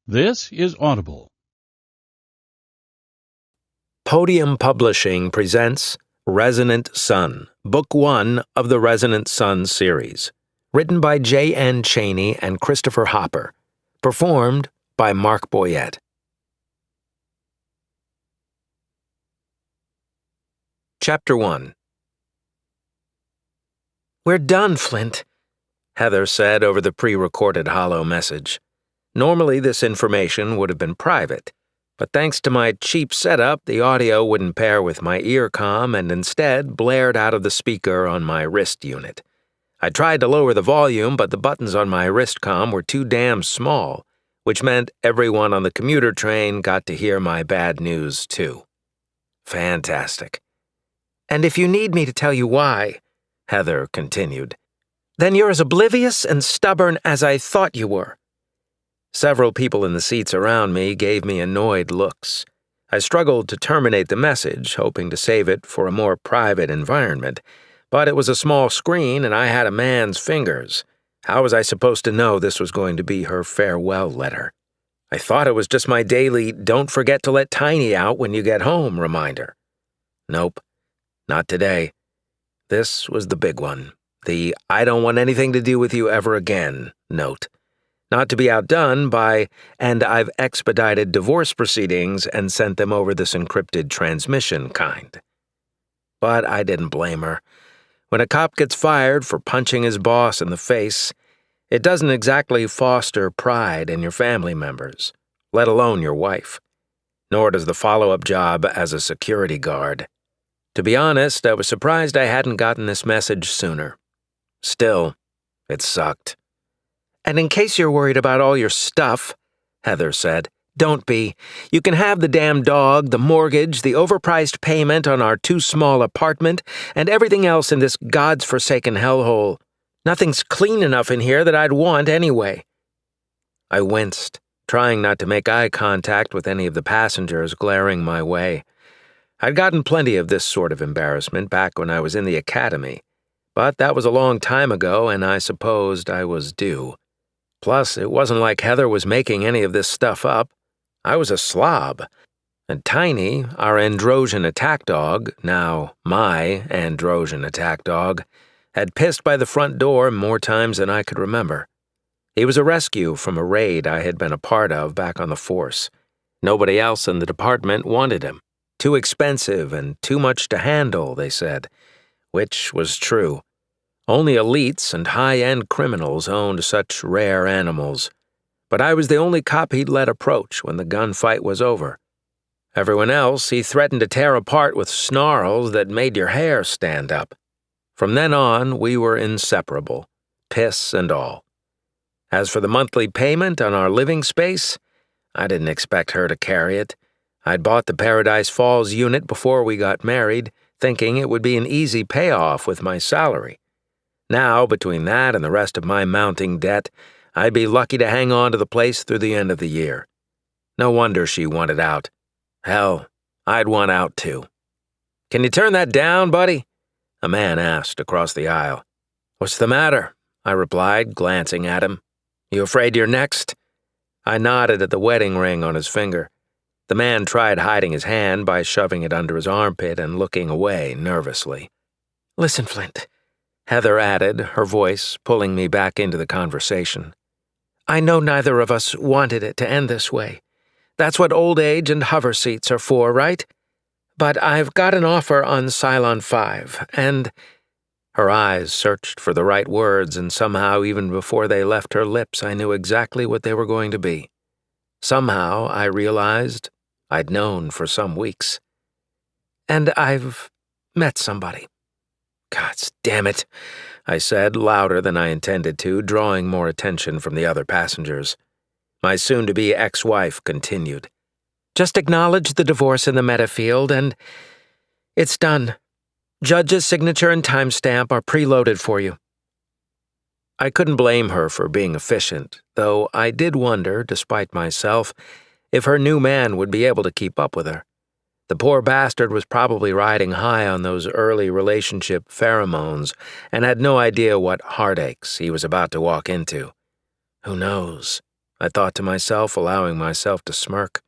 This is Audible. Podium Publishing presents Resonant Son, Book 1 of the Resonant Son series, written by J.N. Chaney and Christopher Hopper, performed by Mark Boyette. Chapter 1. "We're done, Flint," Heather said over the pre-recorded hollow message. Normally, this information would have been private, but thanks to my cheap setup, the audio wouldn't pair with my earcom and instead blared out of the speaker on my wrist unit. I tried to lower the volume, but the buttons on my wristcom were too damn small, which meant everyone on the commuter train got to hear my bad news, too. Fantastic. "And if you need me to tell you why," Heather continued, "then you're as oblivious and stubborn as I thought you were." Several people in the seats around me gave me annoyed looks. I struggled to terminate the message, hoping to save it for a more private environment, but it was a small screen and I had a man's fingers. How was I supposed to know this was going to be her farewell letter? I thought it was just my daily "don't forget to let Tiny out when you get home" reminder. Nope, not today. This was the big one, the "I don't want anything to do with you ever again" note. Not to be outdone by, "and I've expedited divorce proceedings and sent them over this encrypted transmission" kind. But I didn't blame her. When a cop gets fired for punching his boss in the face, it doesn't exactly foster pride in your family members, let alone your wife. Nor does the follow-up job as a security guard. To be honest, I was surprised I hadn't gotten this message sooner. Still, it sucked. "And in case you're worried about all your stuff," Heather said, "don't be. You can have the damn dog, the mortgage, the overpriced payment on our too-small apartment, and everything else in this God's-forsaken hellhole. Nothing's clean enough in here that I'd want anyway." I winced, trying not to make eye contact with any of the passengers glaring my way. I'd gotten plenty of this sort of embarrassment back when I was in the academy, but that was a long time ago and I supposed I was due. Plus, it wasn't like Heather was making any of this stuff up. I was a slob. And Tiny, our androgen attack dog, now my androgen attack dog, had pissed by the front door more times than I could remember. He was a rescue from a raid I had been a part of back on the force. Nobody else in the department wanted him. Too expensive and too much to handle, they said, which was true. Only elites and high-end criminals owned such rare animals, but I was the only cop he'd let approach when the gunfight was over. Everyone else he threatened to tear apart with snarls that made your hair stand up. From then on, we were inseparable, piss and all. As for the monthly payment on our living space, I didn't expect her to carry it. I'd bought the Paradise Falls unit before we got married, thinking it would be an easy payoff with my salary. Now, between that and the rest of my mounting debt, I'd be lucky to hang on to the place through the end of the year. No wonder she wanted out. Hell, I'd want out too. "Can you turn that down, buddy?" a man asked across the aisle. "What's the matter?" I replied, glancing at him. "You afraid you're next?" I nodded at the wedding ring on his finger. The man tried hiding his hand by shoving it under his armpit and looking away nervously. "Listen, Flint," Heather added, her voice pulling me back into the conversation. "I know neither of us wanted it to end this way. That's what old age and hover seats are for, right? But I've got an offer on Cylon 5, and—" Her eyes searched for the right words, and somehow, even before they left her lips, I knew exactly what they were going to be. Somehow, I realized I'd known for some weeks. "And I've met somebody." "Gods damn it," I said, louder than I intended to, drawing more attention from the other passengers. My soon-to-be ex-wife continued. "Just acknowledge the divorce in the metafield, and it's done. Judge's signature and timestamp are preloaded for you." I couldn't blame her for being efficient, though I did wonder, despite myself, if her new man would be able to keep up with her. The poor bastard was probably riding high on those early relationship pheromones and had no idea what heartaches he was about to walk into. Who knows? I thought to myself, allowing myself to smirk.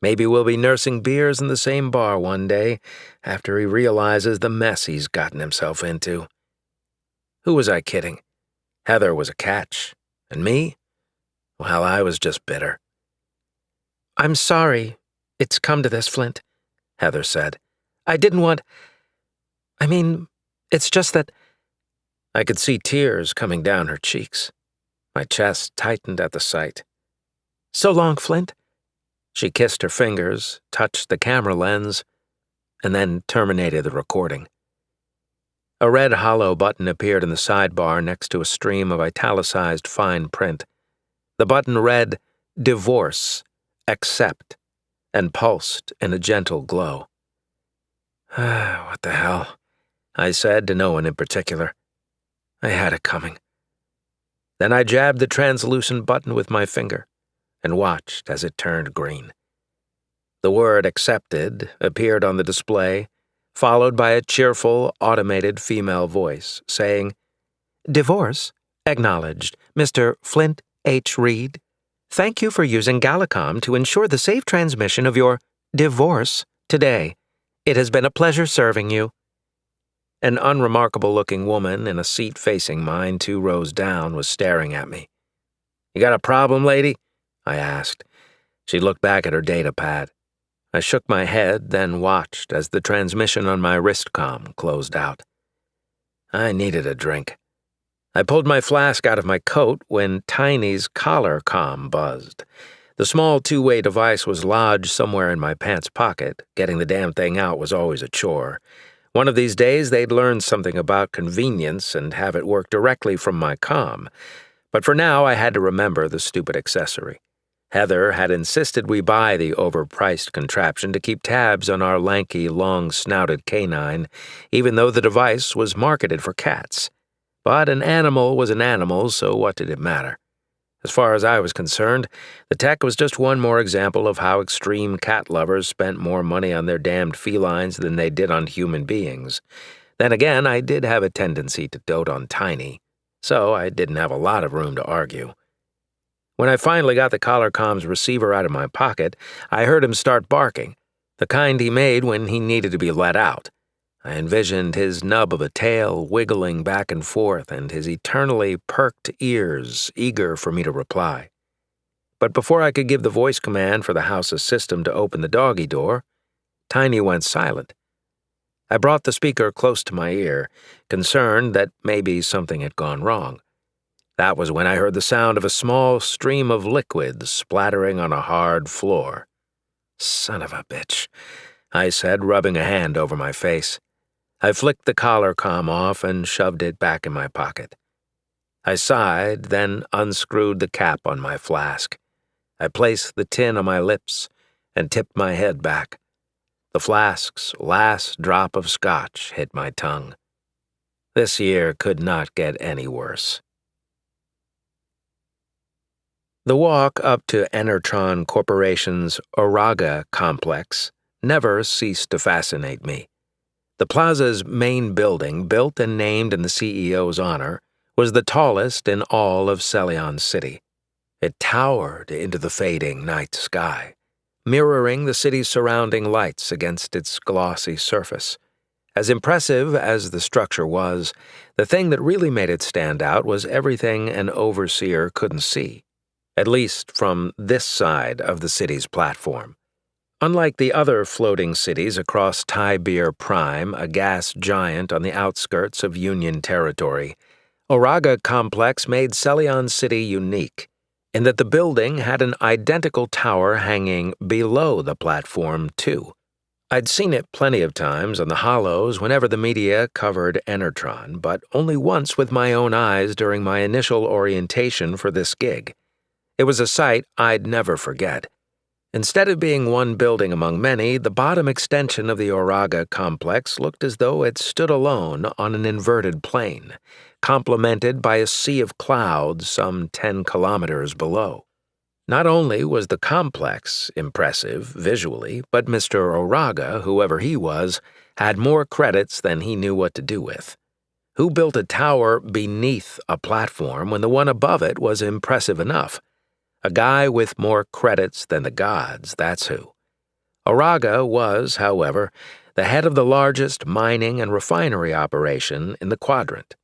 Maybe we'll be nursing beers in the same bar one day after he realizes the mess he's gotten himself into. Who was I kidding? Heather was a catch. And me? Well, I was just bitter. "I'm sorry it's come to this, Flint," Heather said. "I didn't want... it's just that..." I could see tears coming down her cheeks. My chest tightened at the sight. "So long, Flint." She kissed her fingers, touched the camera lens, and then terminated the recording. A red hollow button appeared in the sidebar next to a stream of italicized fine print. The button read, "Divorce, accept," and pulsed in a gentle glow. What the hell? I said to no one in particular. I had it coming. Then I jabbed the translucent button with my finger and watched as it turned green. The word "accepted" appeared on the display, followed by a cheerful, automated female voice saying, "Divorce, acknowledged, Mr. Flint H. Reed. Thank you for using Galacom to ensure the safe transmission of your divorce today. It has been a pleasure serving you." An unremarkable-looking woman in a seat facing mine 2 rows down was staring at me. "You got a problem, lady?" I asked. She looked back at her data pad. I shook my head, then watched as the transmission on my wristcom closed out. I needed a drink. I pulled my flask out of my coat when Tiny's collar comm buzzed. The small 2-way device was lodged somewhere in my pants pocket. Getting the damn thing out was always a chore. One of these days, they'd learn something about convenience and have it work directly from my comm. But for now, I had to remember the stupid accessory. Heather had insisted we buy the overpriced contraption to keep tabs on our lanky, long-snouted canine, even though the device was marketed for cats. But an animal was an animal, so what did it matter? As far as I was concerned, the tech was just one more example of how extreme cat lovers spent more money on their damned felines than they did on human beings. Then again, I did have a tendency to dote on Tiny, so I didn't have a lot of room to argue. When I finally got the collarcom's receiver out of my pocket, I heard him start barking, the kind he made when he needed to be let out. I envisioned his nub of a tail wiggling back and forth and his eternally perked ears eager for me to reply. But before I could give the voice command for the house's system to open the doggy door, Tiny went silent. I brought the speaker close to my ear, concerned that maybe something had gone wrong. That was when I heard the sound of a small stream of liquid splattering on a hard floor. "Son of a bitch," I said, rubbing a hand over my face. I flicked the collarcom off and shoved it back in my pocket. I sighed, then unscrewed the cap on my flask. I placed the tin on my lips and tipped my head back. The flask's last drop of scotch hit my tongue. This year could not get any worse. The walk up to Enertron Corporation's Auraga complex never ceased to fascinate me. The plaza's main building, built and named in the CEO's honor, was the tallest in all of Celion City. It towered into the fading night sky, mirroring the city's surrounding lights against its glossy surface. As impressive as the structure was, the thing that really made it stand out was everything an overseer couldn't see, at least from this side of the city's platform. Unlike the other floating cities across Tibir Prime, a gas giant on the outskirts of Union territory, Auraga Complex made Celion City unique, in that the building had an identical tower hanging below the platform, too. I'd seen it plenty of times on the hollows whenever the media covered Enertron, but only once with my own eyes during my initial orientation for this gig. It was a sight I'd never forget. Instead of being one building among many, the bottom extension of the Auraga complex looked as though it stood alone on an inverted plane, complemented by a sea of clouds some 10 kilometers below. Not only was the complex impressive visually, but Mr. Auraga, whoever he was, had more credits than he knew what to do with. Who built a tower beneath a platform when the one above it was impressive enough? A guy with more credits than the gods, that's who. Oraga was, however, the head of the largest mining and refinery operation in the quadrant.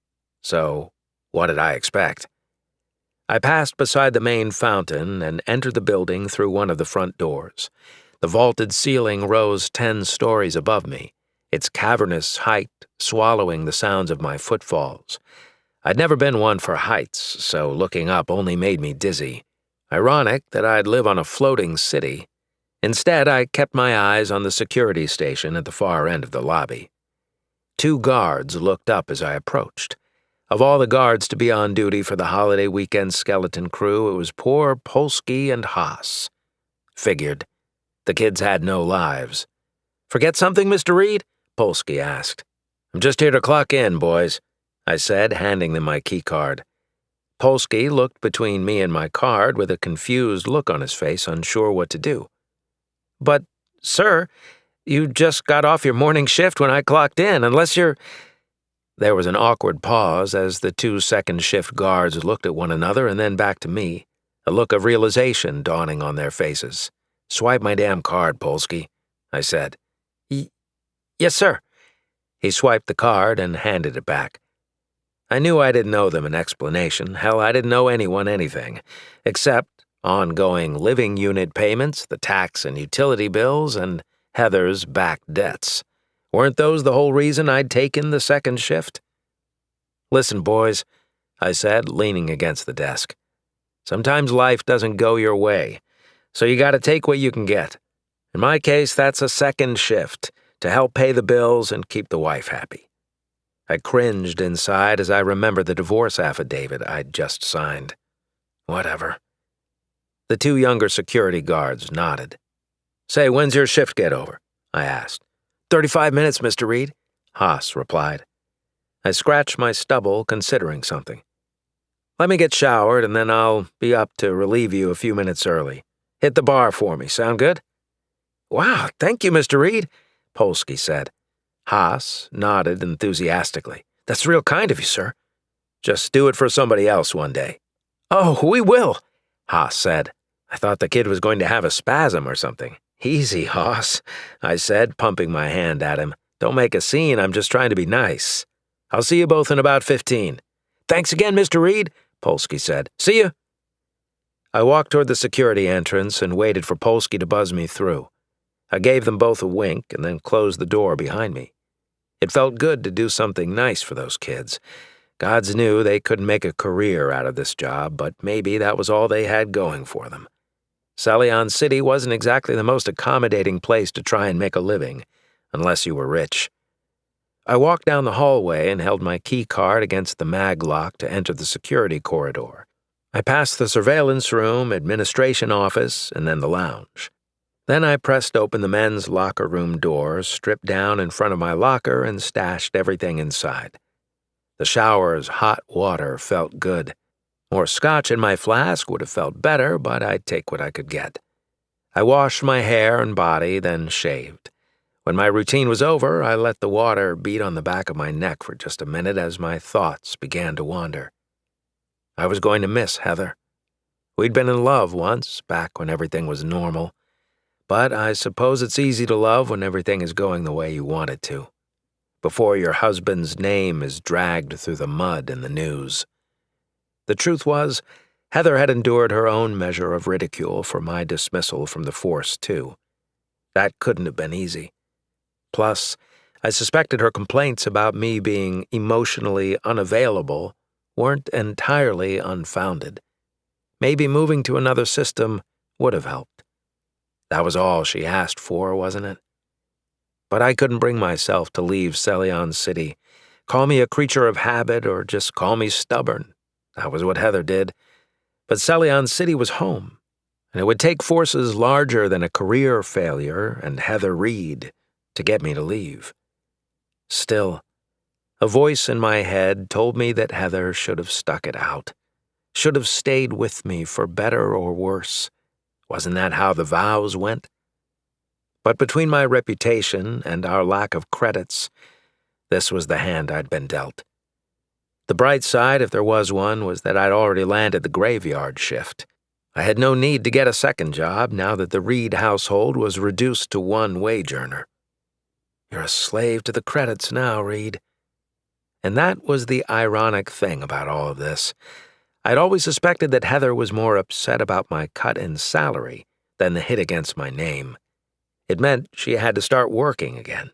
So, what did I expect? I passed beside the main fountain and entered the building through one of the front doors. The vaulted ceiling rose 10 stories above me, its cavernous height swallowing the sounds of my footfalls. I'd never been one for heights, so looking up only made me dizzy. Ironic that I'd live on a floating city. Instead, I kept my eyes on the security station at the far end of the lobby. 2 guards looked up as I approached. Of all the guards to be on duty for the holiday weekend skeleton crew, it was poor Polsky and Haas. Figured. The kids had no lives. "Forget something, Mr. Reed?" Polsky asked. "I'm just here to clock in, boys," I said, handing them my keycard. Polsky looked between me and my card with a confused look on his face, unsure what to do. "But, sir, you just got off your morning shift when I clocked in, unless you're—" There was an awkward pause as the 2 second-shift guards looked at one another and then back to me, a look of realization dawning on their faces. "Swipe my damn card, Polsky," I said. Yes, sir." He swiped the card and handed it back. I knew I didn't owe them an explanation. Hell, I didn't owe anyone anything, except ongoing living unit payments, the tax and utility bills, and Heather's back debts. Weren't those the whole reason I'd taken the second shift? "Listen, boys," I said, leaning against the desk. "Sometimes life doesn't go your way, so you gotta take what you can get. In my case, that's a second shift, to help pay the bills and keep the wife happy." I cringed inside as I remembered the divorce affidavit I'd just signed. Whatever. The 2 younger security guards nodded. "Say, when's your shift get over?" I asked. 35 minutes, Mr. Reed," Haas replied. I scratched my stubble, considering something. "Let me get showered, and then I'll be up to relieve you a few minutes early. Hit the bar for me, sound good?" "Wow, thank you, Mr. Reed," Polsky said. Haas nodded enthusiastically. "That's real kind of you, sir." "Just do it for somebody else one day." "Oh, we will," Haas said. I thought the kid was going to have a spasm or something. "Easy, Haas," I said, pumping my hand at him. "Don't make a scene, I'm just trying to be nice. I'll see you both in about 15. "Thanks again, Mr. Reed," Polsky said. "See you." I walked toward the security entrance and waited for Polsky to buzz me through. I gave them both a wink and then closed the door behind me. It felt good to do something nice for those kids. Gods knew they couldn't make a career out of this job, but maybe that was all they had going for them. Salion City wasn't exactly the most accommodating place to try and make a living, unless you were rich. I walked down the hallway and held my key card against the mag lock to enter the security corridor. I passed the surveillance room, administration office, and then the lounge. Then I pressed open the men's locker room door, stripped down in front of my locker, and stashed everything inside. The shower's hot water felt good. More scotch in my flask would have felt better, but I'd take what I could get. I washed my hair and body, then shaved. When my routine was over, I let the water beat on the back of my neck for just a minute as my thoughts began to wander. I was going to miss Heather. We'd been in love once, back when everything was normal. But I suppose it's easy to love when everything is going the way you want it to, before your husband's name is dragged through the mud in the news. The truth was, Heather had endured her own measure of ridicule for my dismissal from the force, too. That couldn't have been easy. Plus, I suspected her complaints about me being emotionally unavailable weren't entirely unfounded. Maybe moving to another system would have helped. That was all she asked for, wasn't it? But I couldn't bring myself to leave Salion City. Call me a creature of habit or just call me stubborn. That was what Heather did. But Salion City was home, and it would take forces larger than a career failure and Heather Reed to get me to leave. Still, a voice in my head told me that Heather should have stuck it out, should have stayed with me for better or worse. Wasn't that how the vows went? But between my reputation and our lack of credits, this was the hand I'd been dealt. The bright side, if there was one, was that I'd already landed the graveyard shift. I had no need to get a second job now that the Reed household was reduced to one wage earner. You're a slave to the credits now, Reed. And that was the ironic thing about all of this. I'd always suspected that Heather was more upset about my cut in salary than the hit against my name. It meant she had to start working again.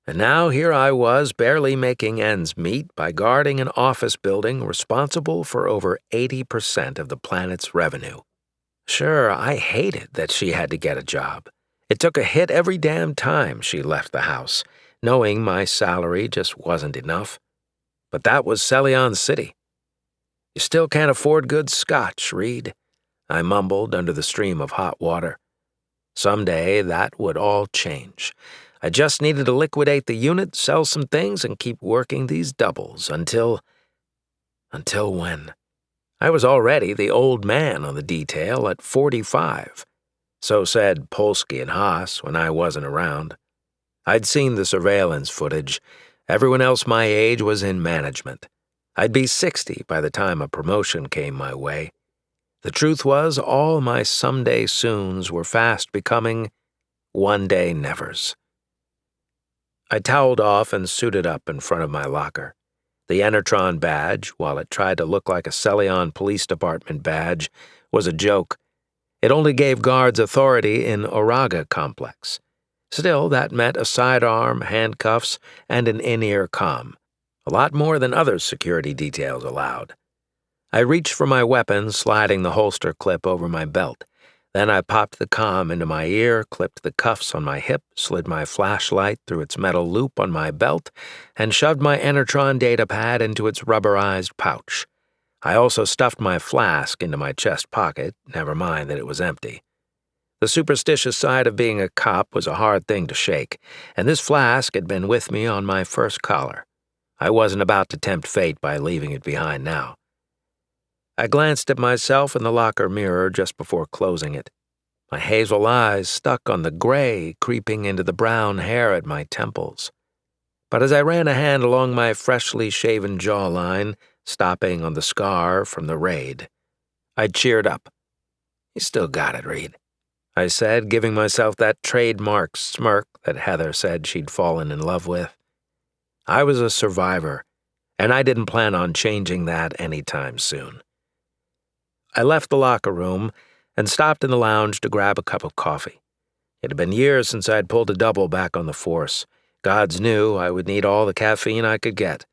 And now here I was, barely making ends meet by guarding an office building responsible for over 80% of the planet's revenue. Sure, I hated that she had to get a job. It took a hit every damn time she left the house, knowing my salary just wasn't enough. But that was Celion City. You still can't afford good scotch, Reed, I mumbled under the stream of hot water. Someday that would all change. I just needed to liquidate the unit, sell some things, and keep working these doubles until when? I was already the old man on the detail at 45. So said Polsky and Haas when I wasn't around. I'd seen the surveillance footage. Everyone else my age was in management. I'd be 60 by the time a promotion came my way. The truth was, all my someday soons were fast becoming one-day nevers. I toweled off and suited up in front of my locker. The Enertron badge, while it tried to look like a Celion Police Department badge, was a joke. It only gave guards authority in Auraga Complex. Still, that meant a sidearm, handcuffs, and an in-ear comm. A lot more than other security details allowed. I reached for my weapon, sliding the holster clip over my belt. Then I popped the comm into my ear, clipped the cuffs on my hip, slid my flashlight through its metal loop on my belt, and shoved my Enertron datapad into its rubberized pouch. I also stuffed my flask into my chest pocket, never mind that it was empty. The superstitious side of being a cop was a hard thing to shake, and this flask had been with me on my first collar. I wasn't about to tempt fate by leaving it behind now. I glanced at myself in the locker mirror just before closing it. My hazel eyes stuck on the gray creeping into the brown hair at my temples. But as I ran a hand along my freshly shaven jawline, stopping on the scar from the raid, I cheered up. You still got it, Reed, I said, giving myself that trademark smirk that Heather said she'd fallen in love with. I was a survivor, and I didn't plan on changing that anytime soon. I left the locker room and stopped in the lounge to grab a cup of coffee. It had been years since I'd pulled a double back on the force. Gods knew I would need all the caffeine I could get.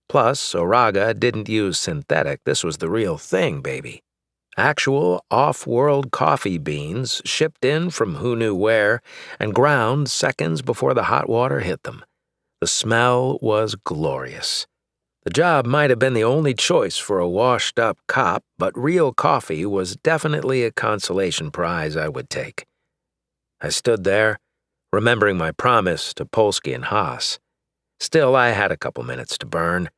Plus, Auraga didn't use synthetic. This was the real thing, baby. Actual off-world coffee beans shipped in from who knew where and ground seconds before the hot water hit them. The smell was glorious. The job might have been the only choice for a washed-up cop, but real coffee was definitely a consolation prize I would take. I stood there, remembering my promise to Polsky and Haas. Still, I had a couple minutes to burn.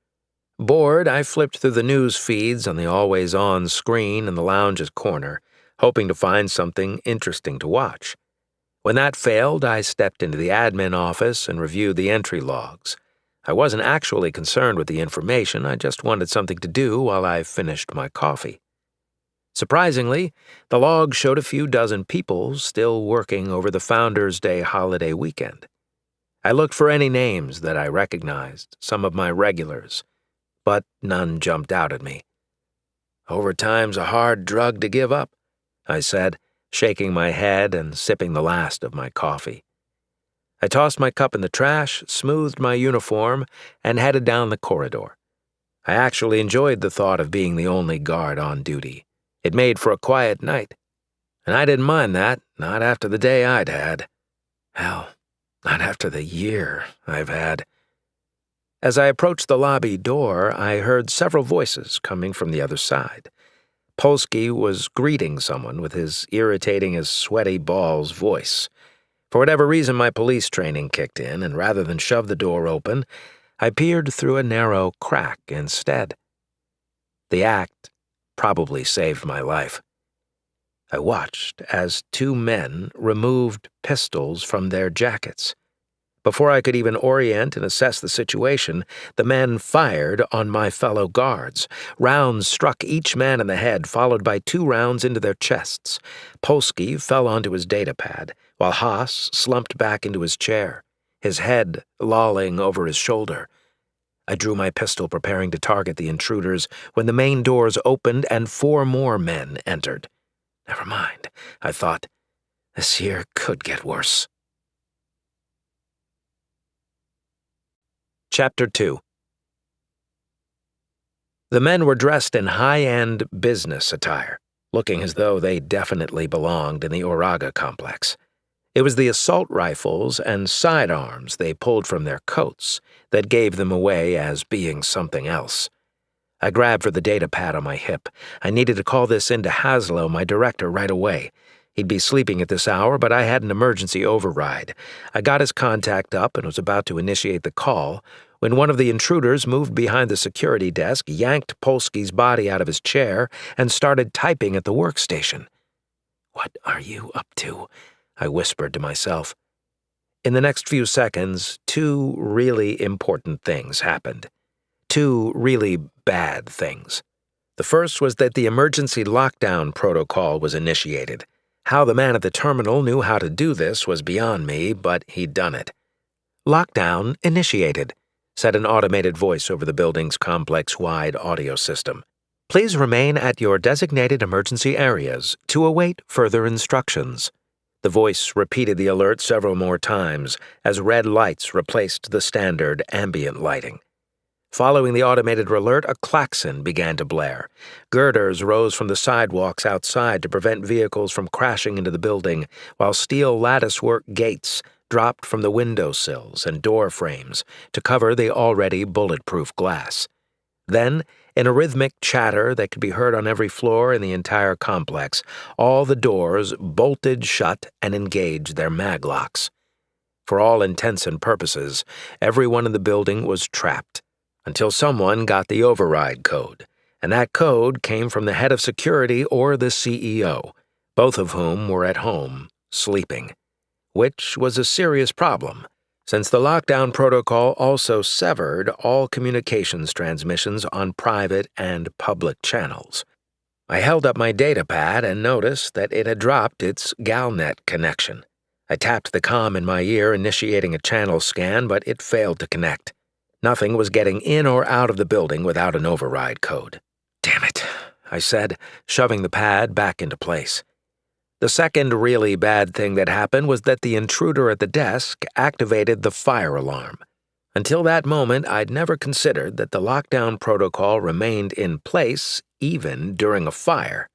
Bored, I flipped through the news feeds on the always-on screen in the lounge's corner, hoping to find something interesting to watch. When that failed, I stepped into the admin office and reviewed the entry logs. I wasn't actually concerned with the information, I just wanted something to do while I finished my coffee. Surprisingly, the log showed a few dozen people still working over the Founders' Day holiday weekend. I looked for any names that I recognized, some of my regulars, but none jumped out at me. Overtime's a hard drug to give up, I said, shaking my head and sipping the last of my coffee. I tossed my cup in the trash, smoothed my uniform, and headed down the corridor. I actually enjoyed the thought of being the only guard on duty. It made for a quiet night. And I didn't mind that, not after the day I'd had. Hell, not after the year I've had. As I approached the lobby door, I heard several voices coming from the other side. Polsky was greeting someone with his irritating as sweaty balls voice. For whatever reason, my police training kicked in, and rather than shove the door open, I peered through a narrow crack instead. The act probably saved my life. I watched as two men removed pistols from their jackets. Before I could even orient and assess the situation, the men fired on my fellow guards. Rounds struck each man in the head, followed by 2 rounds into their chests. Polsky fell onto his datapad, while Haas slumped back into his chair, his head lolling over his shoulder. I drew my pistol, preparing to target the intruders, when the main doors opened and 4 more men entered. Never mind, I thought. This here could get worse. Chapter 2. The men were dressed in high-end business attire, looking as though they definitely belonged in the Auraga complex. It was the assault rifles and sidearms they pulled from their coats that gave them away as being something else. I grabbed for the data pad on my hip. I needed to call this in to Haslow, my director, right away. He'd be sleeping at this hour, but I had an emergency override. I got his contact up and was about to initiate the call when one of the intruders moved behind the security desk, yanked Polsky's body out of his chair, and started typing at the workstation. "What are you up to?" I whispered to myself. In the next few seconds, 2 really important things happened. 2 really bad things. The first was that the emergency lockdown protocol was initiated. How the man at the terminal knew how to do this was beyond me, but he'd done it. "Lockdown initiated," said an automated voice over the building's complex-wide audio system. "Please remain at your designated emergency areas to await further instructions." The voice repeated the alert several more times as red lights replaced the standard ambient lighting. Following the automated alert, a klaxon began to blare. Girders rose from the sidewalks outside to prevent vehicles from crashing into the building, while steel latticework gates dropped from the windowsills and door frames to cover the already bulletproof glass. Then, in a rhythmic chatter that could be heard on every floor in the entire complex, all the doors bolted shut and engaged their maglocks. For all intents and purposes, everyone in the building was trapped, until someone got the override code, and that code came from the head of security or the CEO, both of whom were at home, sleeping, which was a serious problem, since the lockdown protocol also severed all communications transmissions on private and public channels. I held up my datapad and noticed that it had dropped its Galnet connection. I tapped the comm in my ear, initiating a channel scan, but it failed to connect. Nothing was getting in or out of the building without an override code. "Damn it," I said, shoving the pad back into place. The second really bad thing that happened was that the intruder at the desk activated the fire alarm. Until that moment, I'd never considered that the lockdown protocol remained in place even during a fire.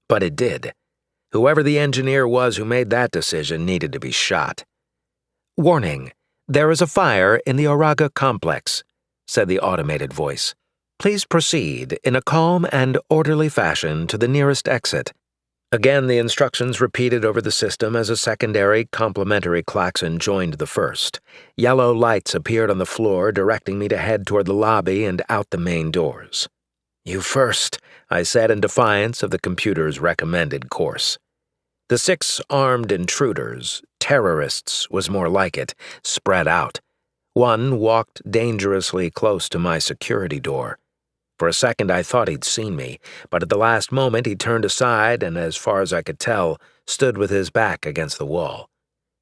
But it did. Whoever the engineer was who made that decision needed to be shot. "Warning. There is a fire in the Auraga complex," said the automated voice. "Please proceed in a calm and orderly fashion to the nearest exit." Again, the instructions repeated over the system as a secondary complementary klaxon joined the first. Yellow lights appeared on the floor, directing me to head toward the lobby and out the main doors. "You first," I said in defiance of the computer's recommended course. The 6 armed intruders, terrorists was more like it, spread out. One walked dangerously close to my security door. For a second I thought he'd seen me, but at the last moment he turned aside and, as far as I could tell, stood with his back against the wall.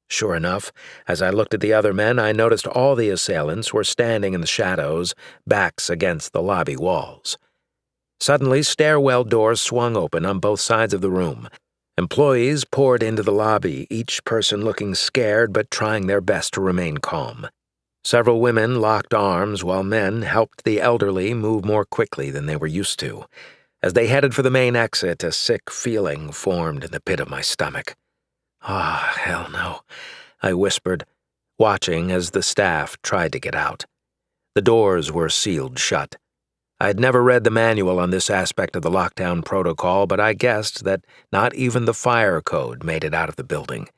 Sure enough, as I looked at the other men, I noticed all the assailants were standing in the shadows, backs against the lobby walls. Suddenly, stairwell doors swung open on both sides of the room. Employees poured into the lobby, each person looking scared but trying their best to remain calm. Several women locked arms while men helped the elderly move more quickly than they were used to. As they headed for the main exit, a sick feeling formed in the pit of my stomach. "Ah, hell no," I whispered, watching as the staff tried to get out. The doors were sealed shut. I had never read the manual on this aspect of the lockdown protocol, but I guessed that not even the fire code made it out of the building.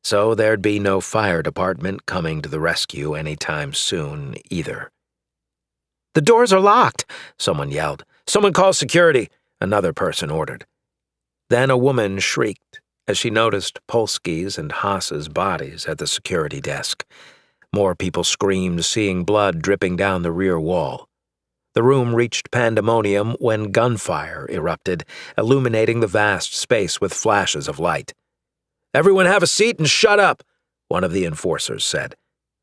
So there'd be no fire department coming to the rescue anytime soon, either. "The doors are locked," someone yelled. "Someone call security," another person ordered. Then a woman shrieked as she noticed Polsky's and Haas's bodies at the security desk. More people screamed, seeing blood dripping down the rear wall. The room reached pandemonium when gunfire erupted, illuminating the vast space with flashes of light. "Everyone have a seat and shut up," one of the enforcers said,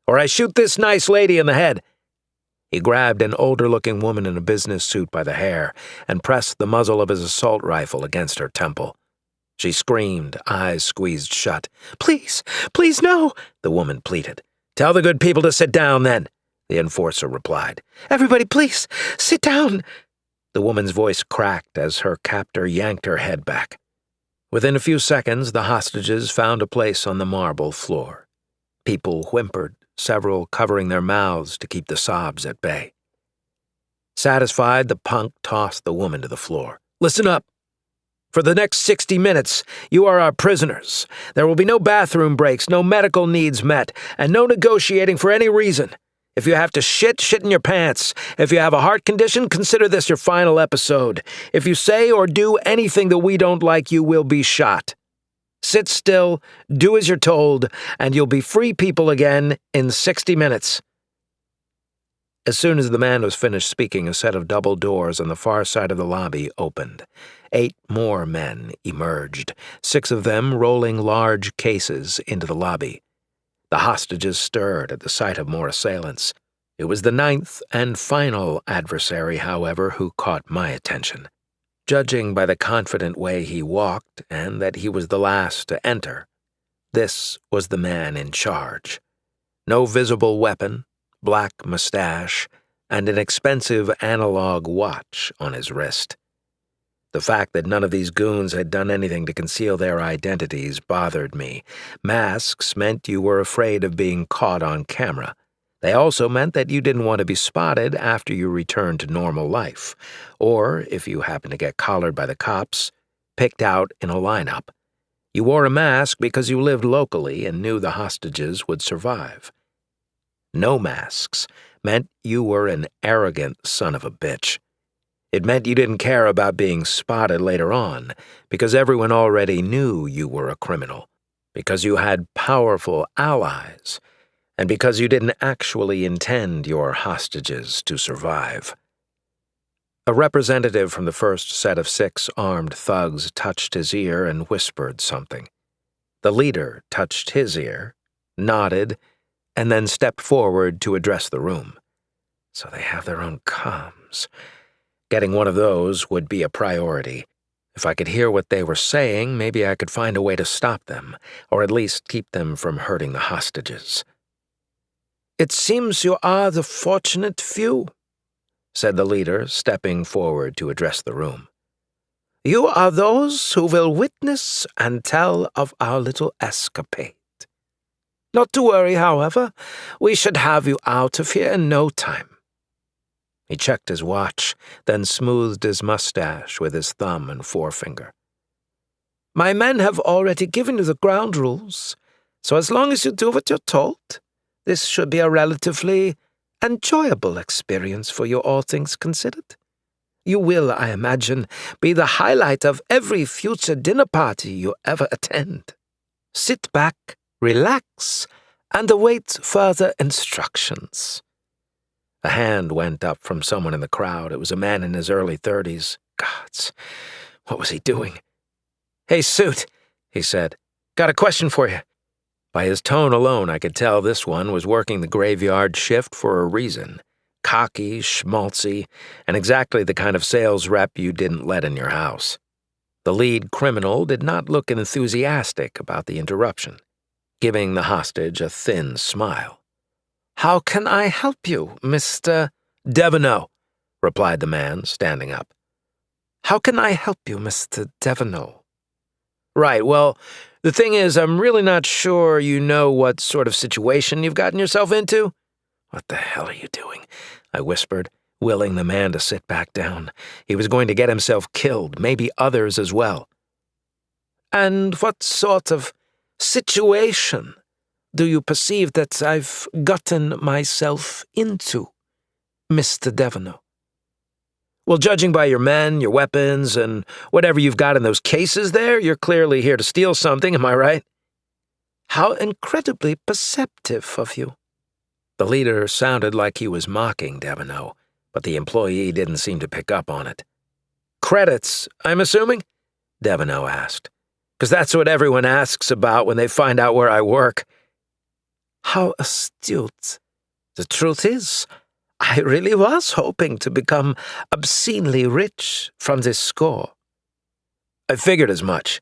"or I shoot this nice lady in the head." He grabbed an older-looking woman in a business suit by the hair and pressed the muzzle of his assault rifle against her temple. She screamed, eyes squeezed shut. "Please, please no," the woman pleaded. "Tell the good people to sit down, then," the enforcer replied. "Everybody, please, sit down." The woman's voice cracked as her captor yanked her head back. Within a few seconds, the hostages found a place on the marble floor. People whimpered, several covering their mouths to keep the sobs at bay. Satisfied, the punk tossed the woman to the floor. "Listen up. For the next 60 minutes, you are our prisoners. There will be no bathroom breaks, no medical needs met, and no negotiating for any reason. If you have to shit in your pants. If you have a heart condition, consider this your final episode. If you say or do anything that we don't like, you will be shot. Sit still, do as you're told, and you'll be free people again in 60 minutes. As soon as the man was finished speaking, a set of double doors on the far side of the lobby opened. 8 more men emerged, 6 of them rolling large cases into the lobby. The hostages stirred at the sight of more assailants. It was the 9th and final adversary, however, who caught my attention. Judging by the confident way he walked and that he was the last to enter, this was the man in charge. No visible weapon, black mustache, and an expensive analog watch on his wrist. The fact that none of these goons had done anything to conceal their identities bothered me. Masks meant you were afraid of being caught on camera. They also meant that you didn't want to be spotted after you returned to normal life, or, if you happened to get collared by the cops, picked out in a lineup. You wore a mask because you lived locally and knew the hostages would survive. No masks meant you were an arrogant son of a bitch. It meant you didn't care about being spotted later on because everyone already knew you were a criminal, because you had powerful allies, and because you didn't actually intend your hostages to survive. A representative from the first set of 6 armed thugs touched his ear and whispered something. The leader touched his ear, nodded, and then stepped forward to address the room. So they have their own comms. Getting one of those would be a priority. If I could hear what they were saying, maybe I could find a way to stop them, or at least keep them from hurting the hostages. "It seems you are the fortunate few," said the leader, stepping forward to address the room. "You are those who will witness and tell of our little escapade. Not to worry, however, we should have you out of here in no time." He checked his watch, then smoothed his mustache with his thumb and forefinger. "My men have already given you the ground rules, so as long as you do what you're told, this should be a relatively enjoyable experience for you, all things considered. You will, I imagine, be the highlight of every future dinner party you ever attend. Sit back, relax, and await further instructions." A hand went up from someone in the crowd. It was a man in his early 30s. Gods, what was he doing? "Hey, Suit," he said. "Got a question for you." By his tone alone, I could tell this one was working the graveyard shift for a reason. Cocky, schmaltzy, and exactly the kind of sales rep you didn't let in your house. The lead criminal did not look enthusiastic about the interruption, giving the hostage a thin smile. "How can I help you, Mr. "Devono," replied the man, standing up. "How can I help you, Mr. Devono?" "Right, well, the thing is, I'm really not sure you know what sort of situation you've gotten yourself into." "What the hell are you doing?" I whispered, willing the man to sit back down. He was going to get himself killed, maybe others as well. "And what sort of situation do you perceive that I've gotten myself into, Mr. Devono?" "Well, judging by your men, your weapons, and whatever you've got in those cases there, you're clearly here to steal something, am I right?" "How incredibly perceptive of you. The leader sounded like he was mocking Devono, but the employee didn't seem to pick up on it. Credits, I'm assuming? Devono asked. Because that's what everyone asks about when they find out where I work. How astute. The truth is, I really was hoping to become obscenely rich from this score. I figured as much.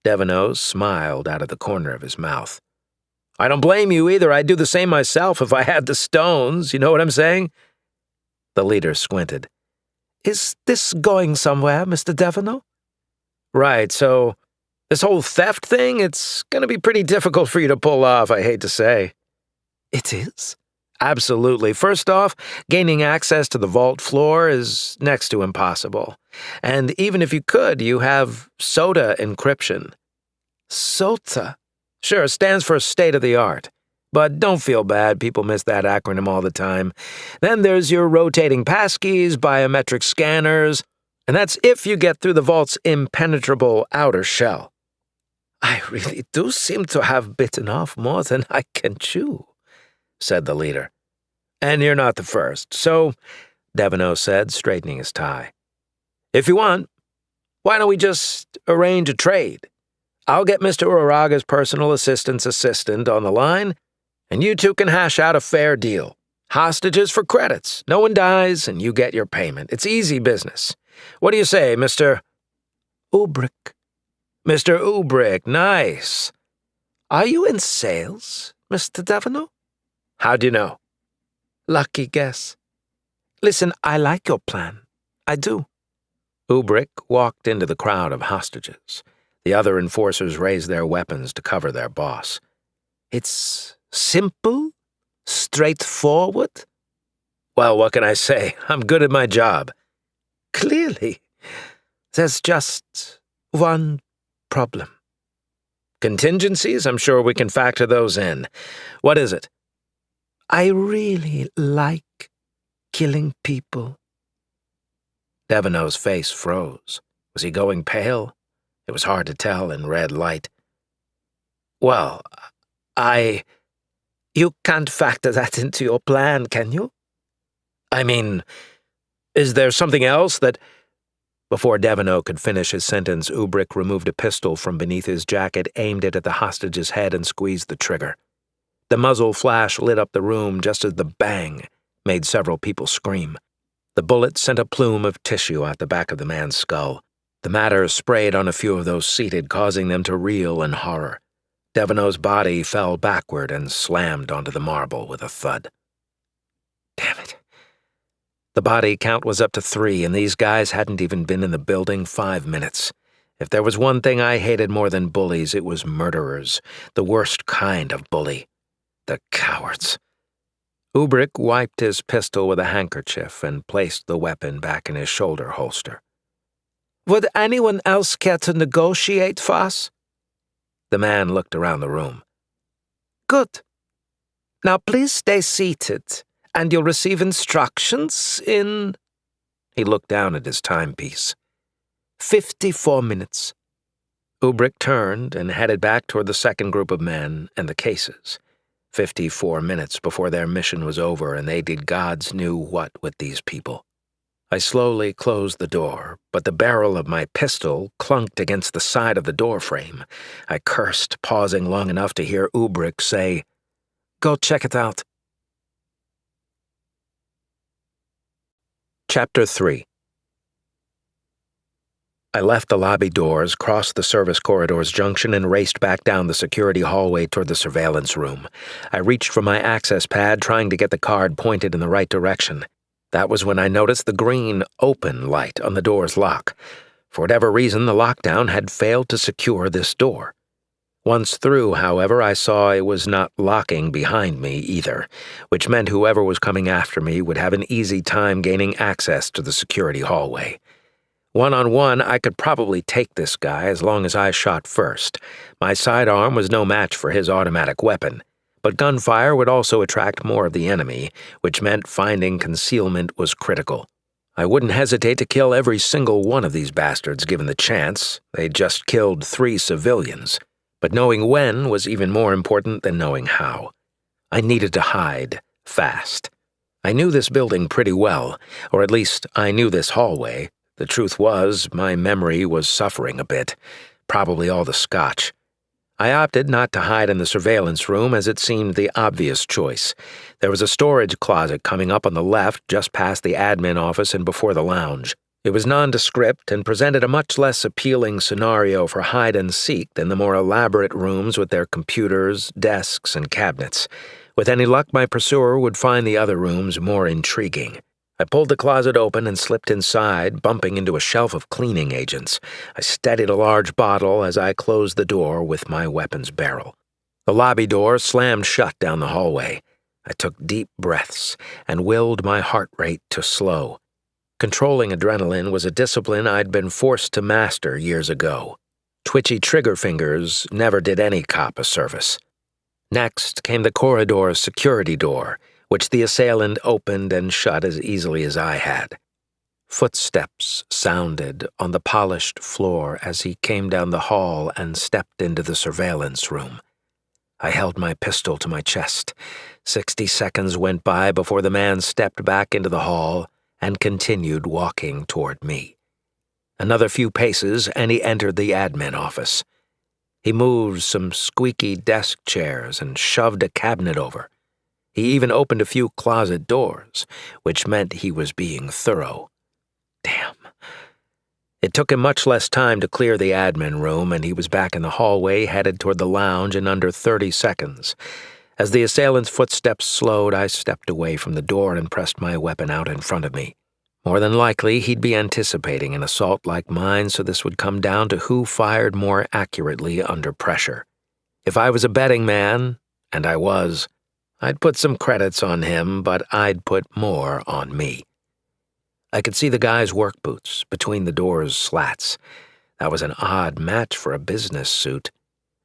Devono smiled out of the corner of his mouth. I don't blame you either. I'd do the same myself if I had the stones, you know what I'm saying? The leader squinted. Is this going somewhere, Mr. Devono? Right, so this whole theft thing, it's going to be pretty difficult for you to pull off, I hate to say. It is? Absolutely. First off, gaining access to the vault floor is next to impossible. And even if you could, you have SOTA encryption. SOTA? Sure, stands for state-of-the-art. But don't feel bad, people miss that acronym all the time. Then there's your rotating passkeys, biometric scanners, and that's if you get through the vault's impenetrable outer shell. I really do seem to have bitten off more than I can chew, said the leader. And you're not the first, so, Devono said, straightening his tie. If you want, why don't we just arrange a trade? I'll get Mr. Uraraga's personal assistant's assistant on the line, and you two can hash out a fair deal. Hostages for credits. No one dies, and you get your payment. It's easy business. What do you say, Mr. Ubrick? Mr. Ubrick, nice. Are you in sales, Mr. Devono? How'd you know? Lucky guess. Listen, I like your plan. I do. Ubrick walked into the crowd of hostages. The other enforcers raised their weapons to cover their boss. It's simple? Straightforward? Well, what can I say? I'm good at my job. Clearly. There's just one problem. Contingencies? I'm sure we can factor those in. What is it? I really like killing people. Devono's face froze. Was he going pale? It was hard to tell in red light. Well, You can't factor that into your plan, can you? I mean, is there something else that... Before Devono could finish his sentence, Ubrick removed a pistol from beneath his jacket, aimed it at the hostage's head, and squeezed the trigger. The muzzle flash lit up the room just as the bang made several people scream. The bullet sent a plume of tissue out the back of the man's skull. The matter sprayed on a few of those seated, causing them to reel in horror. Devono's body fell backward and slammed onto the marble with a thud. Damn it. The body count was up to 3, and these guys hadn't even been in the building 5 minutes. If there was one thing I hated more than bullies, it was murderers, the worst kind of bully. The cowards. Ubrick wiped his pistol with a handkerchief and placed the weapon back in his shoulder holster. Would anyone else care to negotiate for us? The man looked around the room. Good. Now please stay seated, and you'll receive instructions in... He looked down at his timepiece. 54 minutes. Ubrick turned and headed back toward the second group of men and the cases. 54 minutes before their mission was over, and they did God's knew what with these people. I slowly closed the door, but the barrel of my pistol clunked against the side of the doorframe. I cursed, pausing long enough to hear Ubrick say, Go check it out. Chapter 3. I left the lobby doors, crossed the service corridor's junction, and raced back down the security hallway toward the surveillance room. I reached for my access pad, trying to get the card pointed in the right direction. That was when I noticed the green open light on the door's lock. For whatever reason, the lockdown had failed to secure this door. Once through, however, I saw it was not locking behind me either, which meant whoever was coming after me would have an easy time gaining access to the security hallway. One-on-one, I could probably take this guy as long as I shot first. My sidearm was no match for his automatic weapon, but gunfire would also attract more of the enemy, which meant finding concealment was critical. I wouldn't hesitate to kill every single one of these bastards given the chance. They'd just killed 3 civilians. But knowing when was even more important than knowing how. I needed to hide. Fast. I knew this building pretty well, or at least I knew this hallway. The truth was, my memory was suffering a bit, probably all the scotch. I opted not to hide in the surveillance room as it seemed the obvious choice. There was a storage closet coming up on the left just past the admin office and before the lounge. It was nondescript and presented a much less appealing scenario for hide-and-seek than the more elaborate rooms with their computers, desks, and cabinets. With any luck, my pursuer would find the other rooms more intriguing. I pulled the closet open and slipped inside, bumping into a shelf of cleaning agents. I steadied a large bottle as I closed the door with my weapon's barrel. The lobby door slammed shut down the hallway. I took deep breaths and willed my heart rate to slow. Controlling adrenaline was a discipline I'd been forced to master years ago. Twitchy trigger fingers never did any cop a service. Next came the corridor's security door, which the assailant opened and shut as easily as I had. Footsteps sounded on the polished floor as he came down the hall and stepped into the surveillance room. I held my pistol to my chest. 60 seconds went by before the man stepped back into the hall and continued walking toward me. Another few paces, and he entered the admin office. He moved some squeaky desk chairs and shoved a cabinet over. He even opened a few closet doors, which meant he was being thorough. Damn. It took him much less time to clear the admin room, and he was back in the hallway headed toward the lounge in under 30 seconds. As the assailant's footsteps slowed, I stepped away from the door and pressed my weapon out in front of me. More than likely, he'd be anticipating an assault like mine, so this would come down to who fired more accurately under pressure. If I was a betting man, and I was, I'd put some credits on him, but I'd put more on me. I could see the guy's work boots between the door's slats. That was an odd match for a business suit.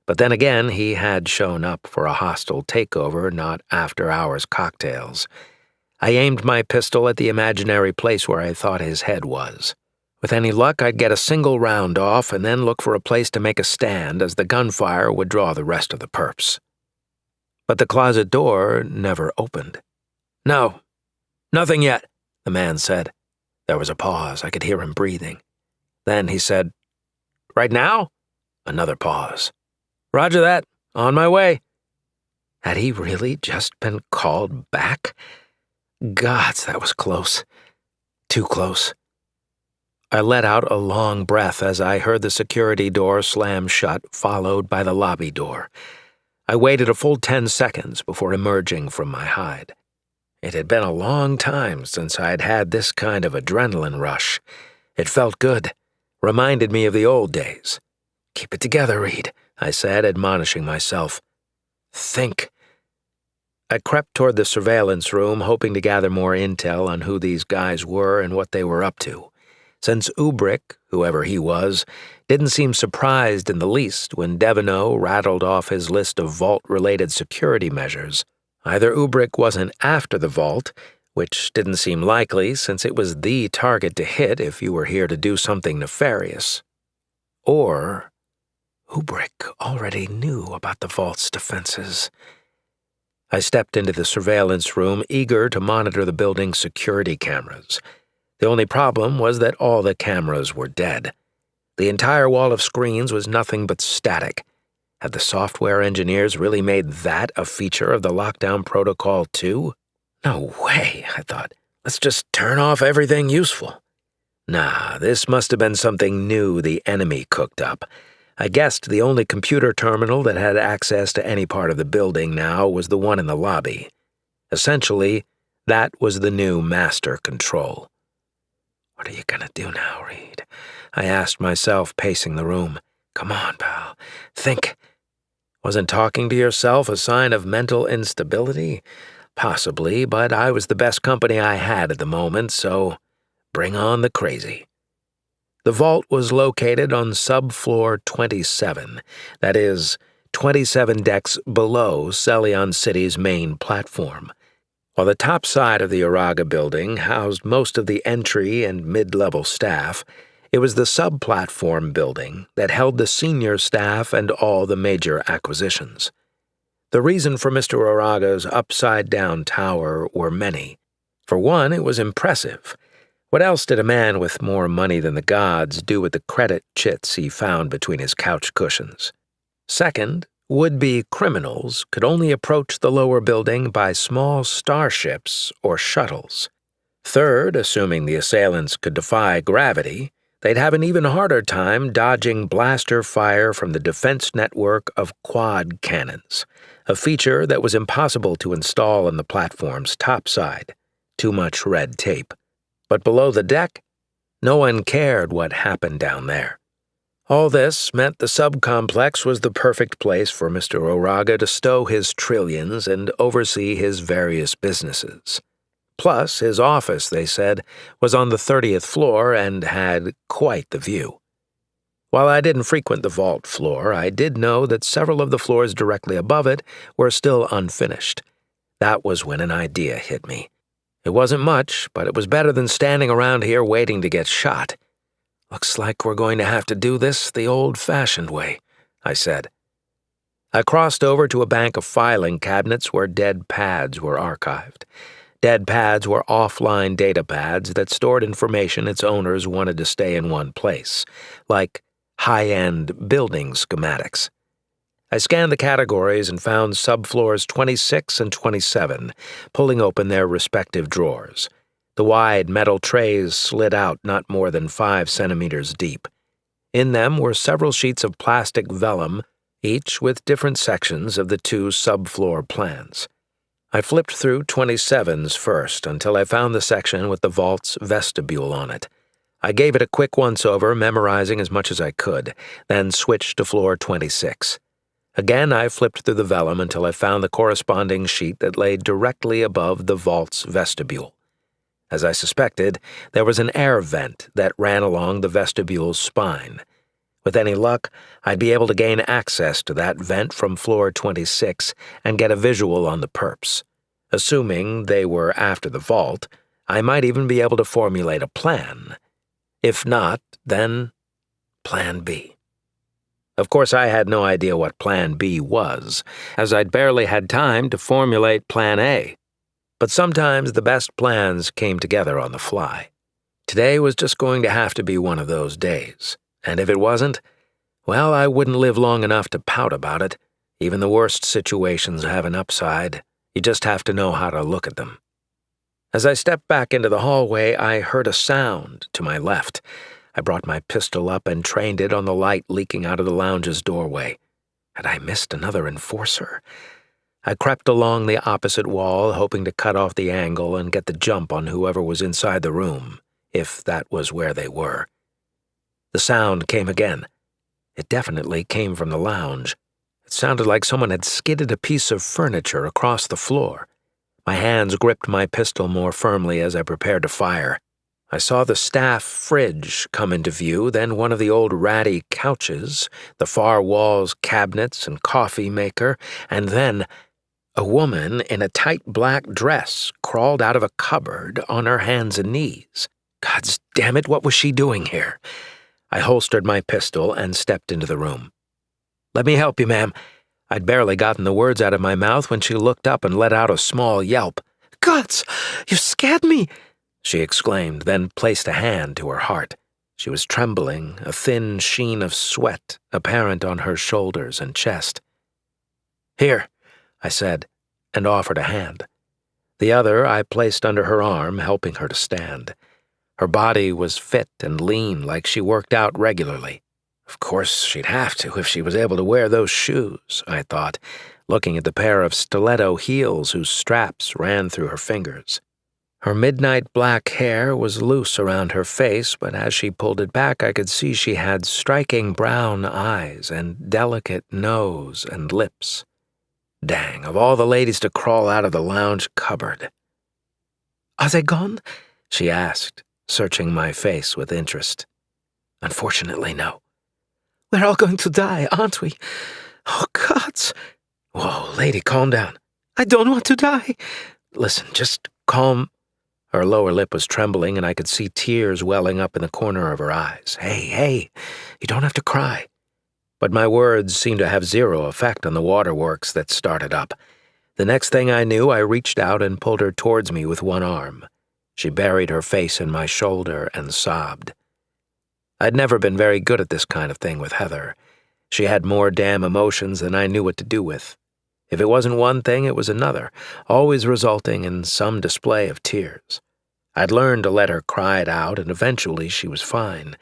But then again, he had shown up for a hostile takeover, not after-hours cocktails. I aimed my pistol at the imaginary place where I thought his head was. With any luck, I'd get a single round off and then look for a place to make a stand as the gunfire would draw the rest of the perps. But the closet door never opened. "No, nothing yet," the man said. There was a pause. I could hear him breathing. Then he said, "Right now?" Another pause. "Roger that. On my way." Had he really just been called back? Gods, that was close. Too close. I let out a long breath as I heard the security door slam shut, followed by the lobby door. I waited a full 10 seconds before emerging from my hide. It had been a long time since I'd had this kind of adrenaline rush. It felt good, reminded me of the old days. "Keep it together, Reed," I said, admonishing myself. "Think." I crept toward the surveillance room, hoping to gather more intel on who these guys were and what they were up to. Since Ubrick, whoever he was, didn't seem surprised in the least when Devono rattled off his list of vault-related security measures, either Ubrick wasn't after the vault, which didn't seem likely since it was the target to hit if you were here to do something nefarious, or Ubrick already knew about the vault's defenses. I stepped into the surveillance room, eager to monitor the building's security cameras. The only problem was that all the cameras were dead. The entire wall of screens was nothing but static. Had the software engineers really made that a feature of the lockdown protocol too? No way, I thought. Let's just turn off everything useful. Nah, this must have been something new the enemy cooked up. I guessed the only computer terminal that had access to any part of the building now was the one in the lobby. Essentially, that was the new master control. What are you gonna do now, Reed? I asked myself, pacing the room. Come on, pal. Think. Wasn't talking to yourself a sign of mental instability? Possibly, but I was the best company I had at the moment, so bring on the crazy. The vault was located on subfloor 27, that is, 27 decks below Celion City's main platform. While the top side of the Uraga building housed most of the entry and mid-level staff, it was the sub-platform building that held the senior staff and all the major acquisitions. The reason for Mr. Oraga's upside-down tower were many. For one, it was impressive. What else did a man with more money than the gods do with the credit chits he found between his couch cushions? Second, would-be criminals could only approach the lower building by small starships or shuttles. Third, assuming the assailants could defy gravity, they'd have an even harder time dodging blaster fire from the defense network of quad cannons, a feature that was impossible to install on the platform's topside. Too much red tape. But below the deck, no one cared what happened down there. All this meant the subcomplex was the perfect place for Mr. Oraga to stow his trillions and oversee his various businesses. Plus, his office, they said, was on the 30th floor and had quite the view. While I didn't frequent the vault floor, I did know that several of the floors directly above it were still unfinished. That was when an idea hit me. It wasn't much, but it was better than standing around here waiting to get shot. "Looks like we're going to have to do this the old-fashioned way," I said. I crossed over to a bank of filing cabinets where dead pads were archived. Dead pads were offline data pads that stored information its owners wanted to stay in one place, like high-end building schematics. I scanned the categories and found subfloors 26 and 27, pulling open their respective drawers. The wide metal trays slid out not more than 5 centimeters deep. In them were several sheets of plastic vellum, each with different sections of the 2 subfloor plans. I flipped through 27's first until I found the section with the vault's vestibule on it. I gave it a quick once-over, memorizing as much as I could, then switched to floor 26. Again, I flipped through the vellum until I found the corresponding sheet that lay directly above the vault's vestibule. As I suspected, there was an air vent that ran along the vestibule's spine. With any luck, I'd be able to gain access to that vent from floor 26 and get a visual on the perps. Assuming they were after the vault, I might even be able to formulate a plan. If not, then Plan B. Of course, I had no idea what Plan B was, as I'd barely had time to formulate Plan A. But sometimes the best plans came together on the fly. Today was just going to have to be one of those days, and if it wasn't, well, I wouldn't live long enough to pout about it. Even the worst situations have an upside. You just have to know how to look at them. As I stepped back into the hallway, I heard a sound to my left. I brought my pistol up and trained it on the light leaking out of the lounge's doorway. Had I missed another enforcer? I crept along the opposite wall, hoping to cut off the angle and get the jump on whoever was inside the room, if that was where they were. The sound came again. It definitely came from the lounge. It sounded like someone had skidded a piece of furniture across the floor. My hands gripped my pistol more firmly as I prepared to fire. I saw the staff fridge come into view, then one of the old ratty couches, the far wall's cabinets and coffee maker, and then a woman in a tight black dress crawled out of a cupboard on her hands and knees. God's damn it, what was she doing here? I holstered my pistol and stepped into the room. "Let me help you, ma'am." I'd barely gotten the words out of my mouth when she looked up and let out a small yelp. "Gods, you scared me!" she exclaimed, then placed a hand to her heart. She was trembling, a thin sheen of sweat apparent on her shoulders and chest. "Here," I said, and offered a hand. The other I placed under her arm, helping her to stand. Her body was fit and lean, like she worked out regularly. Of course she'd have to if she was able to wear those shoes, I thought, looking at the pair of stiletto heels whose straps ran through her fingers. Her midnight black hair was loose around her face, but as she pulled it back I could see she had striking brown eyes and delicate nose and lips. Dang, of all the ladies to crawl out of the lounge cupboard. "Are they gone?" she asked, searching my face with interest. "Unfortunately, no." "We're all going to die, aren't we? Oh, gods." "Whoa, lady, calm down." "I don't want to die." "Listen, just calm." Her lower lip was trembling, and I could see tears welling up in the corner of her eyes. Hey, you don't have to cry." But my words seemed to have zero effect on the waterworks that started up. The next thing I knew, I reached out and pulled her towards me with one arm. She buried her face in my shoulder and sobbed. I'd never been very good at this kind of thing with Heather. She had more damn emotions than I knew what to do with. If it wasn't one thing, it was another, always resulting in some display of tears. I'd learned to let her cry it out, and eventually she was fine.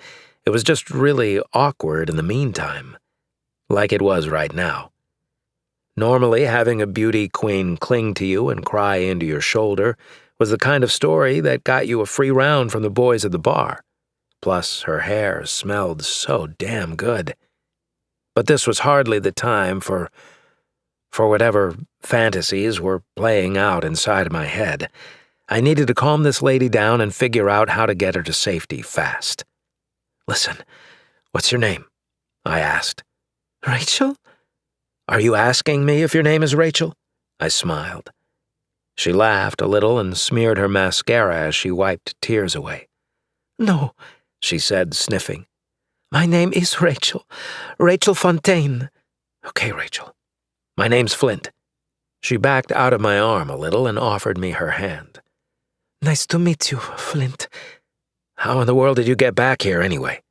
It was just really awkward in the meantime, like it was right now. Normally, having a beauty queen cling to you and cry into your shoulder was the kind of story that got you a free round from the boys at the bar. Plus, her hair smelled so damn good. But this was hardly the time for whatever fantasies were playing out inside my head. I needed to calm this lady down and figure out how to get her to safety fast. "Listen, what's your name?" I asked. Rachel? "Are you asking me if your name is Rachel?" I smiled. She laughed a little and smeared her mascara as she wiped tears away. "No," she said, sniffing. "My name is Rachel. Rachel Fontaine." "Okay, Rachel. My name's Flint." She backed out of my arm a little and offered me her hand. "Nice to meet you, Flint." "How in the world did you get back here, anyway?"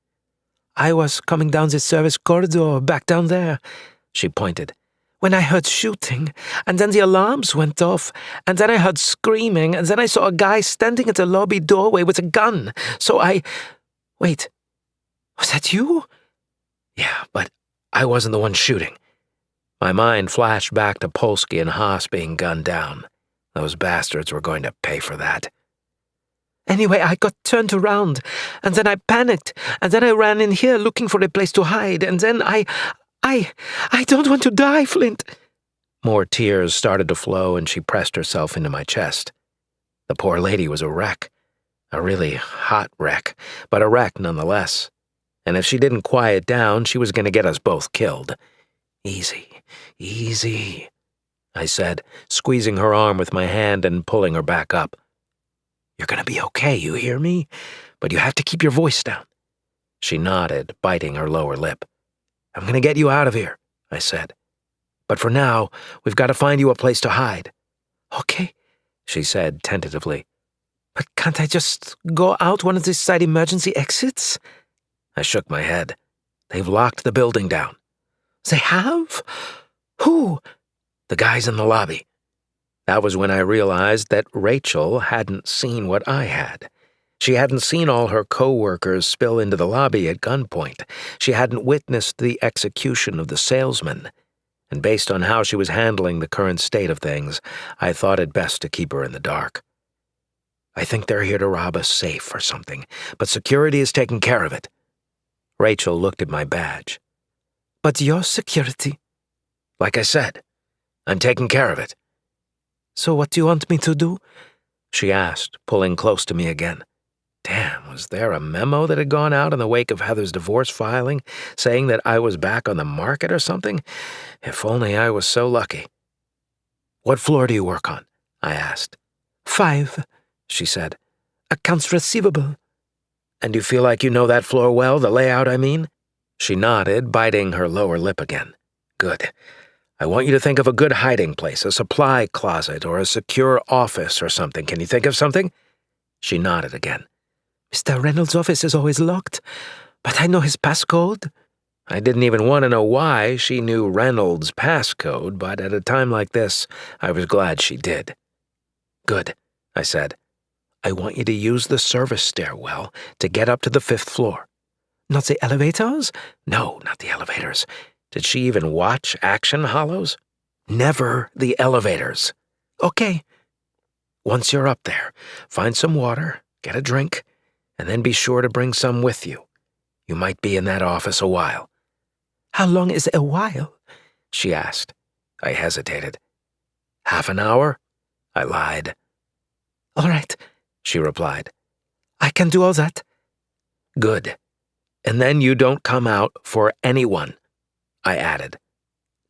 "I was coming down the service corridor back down there," she pointed, "when I heard shooting, and then the alarms went off, and then I heard screaming, and then I saw a guy standing at the lobby doorway with a gun, so I... Wait, was that you?" "Yeah, but I wasn't the one shooting." My mind flashed back to Polsky and Haas being gunned down. Those bastards were going to pay for that. "Anyway, I got turned around, and then I panicked, and then I ran in here looking for a place to hide, and then I don't want to die, Flint." More tears started to flow, and she pressed herself into my chest. The poor lady was a wreck. A really hot wreck, but a wreck nonetheless. And if she didn't quiet down, she was going to get us both killed. "Easy, easy," I said, squeezing her arm with my hand and pulling her back up. "You're going to be okay, you hear me? But you have to keep your voice down." She nodded, biting her lower lip. "I'm going to get you out of here," I said. "But for now, we've got to find you a place to hide." "Okay," she said tentatively. "But can't I just go out one of these side emergency exits?" I shook my head. "They've locked the building down." "They have? Who?" "The guys in the lobby." That was when I realized that Rachel hadn't seen what I had. She hadn't seen all her co-workers spill into the lobby at gunpoint. She hadn't witnessed the execution of the salesman. And based on how she was handling the current state of things, I thought it best to keep her in the dark. "I think they're here to rob a safe or something, but security is taking care of it." Rachel looked at my badge. "But your security?" "Like I said, I'm taking care of it." "So what do you want me to do?" she asked, pulling close to me again. Damn, was there a memo that had gone out in the wake of Heather's divorce filing, saying that I was back on the market or something? If only I was so lucky. "What floor do you work on?" I asked. 5, she said. "Accounts receivable." "And you feel like you know that floor well, the layout, I mean?" She nodded, biting her lower lip again. "Good. I want you to think of a good hiding place, a supply closet or a secure office or something. Can you think of something?" She nodded again. "Mr. Reynolds' office is always locked, but I know his passcode." I didn't even want to know why she knew Reynolds' passcode, but at a time like this, I was glad she did. "Good," I said. "I want you to use the service stairwell to get up to the 5th floor." "Not the elevators?" "No, not the elevators. Did she even watch Action Hollows? Never the elevators." "Okay." "Once you're up there, find some water, get a drink, and then be sure to bring some with you. You might be in that office a while." "How long is a while?" she asked. I hesitated. "Half an hour?" I lied. "All right," she replied. "I can do all that." "Good. And then you don't come out for anyone," I added.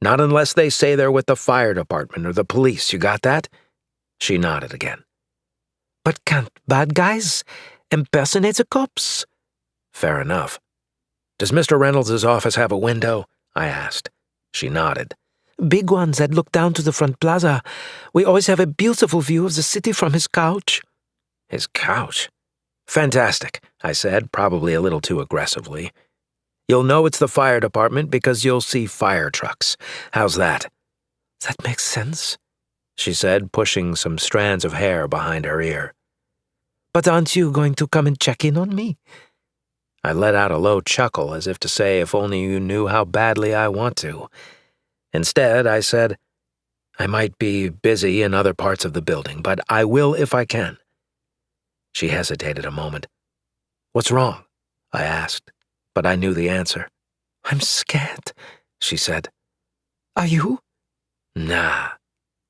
"Not unless they say they're with the fire department or the police. You got that?" She nodded again. "But can't bad guys impersonate the cops?" "Fair enough. Does Mr. Reynolds' office have a window?" I asked. She nodded. Big ones that look down to the front plaza. We always have a beautiful view of the city from his couch. His couch? Fantastic, I said, probably a little too aggressively. You'll know it's the fire department because you'll see fire trucks. How's that? That makes sense, she said, pushing some strands of hair behind her ear. But aren't you going to come and check in on me? I let out a low chuckle as if to say if only you knew how badly I want to. Instead, I said, I might be busy in other parts of the building, but I will if I can. She hesitated a moment. What's wrong? I asked, but I knew the answer. I'm scared, she said. Are you? Nah,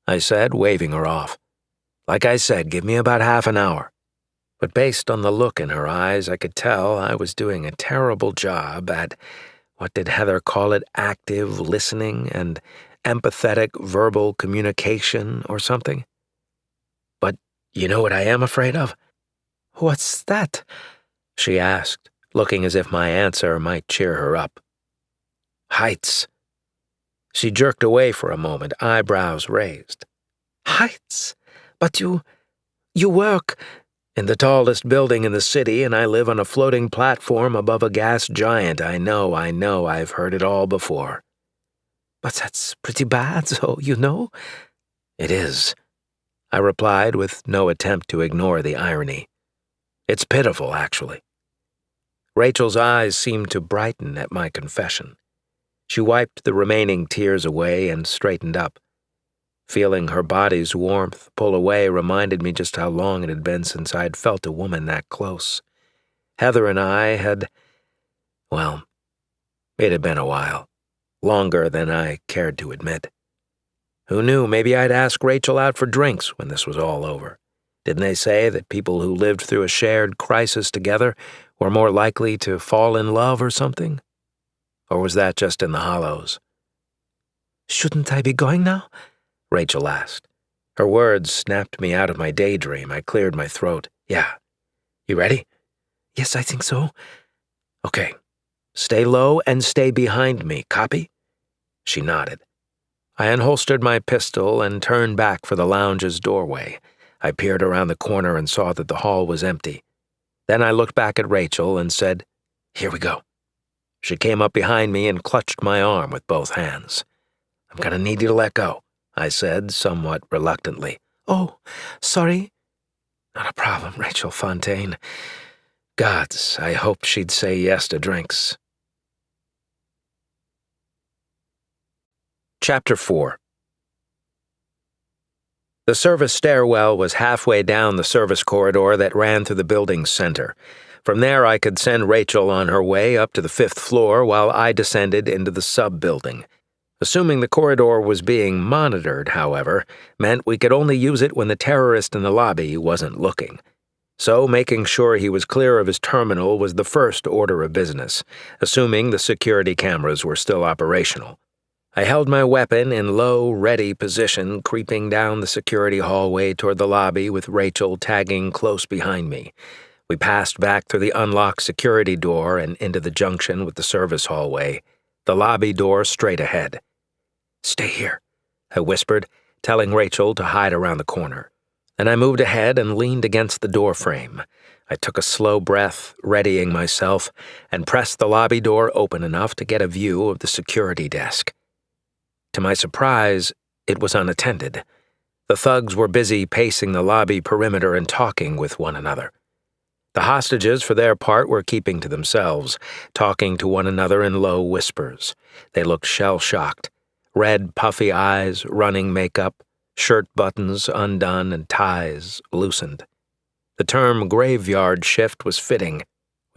I said, waving her off. Like I said, give me about half an hour. But based on the look in her eyes, I could tell I was doing a terrible job at, what did Heather call it, active listening and empathetic verbal communication or something. But you know what I am afraid of? What's that? She asked, looking as if my answer might cheer her up. Heights. She jerked away for a moment, eyebrows raised. Heights? But you work in the tallest building in the city, and I live on a floating platform above a gas giant. I know, I've heard it all before. But that's pretty bad, so you know? It is, I replied with no attempt to ignore the irony. It's pitiful, actually. Rachel's eyes seemed to brighten at my confession. She wiped the remaining tears away and straightened up. Feeling her body's warmth pull away reminded me just how long it had been since I had felt a woman that close. Heather and I had, well, it had been a while. Longer than I cared to admit. Who knew, maybe I'd ask Rachel out for drinks when this was all over. Didn't they say that people who lived through a shared crisis together were more likely to fall in love or something? Or was that just in the hollows? Shouldn't I be going now? Rachel asked. Her words snapped me out of my daydream. I cleared my throat. Yeah. You ready? Yes, I think so. Okay. Stay low and stay behind me. Copy? She nodded. I unholstered my pistol and turned back for the lounge's doorway. I peered around the corner and saw that the hall was empty. Then I looked back at Rachel and said, Here we go. She came up behind me and clutched my arm with both hands. I'm going to need you to let go, I said, somewhat reluctantly. Oh, sorry. Not a problem, Rachel Fontaine. Gods, I hoped she'd say yes to drinks. Chapter 4. The service stairwell was halfway down the service corridor that ran through the building's center. From there, I could send Rachel on her way up to the 5th floor while I descended into the sub-building. Assuming the corridor was being monitored, however, meant we could only use it when the terrorist in the lobby wasn't looking. So making sure he was clear of his terminal was the first order of business, assuming the security cameras were still operational. I held my weapon in low, ready position, creeping down the security hallway toward the lobby with Rachel tagging close behind me. We passed back through the unlocked security door and into the junction with the service hallway, the lobby door straight ahead. Stay here, I whispered, telling Rachel to hide around the corner. Then I moved ahead and leaned against the door frame. I took a slow breath, readying myself, and pressed the lobby door open enough to get a view of the security desk. To my surprise, it was unattended. The thugs were busy pacing the lobby perimeter and talking with one another. The hostages, for their part, were keeping to themselves, talking to one another in low whispers. They looked shell-shocked. Red, puffy eyes, running makeup, shirt buttons undone and ties loosened. The term graveyard shift was fitting.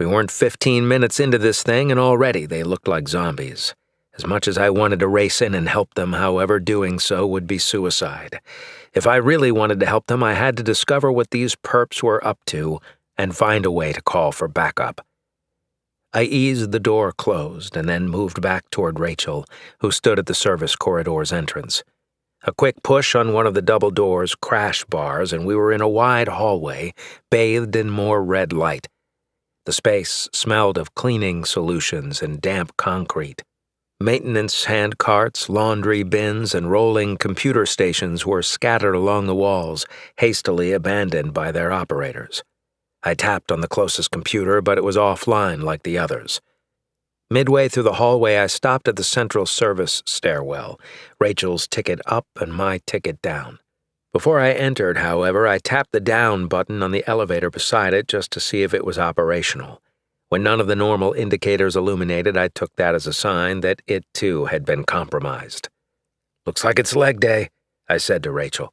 We weren't 15 minutes into this thing, and already they looked like zombies. As much as I wanted to race in and help them, however, doing so would be suicide. If I really wanted to help them, I had to discover what these perps were up to and find a way to call for backup. I eased the door closed and then moved back toward Rachel, who stood at the service corridor's entrance. A quick push on one of the double doors crashed bars, and we were in a wide hallway, bathed in more red light. The space smelled of cleaning solutions and damp concrete. Maintenance hand carts, laundry bins, and rolling computer stations were scattered along the walls, hastily abandoned by their operators. I tapped on the closest computer, but it was offline like the others. Midway through the hallway, I stopped at the central service stairwell, Rachel's ticket up and my ticket down. Before I entered, however, I tapped the down button on the elevator beside it just to see if it was operational. When none of the normal indicators illuminated, I took that as a sign that it, too, had been compromised. "Looks like it's leg day," I said to Rachel.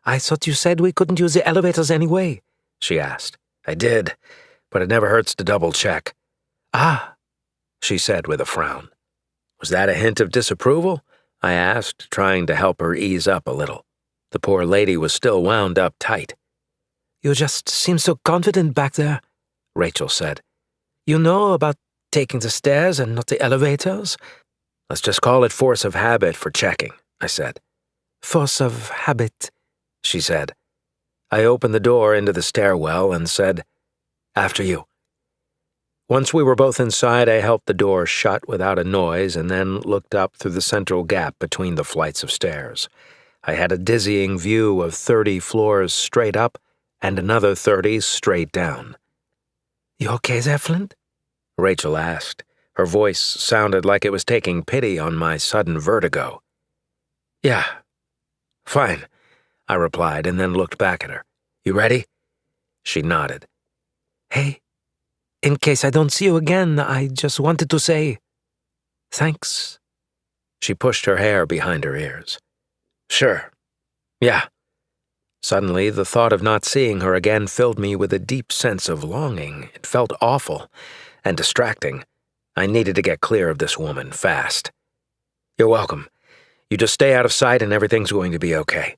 "I thought you said we couldn't use the elevators anyway," she asked. "I did, but it never hurts to double-check." "Ah," she said with a frown. "Was that a hint of disapproval?" I asked, trying to help her ease up a little. The poor lady was still wound up tight. "You just seem so confident back there," Rachel said. "You know about taking the stairs and not the elevators?" "Let's just call it force of habit for checking," I said. "Force of habit," she said. I opened the door into the stairwell and said, "After you." Once we were both inside, I helped the door shut without a noise and then looked up through the central gap between the flights of stairs. I had a dizzying view of 30 floors straight up and another 30 straight down. "You okay there, Flint?" Rachel asked. Her voice sounded like it was taking pity on my sudden vertigo. "Yeah, fine," I replied and then looked back at her. "You ready?" She nodded. "Hey, in case I don't see you again, I just wanted to say thanks." She pushed her hair behind her ears. "Sure. Yeah." Suddenly, the thought of not seeing her again filled me with a deep sense of longing. It felt awful and distracting. I needed to get clear of this woman fast. "You're welcome. You just stay out of sight and everything's going to be okay."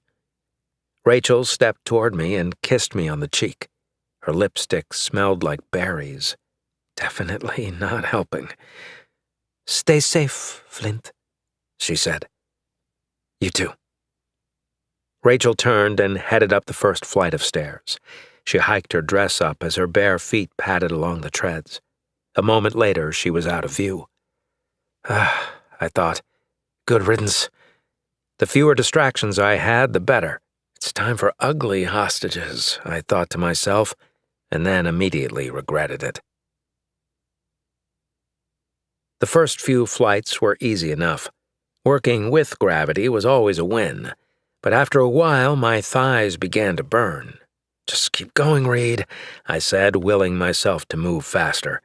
Rachel stepped toward me and kissed me on the cheek. Her lipstick smelled like berries. Definitely not helping. "Stay safe, Flint," she said. "You too." Rachel turned and headed up the first flight of stairs. She hiked her dress up as her bare feet padded along the treads. A moment later, she was out of view. I thought, good riddance. The fewer distractions I had, the better. It's time for ugly hostages, I thought to myself, and then immediately regretted it. The first few flights were easy enough. Working with gravity was always a win. But after a while, my thighs began to burn. "Just keep going, Reed," I said, willing myself to move faster.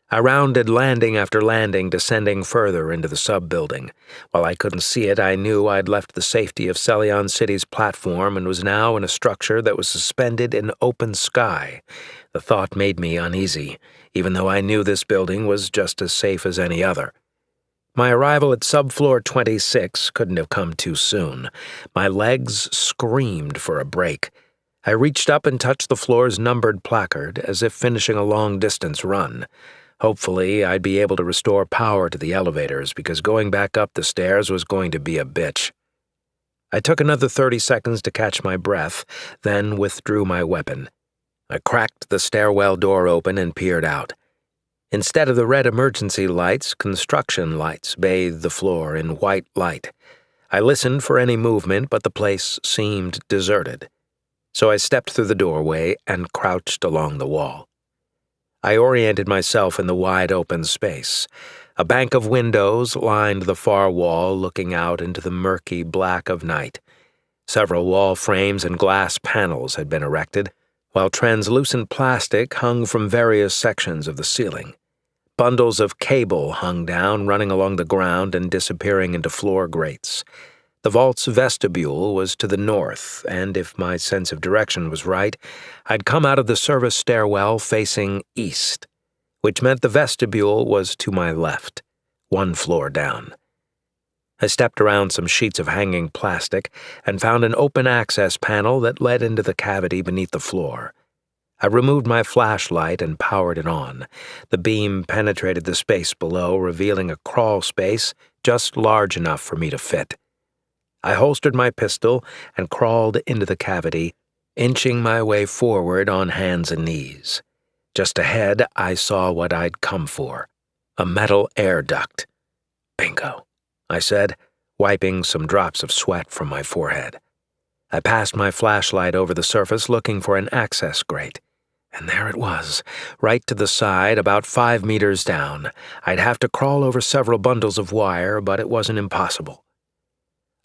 I rounded landing after landing, descending further into the sub-building. While I couldn't see it, I knew I'd left the safety of Celion City's platform and was now in a structure that was suspended in open sky. The thought made me uneasy, even though I knew this building was just as safe as any other. My arrival at subfloor 26 couldn't have come too soon. My legs screamed for a break. I reached up and touched the floor's numbered placard, as if finishing a long-distance run. Hopefully, I'd be able to restore power to the elevators, because going back up the stairs was going to be a bitch. I took another 30 seconds to catch my breath, then withdrew my weapon. I cracked the stairwell door open and peered out. Instead of the red emergency lights, construction lights bathed the floor in white light. I listened for any movement, but the place seemed deserted. So I stepped through the doorway and crouched along the wall. I oriented myself in the wide-open space. A bank of windows lined the far wall, looking out into the murky black of night. Several wall frames and glass panels had been erected, while translucent plastic hung from various sections of the ceiling. Bundles of cable hung down, running along the ground and disappearing into floor grates. The vault's vestibule was to the north, and if my sense of direction was right, I'd come out of the service stairwell facing east, which meant the vestibule was to my left, one floor down. I stepped around some sheets of hanging plastic and found an open access panel that led into the cavity beneath the floor. I removed my flashlight and powered it on. The beam penetrated the space below, revealing a crawl space just large enough for me to fit. I holstered my pistol and crawled into the cavity, inching my way forward on hands and knees. Just ahead, I saw what I'd come for, a metal air duct. Bingo, I said, wiping some drops of sweat from my forehead. I passed my flashlight over the surface looking for an access grate. And there it was, right to the side, about 5 meters down. I'd have to crawl over several bundles of wire, but it wasn't impossible.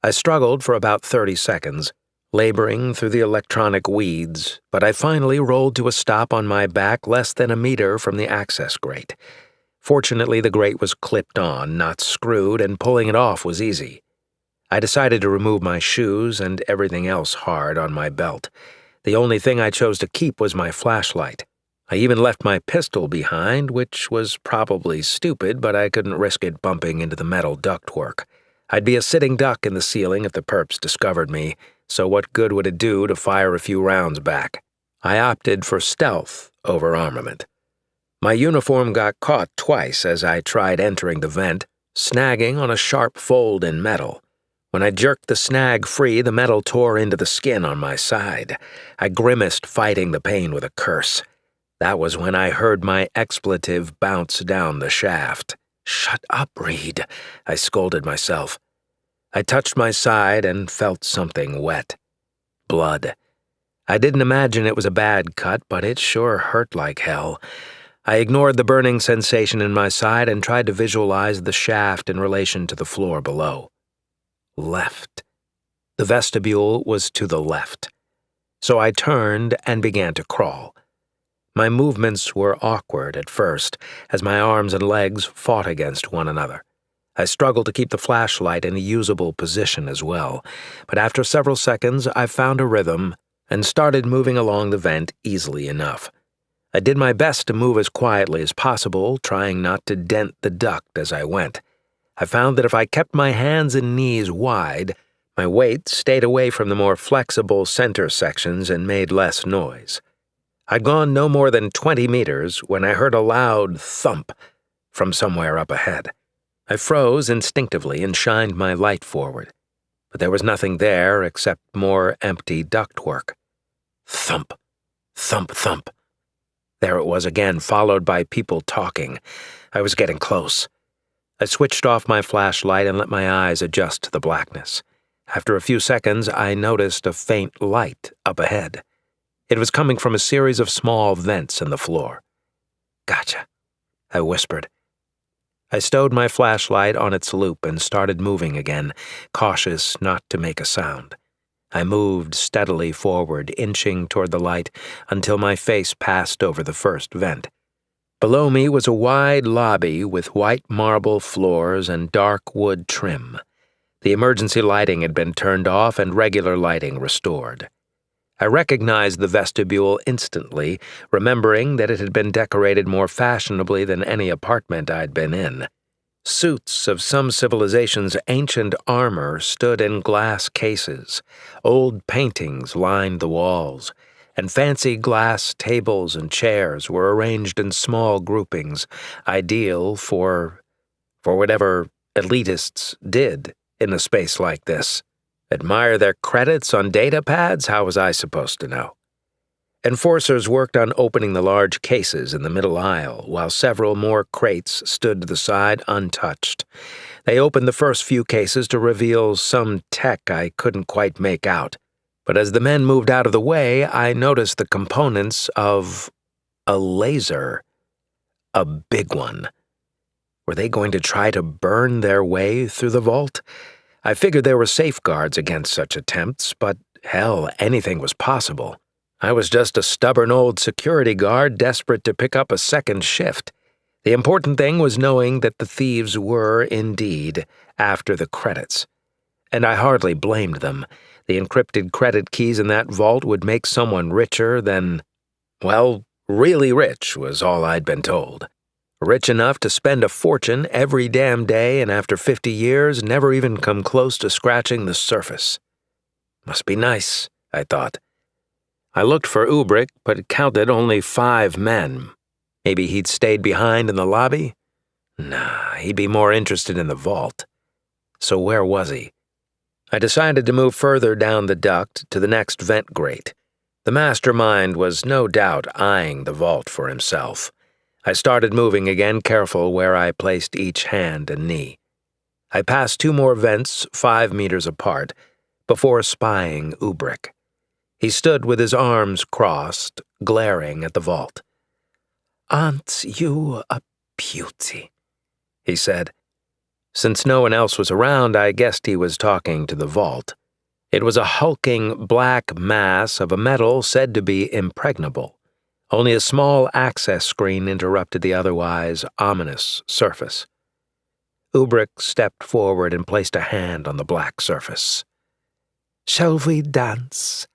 I struggled for about 30 seconds, laboring through the electronic weeds, but I finally rolled to a stop on my back less than a meter from the access grate. Fortunately, the grate was clipped on, not screwed, and pulling it off was easy. I decided to remove my shoes and everything else hard on my belt. The only thing I chose to keep was my flashlight. I even left my pistol behind, which was probably stupid, but I couldn't risk it bumping into the metal ductwork. I'd be a sitting duck in the ceiling if the perps discovered me, so what good would it do to fire a few rounds back? I opted for stealth over armament. My uniform got caught twice as I tried entering the vent, snagging on a sharp fold in metal. When I jerked the snag free, the metal tore into the skin on my side. I grimaced, fighting the pain with a curse. That was when I heard my expletive bounce down the shaft. "Shut up, Reed," I scolded myself. I touched my side and felt something wet. Blood. I didn't imagine it was a bad cut, but it sure hurt like hell. I ignored the burning sensation in my side and tried to visualize the shaft in relation to the floor below. Left. The vestibule was to the left. So I turned and began to crawl. My movements were awkward at first, as my arms and legs fought against one another. I struggled to keep the flashlight in a usable position as well, but after several seconds I found a rhythm and started moving along the vent easily enough. I did my best to move as quietly as possible, trying not to dent the duct as I went. I found that if I kept my hands and knees wide, my weight stayed away from the more flexible center sections and made less noise. I'd gone no more than 20 meters when I heard a loud thump from somewhere up ahead. I froze instinctively and shined my light forward, but there was nothing there except more empty ductwork. Thump, thump, thump. There it was again, followed by people talking. I was getting close. I switched off my flashlight and let my eyes adjust to the blackness. After a few seconds, I noticed a faint light up ahead. It was coming from a series of small vents in the floor. "Gotcha," I whispered. I stowed my flashlight on its loop and started moving again, cautious not to make a sound. I moved steadily forward, inching toward the light until my face passed over the first vent. Below me was a wide lobby with white marble floors and dark wood trim. The emergency lighting had been turned off and regular lighting restored. I recognized the vestibule instantly, remembering that it had been decorated more fashionably than any apartment I'd been in. Suits of some civilization's ancient armor stood in glass cases, old paintings lined the walls, and fancy glass tables and chairs were arranged in small groupings, ideal for whatever elitists did in a space like this. Admire their credits on data pads? How was I supposed to know? Enforcers worked on opening the large cases in the middle aisle, while several more crates stood to the side untouched. They opened the first few cases to reveal some tech I couldn't quite make out. But as the men moved out of the way, I noticed the components of a laser. A big one. Were they going to try to burn their way through the vault? I figured there were safeguards against such attempts, but hell, anything was possible. I was just a stubborn old security guard desperate to pick up a second shift. The important thing was knowing that the thieves were, indeed, after the credits. And I hardly blamed them. The encrypted credit keys in that vault would make someone richer than, well, really rich was all I'd been told. Rich enough to spend a fortune every damn day and after 50 years never even come close to scratching the surface. Must be nice, I thought. I looked for Ubrick, but counted only 5 men. Maybe he'd stayed behind in the lobby? Nah, he'd be more interested in the vault. So where was he? I decided to move further down the duct to the next vent grate. The mastermind was no doubt eyeing the vault for himself. I started moving again, careful where I placed each hand and knee. I passed 2 more vents 5 meters apart before spying Ubrick. He stood with his arms crossed, glaring at the vault. "Aren't you a beauty?" he said. Since no one else was around, I guessed he was talking to the vault. It was a hulking black mass of a metal said to be impregnable. Only a small access screen interrupted the otherwise ominous surface. Ubrick stepped forward and placed a hand on the black surface. "Shall we dance?"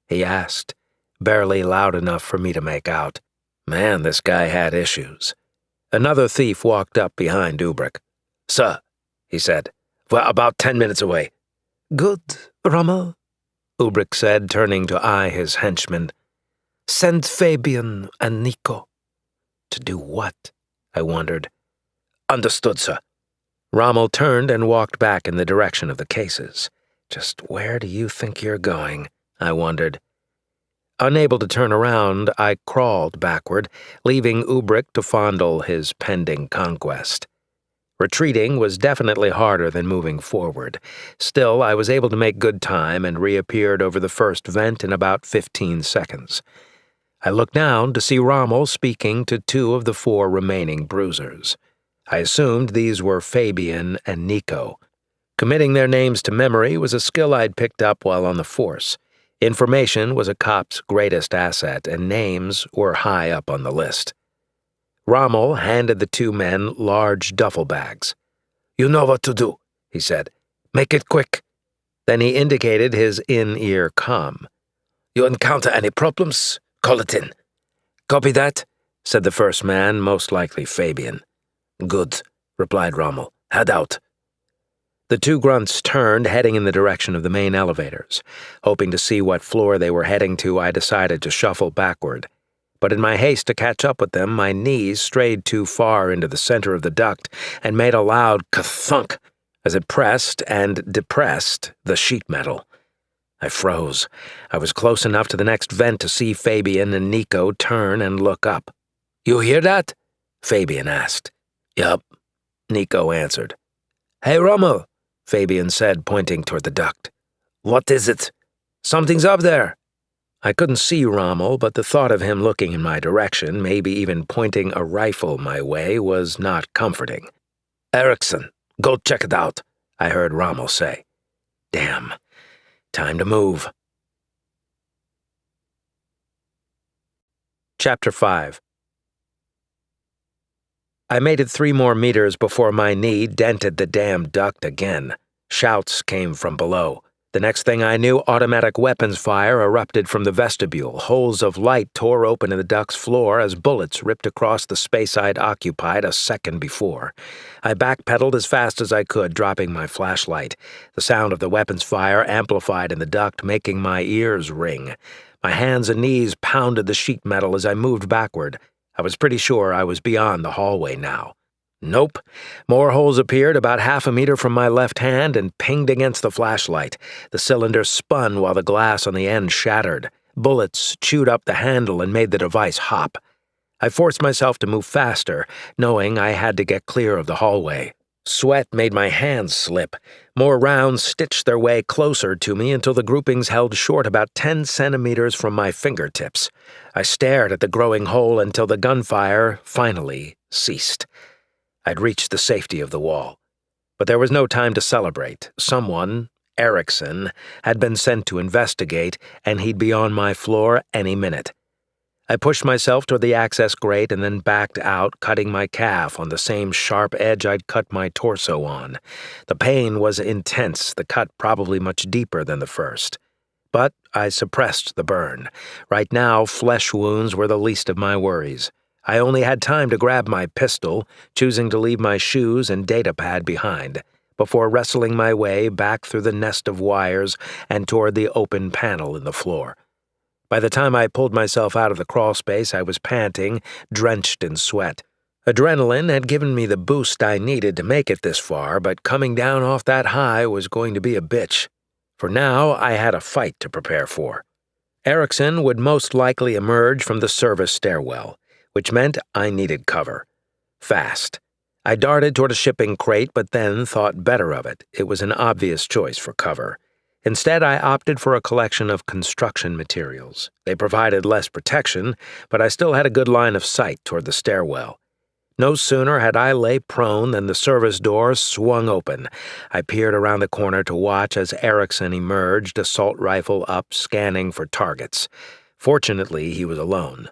he asked, barely loud enough for me to make out. Man, this guy had issues. Another thief walked up behind Ubrick. "Sir," he said, "we're about 10 minutes away." "Good, Rommel," Ubrick said, turning to eye his henchman. "Send Fabian and Nico." To do what? I wondered. "Understood, sir." Rommel turned and walked back in the direction of the cases. Just where do you think you're going? I wondered. Unable to turn around, I crawled backward, leaving Ubrick to fondle his pending conquest. Retreating was definitely harder than moving forward. Still, I was able to make good time and reappeared over the first vent in about 15 seconds. I looked down to see Rommel speaking to 2 of the 4 remaining bruisers. I assumed these were Fabian and Nico. Committing their names to memory was a skill I'd picked up while on the force. Information was a cop's greatest asset, and names were high up on the list. Rommel handed the 2 men large duffel bags. "You know what to do," he said. "Make it quick." Then he indicated his in-ear comm. "You encounter any problems? Call it in." "Copy that," said the first man, most likely Fabian. "Good," replied Rommel. "Head out." The 2 grunts turned, heading in the direction of the main elevators. Hoping to see what floor they were heading to, I decided to shuffle backward. But in my haste to catch up with them, my knees strayed too far into the center of the duct and made a loud ka-thunk as it pressed and depressed the sheet metal. I froze. I was close enough to the next vent to see Fabian and Nico turn and look up. "You hear that?" Fabian asked. "Yup," Nico answered. "Hey, Rommel," Fabian said, pointing toward the duct. "What is it?" "Something's up there." I couldn't see Rommel, but the thought of him looking in my direction, maybe even pointing a rifle my way, was not comforting. "Erickson, go check it out," I heard Rommel say. Damn. Time to move. Chapter 5. I made it 3 more meters before my knee dented the damn duct again. Shouts came from below. The next thing I knew, automatic weapons fire erupted from the vestibule. Holes of light tore open in the duct's floor as bullets ripped across the space I'd occupied a second before. I backpedaled as fast as I could, dropping my flashlight. The sound of the weapons fire amplified in the duct, making my ears ring. My hands and knees pounded the sheet metal as I moved backward. I was pretty sure I was beyond the hallway now. Nope. More holes appeared about half a meter from my left hand and pinged against the flashlight. The cylinder spun while the glass on the end shattered. Bullets chewed up the handle and made the device hop. I forced myself to move faster, knowing I had to get clear of the hallway. Sweat made my hands slip. More rounds stitched their way closer to me until the groupings held short about 10 centimeters from my fingertips. I stared at the growing hole until the gunfire finally ceased. I'd reached the safety of the wall. But there was no time to celebrate. Someone, Erickson, had been sent to investigate, and he'd be on my floor any minute. I pushed myself toward the access grate and then backed out, cutting my calf on the same sharp edge I'd cut my torso on. The pain was intense, the cut probably much deeper than the first. But I suppressed the burn. Right now, flesh wounds were the least of my worries. I only had time to grab my pistol, choosing to leave my shoes and datapad behind, before wrestling my way back through the nest of wires and toward the open panel in the floor. By the time I pulled myself out of the crawlspace, I was panting, drenched in sweat. Adrenaline had given me the boost I needed to make it this far, but coming down off that high was going to be a bitch. For now, I had a fight to prepare for. Erickson would most likely emerge from the service stairwell, which meant I needed cover. Fast. I darted toward a shipping crate, but then thought better of it. It was an obvious choice for cover. Instead, I opted for a collection of construction materials. They provided less protection, but I still had a good line of sight toward the stairwell. No sooner had I lay prone than the service door swung open. I peered around the corner to watch as Erickson emerged, assault rifle up, scanning for targets. Fortunately, he was alone.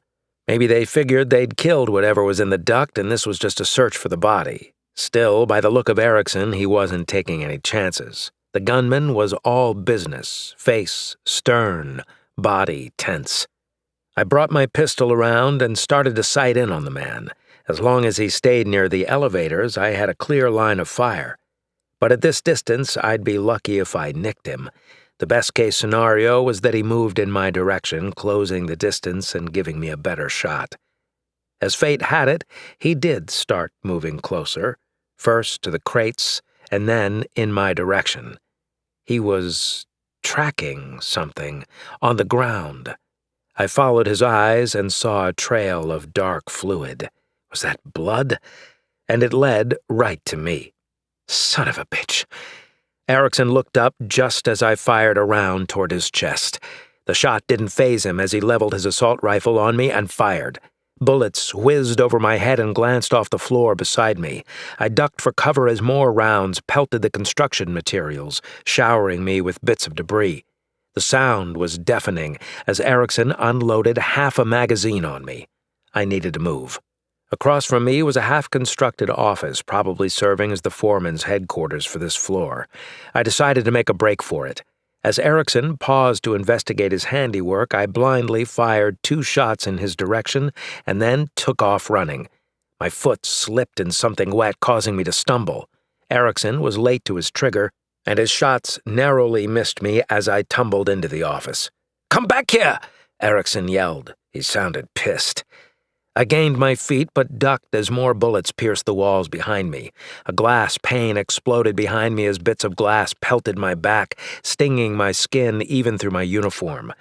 Maybe they figured they'd killed whatever was in the duct and this was just a search for the body. Still, by the look of Erickson, he wasn't taking any chances. The gunman was all business, face stern, body tense. I brought my pistol around and started to sight in on the man. As long as he stayed near the elevators, I had a clear line of fire. But at this distance, I'd be lucky if I nicked him. The best-case scenario was that he moved in my direction, closing the distance and giving me a better shot. As fate had it, he did start moving closer, first to the crates, and then in my direction. He was tracking something on the ground. I followed his eyes and saw a trail of dark fluid. Was that blood? And it led right to me. Son of a bitch. Erickson looked up just as I fired a round toward his chest. The shot didn't faze him as he leveled his assault rifle on me and fired. Bullets whizzed over my head and glanced off the floor beside me. I ducked for cover as more rounds pelted the construction materials, showering me with bits of debris. The sound was deafening as Erickson unloaded half a magazine on me. I needed to move. Across from me was a half-constructed office, probably serving as the foreman's headquarters for this floor. I decided to make a break for it. As Erickson paused to investigate his handiwork, I blindly fired 2 shots in his direction and then took off running. My foot slipped in something wet, causing me to stumble. Erickson was late to his trigger, and his shots narrowly missed me as I tumbled into the office. "Come back here!" Erickson yelled. He sounded pissed. I gained my feet but ducked as more bullets pierced the walls behind me. A glass pane exploded behind me as bits of glass pelted my back, stinging my skin even through my uniform.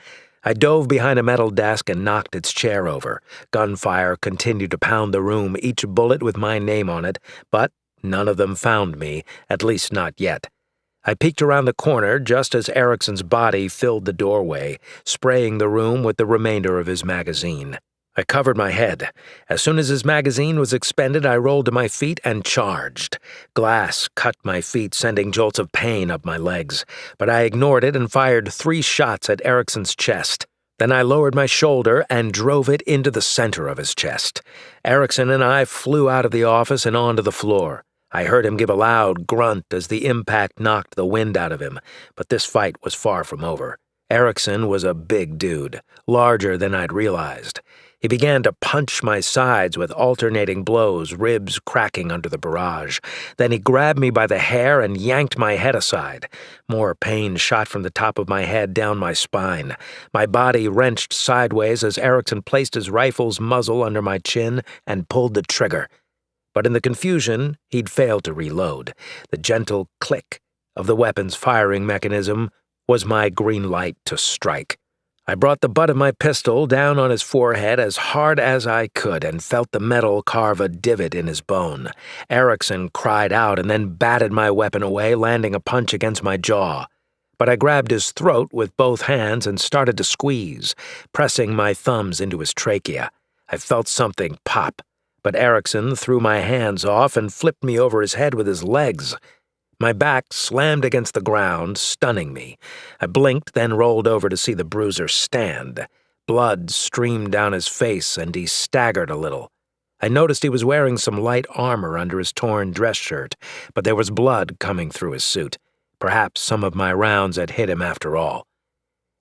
I dove behind a metal desk and knocked its chair over. Gunfire continued to pound the room, each bullet with my name on it, but none of them found me, at least not yet. I peeked around the corner just as Erickson's body filled the doorway, spraying the room with the remainder of his magazine. I covered my head. As soon as his magazine was expended, I rolled to my feet and charged. Glass cut my feet, sending jolts of pain up my legs, but I ignored it and fired 3 shots at Erickson's chest. Then I lowered my shoulder and drove it into the center of his chest. Erickson and I flew out of the office and onto the floor. I heard him give a loud grunt as the impact knocked the wind out of him, but this fight was far from over. Erickson was a big dude, larger than I'd realized. He began to punch my sides with alternating blows, ribs cracking under the barrage. Then he grabbed me by the hair and yanked my head aside. More pain shot from the top of my head down my spine. My body wrenched sideways as Erickson placed his rifle's muzzle under my chin and pulled the trigger. But in the confusion, he'd failed to reload. The gentle click of the weapon's firing mechanism was my green light to strike. I brought the butt of my pistol down on his forehead as hard as I could and felt the metal carve a divot in his bone. Erickson cried out and then batted my weapon away, landing a punch against my jaw. But I grabbed his throat with both hands and started to squeeze, pressing my thumbs into his trachea. I felt something pop, but Erickson threw my hands off and flipped me over his head with his legs. My back slammed against the ground, stunning me. I blinked, then rolled over to see the bruiser stand. Blood streamed down his face, and he staggered a little. I noticed he was wearing some light armor under his torn dress shirt, but there was blood coming through his suit. Perhaps some of my rounds had hit him after all.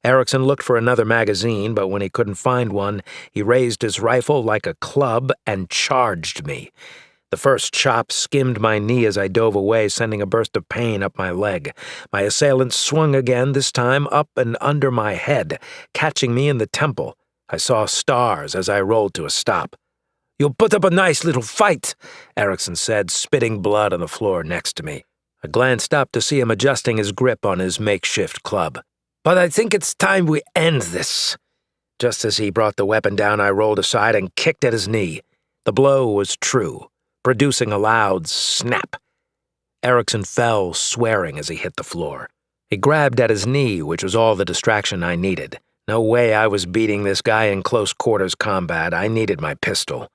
Erickson looked for another magazine, but when he couldn't find one, he raised his rifle like a club and charged me. The first chop skimmed my knee as I dove away, sending a burst of pain up my leg. My assailant swung again, this time up and under my head, catching me in the temple. I saw stars as I rolled to a stop. "You'll put up a nice little fight," Erickson said, spitting blood on the floor next to me. I glanced up to see him adjusting his grip on his makeshift club. "But I think it's time we end this." Just as he brought the weapon down, I rolled aside and kicked at his knee. The blow was true, producing a loud snap. Erickson fell, swearing as he hit the floor. He grabbed at his knee, which was all the distraction I needed. No way I was beating this guy in close quarters combat. I needed my pistol.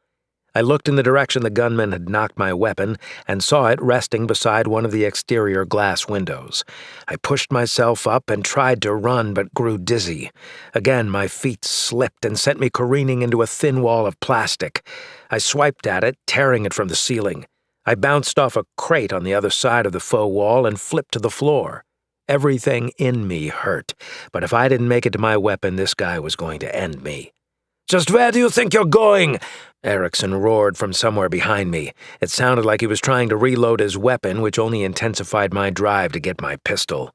I looked in the direction the gunman had knocked my weapon and saw it resting beside one of the exterior glass windows. I pushed myself up and tried to run but grew dizzy. Again, my feet slipped and sent me careening into a thin wall of plastic. I swiped at it, tearing it from the ceiling. I bounced off a crate on the other side of the faux wall and flipped to the floor. Everything in me hurt, but if I didn't make it to my weapon, this guy was going to end me. "Just where do you think you're going?" Erickson roared from somewhere behind me. It sounded like he was trying to reload his weapon, which only intensified my drive to get my pistol.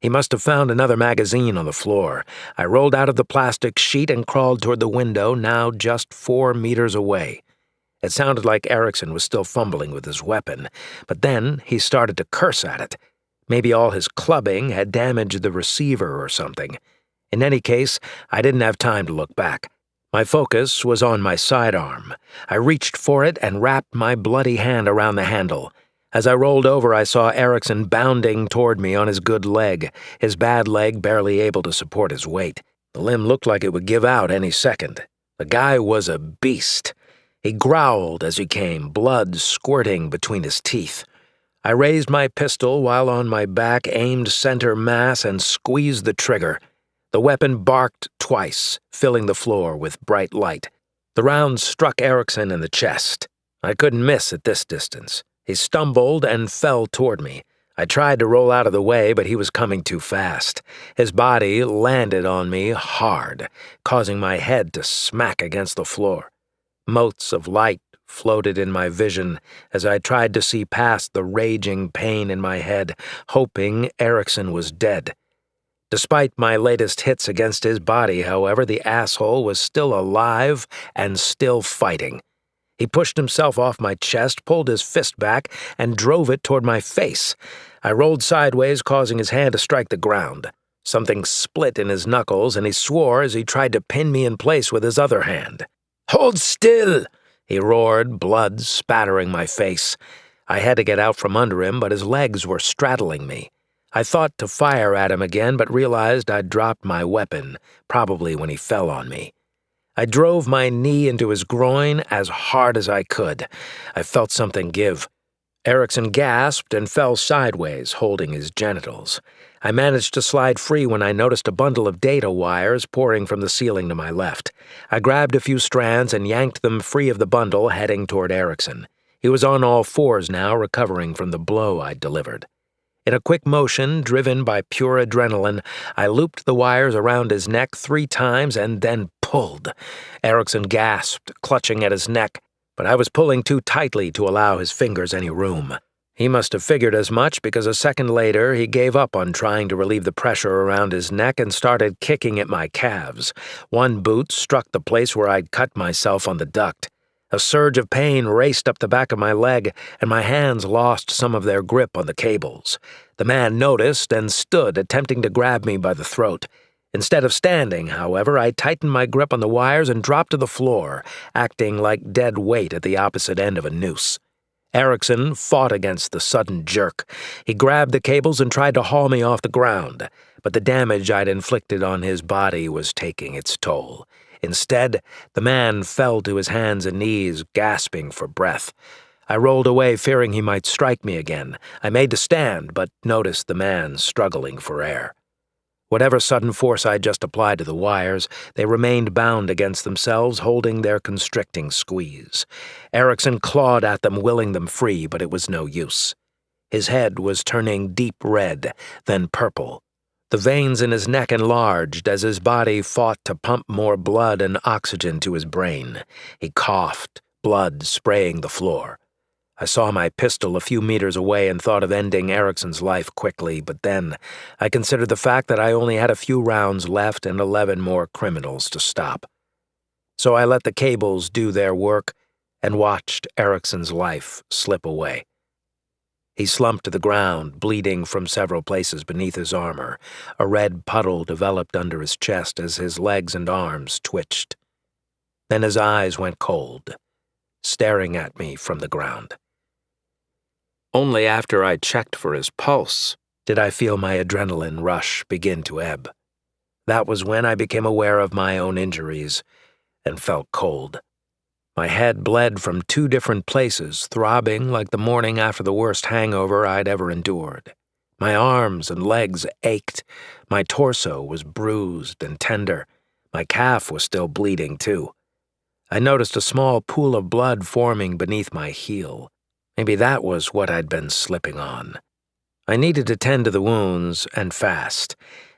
He must have found another magazine on the floor. I rolled out of the plastic sheet and crawled toward the window, now just 4 meters away. It sounded like Erickson was still fumbling with his weapon, but then he started to curse at it. Maybe all his clubbing had damaged the receiver or something. In any case, I didn't have time to look back. My focus was on my sidearm. I reached for it and wrapped my bloody hand around the handle. As I rolled over, I saw Erickson bounding toward me on his good leg, his bad leg barely able to support his weight. The limb looked like it would give out any second. The guy was a beast. He growled as he came, blood squirting between his teeth. I raised my pistol while on my back, aimed center mass, and squeezed the trigger. The weapon barked twice, filling the floor with bright light. The round struck Erickson in the chest. I couldn't miss at this distance. He stumbled and fell toward me. I tried to roll out of the way, but he was coming too fast. His body landed on me hard, causing my head to smack against the floor. Motes of light floated in my vision as I tried to see past the raging pain in my head, hoping Erickson was dead. Despite my latest hits against his body, however, the asshole was still alive and still fighting. He pushed himself off my chest, pulled his fist back, and drove it toward my face. I rolled sideways, causing his hand to strike the ground. Something split in his knuckles, and he swore as he tried to pin me in place with his other hand. "Hold still!" he roared, blood spattering my face. I had to get out from under him, but his legs were straddling me. I thought to fire at him again, but realized I'd dropped my weapon, probably when he fell on me. I drove my knee into his groin as hard as I could. I felt something give. Erickson gasped and fell sideways, holding his genitals. I managed to slide free when I noticed a bundle of data wires pouring from the ceiling to my left. I grabbed a few strands and yanked them free of the bundle, heading toward Erickson. He was on all fours now, recovering from the blow I'd delivered. In a quick motion, driven by pure adrenaline, I looped the wires around his neck 3 times and then pulled. Erickson gasped, clutching at his neck, but I was pulling too tightly to allow his fingers any room. He must have figured as much because a second later he gave up on trying to relieve the pressure around his neck and started kicking at my calves. One boot struck the place where I'd cut myself on the duct. A surge of pain raced up the back of my leg, and my hands lost some of their grip on the cables. The man noticed and stood, attempting to grab me by the throat. Instead of standing, however, I tightened my grip on the wires and dropped to the floor, acting like dead weight at the opposite end of a noose. Erickson fought against the sudden jerk. He grabbed the cables and tried to haul me off the ground, but the damage I'd inflicted on his body was taking its toll. Instead, the man fell to his hands and knees, gasping for breath. I rolled away, fearing he might strike me again. I made to stand, but noticed the man struggling for air. Whatever sudden force I'd just applied to the wires, they remained bound against themselves, holding their constricting squeeze. Erickson clawed at them, willing them free, but it was no use. His head was turning deep red, then purple. The veins in his neck enlarged as his body fought to pump more blood and oxygen to his brain. He coughed, blood spraying the floor. I saw my pistol a few meters away and thought of ending Erickson's life quickly, but then I considered the fact that I only had a few rounds left and 11 more criminals to stop. So I let the cables do their work and watched Erickson's life slip away. He slumped to the ground, bleeding from several places beneath his armor. A red puddle developed under his chest as his legs and arms twitched. Then his eyes went cold. staring at me from the ground. Only after I checked for his pulse did I feel my adrenaline rush begin to ebb. That was when I became aware of my own injuries and felt cold. My head bled from 2 different places, throbbing like the morning after the worst hangover I'd ever endured. My arms and legs ached. My torso was bruised and tender. My calf was still bleeding, too. I noticed a small pool of blood forming beneath my heel. Maybe that was what I'd been slipping on. I needed to tend to the wounds, and fast.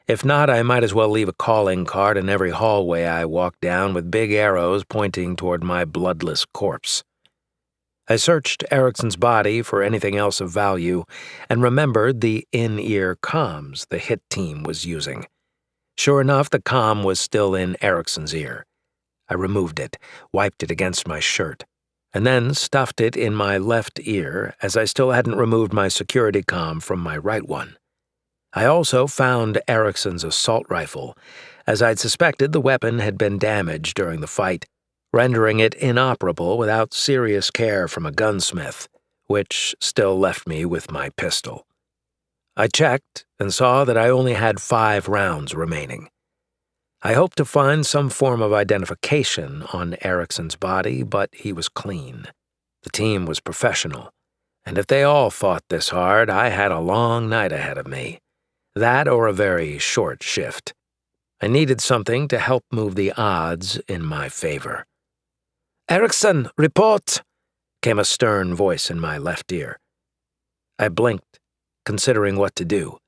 If not, I might as well leave a calling card in every hallway I walked down with big arrows pointing toward my bloodless corpse. I searched Erickson's body for anything else of value and remembered the in-ear comms the hit team was using. Sure enough, the comm was still in Erickson's ear. I removed it, wiped it against my shirt, and then stuffed it in my left ear as I still hadn't removed my security comm from my right one. I also found Erickson's assault rifle, as I'd suspected the weapon had been damaged during the fight, rendering it inoperable without serious care from a gunsmith, which still left me with my pistol. I checked and saw that I only had 5 rounds remaining. I hoped to find some form of identification on Erickson's body, but he was clean. The team was professional, and if they all fought this hard, I had a long night ahead of me. That or a very short shift. I needed something to help move the odds in my favor. "Erickson, report!" came a stern voice in my left ear. I blinked, considering what to do.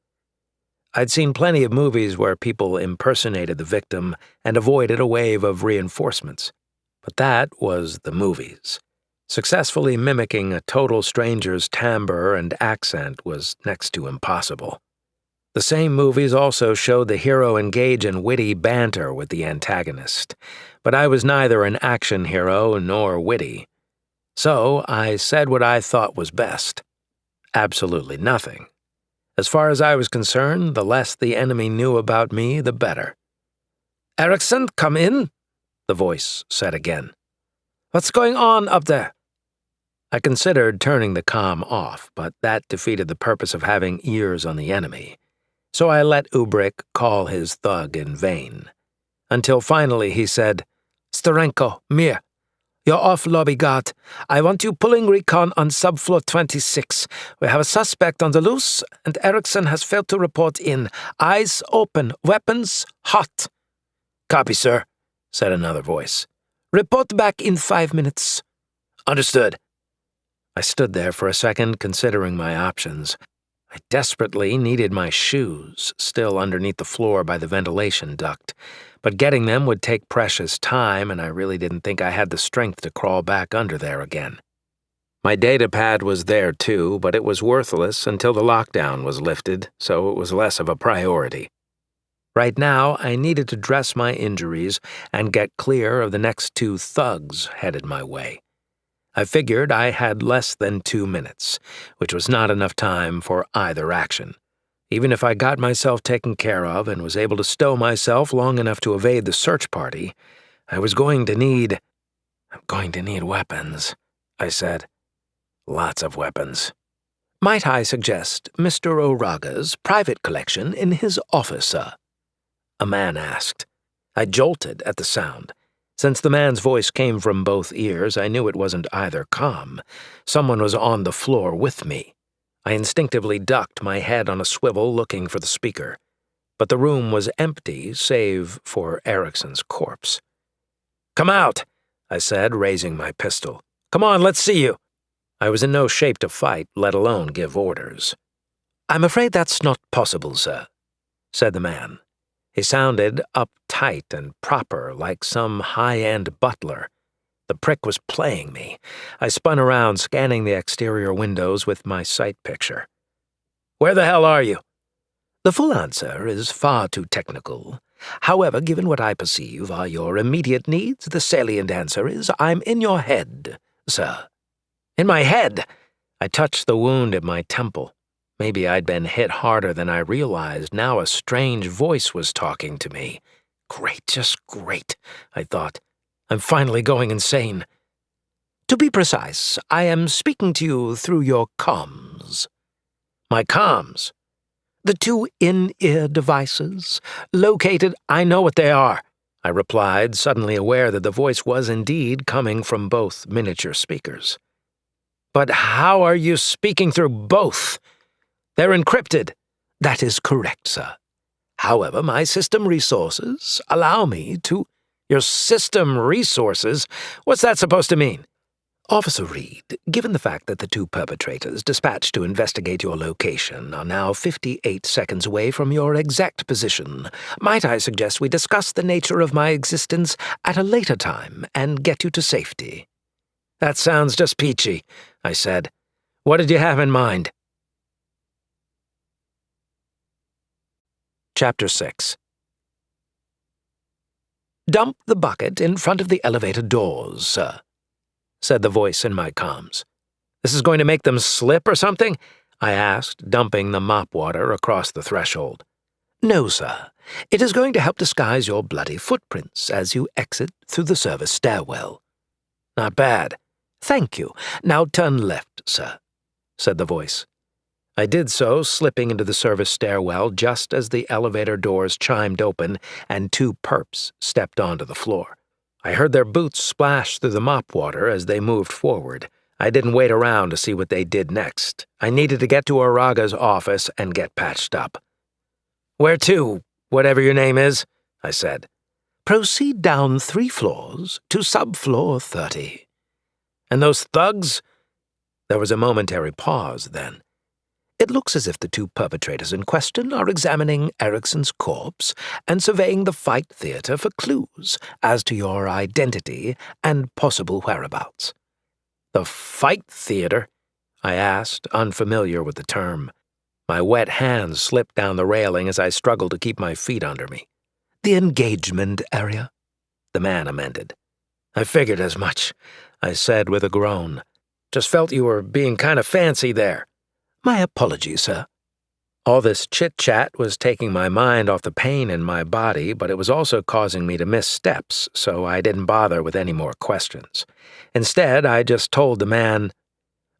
I'd seen plenty of movies where people impersonated the victim and avoided a wave of reinforcements, but that was the movies. Successfully mimicking a total stranger's timbre and accent was next to impossible. The same movies also showed the hero engage in witty banter with the antagonist, but I was neither an action hero nor witty. So I said what I thought was best. Absolutely nothing. As far as I was concerned, the less the enemy knew about me, the better. "Erickson, come in," the voice said again. "What's going on up there?" I considered turning the comm off, but that defeated the purpose of having ears on the enemy. So I let Ubrick call his thug in vain. Until finally he said, "Sterenko, Mir, you're off lobby guard. I want you pulling recon on subfloor 26. We have a suspect on the loose, and Erickson has failed to report in. Eyes open, weapons hot." "Copy, sir," said another voice. "Report back in 5 minutes." "Understood." I stood there for a second considering my options. I desperately needed my shoes, still underneath the floor by the ventilation duct, but getting them would take precious time, and I really didn't think I had the strength to crawl back under there again. My datapad was there too, but it was worthless until the lockdown was lifted, so it was less of a priority. Right now, I needed to dress my injuries and get clear of the next 2 thugs headed my way. I figured I had less than 2 minutes, which was not enough time for either action. Even if I got myself taken care of and was able to stow myself long enough to evade the search party, I'm going to need weapons, I said. Lots of weapons. "Might I suggest Mr. Oraga's private collection in his office, sir?" a man asked. I jolted at the sound. Since the man's voice came from both ears, I knew it wasn't either comm. Someone was on the floor with me. I instinctively ducked my head on a swivel looking for the speaker. But the room was empty, save for Erickson's corpse. "Come out," I said, raising my pistol. "Come on, let's see you." I was in no shape to fight, let alone give orders. "I'm afraid that's not possible, sir," said the man. He sounded uptight and proper, like some high-end butler. The prick was playing me. I spun around, scanning the exterior windows with my sight picture. "Where the hell are you?" "The full answer is far too technical. However, given what I perceive are your immediate needs, the salient answer is I'm in your head, sir." "In my head?" I touched the wound at my temple. Maybe I'd been hit harder than I realized. Now a strange voice was talking to me. Great, just great, I thought. I'm finally going insane. To be precise, I am speaking to you through your comms. My comms? The two in-ear devices, located— I know what they are, I replied, suddenly aware that the voice was indeed coming from both miniature speakers. But how are you speaking through both? They're encrypted. That is correct, sir. However, my system resources allow me to— Your system resources? What's that supposed to mean? Officer Reed, given the fact that the two perpetrators dispatched to investigate your location are now 58 seconds away from your exact position, might I suggest we discuss the nature of my existence at a later time and get you to safety? That sounds just peachy, I said. What did you have in mind? Chapter 6. Dump the bucket in front of the elevator doors, sir, said the voice in my comms. This is going to make them slip or something? I asked, dumping the mop water across the threshold. No, sir. It is going to help disguise your bloody footprints as you exit through the service stairwell. Not bad. Thank you. Now turn left, sir, said the voice. I did so, slipping into the service stairwell just as the elevator doors chimed open and two perps stepped onto the floor. I heard their boots splash through the mop water as they moved forward. I didn't wait around to see what they did next. I needed to get to Araga's office and get patched up. Where to, whatever your name is? I said. Proceed down 3 floors to subfloor 30. And those thugs? There was a momentary pause then. It looks as if the two perpetrators in question are examining Erickson's corpse and surveying the fight theater for clues as to your identity and possible whereabouts. The fight theater? I asked, unfamiliar with the term. My wet hands slipped down the railing as I struggled to keep my feet under me. The engagement area, the man amended. I figured as much, I said with a groan. Just felt you were being kind of fancy there. My apologies, sir. All this chit-chat was taking my mind off the pain in my body, but it was also causing me to miss steps, so I didn't bother with any more questions. Instead, I just told the man,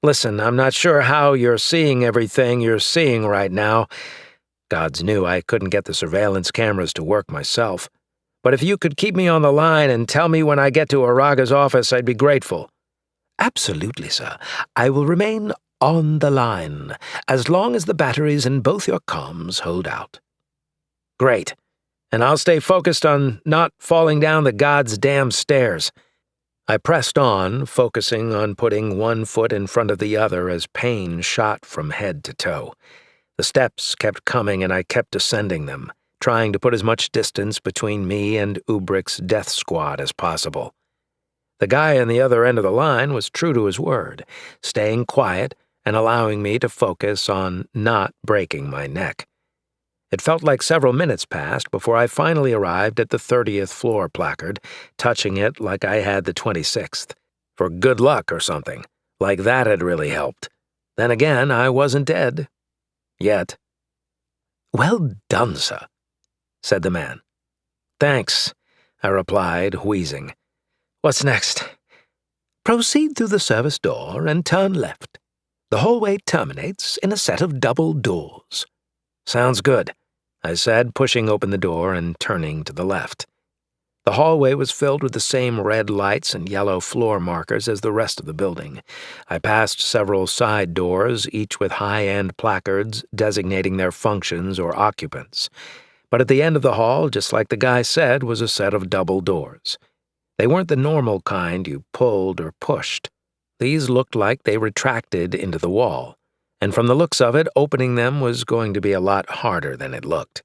"Listen, I'm not sure how you're seeing everything you're seeing right now. Gods knew I couldn't get the surveillance cameras to work myself. But if you could keep me on the line and tell me when I get to Araga's office, I'd be grateful." Absolutely, sir. I will remain on the line, as long as the batteries in both your comms hold out. Great. And I'll stay focused on not falling down the gods' damn stairs. I pressed on, focusing on putting one foot in front of the other as pain shot from head to toe. The steps kept coming and I kept descending them, trying to put as much distance between me and Ubrick's death squad as possible. The guy on the other end of the line was true to his word, staying quiet and allowing me to focus on not breaking my neck. It felt like several minutes passed before I finally arrived at the 30th floor placard, touching it like I had the 26th. For good luck or something, like that had really helped. Then again, I wasn't dead. Yet. Well done, sir, said the man. Thanks, I replied, wheezing. What's next? Proceed through the service door and turn left. The hallway terminates in a set of double doors. Sounds good, I said, pushing open the door and turning to the left. The hallway was filled with the same red lights and yellow floor markers as the rest of the building. I passed several side doors, each with high-end placards designating their functions or occupants. But at the end of the hall, just like the guy said, was a set of double doors. They weren't the normal kind you pulled or pushed. These looked like they retracted into the wall, and from the looks of it, opening them was going to be a lot harder than it looked.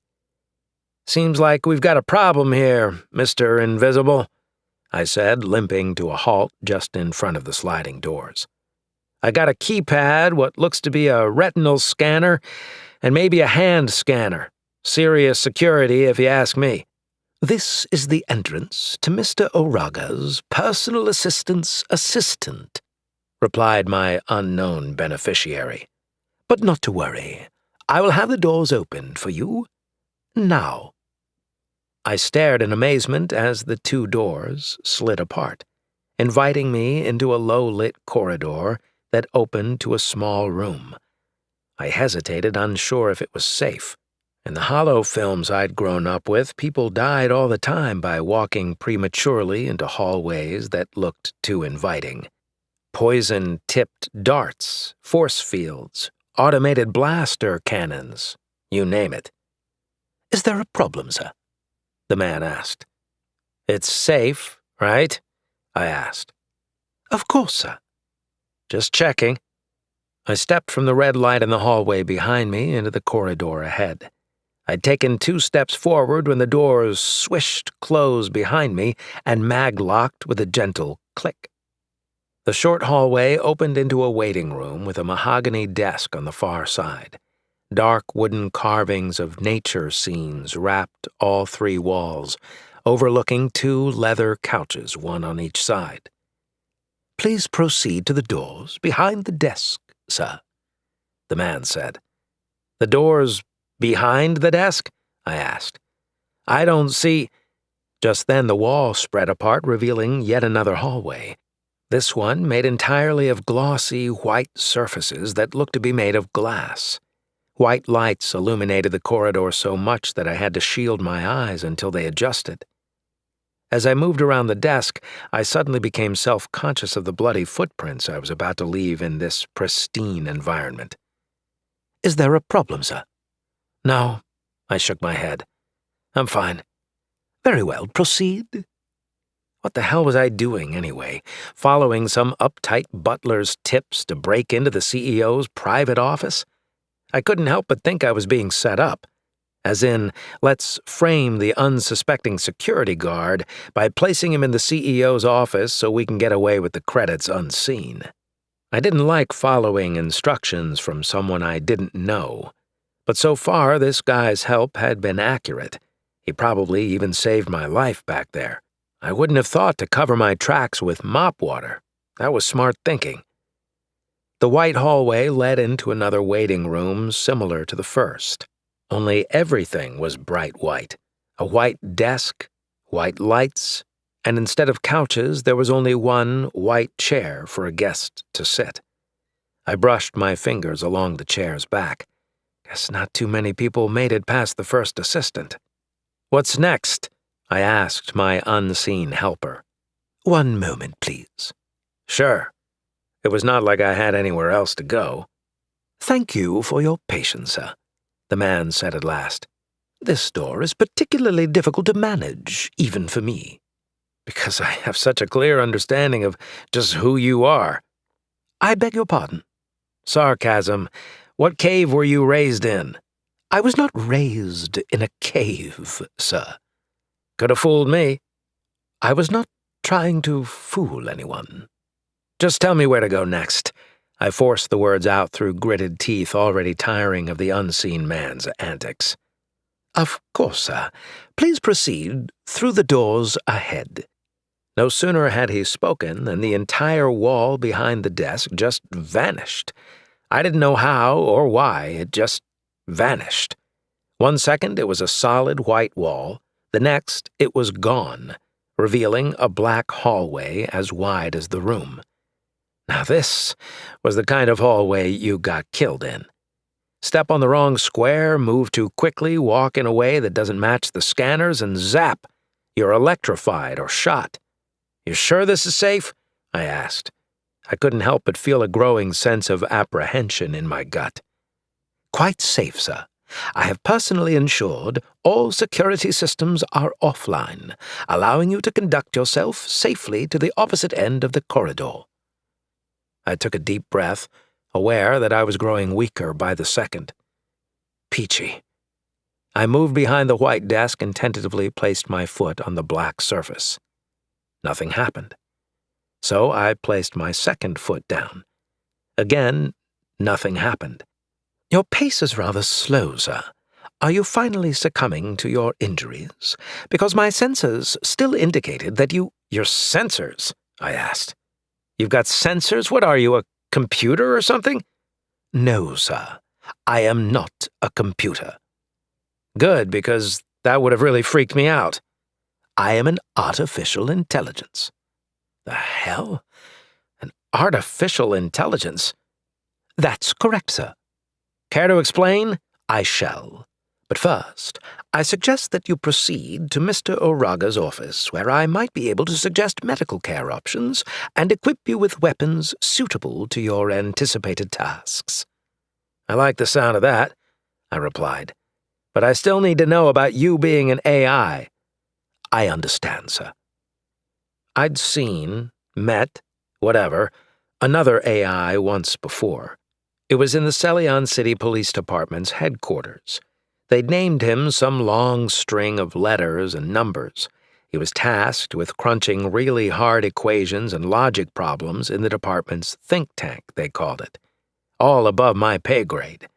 "Seems like we've got a problem here, Mr. Invisible," I said, limping to a halt just in front of the sliding doors. "I got a keypad, what looks to be a retinal scanner, and maybe a hand scanner. Serious security, if you ask me." "This is the entrance to Mr. Araga's personal assistant's assistant," replied my unknown beneficiary. "But not to worry. I will have the doors opened for you now." I stared in amazement as the two doors slid apart. inviting me into a low-lit corridor that opened to a small room. I hesitated, unsure if it was safe. In the hollow films I'd grown up with, people died all the time by walking prematurely into hallways that looked too inviting. Poison-tipped darts, force fields, automated blaster cannons, you name it. Is there a problem, sir? The man asked. It's safe, right? I asked. Of course, sir. Just checking. I stepped from the red light in the hallway behind me into the corridor ahead. I'd taken 2 steps forward when the doors swished closed behind me and mag-locked with a gentle click. The short hallway opened into a waiting room with a mahogany desk on the far side. Dark wooden carvings of nature scenes wrapped all 3 walls, overlooking 2 leather couches, one on each side. Please proceed to the doors behind the desk, sir, the man said. The doors behind the desk? I asked. I don't see. Just then the wall spread apart, revealing yet another hallway. This one made entirely of glossy white surfaces that looked to be made of glass. White lights illuminated the corridor so much that I had to shield my eyes until they adjusted. As I moved around the desk, I suddenly became self-conscious of the bloody footprints I was about to leave in this pristine environment. Is there a problem, sir? No, I shook my head. I'm fine. Very well, proceed. What the hell was I doing, anyway? Following some uptight butler's tips to break into the CEO's private office? I couldn't help but think I was being set up. As in, let's frame the unsuspecting security guard by placing him in the CEO's office so we can get away with the credits unseen. I didn't like following instructions from someone I didn't know. But so far, this guy's help had been accurate. He probably even saved my life back there. I wouldn't have thought to cover my tracks with mop water. That was smart thinking. The white hallway led into another waiting room similar to the first. Only everything was bright white. A white desk, white lights, and instead of couches, there was only one white chair for a guest to sit. I brushed my fingers along the chair's back. Guess not too many people made it past the first assistant. What's next? I asked my unseen helper. 1 moment, please. Sure. It was not like I had anywhere else to go. Thank you for your patience, sir, the man said at last. This door is particularly difficult to manage, even for me. Because I have such a clear understanding of just who you are. I beg your pardon. Sarcasm. What cave were you raised in? I was not raised in a cave, sir. Could have fooled me. I was not trying to fool anyone. Just tell me where to go next. I forced the words out through gritted teeth, already tiring of the unseen man's antics. Of course, sir. Please proceed through the doors ahead. No sooner had he spoken than the entire wall behind the desk just vanished. I didn't know how or why, it just vanished. 1 second it was a solid white wall, the next it was gone, revealing a black hallway as wide as the room. Now this was the kind of hallway you got killed in. Step on the wrong square, move too quickly, walk in a way that doesn't match the scanners, and zap, you're electrified or shot. You sure this is safe? I asked. I couldn't help but feel a growing sense of apprehension in my gut. Quite safe, sir. I have personally ensured all security systems are offline, allowing you to conduct yourself safely to the opposite end of the corridor. I took a deep breath, aware that I was growing weaker by the second. Peachy. I moved behind the white desk and tentatively placed my foot on the black surface. Nothing happened. So I placed my second foot down. Again, nothing happened. Your pace is rather slow, sir. Are you finally succumbing to your injuries? Because my sensors still indicated that you— Your sensors? I asked. You've got sensors? What are you, a computer or something? No, sir. I am not a computer. Good, because that would have really freaked me out. I am an artificial intelligence. The hell? An artificial intelligence? That's correct, sir. Care to explain? I shall. But first, I suggest that you proceed to Mr. Oraga's office, where I might be able to suggest medical care options and equip you with weapons suitable to your anticipated tasks. I like the sound of that, I replied. But I still need to know about you being an AI. I understand, sir. I'd seen, met, whatever, another AI once before. It was in the Celion City Police Department's headquarters. They'd named him some long string of letters and numbers. He was tasked with crunching really hard equations and logic problems in the department's think tank, they called it. All above my pay grade.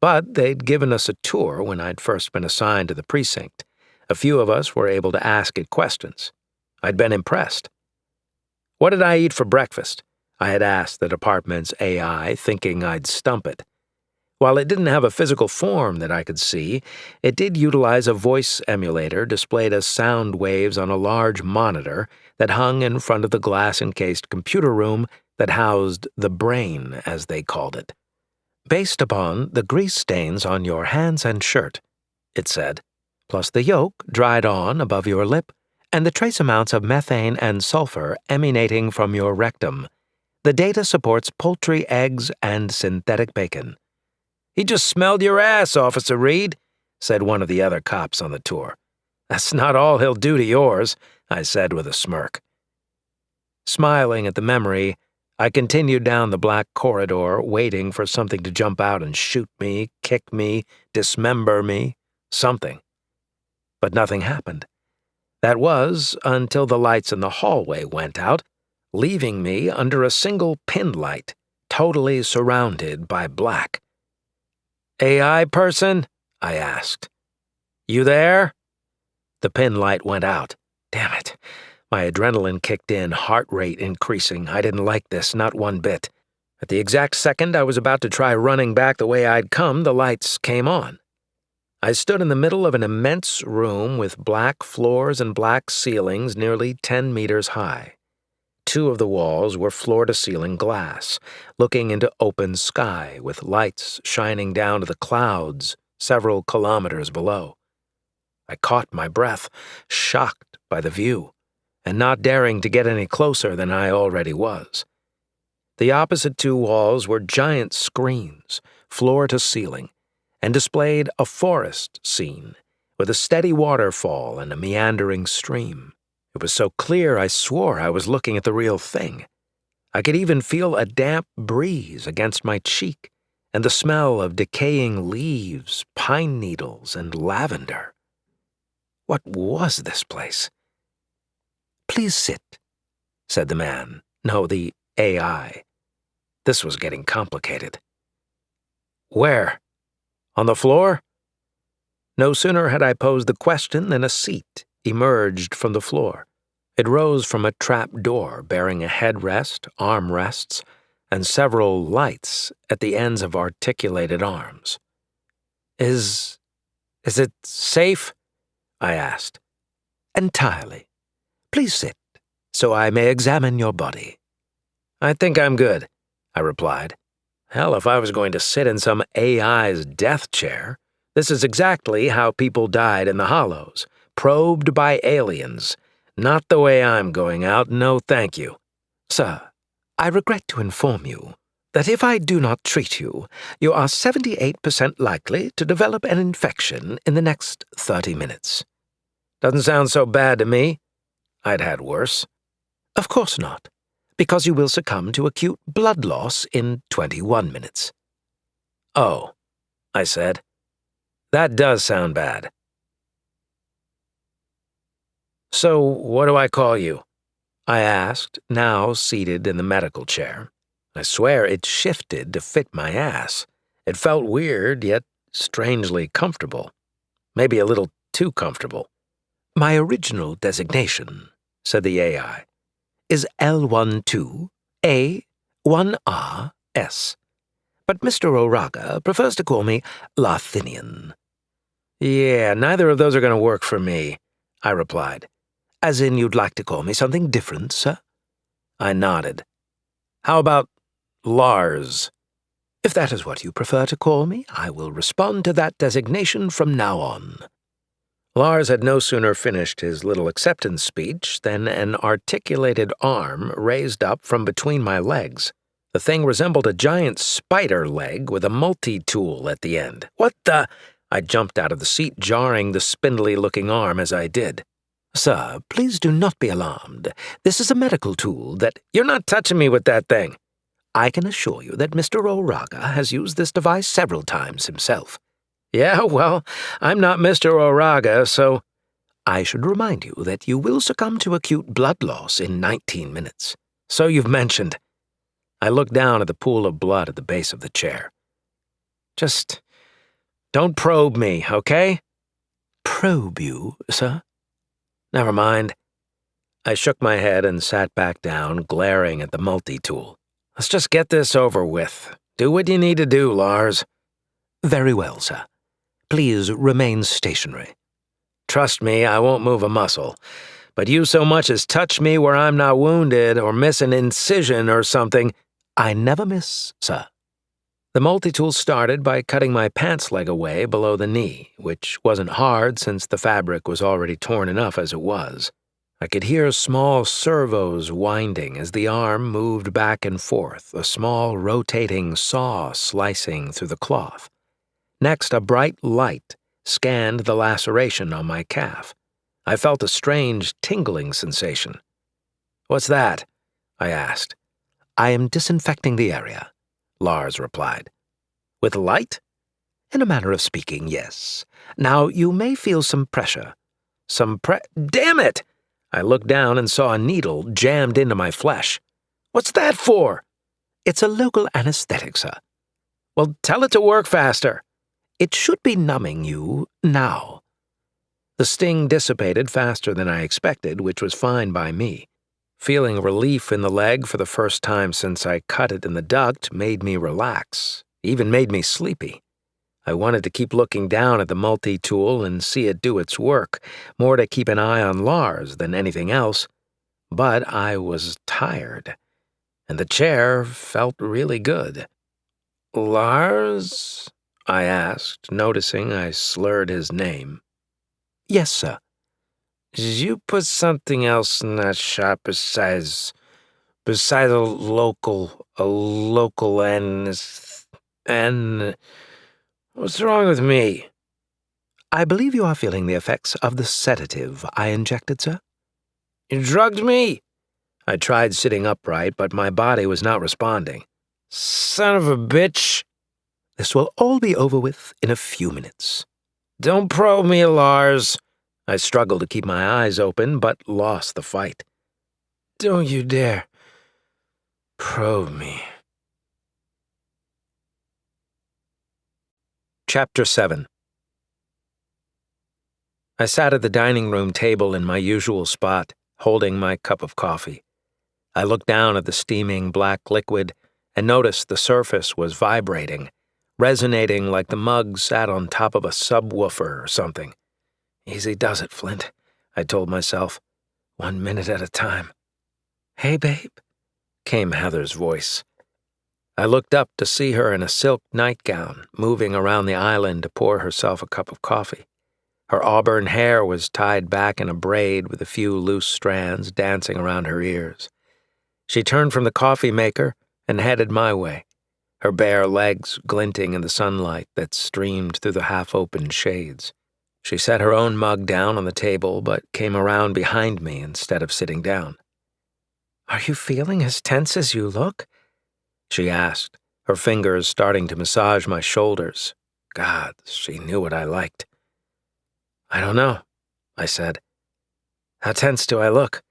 But they'd given us a tour when I'd first been assigned to the precinct. A few of us were able to ask it questions. I'd been impressed. What did I eat for breakfast? I had asked the department's AI, thinking I'd stump it. While it didn't have a physical form that I could see, it did utilize a voice emulator displayed as sound waves on a large monitor that hung in front of the glass-encased computer room that housed the brain, as they called it. Based upon the grease stains on your hands and shirt, it said, plus the yolk dried on above your lip, and the trace amounts of methane and sulfur emanating from your rectum, the data supports poultry eggs and synthetic bacon. He just smelled your ass, Officer Reed, said one of the other cops on the tour. That's not all he'll do to yours, I said with a smirk. Smiling at the memory, I continued down the black corridor, waiting for something to jump out and shoot me, kick me, dismember me, something. But nothing happened. That was until the lights in the hallway went out, leaving me under a single pin light, totally surrounded by black. AI person? I asked. You there? The pin light went out. Damn it. My adrenaline kicked in, heart rate increasing. I didn't like this, not one bit. At the exact second I was about to try running back the way I'd come, the lights came on. I stood in the middle of an immense room with black floors and black ceilings nearly 10 meters high. 2 of the walls were floor-to-ceiling glass, looking into open sky with lights shining down to the clouds several kilometers below. I caught my breath, shocked by the view, and not daring to get any closer than I already was. The opposite 2 walls were giant screens, floor-to-ceiling, and displayed a forest scene with a steady waterfall and a meandering stream. It was so clear I swore I was looking at the real thing. I could even feel a damp breeze against my cheek and the smell of decaying leaves, pine needles, and lavender. What was this place? Please sit, said the man. No, the AI. This was getting complicated. Where? On the floor? No sooner had I posed the question than a seat emerged from the floor. It rose from a trap door bearing a headrest, armrests, and several lights at the ends of articulated arms. Is it safe? I asked. Entirely. Please sit, so I may examine your body. I think I'm good, I replied. Hell, if I was going to sit in some AI's death chair, this is exactly how people died in the Hollows, probed by aliens. Not the way I'm going out, no thank you. Sir, I regret to inform you that if I do not treat you, you are 78% likely to develop an infection in the next 30 minutes. Doesn't sound so bad to me. I'd had worse. Of course not, because you will succumb to acute blood loss in 21 minutes. Oh, I said. That does sound bad. So, what do I call you? I asked, now seated in the medical chair. I swear it shifted to fit my ass. It felt weird, yet strangely comfortable. Maybe a little too comfortable. My original designation, said the AI, is L12A1RS. But Mr. Oraga prefers to call me Larthinian. Yeah, neither of those are going to work for me, I replied. As in you'd like to call me something different, sir? I nodded. How about Lars? If that is what you prefer to call me, I will respond to that designation from now on. Lars had no sooner finished his little acceptance speech than an articulated arm raised up from between my legs. The thing resembled a giant spider leg with a multi-tool at the end. What the? I jumped out of the seat, jarring the spindly-looking arm as I did. Sir, please do not be alarmed. This is a medical tool that— You're not touching me with that thing. I can assure you that Mr. O'Raga has used this device several times himself. Yeah, well, I'm not Mr. O'Raga, so— I should remind you that you will succumb to acute blood loss in 19 minutes. So you've mentioned. I looked down at the pool of blood at the base of the chair. Just don't probe me, okay? Probe you, sir? Never mind. I shook my head and sat back down, glaring at the multi-tool. Let's just get this over with. Do what you need to do, Lars. Very well, sir. Please remain stationary. Trust me, I won't move a muscle. But you so much as touch me where I'm not wounded or miss an incision or something. I never miss, sir. The multi-tool started by cutting my pants leg away below the knee, which wasn't hard since the fabric was already torn enough as it was. I could hear small servos winding as the arm moved back and forth, a small rotating saw slicing through the cloth. Next, a bright light scanned the laceration on my calf. I felt a strange tingling sensation. What's that? I asked. I am disinfecting the area, Lars replied. With light? In a manner of speaking, yes. Now, you may feel some pressure. Damn it! I looked down and saw a needle jammed into my flesh. What's that for? It's a local anesthetic, sir. Well, tell it to work faster. It should be numbing you now. The sting dissipated faster than I expected, which was fine by me. Feeling relief in the leg for the first time since I cut it in the duct made me relax, even made me sleepy. I wanted to keep looking down at the multi-tool and see it do its work, more to keep an eye on Lars than anything else. But I was tired, and the chair felt really good. Lars? I asked, noticing I slurred his name. Yes, sir. Did you put something else in that shop besides a local and what's wrong with me? I believe you are feeling the effects of the sedative I injected, sir. You drugged me? I tried sitting upright, but my body was not responding. Son of a bitch. This will all be over with in a few minutes. Don't probe me, Lars. I struggled to keep my eyes open, but lost the fight. Don't you dare probe me. Chapter 7. I sat at the dining room table in my usual spot, holding my cup of coffee. I looked down at the steaming black liquid and noticed the surface was vibrating, resonating like the mug sat on top of a subwoofer or something. Easy does it, Flint, I told myself, 1 minute at a time. Hey, babe, came Heather's voice. I looked up to see her in a silk nightgown, moving around the island to pour herself a cup of coffee. Her auburn hair was tied back in a braid with a few loose strands dancing around her ears. She turned from the coffee maker and headed my way, her bare legs glinting in the sunlight that streamed through the half-opened shades. She set her own mug down on the table, but came around behind me instead of sitting down. Are you feeling as tense as you look? She asked, her fingers starting to massage my shoulders. God, she knew what I liked. I don't know, I said. How tense do I look?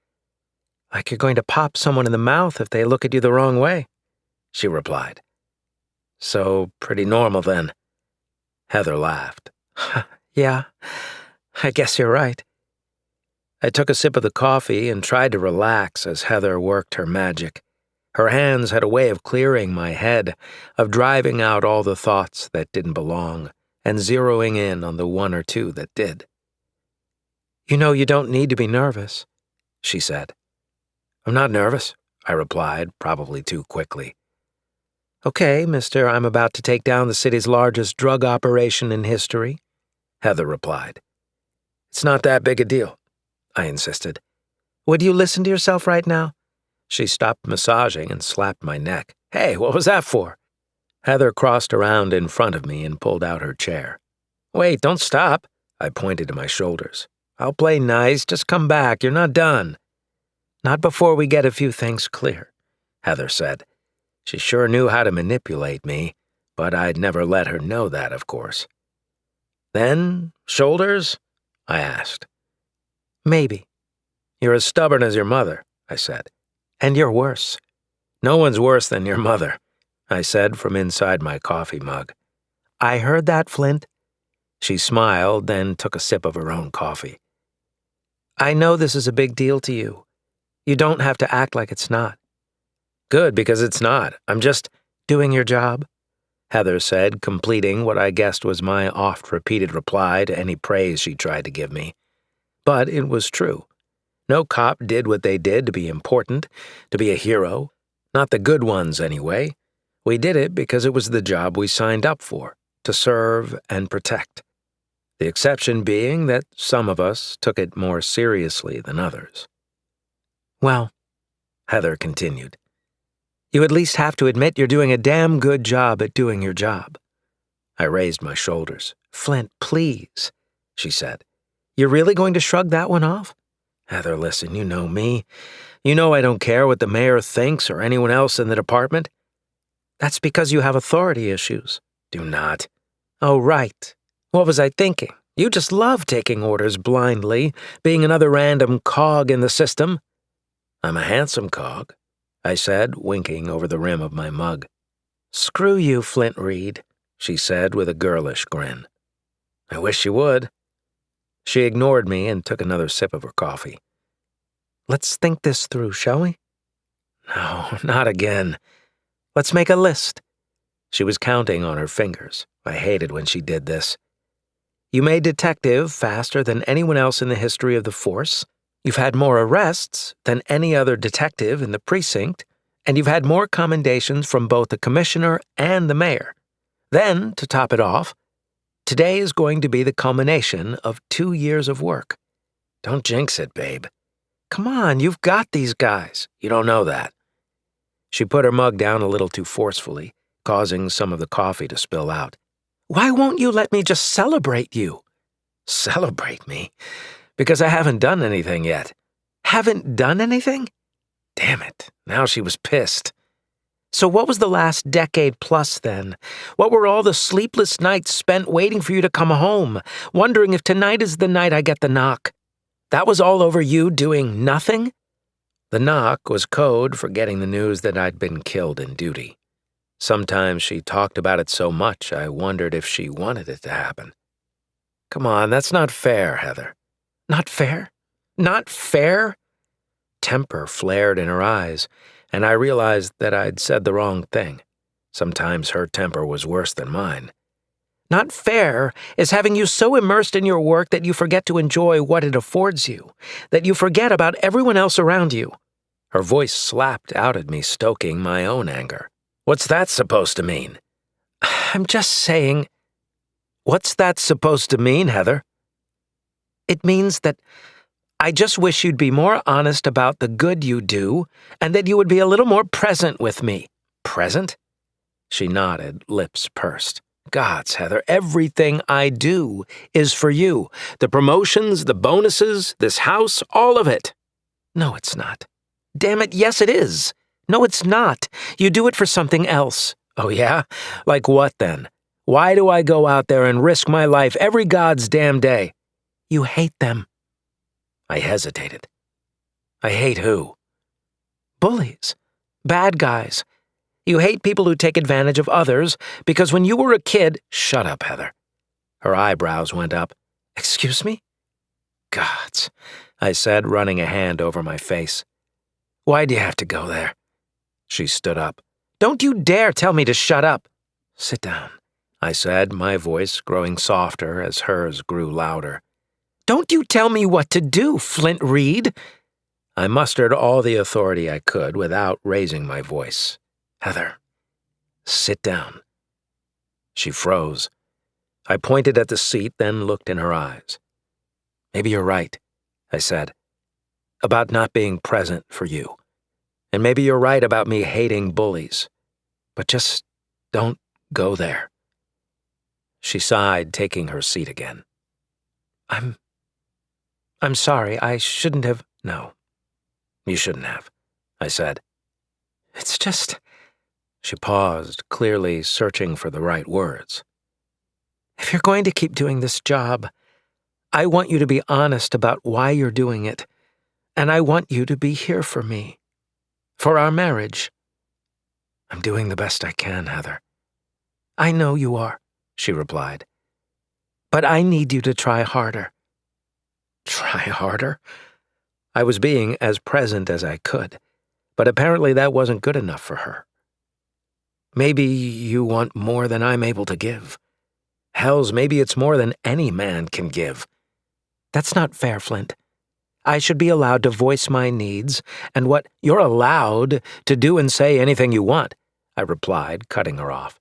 Like you're going to pop someone in the mouth if they look at you the wrong way, she replied. So pretty normal then. Heather laughed. Yeah, I guess you're right. I took a sip of the coffee and tried to relax as Heather worked her magic. Her hands had a way of clearing my head, of driving out all the thoughts that didn't belong, and zeroing in on the one or two that did. You know you don't need to be nervous, she said. I'm not nervous. I replied, probably too quickly. Okay, mister, I'm about to take down the city's largest drug operation in history, Heather replied. It's not that big a deal, I insisted. Would you listen to yourself right now? She stopped massaging and slapped my neck. Hey, what was that for? Heather crossed around in front of me and pulled out her chair. Wait, don't stop. I pointed to my shoulders. I'll play nice, just come back, you're not done. Not before we get a few things clear, Heather said. She sure knew how to manipulate me, but I'd never let her know that, of course. Then, shoulders? I asked. Maybe. You're as stubborn as your mother, I said. And you're worse. No one's worse than your mother, I said from inside my coffee mug. I heard that, Flint. She smiled, then took a sip of her own coffee. I know this is a big deal to you. You don't have to act like it's not. Good, because it's not. I'm just doing your job, Heather said, completing what I guessed was my oft-repeated reply to any praise she tried to give me. But it was true. No cop did what they did to be important, to be a hero. Not the good ones, anyway. We did it because it was the job we signed up for, to serve and protect. The exception being that some of us took it more seriously than others. Well, Heather continued, you at least have to admit you're doing a damn good job at doing your job. I raised my shoulders. Flint, please, she said. You're really going to shrug that one off? Heather, listen, you know me. You know I don't care what the mayor thinks or anyone else in the department. That's because you have authority issues. Do not. Oh, right. What was I thinking? You just love taking orders blindly, being another random cog in the system. I'm a handsome cog, I said, winking over the rim of my mug. Screw you, Flint Reed, she said with a girlish grin. I wish you would. She ignored me and took another sip of her coffee. Let's think this through, shall we? No, not again. Let's make a list. She was counting on her fingers. I hated when she did this. You made detective faster than anyone else in the history of the force. You've had more arrests than any other detective in the precinct, and you've had more commendations from both the commissioner and the mayor. Then, to top it off, today is going to be the culmination of 2 years of work. Don't jinx it, babe. Come on, you've got these guys. You don't know that. She put her mug down a little too forcefully, causing some of the coffee to spill out. Why won't you let me just celebrate you? Celebrate me? Because I haven't done anything yet. Haven't done anything? Damn it, now she was pissed. So what was the last decade plus then? What were all the sleepless nights spent waiting for you to come home, wondering if tonight is the night I get the knock? That was all over you doing nothing? The knock was code for getting the news that I'd been killed in duty. Sometimes she talked about it so much I wondered if she wanted it to happen. Come on, that's not fair, Heather. Not fair? Not fair? Temper flared in her eyes, and I realized that I'd said the wrong thing. Sometimes her temper was worse than mine. Not fair is having you so immersed in your work that you forget to enjoy what it affords you, that you forget about everyone else around you. Her voice slapped out at me, stoking my own anger. What's that supposed to mean? I'm just saying. What's that supposed to mean, Heather? It means that I just wish you'd be more honest about the good you do, and that you would be a little more present with me. Present? She nodded, lips pursed. Gods, Heather, everything I do is for you. The promotions, the bonuses, this house, all of it. No, it's not. Damn it, yes it is. No, it's not. You do it for something else. Oh, yeah? Like what, then? Why do I go out there and risk my life every God's damn day? You hate them. I hesitated. I hate who? Bullies. Bad guys. You hate people who take advantage of others because when you were a kid— Shut up, Heather. Her eyebrows went up. Excuse me? Gods, I said, running a hand over my face. Why do you have to go there? She stood up. Don't you dare tell me to shut up. Sit down, I said, my voice growing softer as hers grew louder. Don't you tell me what to do, Flint Reed. I mustered all the authority I could without raising my voice. "Heather, sit down." She froze. I pointed at the seat, then looked in her eyes. "Maybe you're right," I said, "about not being present for you. And maybe you're right about me hating bullies. But just don't go there." She sighed, taking her seat again. I'm sorry, I shouldn't have. "No, you shouldn't have," I said. "It's just—" She paused, clearly searching for the right words. "If you're going to keep doing this job, I want you to be honest about why you're doing it, and I want you to be here for me, for our marriage." "I'm doing the best I can, Heather." "I know you are," she replied. "But I need you to try harder." Try harder? I was being as present as I could, but apparently that wasn't good enough for her. "Maybe you want more than I'm able to give. Hells, maybe it's more than any man can give." "That's not fair, Flint. I should be allowed to voice my needs, and what you're allowed to do and say anything you want," I replied, cutting her off.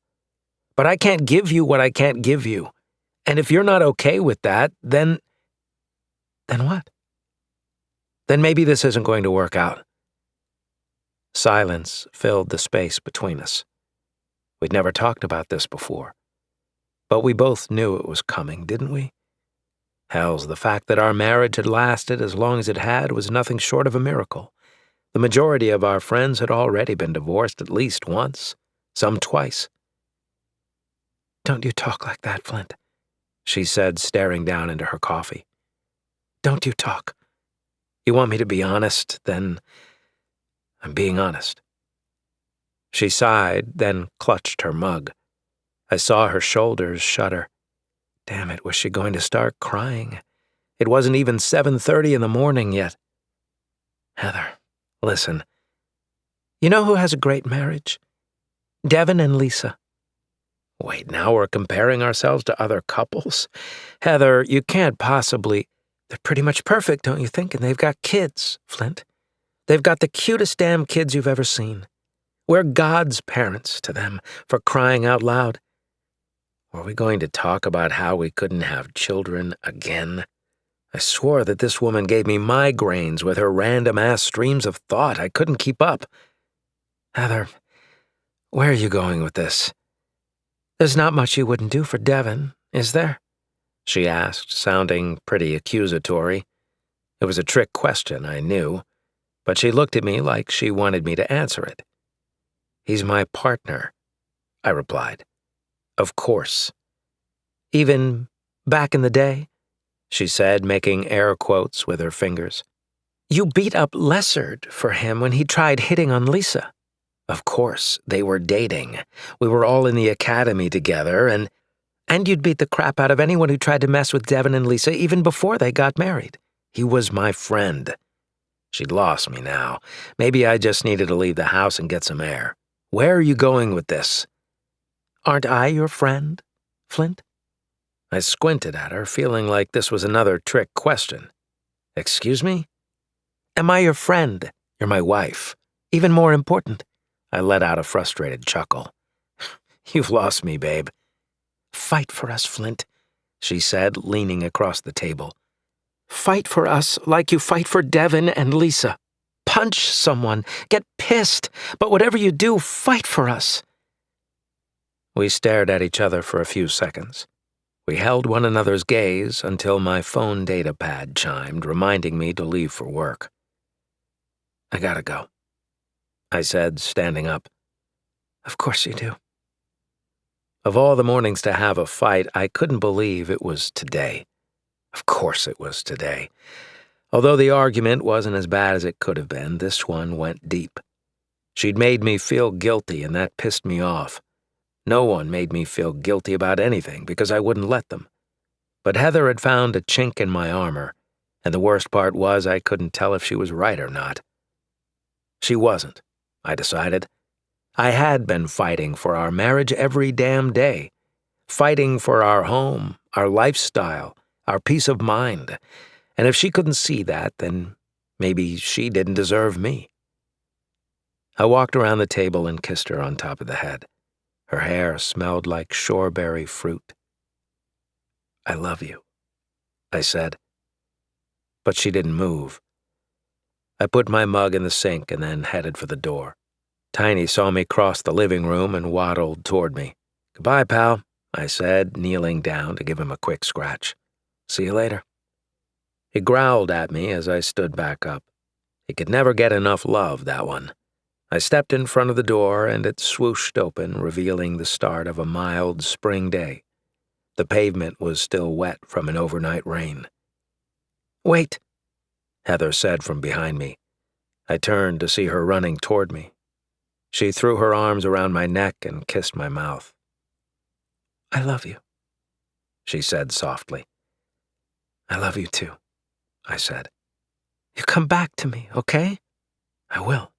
"But I can't give you what I can't give you. And if you're not okay with that, then—" "Then what?" "Then maybe this isn't going to work out." Silence filled the space between us. We'd never talked about this before. But we both knew it was coming, didn't we? Hells, the fact that our marriage had lasted as long as it had was nothing short of a miracle. The majority of our friends had already been divorced at least once, some twice. "Don't you talk like that, Flint," she said, staring down into her coffee. "Don't you talk. You want me to be honest, then I'm being honest." She sighed, then clutched her mug. I saw her shoulders shudder. Damn it, was she going to start crying? It wasn't even 7:30 in the morning yet. "Heather, listen. You know who has a great marriage? Devin and Lisa." "Wait, now we're comparing ourselves to other couples? Heather, you can't possibly—" "They're pretty much perfect, don't you think? And they've got kids, Flint. They've got the cutest damn kids you've ever seen. We're God's parents to them, for crying out loud." Were we going to talk about how we couldn't have children again? I swore that this woman gave me migraines with her random-ass streams of thought. I couldn't keep up. "Heather, where are you going with this?" "There's not much you wouldn't do for Devin, is there?" she asked, sounding pretty accusatory. It was a trick question, I knew, but she looked at me like she wanted me to answer it. "He's my partner," I replied. "Of course." "Even back in the day?" she said, making air quotes with her fingers. "You beat up Lessard for him when he tried hitting on Lisa." "Of course, they were dating. We were all in the academy together, and you'd beat the crap out of anyone who tried to mess with Devin and Lisa even before they got married. He was my friend." She'd lost me now. Maybe I just needed to leave the house and get some air. "Where are you going with this?" "Aren't I your friend, Flint?" I squinted at her, feeling like this was another trick question. "Excuse me?" "Am I your friend? You're my wife. Even more important." I let out a frustrated chuckle. "You've lost me, babe." "Fight for us, Flint," she said, leaning across the table. "Fight for us like you fight for Devin and Lisa. Punch someone, get pissed, but whatever you do, fight for us." We stared at each other for a few seconds. We held one another's gaze until my phone data pad chimed, reminding me to leave for work. "I gotta go," I said, standing up. "Of course you do." Of all the mornings to have a fight, I couldn't believe it was today. Of course it was today. Although the argument wasn't as bad as it could have been, this one went deep. She'd made me feel guilty, and that pissed me off. No one made me feel guilty about anything because I wouldn't let them. But Heather had found a chink in my armor, and the worst part was I couldn't tell if she was right or not. She wasn't, I decided. I had been fighting for our marriage every damn day, fighting for our home, our lifestyle, our peace of mind, and if she couldn't see that, then Maybe she didn't deserve me. I walked around the table and kissed her on top of the head. Her hair smelled like shoreberry fruit. "I love you," I said. But she didn't move. I put my mug in the sink and then headed for the door. Tiny saw me cross the living room and waddled toward me. "Goodbye, pal," I said, kneeling down to give him a quick scratch. "See you later." He growled at me as I stood back up. He could never get enough love, that one. I stepped in front of the door and it swooshed open, revealing the start of a mild spring day. The pavement was still wet from an overnight rain. "Wait," Heather said from behind me. I turned to see her running toward me. She threw her arms around my neck and kissed my mouth. "I love you," she said softly. "I love you too," I said. "You come back to me, okay?" "I will.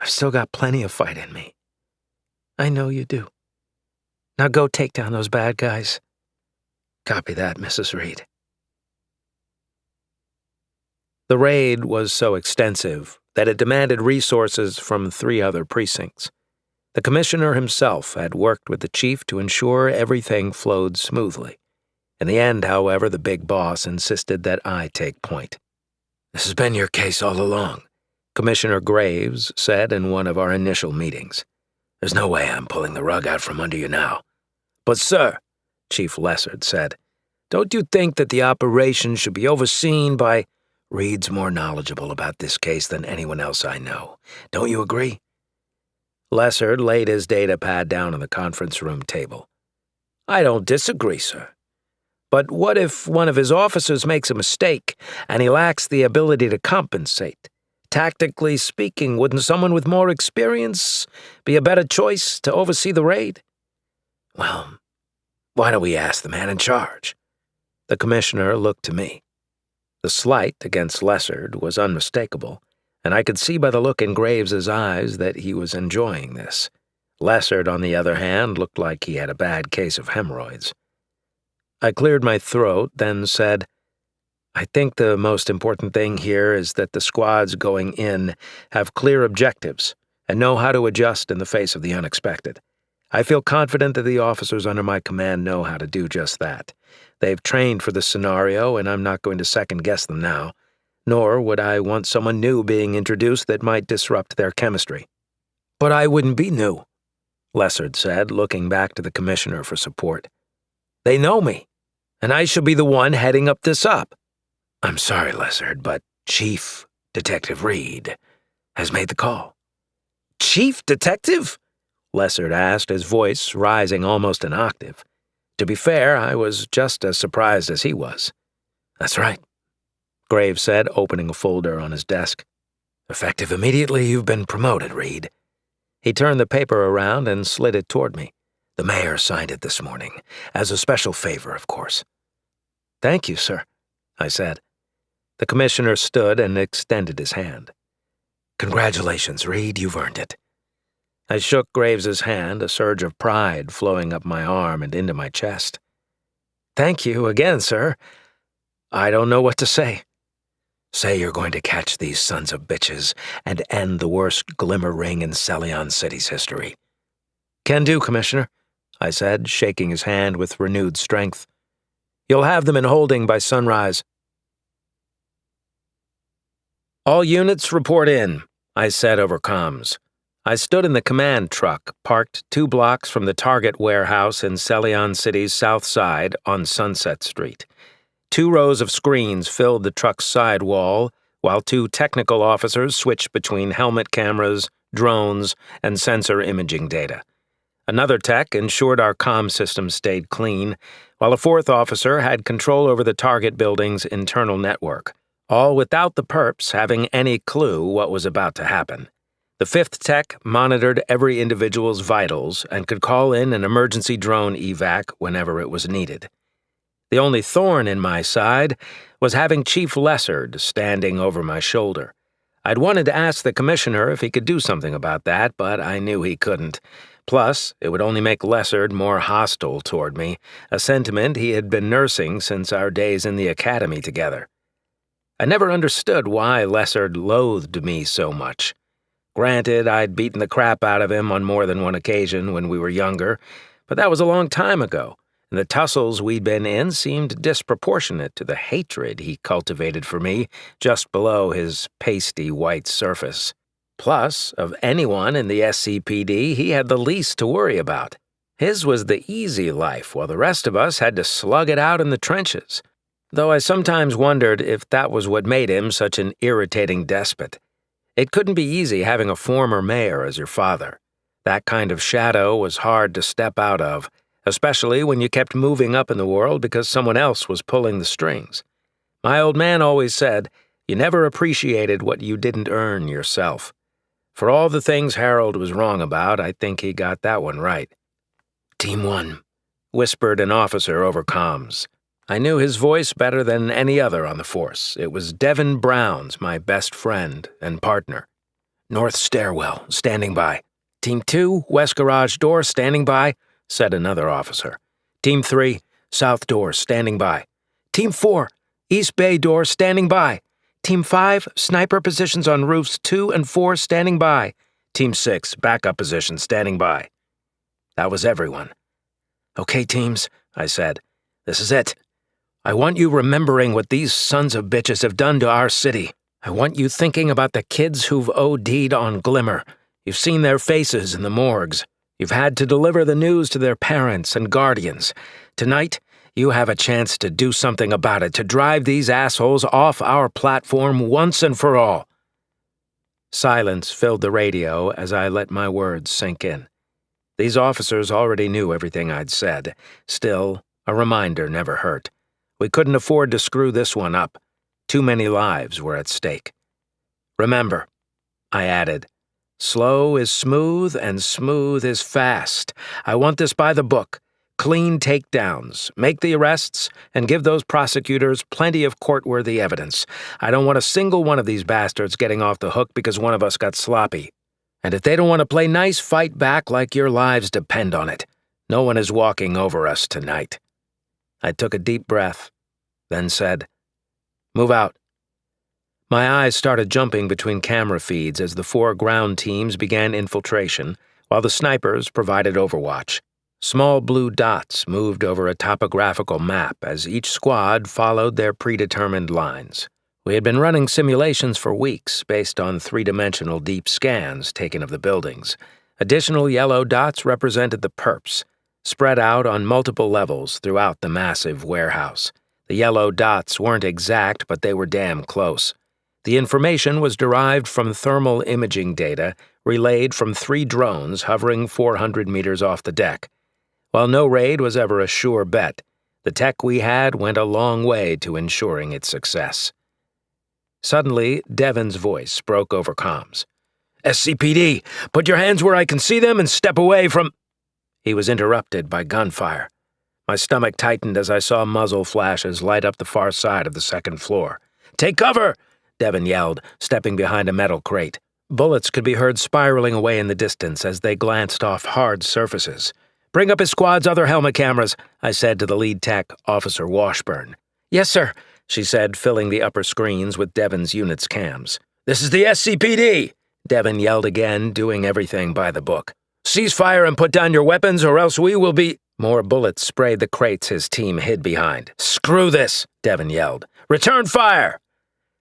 I've still got plenty of fight in me." "I know you do. Now go take down those bad guys." "Copy that, Mrs. Reed." The raid was so extensive that it demanded resources from 3 other precincts. The commissioner himself had worked with the chief to ensure everything flowed smoothly. In the end, however, the big boss insisted that I take point. "This has been your case all along," Commissioner Graves said in one of our initial meetings. "There's no way I'm pulling the rug out from under you now." "But, sir," Chief Lessard said, "don't you think that the operation should be overseen by—" "Reed's more knowledgeable about this case than anyone else I know. Don't you agree?" Lessard laid his data pad down on the conference room table. "I don't disagree, sir. But what if one of his officers makes a mistake and he lacks the ability to compensate? Tactically speaking, wouldn't someone with more experience be a better choice to oversee the raid?" "Well, why don't we ask the man in charge?" The commissioner looked to me. The slight against Lessard was unmistakable, and I could see by the look in Graves's eyes that he was enjoying this. Lessard, on the other hand, looked like he had a bad case of hemorrhoids. I cleared my throat, then said, "I think the most important thing here is that the squads going in have clear objectives and know how to adjust in the face of the unexpected. I feel confident that the officers under my command know how to do just that. They've trained for this scenario, and I'm not going to second-guess them now, nor would I want someone new being introduced that might disrupt their chemistry." "But I wouldn't be new," Lessard said, looking back to the commissioner for support. "They know me, and I should be the one heading up this op." "I'm sorry, Lessard, but Chief Detective Reed has made the call." "Chief Detective?" Lessard asked, his voice rising almost an octave. To be fair, I was just as surprised as he was. "That's right," Graves said, opening a folder on his desk. "Effective immediately, you've been promoted, Reed." He turned the paper around and slid it toward me. "The mayor signed it this morning, as a special favor, of course." "Thank you, sir," I said. The commissioner stood and extended his hand. "Congratulations, Reed, you've earned it." I shook Graves's hand, a surge of pride flowing up my arm and into my chest. "Thank you again, sir. I don't know what to say." "Say you're going to catch these sons of bitches and end the worst glimmer ring in Celion City's history." "Can do, Commissioner," I said, shaking his hand with renewed strength. "You'll have them in holding by sunrise." "All units report in," I said over comms. I stood in the command truck, parked 2 blocks from the Target warehouse in Celion City's south side on Sunset Street. 2 rows of screens filled the truck's side wall, while 2 technical officers switched between helmet cameras, drones, and sensor imaging data. Another tech ensured our comm system stayed clean, while a 4th officer had control over the Target building's internal network, all without the perps having any clue what was about to happen. The 5th tech monitored every individual's vitals and could call in an emergency drone evac whenever it was needed. The only thorn in my side was having Chief Lessard standing over my shoulder. I'd wanted to ask the commissioner if he could do something about that, but I knew he couldn't. Plus, it would only make Lessard more hostile toward me, a sentiment he had been nursing since our days in the academy together. I never understood why Lessard loathed me so much. Granted, I'd beaten the crap out of him on more than one occasion when we were younger, but that was a long time ago, and the tussles we'd been in seemed disproportionate to the hatred he cultivated for me just below his pasty white surface. Plus, of anyone in the SCPD, he had the least to worry about. His was the easy life, while the rest of us had to slug it out in the trenches. Though I sometimes wondered if that was what made him such an irritating despot. It couldn't be easy having a former mayor as your father. That kind of shadow was hard to step out of, especially when you kept moving up in the world because someone else was pulling the strings. My old man always said, you never appreciated what you didn't earn yourself. For all the things Harold was wrong about, I think he got that one right. "Team 1, whispered an officer over comms. I knew his voice better than any other on the force. It was Devin Brown's, my best friend and partner. "North stairwell, standing by. Team 2, west garage door, standing by," said another officer. "Team 3, south door, standing by. Team 4, east bay door, standing by. Team 5, sniper positions on roofs 2 and 4, standing by. Team 6, backup position, standing by." That was everyone. "Okay, teams," I said. "This is it. I want you remembering what these sons of bitches have done to our city. I want you thinking about the kids who've OD'd on Glimmer. You've seen their faces in the morgues. You've had to deliver the news to their parents and guardians. Tonight, you have a chance to do something about it, to drive these assholes off our platform once and for all." Silence filled the radio as I let my words sink in. These officers already knew everything I'd said. Still, a reminder never hurt. We couldn't afford to screw this one up. Too many lives were at stake. "Remember," I added, "slow is smooth and smooth is fast. I want this by the book. Clean takedowns, make the arrests, and give those prosecutors plenty of court-worthy evidence. I don't want a single one of these bastards getting off the hook because one of us got sloppy. And if they don't want to play nice, fight back like your lives depend on it. No one is walking over us tonight." I took a deep breath, then said, "Move out." My eyes started jumping between camera feeds as the 4 ground teams began infiltration, while the snipers provided overwatch. Small blue dots moved over a topographical map as each squad followed their predetermined lines. We had been running simulations for weeks based on 3-dimensional deep scans taken of the buildings. Additional yellow dots represented the perps, spread out on multiple levels throughout the massive warehouse. The yellow dots weren't exact, but they were damn close. The information was derived from thermal imaging data relayed from 3 drones hovering 400 meters off the deck. While no raid was ever a sure bet, the tech we had went a long way to ensuring its success. Suddenly, Devin's voice broke over comms. "SCPD, put your hands where I can see them and step away from—" He was interrupted by gunfire. My stomach tightened as I saw muzzle flashes light up the far side of the second floor. "Take cover!" Devin yelled, stepping behind a metal crate. Bullets could be heard spiraling away in the distance as they glanced off hard surfaces. "Bring up his squad's other helmet cameras," I said to the lead tech, Officer Washburn. "Yes, sir," she said, filling the upper screens with Devin's unit's cams. "This is the SCPD!" Devin yelled again, doing everything by the book. "Cease fire and put down your weapons, or else we will be—" More bullets sprayed the crates his team hid behind. "Screw this!" Devin yelled. "Return fire!"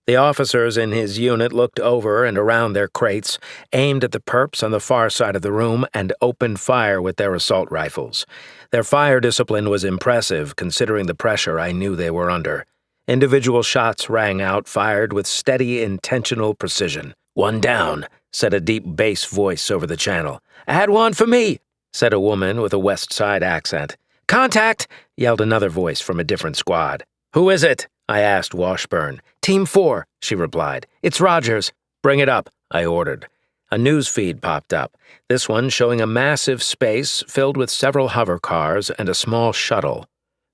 The officers in his unit looked over and around their crates, aimed at the perps on the far side of the room, and opened fire with their assault rifles. Their fire discipline was impressive, considering the pressure I knew they were under. Individual shots rang out, fired with steady, intentional precision. "One down," said a deep bass voice over the channel. "Add one for me," said a woman with a West Side accent. "Contact!" yelled another voice from a different squad. "Who is it?" I asked Washburn. "Team 4, she replied. "It's Rogers." "Bring it up," I ordered. A news feed popped up, this one showing a massive space filled with several hover cars and a small shuttle.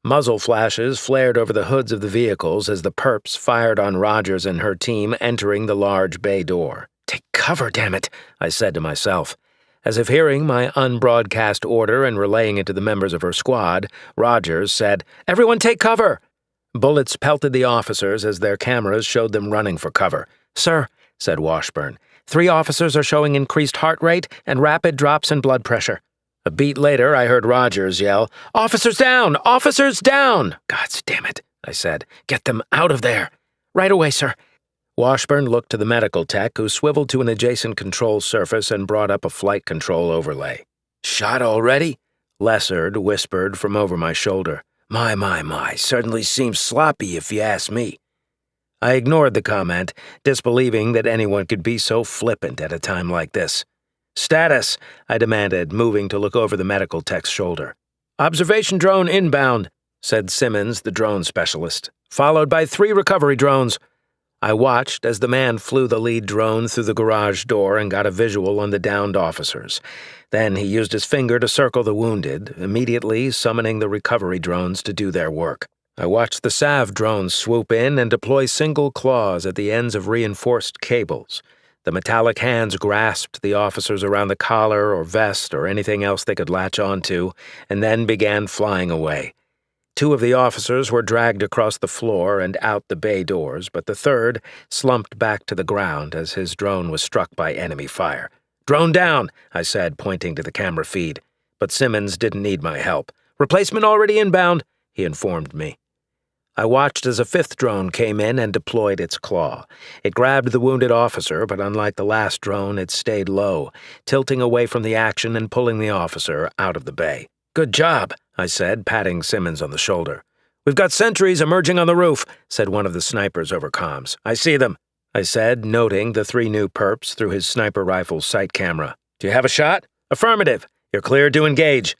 Muzzle flashes flared over the hoods of the vehicles as the perps fired on Rogers and her team entering the large bay door. "Take cover, damn it," I said to myself. As if hearing my unbroadcast order and relaying it to the members of her squad, Rogers said, "Everyone take cover!" Bullets pelted the officers as their cameras showed them running for cover. "Sir," said Washburn, "3 officers are showing increased heart rate and rapid drops in blood pressure." A beat later, I heard Rogers yell, "Officers down! Officers down!" "God damn it," I said. "Get them out of there." "Right away, sir." Washburn looked to the medical tech, who swiveled to an adjacent control surface and brought up a flight control overlay. "Shot already?" Lessard whispered from over my shoulder. My, certainly seems sloppy if you ask me." I ignored the comment, disbelieving that anyone could be so flippant at a time like this. "Status," I demanded, moving to look over the medical tech's shoulder. "Observation drone inbound," said Simmons, the drone specialist, "followed by 3 recovery drones." I watched as the man flew the lead drone through the garage door and got a visual on the downed officers. Then he used his finger to circle the wounded, immediately summoning the recovery drones to do their work. I watched the salve drones swoop in and deploy single claws at the ends of reinforced cables. The metallic hands grasped the officers around the collar or vest or anything else they could latch onto, and then began flying away. 2 of the officers were dragged across the floor and out the bay doors, but the third slumped back to the ground as his drone was struck by enemy fire. "Drone down," I said, pointing to the camera feed. But Simmons didn't need my help. "Replacement already inbound," he informed me. I watched as a 5th drone came in and deployed its claw. It grabbed the wounded officer, but unlike the last drone, it stayed low, tilting away from the action and pulling the officer out of the bay. "Good job," I said, patting Simmons on the shoulder. "We've got sentries emerging on the roof," said one of the snipers over comms. "I see them," I said, noting the 3 new perps through his sniper rifle's sight camera. "Do you have a shot?" "Affirmative. You're cleared to engage."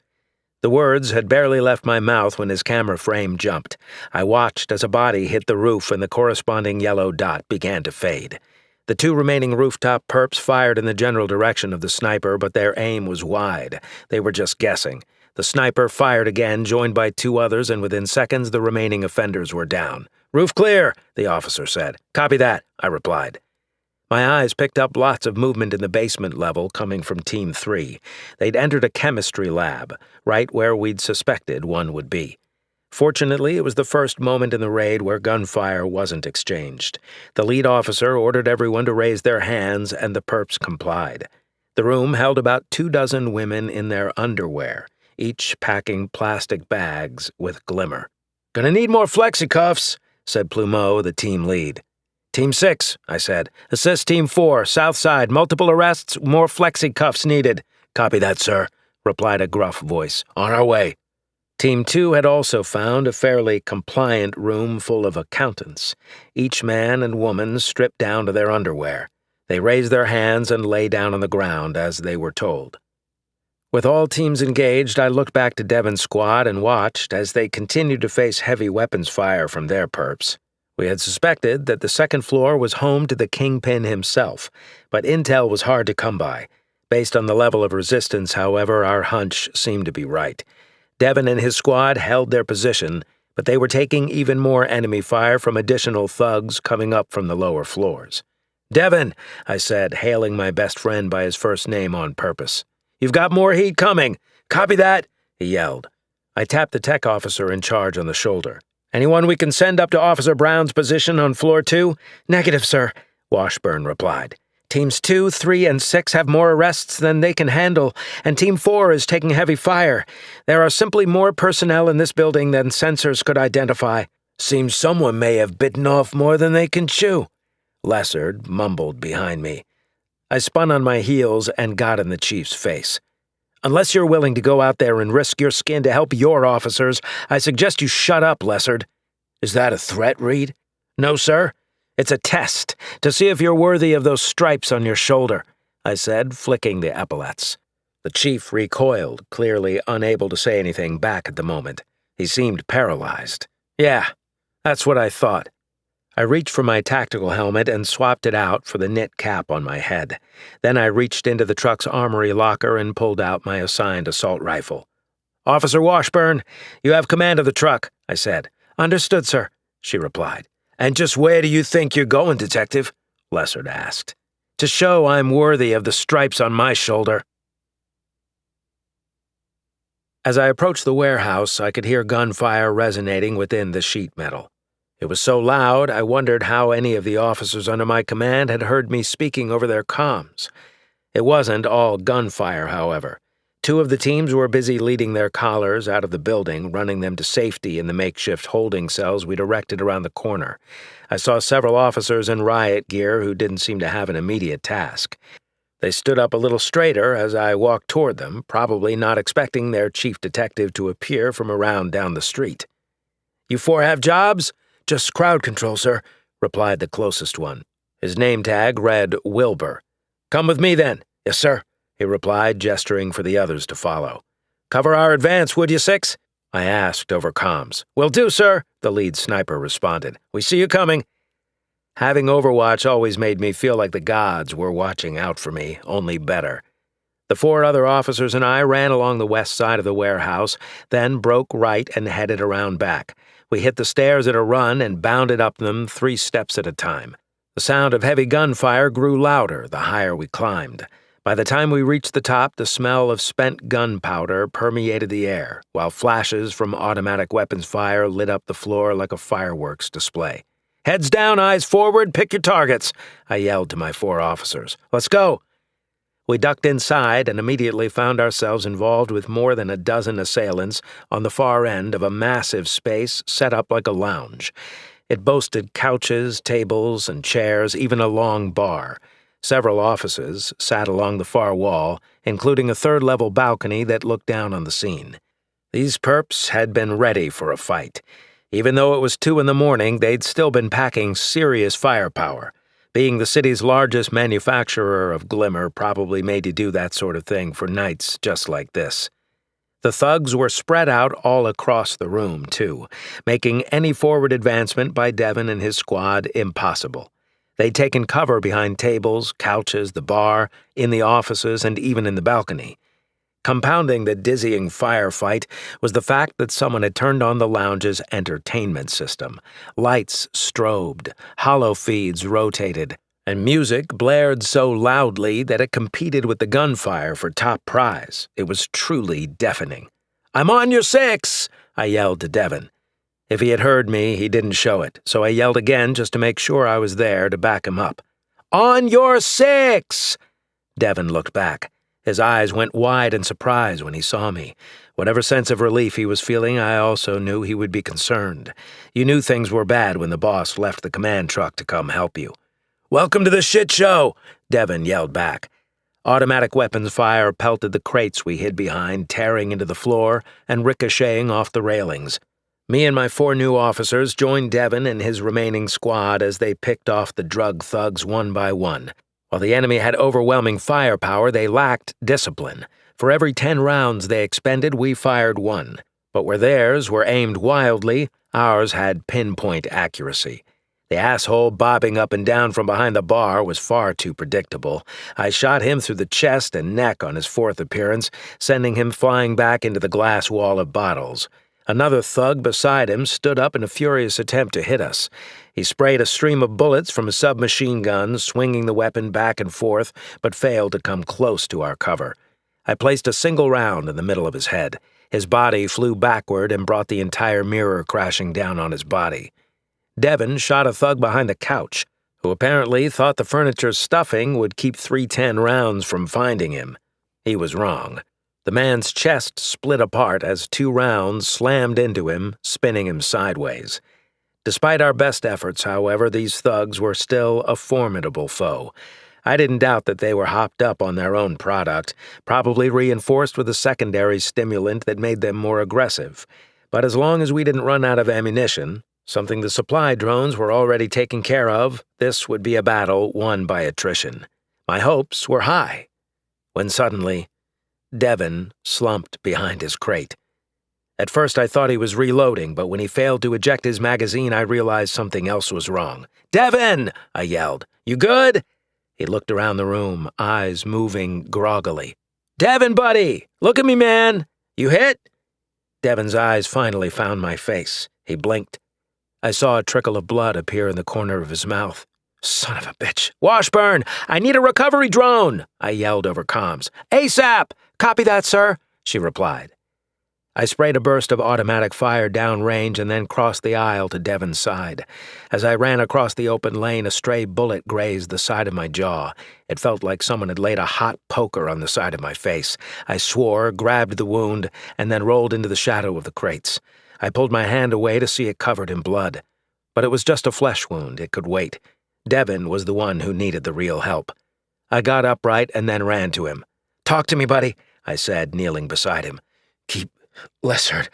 The words had barely left my mouth when his camera frame jumped. I watched as a body hit the roof and the corresponding yellow dot began to fade. The 2 remaining rooftop perps fired in the general direction of the sniper, but their aim was wide. They were just guessing. The sniper fired again, joined by 2 others, and within seconds the remaining offenders were down. "Roof clear," the officer said. "Copy that," I replied. My eyes picked up lots of movement in the basement level coming from Team 3. They'd entered a chemistry lab, right where we'd suspected one would be. Fortunately, it was the first moment in the raid where gunfire wasn't exchanged. The lead officer ordered everyone to raise their hands, and the perps complied. The room held about 24 women in their underwear, each packing plastic bags with Glimmer. "Gonna need more flexi-cuffs," said Plumeau, the team lead. "Team 6, I said. "Assist Team 4, south side, multiple arrests, more flexi-cuffs needed." "Copy that, sir," replied a gruff voice. "On our way." Team 2 had also found a fairly compliant room full of accountants, each man and woman stripped down to their underwear. They raised their hands and lay down on the ground as they were told. With all teams engaged, I looked back to Devon's squad and watched as they continued to face heavy weapons fire from their perps. We had suspected that the second floor was home to the Kingpin himself, but intel was hard to come by. Based on the level of resistance, however, our hunch seemed to be right. Devon and his squad held their position, but they were taking even more enemy fire from additional thugs coming up from the lower floors. "Devon," I said, hailing my best friend by his first name on purpose. "You've got more heat coming." "Copy that," he yelled. I tapped the tech officer in charge on the shoulder. "Anyone we can send up to Officer Brown's position on floor 2? "Negative, sir," Washburn replied. "Teams 2, 3, and 6 have more arrests than they can handle, and Team 4 is taking heavy fire. There are simply more personnel in this building than sensors could identify." "Seems someone may have bitten off more than they can chew," Lessard mumbled behind me. I spun on my heels and got in the chief's face. "Unless you're willing to go out there and risk your skin to help your officers, I suggest you shut up, Lessard." "Is that a threat, Reed?" "No, sir. It's a test to see if you're worthy of those stripes on your shoulder," I said, flicking the epaulets. The chief recoiled, clearly unable to say anything back at the moment. He seemed paralyzed. "Yeah, that's what I thought." I reached for my tactical helmet and swapped it out for the knit cap on my head. Then I reached into the truck's armory locker and pulled out my assigned assault rifle. "Officer Washburn, you have command of the truck," I said. "Understood, sir," she replied. "And just where do you think you're going, Detective?" Lessard asked. "To show I'm worthy of the stripes on my shoulder." As I approached the warehouse, I could hear gunfire resonating within the sheet metal. It was so loud, I wondered how any of the officers under my command had heard me speaking over their comms. It wasn't all gunfire, however. 2 of the teams were busy leading their collars out of the building, running them to safety in the makeshift holding cells we'd erected around the corner. I saw several officers in riot gear who didn't seem to have an immediate task. They stood up a little straighter as I walked toward them, probably not expecting their chief detective to appear from around down the street. "You 4 have jobs?" "Just crowd control, sir," replied the closest one. His name tag read Wilbur. "Come with me, then." "Yes, sir," he replied, gesturing for the others to follow. "Cover our advance, would you, 6? I asked over comms. "Will do, sir," the lead sniper responded. "We see you coming." Having Overwatch always made me feel like the gods were watching out for me, only better. The 4 other officers and I ran along the west side of the warehouse, then broke right and headed around back. We hit the stairs at a run and bounded up them 3 steps at a time. The sound of heavy gunfire grew louder the higher we climbed. By the time we reached the top, the smell of spent gunpowder permeated the air, while flashes from automatic weapons fire lit up the floor like a fireworks display. "Heads down, eyes forward, pick your targets," I yelled to my 4 officers. "Let's go." We ducked inside and immediately found ourselves involved with more than a dozen assailants on the far end of a massive space set up like a lounge. It boasted couches, tables, and chairs, even a long bar. Several offices sat along the far wall, including a 3rd-level balcony that looked down on the scene. These perps had been ready for a fight. Even though it was 2 in the morning, they'd still been packing serious firepower. Being the city's largest manufacturer of glimmer probably made you do that sort of thing for nights just like this. The thugs were spread out all across the room, too, making any forward advancement by Devon and his squad impossible. They'd taken cover behind tables, couches, the bar, in the offices, and even in the balcony. Compounding the dizzying firefight was the fact that someone had turned on the lounge's entertainment system. Lights strobed, hollow feeds rotated, and music blared so loudly that it competed with the gunfire for top prize. It was truly deafening. "I'm on your 6!" I yelled to Devon. If he had heard me, he didn't show it, so I yelled again just to make sure I was there to back him up. "On your 6!" Devon looked back. His eyes went wide in surprise when he saw me. Whatever sense of relief he was feeling, I also knew he would be concerned. You knew things were bad when the boss left the command truck to come help you. "Welcome to the shit show!" Devon yelled back. Automatic weapons fire pelted the crates we hid behind, tearing into the floor and ricocheting off the railings. Me and my 4 new officers joined Devon and his remaining squad as they picked off the drug thugs one by one. While the enemy had overwhelming firepower, they lacked discipline. For every 10 rounds they expended, we fired 1. But where theirs were aimed wildly, ours had pinpoint accuracy. The asshole bobbing up and down from behind the bar was far too predictable. I shot him through the chest and neck on his 4th appearance, sending him flying back into the glass wall of bottles. Another thug beside him stood up in a furious attempt to hit us. He sprayed a stream of bullets from a submachine gun, swinging the weapon back and forth, but failed to come close to our cover. I placed a single round in the middle of his head. His body flew backward and brought the entire mirror crashing down on his body. Devon shot a thug behind the couch, who apparently thought the furniture's stuffing would keep 310 rounds from finding him. He was wrong. The man's chest split apart as 2 rounds slammed into him, spinning him sideways. Despite our best efforts, however, these thugs were still a formidable foe. I didn't doubt that they were hopped up on their own product, probably reinforced with a secondary stimulant that made them more aggressive. But as long as we didn't run out of ammunition, something the supply drones were already taking care of, this would be a battle won by attrition. My hopes were high, when suddenly Devon slumped behind his crate. At first I thought he was reloading, but when he failed to eject his magazine, I realized something else was wrong. "Devon!" I yelled. "You good?" He looked around the room, eyes moving groggily. "Devon, buddy! Look at me, man! You hit?" Devon's eyes finally found my face. He blinked. I saw a trickle of blood appear in the corner of his mouth. "Son of a bitch! Washburn! I need a recovery drone!" I yelled over comms. "ASAP! Copy that, sir," she replied. I sprayed a burst of automatic fire downrange and then crossed the aisle to Devon's side. As I ran across the open lane, a stray bullet grazed the side of my jaw. It felt like someone had laid a hot poker on the side of my face. I swore, grabbed the wound, and then rolled into the shadow of the crates. I pulled my hand away to see it covered in blood. But it was just a flesh wound. It could wait. Devon was the one who needed the real help. I got upright and then ran to him. "Talk to me, buddy," I said, kneeling beside him. "Keep Lessard."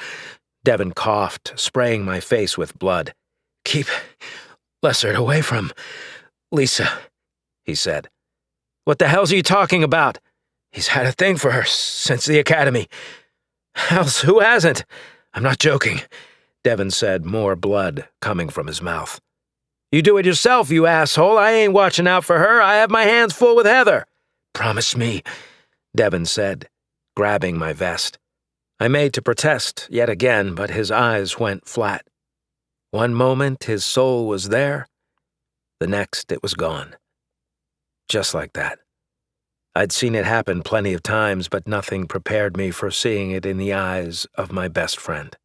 Devon coughed, spraying my face with blood. "Keep Lessard away from Lisa," he said. "What the hell's you talking about?" "He's had a thing for her since the academy." "Else who hasn't?" "I'm not joking," Devon said, more blood coming from his mouth. "You do it yourself, you asshole. I ain't watching out for her. I have my hands full with Heather." "Promise me," Devon said, grabbing my vest. I made to protest yet again, but his eyes went flat. One moment his soul was there, the next it was gone. Just like that. I'd seen it happen plenty of times, but nothing prepared me for seeing it in the eyes of my best friend.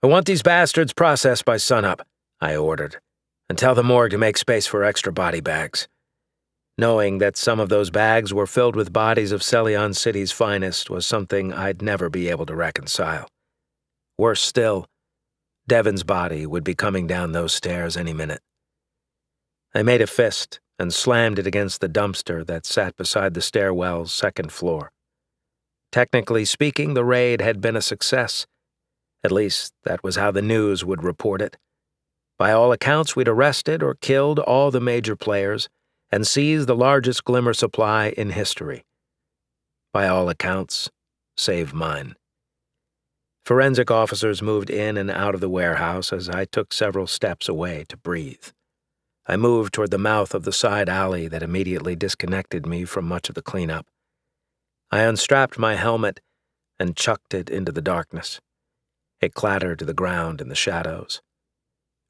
"I want these bastards processed by sunup," I ordered, "and tell the morgue to make space for extra body bags." Knowing that some of those bags were filled with bodies of Celion City's finest was something I'd never be able to reconcile. Worse still, Devon's body would be coming down those stairs any minute. I made a fist and slammed it against the dumpster that sat beside the stairwell's second floor. Technically speaking, the raid had been a success. At least, that was how the news would report it. By all accounts, we'd arrested or killed all the major players and seized the largest glimmer supply in history. By all accounts, save mine. Forensic officers moved in and out of the warehouse as I took several steps away to breathe. I moved toward the mouth of the side alley that immediately disconnected me from much of the cleanup. I unstrapped my helmet and chucked it into the darkness. It clattered to the ground in the shadows.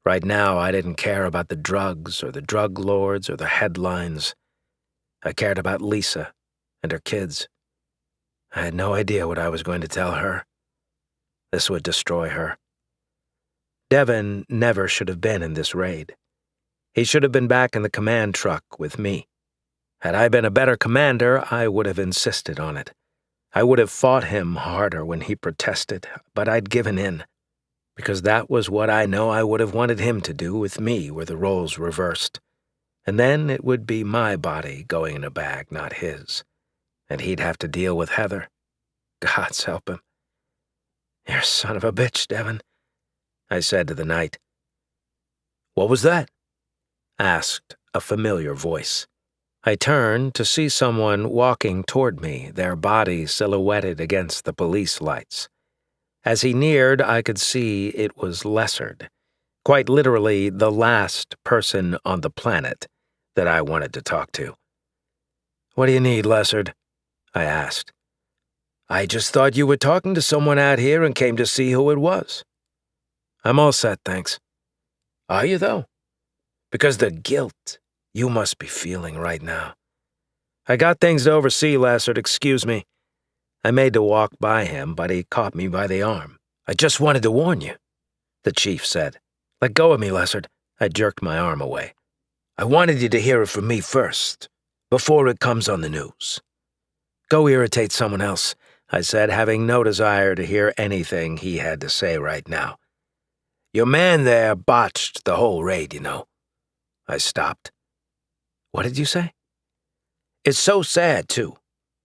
Right now, I didn't care about the drugs or the drug lords or the headlines. I cared about Lisa and her kids. I had no idea what I was going to tell her. This would destroy her. Devon never should have been in this raid. He should have been back in the command truck with me. Had I been a better commander, I would have insisted on it. I would have fought him harder when he protested, but I'd given in. Because that was what I know I would have wanted him to do with me were the roles reversed. And then it would be my body going in a bag, not his. And he'd have to deal with Heather. God's help him. "You're a son of a bitch, Devon," I said to the night. "What was that?" asked a familiar voice. I turned to see someone walking toward me, their body silhouetted against the police lights. As he neared, I could see it was Lessard, quite literally the last person on the planet that I wanted to talk to. "What do you need, Lessard?" I asked. "I just thought you were talking to someone out here and came to see who it was." "I'm all set, thanks." "Are you, though? Because the guilt you must be feeling right now." "I got things to oversee, Lessard, excuse me." I made to walk by him, but he caught me by the arm. "I just wanted to warn you," the chief said. "Let go of me, Lessard." I jerked my arm away. "I wanted you to hear it from me first, before it comes on the news." "Go irritate someone else," I said, having no desire to hear anything he had to say right now. "Your man there botched the whole raid, you know." I stopped. "What did you say?" "It's so sad, too,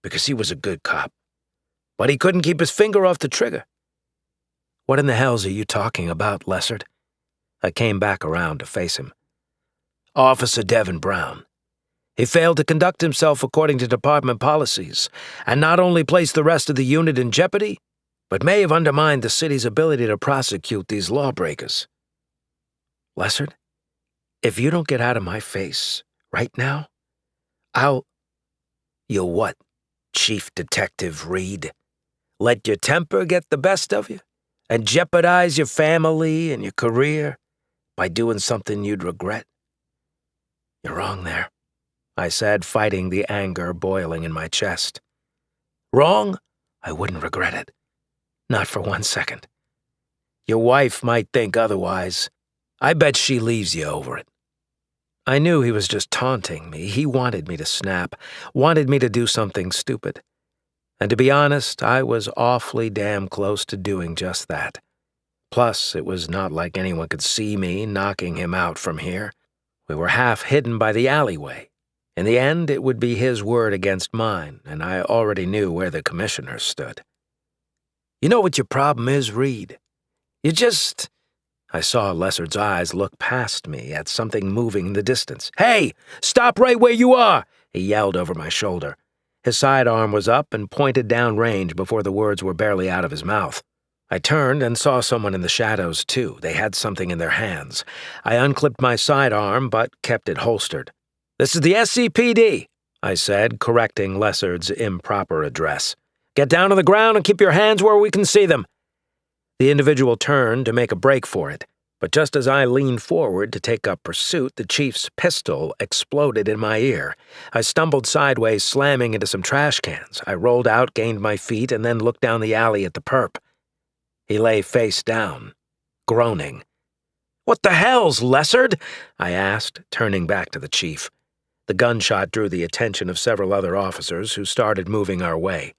because he was a good cop. But he couldn't keep his finger off the trigger." "What in the hells are you talking about, Lessard?" I came back around to face him. "Officer Devon Brown. He failed to conduct himself according to department policies, and not only placed the rest of the unit in jeopardy, but may have undermined the city's ability to prosecute these lawbreakers." "Lessard, if you don't get out of my face right now, I'll—" "You'll what, Chief Detective Reed? Let your temper get the best of you and jeopardize your family and your career by doing something you'd regret?" "You're wrong there," I said, fighting the anger boiling in my chest. "Wrong? I wouldn't regret it. Not for 1 second. Your wife might think otherwise. I bet she leaves you over it." I knew he was just taunting me. He wanted me to snap, wanted me to do something stupid. And to be honest, I was awfully damn close to doing just that. Plus, it was not like anyone could see me knocking him out from here. We were half hidden by the alleyway. In the end, it would be his word against mine, and I already knew where the commissioner stood. "You know what your problem is, Reed? You just—" I saw Lessard's eyes look past me at something moving in the distance. "Hey, stop right where you are!" he yelled over my shoulder. His sidearm was up and pointed down range before the words were barely out of his mouth. I turned and saw someone in the shadows, too. They had something in their hands. I unclipped my sidearm, but kept it holstered. "This is the SCPD," I said, correcting Lessard's improper address. "Get down on the ground and keep your hands where we can see them." The individual turned to make a break for it, but just as I leaned forward to take up pursuit, the chief's pistol exploded in my ear. I stumbled sideways, slamming into some trash cans. I rolled out, gained my feet, and then looked down the alley at the perp. He lay face down, groaning. "What the hell's, Lessard?" I asked, turning back to the chief. The gunshot drew the attention of several other officers who started moving our way.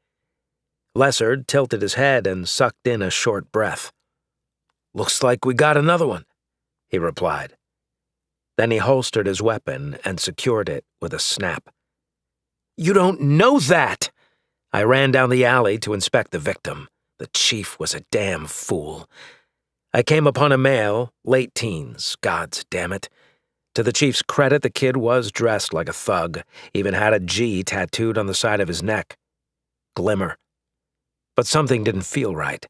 Lessard tilted his head and sucked in a short breath. "Looks like we got another one," he replied. Then he holstered his weapon and secured it with a snap. "You don't know that!" I ran down the alley to inspect the victim. The chief was a damn fool. I came upon a male, late teens, gods damn it. To the chief's credit, the kid was dressed like a thug, even had a G tattooed on the side of his neck. Glimmer. But something didn't feel right.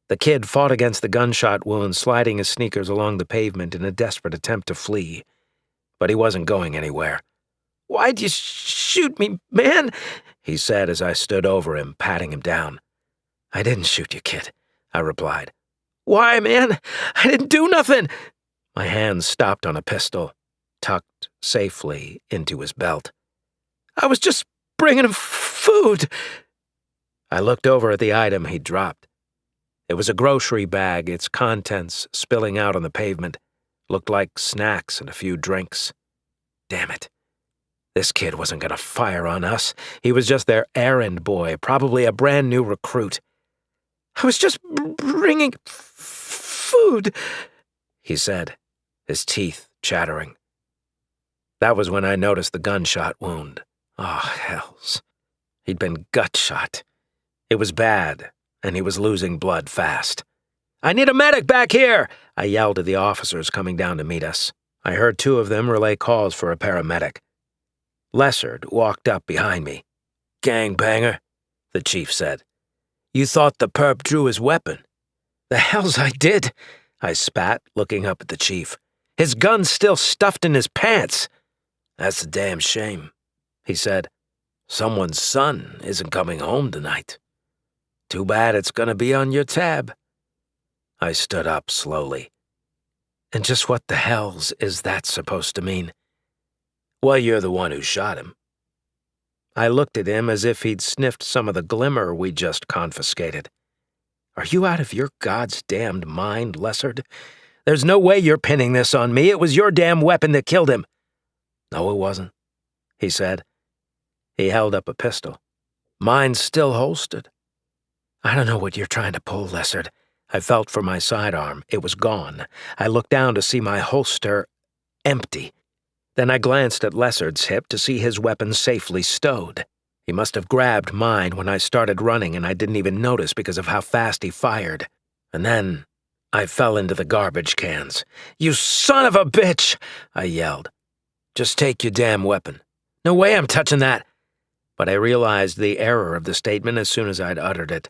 The kid fought against the gunshot wound, sliding his sneakers along the pavement in a desperate attempt to flee. But he wasn't going anywhere. "Why'd you shoot me, man?" he said as I stood over him, patting him down. "I didn't shoot you, kid," I replied. "Why, man? I didn't do nothing." My hand stopped on a pistol, tucked safely into his belt. "I was just bringing him food." I looked over at the item he'd dropped. It was a grocery bag, its contents spilling out on the pavement. Looked like snacks and a few drinks. Damn it. This kid wasn't going to fire on us. He was just their errand boy, probably a brand new recruit. "I was just bringing food," he said, his teeth chattering. That was when I noticed the gunshot wound. Oh, hells. He'd been gut shot. It was bad, and he was losing blood fast. "I need a medic back here!" I yelled at the officers coming down to meet us. I heard two of them relay calls for a paramedic. Lessard walked up behind me. "Gangbanger," the chief said. "You thought the perp drew his weapon." "The hell's I did," I spat, looking up at the chief. "His gun's still stuffed in his pants." "That's a damn shame," he said. "Someone's son isn't coming home tonight. Too bad it's gonna be on your tab." I stood up slowly. "And just what the hell's is that supposed to mean?" "Well, you're the one who shot him." I looked at him as if he'd sniffed some of the glimmer we just confiscated. "Are you out of your God's damned mind, Lessard? There's no way you're pinning this on me. It was your damn weapon that killed him." "No, it wasn't," he said. He held up a pistol. "Mine's still holstered." "I don't know what you're trying to pull, Lessard." I felt for my sidearm. It was gone. I looked down to see my holster empty. Then I glanced at Lessard's hip to see his weapon safely stowed. He must have grabbed mine when I started running, and I didn't even notice because of how fast he fired. And then I fell into the garbage cans. "You son of a bitch!" I yelled. "Just take your damn weapon." "No way I'm touching that." But I realized the error of the statement as soon as I'd uttered it.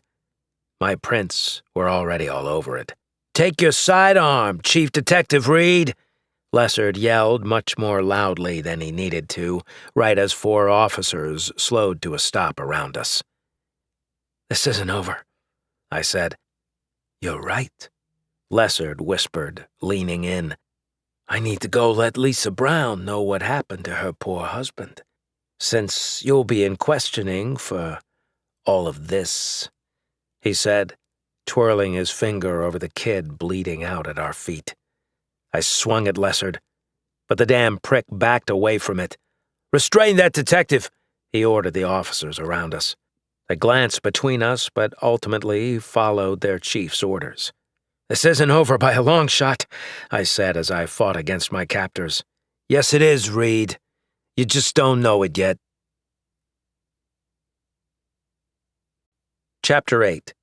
My prints were already all over it. "Take your sidearm, Chief Detective Reed!" Lessard yelled much more loudly than he needed to, right as 4 officers slowed to a stop around us. "This isn't over," I said. "You're right," Lessard whispered, leaning in. "I need to go let Lisa Brown know what happened to her poor husband, since you'll be in questioning for all of this," he said, twirling his finger over the kid bleeding out at our feet. I swung at Lessard, but the damn prick backed away from it. "Restrain that detective," he ordered the officers around us. They glanced between us, but ultimately followed their chief's orders. "This isn't over by a long shot," I said as I fought against my captors. "Yes, it is, Reed. You just don't know it yet." Chapter 8.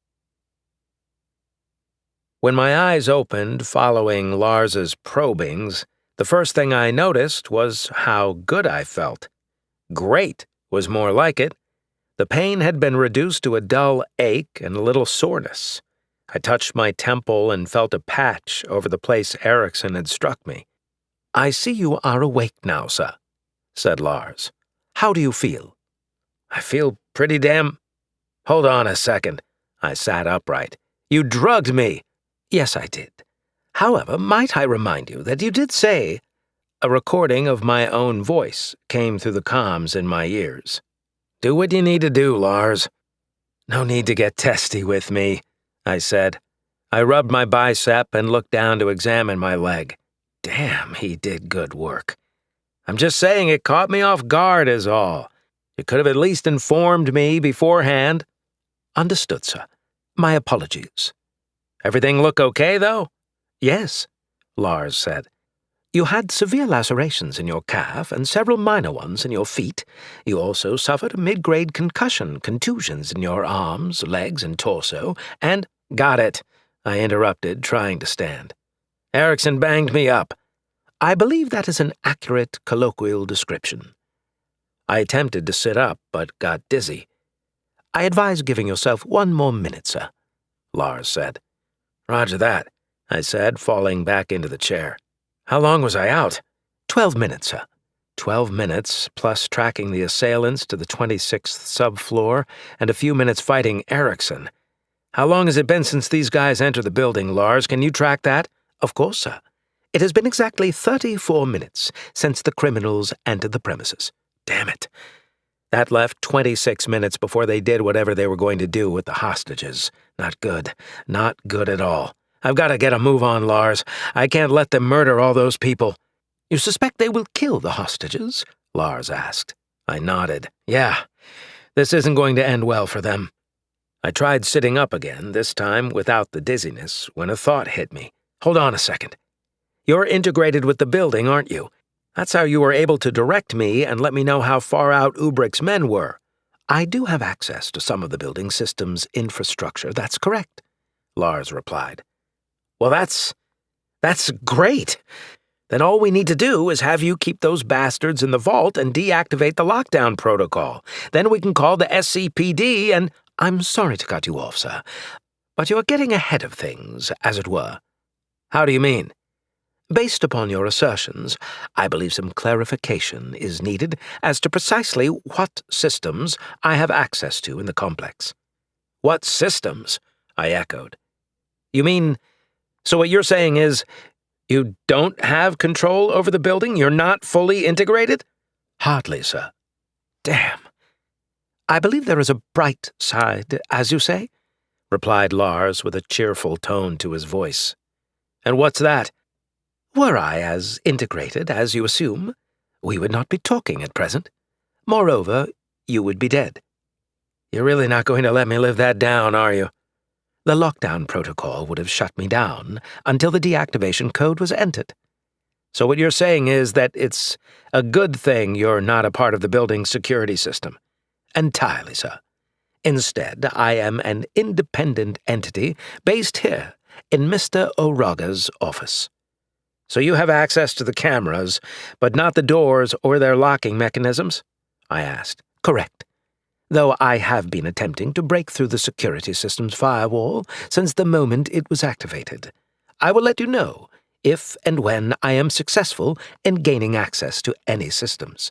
When my eyes opened following Lars's probings, the first thing I noticed was how good I felt. Great was more like it. The pain had been reduced to a dull ache and a little soreness. I touched my temple and felt a patch over the place Erickson had struck me. "I see you are awake now, sir," said Lars. "How do you feel?" "I feel pretty damn—" "Hold on a second." I sat upright. "You drugged me." "Yes, I did. However, might I remind you that you did say—" A recording of my own voice came through the comms in my ears. "Do what you need to do, Lars." "No need to get testy with me," I said. I rubbed my bicep and looked down to examine my leg. Damn, he did good work. "I'm just saying it caught me off guard is all. You could have at least informed me beforehand." "Understood, sir. My apologies." "Everything look okay, though?" "Yes," Lars said. "You had severe lacerations in your calf and several minor ones in your feet. You also suffered a mid-grade concussion, contusions in your arms, legs, and torso, and—" "Got it," I interrupted, trying to stand. "Erickson banged me up." "I believe that is an accurate colloquial description." I attempted to sit up, but got dizzy. "I advise giving yourself 1 more minute, sir," Lars said. "Roger that," I said, falling back into the chair. "How long was I out?" 12 minutes, sir." 12 minutes, plus tracking the assailants to the 26th subfloor and a few minutes fighting Erickson. "How long has it been since these guys entered the building, Lars? Can you track that?" "Of course, sir. It has been exactly 34 minutes since the criminals entered the premises." Damn it. That left 26 minutes before they did whatever they were going to do with the hostages. Not good. Not good at all. I've got to get a move on, Lars. I can't let them murder all those people. "You suspect they will kill the hostages?" Lars asked. I nodded. "Yeah. This isn't going to end well for them." I tried sitting up again, this time without the dizziness, when a thought hit me. "Hold on a second. You're integrated with the building, aren't you? That's how you were able to direct me and let me know how far out Ubrick's men were." "I do have access to some of the building system's infrastructure, that's correct," Lars replied. "Well, that's great. Then all we need to do is have you keep those bastards in the vault and deactivate the lockdown protocol. Then we can call the SCPD and—" "I'm sorry to cut you off, sir, but you're getting ahead of things, as it were." "How do you mean?" "Based upon your assertions, I believe some clarification is needed as to precisely what systems I have access to in the complex." "What systems?" I echoed. "You mean, so what you're saying is, you don't have control over the building? You're not fully integrated?" "Hardly, sir." "Damn. I believe there is a bright side, as you say," replied Lars with a cheerful tone to his voice. "And what's that?" "Were I as integrated as you assume, we would not be talking at present. Moreover, you would be dead." "You're really not going to let me live that down, are you?" "The lockdown protocol would have shut me down until the deactivation code was entered." "So what you're saying is that it's a good thing you're not a part of the building's security system?" "Entirely, sir. Instead, I am an independent entity based here in Mr. O'Rogger's office." "So you have access to the cameras, but not the doors or their locking mechanisms?" I asked. "Correct. Though I have been attempting to break through the security system's firewall since the moment it was activated. I will let you know if and when I am successful in gaining access to any systems."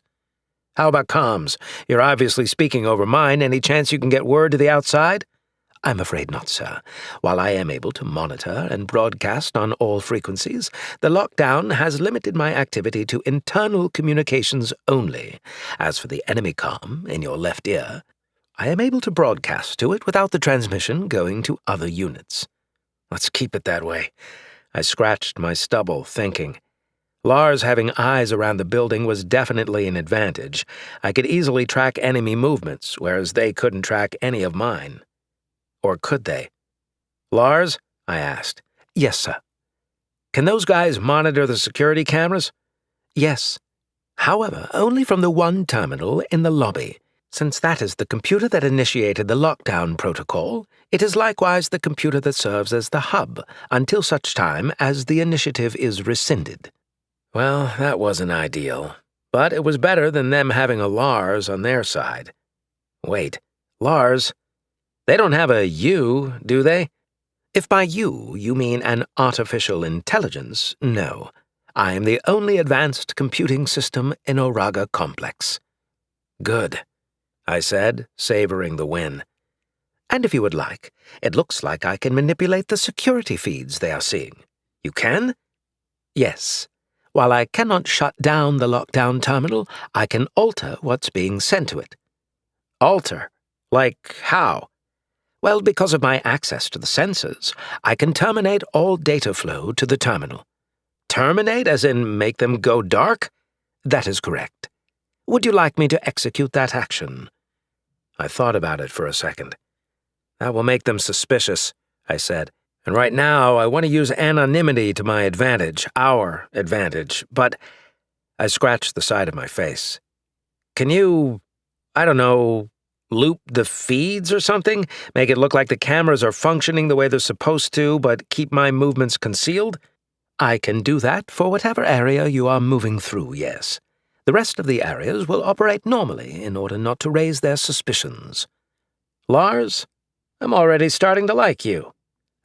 "How about comms? You're obviously speaking over mine. Any chance you can get word to the outside?" "I'm afraid not, sir. While I am able to monitor and broadcast on all frequencies, the lockdown has limited my activity to internal communications only. As for the enemy comm in your left ear—" I am able to broadcast to it without the transmission going to other units. Let's keep it that way. I scratched my stubble, thinking. Lars having eyes around the building was definitely an advantage. I could easily track enemy movements, whereas they couldn't track any of mine. Or could they? Lars? I asked. Yes, sir. Can those guys monitor the security cameras? Yes. However, only from the one terminal in the lobby. Since that is the computer that initiated the lockdown protocol, it is likewise the computer that serves as the hub until such time as the initiative is rescinded. Well, that wasn't ideal, but it was better than them having a Lars on their side. Wait, Lars? They don't have a you, do they? If by you mean an artificial intelligence, no. I am the only advanced computing system in Auraga Complex. Good, I said, savoring the win. And if you would like, it looks like I can manipulate the security feeds they are seeing. You can? Yes. While I cannot shut down the lockdown terminal, I can alter what's being sent to it. Alter? Like how? Well, because of my access to the sensors, I can terminate all data flow to the terminal. Terminate, as in make them go dark? That is correct. Would you like me to execute that action? I thought about it for a second. That will make them suspicious, I said. And right now, I want to use anonymity to my advantage, our advantage, but I scratched the side of my face. Can you, I don't know, loop the feeds or something? Make it look like the cameras are functioning the way they're supposed to, but keep my movements concealed? I can do that for whatever area you are moving through, yes. The rest of the areas will operate normally in order not to raise their suspicions. Lars, I'm already starting to like you.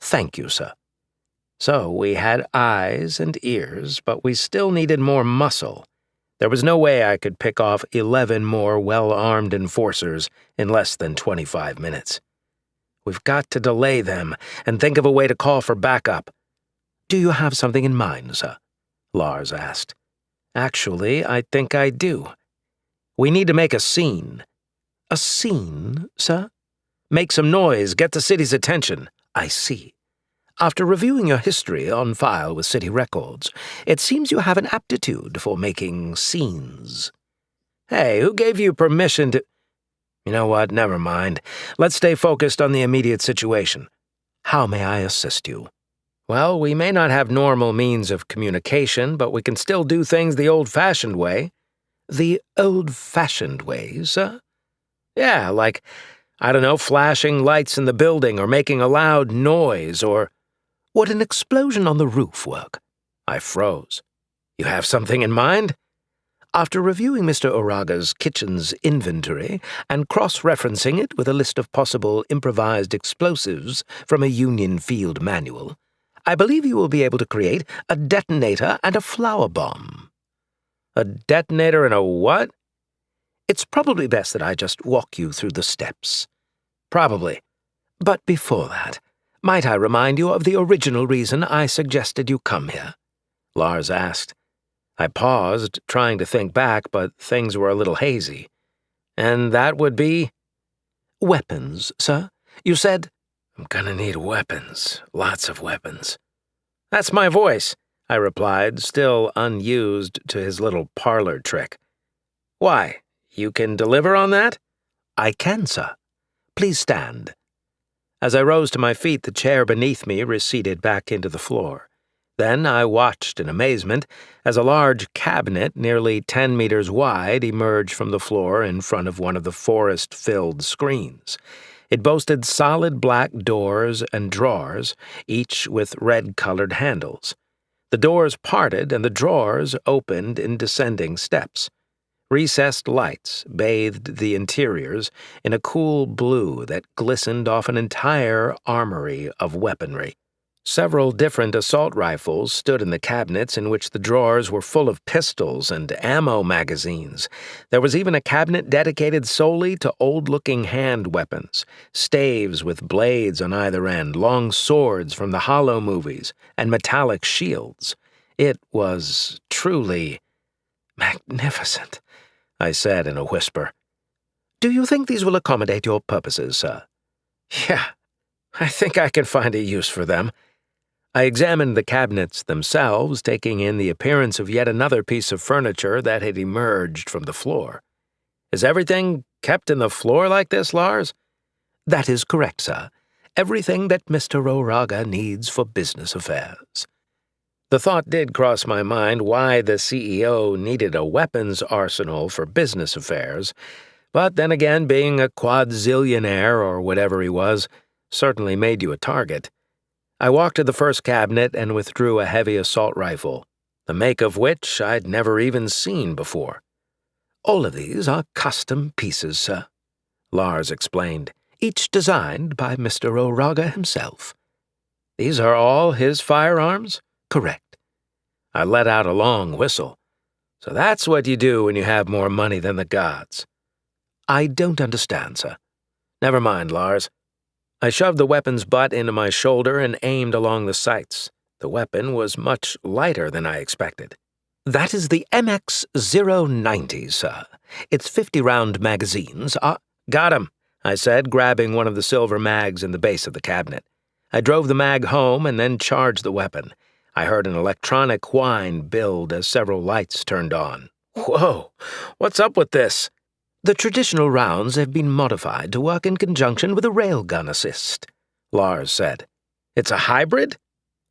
Thank you, sir. So we had eyes and ears, but we still needed more muscle. There was no way I could pick off 11 more well-armed enforcers in less than 25 minutes. We've got to delay them and think of a way to call for backup. Do you have something in mind, sir? Lars asked. Actually, I think I do. We need to make a scene. A scene, sir? Make some noise, get the city's attention. I see. After reviewing your history on file with city records, it seems you have an aptitude for making scenes. Hey, who gave you permission to— You know what, never mind. Let's stay focused on the immediate situation. How may I assist you? Well, we may not have normal means of communication, but we can still do things the old-fashioned way. The old-fashioned way, sir? Yeah, like, I don't know, flashing lights in the building or making a loud noise or— Would an explosion on the roof work? I froze. You have something in mind? After reviewing Mr. Uraga's kitchen's inventory and cross-referencing it with a list of possible improvised explosives from a Union Field manual, I believe you will be able to create a detonator and a flower bomb. A detonator and a what? It's probably best that I just walk you through the steps. Probably. But before that, might I remind you of the original reason I suggested you come here? Lars asked. I paused, trying to think back, but things were a little hazy. And that would be? Weapons, sir. You said— I'm gonna need weapons. Lots of weapons. That's my voice, I replied, still unused to his little parlor trick. Why? You can deliver on that? I can, sir. Please stand. As I rose to my feet, the chair beneath me receded back into the floor. Then I watched in amazement as a large cabinet nearly 10 meters wide emerged from the floor in front of one of the forest-filled screens. It boasted solid black doors and drawers, each with red-colored handles. The doors parted and the drawers opened in descending steps. Recessed lights bathed the interiors in a cool blue that glistened off an entire armory of weaponry. Several different assault rifles stood in the cabinets, in which the drawers were full of pistols and ammo magazines. There was even a cabinet dedicated solely to old-looking hand weapons, staves with blades on either end, long swords from the Hollow movies, and metallic shields. It was truly magnificent, I said in a whisper. Do you think these will accommodate your purposes, sir? Yeah, I think I can find a use for them. I examined the cabinets themselves, taking in the appearance of yet another piece of furniture that had emerged from the floor. Is everything kept in the floor like this, Lars? That is correct, sir. Everything that Mr. O'Raga needs for business affairs. The thought did cross my mind why the CEO needed a weapons arsenal for business affairs, but then again, being a quadzillionaire or whatever he was certainly made you a target. I walked to the first cabinet and withdrew a heavy assault rifle, the make of which I'd never even seen before. All of these are custom pieces, sir, Lars explained, each designed by Mr. O'Raga himself. These are all his firearms? Correct. I let out a long whistle. So that's what you do when you have more money than the gods. I don't understand, sir. Never mind, Lars. I shoved the weapon's butt into my shoulder and aimed along the sights. The weapon was much lighter than I expected. That is the MX-090, sir. Its 50-round magazines are— Got him, I said, grabbing one of the silver mags in the base of the cabinet. I drove the mag home and then charged the weapon. I heard an electronic whine build as several lights turned on. Whoa, what's up with this? The traditional rounds have been modified to work in conjunction with a railgun assist, Lars said. It's a hybrid?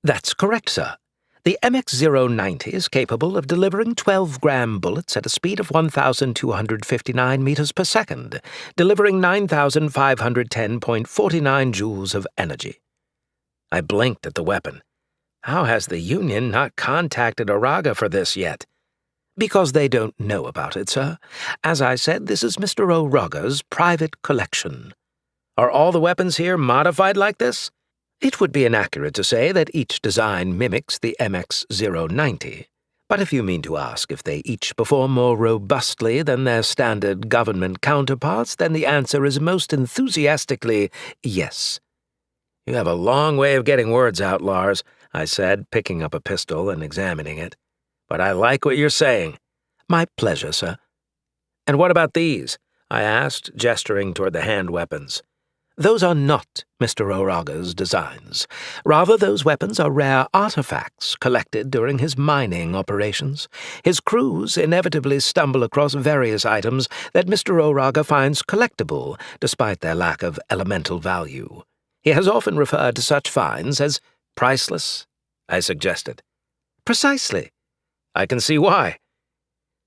That's correct, sir. The MX-090 is capable of delivering 12-gram bullets at a speed of 1,259 meters per second, delivering 9,510.49 joules of energy. I blinked at the weapon. How has the Union not contacted O'Raga for this yet? Because they don't know about it, sir. As I said, this is Mr. O'Raga's private collection. Are all the weapons here modified like this? It would be inaccurate to say that each design mimics the MX-090, but if you mean to ask if they each perform more robustly than their standard government counterparts, then the answer is most enthusiastically yes. You have a long way of getting words out, Lars, I said, picking up a pistol and examining it. But I like what you're saying. My pleasure, sir. And what about these? I asked, gesturing toward the hand weapons. Those are not Mr. O'Raga's designs. Rather, those weapons are rare artifacts collected during his mining operations. His crews inevitably stumble across various items that Mr. O'Raga finds collectible, despite their lack of elemental value. He has often referred to such finds as priceless, I suggested. Precisely. I can see why.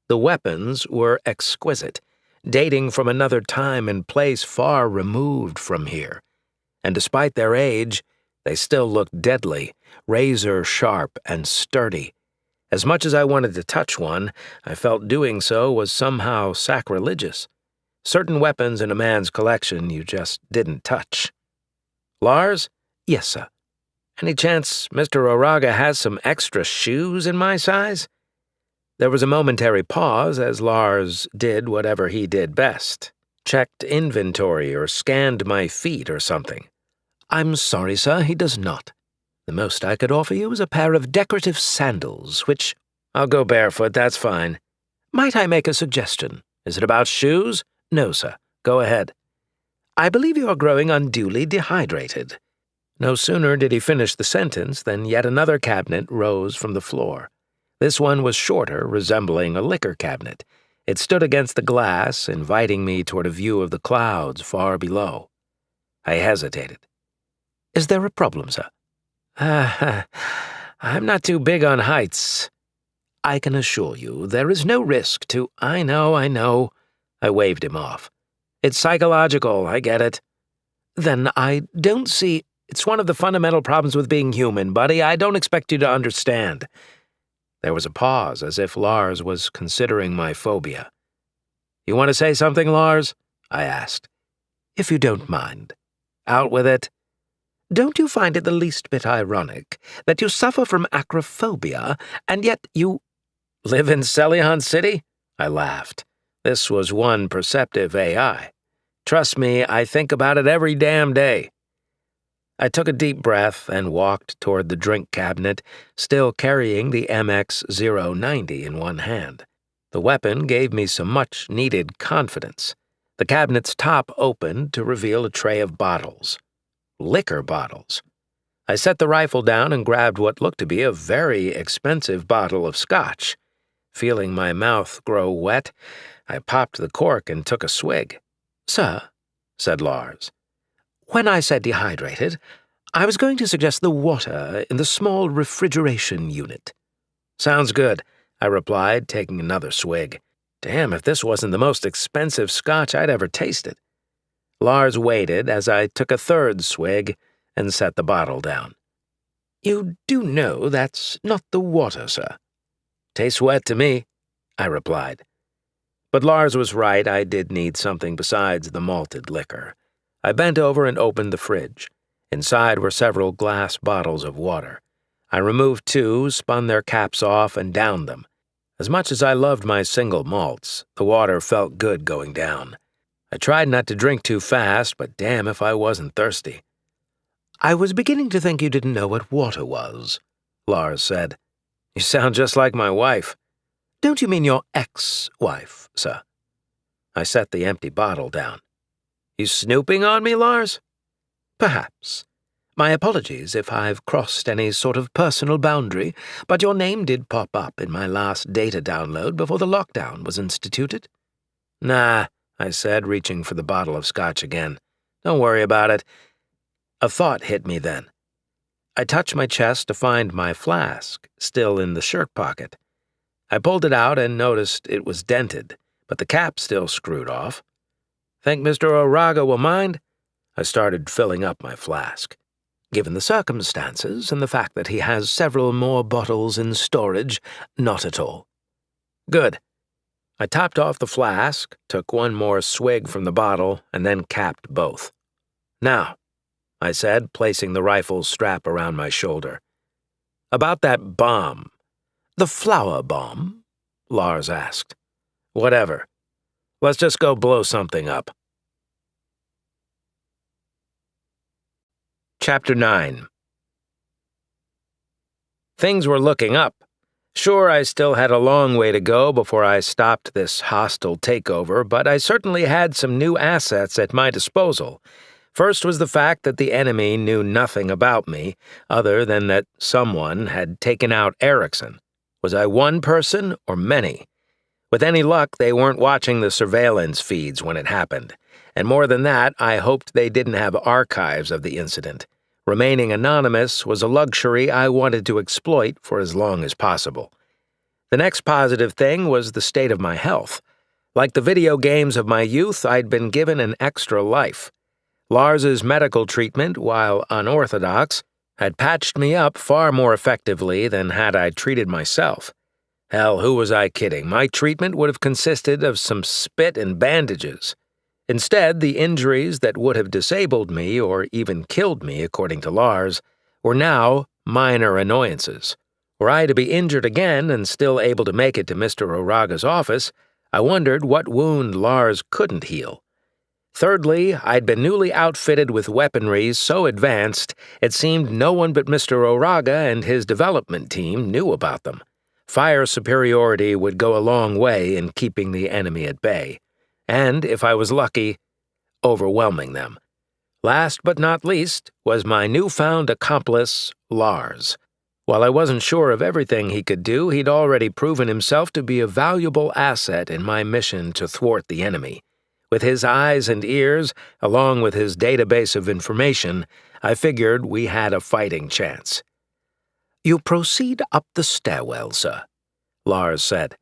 The weapons were exquisite, dating from another time and place far removed from here. And despite their age, they still looked deadly, razor-sharp and sturdy. As much as I wanted to touch one, I felt doing so was somehow sacrilegious. Certain weapons in a man's collection you just didn't touch. Lars? Yes, sir. Any chance Mr. O'Raga has some extra shoes in my size? There was a momentary pause as Lars did whatever he did best. Checked inventory or scanned my feet or something. I'm sorry, sir, he does not. The most I could offer you is a pair of decorative sandals, which— I'll go barefoot, that's fine. Might I make a suggestion? Is it about shoes? No, sir. Go ahead. I believe you are growing unduly dehydrated. No sooner did he finish the sentence than yet another cabinet rose from the floor. This one was shorter, resembling a liquor cabinet. It stood against the glass, inviting me toward a view of the clouds far below. I hesitated. Is there a problem, sir? I'm not too big on heights. I can assure you there is no risk to— I know. I waved him off. It's psychological, I get it. Then I don't see— It's one of the fundamental problems with being human, buddy. I don't expect you to understand. There was a pause, as if Lars was considering my phobia. You want to say something, Lars? I asked. If you don't mind. Out with it. Don't you find it the least bit ironic that you suffer from acrophobia, and yet you— Live in Celion City? I laughed. This was one perceptive AI. Trust me, I think about it every damn day. I took a deep breath and walked toward the drink cabinet, still carrying the MX-090 in one hand. The weapon gave me some much-needed confidence. The cabinet's top opened to reveal a tray of bottles. Liquor bottles. I set the rifle down and grabbed what looked to be a very expensive bottle of scotch. Feeling my mouth grow wet, I popped the cork and took a swig. "Sir," said Lars. "when I said dehydrated, I was going to suggest the water in the small refrigeration unit." "Sounds good," I replied, taking another swig. Damn, if this wasn't the most expensive scotch I'd ever tasted. Lars waited as I took a third swig and set the bottle down. "You do know that's not the water, sir." "Tastes wet to me," I replied. But Lars was right, I did need something besides the malted liquor. I bent over and opened the fridge. Inside were several glass bottles of water. I removed 2, spun their caps off, and downed them. As much as I loved my single malts, the water felt good going down. I tried not to drink too fast, but damn if I wasn't thirsty. "I was beginning to think you didn't know what water was," Lars said. "You sound just like my wife." "Don't you mean your ex-wife, sir?" I set the empty bottle down. "You snooping on me, Lars?" "Perhaps. My apologies if I've crossed any sort of personal boundary, but your name did pop up in my last data download before the lockdown was instituted." "Nah," I said, reaching for the bottle of scotch again. "Don't worry about it." A thought hit me then. I touched my chest to find my flask, still in the shirt pocket. I pulled it out and noticed it was dented, but the cap still screwed off. "Think Mr. O'Raga will mind?" I started filling up my flask. "Given the circumstances and the fact that he has several more bottles in storage, not at all." "Good." I topped off the flask, took one more swig from the bottle, and then capped both. "Now," I said, placing the rifle strap around my shoulder. "About that bomb." "The flower bomb?" Lars asked. "Whatever. Let's just go blow something up." Chapter 9. Things were looking up. Sure, I still had a long way to go before I stopped this hostile takeover, but I certainly had some new assets at my disposal. First was the fact that the enemy knew nothing about me, other than that someone had taken out Erickson. Was I one person or many? With any luck, they weren't watching the surveillance feeds when it happened. And more than that, I hoped they didn't have archives of the incident. Remaining anonymous was a luxury I wanted to exploit for as long as possible. The next positive thing was the state of my health. Like the video games of my youth, I'd been given an extra life. Lars's medical treatment, while unorthodox, had patched me up far more effectively than had I treated myself. Hell, who was I kidding? My treatment would have consisted of some spit and bandages. Instead, the injuries that would have disabled me or even killed me, according to Lars, were now minor annoyances. Were I to be injured again and still able to make it to Mr. O'Raga's office, I wondered what wound Lars couldn't heal. Thirdly, I'd been newly outfitted with weaponry so advanced it seemed no one but Mr. O'Raga and his development team knew about them. Fire superiority would go a long way in keeping the enemy at bay. And, if I was lucky, overwhelming them. Last but not least was my newfound accomplice, Lars. While I wasn't sure of everything he could do, he'd already proven himself to be a valuable asset in my mission to thwart the enemy. With his eyes and ears, along with his database of information, I figured we had a fighting chance. "You proceed up the stairwell, sir," Lars said.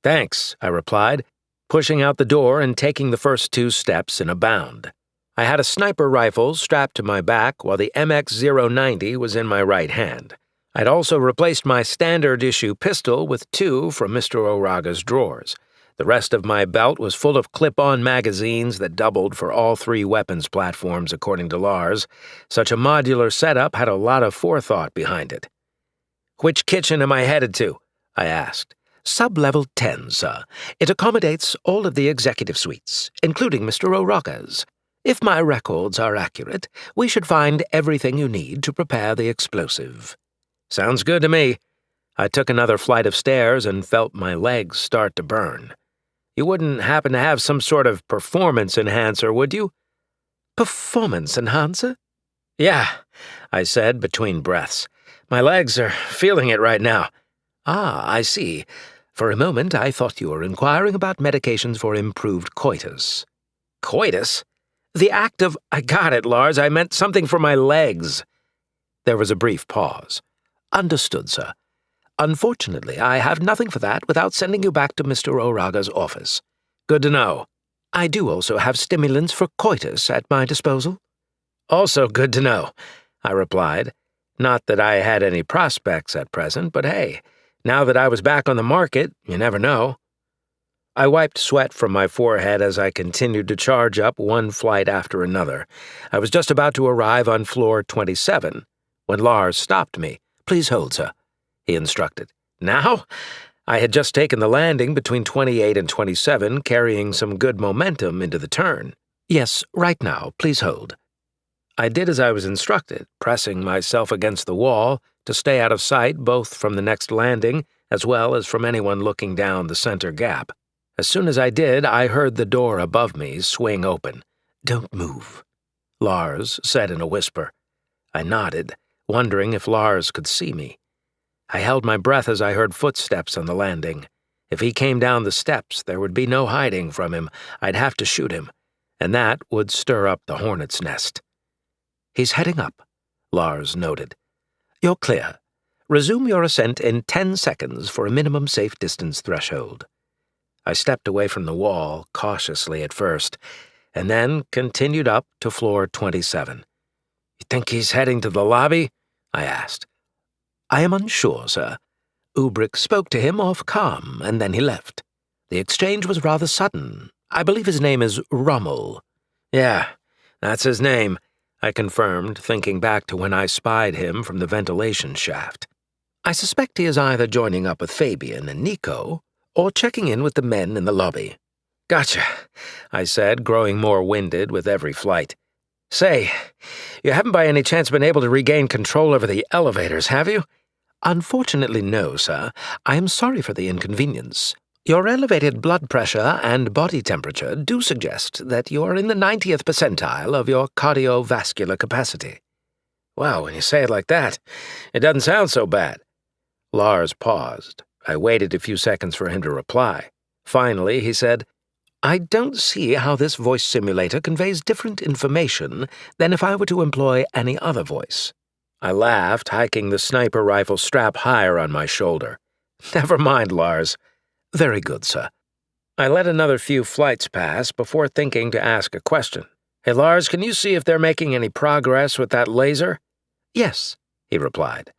"Thanks," I replied, pushing out the door and taking the first 2 steps in a bound. I had a sniper rifle strapped to my back while the MX-090 was in my right hand. I'd also replaced my standard-issue pistol with 2 from Mr. O'Raga's drawers. The rest of my belt was full of clip-on magazines that doubled for all 3 weapons platforms, according to Lars. Such a modular setup had a lot of forethought behind it. "Which kitchen am I headed to?" I asked. "Sub-level 10, sir. It accommodates all of the executive suites, including Mr. O'Raga's. If my records are accurate, we should find everything you need to prepare the explosive." "Sounds good to me." I took another flight of stairs and felt my legs start to burn. You wouldn't happen to have some sort of performance enhancer, would you?" Performance enhancer? "Yeah," I said between breaths. "My legs are feeling it right now." Ah, I see. For a moment I thought you were inquiring about medications for improved coitus. "Coitus? The act of—" "I got it, Lars. I meant something for my legs." There was a brief pause. Understood, sir. Unfortunately, I have nothing for that without sending you back to Mr. Oraga's office. "Good to know." I do also have stimulants for coitus at my disposal. "Also good to know," I replied. Not that I had any prospects at present, but hey, now that I was back on the market, you never know. I wiped sweat from my forehead as I continued to charge up one flight after another. I was just about to arrive on floor 27 when Lars stopped me. "Please hold, sir," he instructed. "Now?" I had just taken the landing between 28 and 27, carrying some good momentum into the turn. "Yes, right now. Please hold." I did as I was instructed, pressing myself against the wall to stay out of sight both from the next landing as well as from anyone looking down the center gap. As soon as I did, I heard the door above me swing open. "Don't move," Lars said in a whisper. I nodded, wondering if Lars could see me. I held my breath as I heard footsteps on the landing. If he came down the steps, there would be no hiding from him. I'd have to shoot him, and that would stir up the hornet's nest. "He's heading up," Lars noted. "You're clear. Resume your ascent in 10 seconds for a minimum safe distance threshold." I stepped away from the wall, cautiously at first, and then continued up to floor 27. "You think he's heading to the lobby?" I asked. "I am unsure, sir. Ubrick spoke to him off calm, and then he left. The exchange was rather sudden. I believe his name is Rommel." "Yeah, that's his name," I confirmed, thinking back to when I spied him from the ventilation shaft. "I suspect he is either joining up with Fabian and Nico, or checking in with the men in the lobby." "Gotcha," I said, growing more winded with every flight. "Say, you haven't by any chance been able to regain control over the elevators, have you?" "Unfortunately, no, sir. I am sorry for the inconvenience. Your elevated blood pressure and body temperature do suggest that you are in the 90th percentile of your cardiovascular capacity." "Wow, when you say it like that, it doesn't sound so bad." Lars paused. I waited a few seconds for him to reply. Finally, he said, "I don't see how this voice simulator conveys different information than if I were to employ any other voice." I laughed, hiking the sniper rifle strap higher on my shoulder. "Never mind, Lars." "Very good, sir." I let another few flights pass before thinking to ask a question. "Hey, Lars, can you see if they're making any progress with that laser?" "Yes," he replied.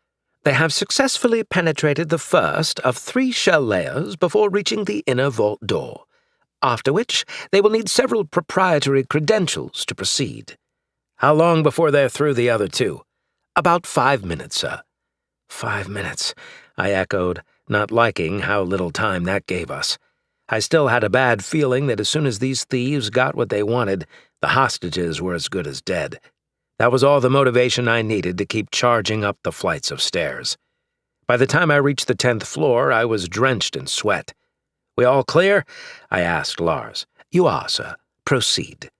"They have successfully penetrated the first of 3 shell layers before reaching the inner vault door, after which they will need several proprietary credentials to proceed." "How long before they're through the other 2? "About 5 minutes, sir." 5 minutes, I echoed, not liking how little time that gave us. I still had a bad feeling that as soon as these thieves got what they wanted, the hostages were as good as dead. That was all the motivation I needed to keep charging up the flights of stairs. By the time I reached the 10th floor, I was drenched in sweat. "We all clear?" I asked Lars. "You are, sir. Proceed."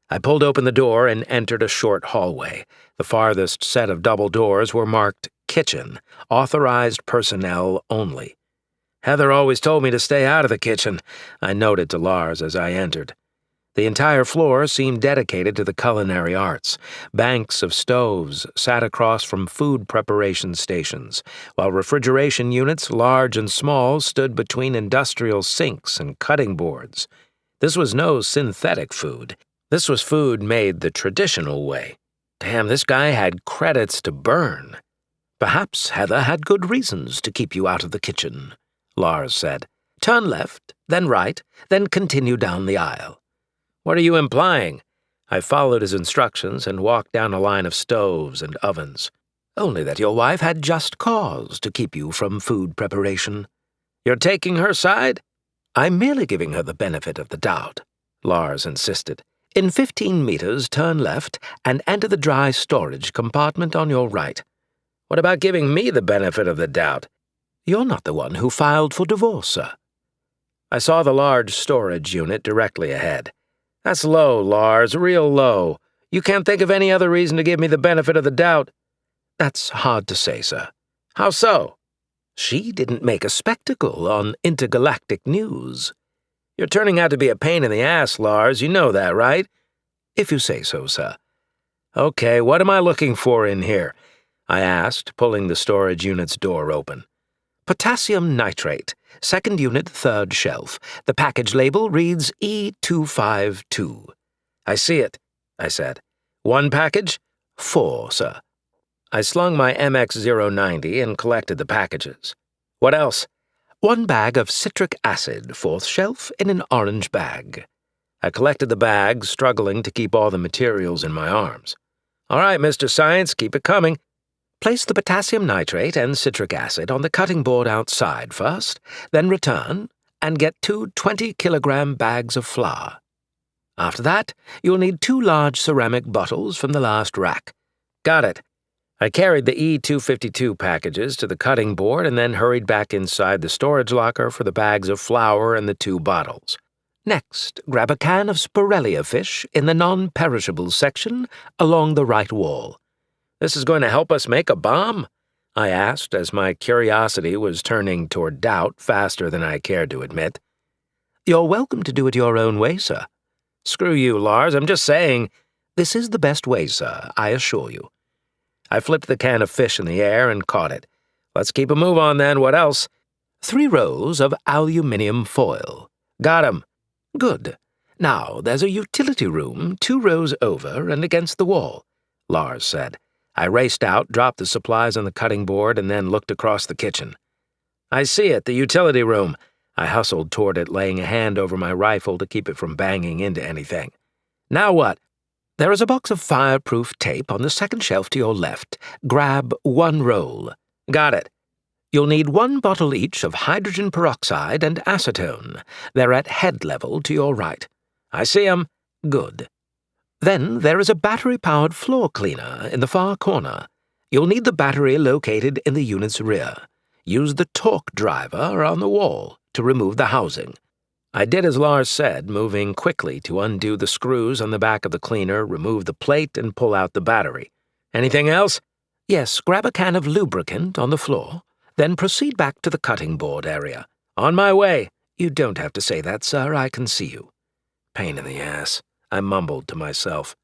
I pulled open the door and entered a short hallway. The farthest set of double doors were marked Kitchen, Authorized Personnel Only. "Heather always told me to stay out of the kitchen," I noted to Lars as I entered. The entire floor seemed dedicated to the culinary arts. Banks of stoves sat across from food preparation stations, while refrigeration units, large and small, stood between industrial sinks and cutting boards. This was no synthetic food. This was food made the traditional way. Damn, this guy had credits to burn. "Perhaps Heather had good reasons to keep you out of the kitchen," Lars said. "Turn left, then right, then continue down the aisle." "What are you implying?" I followed his instructions and walked down a line of stoves and ovens. "Only that your wife had just cause to keep you from food preparation." "You're taking her side?" "I'm merely giving her the benefit of the doubt," Lars insisted. "In 15 meters, turn left and enter the dry storage compartment on your right." "What about giving me the benefit of the doubt?" "You're not the one who filed for divorce, sir." I saw the large storage unit directly ahead. That's low, Lars, real low. You can't think of any other reason to give me the benefit of the doubt. That's hard to say, sir. How so? She didn't make a spectacle on intergalactic news. You're turning out to be a pain in the ass, Lars. You know that, right? If you say so, sir. Okay, what am I looking for in here? I asked, pulling the storage unit's door open. Potassium nitrate, second unit, third shelf. The package label reads E252. I see it, I said. One package? 4, sir. I slung my MX-090 and collected the packages. What else? 1 bag of citric acid, fourth shelf, in an orange bag. I collected the bags, struggling to keep all the materials in my arms. All right, Mr. Science, keep it coming. Place the potassium nitrate and citric acid on the cutting board outside first, then return and get 2 20-kilogram bags of flour. After that, you'll need 2 large ceramic bottles from the last rack. Got it. I carried the E252 packages to the cutting board and then hurried back inside the storage locker for the bags of flour and the 2 bottles. Next, grab a can of Spirellia fish in the non-perishables section along the right wall. This is going to help us make a bomb? I asked as my curiosity was turning toward doubt faster than I cared to admit. You're welcome to do it your own way, sir. Screw you, Lars, I'm just saying. This is the best way, sir, I assure you. I flipped the can of fish in the air and caught it. Let's keep a move on then, what else? 3 rows of aluminium foil. Got 'em. Good. Now, there's a utility room 2 rows over and against the wall, Lars said. I raced out, dropped the supplies on the cutting board, and then looked across the kitchen. I see it, the utility room. I hustled toward it, laying a hand over my rifle to keep it from banging into anything. Now what? There is a box of fireproof tape on the second shelf to your left. Grab 1 roll. Got it. You'll need 1 bottle each of hydrogen peroxide and acetone. They're at head level to your right. I see 'em. Good. Then there is a battery-powered floor cleaner in the far corner. You'll need the battery located in the unit's rear. Use the torque driver on the wall to remove the housing. I did as Lars said, moving quickly to undo the screws on the back of the cleaner, remove the plate, and pull out the battery. Anything else? Yes, grab a can of lubricant on the floor, then proceed back to the cutting board area. On my way. You don't have to say that, sir. I can see you. Pain in the ass, I mumbled to myself.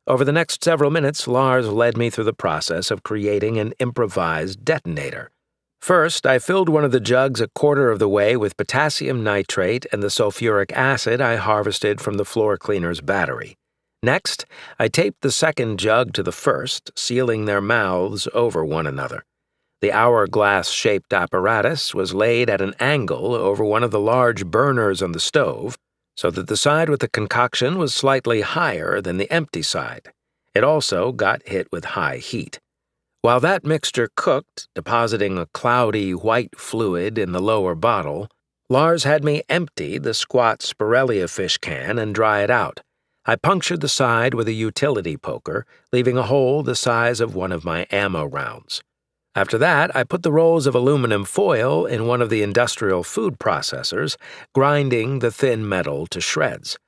Over the next several minutes, Lars led me through the process of creating an improvised detonator. First, I filled one of the jugs a quarter of the way with potassium nitrate and the sulfuric acid I harvested from the floor cleaner's battery. Next, I taped the second jug to the first, sealing their mouths over one another. The hourglass-shaped apparatus was laid at an angle over one of the large burners on the stove, so that the side with the concoction was slightly higher than the empty side. It also got hit with high heat. While that mixture cooked, depositing a cloudy white fluid in the lower bottle, Lars had me empty the squat Spirellia fish can and dry it out. I punctured the side with a utility poker, leaving a hole the size of one of my ammo rounds. After that, I put the rolls of aluminum foil in one of the industrial food processors, grinding the thin metal to shreds.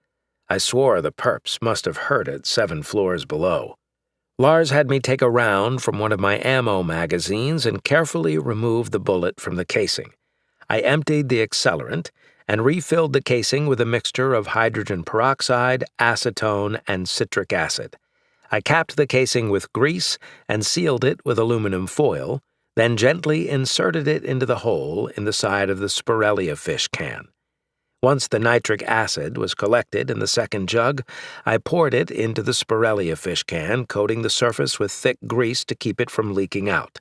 I swore the perps must have heard it 7 floors below. Lars had me take a round from one of my ammo magazines and carefully remove the bullet from the casing. I emptied the accelerant and refilled the casing with a mixture of hydrogen peroxide, acetone, and citric acid. I capped the casing with grease and sealed it with aluminum foil, then gently inserted it into the hole in the side of the Spirellia fish can. Once the nitric acid was collected in the second jug, I poured it into the Spirellia fish can, coating the surface with thick grease to keep it from leaking out.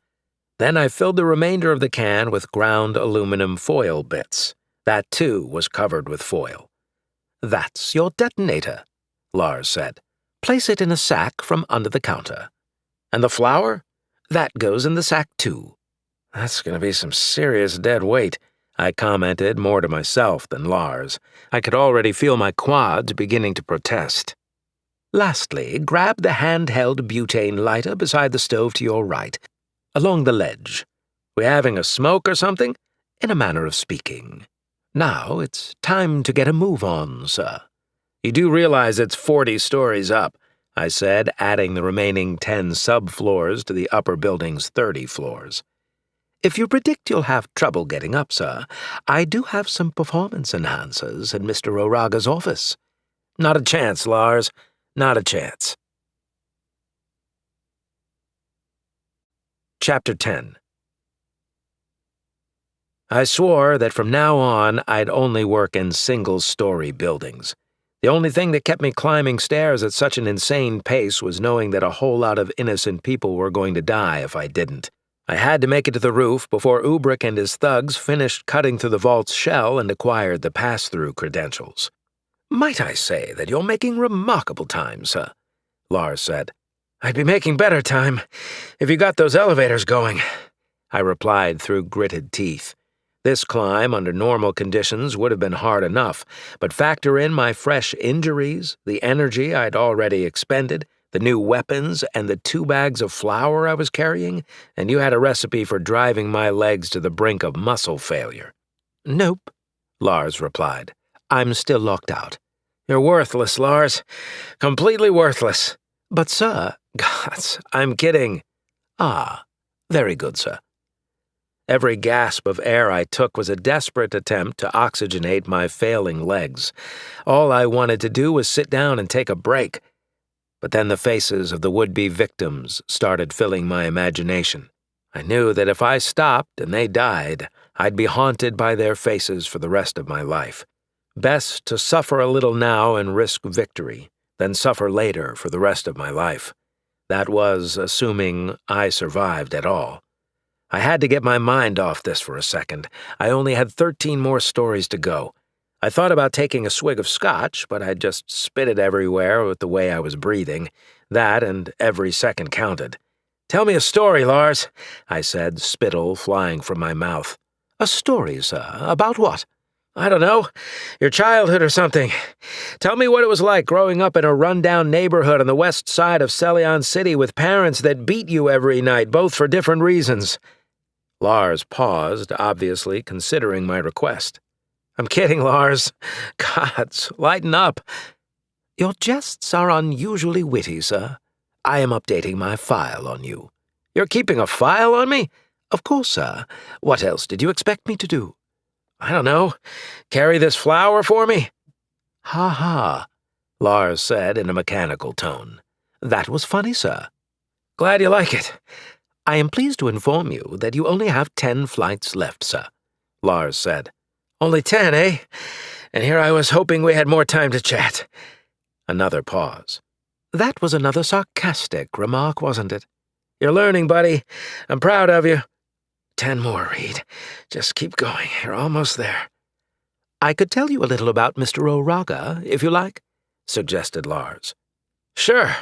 Then I filled the remainder of the can with ground aluminum foil bits. That, too, was covered with foil. That's your detonator, Lars said. Place it in a sack from under the counter. And the flour? That goes in the sack, too. That's going to be some serious dead weight, I commented more to myself than Lars. I could already feel my quads beginning to protest. Lastly, grab the handheld butane lighter beside the stove to your right, along the ledge. We having a smoke or something? In a manner of speaking. Now it's time to get a move on, sir. You do realize it's 40 stories up, I said, adding the remaining 10 subfloors to the upper building's 30 floors. If you predict you'll have trouble getting up, sir, I do have some performance enhancers in Mr. Oraga's office. Not a chance, Lars. Not a chance. Chapter 10. I swore that from now on I'd only work in single-story buildings. The only thing that kept me climbing stairs at such an insane pace was knowing that a whole lot of innocent people were going to die if I didn't. I had to make it to the roof before Ubrick and his thugs finished cutting through the vault's shell and acquired the pass-through credentials. "Might I say that you're making remarkable time, sir," Lars said. "I'd be making better time if you got those elevators going," I replied through gritted teeth. This climb under normal conditions would have been hard enough, but factor in my fresh injuries, the energy I'd already expended, the new weapons, and the 2 bags of flour I was carrying, and you had a recipe for driving my legs to the brink of muscle failure. "Nope," Lars replied. "I'm still locked out." "You're worthless, Lars. Completely worthless." "But, sir—" "Gods, I'm kidding." "Ah, very good, sir." Every gasp of air I took was a desperate attempt to oxygenate my failing legs. All I wanted to do was sit down and take a break. But then the faces of the would-be victims started filling my imagination. I knew that if I stopped and they died, I'd be haunted by their faces for the rest of my life. Best to suffer a little now and risk victory, than suffer later for the rest of my life. That was assuming I survived at all. I had to get my mind off this for a second. I only had 13 more stories to go. I thought about taking a swig of scotch, but I'd just spit it everywhere with the way I was breathing. That and every second counted. "Tell me a story, Lars," I said, spittle flying from my mouth. "A story, sir? About what?" "I don't know. Your childhood or something. Tell me what it was like growing up in a run-down neighborhood on the west side of Celion City with parents that beat you every night, both for different reasons." Lars paused, obviously considering my request. "I'm kidding, Lars. Gods, lighten up." "Your jests are unusually witty, sir. I am updating my file on you." "You're keeping a file on me?" "Of course, sir. What else did you expect me to do?" "I don't know. Carry this flour for me?" "Ha ha," Lars said in a mechanical tone. "That was funny, sir." "Glad you like it." "I am pleased to inform you that you only have 10 flights left, sir," Lars said. "Only 10, eh? And here I was hoping we had more time to chat." Another pause. "That was another sarcastic remark, wasn't it?" "You're learning, buddy. I'm proud of you." 10 more, Reed. Just keep going. You're almost there." "I could tell you a little about Mr. Oraga, if you like," suggested Lars. "Sure,"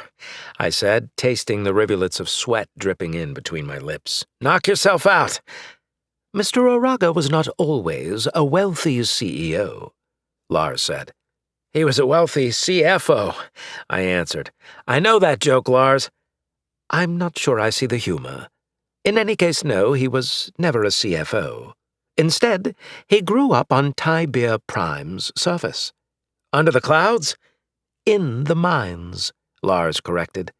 I said, tasting the rivulets of sweat dripping in between my lips. "Knock yourself out." "Mr. Oraga was not always a wealthy CEO," Lars said. "He was a wealthy CFO," I answered. "I know that joke, Lars." "I'm not sure I see the humor. In any case, no, he was never a CFO. Instead, he grew up on Tibir Prime's surface." "Under the clouds?" "In the mines," Lars corrected.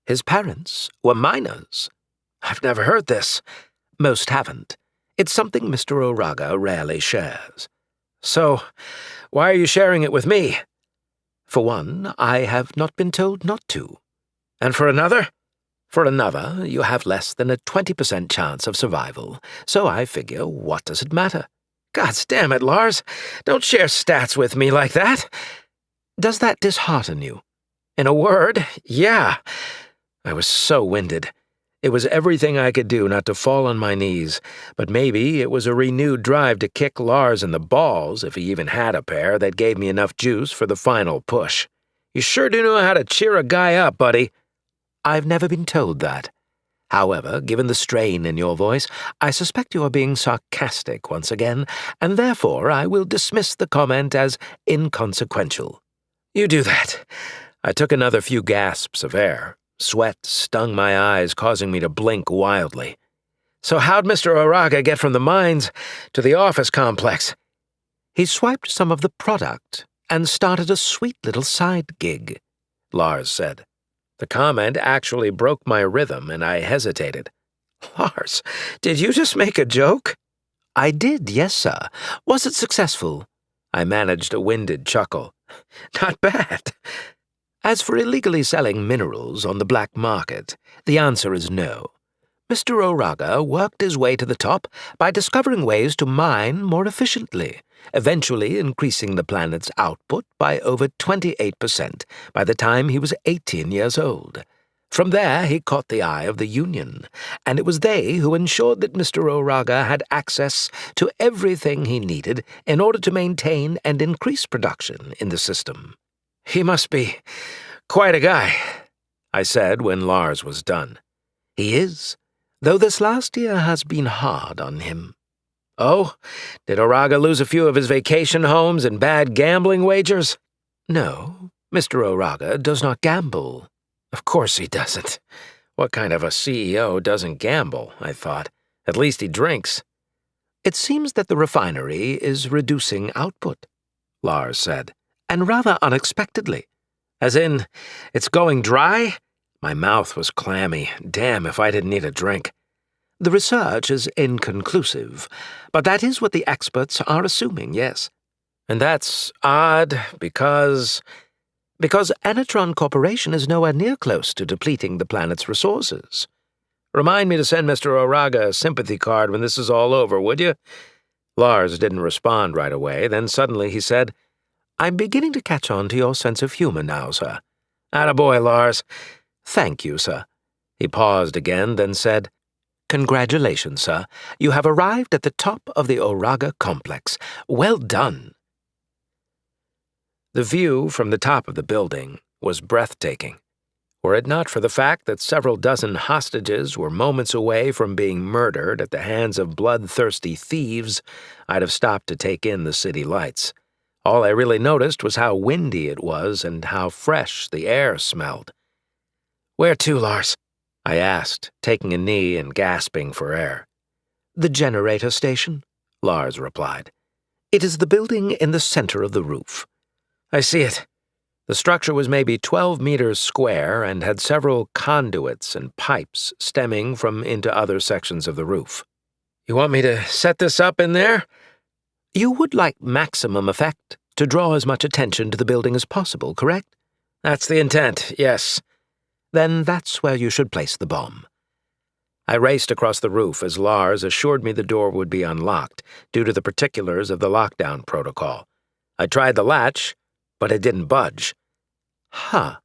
"His parents were miners." "I've never heard this." "Most haven't. It's something Mr. Oraga rarely shares." "So, why are you sharing it with me?" "For one, I have not been told not to." "And for another?" "For another, you have less than a 20% chance of survival, so I figure, what does it matter?" "Gods damn it, Lars. Don't share stats with me like that." "Does that dishearten you?" "In a word, yeah." I was so winded. It was everything I could do not to fall on my knees, but maybe it was a renewed drive to kick Lars in the balls, if he even had a pair, that gave me enough juice for the final push. "You sure do know how to cheer a guy up, buddy." "I've never been told that. However, given the strain in your voice, I suspect you are being sarcastic once again, and therefore I will dismiss the comment as inconsequential." "You do that." I took another few gasps of air. Sweat stung my eyes, causing me to blink wildly. "So how'd Mr. Oraga get from the mines to the office complex?" He swiped some of the product and started a sweet little side gig, Lars said. The comment actually broke my rhythm, and I hesitated. Lars, did you just make a joke? I did, yes, sir. Was it successful? I managed a winded chuckle. Not bad. As for illegally selling minerals on the black market, the answer is no. Mr. O'Raga worked his way to the top by discovering ways to mine more efficiently, eventually increasing the planet's output by over 28% by the time he was 18 years old. From there, he caught the eye of the Union, and it was they who ensured that Mr. O'Raga had access to everything he needed in order to maintain and increase production in the system. He must be quite a guy, I said when Lars was done. He is, though this last year has been hard on him. Oh, did O'Raga lose a few of his vacation homes and bad gambling wagers? No, Mr. O'Raga does not gamble. Of course he doesn't. What kind of a CEO doesn't gamble, I thought. At least he drinks. It seems that the refinery is reducing output, Lars said, and rather unexpectedly. As in, it's going dry? My mouth was clammy. Damn if I didn't need a drink. The research is inconclusive, but that is what the experts are assuming, yes. And that's odd because Enatron Corporation is nowhere near close to depleting the planet's resources. Remind me to send Mr. O'Raga a sympathy card when this is all over, would you? Lars didn't respond right away. Then suddenly he said, I'm beginning to catch on to your sense of humor now, sir. Attaboy, Lars. Thank you, sir. He paused again, then said, Congratulations, sir. You have arrived at the top of the O'Raga complex. Well done. The view from the top of the building was breathtaking. Were it not for the fact that several dozen hostages were moments away from being murdered at the hands of bloodthirsty thieves, I'd have stopped to take in the city lights. All I really noticed was how windy it was and how fresh the air smelled. Where to, Lars? I asked, taking a knee and gasping for air. The generator station, Lars replied. It is the building in the center of the roof. I see it. The structure was maybe 12 meters square and had several conduits and pipes stemming from into other sections of the roof. You want me to set this up in there? You would like maximum effect, to draw as much attention to the building as possible, correct? That's the intent, yes. Then that's where you should place the bomb. I raced across the roof as Lars assured me the door would be unlocked due to the particulars of the lockdown protocol. I tried the latch, but it didn't budge. Huh,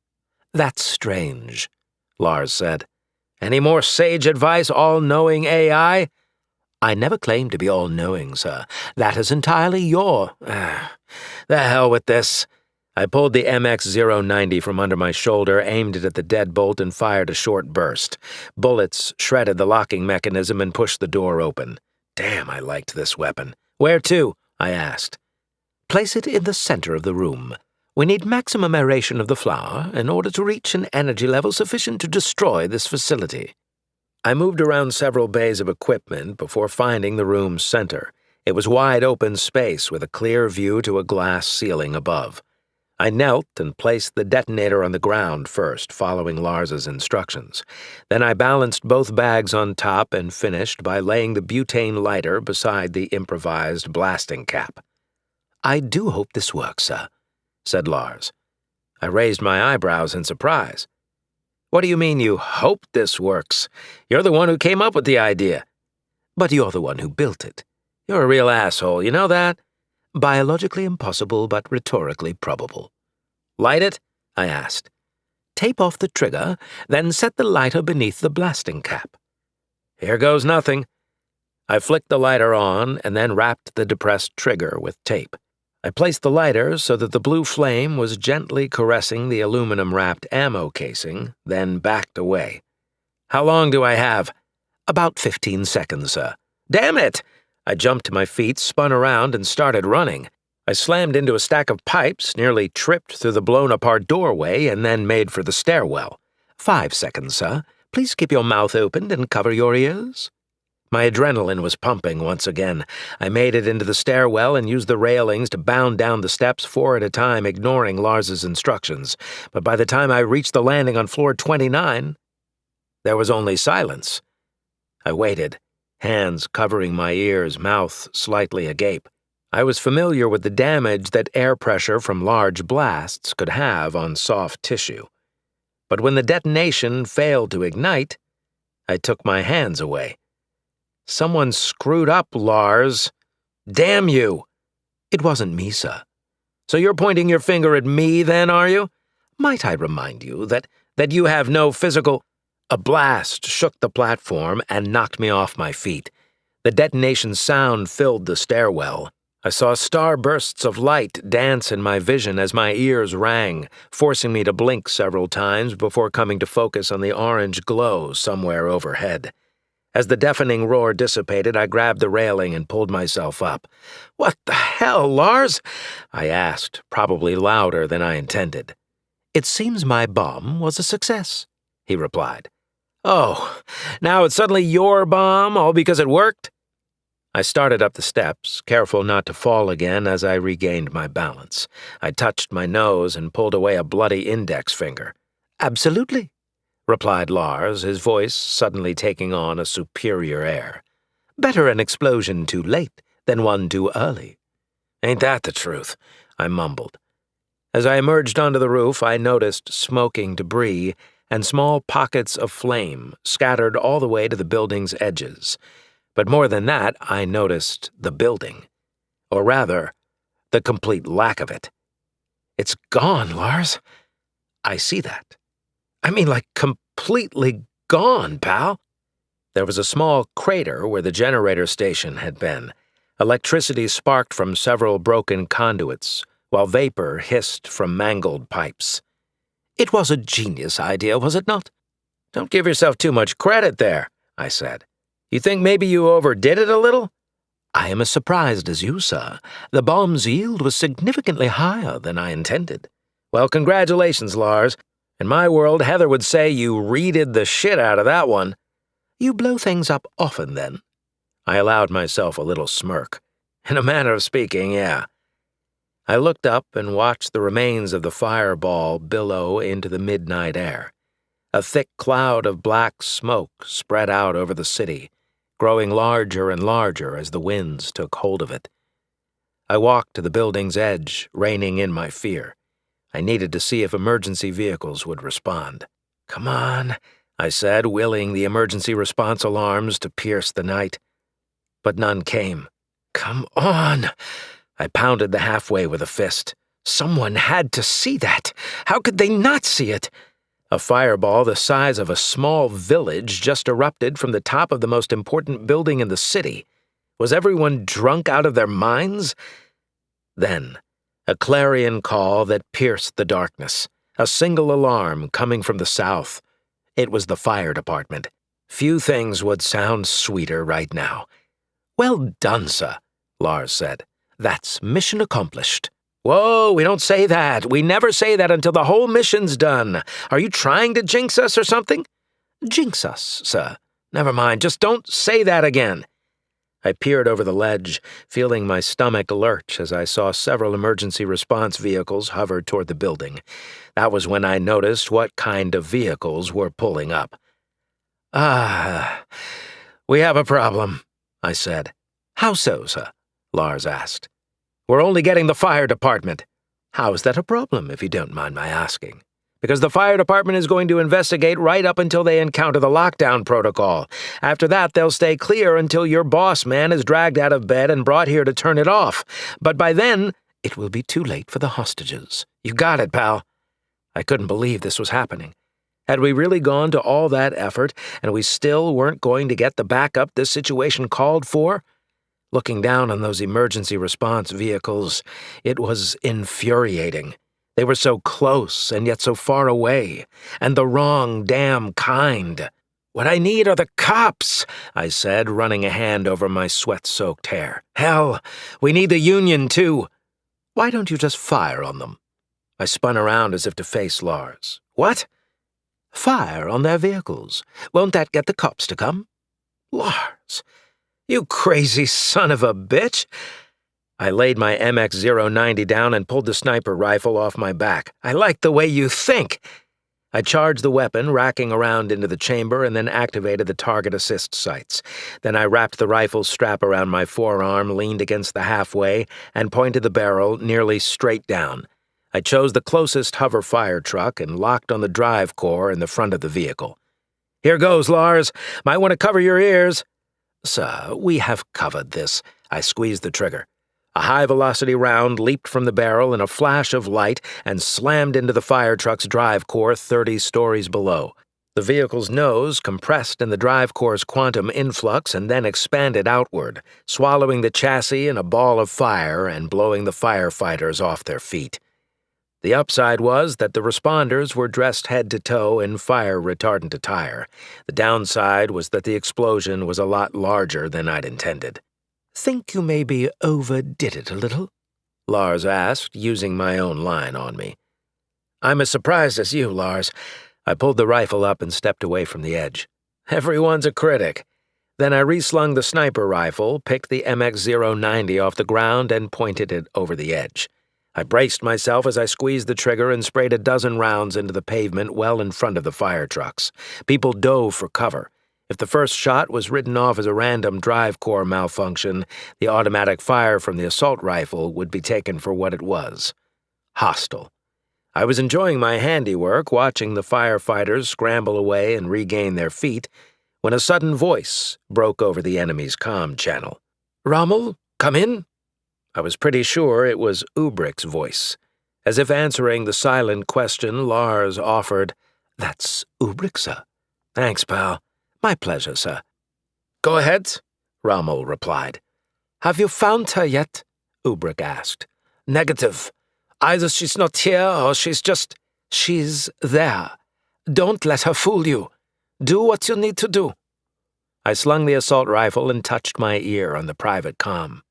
that's strange, Lars said. Any more sage advice, all-knowing AI? I never claimed to be all-knowing, sir. That is entirely your... The hell with this. I pulled the MX-090 from under my shoulder, aimed it at the deadbolt, and fired a short burst. Bullets shredded the locking mechanism and pushed the door open. Damn, I liked this weapon. Where to? I asked. Place it in the center of the room. We need maximum aeration of the flour in order to reach an energy level sufficient to destroy this facility. I moved around several bays of equipment before finding the room's center. It was wide open space with a clear view to a glass ceiling above. I knelt and placed the detonator on the ground first, following Lars's instructions. Then I balanced both bags on top and finished by laying the butane lighter beside the improvised blasting cap. I do hope this works, sir, said Lars. I raised my eyebrows in surprise. What do you mean you hope this works? You're the one who came up with the idea. But you're the one who built it. You're a real asshole, you know that? Biologically impossible, but rhetorically probable. Light it? I asked. Tape off the trigger, then set the lighter beneath the blasting cap. Here goes nothing. I flicked the lighter on and then wrapped the depressed trigger with tape. I placed the lighter so that the blue flame was gently caressing the aluminum-wrapped ammo casing, then backed away. How long do I have? About 15 seconds, sir. Damn it! I jumped to my feet, spun around, and started running. I slammed into a stack of pipes, nearly tripped through the blown-apart doorway, and then made for the stairwell. 5 seconds, sir. Please keep your mouth open and cover your ears. My adrenaline was pumping once again. I made it into the stairwell and used the railings to bound down the steps 4 at a time, ignoring Lars's instructions. But by the time I reached the landing on floor 29, there was only silence. I waited, hands covering my ears, mouth slightly agape. I was familiar with the damage that air pressure from large blasts could have on soft tissue. But when the detonation failed to ignite, I took my hands away. Someone screwed up, Lars. Damn you! It wasn't Misa. So you're pointing your finger at me then, are you? Might I remind you that you have no physical— A blast shook the platform and knocked me off my feet. The detonation sound filled the stairwell. I saw starbursts of light dance in my vision as my ears rang, forcing me to blink several times before coming to focus on the orange glow somewhere overhead. As the deafening roar dissipated, I grabbed the railing and pulled myself up. "What the hell, Lars?" I asked, probably louder than I intended. "It seems my bomb was a success," he replied. "Oh, now it's suddenly your bomb, all because it worked?" I started up the steps, careful not to fall again as I regained my balance. I touched my nose and pulled away a bloody index finger. "Absolutely," replied Lars, his voice suddenly taking on a superior air. "Better an explosion too late than one too early." "Ain't that the truth?" I mumbled. As I emerged onto the roof, I noticed smoking debris and small pockets of flame scattered all the way to the building's edges. But more than that, I noticed the building. Or rather, the complete lack of it. "It's gone, Lars." "I see that. I mean, like, completely gone, pal." There was a small crater where the generator station had been. Electricity sparked from several broken conduits, while vapor hissed from mangled pipes. "It was a genius idea, was it not?" "Don't give yourself too much credit there," I said. "You think maybe you overdid it a little?" "I am as surprised as you, sir. The bomb's yield was significantly higher than I intended." "Well, congratulations, Lars. In my world, Heather would say you redid the shit out of that one." "You blow things up often, then?" I allowed myself a little smirk. "In a manner of speaking, yeah." I looked up and watched the remains of the fireball billow into the midnight air. A thick cloud of black smoke spread out over the city, growing larger and larger as the winds took hold of it. I walked to the building's edge, reining in my fear. I needed to see if emergency vehicles would respond. "Come on," I said, willing the emergency response alarms to pierce the night. But none came. "Come on!" I pounded the halfway with a fist. Someone had to see that. How could they not see it? A fireball the size of a small village just erupted from the top of the most important building in the city. Was everyone drunk out of their minds? Then, a clarion call that pierced the darkness. A single alarm coming from the south. It was the fire department. Few things would sound sweeter right now. "Well done, sir," Lars said. "That's mission accomplished." "Whoa, we don't say that. We never say that until the whole mission's done. Are you trying to jinx us or something?" "Jinx us, sir." "Never mind, just don't say that again." I peered over the ledge, feeling my stomach lurch as I saw several emergency response vehicles hover toward the building. That was when I noticed what kind of vehicles were pulling up. "We have a problem," I said. "How so, sir?" Lars asked. "We're only getting the fire department." "How is that a problem, if you don't mind my asking?" "Because the fire department is going to investigate right up until they encounter the lockdown protocol. After that, they'll stay clear until your boss man is dragged out of bed and brought here to turn it off. But by then, it will be too late for the hostages." "You got it, pal." I couldn't believe this was happening. Had we really gone to all that effort, and we still weren't going to get the backup this situation called for? Looking down on those emergency response vehicles, it was infuriating. They were so close and yet so far away, and the wrong damn kind. "What I need are the cops," I said, running a hand over my sweat-soaked hair. "Hell, we need the union, too." "Why don't you just fire on them?" I spun around as if to face Lars. "What?" "Fire on their vehicles. Won't that get the cops to come?" Lars, you crazy son of a bitch! I laid my MX-090 down and pulled the sniper rifle off my back. I like the way you think! I charged the weapon, racking around into the chamber, and then activated the target assist sights. Then I wrapped the rifle strap around my forearm, leaned against the halfway, and pointed the barrel nearly straight down. I chose the closest hover fire truck and locked on the drive core in the front of the vehicle. "Here goes, Lars. Might want to cover your ears." "Sir, we have covered this." I squeezed the trigger. A high-velocity round leaped from the barrel in a flash of light and slammed into the fire truck's drive core 30 stories below. The vehicle's nose compressed in the drive core's quantum influx and then expanded outward, swallowing the chassis in a ball of fire and blowing the firefighters off their feet. The upside was that the responders were dressed head to toe in fire-retardant attire. The downside was that the explosion was a lot larger than I'd intended. "Think you maybe overdid it a little?" Lars asked, using my own line on me. "I'm as surprised as you, Lars." I pulled the rifle up and stepped away from the edge. "Everyone's a critic." Then I reslung the sniper rifle, picked the MX-090 off the ground, and pointed it over the edge. I braced myself as I squeezed the trigger and sprayed a dozen rounds into the pavement well in front of the fire trucks. People dove for cover. If the first shot was written off as a random drive core malfunction, the automatic fire from the assault rifle would be taken for what it was: hostile. I was enjoying my handiwork, watching the firefighters scramble away and regain their feet, when a sudden voice broke over the enemy's comm channel. "Rommel, come in?" I was pretty sure it was Ubrick's voice. As if answering the silent question, Lars offered, "That's Ubrick, sir." "Thanks, pal." "My pleasure, sir." "Go ahead," Rommel replied. "Have you found her yet?" Ubrick asked. "Negative. Either she's not here or she's there. Don't let her fool you. Do what you need to do." I slung the assault rifle and touched my ear on the private comm.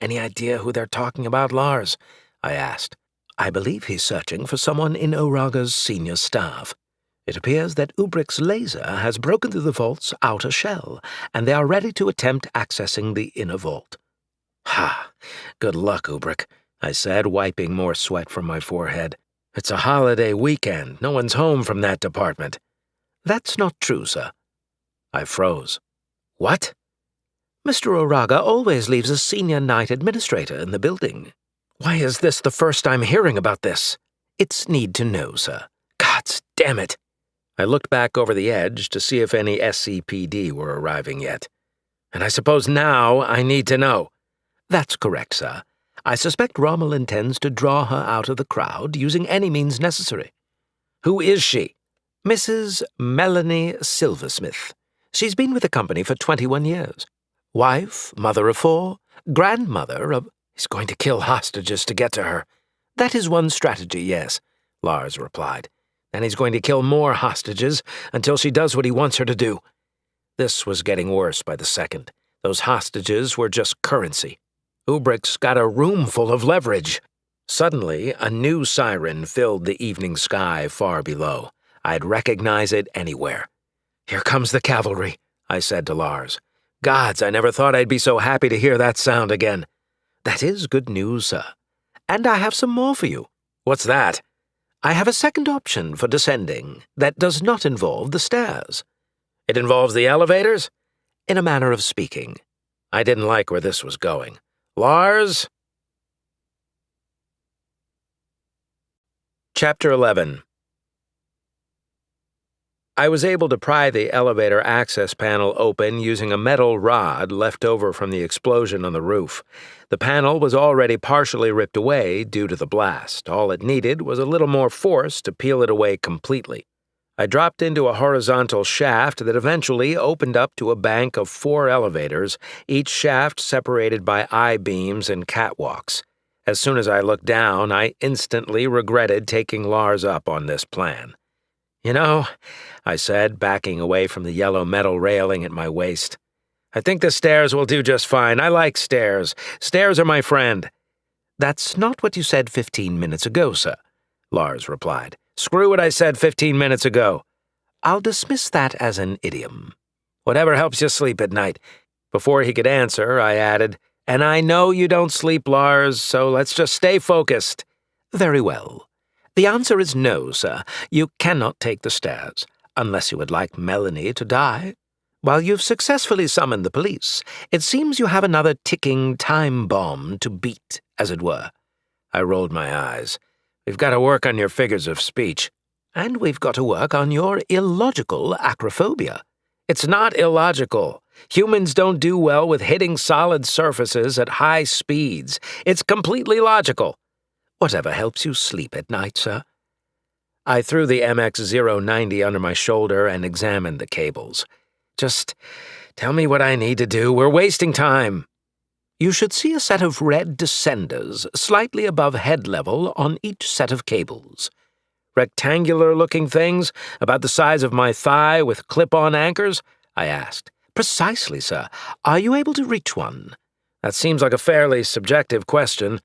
"Any idea who they're talking about, Lars?" I asked. "I believe he's searching for someone in Oraga's senior staff. It appears that Ubrick's laser has broken through the vault's outer shell, and they are ready to attempt accessing the inner vault." "Ha! Good luck, Ubrick," I said, wiping more sweat from my forehead. "It's a holiday weekend. No one's home from that department." "That's not true, sir." I froze. "What?" "Mr. Oraga always leaves a senior night administrator in the building." "Why is this the first I'm hearing about this?" "It's need to know, sir." "Gods damn it!" I looked back over the edge to see if any SCPD were arriving yet. "And I suppose now I need to know." "That's correct, sir. I suspect Rommel intends to draw her out of the crowd using any means necessary." "Who is she?" "Mrs. Melanie Silversmith. She's been with the company for 21 years. Wife, mother of 4, grandmother of—" "He's going to kill hostages to get to her." "That is one strategy, yes," Lars replied. "And he's going to kill more hostages until she does what he wants her to do." This was getting worse by the second. Those hostages were just currency. Ubrick's got a room full of leverage. Suddenly, a new siren filled the evening sky far below. I'd recognize it anywhere. "Here comes the cavalry," I said to Lars. "Gods, I never thought I'd be so happy to hear that sound again." "That is good news, sir. And I have some more for you." "What's that?" "I have a second option for descending that does not involve the stairs." "It involves the elevators?" "In a manner of speaking." I didn't like where this was going. "Lars?" Chapter 11. I was able to pry the elevator access panel open using a metal rod left over from the explosion on the roof. The panel was already partially ripped away due to the blast. All it needed was a little more force to peel it away completely. I dropped into a horizontal shaft that eventually opened up to a bank of 4 elevators, each shaft separated by I-beams and catwalks. As soon as I looked down, I instantly regretted taking Lars up on this plan. "You know," I said, backing away from the yellow metal railing at my waist, "I think the stairs will do just fine. I like stairs. Stairs are my friend." "That's not what you said 15 minutes ago, sir," Lars replied. "Screw what I said 15 minutes ago." "I'll dismiss that as an idiom." Whatever helps you sleep at night." Before he could answer, I added, "And I know you don't sleep, Lars, so let's just stay focused." "Very well. The answer is no, sir. You cannot take the stairs, unless you would like Melanie to die. While you've successfully summoned the police, it seems you have another ticking time bomb to beat, as it were." I rolled my eyes. "We've got to work on your figures of speech." "And we've got to work on your illogical acrophobia." "It's not illogical. Humans don't do well with hitting solid surfaces at high speeds. It's completely logical." "Whatever helps you sleep at night, sir." I threw the MX-090 under my shoulder and examined the cables. "Just tell me what I need to do. We're wasting time." "You should see a set of red descenders slightly above head level on each set of cables." "Rectangular-looking things, about the size of my thigh with clip-on anchors?" I asked. "Precisely, sir. Are you able to reach one?" "That seems like a fairly subjective question."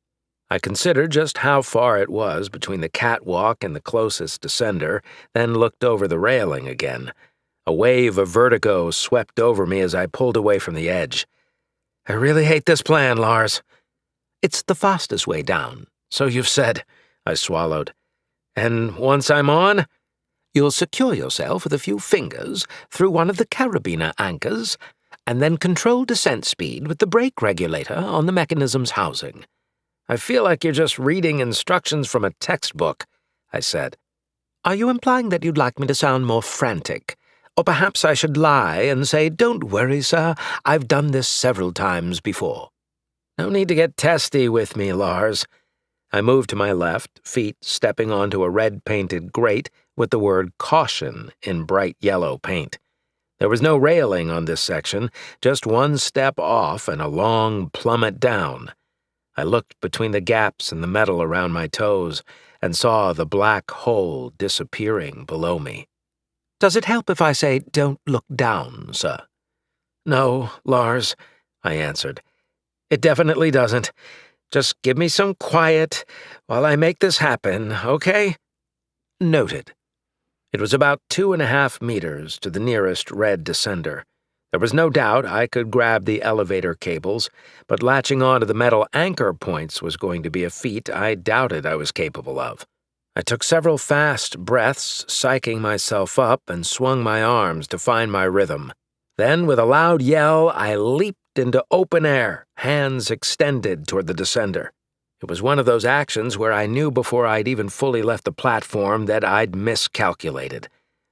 I considered just how far it was between the catwalk and the closest descender, then looked over the railing again. A wave of vertigo swept over me as I pulled away from the edge. "I really hate this plan, Lars." "It's the fastest way down." "So you've said," I swallowed. "And once I'm on?" "You'll secure yourself with a few fingers through one of the carabiner anchors, and then control descent speed with the brake regulator on the mechanism's housing." "I feel like you're just reading instructions from a textbook," I said. "Are you implying that you'd like me to sound more frantic? Or perhaps I should lie and say, 'Don't worry, sir, I've done this several times before.'" "No need to get testy with me, Lars." I moved to my left, feet stepping onto a red-painted grate with the word "Caution" in bright yellow paint. There was no railing on this section, just one step off and a long plummet down. I looked between the gaps in the metal around my toes and saw the black hole disappearing below me. "Does it help if I say, 'Don't look down,' sir?" "No, Lars," I answered. "It definitely doesn't. Just give me some quiet while I make this happen, okay?" "Noted." It was about 2.5 meters to the nearest red descender. There was no doubt I could grab the elevator cables, but latching onto the metal anchor points was going to be a feat I doubted I was capable of. I took several fast breaths, psyching myself up, and swung my arms to find my rhythm. Then, with a loud yell, I leaped into open air, hands extended toward the descender. It was one of those actions where I knew before I'd even fully left the platform that I'd miscalculated.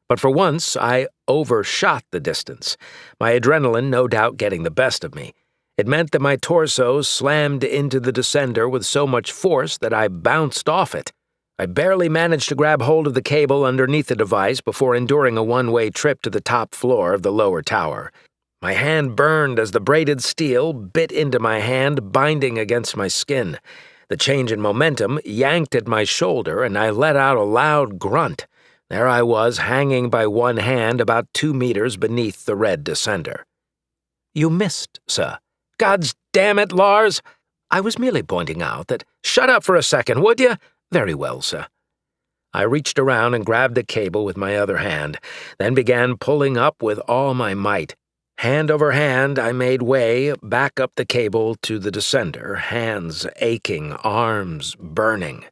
But for once, I overshot the distance, my adrenaline no doubt getting the best of me. It meant that my torso slammed into the descender with so much force that I bounced off it. I barely managed to grab hold of the cable underneath the device before enduring a one-way trip to the top floor of the lower tower. My hand burned as the braided steel bit into my hand, binding against my skin. The change in momentum yanked at my shoulder, and I let out a loud grunt. There I was, hanging by one hand about 2 meters beneath the red descender. "You missed, sir." "God damn it, Lars!" "I was merely pointing out that—" "Shut up for a second, would you?" "Very well, sir." I reached around and grabbed the cable with my other hand, then began pulling up with all my might. Hand over hand, I made way back up the cable to the descender, hands aching, arms burning.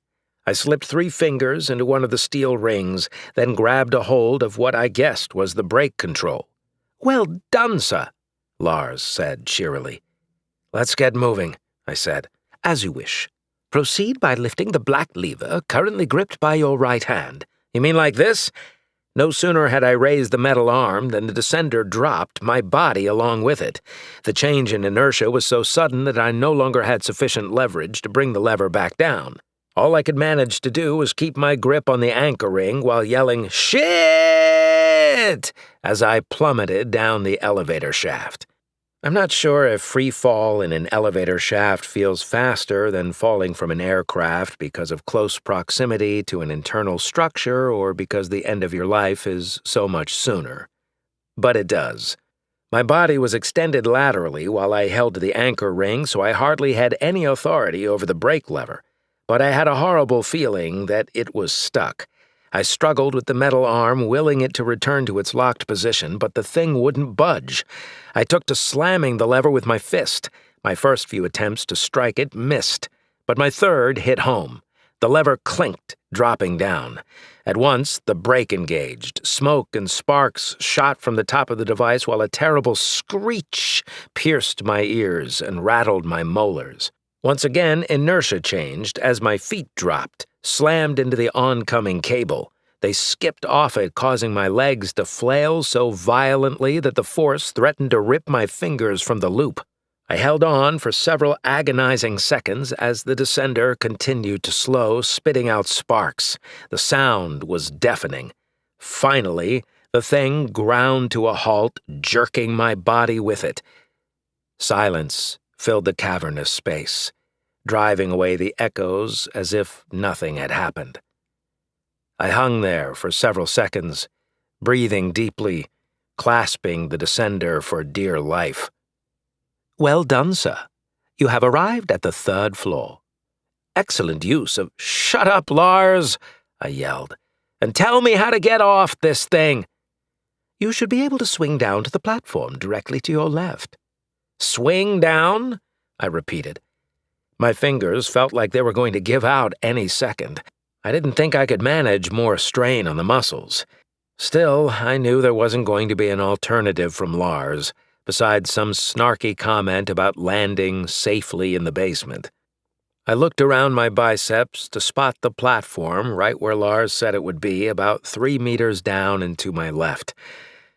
I slipped 3 fingers into one of the steel rings, then grabbed a hold of what I guessed was the brake control. "Well done, sir," Lars said cheerily. "Let's get moving," I said. "As you wish. Proceed by lifting the black lever currently gripped by your right hand." "You mean like this?" No sooner had I raised the metal arm than the descender dropped, my body along with it. The change in inertia was so sudden that I no longer had sufficient leverage to bring the lever back down. All I could manage to do was keep my grip on the anchor ring while yelling, "Shit!" as I plummeted down the elevator shaft. I'm not sure if free fall in an elevator shaft feels faster than falling from an aircraft because of close proximity to an internal structure or because the end of your life is so much sooner. But it does. My body was extended laterally while I held to the anchor ring, so I hardly had any authority over the brake lever. But I had a horrible feeling that it was stuck. I struggled with the metal arm, willing it to return to its locked position, but the thing wouldn't budge. I took to slamming the lever with my fist. My first few attempts to strike it missed, but my third hit home. The lever clinked, dropping down. At once, the brake engaged. Smoke and sparks shot from the top of the device while a terrible screech pierced my ears and rattled my molars. Once again, inertia changed as my feet dropped, slammed into the oncoming cable. They skipped off it, causing my legs to flail so violently that the force threatened to rip my fingers from the loop. I held on for several agonizing seconds as the descender continued to slow, spitting out sparks. The sound was deafening. Finally, the thing ground to a halt, jerking my body with it. Silence filled the cavernous space, driving away the echoes as if nothing had happened. I hung there for several seconds, breathing deeply, clasping the descender for dear life. Well done, sir. You have arrived at the 3rd floor. Excellent use of— "Shut up, Lars," I yelled, "and tell me how to get off this thing." You should be able to swing down to the platform directly to your left. "Swing down?" I repeated. My fingers felt like they were going to give out any second. I didn't think I could manage more strain on the muscles. Still, I knew there wasn't going to be an alternative from Lars, besides some snarky comment about landing safely in the basement. I looked around my biceps to spot the platform right where Lars said it would be, about 3 meters down and to my left.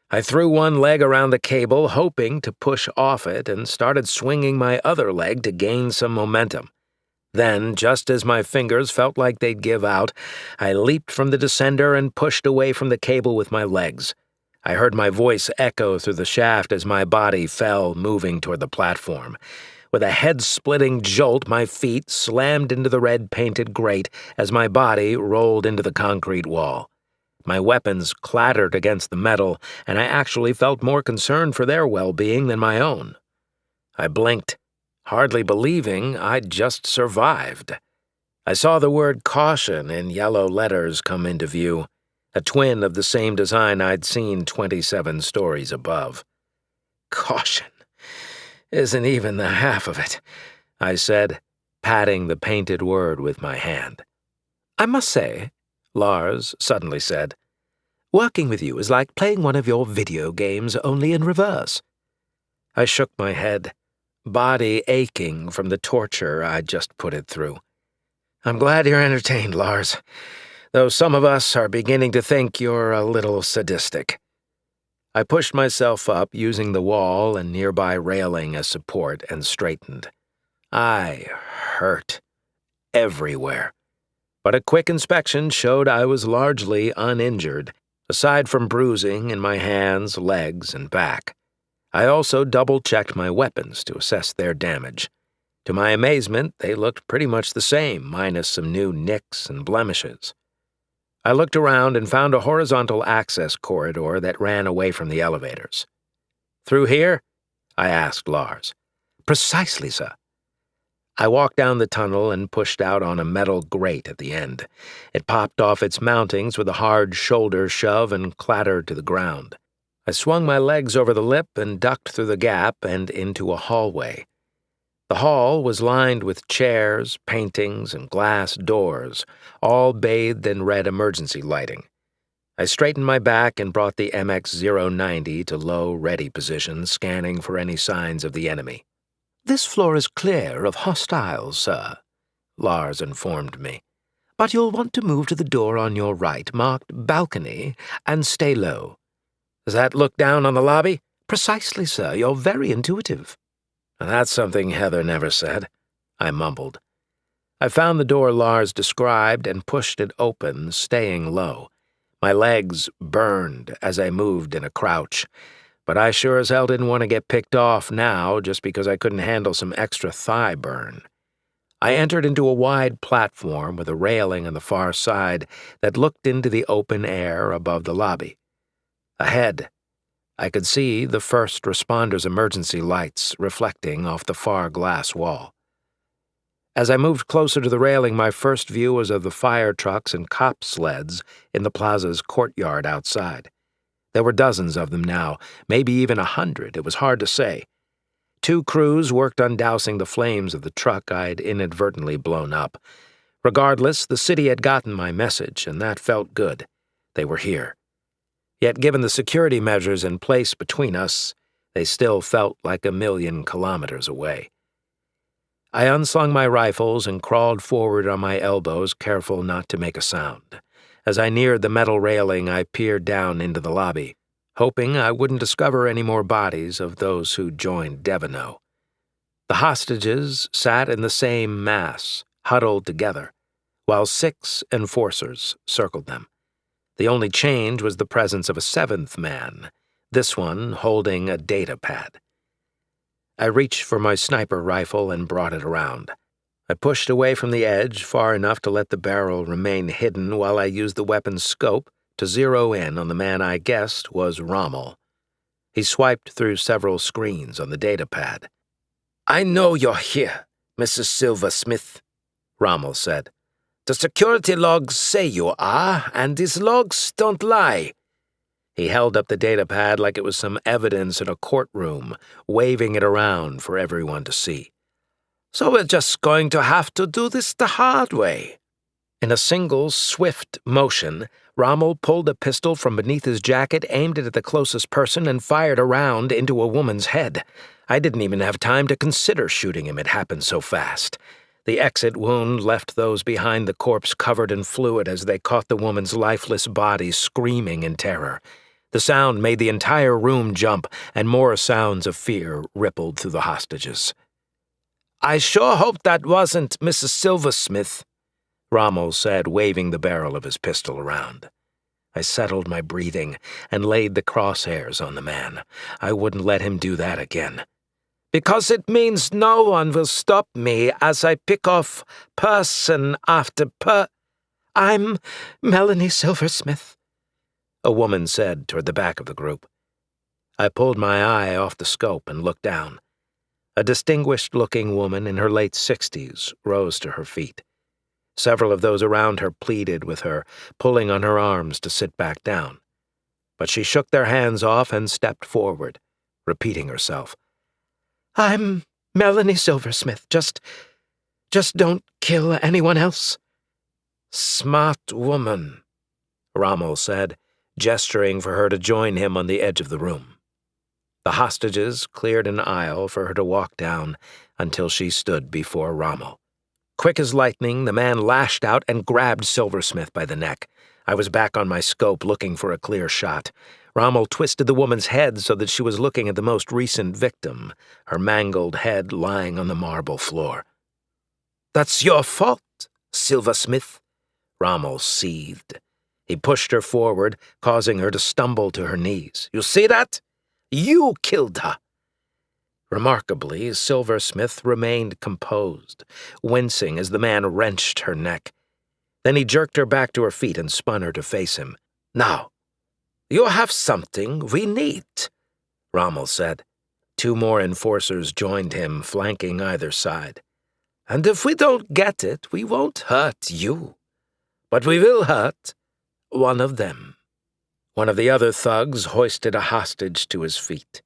I threw one leg around the cable, hoping to push off it, and started swinging my other leg to gain some momentum. Then, just as my fingers felt like they'd give out, I leaped from the descender and pushed away from the cable with my legs. I heard my voice echo through the shaft as my body fell, moving toward the platform. With a head-splitting jolt, my feet slammed into the red-painted grate as my body rolled into the concrete wall. My weapons clattered against the metal, and I actually felt more concerned for their well-being than my own. I blinked, hardly believing I'd just survived. I saw the word caution in yellow letters come into view, a twin of the same design I'd seen 27 stories above. "Caution isn't even the half of it," I said, patting the painted word with my hand. I must say, Lars suddenly said, working with you is like playing one of your video games only in reverse. I shook my head, body aching from the torture I'd just put it through. "I'm glad you're entertained, Lars, though some of us are beginning to think you're a little sadistic." I pushed myself up, using the wall and nearby railing as support, and straightened. I hurt everywhere, but a quick inspection showed I was largely uninjured, aside from bruising in my hands, legs, and back. I also double-checked my weapons to assess their damage. To my amazement, they looked pretty much the same, minus some new nicks and blemishes. I looked around and found a horizontal access corridor that ran away from the elevators. "Through here?" I asked Lars. "Precisely, sir." I walked down the tunnel and pushed out on a metal grate at the end. It popped off its mountings with a hard shoulder shove and clattered to the ground. I swung my legs over the lip and ducked through the gap and into a hallway. The hall was lined with chairs, paintings, and glass doors, all bathed in red emergency lighting. I straightened my back and brought the MX-090 to low, ready position, scanning for any signs of the enemy. "This floor is clear of hostiles, sir," Lars informed me. "But you'll want to move to the door on your right, marked balcony, and stay low." "Does that look down on the lobby?" "Precisely, sir. You're very intuitive." "That's something Heather never said," I mumbled. I found the door Lars described and pushed it open, staying low. My legs burned as I moved in a crouch, but I sure as hell didn't want to get picked off now just because I couldn't handle some extra thigh burn. I entered into a wide platform with a railing on the far side that looked into the open air above the lobby. Ahead, I could see the first responders' emergency lights reflecting off the far glass wall. As I moved closer to the railing, my first view was of the fire trucks and cop sleds in the plaza's courtyard outside. There were dozens of them now, maybe even 100, it was hard to say. 2 crews worked on dousing the flames of the truck I'd inadvertently blown up. Regardless, the city had gotten my message, and that felt good. They were here. Yet given the security measures in place between us, they still felt like 1,000,000 kilometers away. I unslung my rifles and crawled forward on my elbows, careful not to make a sound. As I neared the metal railing, I peered down into the lobby, hoping I wouldn't discover any more bodies of those who joined Devono. The hostages sat in the same mass, huddled together, while 6 enforcers circled them. The only change was the presence of a 7th man, this one holding a data pad. I reached for my sniper rifle and brought it around. I pushed away from the edge far enough to let the barrel remain hidden while I used the weapon's scope to zero in on the man I guessed was Rommel. He swiped through several screens on the data pad. "I know you're here, Mrs. Silversmith," Rommel said. "The security logs say you are, and these logs don't lie." He held up the data pad like it was some evidence in a courtroom, waving it around for everyone to see. "So we're just going to have to do this the hard way." In a single, swift motion, Rommel pulled a pistol from beneath his jacket, aimed it at the closest person, and fired a round into a woman's head. I didn't even have time to consider shooting him, it happened so fast. The exit wound left those behind the corpse covered in fluid as they caught the woman's lifeless body screaming in terror. The sound made the entire room jump, and more sounds of fear rippled through the hostages. "I sure hope that wasn't Mrs. Silversmith," Rommel said, waving the barrel of his pistol around. I settled my breathing and laid the crosshairs on the man. I wouldn't let him do that again. "Because it means no one will stop me as I pick off person after I'm Melanie Silversmith," a woman said toward the back of the group. I pulled my eye off the scope and looked down. A distinguished-looking woman in her late 60s rose to her feet. Several of those around her pleaded with her, pulling on her arms to sit back down. But she shook their hands off and stepped forward, repeating herself. "I'm Melanie Silversmith. Just don't kill anyone else." "Smart woman," Rommel said, gesturing for her to join him on the edge of the room. The hostages cleared an aisle for her to walk down until she stood before Rommel. Quick as lightning, the man lashed out and grabbed Silversmith by the neck. I was back on my scope looking for a clear shot. Rommel twisted the woman's head so that she was looking at the most recent victim, her mangled head lying on the marble floor. "That's your fault, Silversmith," Rommel seethed. He pushed her forward, causing her to stumble to her knees. "You see that? You killed her." Remarkably, Silversmith remained composed, wincing as the man wrenched her neck. Then he jerked her back to her feet and spun her to face him. "Now, you have something we need," Rommel said. 2 more enforcers joined him, flanking either side. "And if we don't get it, we won't hurt you. But we will hurt one of them." One of the other thugs hoisted a hostage to his feet.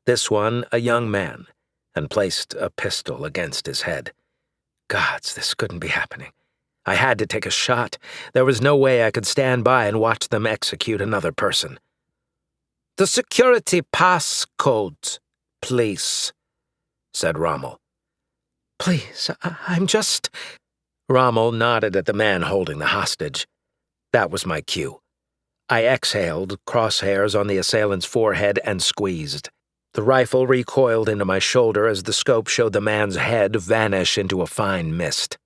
This one, a young man, and placed a pistol against his head. Gods, this couldn't be happening. I had to take a shot. There was no way I could stand by and watch them execute another person. "The security pass code, please," said Rommel. "Please, I'm just—" Rommel nodded at the man holding the hostage. That was my cue. I exhaled, crosshairs on the assailant's forehead, and squeezed. The rifle recoiled into my shoulder as the scope showed the man's head vanish into a fine mist.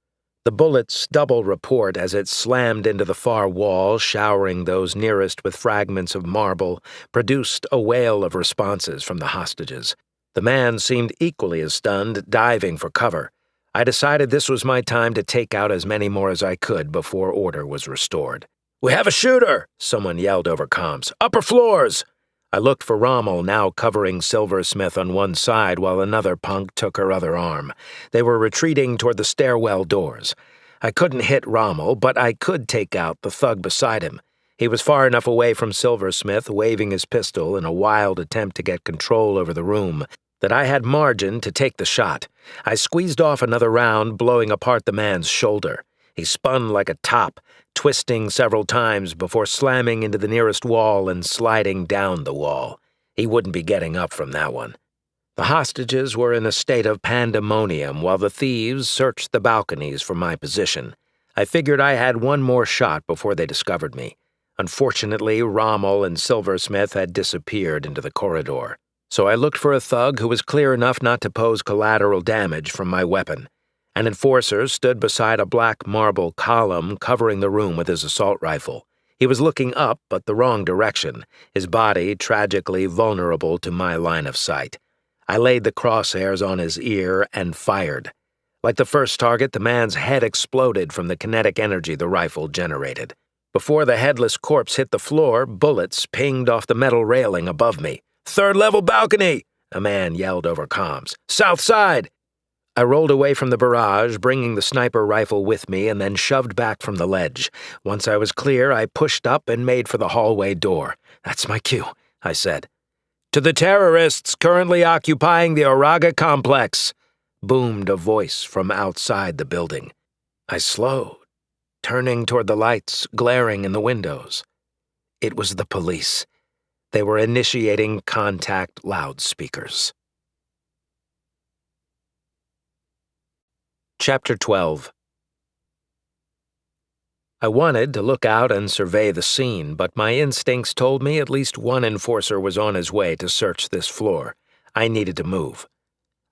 The bullet's double report as it slammed into the far wall, showering those nearest with fragments of marble, produced a wail of responses from the hostages. The man seemed equally as stunned, diving for cover. I decided this was my time to take out as many more as I could before order was restored. "We have a shooter!" someone yelled over comms. "Upper floors!" I looked for Rommel, now covering Silversmith on one side while another punk took her other arm. They were retreating toward the stairwell doors. I couldn't hit Rommel, but I could take out the thug beside him. He was far enough away from Silversmith, waving his pistol in a wild attempt to get control over the room, that I had margin to take the shot. I squeezed off another round, blowing apart the man's shoulder. He spun like a top, twisting several times before slamming into the nearest wall and sliding down the wall. He wouldn't be getting up from that one. The hostages were in a state of pandemonium while the thieves searched the balconies for my position. I figured I had one more shot before they discovered me. Unfortunately, Rommel and Silversmith had disappeared into the corridor, so I looked for a thug who was clear enough not to pose collateral damage from my weapon. An enforcer stood beside a black marble column covering the room with his assault rifle. He was looking up, but the wrong direction, his body tragically vulnerable to my line of sight. I laid the crosshairs on his ear and fired. Like the first target, the man's head exploded from the kinetic energy the rifle generated. Before the headless corpse hit the floor, bullets pinged off the metal railing above me. "Third-level balcony!" a man yelled over comms. "South side!" I rolled away from the barrage, bringing the sniper rifle with me, and then shoved back from the ledge. Once I was clear, I pushed up and made for the hallway door. "That's my cue," I said. "To the terrorists currently occupying the Oraga complex," boomed a voice from outside the building. I slowed, turning toward the lights glaring in the windows. It was the police. They were initiating contact loudspeakers. Chapter 12. I wanted to look out and survey the scene, but my instincts told me at least one enforcer was on his way to search this floor. I needed to move.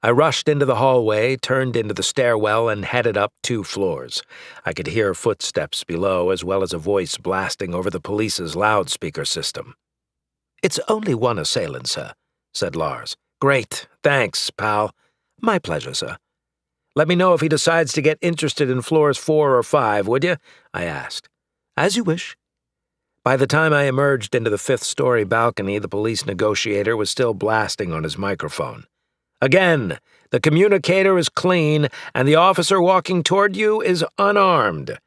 I rushed into the hallway, turned into the stairwell, and headed up 2 floors. I could hear footsteps below, as well as a voice blasting over the police's loudspeaker system. "It's only one assailant, sir," said Lars. "Great, thanks, pal." "My pleasure, sir." "Let me know if he decides to get interested in floors 4 or 5, would you?" I asked. "As you wish." By the time I emerged into the 5th-story balcony, the police negotiator was still blasting on his microphone. "Again, the communicator is clean, and the officer walking toward you is unarmed."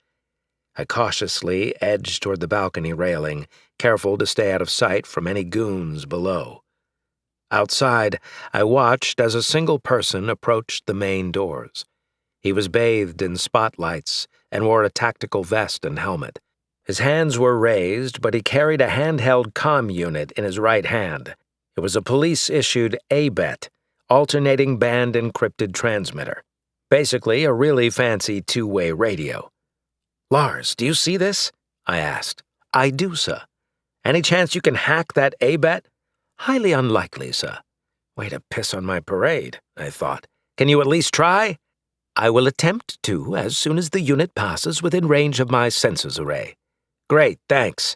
I cautiously edged toward the balcony railing, careful to stay out of sight from any goons below. Outside, I watched as a single person approached the main doors. He was bathed in spotlights and wore a tactical vest and helmet. His hands were raised, but he carried a handheld comm unit in his right hand. It was a police-issued ABET, alternating band encrypted transmitter. Basically, a really fancy 2-way radio. "Lars, do you see this?" I asked. "I do, sir." "Any chance you can hack that ABET?" "Highly unlikely, sir." Way to piss on my parade, I thought. "Can you at least try?" "I will attempt to as soon as the unit passes within range of my sensors array." "Great, thanks."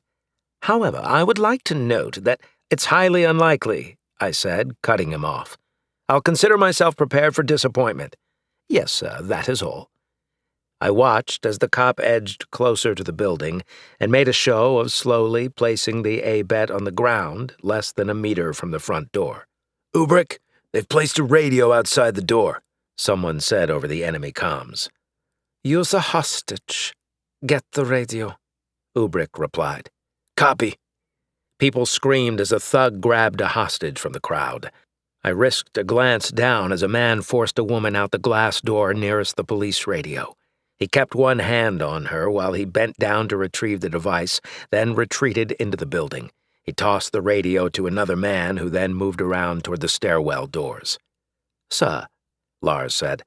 "However, I would like to note that—" "It's highly unlikely," I said, cutting him off. "I'll consider myself prepared for disappointment." "Yes, sir, that is all." I watched as the cop edged closer to the building and made a show of slowly placing the ABET on the ground less than a meter from the front door. "Ubrick, they've placed a radio outside the door," someone said over the enemy comms. "Use a hostage. Get the radio," Ubrick replied. "Copy." People screamed as a thug grabbed a hostage from the crowd. I risked a glance down as a man forced a woman out the glass door nearest the police radio. He kept one hand on her while he bent down to retrieve the device, then retreated into the building. He tossed the radio to another man who then moved around toward the stairwell doors. "Sir," Lars said,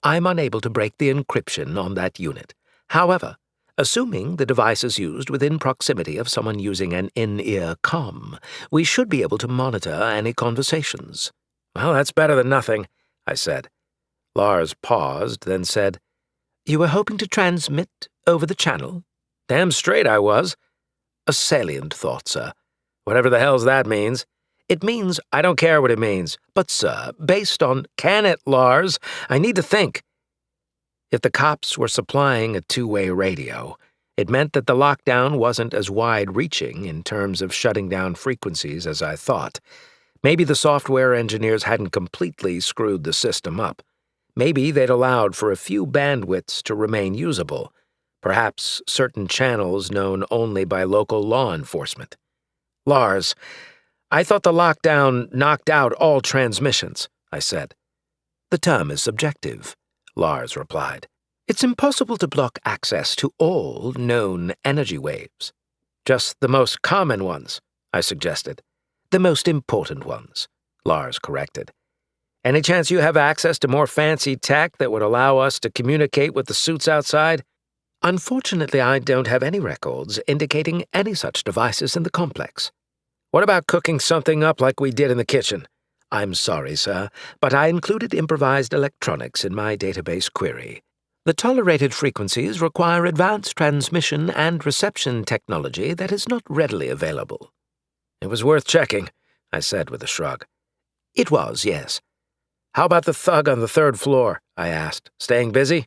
"I'm unable to break the encryption on that unit. However, assuming the device is used within proximity of someone using an in-ear comm, we should be able to monitor any conversations." "Well, that's better than nothing," I said. Lars paused, then said, "You were hoping to transmit over the channel?" "Damn straight I was." "A salient thought, sir." "Whatever the hell's that means." "It means I don't care what it means. But, sir, based on—" "Can it, Lars? I need to think." If the cops were supplying a 2-way radio, It meant that the lockdown wasn't as wide-reaching in terms of shutting down frequencies as I thought. Maybe the software engineers hadn't completely screwed the system up. Maybe they'd allowed for a few bandwidths to remain usable, perhaps certain channels known only by local law enforcement. Lars, I thought the lockdown knocked out all transmissions, I said. The term is subjective, Lars replied. It's impossible to block access to all known energy waves. Just the most common ones, I suggested. The most important ones, Lars corrected. Any chance you have access to more fancy tech that would allow us to communicate with the suits outside? Unfortunately, I don't have any records indicating any such devices in the complex. What about cooking something up like we did in the kitchen? I'm sorry, sir, but I included improvised electronics in my database query. The tolerated frequencies require advanced transmission and reception technology that is not readily available. It was worth checking, I said with a shrug. It was, yes. How about the thug on the 3rd floor? I asked. Staying busy?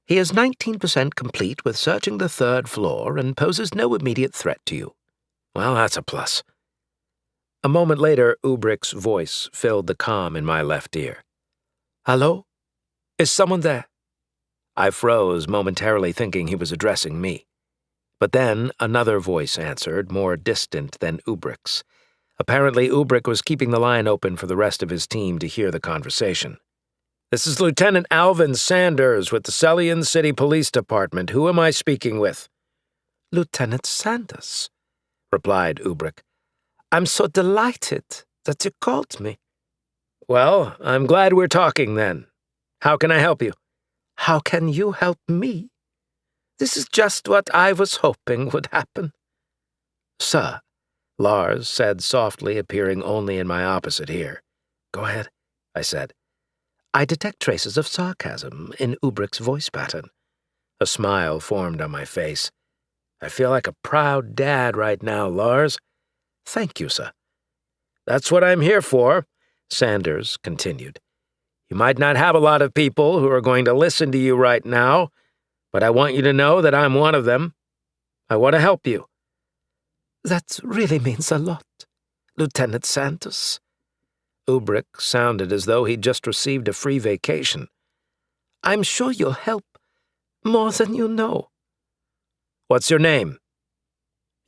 He is 19% complete with searching the 3rd floor and poses no immediate threat to you. Well, that's a plus. A moment later, Ubrick's voice filled the calm in my left ear. Hello? Is someone there? I froze, momentarily thinking he was addressing me. But then another voice answered, more distant than Ubrick's. Apparently, Ubrick was keeping the line open for the rest of his team to hear the conversation. This is Lieutenant Alvin Sanders with the Sellian City Police Department. Who am I speaking with? Lieutenant Sanders, replied Ubrick. I'm so delighted that you called me. Well, I'm glad we're talking then. How can I help you? How can you help me? This is just what I was hoping would happen. Sir, Lars said softly, appearing only in my opposite ear. Go ahead, I said. I detect traces of sarcasm in Ubrick's voice pattern. A smile formed on my face. I feel like a proud dad right now, Lars. Thank you, sir. That's what I'm here for, Sanders continued. You might not have a lot of people who are going to listen to you right now, but I want you to know that I'm one of them. I want to help you. That really means a lot, Lieutenant Sanders. Ubrick sounded as though he'd just received a free vacation. I'm sure you'll help more than you know. What's your name?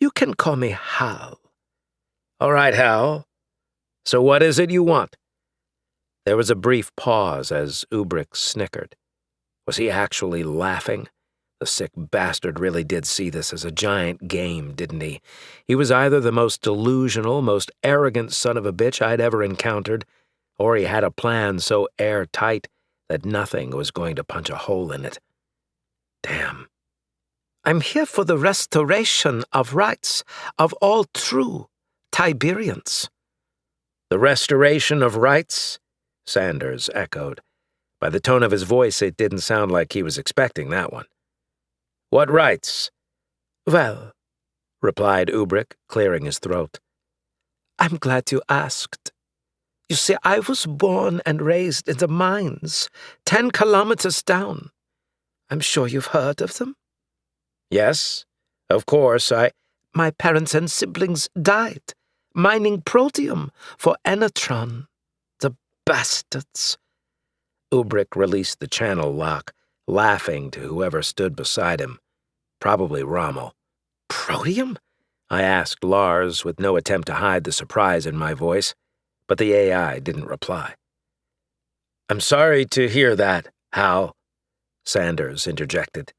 You can call me Hal. All right, Hal. So what is it you want? There was a brief pause as Ubrick snickered. Was he actually laughing? The sick bastard really did see this as a giant game, didn't he? He was either the most delusional, most arrogant son of a bitch I'd ever encountered, or he had a plan so airtight that nothing was going to punch a hole in it. Damn. I'm here for the restoration of rights of all true Tiberians. The restoration of rights? Sanders echoed. By the tone of his voice, it didn't sound like he was expecting that one. What rights? Well, replied Ubrick, clearing his throat. I'm glad you asked. You see, I was born and raised in the mines, 10 kilometers down. I'm sure you've heard of them. Yes, of course, My parents and siblings died, mining protium for Enatron. The bastards. Ubrick released the channel lock, laughing to whoever stood beside him. Probably Rommel. Protium? I asked Lars with no attempt to hide the surprise in my voice, but the AI didn't reply. I'm sorry to hear that, Hal, Sanders interjected.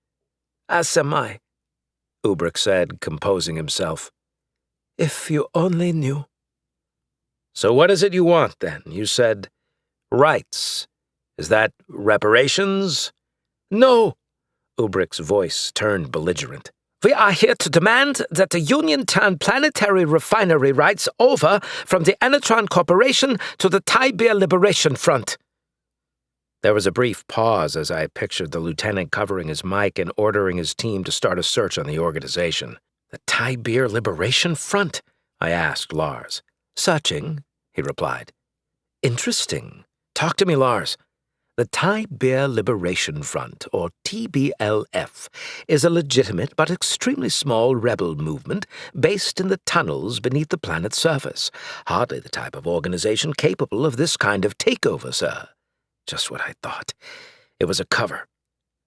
As am I, Ubrick said, composing himself. If you only knew. So what is it you want, then? You said rights. Is that reparations? No, Ubrick's voice turned belligerent. We are here to demand that the Union turn planetary refinery rights over from the Enatron Corporation to the Tiber Liberation Front. There was a brief pause as I pictured the lieutenant covering his mic and ordering his team to start a search on the organization. The Tiber Liberation Front? I asked Lars. Searching, he replied. Interesting. Talk to me, Lars. The Thai Beer Liberation Front, or TBLF, is a legitimate but extremely small rebel movement based in the tunnels beneath the planet's surface. Hardly the type of organization capable of this kind of takeover, sir. Just what I thought. It was a cover.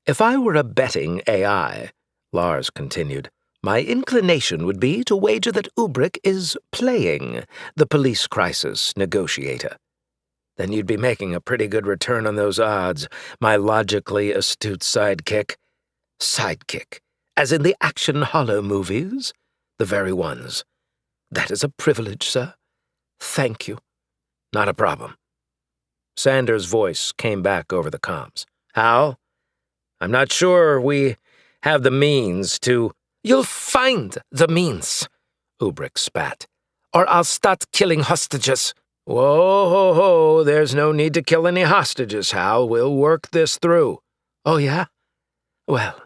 If I were a betting AI, Lars continued, my inclination would be to wager that Ubrick is playing the police crisis negotiator. Then you'd be making a pretty good return on those odds, my logically astute sidekick. Sidekick, as in the action hollow movies? The very ones. That is a privilege, sir. Thank you. Not a problem. Sanders' voice came back over the comms. Hal, I'm not sure we have the means to— You'll find the means, Ubrick spat, or I'll start killing hostages. Whoa, ho, ho, there's no need to kill any hostages, Hal. We'll work this through. Oh, yeah? Well,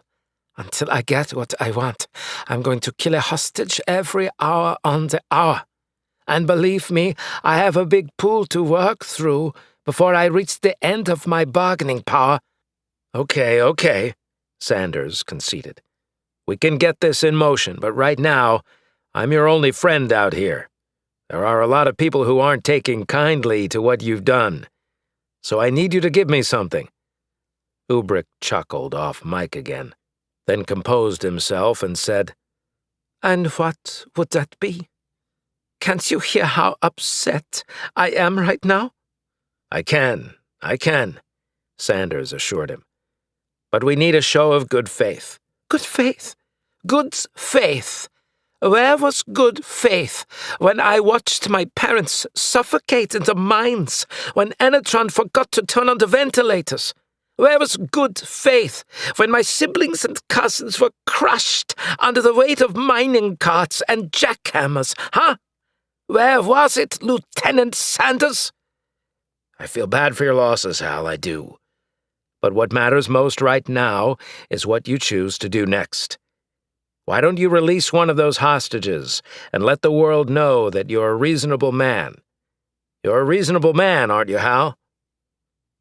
until I get what I want, I'm going to kill a hostage every hour on the hour. And believe me, I have a big pool to work through before I reach the end of my bargaining power. Okay, Sanders conceded. We can get this in motion, but right now, I'm your only friend out here. There are a lot of people who aren't taking kindly to what you've done. So I need you to give me something. Ubrick chuckled off mic again, then composed himself and said, And what would that be? Can't you hear how upset I am right now? I can, Sanders assured him. But we need a show of good faith. Good faith? Good faith? Where was good faith when I watched my parents suffocate in the mines, when Enetron forgot to turn on the ventilators? Where was good faith when my siblings and cousins were crushed under the weight of mining carts and jackhammers, huh? Where was it, Lieutenant Sanders? I feel bad for your losses, Hal, I do. But what matters most right now is what you choose to do next. Why don't you release one of those hostages and let the world know that you're a reasonable man? You're a reasonable man, aren't you, Hal?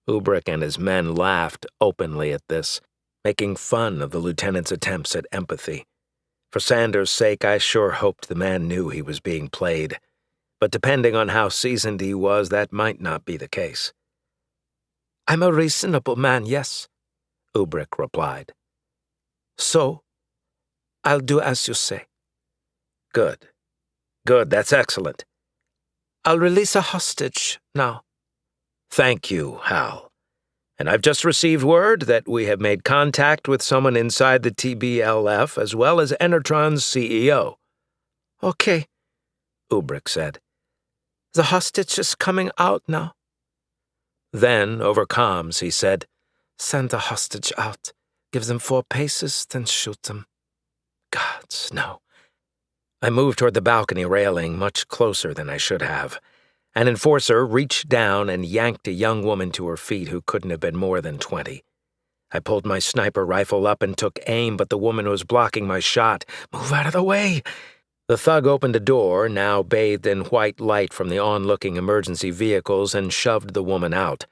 Ubrick and his men laughed openly at this, making fun of the lieutenant's attempts at empathy. For Sanders' sake, I sure hoped the man knew he was being played. But depending on how seasoned he was, that might not be the case. I'm a reasonable man, yes, Ubrick replied. So, I'll do as you say. Good, that's excellent. I'll release a hostage now. Thank you, Hal. And I've just received word that we have made contact with someone inside the TBLF as well as Enertron's CEO. Okay, Ubrick said. The hostage is coming out now. Then, over comms, he said, Send the hostage out. Give them 4 paces, then shoot them. Gods, no. I moved toward the balcony railing much closer than I should have. An enforcer reached down and yanked a young woman to her feet who couldn't have been more than 20. I pulled my sniper rifle up and took aim, but the woman was blocking my shot. Move out of the way! The thug opened a door, now bathed in white light from the onlooking emergency vehicles, and shoved the woman out.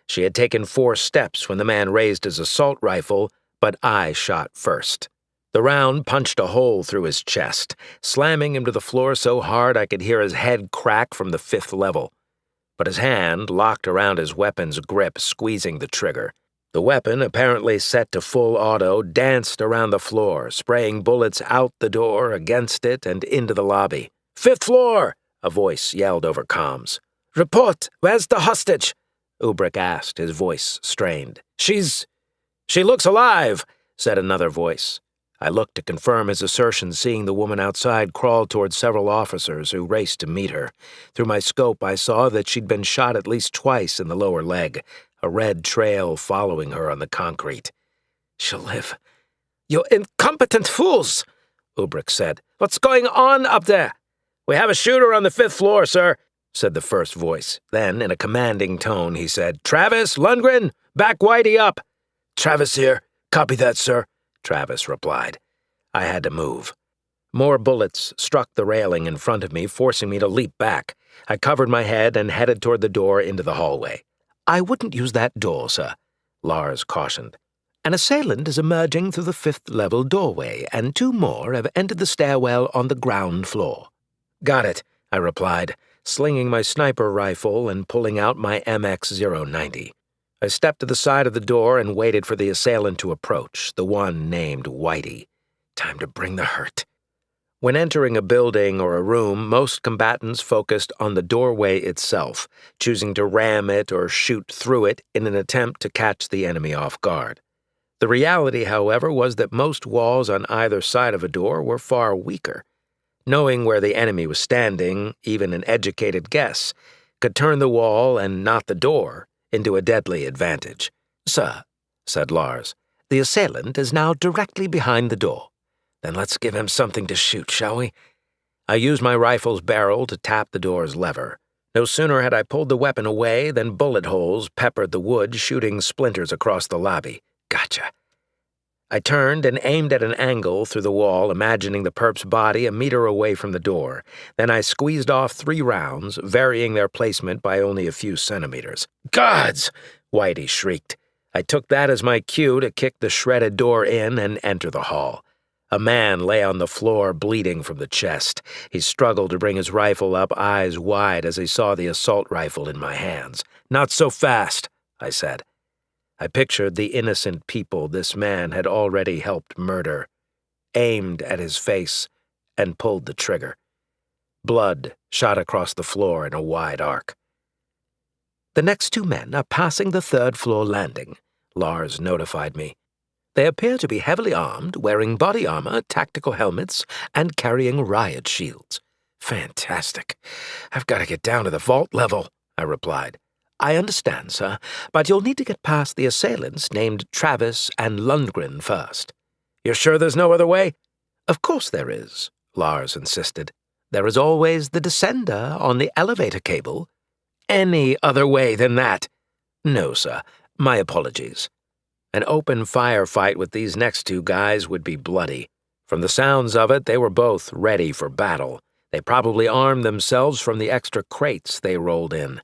She had taken 4 steps when the man raised his assault rifle, but I shot first. The round punched a hole through his chest, slamming him to the floor so hard I could hear his head crack from the 5th level. But his hand locked around his weapon's grip, squeezing the trigger. The weapon, apparently set to full auto, danced around the floor, spraying bullets out the door, against it, and into the lobby. 5th floor! A voice yelled over comms. Report! Where's the hostage? Ubrick asked, his voice strained. She looks alive, said another voice. I looked to confirm his assertion, seeing the woman outside crawl toward several officers who raced to meet her. Through my scope, I saw that she'd been shot at least twice in the lower leg, a red trail following her on the concrete. She'll live. You incompetent fools, Ubrick said. What's going on up there? We have a shooter on the 5th floor, sir, said the first voice. Then, in a commanding tone, he said, Travis, Lundgren, back Whitey up. Travis here. Copy that, sir, Travis replied. I had to move. More bullets struck the railing in front of me, forcing me to leap back. I covered my head and headed toward the door into the hallway. I wouldn't use that door, sir, Lars cautioned. An assailant is emerging through the fifth-level doorway, and 2 more have entered the stairwell on the ground floor. Got it, I replied, slinging my sniper rifle and pulling out my MX-090. I stepped to the side of the door and waited for the assailant to approach, the one named Whitey. Time to bring the hurt. When entering a building or a room, most combatants focused on the doorway itself, choosing to ram it or shoot through it in an attempt to catch the enemy off guard. The reality, however, was that most walls on either side of a door were far weaker. Knowing where the enemy was standing, even an educated guess, could turn the wall and not the door into a deadly advantage. "Sir," said Lars, "the assailant is now directly behind the door. Then let's give him something to shoot, shall we?" I used my rifle's barrel to tap the door's lever. No sooner had I pulled the weapon away than bullet holes peppered the wood, shooting splinters across the lobby. Gotcha. I turned and aimed at an angle through the wall, imagining the perp's body a meter away from the door. Then I squeezed off 3 rounds, varying their placement by only a few centimeters. "Gods!" Whitey shrieked. I took that as my cue to kick the shredded door in and enter the hall. A man lay on the floor, bleeding from the chest. He struggled to bring his rifle up, eyes wide as he saw the assault rifle in my hands. "Not so fast," I said. I pictured the innocent people this man had already helped murder, aimed at his face, and pulled the trigger. Blood shot across the floor in a wide arc. "The next 2 men are passing the 3rd-floor landing," Lars notified me. "They appear to be heavily armed, wearing body armor, tactical helmets, and carrying riot shields." "Fantastic. I've got to get down to the vault level," I replied. "I understand, sir, but you'll need to get past the assailants named Travis and Lundgren first." "You're sure there's no other way?" "Of course there is," Lars insisted. "There is always the descender on the elevator cable." "Any other way than that?" "No, sir. My apologies." An open firefight with these next 2 guys would be bloody. From the sounds of it, they were both ready for battle. They probably armed themselves from the extra crates they rolled in.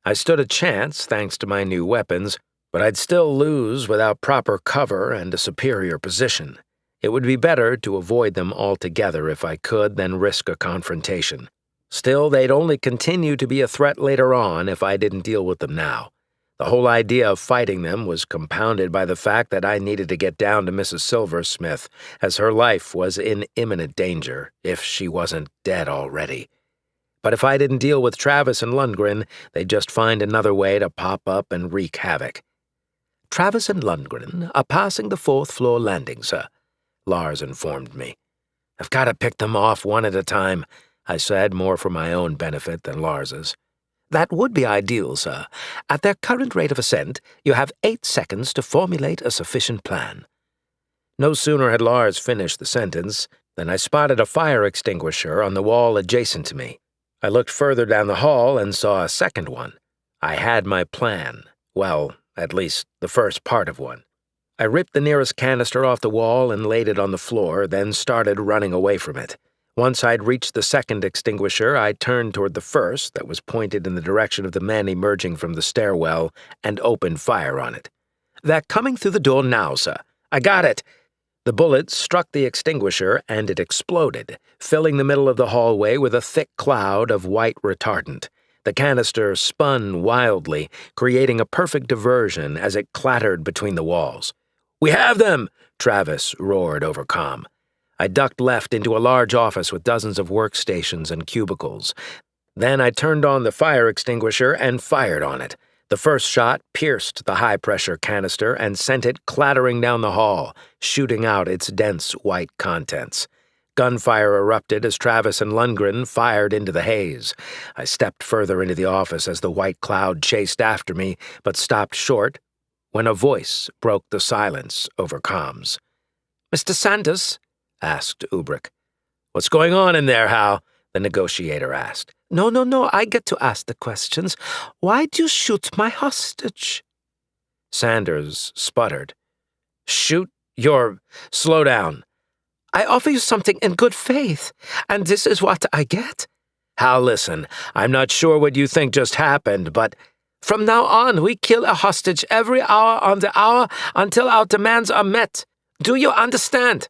I stood a chance thanks to my new weapons, but I'd still lose without proper cover and a superior position. It would be better to avoid them altogether if I could than risk a confrontation. Still, they'd only continue to be a threat later on if I didn't deal with them now. The whole idea of fighting them was compounded by the fact that I needed to get down to Mrs. Silversmith, as her life was in imminent danger, if she wasn't dead already. But if I didn't deal with Travis and Lundgren, they'd just find another way to pop up and wreak havoc. "Travis and Lundgren are passing the 4th-floor landing, sir," Lars informed me. "I've got to pick them off one at a time," I said, more for my own benefit than Lars's. "That would be ideal, sir. At their current rate of ascent, you have 8 seconds to formulate a sufficient plan." No sooner had Lars finished the sentence than I spotted a fire extinguisher on the wall adjacent to me. I looked further down the hall and saw a second one. I had my plan. Well, at least the first part of one. I ripped the nearest canister off the wall and laid it on the floor, then started running away from it. Once I'd reached the second extinguisher, I turned toward the first, that was pointed in the direction of the men emerging from the stairwell, and opened fire on it. "They're coming through the door now, sir." "I got it!" The bullet struck the extinguisher, and it exploded, filling the middle of the hallway with a thick cloud of white retardant. The canister spun wildly, creating a perfect diversion as it clattered between the walls. "We have them!" Travis roared over comm. I ducked left into a large office with dozens of workstations and cubicles. Then I turned on the fire extinguisher and fired on it. The first shot pierced the high-pressure canister and sent it clattering down the hall, shooting out its dense white contents. Gunfire erupted as Travis and Lundgren fired into the haze. I stepped further into the office as the white cloud chased after me, but stopped short when a voice broke the silence over comms. "Mr. Sanders?" asked Ubrick. "What's going on in there, Hal?" the negotiator asked. No, I get to ask the questions. Why'd you shoot my hostage?" Sanders sputtered. "Shoot your... Slow down." "I offer you something in good faith, and this is what I get?" "Hal, listen, I'm not sure what you think just happened, but..." From now on, we kill a hostage every hour on the hour until our demands are met. Do you understand?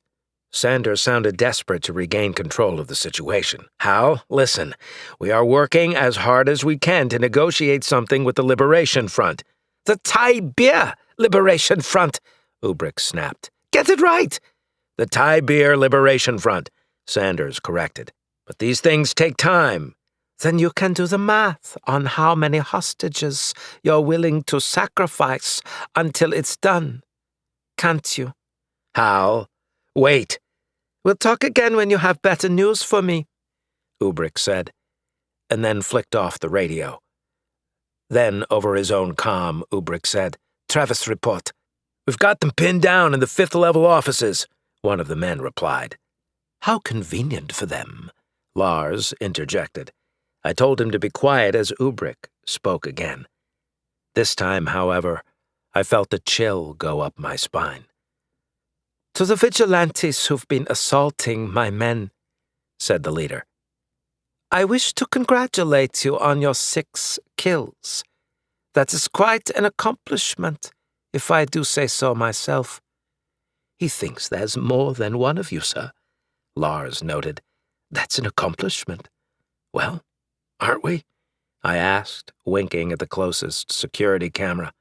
Sanders sounded desperate to regain control of the situation. Hal, listen. We are working as hard as we can to negotiate something with the Liberation Front. The Thai Beer Liberation Front, Ubrick snapped. Get it right! The Thai Beer Liberation Front, Sanders corrected. But these things take time. Then you can do the math on how many hostages you're willing to sacrifice until it's done. Can't you? Hal, wait. We'll talk again when you have better news for me, Ubrick said, and then flicked off the radio. Then, over his own comm, Ubrick said, Travis, report. We've got them pinned down in the fifth-level offices, one of the men replied. How convenient for them, Lars interjected. I told him to be quiet as Ubrick spoke again. This time, however, I felt a chill go up my spine. To the vigilantes who've been assaulting my men, said the leader. I wish to congratulate you on your 6 kills. That is quite an accomplishment, if I do say so myself. He thinks there's more than one of you, sir, Lars noted. That's an accomplishment. Well, aren't we? I asked, winking at the closest security camera.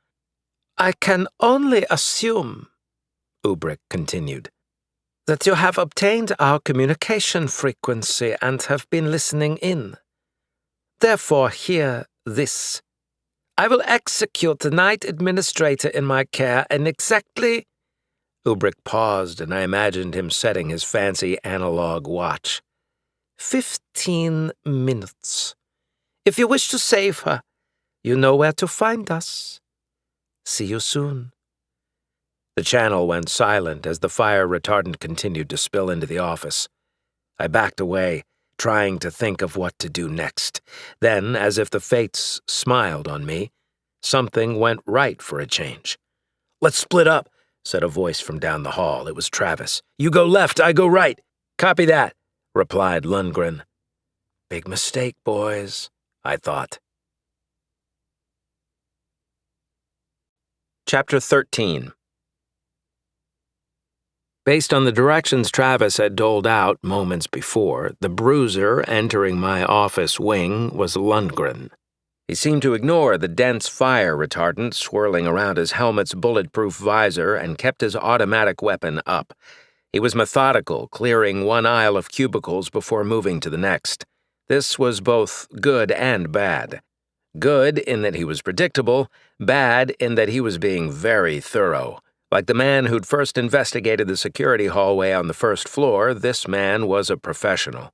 I can only assume, Ubrick continued, that you have obtained our communication frequency and have been listening in. Therefore, hear this. I will execute the night administrator in my care in exactly... Ubrick paused, and I imagined him setting his fancy analog watch. 15 minutes. If you wish to save her, you know where to find us. See you soon. The channel went silent as the fire retardant continued to spill into the office. I backed away, trying to think of what to do next. Then, as if the fates smiled on me, something went right for a change. Let's split up, said a voice from down the hall. It was Travis. You go left, I go right. Copy that, replied Lundgren. Big mistake, boys, I thought. Chapter 13. Based on the directions Travis had doled out moments before, the bruiser entering my office wing was Lundgren. He seemed to ignore the dense fire retardant swirling around his helmet's bulletproof visor and kept his automatic weapon up. He was methodical, clearing one aisle of cubicles before moving to the next. This was both good and bad. Good in that he was predictable, bad in that he was being very thorough. Like the man who'd first investigated the security hallway on the first floor, this man was a professional.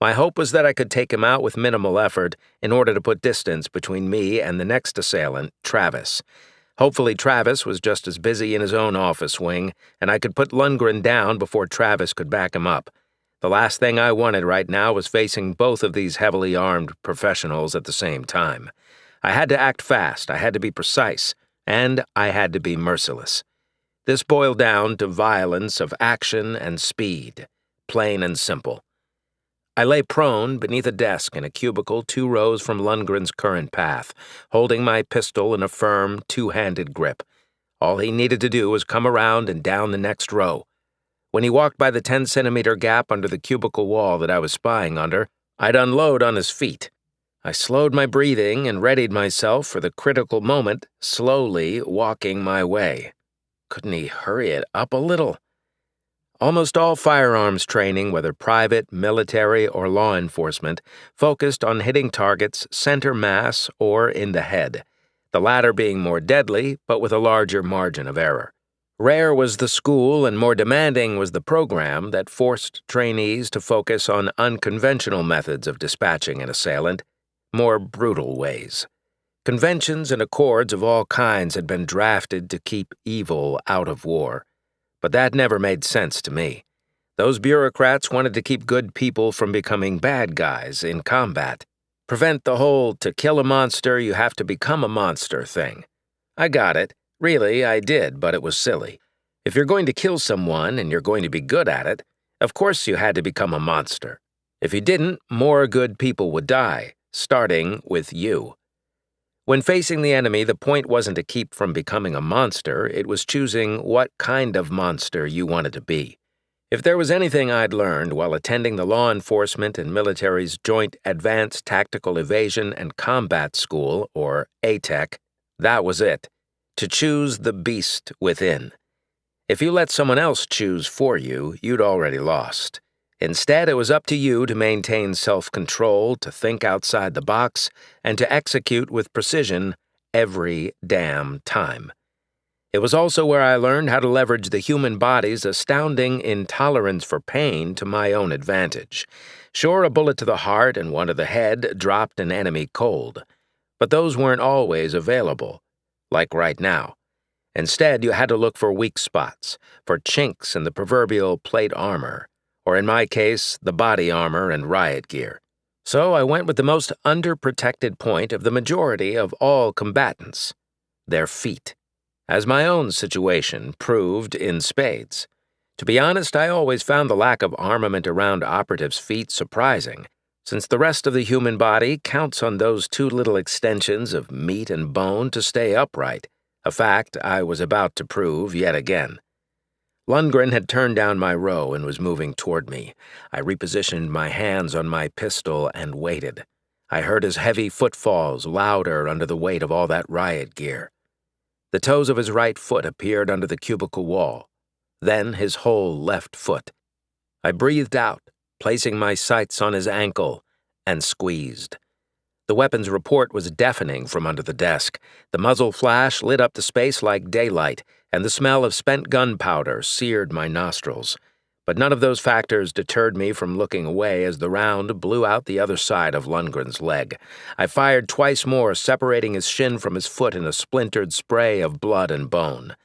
My hope was that I could take him out with minimal effort in order to put distance between me and the next assailant, Travis. Hopefully Travis was just as busy in his own office wing, and I could put Lundgren down before Travis could back him up. The last thing I wanted right now was facing both of these heavily armed professionals at the same time. I had to act fast, I had to be precise, and I had to be merciless. This boiled down to violence of action and speed, plain and simple. I lay prone beneath a desk in a cubicle 2 rows from Lundgren's current path, holding my pistol in a firm, 2-handed grip. All he needed to do was come around and down the next row. When he walked by the 10-centimeter gap under the cubicle wall that I was spying under, I'd unload on his feet. I slowed my breathing and readied myself for the critical moment, slowly walking my way. Couldn't he hurry it up a little? Almost all firearms training, whether private, military, or law enforcement, focused on hitting targets center mass or in the head, the latter being more deadly, but with a larger margin of error. Rare was the school and more demanding was the program that forced trainees to focus on unconventional methods of dispatching an assailant, more brutal ways. Conventions and accords of all kinds had been drafted to keep evil out of war. But that never made sense to me. Those bureaucrats wanted to keep good people from becoming bad guys in combat. Prevent the whole to kill a monster you have to become a monster thing. I got it. Really, I did, but it was silly. If you're going to kill someone and you're going to be good at it, of course you had to become a monster. If you didn't, more good people would die, starting with you. When facing the enemy, the point wasn't to keep from becoming a monster, it was choosing what kind of monster you wanted to be. If there was anything I'd learned while attending the law enforcement and military's Joint Advanced Tactical Evasion and Combat School, or ATEC, that was it: to choose the beast within. If you let someone else choose for you, you'd already lost. Instead, it was up to you to maintain self-control, to think outside the box, and to execute with precision every damn time. It was also where I learned how to leverage the human body's astounding intolerance for pain to my own advantage. Sure, a bullet to the heart and one to the head dropped an enemy cold, but those weren't always available, like right now. Instead, you had to look for weak spots, for chinks in the proverbial plate armor, or in my case, the body armor and riot gear. So I went with the most underprotected point of the majority of all combatants: their feet. As my own situation proved in spades. To be honest, I always found the lack of armament around operatives' feet surprising, since the rest of the human body counts on those two little extensions of meat and bone to stay upright, a fact I was about to prove yet again. Lundgren had turned down my row and was moving toward me. I repositioned my hands on my pistol and waited. I heard his heavy footfalls louder under the weight of all that riot gear. The toes of his right foot appeared under the cubicle wall, then his whole left foot. I breathed out, placing my sights on his ankle, and squeezed. The weapon's report was deafening from under the desk. The muzzle flash lit up the space like daylight, and the smell of spent gunpowder seared my nostrils. But none of those factors deterred me from looking away as the round blew out the other side of Lundgren's leg. I fired twice more, separating his shin from his foot in a splintered spray of blood and bone.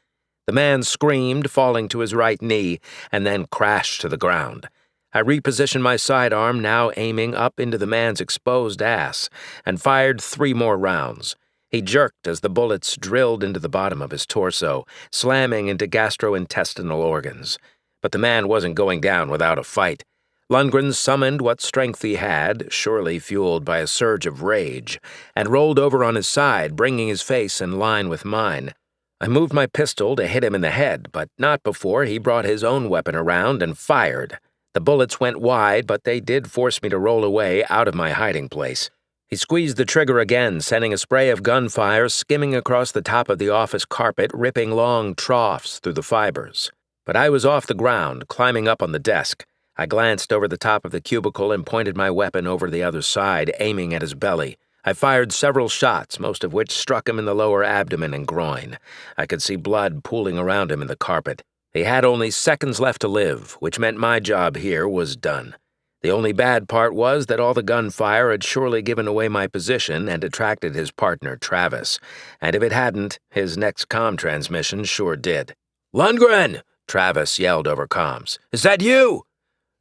The man screamed, falling to his right knee, and then crashed to the ground. I repositioned my sidearm, now aiming up into the man's exposed ass, and fired 3 more rounds. He jerked as the bullets drilled into the bottom of his torso, slamming into gastrointestinal organs. But the man wasn't going down without a fight. Lundgren summoned what strength he had, surely fueled by a surge of rage, and rolled over on his side, bringing his face in line with mine. I moved my pistol to hit him in the head, but not before he brought his own weapon around and fired. The bullets went wide, but they did force me to roll away out of my hiding place. He squeezed the trigger again, sending a spray of gunfire skimming across the top of the office carpet, ripping long troughs through the fibers. But I was off the ground, climbing up on the desk. I glanced over the top of the cubicle and pointed my weapon over the other side, aiming at his belly. I fired several shots, most of which struck him in the lower abdomen and groin. I could see blood pooling around him in the carpet. He had only seconds left to live, which meant my job here was done. The only bad part was that all the gunfire had surely given away my position and attracted his partner, Travis. And if it hadn't, his next comm transmission sure did. "Lundgren!" Travis yelled over comms. "Is that you?"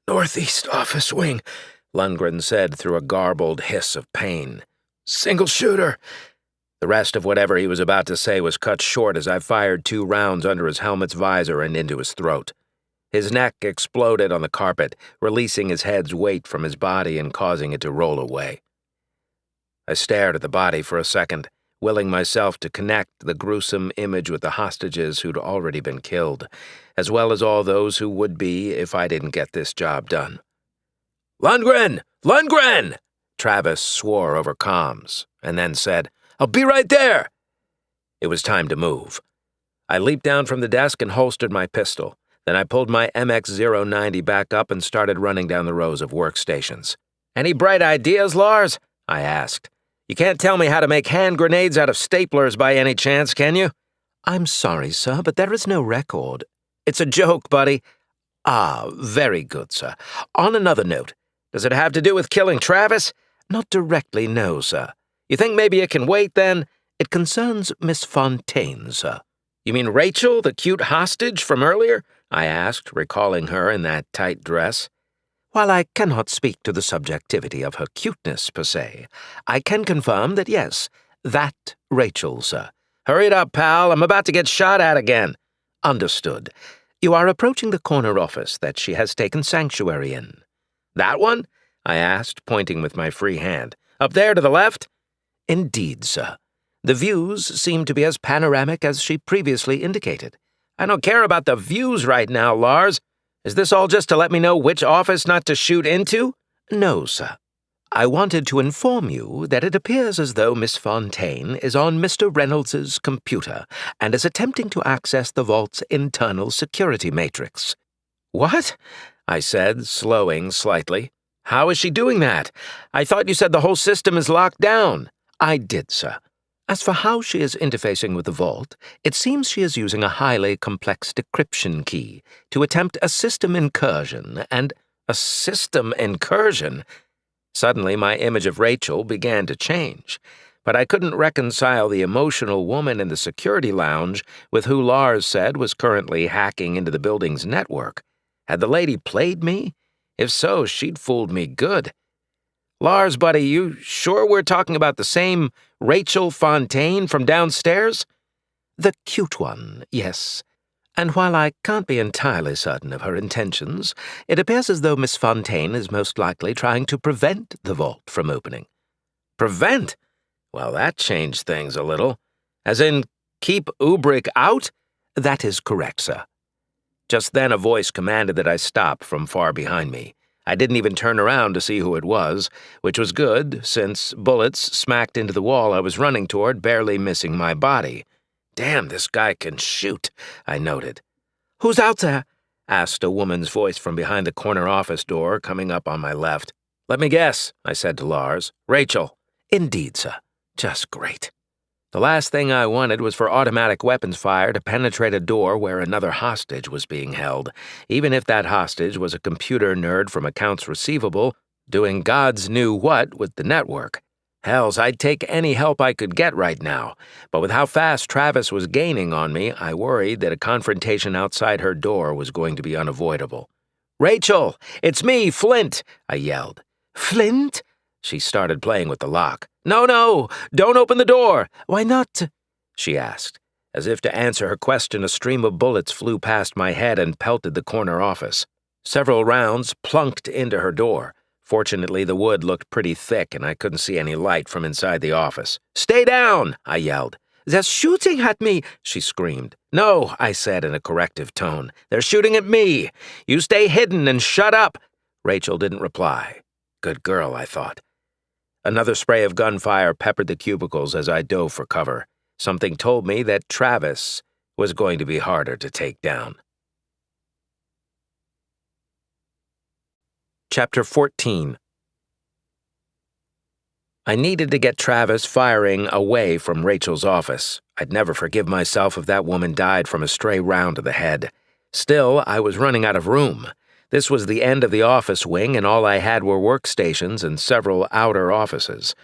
"Northeast office wing," Lundgren said through a garbled hiss of pain. "Single shooter." The rest of whatever he was about to say was cut short as I fired 2 rounds under his helmet's visor and into his throat. His neck exploded on the carpet, releasing his head's weight from his body and causing it to roll away. I stared at the body for a second, willing myself to connect the gruesome image with the hostages who'd already been killed, as well as all those who would be if I didn't get this job done. "Lundgren! Lundgren!" Travis swore over comms, and then said, "I'll be right there!" It was time to move. I leaped down from the desk and holstered my pistol. Then I pulled my MX-090 back up and started running down the rows of workstations. "Any bright ideas, Lars?" I asked. "You can't tell me how to make hand grenades out of staplers by any chance, can you?" "I'm sorry, sir, but there is no record." "It's a joke, buddy." "Ah, very good, sir. On another note, does it have to do with killing Travis?" "Not directly, no, sir." "You think maybe it can wait, then?" "It concerns Miss Fontaine, sir." "You mean Rachel, the cute hostage from earlier?" I asked, recalling her in that tight dress. "While I cannot speak to the subjectivity of her cuteness, per se, I can confirm that yes, that Rachel, sir." "Hurry it up, pal. I'm about to get shot at again." "Understood. You are approaching the corner office that she has taken sanctuary in." "That one?" I asked, pointing with my free hand. "Up there to the left?" "Indeed, sir. The views seemed to be as panoramic as she previously indicated. I don't care about the views right now, Lars. Is this all just to let me know which office not to shoot into? No, sir. I wanted to inform you that it appears as though Miss Fontaine is on Mr. Reynolds's computer and is attempting to access the vault's internal security matrix. What? I said, slowing slightly. How is she doing that? I thought you said the whole system is locked down. I did, sir. As for how she is interfacing with the vault, it seems she is using a highly complex decryption key to attempt a system incursion and— A system incursion? Suddenly, my image of Rachel began to change, but I couldn't reconcile the emotional woman in the security lounge with who Lars said was currently hacking into the building's network. Had the lady played me? If so, she'd fooled me good. Lars, buddy, you sure we're talking about the same Rachel Fontaine from downstairs? The cute one, yes. And while I can't be entirely certain of her intentions, it appears as though Miss Fontaine is most likely trying to prevent the vault from opening. Prevent? Well, that changed things a little. As in, keep Ubrick out? That is correct, sir. Just then a voice commanded that I stop from far behind me. I didn't even turn around to see who it was, which was good, since bullets smacked into the wall I was running toward, barely missing my body. Damn, this guy can shoot, I noted. Who's out there? Asked a woman's voice from behind the corner office door, coming up on my left. Let me guess, I said to Lars. Rachel. Indeed, sir. Just great. The last thing I wanted was for automatic weapons fire to penetrate a door where another hostage was being held, even if that hostage was a computer nerd from accounts receivable doing God's knew what with the network. Hells, I'd take any help I could get right now, but with how fast Travis was gaining on me, I worried that a confrontation outside her door was going to be unavoidable. Rachel, it's me, Flint, I yelled. Flint? She started playing with the lock. No, don't open the door. Why not? She asked. As if to answer her question, a stream of bullets flew past my head and pelted the corner office. Several rounds plunked into her door. Fortunately, the wood looked pretty thick and I couldn't see any light from inside the office. Stay down, I yelled. They're shooting at me, she screamed. No, I said in a corrective tone. They're shooting at me. You stay hidden and shut up. Rachel didn't reply. Good girl, I thought. Another spray of gunfire peppered the cubicles as I dove for cover. Something told me that Travis was going to be harder to take down. Chapter 14. I needed to get Travis firing away from Rachel's office. I'd never forgive myself if that woman died from a stray round to the head. Still, I was running out of room. This was the end of the office wing, and all I had were workstations and several outer offices.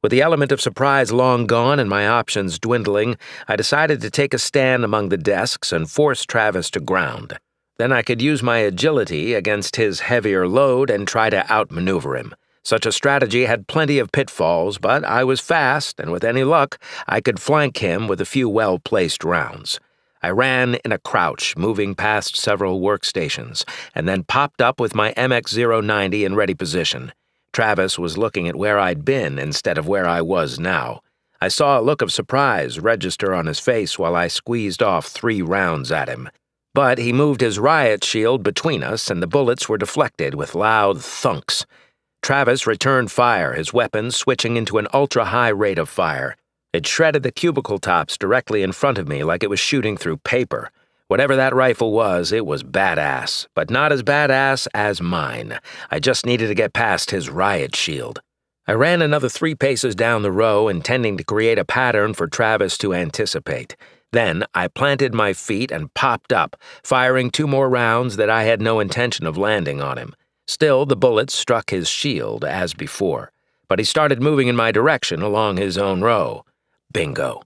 With the element of surprise long gone and my options dwindling, I decided to take a stand among the desks and force Travis to ground. Then I could use my agility against his heavier load and try to outmaneuver him. Such a strategy had plenty of pitfalls, but I was fast, and with any luck, I could flank him with a few well-placed rounds. I ran in a crouch, moving past several workstations, and then popped up with my MX-090 in ready position. Travis was looking at where I'd been instead of where I was now. I saw a look of surprise register on his face while I squeezed off 3 rounds at him. But he moved his riot shield between us, and the bullets were deflected with loud thunks. Travis returned fire, his weapon switching into an ultra-high rate of fire. It shredded the cubicle tops directly in front of me like it was shooting through paper. Whatever that rifle was, it was badass, but not as badass as mine. I just needed to get past his riot shield. I ran another 3 paces down the row, intending to create a pattern for Travis to anticipate. Then I planted my feet and popped up, firing 2 more rounds that I had no intention of landing on him. Still, the bullets struck his shield as before, but he started moving in my direction along his own row. Bingo.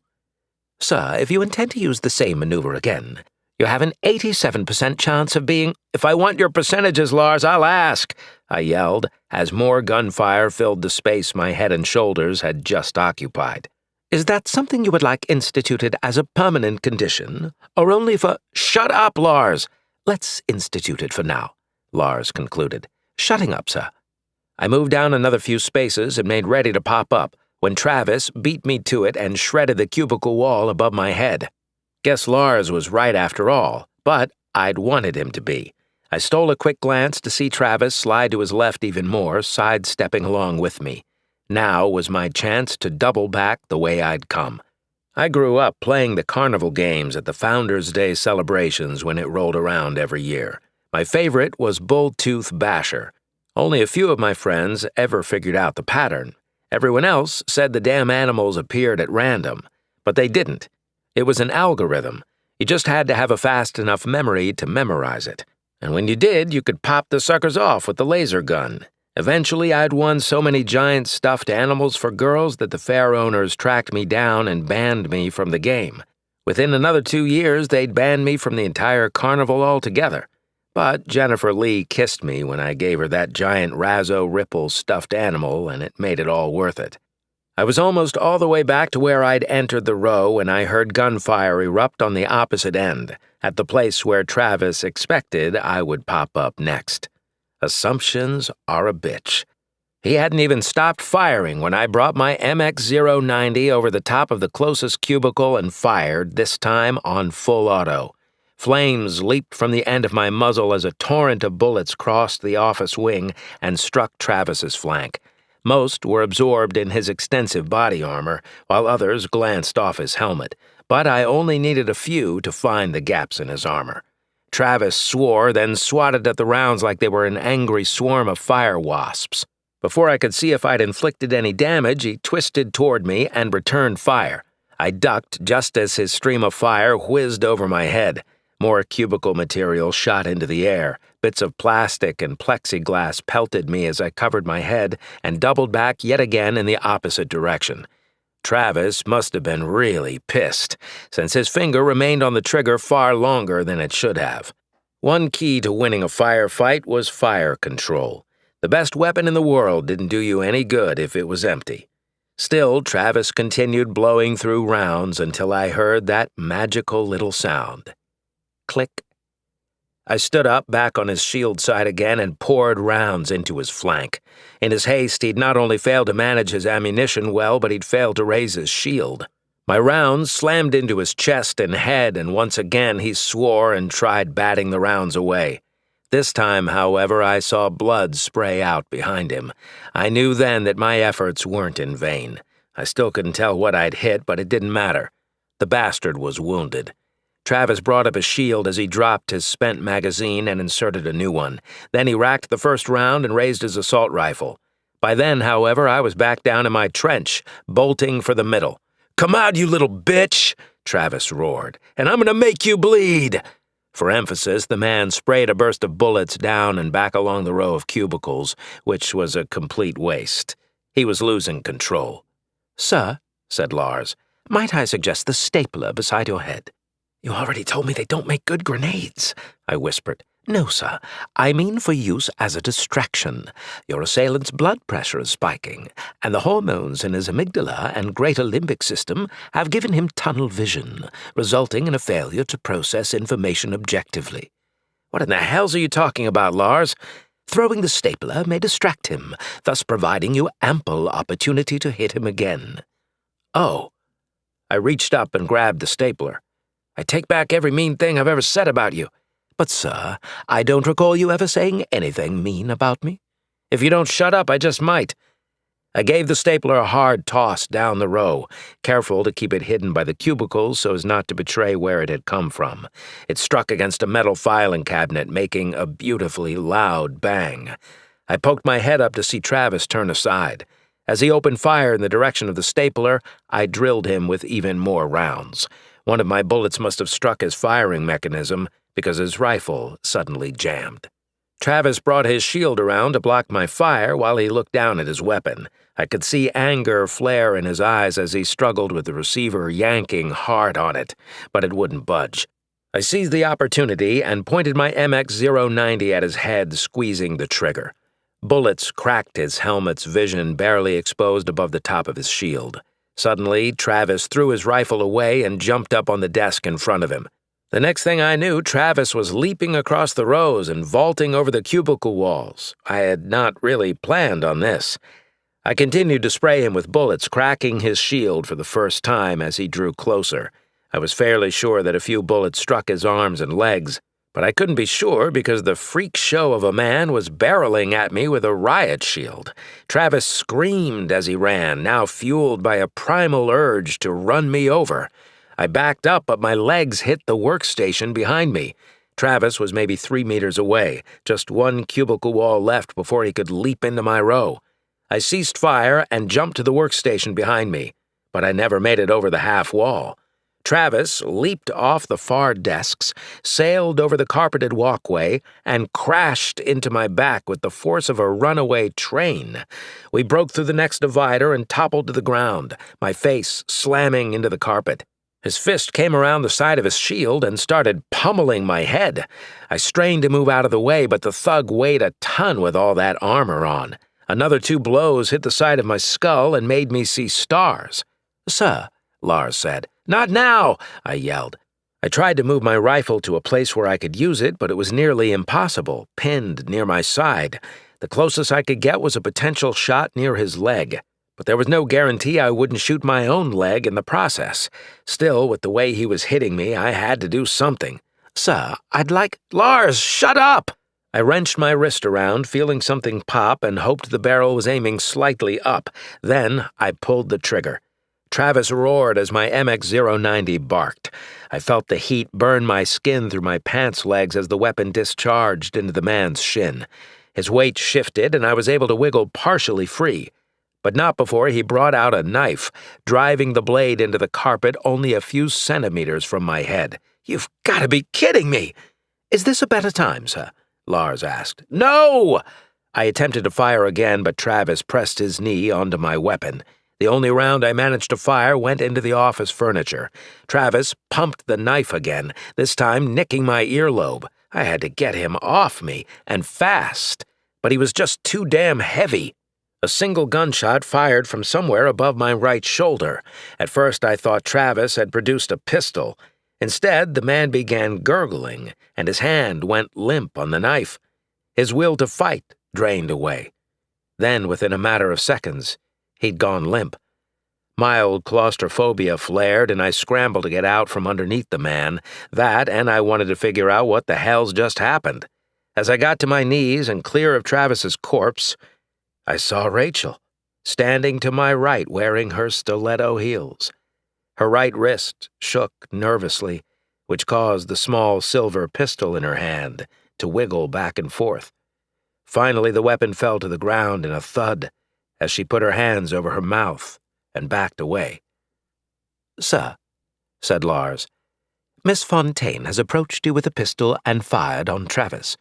Sir, if you intend to use the same maneuver again, you have an 87% chance of being— If I want your percentages, Lars, I'll ask, I yelled, as more gunfire filled the space my head and shoulders had just occupied. Is that something you would like instituted as a permanent condition, or only for— Shut up, Lars! Let's institute it for now, Lars concluded. Shutting up, sir. I moved down another few spaces and made ready to pop up. when Travis beat me to it and shredded the cubicle wall above my head. Guess Lars was right after all, but I'd wanted him to be. I stole a quick glance to see Travis slide to his left even more, sidestepping along with me. Now was my chance to double back the way I'd come. I grew up playing the carnival games at the Founders' Day celebrations when it rolled around every year. My favorite was Bull Tooth Basher. Only a few of my friends ever figured out the pattern. Everyone else said the damn animals appeared at random, but they didn't. It was an algorithm. You just had to have a fast enough memory to memorize it. And when you did, you could pop the suckers off with the laser gun. Eventually, I'd won so many giant stuffed animals for girls that the fair owners tracked me down and banned me from the game. Within another 2 years, they'd banned me from the entire carnival altogether. But Jennifer Lee kissed me when I gave her that giant Razzo Ripple stuffed animal, and it made it all worth it. I was almost all the way back to where I'd entered the row when I heard gunfire erupt on the opposite end, at the place where Travis expected I would pop up next. Assumptions are a bitch. He hadn't even stopped firing when I brought my MX-090 over the top of the closest cubicle and fired, this time on full auto. Flames leaped from the end of my muzzle as a torrent of bullets crossed the office wing and struck Travis's flank. Most were absorbed in his extensive body armor, while others glanced off his helmet, but I only needed a few to find the gaps in his armor. Travis swore, then swatted at the rounds like they were an angry swarm of fire wasps. Before I could see if I'd inflicted any damage, he twisted toward me and returned fire. I ducked just as his stream of fire whizzed over my head. More cubicle material shot into the air. Bits of plastic and plexiglass pelted me as I covered my head and doubled back yet again in the opposite direction. Travis must have been really pissed, since his finger remained on the trigger far longer than it should have. One key to winning a firefight was fire control. The best weapon in the world didn't do you any good if it was empty. Still, Travis continued blowing through rounds until I heard that magical little sound. Click. I stood up back on his shield side again and poured rounds into his flank. In his haste, he'd not only failed to manage his ammunition well, but he'd failed to raise his shield. My rounds slammed into his chest and head, and once again he swore and tried batting the rounds away. This time, however, I saw blood spray out behind him. I knew then that my efforts weren't in vain. I still couldn't tell what I'd hit, but it didn't matter. The bastard was wounded. Travis brought up his shield as he dropped his spent magazine and inserted a new one. Then he racked the first round and raised his assault rifle. By then, however, I was back down in my trench, bolting for the middle. "Come out, you little bitch!" Travis roared. "And I'm gonna make you bleed!" For emphasis, the man sprayed a burst of bullets down and back along the row of cubicles, which was a complete waste. He was losing control. "Sir," said Lars, "might I suggest the stapler beside your head?" "You already told me they don't make good grenades," I whispered. "No, sir. I mean for use as a distraction. Your assailant's blood pressure is spiking, and the hormones in his amygdala and greater limbic system have given him tunnel vision, resulting in a failure to process information objectively." "What in the hells are you talking about, Lars?" "Throwing the stapler may distract him, thus providing you ample opportunity to hit him again." "Oh." I reached up and grabbed the stapler. "I take back every mean thing I've ever said about you." "But, sir, I don't recall you ever saying anything mean about me." "If you don't shut up, I just might." I gave the stapler a hard toss down the row, careful to keep it hidden by the cubicles so as not to betray where it had come from. It struck against a metal filing cabinet, making a beautifully loud bang. I poked my head up to see Travis turn aside. As he opened fire in the direction of the stapler, I drilled him with even more rounds. One of my bullets must have struck his firing mechanism because his rifle suddenly jammed. Travis brought his shield around to block my fire while he looked down at his weapon. I could see anger flare in his eyes as he struggled with the receiver yanking hard on it, but it wouldn't budge. I seized the opportunity and pointed my MX-090 at his head, squeezing the trigger. Bullets cracked his helmet's vision, barely exposed above the top of his shield. Suddenly, Travis threw his rifle away and jumped up on the desk in front of him. The next thing I knew, Travis was leaping across the rows and vaulting over the cubicle walls. I had not really planned on this. I continued to spray him with bullets, cracking his shield for the first time as he drew closer. I was fairly sure that a few bullets struck his arms and legs, but I couldn't be sure because the freak show of a man was barreling at me with a riot shield. Travis screamed as he ran, now fueled by a primal urge to run me over. I backed up, but my legs hit the workstation behind me. Travis was maybe 3 meters away, just one cubicle wall left before he could leap into my row. I ceased fire and jumped to the workstation behind me, but I never made it over the half wall. Travis leaped off the far desks, sailed over the carpeted walkway, and crashed into my back with the force of a runaway train. We broke through the next divider and toppled to the ground, my face slamming into the carpet. His fist came around the side of his shield and started pummeling my head. I strained to move out of the way, but the thug weighed a ton with all that armor on. Another 2 blows hit the side of my skull and made me see stars. "Sir," Lars said. "Not now," I yelled. I tried to move my rifle to a place where I could use it, but it was nearly impossible, pinned near my side. The closest I could get was a potential shot near his leg, but there was no guarantee I wouldn't shoot my own leg in the process. Still, with the way he was hitting me, I had to do something. "Sir, I'd like—" "Lars, shut up!" I wrenched my wrist around, feeling something pop, and hoped the barrel was aiming slightly up. Then I pulled the trigger. Travis roared as my MX-090 barked. I felt the heat burn my skin through my pants legs as the weapon discharged into the man's shin. His weight shifted, and I was able to wiggle partially free. But not before he brought out a knife, driving the blade into the carpet only a few centimeters from my head. "You've got to be kidding me!" "Is this a better time, sir?" Lars asked. "No!" I attempted to fire again, but Travis pressed his knee onto my weapon. The only round I managed to fire went into the office furniture. Travis pumped the knife again, this time nicking my earlobe. I had to get him off me, and fast. But he was just too damn heavy. A single gunshot fired from somewhere above my right shoulder. At first I thought Travis had produced a pistol. Instead, the man began gurgling, and his hand went limp on the knife. His will to fight drained away. Then, within a matter of seconds, he'd gone limp. Mild claustrophobia flared, and I scrambled to get out from underneath the man. That, and I wanted to figure out what the hell's just happened. As I got to my knees and clear of Travis's corpse, I saw Rachel, standing to my right wearing her stiletto heels. Her right wrist shook nervously, which caused the small silver pistol in her hand to wiggle back and forth. Finally, the weapon fell to the ground in a thud as she put her hands over her mouth and backed away. "Sir," said Lars, "Miss Fontaine has approached you with a pistol and fired on Travis."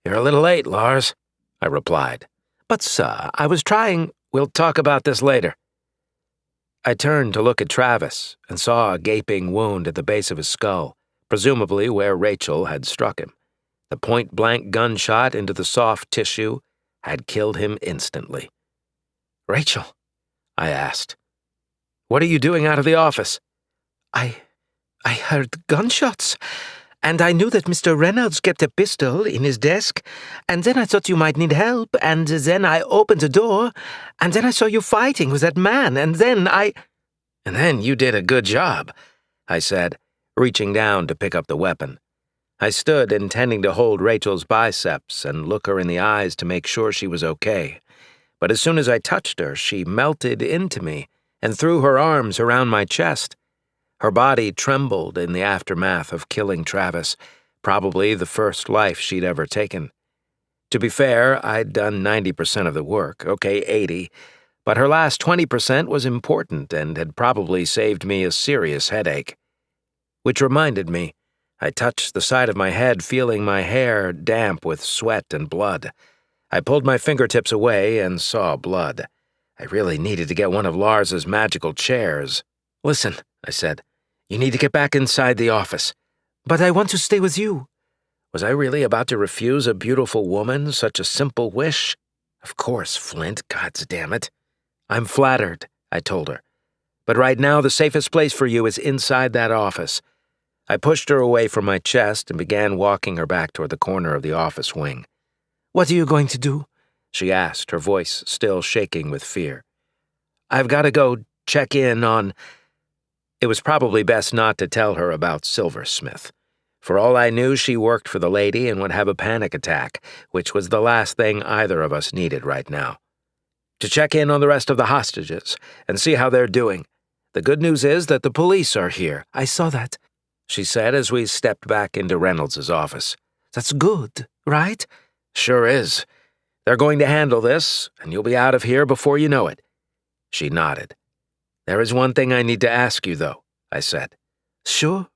"You're a little late, Lars," I replied. "But, sir, I was trying—" "We'll talk about this later." I turned to look at Travis and saw a gaping wound at the base of his skull, presumably where Rachel had struck him. The point-blank gunshot into the soft tissue had killed him instantly. "Rachel," I asked, "what are you doing out of the office?" I heard gunshots, and I knew that Mr. Reynolds kept a pistol in his desk, and then I thought you might need help, and then I opened the door, and then I saw you fighting with that man, and then I—" "And then you did a good job," I said, reaching down to pick up the weapon. I stood intending to hold Rachel's biceps and look her in the eyes to make sure she was okay. But as soon as I touched her, she melted into me and threw her arms around my chest. Her body trembled in the aftermath of killing Travis, probably the first life she'd ever taken. To be fair, I'd done 90% of the work, okay, 80, but her last 20% was important and had probably saved me a serious headache. Which reminded me, I touched the side of my head, feeling my hair damp with sweat and blood. I pulled my fingertips away and saw blood. I really needed to get one of Lars's magical chairs. "Listen," I said, "you need to get back inside the office." "But I want to stay with you." Was I really about to refuse a beautiful woman such a simple wish? Of course, Flint, goddammit. "I'm flattered," I told her. "But right now the safest place for you is inside that office." I pushed her away from my chest and began walking her back toward the corner of the office wing. "What are you going to do?" she asked, her voice still shaking with fear. I've got to go check in on... It was probably best not to tell her about Silversmith. For all I knew, she worked for the lady and would have a panic attack, which was the last thing either of us needed right now. To check in on the rest of the hostages and see how they're doing. The good news is that the police are here. I saw that, she said as we stepped back into Reynolds's office. That's good, right? Sure is. They're going to handle this, and you'll be out of here before you know it. She nodded. There is one thing I need to ask you, though, I said. Sure.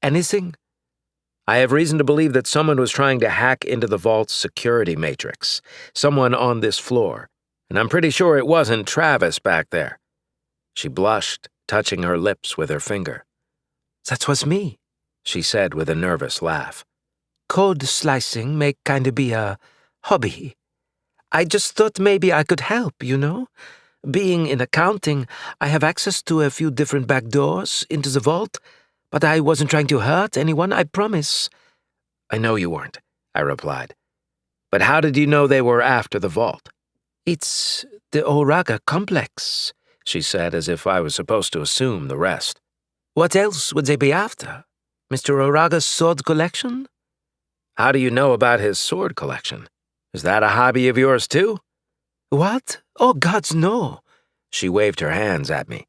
Anything? I have reason to believe that someone was trying to hack into the vault's security matrix. Someone on this floor. And I'm pretty sure it wasn't Travis back there. She blushed, touching her lips with her finger. That was me, she said with a nervous laugh. Code slicing may kinda be a hobby. I just thought maybe I could help, you know? Being in accounting, I have access to a few different back doors into the vault, but I wasn't trying to hurt anyone, I promise. I know you weren't, I replied. But how did you know they were after the vault? It's the Oraga complex, she said as if I was supposed to assume the rest. What else would they be after? Mr. Oraga's sword collection? How do you know about his sword collection? Is that a hobby of yours too? What? Oh, gods, no. She waved her hands at me.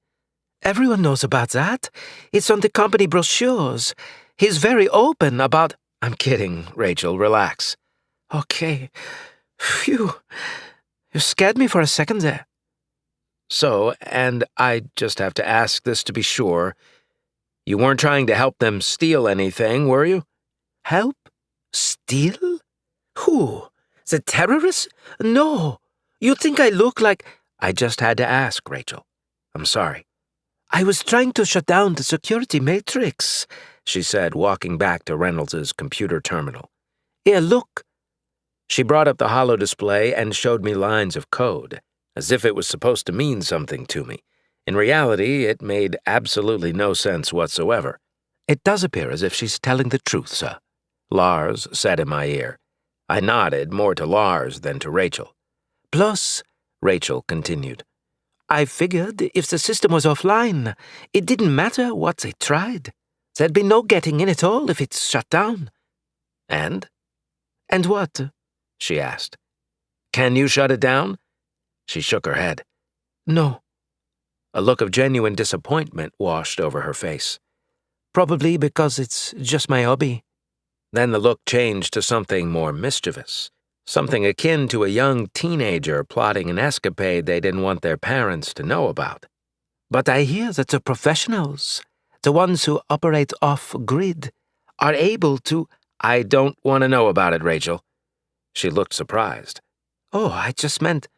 Everyone knows about that. It's on the company brochures. He's very open about... I'm kidding, Rachel, relax. Okay. Phew. You scared me for a second there. So, and I just have to ask this to be sure, you weren't trying to help them steal anything, were you? Help? Steal? Who? The terrorists? No. You think I look like... I just had to ask, Rachel. I'm sorry. I was trying to shut down the security matrix, she said, walking back to Reynolds's computer terminal. Here, look. She brought up the holo display and showed me lines of code, as if it was supposed to mean something to me. In reality, it made absolutely no sense whatsoever. It does appear as if she's telling the truth, sir, Lars said in my ear. I nodded, more to Lars than to Rachel. Plus, Rachel continued, I figured if the system was offline, it didn't matter what they tried. There'd be no getting in at all if it's shut down. And? And what? She asked. Can you shut it down? She shook her head. No. A look of genuine disappointment washed over her face. Probably because it's just my hobby. Then the look changed to something more mischievous, something akin to a young teenager plotting an escapade they didn't want their parents to know about. But I hear that the professionals, the ones who operate off-grid, are able to... I don't want to know about it, Rachel. She looked surprised. Oh, I just meant...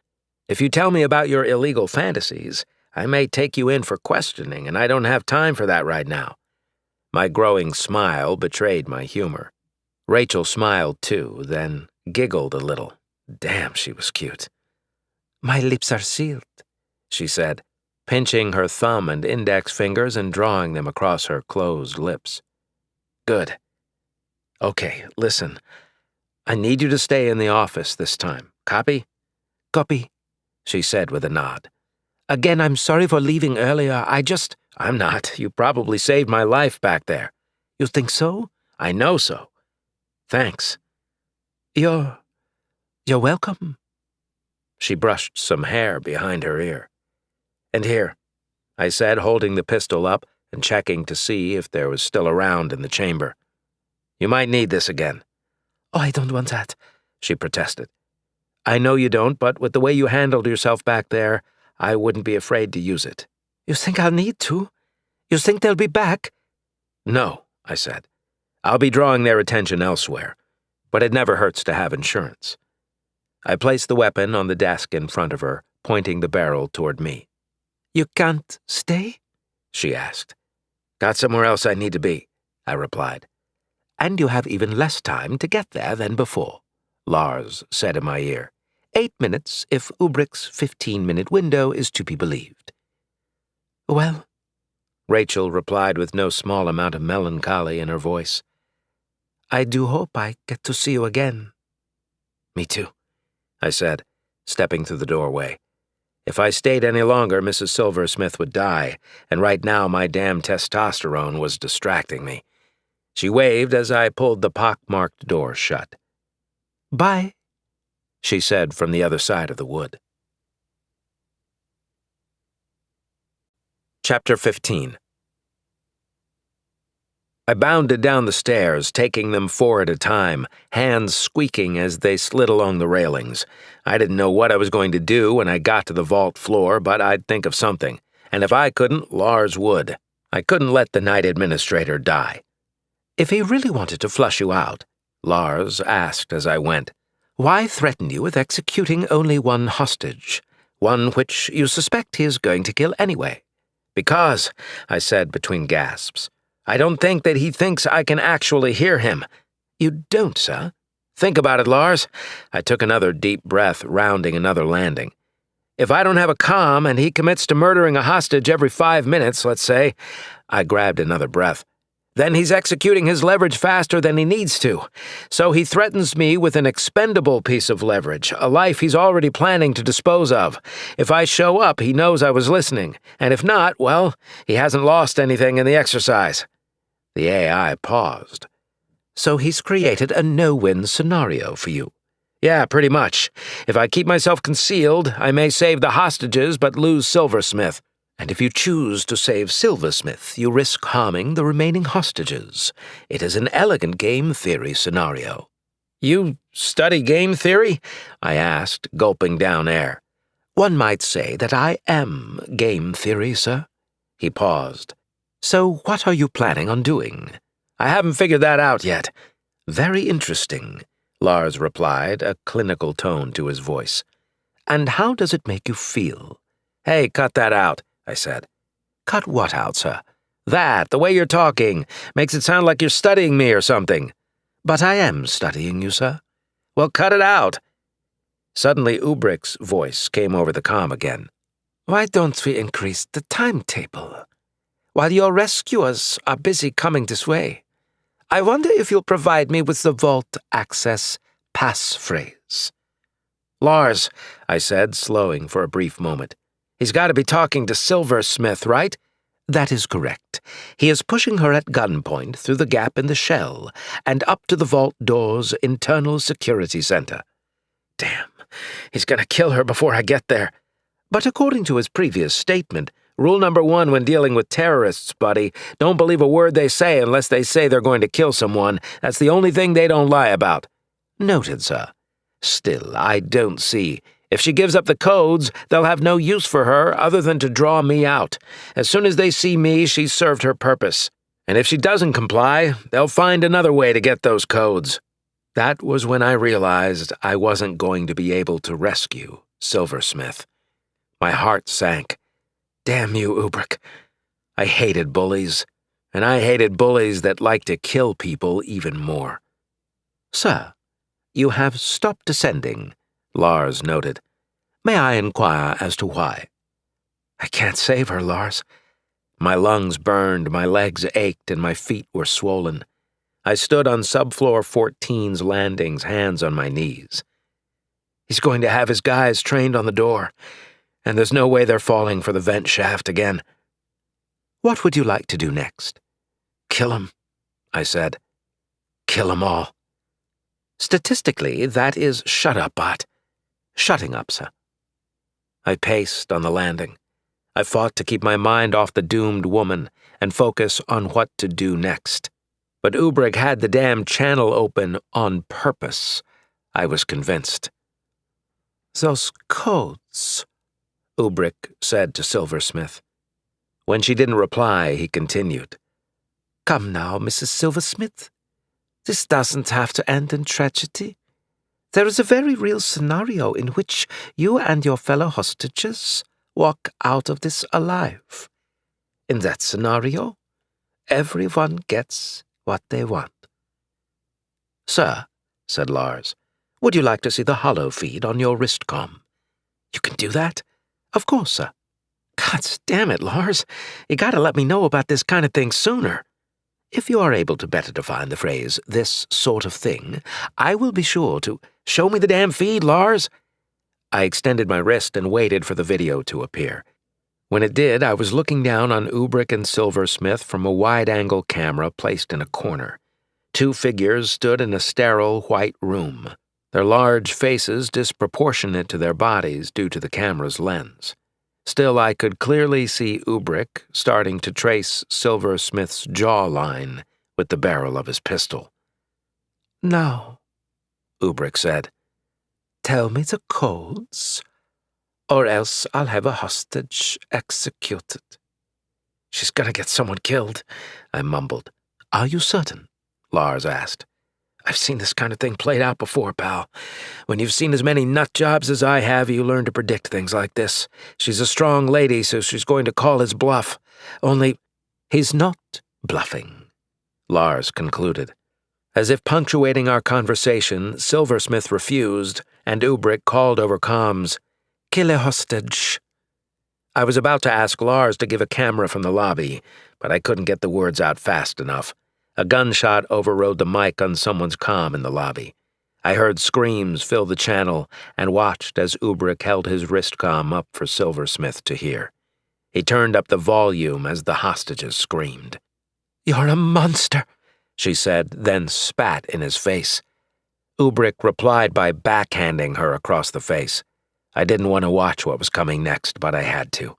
If you tell me about your illegal fantasies, I may take you in for questioning, and I don't have time for that right now. My growing smile betrayed my humor. Rachel smiled too, then giggled a little. Damn, she was cute. My lips are sealed, she said, pinching her thumb and index fingers and drawing them across her closed lips. Good. Okay, listen. I need you to stay in the office this time. Copy? Copy, she said with a nod. Again, I'm sorry for leaving earlier. I'm not. You probably saved my life back there. You think so? I know so. Thanks. You're welcome. She brushed some hair behind her ear. And here, I said, holding the pistol up and checking to see if there was still a round in the chamber. You might need this again. Oh, I don't want that, she protested. I know you don't, but with the way you handled yourself back there, I wouldn't be afraid to use it. You think I'll need to? You think they'll be back? No, I said. I'll be drawing their attention elsewhere, but it never hurts to have insurance. I placed the weapon on the desk in front of her, pointing the barrel toward me. You can't stay? She asked. Got somewhere else I need to be, I replied. And you have even less time to get there than before, Lars said in my ear. 8 minutes if Ubrick's 15-minute window is to be believed. Well, Rachel replied with no small amount of melancholy in her voice. I do hope I get to see you again. Me too, I said, stepping through the doorway. If I stayed any longer, Mrs. Silversmith would die, and right now my damn testosterone was distracting me. She waved as I pulled the pock-marked door shut. "Bye," she said from the other side of the wood. Chapter 15. I bounded down the stairs, taking them 4 at a time, hands squeaking as they slid along the railings. I didn't know what I was going to do when I got to the vault floor, but I'd think of something. And if I couldn't, Lars would. I couldn't let the night administrator die. "If he really wanted to flush you out," Lars asked as I went, "why threaten you with executing only one hostage, one which you suspect he is going to kill anyway?" "Because," I said between gasps, "I don't think that he thinks I can actually hear him." "You don't, sir?" "Think about it, Lars." I took another deep breath, rounding another landing. "If I don't have a comm and he commits to murdering a hostage every 5 minutes, let's say," I grabbed another breath, "then he's executing his leverage faster than he needs to. So he threatens me with an expendable piece of leverage, a life he's already planning to dispose of. If I show up, he knows I was listening, and if not, well, he hasn't lost anything in the exercise." The AI paused. "So he's created a no-win scenario for you?" "Yeah, pretty much. If I keep myself concealed, I may save the hostages but lose Silversmith. And if you choose to save Silversmith, you risk harming the remaining hostages. It is an elegant game theory scenario." "You study game theory?" I asked, gulping down air. "One might say that I am game theory, sir." He paused. "So what are you planning on doing?" "I haven't figured that out yet." "Very interesting," Lars replied, a clinical tone to his voice. "And how does it make you feel?" "Hey, cut that out," I said. "Cut what out, sir?" "That, the way you're talking, makes it sound like you're studying me or something." "But I am studying you, sir." "Well, cut it out." Suddenly Ubrick's voice came over the comm again. "Why don't we increase the timetable? While your rescuers are busy coming this way, I wonder if you'll provide me with the vault access passphrase." "Lars," I said, slowing for a brief moment. "He's got to be talking to Silversmith, right?" "That is correct. He is pushing her at gunpoint through the gap in the shell and up to the vault door's internal security center." "Damn, he's going to kill her before I get there." "But according to his previous statement, rule number 1 when dealing with terrorists, buddy, don't believe a word they say unless they say they're going to kill someone. That's the only thing they don't lie about." "Noted, sir. Still, I don't see. If she gives up the codes, they'll have no use for her other than to draw me out. As soon as they see me, she's served her purpose. And if she doesn't comply, they'll find another way to get those codes." That was when I realized I wasn't going to be able to rescue Silversmith. My heart sank. Damn you, Ubrick. I hated bullies, and I hated bullies that like to kill people even more. "Sir, you have stopped descending," Lars noted. "May I inquire as to why?" "I can't save her, Lars." My lungs burned, my legs ached, and my feet were swollen. I stood on subfloor 14's landings, hands on my knees. "He's going to have his guys trained on the door, and there's no way they're falling for the vent shaft again." "What would you like to do next?" "Kill him," I said. "Kill 'em all." "Statistically, that is shut up, Bart." "Shutting up, sir." I paced on the landing. I fought to keep my mind off the doomed woman and focus on what to do next. But Ubrick had the damn channel open on purpose. I was convinced. "Those codes," Ubrick said to Silversmith. When she didn't reply, he continued. "Come now, Mrs. Silversmith. This doesn't have to end in tragedy. There is a very real scenario in which you and your fellow hostages walk out of this alive. In that scenario, everyone gets what they want." "Sir," said Lars, "would you like to see the holo feed on your wristcom?" "You can do that?" "Of course, sir." "God damn it, Lars. You gotta let me know about this kind of thing sooner. If you are able to better define the phrase, 'this sort of thing,' I will be sure to—" "Show me the damn feed, Lars." I extended my wrist and waited for the video to appear. When it did, I was looking down on Ubrick and Silversmith from a wide-angle camera placed in a corner. Two figures stood in a sterile white room, their large faces disproportionate to their bodies due to the camera's lens. Still, I could clearly see Ubrick starting to trace Silversmith's jawline with the barrel of his pistol. "Now," Ubrick said, "tell me the codes, or else I'll have a hostage executed." "She's gonna get someone killed," I mumbled. "Are you certain?" Lars asked. "I've seen this kind of thing played out before, pal. When you've seen as many nut jobs as I have, you learn to predict things like this. She's a strong lady, so she's going to call his bluff. Only, "He's not bluffing," Lars concluded. As if punctuating our conversation, Silversmith refused, and Ubrick called over comms, "Kill a hostage." I was about to ask Lars to give a camera from the lobby, but I couldn't get the words out fast enough. A gunshot overrode the mic on someone's comm in the lobby. I heard screams fill the channel and watched as Ubrick held his wrist comm up for Silversmith to hear. He turned up the volume as the hostages screamed. "You're a monster," she said, then spat in his face. Ubrick replied by backhanding her across the face. I didn't want to watch what was coming next, but I had to.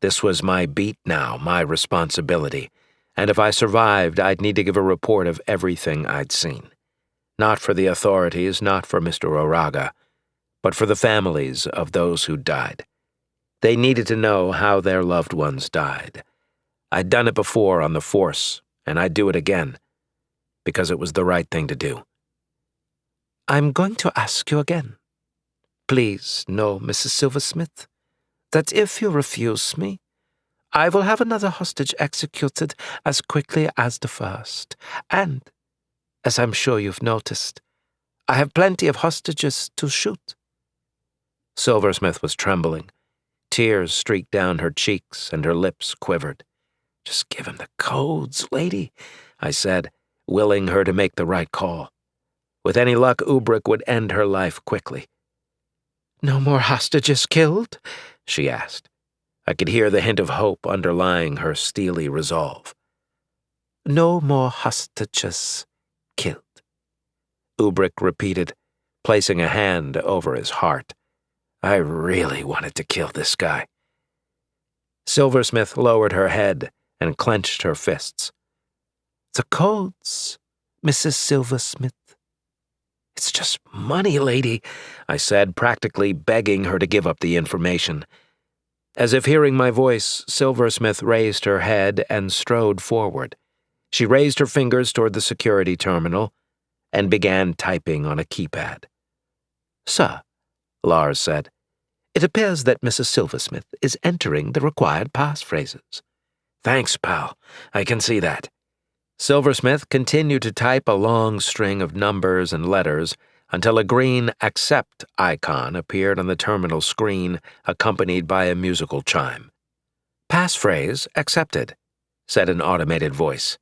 This was my beat now, my responsibility, and if I survived, I'd need to give a report of everything I'd seen. Not for the authorities, not for Mr. Oraga, but for the families of those who died. They needed to know how their loved ones died. I'd done it before on the Force, and I'd do it again, because it was the right thing to do. "I'm going to ask you again. Please know, Mrs. Silversmith, that if you refuse me, I will have another hostage executed as quickly as the first. And, as I'm sure you've noticed, I have plenty of hostages to shoot." Silversmith was trembling. Tears streaked down her cheeks and her lips quivered. "Just give him the codes, lady," I said, willing her to make the right call. With any luck, Ubrick would end her life quickly. "No more hostages killed?" she asked. I could hear the hint of hope underlying her steely resolve. "No more hostages killed," Ubrick repeated, placing a hand over his heart. I really wanted to kill this guy. Silversmith lowered her head and clenched her fists. "The codes, Mrs. Silversmith." "It's just money, lady," I said, practically begging her to give up the information. As if hearing my voice, Silversmith raised her head and strode forward. She raised her fingers toward the security terminal and began typing on a keypad. "Sir," Lars said, "it appears that Mrs. Silversmith is entering the required passphrases." "Thanks, pal. I can see that." Silversmith continued to type a long string of numbers and letters until a green accept icon appeared on the terminal screen, accompanied by a musical chime. "Passphrase accepted," said an automated voice.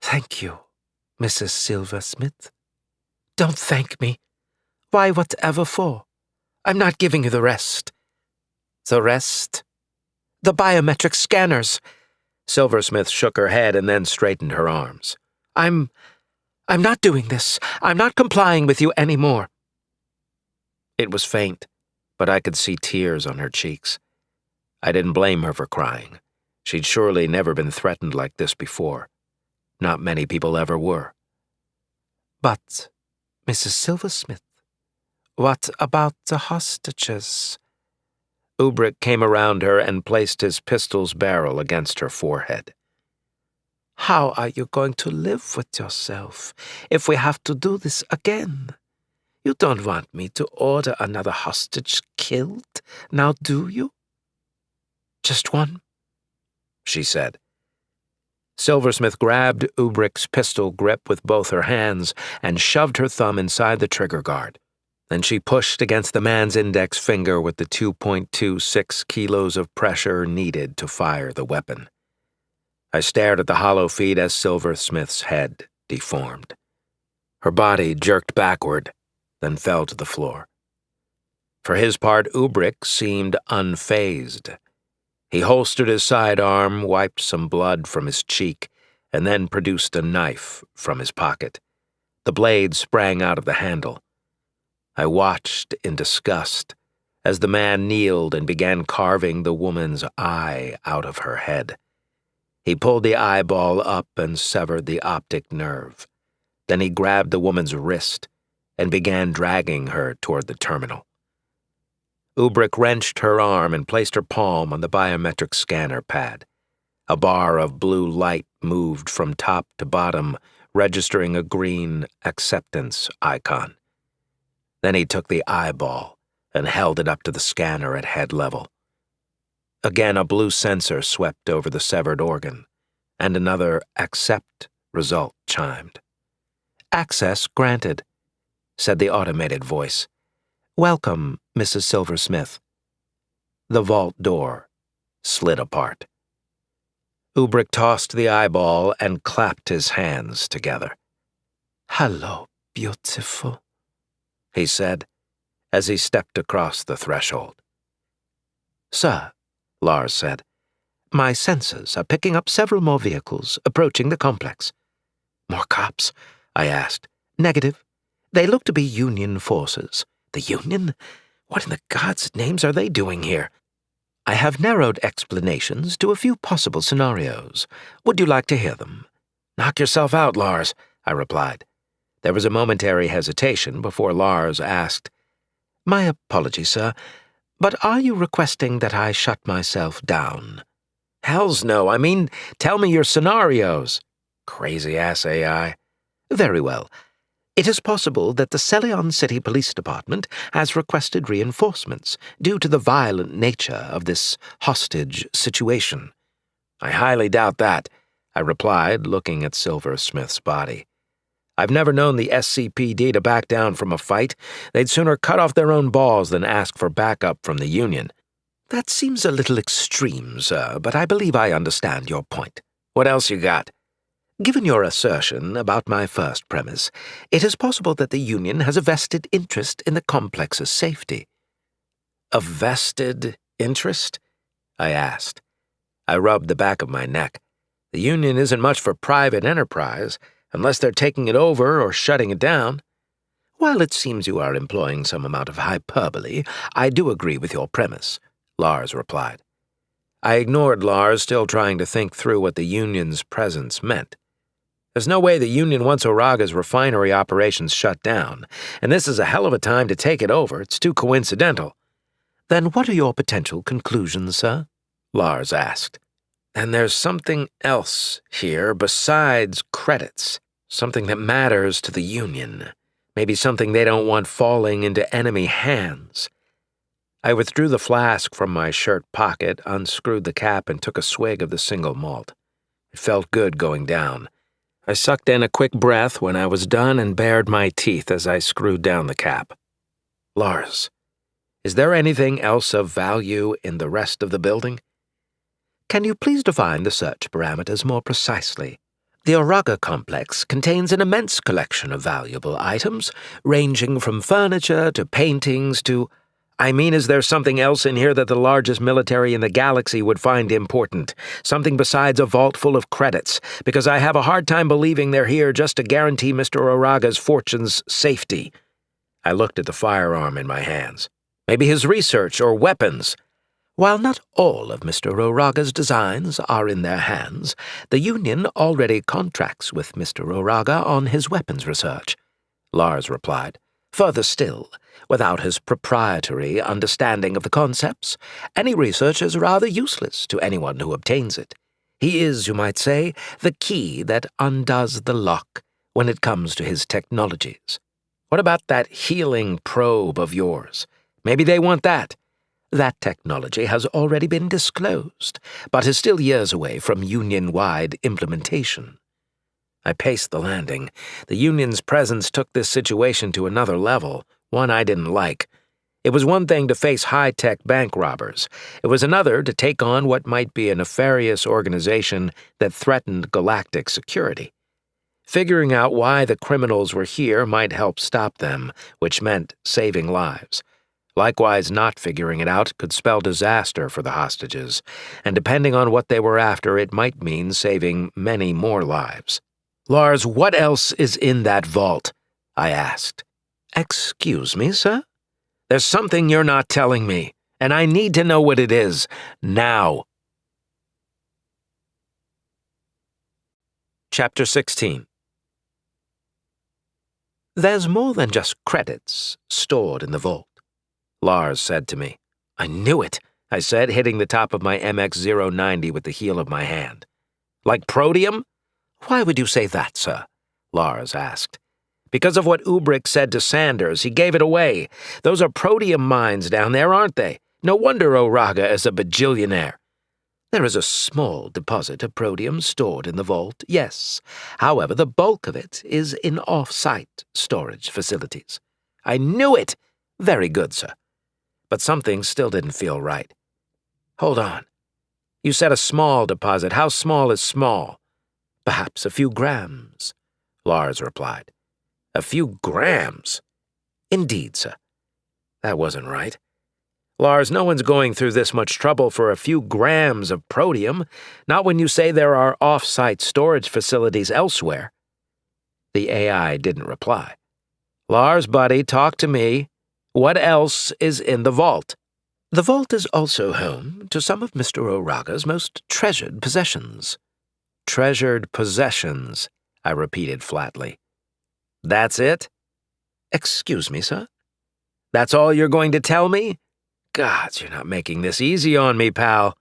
"Thank you, Mrs. Silversmith." "Don't thank me. Why, whatever for? I'm not giving you the rest." "The rest?" "The biometric scanners." Silversmith shook her head and then straightened her arms. I'm not doing this. I'm not complying with you anymore." It was faint, but I could see tears on her cheeks. I didn't blame her for crying. She'd surely never been threatened like this before. Not many people ever were. "But, Mrs. Silversmith, what about the hostages?" Ubrick came around her and placed his pistol's barrel against her forehead. "How are you going to live with yourself if we have to do this again? You don't want me to order another hostage killed, now do you?" "Just one," she said. Silversmith grabbed Ubrick's pistol grip with both her hands and shoved her thumb inside the trigger guard. Then she pushed against the man's index finger with the 2.26 kilos of pressure needed to fire the weapon. I stared at the hollow feed as Silversmith's head deformed. Her body jerked backward, then fell to the floor. For his part, Ubrick seemed unfazed. He holstered his sidearm, wiped some blood from his cheek, and then produced a knife from his pocket. The blade sprang out of the handle. I watched in disgust as the man kneeled and began carving the woman's eye out of her head. He pulled the eyeball up and severed the optic nerve. Then he grabbed the woman's wrist and began dragging her toward the terminal. Ubrick wrenched her arm and placed her palm on the biometric scanner pad. A bar of blue light moved from top to bottom, registering a green acceptance icon. Then he took the eyeball and held it up to the scanner at head level. Again, a blue sensor swept over the severed organ, and another accept result chimed. "Access granted," said the automated voice. "Welcome, Mrs. Silversmith." The vault door slid apart. Ubrick tossed the eyeball and clapped his hands together. "Hello, beautiful," he said as he stepped across the threshold. "Sir," Lars said, "my sensors are picking up several more vehicles approaching the complex." "More cops?" I asked. "Negative. They look to be Union forces." "The Union? What in the gods' names are they doing here?" "I have narrowed explanations to a few possible scenarios. Would you like to hear them?" "Knock yourself out, Lars," I replied. There was a momentary hesitation before Lars asked, "My apologies, sir, but are you requesting that I shut myself down?" "Hells no. I mean, tell me your scenarios." Crazy-ass AI. "Very well. It is possible that the Celion City Police Department has requested reinforcements due to the violent nature of this hostage situation." "I highly doubt that," I replied, looking at Silversmith's body. "I've never known the SCPD to back down from a fight. They'd sooner cut off their own balls than ask for backup from the Union." "That seems a little extreme, sir, but I believe I understand your point." "What else you got?" "Given your assertion about my first premise, it is possible that the Union has a vested interest in the complex's safety." "A vested interest?" I asked. I rubbed the back of my neck. The Union isn't much for private enterprise, unless they're taking it over or shutting it down. "While it seems you are employing some amount of hyperbole, I do agree with your premise," Lars replied. I ignored Lars, still trying to think through what the Union's presence meant. There's no way the Union wants Oraga's refinery operations shut down, and this is a hell of a time to take it over. It's too coincidental. "Then what are your potential conclusions, sir?" Lars asked. "And there's something else here besides credits, something that matters to the Union, maybe something they don't want falling into enemy hands." I withdrew the flask from my shirt pocket, unscrewed the cap, and took a swig of the single malt. It felt good going down. I sucked in a quick breath when I was done and bared my teeth as I screwed down the cap. "Lars, is there anything else of value in the rest of the building?" "Can you please define the search parameters more precisely?" "The Oraga complex contains an immense collection of valuable items, ranging from furniture to paintings to—" "I mean, is there something else in here that the largest military in the galaxy would find important? Something besides a vault full of credits? Because I have a hard time believing they're here just to guarantee Mr. Oraga's fortune's safety." I looked at the firearm in my hands. "Maybe his research or weapons." "While not all of Mr. Oraga's designs are in their hands, the Union already contracts with Mr. Oraga on his weapons research," Lars replied. "Further still, without his proprietary understanding of the concepts, any research is rather useless to anyone who obtains it. He is, you might say, the key that undoes the lock when it comes to his technologies." "What about that healing probe of yours? Maybe they want that." "That technology has already been disclosed, but is still years away from Union-wide implementation." I paced the landing. The Union's presence took this situation to another level, one I didn't like. It was one thing to face high-tech bank robbers. It was another to take on what might be a nefarious organization that threatened galactic security. Figuring out why the criminals were here might help stop them, which meant saving lives. Likewise, not figuring it out could spell disaster for the hostages, and depending on what they were after, it might mean saving many more lives. "Lars, what else is in that vault?" I asked. "Excuse me, sir? There's something you're not telling me, and I need to know what it is, now." Chapter 16. "There's more than just credits stored in the vault," Lars said to me. "I knew it," I said, hitting the top of my MX-090 with the heel of my hand. "Like protium?" "Why would you say that, sir?" Lars asked. "Because of what Ubrick said to Sanders. He gave it away. Those are protium mines down there, aren't they? No wonder Oraga is a bajillionaire." "There is a small deposit of protium stored in the vault, yes. However, the bulk of it is in off-site storage facilities." "I knew it!" "Very good, sir." But something still didn't feel right. "Hold on. You said a small deposit. How small is small?" "Perhaps a few grams," Lars replied. "A few grams?" "Indeed, sir." That wasn't right. "Lars, no one's going through this much trouble for a few grams of protium, not when you say there are off-site storage facilities elsewhere." The AI didn't reply. "Lars, buddy, talk to me. What else is in the vault?" "The vault is also home to some of Mr. Oraga's most treasured possessions." "Treasured possessions," I repeated flatly. "That's it?" "Excuse me, sir?" "That's all you're going to tell me? Gods, you're not making this easy on me, pal."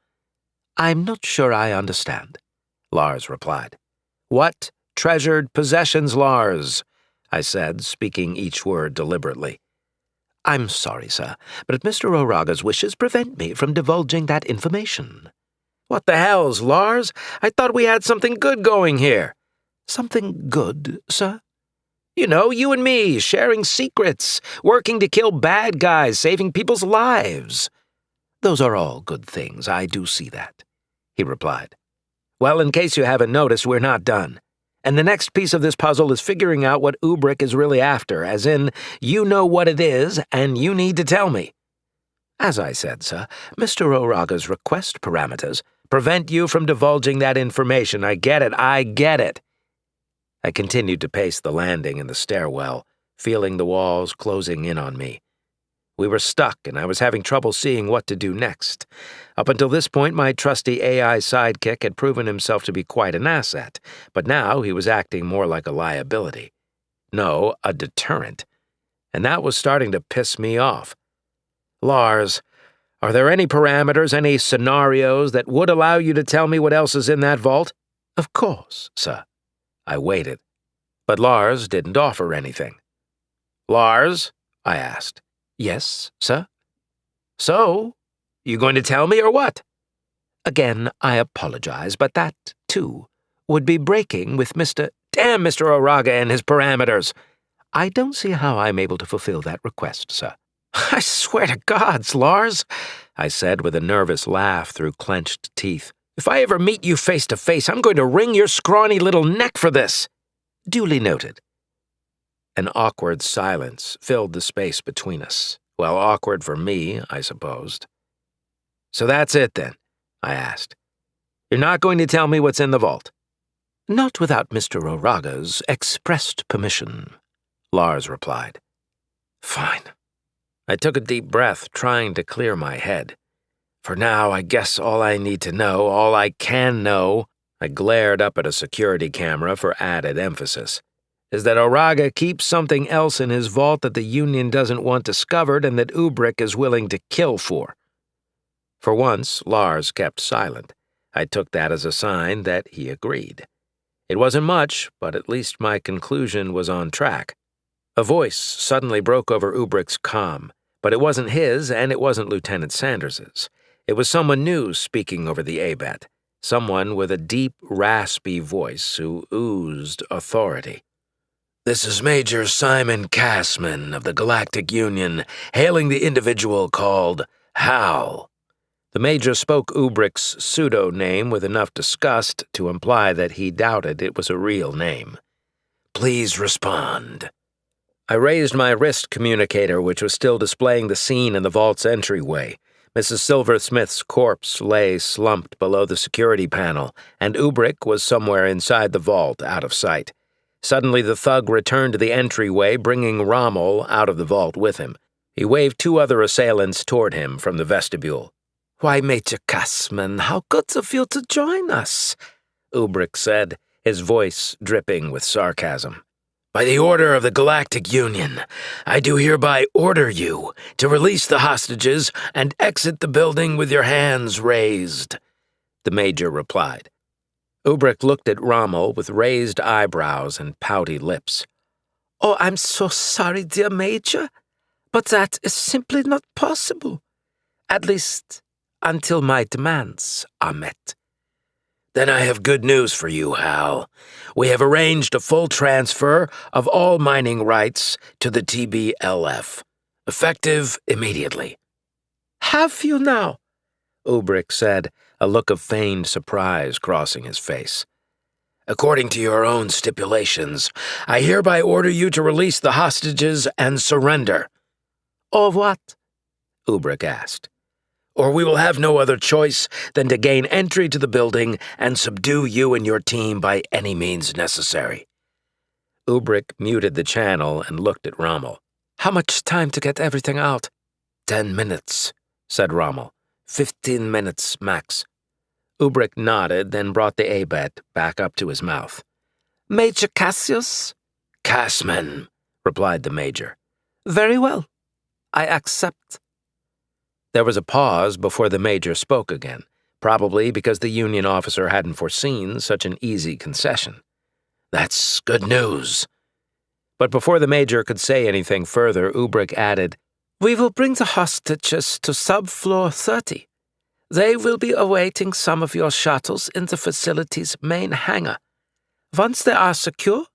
"I'm not sure I understand," Lars replied. "What treasured possessions, Lars?" I said, speaking each word deliberately. "I'm sorry, sir, but Mr. Oraga's wishes prevent me from divulging that information." "What the hell's, Lars? I thought we had something good going here." "Something good, sir?" "You know, you and me, sharing secrets, working to kill bad guys, saving people's lives." "Those are all good things, I do see that," he replied. "Well, in case you haven't noticed, we're not done. And the next piece of this puzzle is figuring out what Ubrick is really after, as in, you know what it is, and you need to tell me." "As I said, sir, Mr. Oraga's request parameters prevent you from divulging that information. I get it. I continued to pace the landing and the stairwell, feeling the walls closing in on me. We were stuck, and I was having trouble seeing what to do next. Up until this point, my trusty AI sidekick had proven himself to be quite an asset, but now he was acting more like a liability. No, a deterrent. And that was starting to piss me off. "Lars, are there any parameters, any scenarios that would allow you to tell me what else is in that vault?" "Of course, sir." I waited, but Lars didn't offer anything. "Lars?" I asked. "Yes, sir." "So, you going to tell me or what?" "Again, I apologize, but that, too, would be breaking with Mr. Damn Mr. Oraga and his parameters. I don't see how I'm able to fulfill that request, sir." "I swear to gods, Lars," I said with a nervous laugh through clenched teeth. "If I ever meet you face to face, I'm going to wring your scrawny little neck for this." "Duly noted." An awkward silence filled the space between us. Well, awkward for me, I supposed. "So that's it, then?" I asked. "You're not going to tell me what's in the vault?" "Not without Mr. Oraga's expressed permission," Lars replied. "Fine." I took a deep breath, trying to clear my head. For now, I guess all I need to know, all I can know, I glared up at a security camera for added emphasis, is that Oraga keeps something else in his vault that the Union doesn't want discovered and that Ubrick is willing to kill for. For once, Lars kept silent. I took that as a sign that he agreed. It wasn't much, but at least my conclusion was on track. A voice suddenly broke over Ubrick's calm, but it wasn't his and it wasn't Lieutenant Sanders's. It was someone new speaking over the ABET, someone with a deep, raspy voice who oozed authority. "This is Major Simon Cassman of the Galactic Union, hailing the individual called Hal." The Major spoke Ubrick's pseudo-name with enough disgust to imply that he doubted it was a real name. "Please respond." I raised my wrist communicator, which was still displaying the scene in the vault's entryway. Mrs. Silversmith's corpse lay slumped below the security panel, and Ubrick was somewhere inside the vault, out of sight. Suddenly the thug returned to the entryway, bringing Rommel out of the vault with him. He waved two other assailants toward him from the vestibule. "Why, Major Cassman, how good of you to join us," Ubrick said, his voice dripping with sarcasm. "By the order of the Galactic Union, I do hereby order you to release the hostages and exit the building with your hands raised," the Major replied. Ubrick looked at Rommel with raised eyebrows and pouty lips. "Oh, I'm so sorry, dear Major, but that is simply not possible. At least, until my demands are met." "Then I have good news for you, Hal. We have arranged a full transfer of all mining rights to the TBLF, effective immediately." "Have you now?" Ubrick said, a look of feigned surprise crossing his face. "According to your own stipulations, I hereby order you to release the hostages and surrender." "Or what?" Ubrick asked. "Or we will have no other choice than to gain entry to the building and subdue you and your team by any means necessary." Ubrick muted the channel and looked at Rommel. "How much time to get everything out?" 10 minutes, said Rommel. 15 minutes, max. Ubrick nodded, then brought the ABET back up to his mouth. "Major Cassius?" "Cassman," replied the Major. "Very well. I accept." There was a pause before the Major spoke again, probably because the Union officer hadn't foreseen such an easy concession. "That's good news." But before the Major could say anything further, Ubrick added, "We will bring the hostages to subfloor 30. They will be awaiting some of your shuttles in the facility's main hangar. Once they are secure,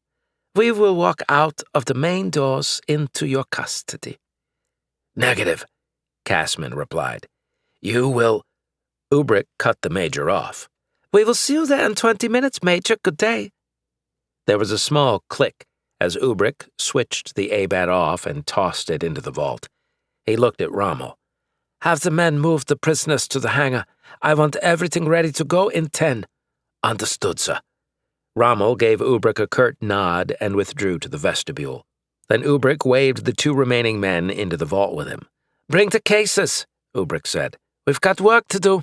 we will walk out of the main doors into your custody." "Negative," Cassman replied. "You will—" Ubrick cut the Major off. "We will see you there in 20 minutes, Major. Good day." There was a small click as Ubrick switched the ABAT off and tossed it into the vault. He looked at Rommel. "Have the men move the prisoners to the hangar. I want everything ready to go in 10. "Understood, sir." Rommel gave Ubrick a curt nod and withdrew to the vestibule. Then Ubrick waved the two remaining men into the vault with him. "Bring the cases," Ubrick said. "We've got work to do."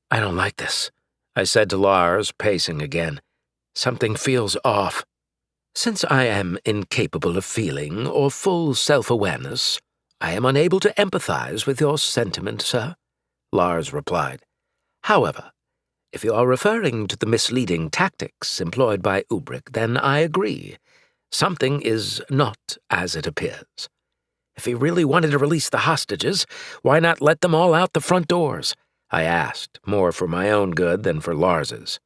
"I don't like this," I said to Lars, pacing again. "Something feels off. Since I am incapable of feeling or full self-awareness, I am unable to empathize with your sentiment, sir," Lars replied. "However, if you are referring to the misleading tactics employed by Ubrick, then I agree. Something is not as it appears. If he really wanted to release the hostages, why not let them all out the front doors?" I asked, more for my own good than for Lars's.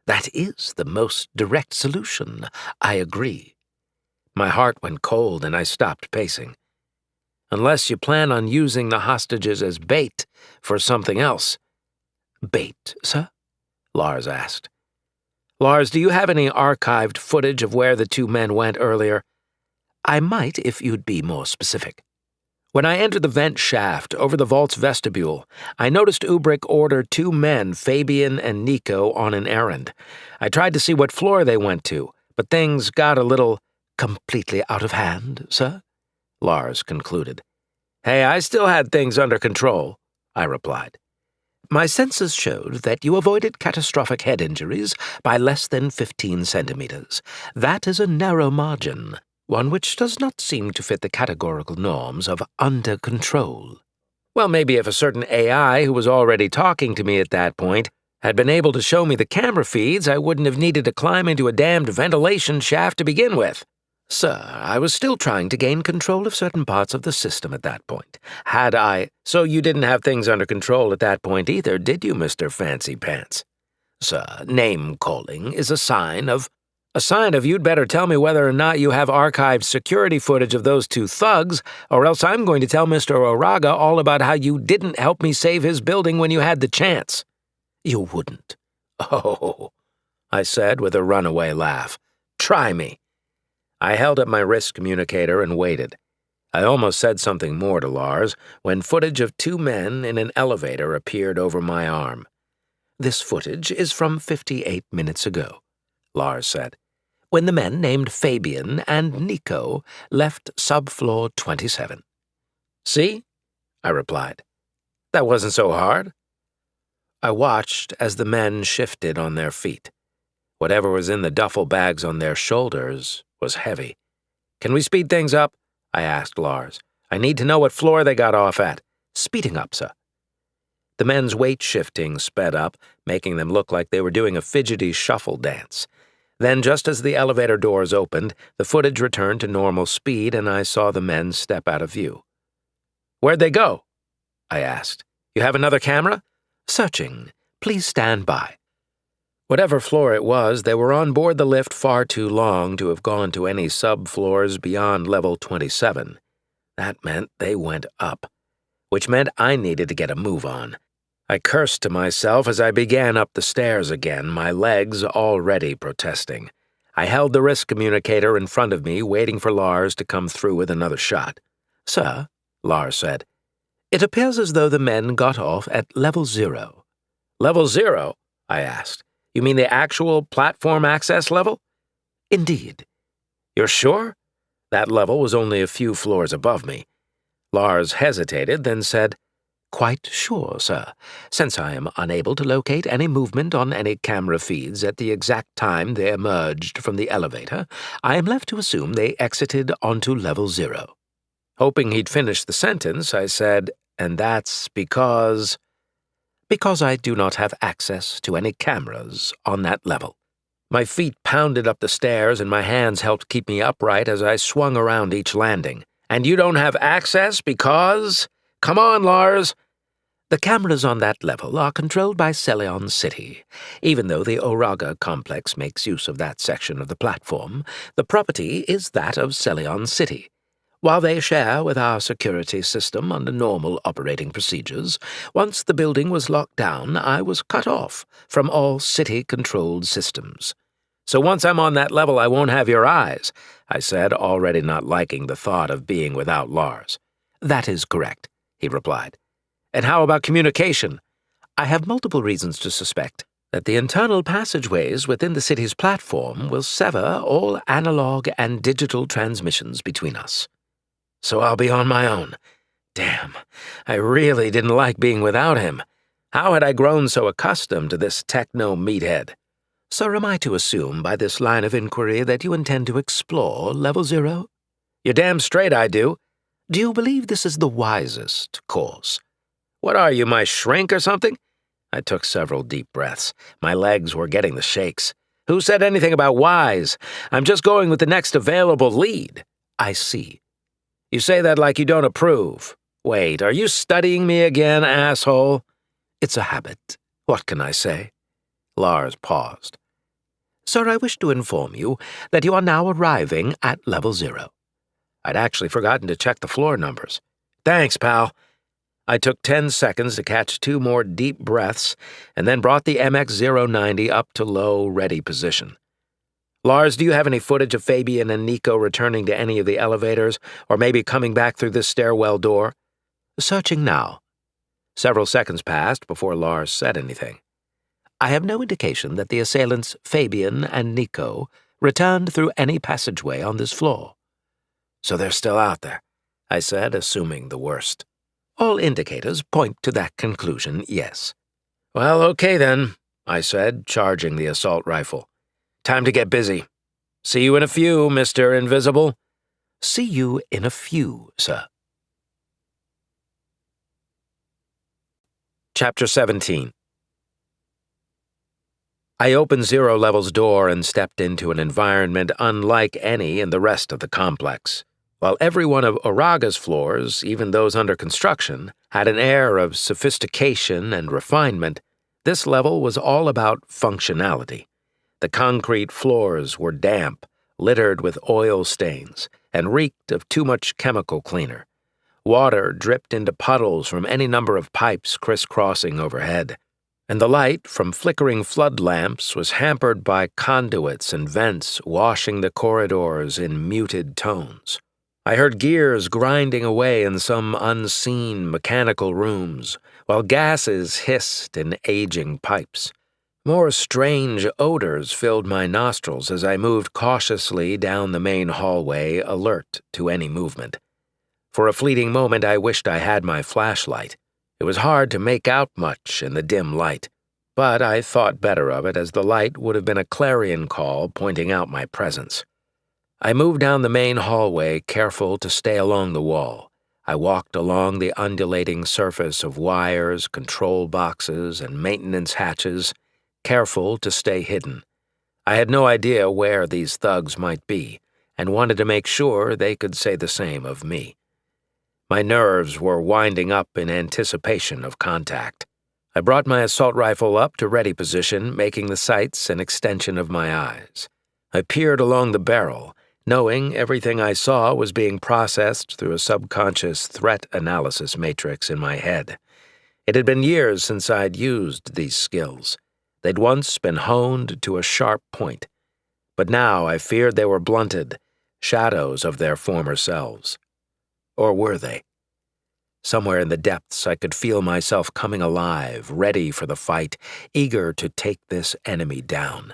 "That is the most direct solution, I agree." My heart went cold and I stopped pacing. "Unless you plan on using the hostages as bait for something else." "Bait, sir?" Lars asked. "Lars, do you have any archived footage of where the two men went earlier?" "I might if you'd be more specific." "When I entered the vent shaft over the vault's vestibule, I noticed Ubrick order two men, Fabian and Nico, on an errand. I tried to see what floor they went to, but things got a little completely out of hand, sir," Lars concluded. "Hey, I still had things under control," I replied. "My sensors showed that you avoided catastrophic head injuries by less than 15 centimeters. That is a narrow margin, one which does not seem to fit the categorical norms of under control." Well, maybe if a certain AI who was already talking to me at that point had been able to show me the camera feeds, I wouldn't have needed to climb into a damned ventilation shaft to begin with. "Sir, I was still trying to gain control of certain parts of the system at that point. Had I— So you didn't have things under control at that point either, did you, Mr. Fancy Pants?" "Sir, name-calling is a sign of you'd better tell me whether or not you have archived security footage of those two thugs, or else I'm going to tell Mr. Oraga all about how you didn't help me save his building when you had the chance." "You wouldn't." "Oh," I said with a runaway laugh. "Try me." I held up my wrist communicator and waited. I almost said something more to Lars when footage of two men in an elevator appeared over my arm. "This footage is from 58 minutes ago," Lars said, "when the men named Fabian and Nico left subfloor 27. "See?" I replied. "That wasn't so hard." I watched as the men shifted on their feet. Whatever was in the duffel bags on their shoulders was heavy. "Can we speed things up?" I asked Lars. "I need to know what floor they got off at." "Speeding up, sir." The men's weight shifting sped up, making them look like they were doing a fidgety shuffle dance. Then, just as the elevator doors opened, the footage returned to normal speed and I saw the men step out of view. "Where'd they go?" I asked. "You have another camera?" "Searching. Please stand by." Whatever floor it was, they were on board the lift far too long to have gone to any subfloors beyond level 27. That meant they went up, which meant I needed to get a move on. I cursed to myself as I began up the stairs again, my legs already protesting. I held the wrist communicator in front of me, waiting for Lars to come through with another shot. "Sir," Lars said, "It appears as though the men got off at level 0. "Level 0? I asked. "You mean the actual platform access level?" "Indeed." "You're sure?" That level was only a few floors above me. Lars hesitated, then said, "Quite sure, sir. Since I am unable to locate any movement on any camera feeds at the exact time they emerged from the elevator, I am left to assume they exited onto level 0. Hoping he'd finish the sentence, I said, "And that's because—" "Because I do not have access to any cameras on that level." My feet pounded up the stairs and my hands helped keep me upright as I swung around each landing. "And you don't have access because— Come on, Lars!" "The cameras on that level are controlled by Celion City. Even though the Oraga complex makes use of that section of the platform, the property is that of Celion City. While they share with our security system under normal operating procedures, once the building was locked down, I was cut off from all city-controlled systems." "So once I'm on that level, I won't have your eyes," I said, already not liking the thought of being without Lars. "That is correct," he replied. "And how about communication?" "I have multiple reasons to suspect that the internal passageways within the city's platform will sever all analog and digital transmissions between us." "So I'll be on my own. Damn, I really didn't like being without him. How had I grown so accustomed to this techno-meathead?" "So am I to assume by this line of inquiry that you intend to explore level 0? "You're damn straight I do." "Do you believe this is the wisest course?" "What are you, my shrink or something?" I took several deep breaths. My legs were getting the shakes. "Who said anything about wise? I'm just going with the next available lead." "I see." "You say that like you don't approve. Wait, are you studying me again, asshole?" "It's a habit. What can I say?" Lars paused. "Sir, I wish to inform you that you are now arriving at level 0. I'd actually forgotten to check the floor numbers. "Thanks, pal." I took 10 seconds to catch 2 more deep breaths and then brought the MX-090 up to low, ready position. "Lars, do you have any footage of Fabian and Nico returning to any of the elevators, or maybe coming back through this stairwell door?" "Searching now." Several seconds passed before Lars said anything. "I have no indication that the assailants Fabian and Nico returned through any passageway on this floor." "So they're still out there," I said, assuming the worst. "All indicators point to that conclusion, yes." "Well, okay then," I said, charging the assault rifle. "Time to get busy. See you in a few, Mr. Invisible." "See you in a few, sir." Chapter 17. I opened Zero Level's door and stepped into an environment unlike any in the rest of the complex. While every one of Oraga's floors, even those under construction, had an air of sophistication and refinement, this level was all about functionality. The concrete floors were damp, littered with oil stains, and reeked of too much chemical cleaner. Water dripped into puddles from any number of pipes crisscrossing overhead. and the light from flickering flood lamps was hampered by conduits and vents washing the corridors in muted tones. I heard gears grinding away in some unseen mechanical rooms, while gases hissed in aging pipes. More strange odors filled my nostrils as I moved cautiously down the main hallway, alert to any movement. For a fleeting moment I wished I had my flashlight. It was hard to make out much in the dim light, but I thought better of it as the light would have been a clarion call pointing out my presence. I moved down the main hallway, careful to stay along the wall. I walked along the undulating surface of wires, control boxes, and maintenance hatches, careful to stay hidden. I had no idea where these thugs might be, and wanted to make sure they could say the same of me. My nerves were winding up in anticipation of contact. I brought my assault rifle up to ready position, making the sights an extension of my eyes. I peered along the barrel, knowing everything I saw was being processed through a subconscious threat analysis matrix in my head. It had been years since I'd used these skills. They'd once been honed to a sharp point, but now I feared they were blunted, shadows of their former selves. Or were they? Somewhere in the depths I could feel myself coming alive, ready for the fight, eager to take this enemy down.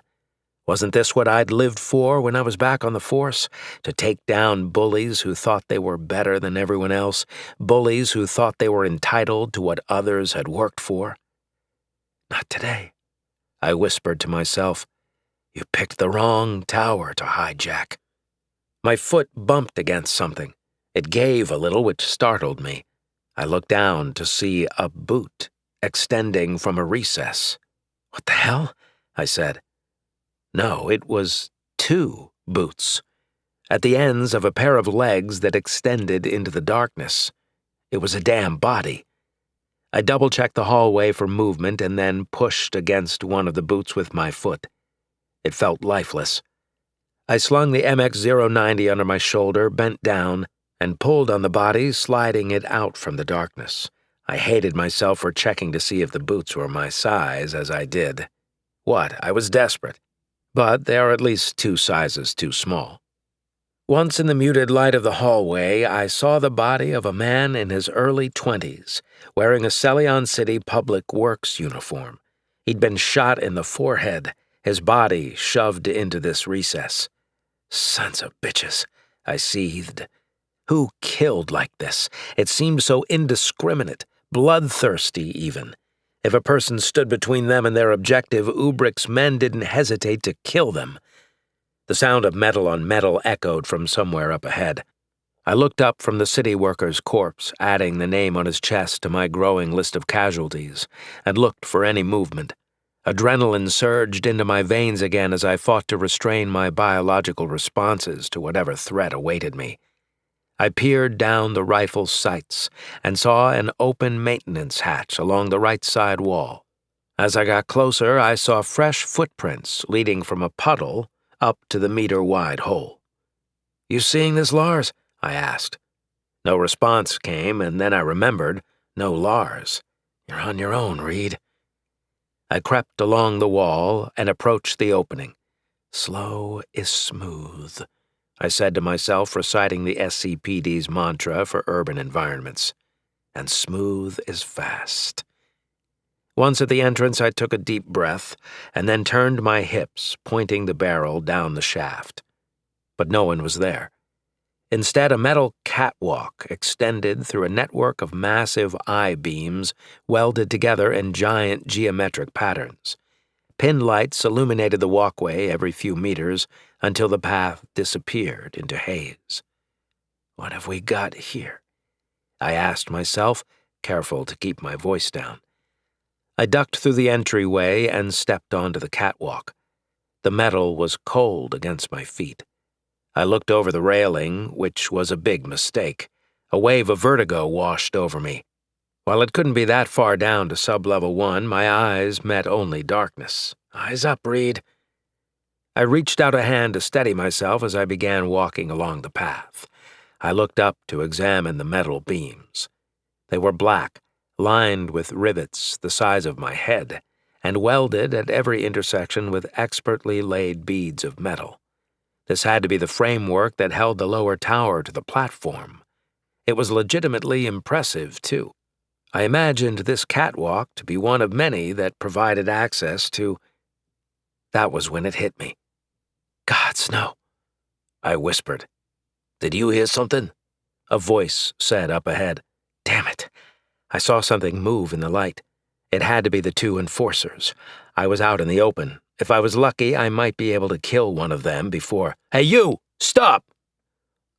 Wasn't this what I'd lived for when I was back on the force? To take down bullies who thought they were better than everyone else, bullies who thought they were entitled to what others had worked for? Not today, I whispered to myself. You picked the wrong tower to hijack. My foot bumped against something. It gave a little, which startled me. I looked down to see a boot extending from a recess. What the hell? I said. No, it was 2 boots, at the ends of a pair of legs that extended into the darkness. It was a damn body. I double-checked the hallway for movement and then pushed against one of the boots with my foot. It felt lifeless. I slung the MX-090 under my shoulder, bent down, and pulled on the body, sliding it out from the darkness. I hated myself for checking to see if the boots were my size, as I did. What? I was desperate. But they are at least 2 sizes too small. Once in the muted light of the hallway, I saw the body of a man in his early 20s, wearing a Celion City Public Works uniform. He'd been shot in the forehead, his body shoved into this recess. Sons of bitches, I seethed. Who killed like this? It seemed so indiscriminate, bloodthirsty even. If a person stood between them and their objective, Ubrick's men didn't hesitate to kill them. The sound of metal on metal echoed from somewhere up ahead. I looked up from the city worker's corpse, adding the name on his chest to my growing list of casualties, and looked for any movement. Adrenaline surged into my veins again as I fought to restrain my biological responses to whatever threat awaited me. I peered down the rifle's sights and saw an open maintenance hatch along the right side wall. As I got closer, I saw fresh footprints leading from a puddle up to the meter-wide hole. You seeing this, Lars? I asked. No response came, and then I remembered, no Lars. You're on your own, Reed. I crept along the wall and approached the opening. Slow is smooth, I said to myself, reciting the SCPD's mantra for urban environments. And smooth is fast. Once at the entrance, I took a deep breath and then turned my hips, pointing the barrel down the shaft. But no one was there. Instead, a metal catwalk extended through a network of massive I-beams welded together in giant geometric patterns. Pin lights illuminated the walkway every few meters until the path disappeared into haze. What have we got here? I asked myself, careful to keep my voice down. I ducked through the entryway and stepped onto the catwalk. The metal was cold against my feet. I looked over the railing, which was a big mistake. A wave of vertigo washed over me. While it couldn't be that far down to sub-level 1, my eyes met only darkness. Eyes up, Reed. I reached out a hand to steady myself as I began walking along the path. I looked up to examine the metal beams. They were black, lined with rivets the size of my head, and welded at every intersection with expertly laid beads of metal. This had to be the framework that held the lower tower to the platform. It was legitimately impressive, too. I imagined this catwalk to be one of many that provided access to... That was when it hit me. "Gods, no," I whispered. "Did you hear something?" a voice said up ahead. Damn it. I saw something move in the light. It had to be the two enforcers. I was out in the open. If I was lucky, I might be able to kill one of them before... "Hey, you! Stop!"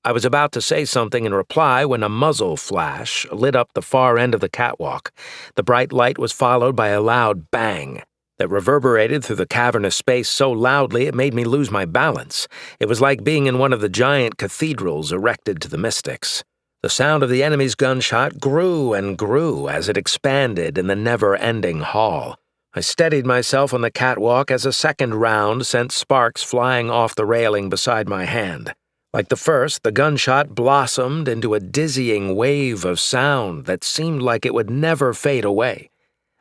I was about to say something in reply when a muzzle flash lit up the far end of the catwalk. The bright light was followed by a loud bang that reverberated through the cavernous space so loudly it made me lose my balance. It was like being in one of the giant cathedrals erected to the mystics. The sound of the enemy's gunshot grew and grew as it expanded in the never-ending hall. I steadied myself on the catwalk as a second round sent sparks flying off the railing beside my hand. Like the first, the gunshot blossomed into a dizzying wave of sound that seemed like it would never fade away.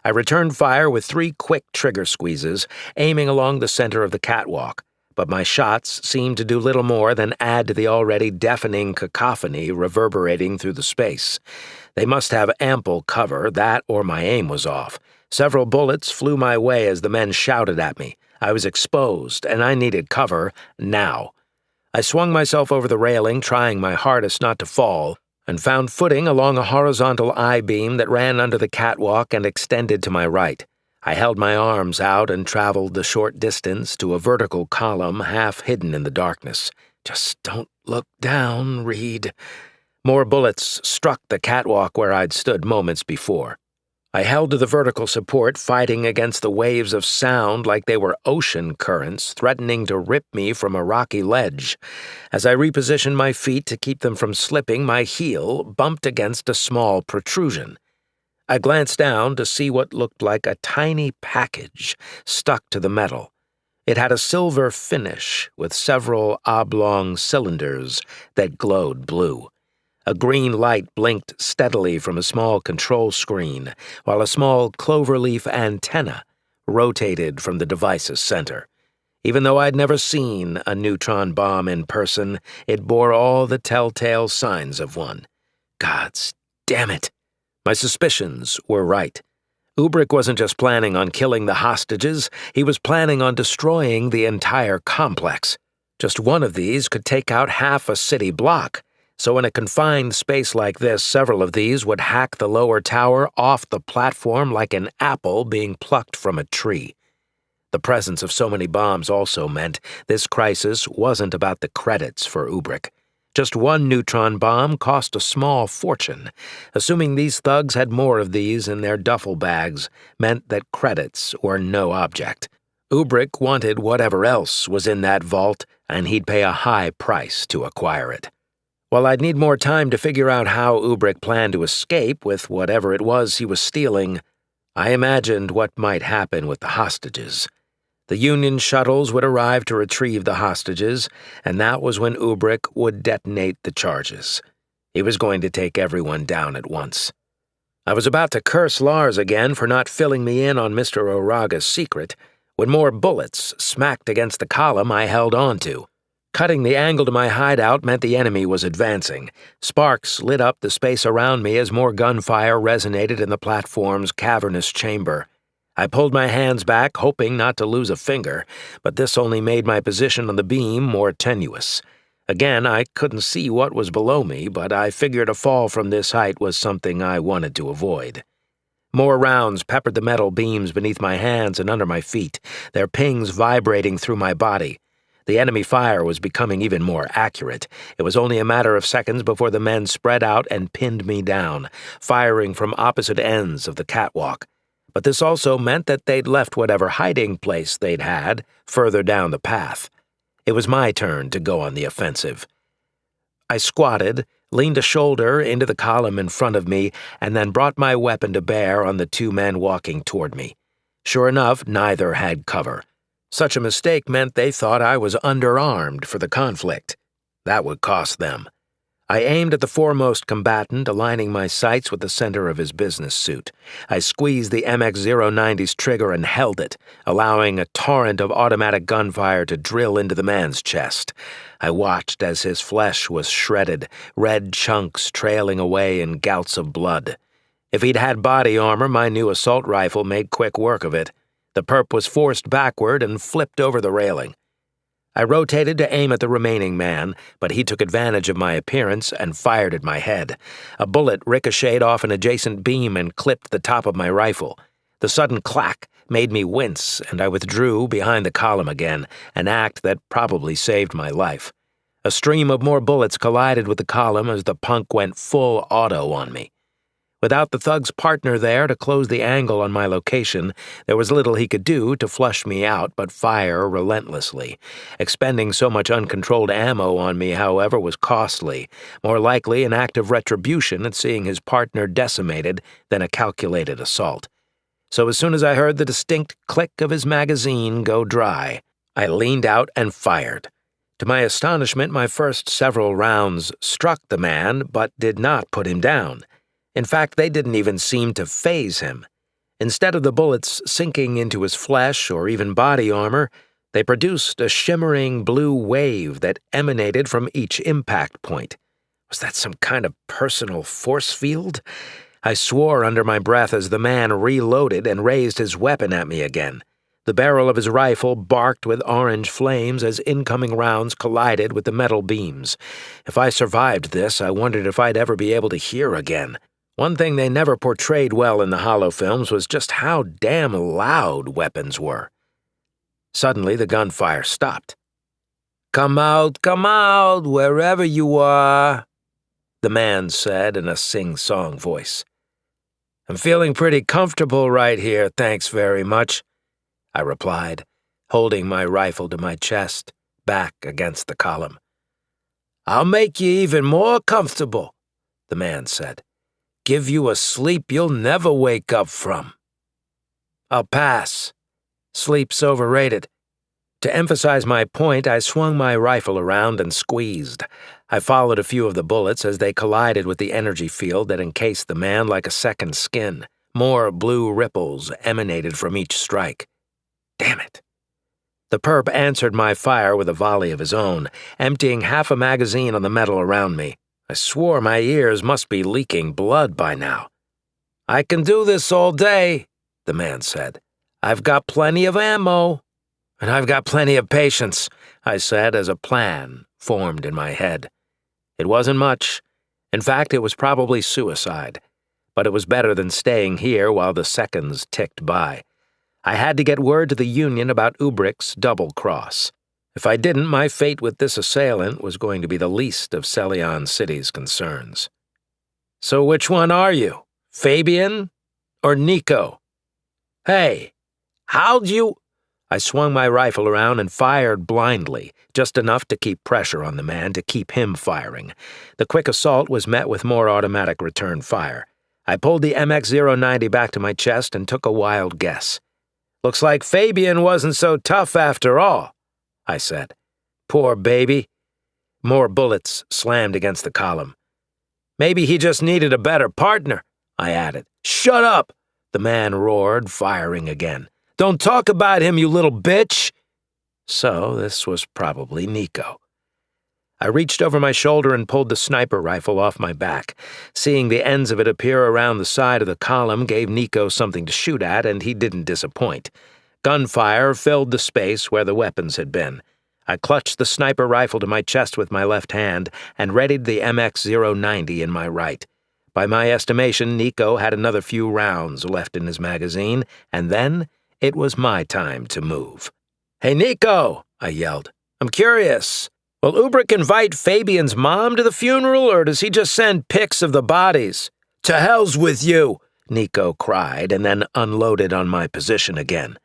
I returned fire with 3 quick trigger squeezes, aiming along the center of the catwalk, but my shots seemed to do little more than add to the already deafening cacophony reverberating through the space. They must have ample cover, that or my aim was off. Several bullets flew my way as the men shouted at me. I was exposed, and I needed cover now. I swung myself over the railing, trying my hardest not to fall, and found footing along a horizontal I-beam that ran under the catwalk and extended to my right. I held my arms out and traveled the short distance to a vertical column half hidden in the darkness. Just don't look down, Reed. More bullets struck the catwalk where I'd stood moments before. I held to the vertical support, fighting against the waves of sound like they were ocean currents threatening to rip me from a rocky ledge. As I repositioned my feet to keep them from slipping, my heel bumped against a small protrusion. I glanced down to see what looked like a tiny package stuck to the metal. It had a silver finish with several oblong cylinders that glowed blue. A green light blinked steadily from a small control screen, while a small cloverleaf antenna rotated from the device's center. Even though I'd never seen a neutron bomb in person, it bore all the telltale signs of one. Gods damn it! My suspicions were right. Ubrick wasn't just planning on killing the hostages, he was planning on destroying the entire complex. Just one of these could take out half a city block. So in a confined space like this, several of these would hack the lower tower off the platform like an apple being plucked from a tree. The presence of so many bombs also meant this crisis wasn't about the credits for Ubrick. Just one neutron bomb cost a small fortune. Assuming these thugs had more of these in their duffel bags meant that credits were no object. Ubrick wanted whatever else was in that vault, and he'd pay a high price to acquire it. While I'd need more time to figure out how Ubrick planned to escape with whatever it was he was stealing, I imagined what might happen with the hostages. The Union shuttles would arrive to retrieve the hostages, and that was when Ubrick would detonate the charges. He was going to take everyone down at once. I was about to curse Lars again for not filling me in on Mr. Oraga's secret, when more bullets smacked against the column I held onto. Cutting the angle to my hideout meant the enemy was advancing. Sparks lit up the space around me as more gunfire resonated in the platform's cavernous chamber. I pulled my hands back, hoping not to lose a finger, but this only made my position on the beam more tenuous. Again, I couldn't see what was below me, but I figured a fall from this height was something I wanted to avoid. More rounds peppered the metal beams beneath my hands and under my feet, their pings vibrating through my body. The enemy fire was becoming even more accurate. It was only a matter of seconds before the men spread out and pinned me down, firing from opposite ends of the catwalk. But this also meant that they'd left whatever hiding place they'd had further down the path. It was my turn to go on the offensive. I squatted, leaned a shoulder into the column in front of me, and then brought my weapon to bear on the 2 men walking toward me. Sure enough, neither had cover. Such a mistake meant they thought I was underarmed for the conflict. That would cost them. I aimed at the foremost combatant, aligning my sights with the center of his business suit. I squeezed the MX-090's trigger and held it, allowing a torrent of automatic gunfire to drill into the man's chest. I watched as his flesh was shredded, red chunks trailing away in gouts of blood. If he'd had body armor, my new assault rifle made quick work of it. The perp was forced backward and flipped over the railing. I rotated to aim at the remaining man, but he took advantage of my appearance and fired at my head. A bullet ricocheted off an adjacent beam and clipped the top of my rifle. The sudden clack made me wince, and I withdrew behind the column again, an act that probably saved my life. A stream of more bullets collided with the column as the punk went full auto on me. Without the thug's partner there to close the angle on my location, there was little he could do to flush me out but fire relentlessly. Expending so much uncontrolled ammo on me, however, was costly, more likely an act of retribution at seeing his partner decimated than a calculated assault. So as soon as I heard the distinct click of his magazine go dry, I leaned out and fired. To my astonishment, my first several rounds struck the man but did not put him down. In fact, they didn't even seem to faze him. Instead of the bullets sinking into his flesh or even body armor, they produced a shimmering blue wave that emanated from each impact point. Was that some kind of personal force field? I swore under my breath as the man reloaded and raised his weapon at me again. The barrel of his rifle barked with orange flames as incoming rounds collided with the metal beams. If I survived this, I wondered if I'd ever be able to hear again. One thing they never portrayed well in the Hollow films was just how damn loud weapons were. Suddenly, the gunfire stopped. Come out, wherever you are," the man said in a sing-song voice. "I'm feeling pretty comfortable right here, thanks very much," I replied, holding my rifle to my chest, back against the column. "I'll make you even more comfortable," the man said. "Give you a sleep you'll never wake up from." "I'll pass. Sleep's overrated." To emphasize my point, I swung my rifle around and squeezed. I followed a few of the bullets as they collided with the energy field that encased the man like a second skin. More blue ripples emanated from each strike. Damn it. The perp answered my fire with a volley of his own, emptying half a magazine on the metal around me. I swore my ears must be leaking blood by now. "I can do this all day," the man said. "I've got plenty of ammo." "And I've got plenty of patience," I said as a plan formed in my head. It wasn't much. In fact, it was probably suicide. But it was better than staying here while the seconds ticked by. I had to get word to the Union about Ubrick's double-cross. If I didn't, my fate with this assailant was going to be the least of Celion City's concerns. "So which one are you, Fabian or Nico?" "Hey, how'd you—" I swung my rifle around and fired blindly, just enough to keep pressure on the man to keep him firing. The quick assault was met with more automatic return fire. I pulled the MX-090 back to my chest and took a wild guess. "Looks like Fabian wasn't so tough after all," I said. "Poor baby." More bullets slammed against the column. "Maybe he just needed a better partner," I added. "Shut up," the man roared, firing again. "Don't talk about him, you little bitch." So this was probably Nico. I reached over my shoulder and pulled the sniper rifle off my back. Seeing the ends of it appear around the side of the column gave Nico something to shoot at, and he didn't disappoint. Gunfire filled the space where the weapons had been. I clutched the sniper rifle to my chest with my left hand and readied the MX-090 in my right. By my estimation, Nico had another few rounds left in his magazine, and then it was my time to move. "Hey, Nico," I yelled. "I'm curious. Will Ubrick invite Fabian's mom to the funeral, or does he just send pics of the bodies?" "To hell's with you," Nico cried, and then unloaded on my position again.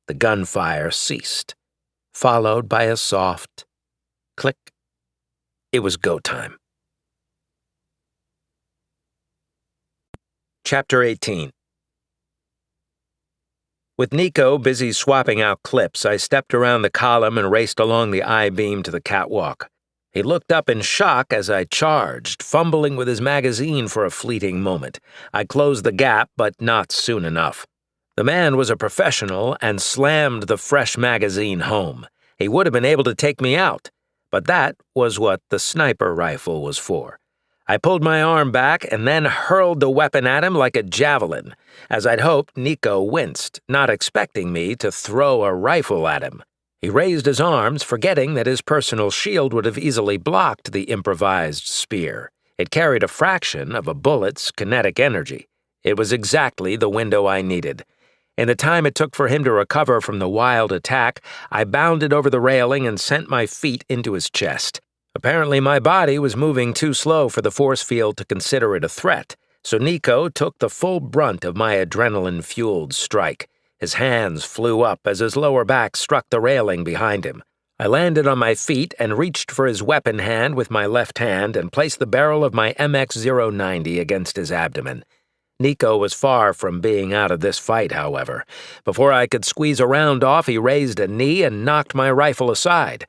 The gunfire ceased, followed by a soft click. It was go time. Chapter 18. With Nico busy swapping out clips, I stepped around the column and raced along the I-beam to the catwalk. He looked up in shock as I charged, fumbling with his magazine for a fleeting moment. I closed the gap, but not soon enough. The man was a professional and slammed the fresh magazine home. He would have been able to take me out, but that was what the sniper rifle was for. I pulled my arm back and then hurled the weapon at him like a javelin. As I'd hoped, Nico winced, not expecting me to throw a rifle at him. He raised his arms, forgetting that his personal shield would have easily blocked the improvised spear. It carried a fraction of a bullet's kinetic energy. It was exactly the window I needed. In the time it took for him to recover from the wild attack, I bounded over the railing and sent my feet into his chest. Apparently my body was moving too slow for the force field to consider it a threat, so Nico took the full brunt of my adrenaline-fueled strike. His hands flew up as his lower back struck the railing behind him. I landed on my feet and reached for his weapon hand with my left hand and placed the barrel of my MX-090 against his abdomen. Nico was far from being out of this fight, however. Before I could squeeze a round off, he raised a knee and knocked my rifle aside.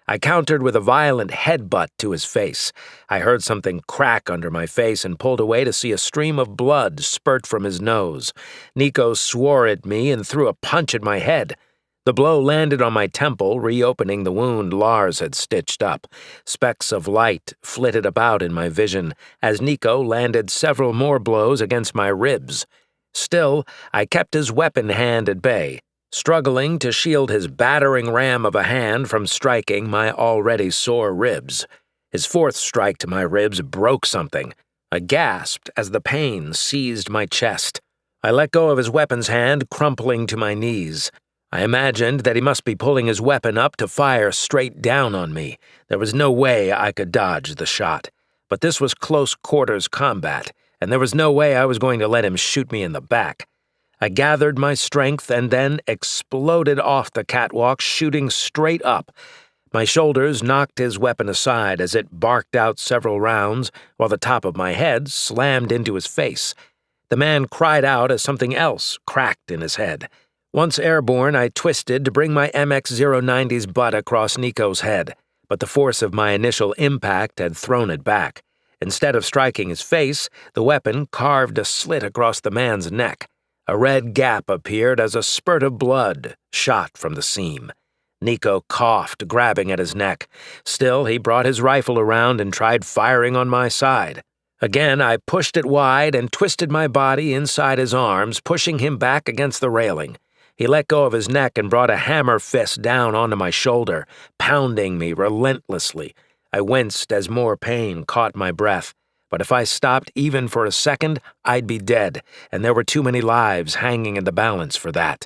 I countered with a violent headbutt to his face. I heard something crack under my face and pulled away to see a stream of blood spurt from his nose. Nico swore at me and threw a punch at my head. The blow landed on my temple, reopening the wound Lars had stitched up. Specks of light flitted about in my vision as Nico landed several more blows against my ribs. Still, I kept his weapon hand at bay, struggling to shield his battering ram of a hand from striking my already sore ribs. His fourth strike to my ribs broke something. I gasped as the pain seized my chest. I let go of his weapon's hand, crumpling to my knees. I imagined that he must be pulling his weapon up to fire straight down on me. There was no way I could dodge the shot. But this was close-quarters combat, and there was no way I was going to let him shoot me in the back. I gathered my strength and then exploded off the catwalk, shooting straight up. My shoulders knocked his weapon aside as it barked out several rounds, while the top of my head slammed into his face. The man cried out as something else cracked in his head. Once airborne, I twisted to bring my MX-090's butt across Nico's head, but the force of my initial impact had thrown it back. Instead of striking his face, the weapon carved a slit across the man's neck. A red gap appeared as a spurt of blood shot from the seam. Nico coughed, grabbing at his neck. Still, he brought his rifle around and tried firing on my side. Again, I pushed it wide and twisted my body inside his arms, pushing him back against the railing. He let go of his neck and brought a hammer fist down onto my shoulder, pounding me relentlessly. I winced as more pain caught my breath. But if I stopped even for a second, I'd be dead, and there were too many lives hanging in the balance for that.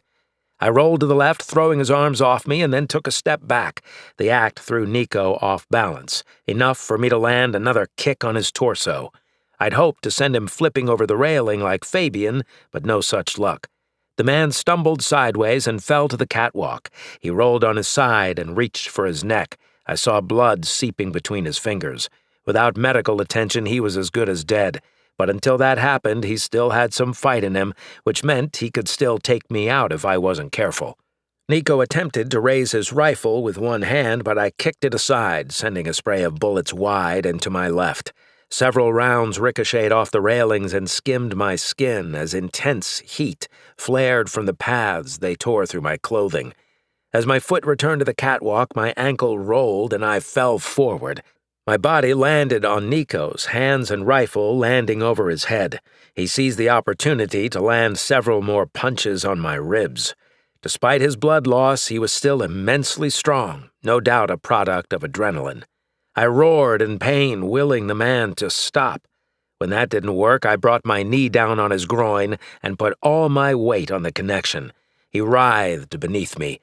I rolled to the left, throwing his arms off me, and then took a step back. The act threw Nico off balance, enough for me to land another kick on his torso. I'd hoped to send him flipping over the railing like Fabian, but no such luck. The man stumbled sideways and fell to the catwalk. He rolled on his side and reached for his neck. I saw blood seeping between his fingers. Without medical attention, he was as good as dead. But until that happened, he still had some fight in him, which meant he could still take me out if I wasn't careful. Nico attempted to raise his rifle with one hand, but I kicked it aside, sending a spray of bullets wide and to my left. Several rounds ricocheted off the railings and skimmed my skin as intense heat flared from the paths they tore through my clothing. As my foot returned to the catwalk, my ankle rolled and I fell forward. My body landed on Nico's, hands and rifle landing over his head. He seized the opportunity to land several more punches on my ribs. Despite his blood loss, he was still immensely strong, no doubt a product of adrenaline. I roared in pain, willing the man to stop. When that didn't work, I brought my knee down on his groin and put all my weight on the connection. He writhed beneath me.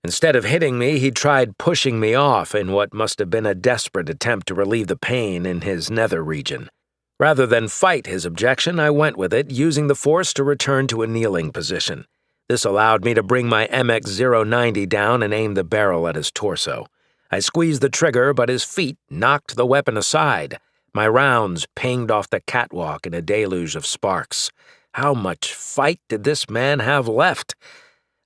Instead of hitting me, he tried pushing me off in what must have been a desperate attempt to relieve the pain in his nether region. Rather than fight his objection, I went with it, using the force to return to a kneeling position. This allowed me to bring my MX-090 down and aim the barrel at his torso. I squeezed the trigger, but his feet knocked the weapon aside. My rounds pinged off the catwalk in a deluge of sparks. How much fight did this man have left?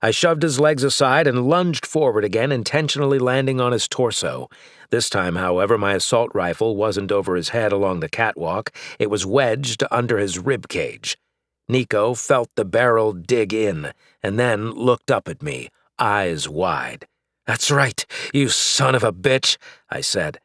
I shoved his legs aside and lunged forward again, intentionally landing on his torso. This time, however, my assault rifle wasn't over his head along the catwalk. It was wedged under his rib cage. Nico felt the barrel dig in, and then looked up at me, eyes wide. "That's right, you son of a bitch," I said.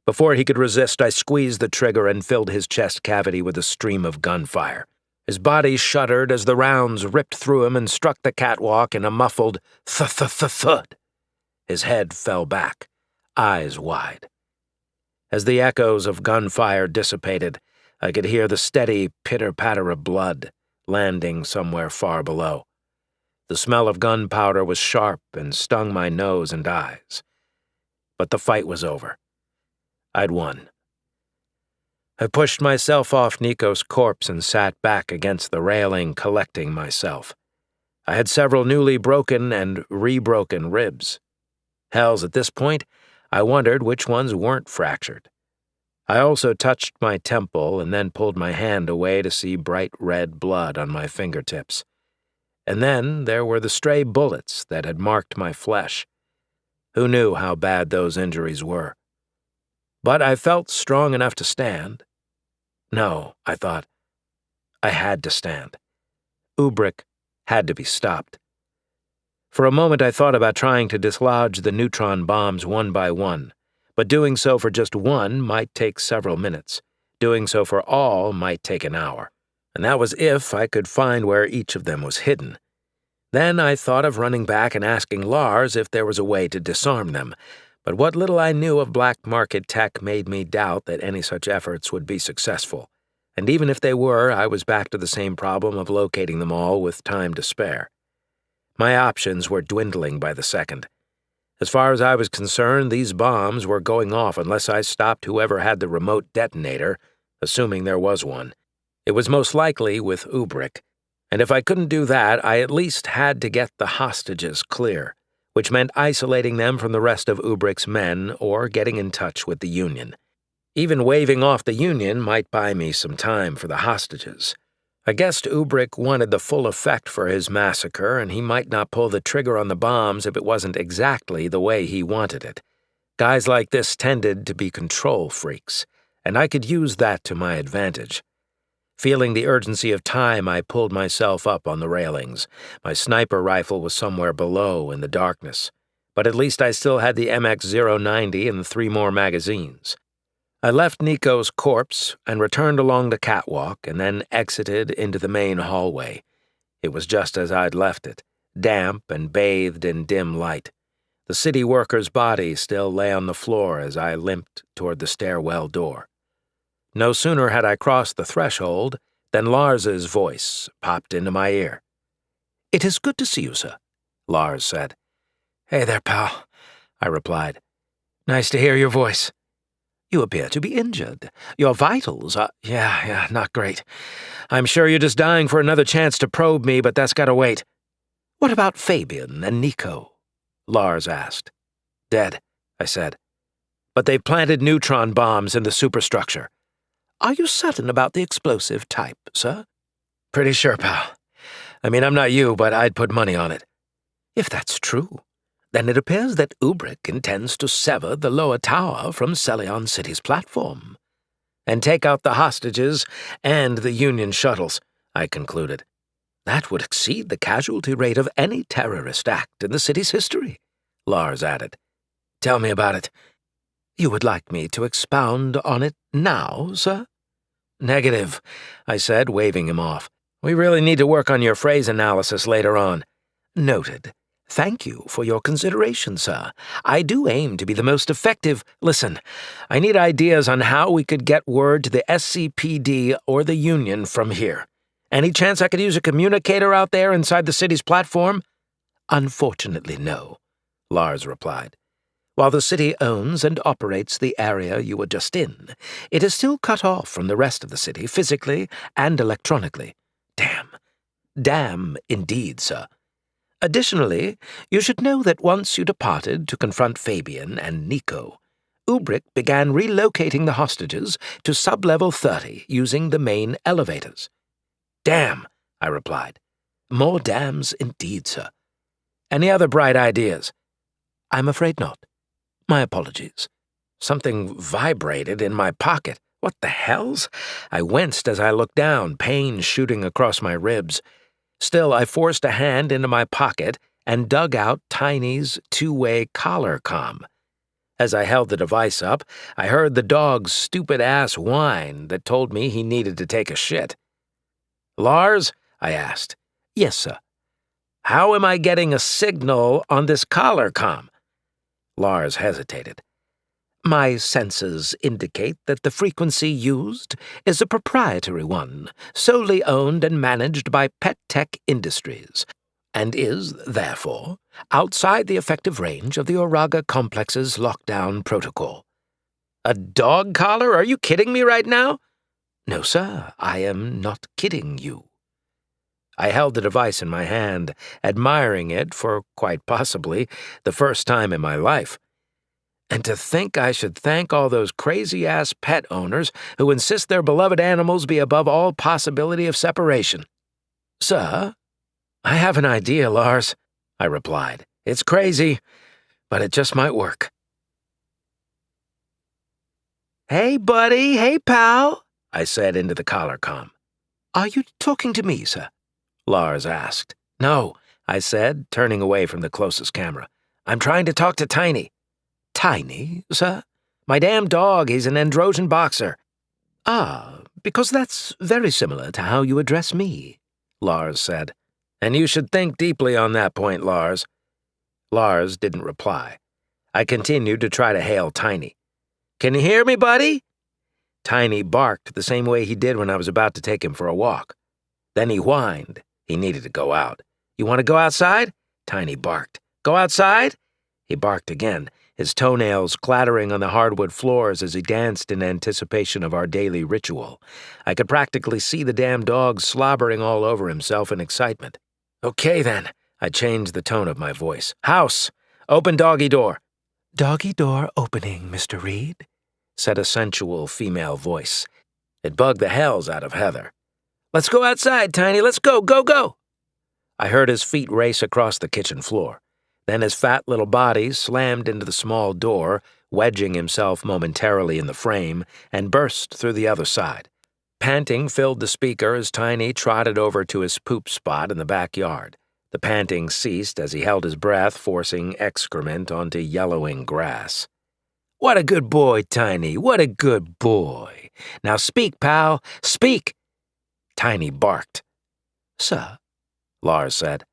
Before he could resist, I squeezed the trigger and filled his chest cavity with a stream of gunfire. His body shuddered as the rounds ripped through him and struck the catwalk in a muffled thud. His head fell back, eyes wide. As the echoes of gunfire dissipated, I could hear the steady pitter-patter of blood landing somewhere far below. The smell of gunpowder was sharp and stung my nose and eyes. But the fight was over. I'd won. I pushed myself off Nico's corpse and sat back against the railing, collecting myself. I had several newly broken and rebroken ribs. Hells, at this point, I wondered which ones weren't fractured. I also touched my temple and then pulled my hand away to see bright red blood on my fingertips. And then there were the stray bullets that had marked my flesh. Who knew how bad those injuries were? But I felt strong enough to stand. No, I thought. I had to stand. Ubrick had to be stopped. For a moment I thought about trying to dislodge the neutron bombs one by one, but doing so for just one might take several minutes. Doing so for all might take an hour, and that was if I could find where each of them was hidden. Then I thought of running back and asking Lars if there was a way to disarm them, but what little I knew of black market tech made me doubt that any such efforts would be successful. And even if they were, I was back to the same problem of locating them all with time to spare. My options were dwindling by the second. As far as I was concerned, these bombs were going off unless I stopped whoever had the remote detonator, assuming there was one. It was most likely with Ubrick, and if I couldn't do that, I at least had to get the hostages clear, which meant isolating them from the rest of Ubrick's men or getting in touch with the Union. Even waving off the Union might buy me some time for the hostages. I guessed Ubrick wanted the full effect for his massacre, and he might not pull the trigger on the bombs if it wasn't exactly the way he wanted it. Guys like this tended to be control freaks, and I could use that to my advantage. Feeling the urgency of time, I pulled myself up on the railings. My sniper rifle was somewhere below in the darkness, but at least I still had the MX-090 and 3 more magazines. I left Nico's corpse and returned along the catwalk and then exited into the main hallway. It was just as I'd left it, damp and bathed in dim light. The city worker's body still lay on the floor as I limped toward the stairwell door. No sooner had I crossed the threshold than Lars's voice popped into my ear. "It is good to see you, sir," Lars said. "Hey there, pal," I replied. "Nice to hear your voice." "You appear to be injured. Your vitals are—" Yeah, not great. I'm sure you're just dying for another chance to probe me, but that's gotta wait." "What about Fabian and Nico?" Lars asked. "Dead," I said. "But they've planted neutron bombs in the superstructure." "Are you certain about the explosive type, sir?" "Pretty sure, pal. I mean, I'm not you, but I'd put money on it." "If that's true, then it appears that Ubrick intends to sever the lower tower from Celion City's platform." "And take out the hostages and the Union shuttles," I concluded. "That would exceed the casualty rate of any terrorist act in the city's history," Lars added. "Tell me about it." "You would like me to expound on it now, sir?" "Negative," I said, waving him off. "We really need to work on your phrase analysis later on." "Noted. Thank you for your consideration, sir. I do aim to be the most effective—" "Listen, I need ideas on how we could get word to the SCPD or the Union from here. Any chance I could use a communicator out there inside the city's platform?" "Unfortunately, no," Lars replied. "While the city owns and operates the area you were just in, it is still cut off from the rest of the city physically and electronically. Damn indeed, sir. Additionally, you should know that once you departed to confront Fabian and Nico, Ubrick began relocating the hostages to sub-level 30 using the main elevators." "Damn," I replied. "More dams indeed, sir. Any other bright ideas?" "I'm afraid not. My apologies." Something vibrated in my pocket. What the hells? I winced as I looked down, pain shooting across my ribs. Still, I forced a hand into my pocket and dug out Tiny's two-way collar comm. As I held the device up, I heard the dog's stupid-ass whine that told me he needed to take a shit. "Lars?" I asked. "Yes, sir." "How am I getting a signal on this collar comm?" Lars hesitated. "My sensors indicate that the frequency used is a proprietary one, solely owned and managed by Pet Tech Industries, and is, therefore, outside the effective range of the Auraga Complex's lockdown protocol." "A dog collar? Are you kidding me right now?" "No, sir, I am not kidding you." I held the device in my hand, admiring it for, quite possibly, the first time in my life. And to think I should thank all those crazy-ass pet owners who insist their beloved animals be above all possibility of separation. "Sir?" "I have an idea, Lars," I replied. "It's crazy, but it just might work." "Hey, buddy, hey, pal," I said into the collar comm. "Are you talking to me, sir?" Lars asked. "No," I said, turning away from the closest camera. "I'm trying to talk to Tiny." "Tiny, sir?" "My damn dog, he's an androgen boxer." "Ah, because that's very similar to how you address me," Lars said. "And you should think deeply on that point, Lars." Lars didn't reply. I continued to try to hail Tiny. "Can you hear me, buddy?" Tiny barked the same way he did when I was about to take him for a walk. Then he whined. He needed to go out. "You want to go outside?" Tiny barked. "Go outside?" He barked again, his toenails clattering on the hardwood floors as he danced in anticipation of our daily ritual. I could practically see the damn dog slobbering all over himself in excitement. "Okay, then." I changed the tone of my voice. "House, open doggy door." "Doggy door opening, Mr. Reed," said a sensual female voice. It bugged the hells out of Heather. "Let's go outside, Tiny. Let's go, go, go." I heard his feet race across the kitchen floor. Then his fat little body slammed into the small door, wedging himself momentarily in the frame, and burst through the other side. Panting filled the speaker as Tiny trotted over to his poop spot in the backyard. The panting ceased as he held his breath, forcing excrement onto yellowing grass. "What a good boy, Tiny, what a good boy. Now speak, pal, speak." Tiny barked. "Sir," Lars said.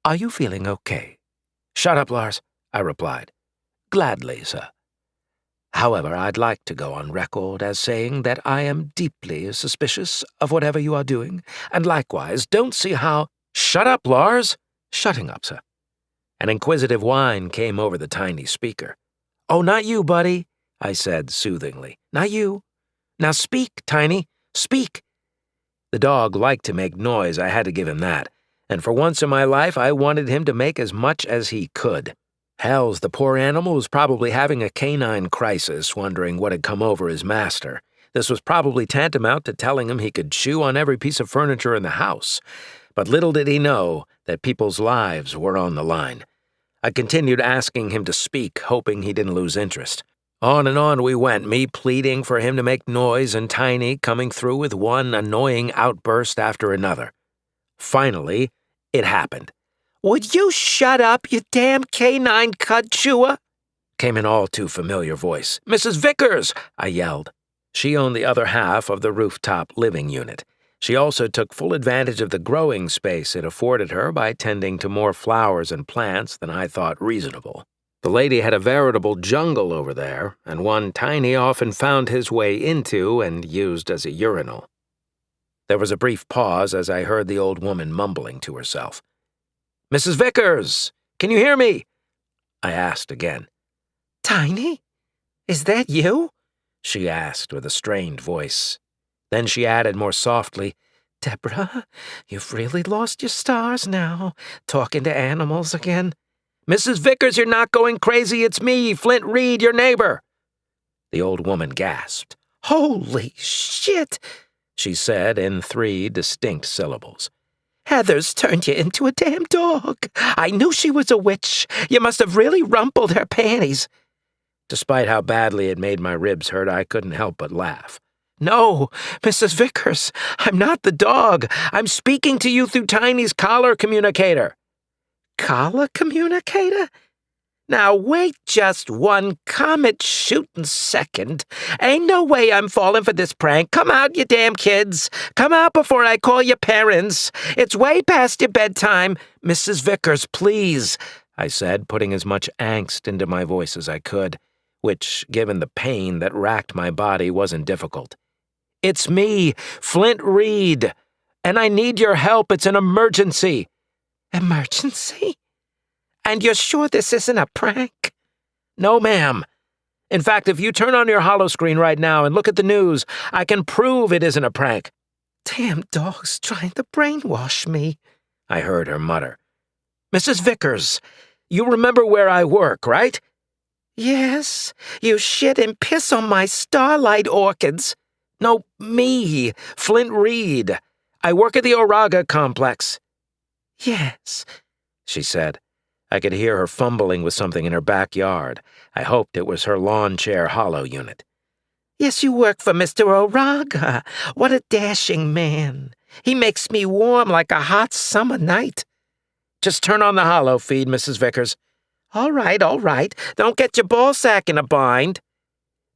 "are you feeling okay?" "Shut up, Lars," I replied. "Gladly, sir. However, I'd like to go on record as saying that I am deeply suspicious of whatever you are doing, and likewise don't see how—" "Shut up, Lars." "Shutting up, sir." An inquisitive whine came over the tiny speaker. "Oh, not you, buddy," I said soothingly. "Not you. Now speak, Tiny, speak." The dog liked to make noise, I had to give him that, and for once in my life I wanted him to make as much as he could. Hells, the poor animal was probably having a canine crisis, wondering what had come over his master. This was probably tantamount to telling him he could chew on every piece of furniture in the house. But little did he know that people's lives were on the line. I continued asking him to speak, hoping he didn't lose interest. On and on we went, me pleading for him to make noise and Tiny coming through with one annoying outburst after another. Finally, it happened. "Would you shut up, you damn canine cud chewer?" came an all-too-familiar voice. "Mrs. Vickers!" I yelled. She owned the other half of the rooftop living unit. She also took full advantage of the growing space it afforded her by tending to more flowers and plants than I thought reasonable. The lady had a veritable jungle over there, and one Tiny often found his way into and used as a urinal. There was a brief pause as I heard the old woman mumbling to herself. "Mrs. Vickers, can you hear me?" I asked again. "Tiny? Is that you?" she asked with a strained voice. Then she added more softly, "Deborah, you've really lost your stars now, talking to animals again." "Mrs. Vickers, you're not going crazy. It's me, Flint Reed, your neighbor." The old woman gasped. "Holy shit!" she said in 3 distinct syllables. Heather's turned you into a damn dog. I knew she was a witch. You must have really rumpled her panties. Despite how badly it made my ribs hurt, I couldn't help but laugh. No, Mrs. Vickers, I'm not the dog. I'm speaking to you through Tiny's collar communicator. Collar communicator? Now wait just one comet-shooting second. Ain't no way I'm falling for this prank. Come out, you damn kids. Come out before I call your parents. It's way past your bedtime. Mrs. Vickers, please, I said, putting as much angst into my voice as I could, which, given the pain that racked my body, wasn't difficult. It's me, Flint Reed, and I need your help. It's an emergency. Emergency? And you're sure this isn't a prank? No, ma'am. In fact, if you turn on your holoscreen right now and look at the news, I can prove it isn't a prank. Damn dog's trying to brainwash me, I heard her mutter. Mrs. Vickers, you remember where I work, right? Yes, you shit and piss on my starlight orchids. No, me, Flint Reed. I work at the Auraga complex. Yes, she said. I could hear her fumbling with something in her backyard. I hoped it was her lawn chair hollow unit. Yes, you work for Mr. Auraga. What a dashing man. He makes me warm like a hot summer night. Just turn on the hollow feed, Mrs. Vickers. All right. Don't get your ballsack in a bind.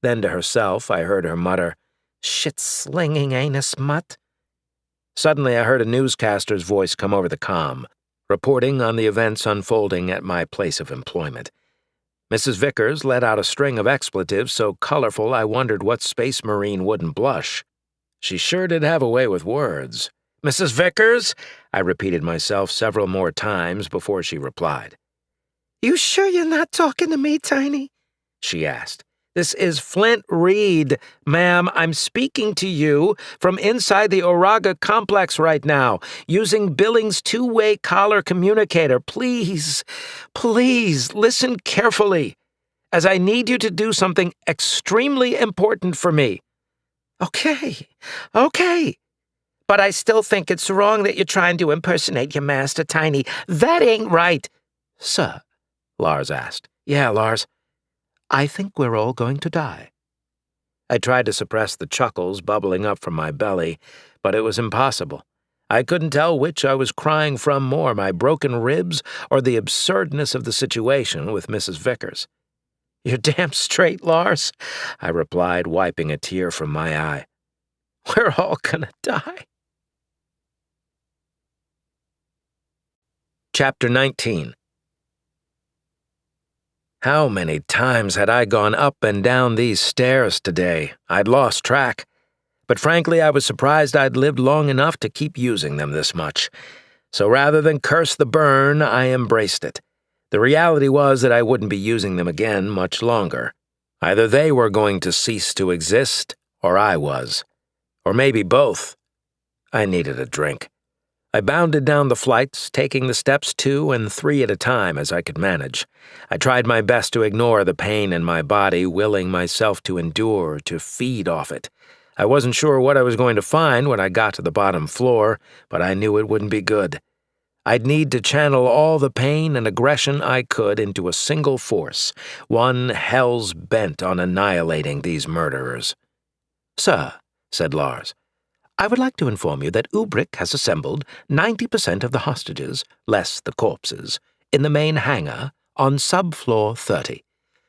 Then to herself, I heard her mutter, Shit-slinging anus mutt. Suddenly I heard a newscaster's voice come over the comm, reporting on the events unfolding at my place of employment. Mrs. Vickers let out a string of expletives so colorful I wondered what space marine wouldn't blush. She sure did have a way with words. Mrs. Vickers? I repeated myself several more times before she replied. You sure you're not talking to me, Tiny? She asked. This is Flint Reed, ma'am. I'm speaking to you from inside the Auraga complex right now, using Billing's two-way collar communicator. Please, listen carefully, as I need you to do something extremely important for me. Okay. But I still think it's wrong that you're trying to impersonate your master, Tiny. That ain't right. Sir, Lars asked. Yeah, Lars. I think we're all going to die. I tried to suppress the chuckles bubbling up from my belly, but it was impossible. I couldn't tell which I was crying from more, my broken ribs or the absurdness of the situation with Mrs. Vickers. You're damn straight, Lars, I replied, wiping a tear from my eye. We're all gonna die. Chapter 19. How many times had I gone up and down these stairs today? I'd lost track. But frankly, I was surprised I'd lived long enough to keep using them this much. So rather than curse the burn, I embraced it. The reality was that I wouldn't be using them again much longer. Either they were going to cease to exist, or I was. Or maybe both. I needed a drink. I bounded down the flights, taking the steps 2 and 3 at a time as I could manage. I tried my best to ignore the pain in my body, willing myself to endure, to feed off it. I wasn't sure what I was going to find when I got to the bottom floor, but I knew it wouldn't be good. I'd need to channel all the pain and aggression I could into a single force, one hell's bent on annihilating these murderers. Sir, said Lars, I would like to inform you that Ubrick has assembled 90% of the hostages, less the corpses, in the main hangar on subfloor 30.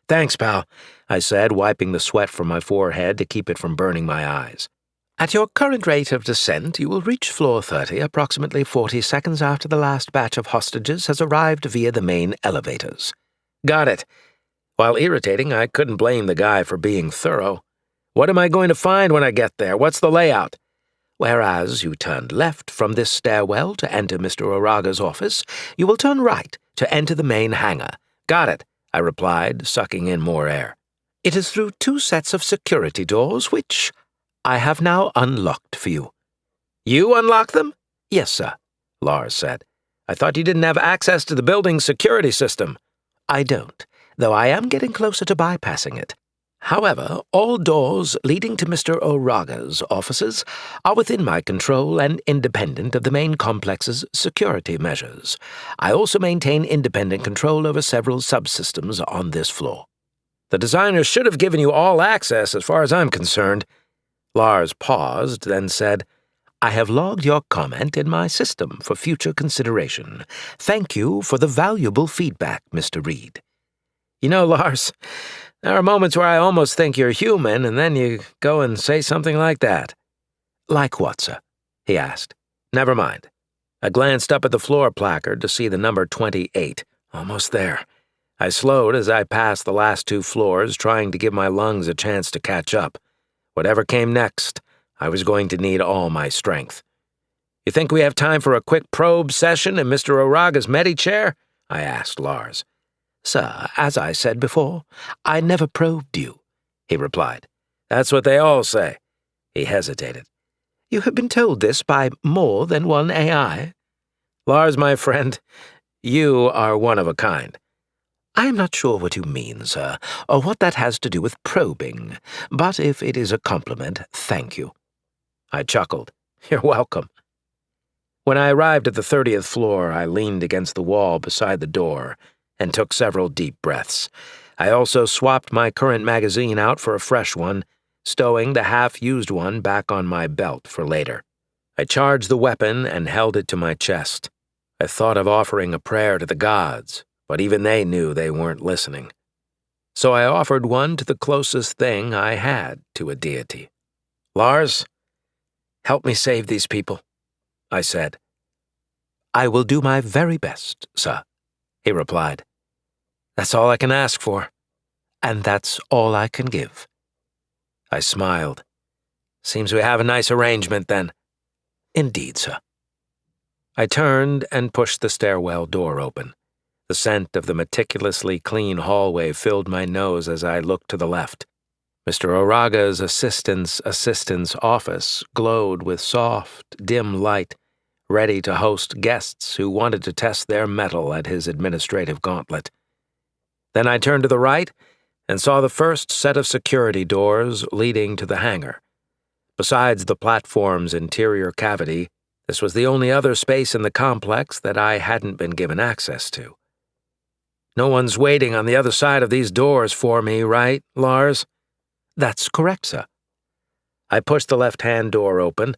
Thanks, pal, I said, wiping the sweat from my forehead to keep it from burning my eyes. At your current rate of descent, you will reach floor 30 approximately 40 seconds after the last batch of hostages has arrived via the main elevators. Got it. While irritating, I couldn't blame the guy for being thorough. What am I going to find when I get there? What's the layout? Whereas you turned left from this stairwell to enter Mr. Auraga's office, you will turn right to enter the main hangar. Got it, I replied, sucking in more air. It is through 2 sets of security doors, which I have now unlocked for you. You unlock them? Yes, sir, Lars said. I thought you didn't have access to the building's security system. I don't, though I am getting closer to bypassing it. However, all doors leading to Mr. Oraga's offices are within my control and independent of the main complex's security measures. I also maintain independent control over several subsystems on this floor. The designers should have given you all access as far as I'm concerned. Lars paused, then said, I have logged your comment in my system for future consideration. Thank you for the valuable feedback, Mr. Reed. You know, Lars, there are moments where I almost think you're human, and then you go and say something like that. Like what, sir? He asked. Never mind. I glanced up at the floor placard to see the number 28. Almost there. I slowed as I passed the last 2 floors, trying to give my lungs a chance to catch up. Whatever came next, I was going to need all my strength. You think we have time for a quick probe session in Mr. Oraga's Medi-chair? I asked Lars. Sir, as I said before, I never probed you, he replied. That's what they all say. He hesitated. You have been told this by more than one AI? Lars, my friend, you are one of a kind. I am not sure what you mean, sir, or what that has to do with probing, but if it is a compliment, thank you. I chuckled. You're welcome. When I arrived at the 30th floor, I leaned against the wall beside the door and took several deep breaths. I also swapped my current magazine out for a fresh one, stowing the half-used one back on my belt for later. I charged the weapon and held it to my chest. I thought of offering a prayer to the gods, but even they knew they weren't listening. So I offered one to the closest thing I had to a deity. Lars, help me save these people, I said. I will do my very best, sir, he replied. That's all I can ask for. And that's all I can give. I smiled. Seems we have a nice arrangement, then. Indeed, sir. I turned and pushed the stairwell door open. The scent of the meticulously clean hallway filled my nose as I looked to the left. Mr. Oraga's assistant's office glowed with soft, dim light, ready to host guests who wanted to test their mettle at his administrative gauntlet. Then I turned to the right and saw the first set of security doors leading to the hangar. Besides the platform's interior cavity, this was the only other space in the complex that I hadn't been given access to. No one's waiting on the other side of these doors for me, right, Lars? That's correct, sir. I pushed the left-hand door open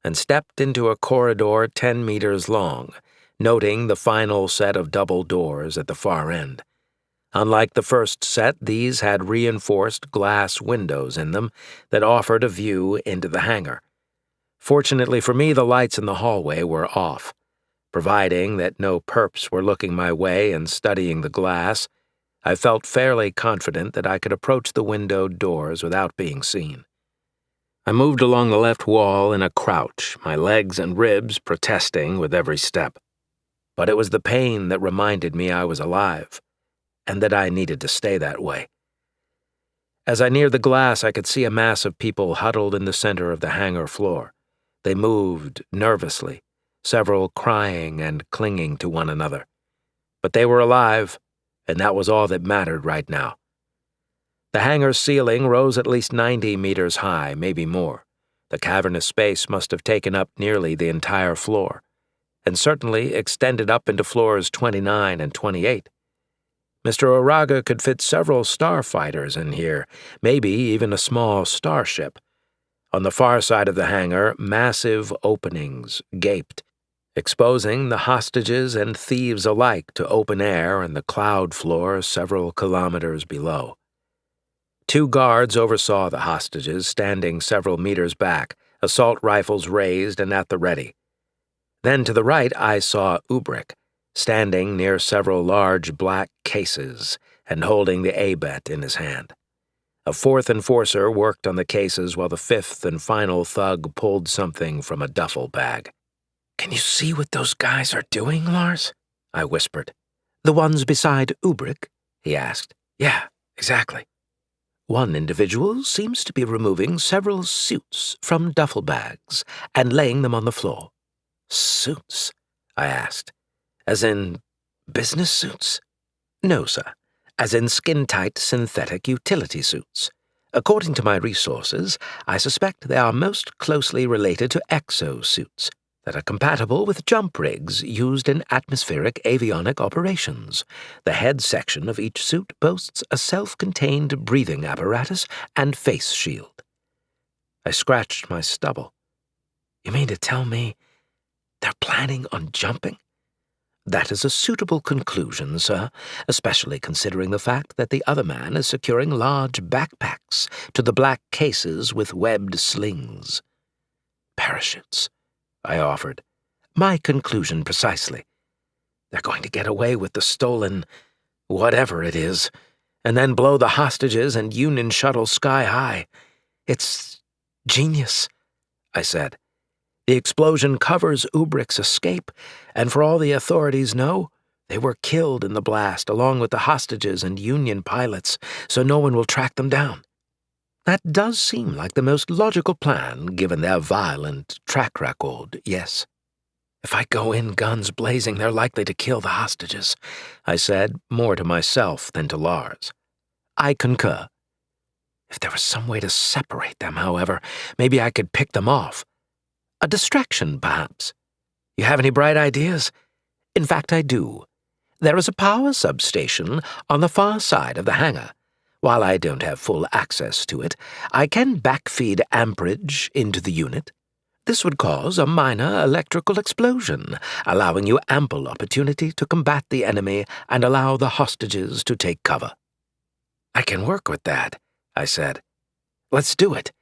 and stepped into a corridor 10 meters long, noting the final set of double doors at the far end. Unlike the first set, these had reinforced glass windows in them that offered a view into the hangar. Fortunately for me, the lights in the hallway were off. Providing that no perps were looking my way and studying the glass, I felt fairly confident that I could approach the windowed doors without being seen. I moved along the left wall in a crouch, my legs and ribs protesting with every step. But it was the pain that reminded me I was alive, and that I needed to stay that way. As I neared the glass, I could see a mass of people huddled in the center of the hangar floor. They moved nervously, several crying and clinging to one another. But they were alive, and that was all that mattered right now. The hangar's ceiling rose at least 90 meters high, maybe more. The cavernous space must have taken up nearly the entire floor, and certainly extended up into floors 29 and 28. Mr. Oraga could fit several starfighters in here, maybe even a small starship. On the far side of the hangar, massive openings gaped, exposing the hostages and thieves alike to open air and the cloud floor several kilometers below. 2 guards oversaw the hostages, standing several meters back, assault rifles raised and at the ready. Then to the right I saw Ubrick, standing near several large black cases and holding the ABET in his hand. A 4th enforcer worked on the cases while the 5th and final thug pulled something from a duffel bag. "Can you see what those guys are doing, Lars?" I whispered. "The ones beside Ubrick?" he asked. "Yeah, exactly." "One individual seems to be removing several suits from duffel bags and laying them on the floor." "Suits?" I asked. "As in business suits?" "No, sir. As in skin-tight synthetic utility suits. According to my resources, I suspect they are most closely related to exosuits that are compatible with jump rigs used in atmospheric avionic operations. The head section of each suit boasts a self-contained breathing apparatus and face shield. I scratched my stubble. You mean to tell me they're planning on jumping? That is a suitable conclusion, sir, especially considering the fact that the other man is securing large backpacks to the black cases with webbed slings. Parachutes, I offered. My conclusion precisely. They're going to get away with the stolen whatever it is, and then blow the hostages and Union shuttle sky high. It's genius, I said. The explosion covers Ubrick's escape, and for all the authorities know, they were killed in the blast along with the hostages and Union pilots, so no one will track them down. That does seem like the most logical plan, given their violent track record, yes. If I go in guns blazing, they're likely to kill the hostages, I said, more to myself than to Lars. I concur. If there was some way to separate them, however, maybe I could pick them off. A distraction, perhaps. You have any bright ideas? In fact, I do. There is a power substation on the far side of the hangar. While I don't have full access to it, I can backfeed amperage into the unit. This would cause a minor electrical explosion, allowing you ample opportunity to combat the enemy and allow the hostages to take cover. I can work with that, I said. Let's do it.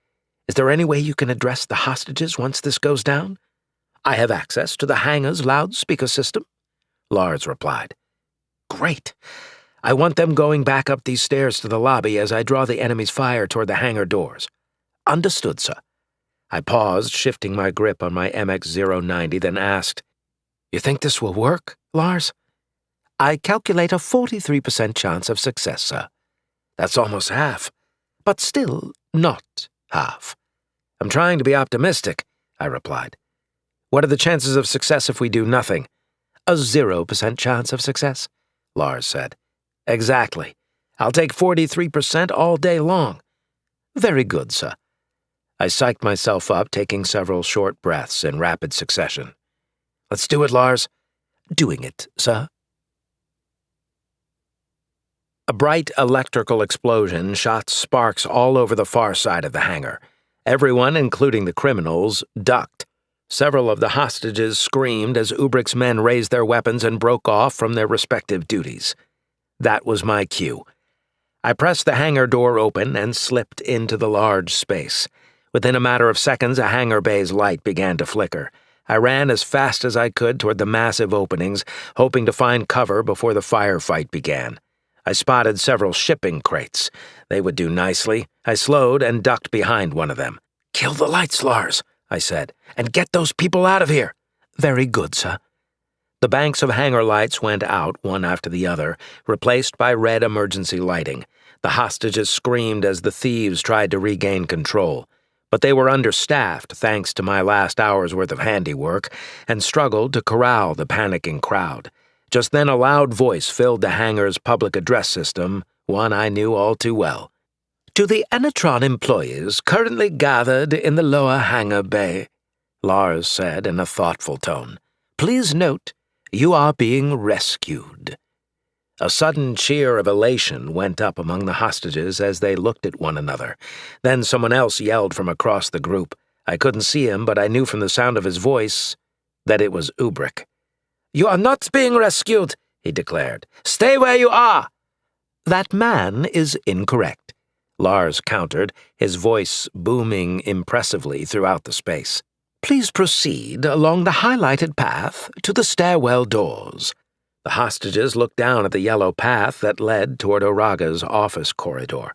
Is there any way you can address the hostages once this goes down? I have access to the hangar's loudspeaker system, Lars replied. Great. I want them going back up these stairs to the lobby as I draw the enemy's fire toward the hangar doors. Understood, sir. I paused, shifting my grip on my MX-090, then asked, You think this will work, Lars? I calculate a 43% chance of success, sir. That's almost half, but still not half. I'm trying to be optimistic, I replied. What are the chances of success if we do nothing? A 0% chance of success, Lars said. Exactly. I'll take 43% all day long. Very good, sir. I psyched myself up, taking several short breaths in rapid succession. Let's do it, Lars. Doing it, sir. A bright electrical explosion shot sparks all over the far side of the hangar. Everyone, including the criminals, ducked. Several of the hostages screamed as Ubrick's men raised their weapons and broke off from their respective duties. That was my cue. I pressed the hangar door open and slipped into the large space. Within a matter of seconds, a hangar bay's light began to flicker. I ran as fast as I could toward the massive openings, hoping to find cover before the firefight began. I spotted several shipping crates. They would do nicely. I slowed and ducked behind one of them. Kill the lights, Lars, I said, and get those people out of here. Very good, sir. The banks of hangar lights went out one after the other, replaced by red emergency lighting. The hostages screamed as the thieves tried to regain control. But they were understaffed thanks to my last hour's worth of handiwork and struggled to corral the panicking crowd. Just then a loud voice filled the hangar's public address system, one I knew all too well. To the Enetron employees currently gathered in the lower hangar bay, Lars said in a thoughtful tone, please note, you are being rescued. A sudden cheer of elation went up among the hostages as they looked at one another. Then someone else yelled from across the group. I couldn't see him, but I knew from the sound of his voice that it was Ubrick. You are not being rescued, he declared. Stay where you are. That man is incorrect, Lars countered, his voice booming impressively throughout the space. Please proceed along the highlighted path to the stairwell doors. The hostages looked down at the yellow path that led toward Oraga's office corridor.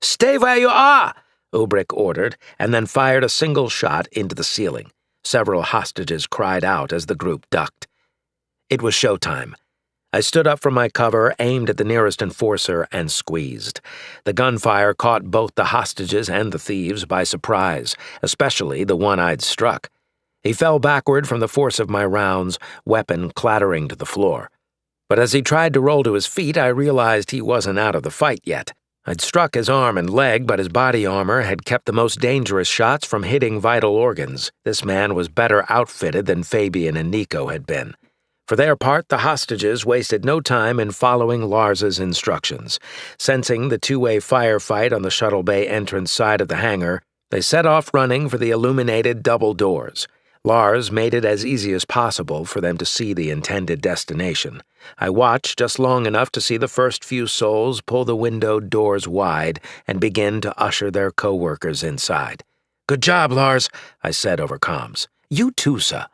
Stay where you are, Ubrick ordered, and then fired a single shot into the ceiling. Several hostages cried out as the group ducked. It was showtime. I stood up from my cover, aimed at the nearest enforcer, and squeezed. The gunfire caught both the hostages and the thieves by surprise, especially the one I'd struck. He fell backward from the force of my rounds, weapon clattering to the floor. But as he tried to roll to his feet, I realized he wasn't out of the fight yet. I'd struck his arm and leg, but his body armor had kept the most dangerous shots from hitting vital organs. This man was better outfitted than Fabian and Nico had been. For their part, the hostages wasted no time in following Lars's instructions. Sensing the two-way firefight on the shuttle bay entrance side of the hangar, they set off running for the illuminated double doors. Lars made it as easy as possible for them to see the intended destination. I watched just long enough to see the first few souls pull the windowed doors wide and begin to usher their co-workers inside. "Good job, Lars," I said over comms. "You too, sir."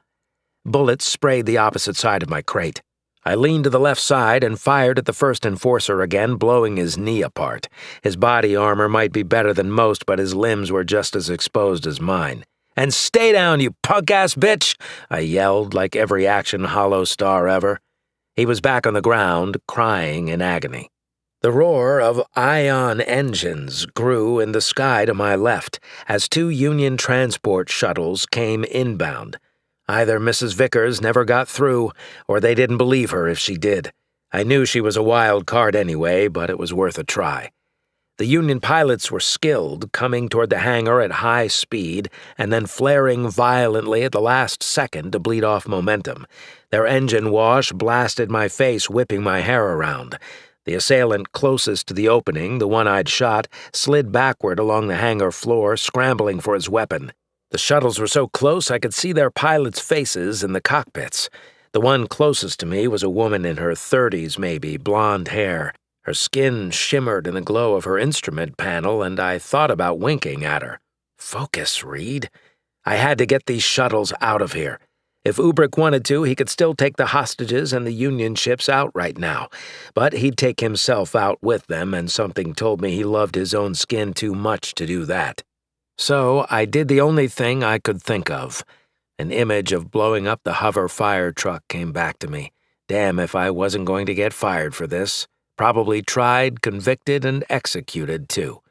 Bullets sprayed the opposite side of my crate. I leaned to the left side and fired at the first enforcer again, blowing his knee apart. His body armor might be better than most, but his limbs were just as exposed as mine. "And stay down, you punk-ass bitch!" I yelled like every action holo star ever. He was back on the ground, crying in agony. The roar of ion engines grew in the sky to my left as two Union transport shuttles came inbound. Either Mrs. Vickers never got through, or they didn't believe her if she did. I knew she was a wild card anyway, but it was worth a try. The Union pilots were skilled, coming toward the hangar at high speed and then flaring violently at the last second to bleed off momentum. Their engine wash blasted my face, whipping my hair around. The assailant closest to the opening, the one I'd shot, slid backward along the hangar floor, scrambling for his weapon. The shuttles were so close I could see their pilots' faces in the cockpits. The one closest to me was a woman in her 30s, maybe, blonde hair. Her skin shimmered in the glow of her instrument panel, and I thought about winking at her. Focus, Reed. I had to get these shuttles out of here. If Ubrick wanted to, he could still take the hostages and the Union ships out right now. But he'd take himself out with them, and something told me he loved his own skin too much to do that. So I did the only thing I could think of. An image of blowing up the hover fire truck came back to me. Damn if I wasn't going to get fired for this. Probably tried, convicted, and executed, too.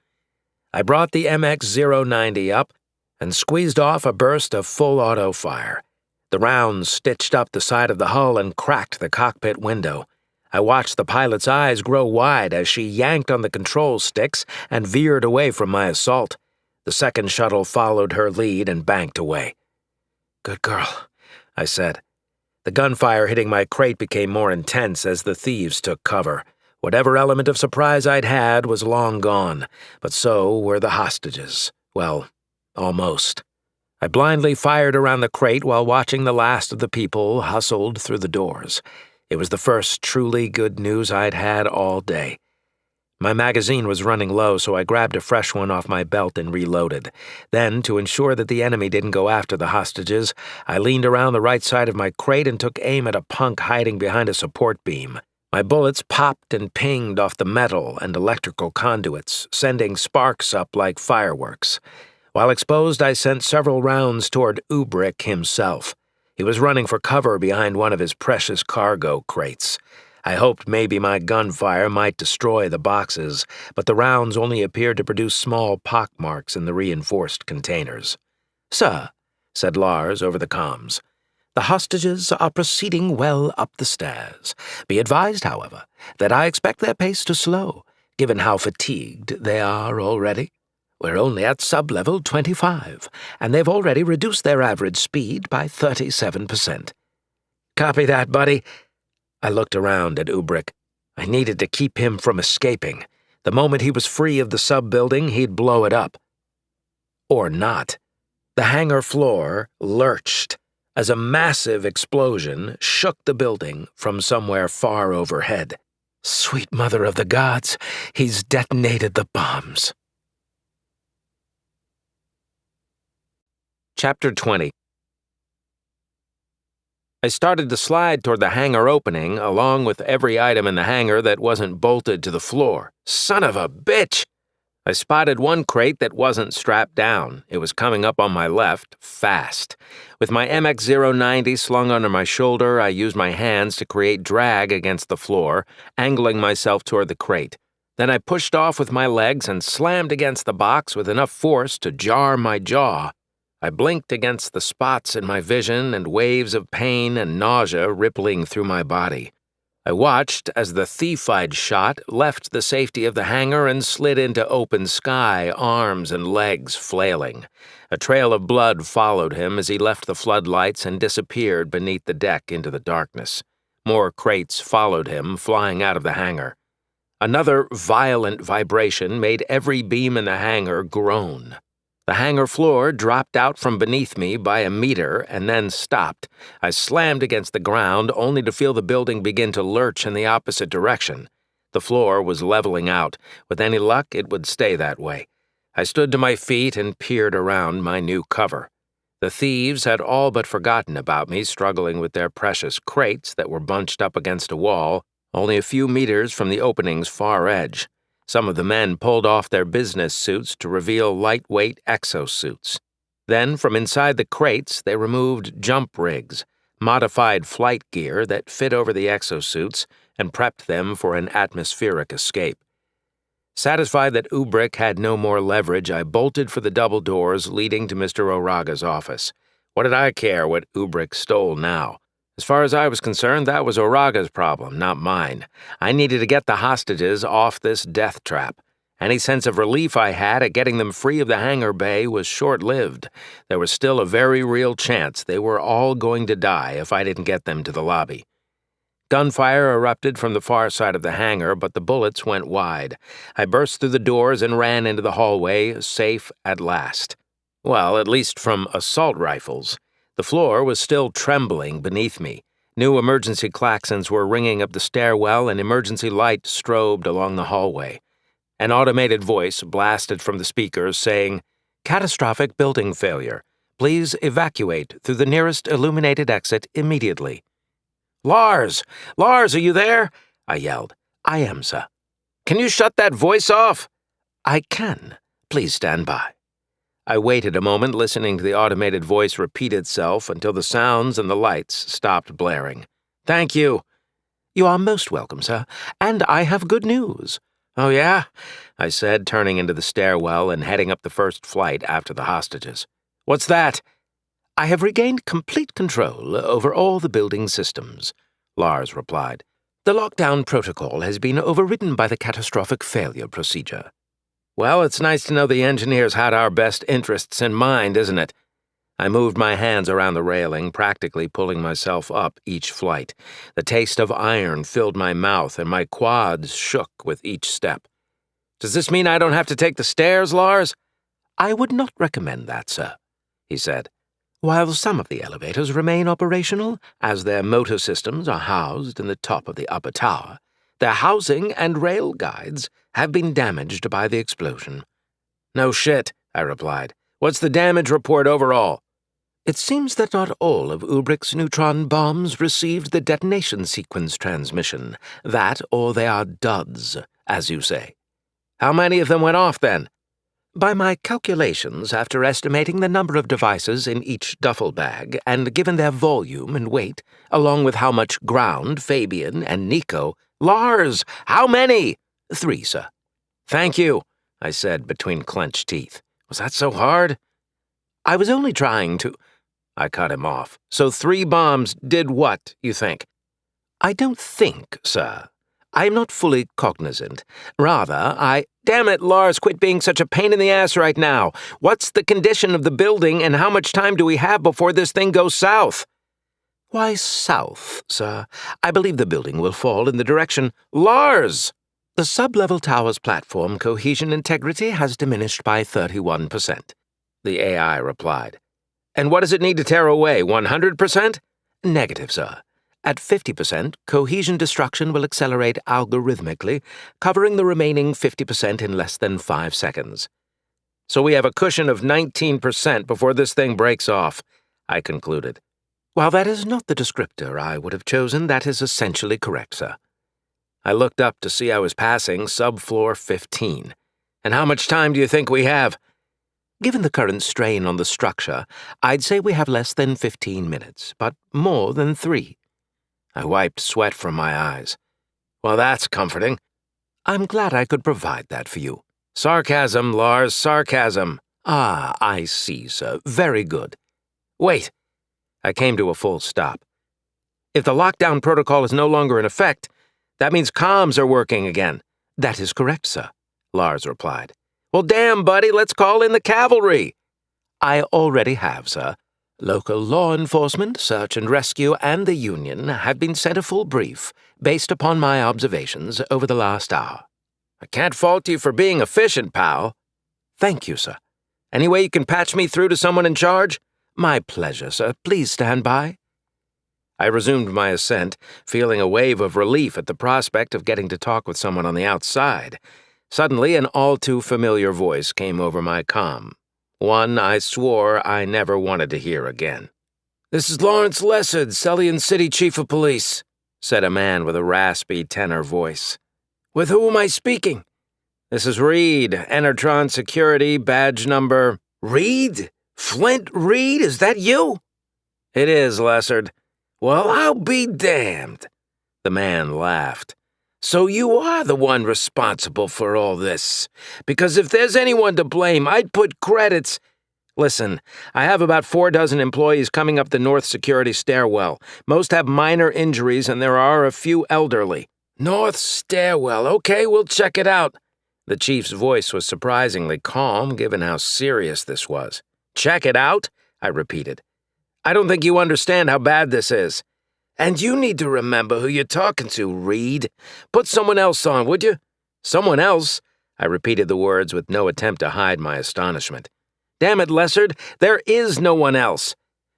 I brought the MX-090 up and squeezed off a burst of full auto fire. The rounds stitched up the side of the hull and cracked the cockpit window. I watched the pilot's eyes grow wide as she yanked on the control sticks and veered away from my assault. The second shuttle followed her lead and banked away. "Good girl," I said. The gunfire hitting my crate became more intense as the thieves took cover. Whatever element of surprise I'd had was long gone, but so were the hostages. Well, almost. I blindly fired around the crate while watching the last of the people hustled through the doors. It was the first truly good news I'd had all day. My magazine was running low, so I grabbed a fresh one off my belt and reloaded. Then, to ensure that the enemy didn't go after the hostages, I leaned around the right side of my crate and took aim at a punk hiding behind a support beam. My bullets popped and pinged off the metal and electrical conduits, sending sparks up like fireworks. While exposed, I sent several rounds toward Ubrick himself. He was running for cover behind one of his precious cargo crates. I hoped maybe my gunfire might destroy the boxes, but the rounds only appeared to produce small pockmarks in the reinforced containers. "Sir," said Lars over the comms, "the hostages are proceeding well up the stairs. Be advised, however, that I expect their pace to slow, given how fatigued they are already. We're only at sub-level 25, and they've already reduced their average speed by 37%. "Copy that, buddy." I looked around at Ubrick. I needed to keep him from escaping. The moment he was free of the sub-building, he'd blow it up. Or not. The hangar floor lurched as a massive explosion shook the building from somewhere far overhead. Sweet mother of the gods, he's detonated the bombs. Chapter 20. I started to slide toward the hangar opening, along with every item in the hangar that wasn't bolted to the floor. Son of a bitch! I spotted one crate that wasn't strapped down. It was coming up on my left, fast. With my MX-090 slung under my shoulder, I used my hands to create drag against the floor, angling myself toward the crate. Then I pushed off with my legs and slammed against the box with enough force to jar my jaw. I blinked against the spots in my vision and waves of pain and nausea rippling through my body. I watched as the thief-eyed shot left the safety of the hangar and slid into open sky, arms and legs flailing. A trail of blood followed him as he left the floodlights and disappeared beneath the deck into the darkness. More crates followed him, flying out of the hangar. Another violent vibration made every beam in the hangar groan. The hangar floor dropped out from beneath me by a meter and then stopped. I slammed against the ground only to feel the building begin to lurch in the opposite direction. The floor was leveling out. With any luck, it would stay that way. I stood to my feet and peered around my new cover. The thieves had all but forgotten about me, struggling with their precious crates that were bunched up against a wall, only a few meters from the opening's far edge. Some of the men pulled off their business suits to reveal lightweight exosuits. Then, from inside the crates, they removed jump rigs, modified flight gear that fit over the exosuits, and prepped them for an atmospheric escape. Satisfied that Ubrick had no more leverage, I bolted for the double doors leading to Mr. Oraga's office. What did I care what Ubrick stole now? As far as I was concerned, that was Oraga's problem, not mine. I needed to get the hostages off this death trap. Any sense of relief I had at getting them free of the hangar bay was short-lived. There was still a very real chance they were all going to die if I didn't get them to the lobby. Gunfire erupted from the far side of the hangar, but the bullets went wide. I burst through the doors and ran into the hallway, safe at last. Well, at least from assault rifles. The floor was still trembling beneath me. New emergency klaxons were ringing up the stairwell and emergency light strobed along the hallway. An automated voice blasted from the speakers saying, "Catastrophic building failure. Please evacuate through the nearest illuminated exit immediately." "Lars! Lars, are you there?" I yelled. "I am, sir." "Can you shut that voice off?" "I can. Please stand by." I waited a moment, listening to the automated voice repeat itself until the sounds and the lights stopped blaring. "Thank you." "You are most welcome, sir, and I have good news." "Oh, yeah?" I said, turning into the stairwell and heading up the first flight after the hostages. "What's that?" "I have regained complete control over all the building systems," Lars replied. "The lockdown protocol has been overridden by the catastrophic failure procedure." "Well, it's nice to know the engineers had our best interests in mind, isn't it?" I moved my hands around the railing, practically pulling myself up each flight. The taste of iron filled my mouth, and my quads shook with each step. "Does this mean I don't have to take the stairs, Lars?" "I would not recommend that, sir," he said. "While some of the elevators remain operational, as their motor systems are housed in the top of the upper tower, their housing and rail guides have been damaged by the explosion." "No shit," I replied. "What's the damage report overall?" "It seems that not all of Ubrick's neutron bombs received the detonation sequence transmission. That, or they are duds, as you say." "How many of them went off, then?" "By my calculations, after estimating the number of devices in each duffel bag, and given their volume and weight, along with how much ground Fabian and Nico—" "Lars, how many?" "3, sir." "Thank you," I said between clenched teeth. "Was that so hard?" "I was only trying to—" I cut him off. "So 3 bombs did what, you think?" "I don't think, sir. I am not fully cognizant. Rather, Damn it, Lars, quit being such a pain in the ass right now. What's the condition of the building, and how much time do we have before this thing goes south?" "Why south, sir? I believe the building will fall in the direction—" "Lars!" "The sub-level tower's platform cohesion integrity has diminished by 31%, the AI replied. "And what does it need to tear away, 100%? "Negative, sir. At 50%, cohesion destruction will accelerate algorithmically, covering the remaining 50% in less than 5 seconds. "So we have a cushion of 19% before this thing breaks off," I concluded. "While that is not the descriptor I would have chosen, that is essentially correct, sir." I looked up to see I was passing subfloor 15. "And how much time do you think we have?" "Given the current strain on the structure, I'd say we have less than 15 minutes, but more than 3. I wiped sweat from my eyes. "Well, that's comforting." "I'm glad I could provide that for you." "Sarcasm, Lars, sarcasm." "Ah, I see, sir. Very good." "Wait." I came to a full stop. If the lockdown protocol is no longer in effect, that means comms are working again. That is correct, sir, Lars replied. Well, damn, buddy, let's call in the cavalry. I already have, sir. Local law enforcement, search and rescue, and the Union have been sent a full brief based upon my observations over the last hour. I can't fault you for being efficient, pal. Thank you, sir. Any way you can patch me through to someone in charge? My pleasure, sir. Please stand by. I resumed my ascent, feeling a wave of relief at the prospect of getting to talk with someone on the outside. Suddenly, an all-too-familiar voice came over my comm. One I swore I never wanted to hear again. "This is Lawrence Lessard, Sellian City Chief of Police," said a man with a raspy tenor voice. "With who am I speaking?" "This is Reed, Enertron Security, badge number—" "Reed? Flint Reed? Is that you?" "It is, Lessard." "Well, I'll be damned." The man laughed. "So you are the one responsible for all this. Because if there's anyone to blame, I'd put credits—" "Listen, I have about 4 dozen employees coming up the North Security stairwell. Most have minor injuries, and there are a few elderly." "North stairwell. Okay, we'll check it out." The chief's voice was surprisingly calm, given how serious this was. "Check it out?" I repeated. "I don't think you understand how bad this is." "And you need to remember who you're talking to, Reed. Put someone else on, would you?" "Someone else?" I repeated the words with no attempt to hide my astonishment. "Damn it, Lessard, there is no one else."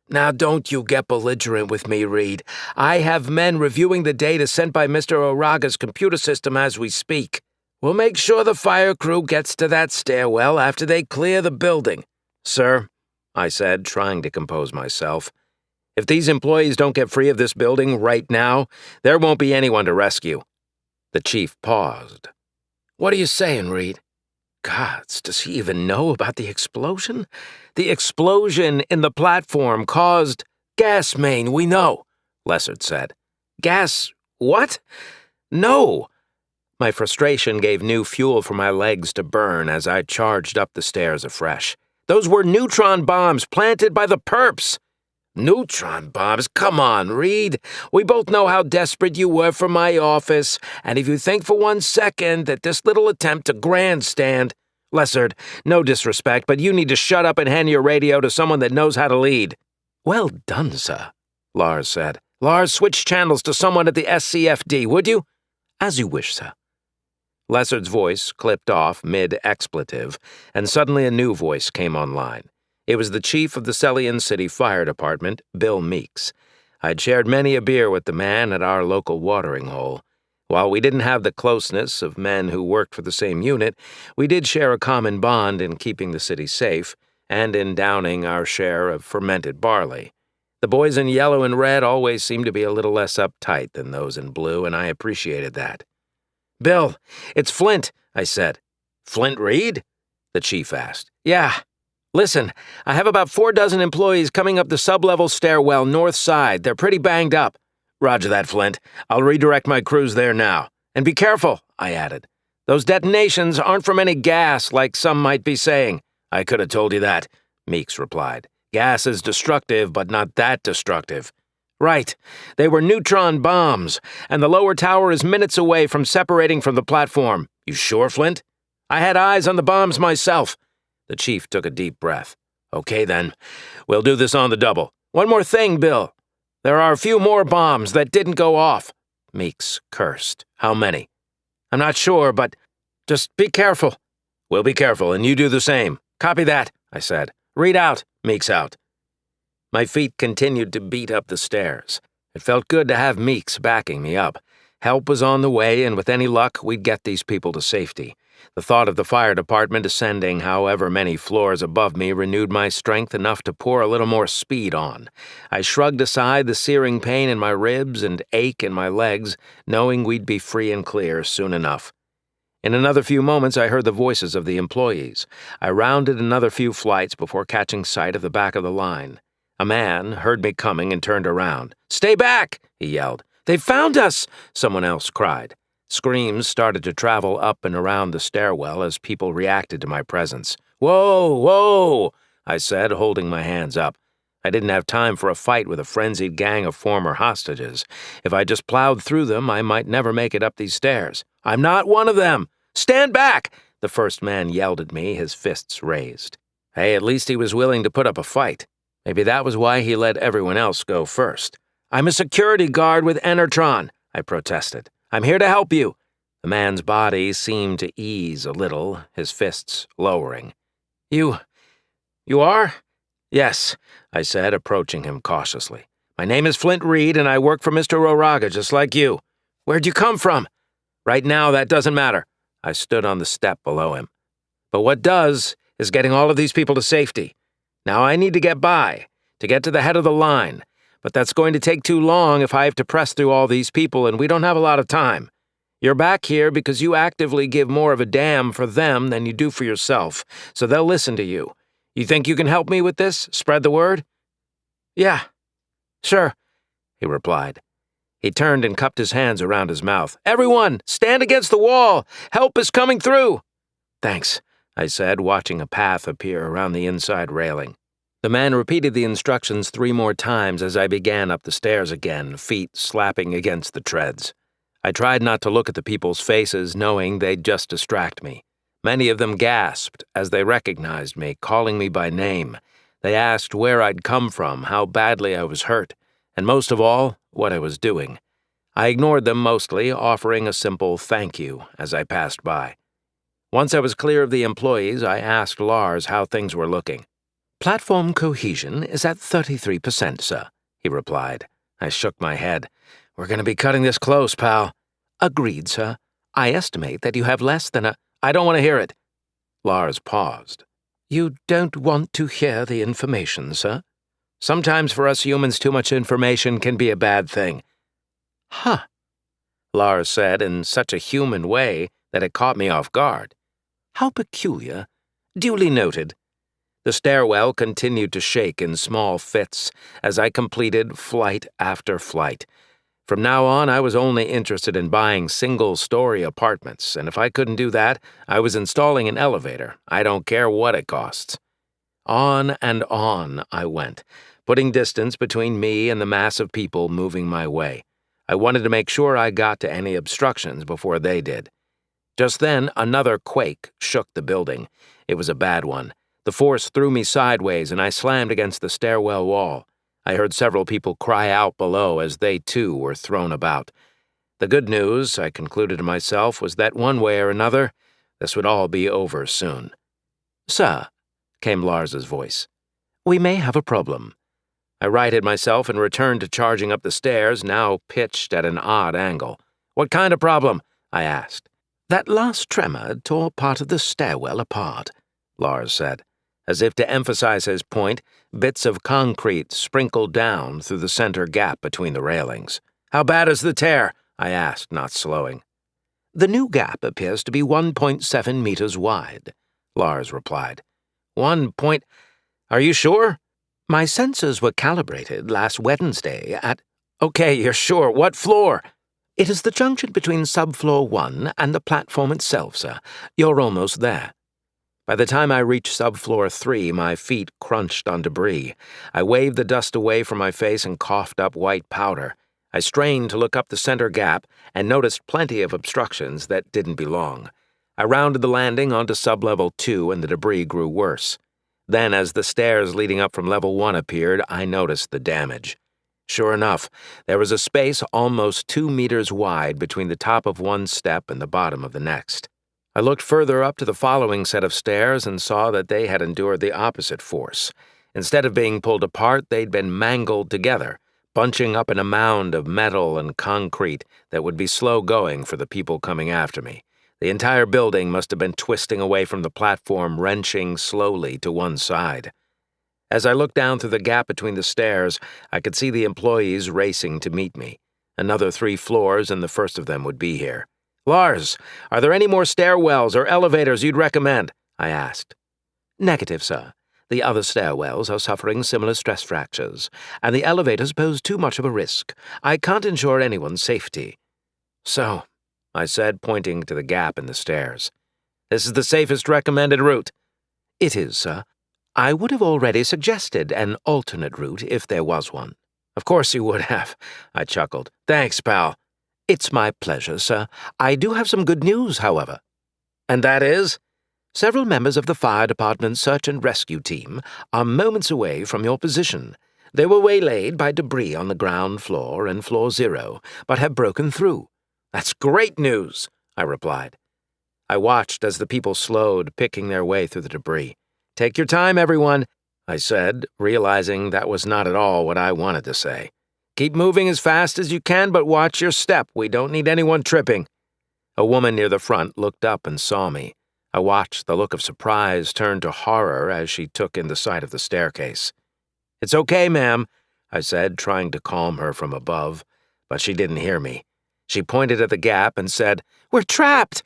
"Now don't you get belligerent with me, Reed. I have men reviewing the data sent by Mr. Oraga's computer system as we speak. We'll make sure the fire crew gets to that stairwell after they clear the building." "Sir," I said, trying to compose myself, "if these employees don't get free of this building right now, there won't be anyone to rescue." The chief paused. "What are you saying, Reed?" Gods, does he even know about the explosion? The explosion in the platform caused— "Gas main, we know," Lessard said. "Gas— what? No!" My frustration gave new fuel for my legs to burn as I charged up the stairs afresh. Those were neutron bombs planted by the perps. "Neutron bombs? Come on, Reed. We both know how desperate you were for my office, and if you think for 1 second that this little attempt to grandstand—" "Lessard, no disrespect, but you need to shut up and hand your radio to someone that knows how to lead." "Well done, sir," Lars said. "Lars, switch channels to someone at the SCFD, would you?" "As you wish, sir." Lessard's voice clipped off mid-expletive, and suddenly a new voice came online. It was the chief of the Sellian City Fire Department, Bill Meeks. I'd shared many a beer with the man at our local watering hole. While we didn't have the closeness of men who worked for the same unit, we did share a common bond in keeping the city safe and in downing our share of fermented barley. The boys in yellow and red always seemed to be a little less uptight than those in blue, and I appreciated that. "Bill, it's Flint," I said. "Flint Reed?" the chief asked. "Yeah. Listen, I have about 4 dozen employees coming up the sub-level stairwell north side. They're pretty banged up." "Roger that, Flint. I'll redirect my crews there now." "And be careful," I added. "Those detonations aren't from any gas, like some might be saying." "I could have told you that," Meeks replied. "Gas is destructive, but not that destructive." "Right. They were neutron bombs, and the lower tower is minutes away from separating from the platform." "You sure, Flint?" "I had eyes on the bombs myself." The chief took a deep breath. "Okay, then. We'll do this on the double. One more thing, Bill. There are a few more bombs that didn't go off." Meeks cursed. "How many?" "I'm not sure, but just be careful." "We'll be careful, and you do the same." "Copy that," I said. "Read out." Meeks out. My feet continued to beat up the stairs. It felt good to have Meeks backing me up. Help was on the way, and with any luck, we'd get these people to safety. The thought of the fire department ascending however many floors above me renewed my strength enough to pour a little more speed on. I shrugged aside the searing pain in my ribs and ache in my legs, knowing we'd be free and clear soon enough. In another few moments, I heard the voices of the employees. I rounded another few flights before catching sight of the back of the line. A man heard me coming and turned around. "Stay back!" he yelled. "They found us!" someone else cried. Screams started to travel up and around the stairwell as people reacted to my presence. "Whoa, whoa!" I said, holding my hands up. I didn't have time for a fight with a frenzied gang of former hostages. If I just plowed through them, I might never make it up these stairs. I'm not one of them! Stand back! The first man yelled at me, his fists raised. Hey, at least he was willing to put up a fight. Maybe that was why he let everyone else go first. I'm a security guard with Enertron, I protested. I'm here to help you. The man's body seemed to ease a little, his fists lowering. You are? Yes, I said, approaching him cautiously. My name is Flint Reed, and I work for Mr. Oraga, just like you. Where'd you come from? Right now, that doesn't matter. I stood on the step below him. But what does is getting all of these people to safety. Now I need to get by, to get to the head of the line, but that's going to take too long if I have to press through all these people, and we don't have a lot of time. You're back here because you actively give more of a damn for them than you do for yourself, so they'll listen to you. You think you can help me with this? Spread the word? Yeah, sure, he replied. He turned and cupped his hands around his mouth. Everyone, stand against the wall! Help is coming through! Thanks, I said, watching a path appear around the inside railing. The man repeated the instructions 3 more times as I began up the stairs again, feet slapping against the treads. I tried not to look at the people's faces, knowing they'd just distract me. Many of them gasped as they recognized me, calling me by name. They asked where I'd come from, how badly I was hurt, and most of all, what I was doing. I ignored them mostly, offering a simple thank you as I passed by. Once I was clear of the employees, I asked Lars how things were looking. Platform cohesion is at 33%, sir, he replied. I shook my head. We're going to be cutting this close, pal. Agreed, sir. I estimate that you have less than a... I don't want to hear it. Lars paused. You don't want to hear the information, sir? Sometimes for us humans too much information can be a bad thing. Huh, Lars said in such a human way that it caught me off guard. How peculiar. Duly noted. The stairwell continued to shake in small fits as I completed flight after flight. From now on, I was only interested in buying single-story apartments, and if I couldn't do that, I was installing an elevator. I don't care what it costs. On and on I went, putting distance between me and the mass of people moving my way. I wanted to make sure I got to any obstructions before they did. Just then, another quake shook the building. It was a bad one. The force threw me sideways, and I slammed against the stairwell wall. I heard several people cry out below as they, too, were thrown about. The good news, I concluded to myself, was that one way or another, this would all be over soon. Sir, came Lars's voice, we may have a problem. I righted myself and returned to charging up the stairs, now pitched at an odd angle. What kind of problem? I asked. That last tremor tore part of the stairwell apart, Lars said. As if to emphasize his point, bits of concrete sprinkled down through the center gap between the railings. How bad is the tear? I asked, not slowing. The new gap appears to be 1.7 meters wide, Lars replied. 1 point... Are you sure? My sensors were calibrated last Wednesday at... Okay, you're sure. What floor? It is the junction between subfloor 1 and the platform itself, sir. You're almost there. By the time I reached subfloor 3, my feet crunched on debris. I waved the dust away from my face and coughed up white powder. I strained to look up the center gap and noticed plenty of obstructions that didn't belong. I rounded the landing onto sublevel 2 and the debris grew worse. Then, as the stairs leading up from level 1 appeared, I noticed the damage. Sure enough, there was a space almost 2 meters wide between the top of one step and the bottom of the next. I looked further up to the following set of stairs and saw that they had endured the opposite force. Instead of being pulled apart, they'd been mangled together, bunching up in a mound of metal and concrete that would be slow-going for the people coming after me. The entire building must have been twisting away from the platform, wrenching slowly to one side. As I looked down through the gap between the stairs, I could see the employees racing to meet me. Another 3 floors, and the first of them would be here. Lars, are there any more stairwells or elevators you'd recommend? I asked. Negative, sir. The other stairwells are suffering similar stress fractures, and the elevators pose too much of a risk. I can't ensure anyone's safety. So, I said, pointing to the gap in the stairs. This is the safest recommended route. It is, sir. I would have already suggested an alternate route if there was one. Of course you would have, I chuckled. Thanks, pal. It's my pleasure, sir. I do have some good news, however. And that is? Several members of the fire department's search and rescue team are moments away from your position. They were waylaid by debris on the ground floor and floor 0, but have broken through. That's great news, I replied. I watched as the people slowed, picking their way through the debris. Take your time, everyone, I said, realizing that was not at all what I wanted to say. Keep moving as fast as you can, but watch your step. We don't need anyone tripping. A woman near the front looked up and saw me. I watched the look of surprise turn to horror as she took in the sight of the staircase. It's okay, ma'am, I said, trying to calm her from above, but she didn't hear me. She pointed at the gap and said, "We're trapped!"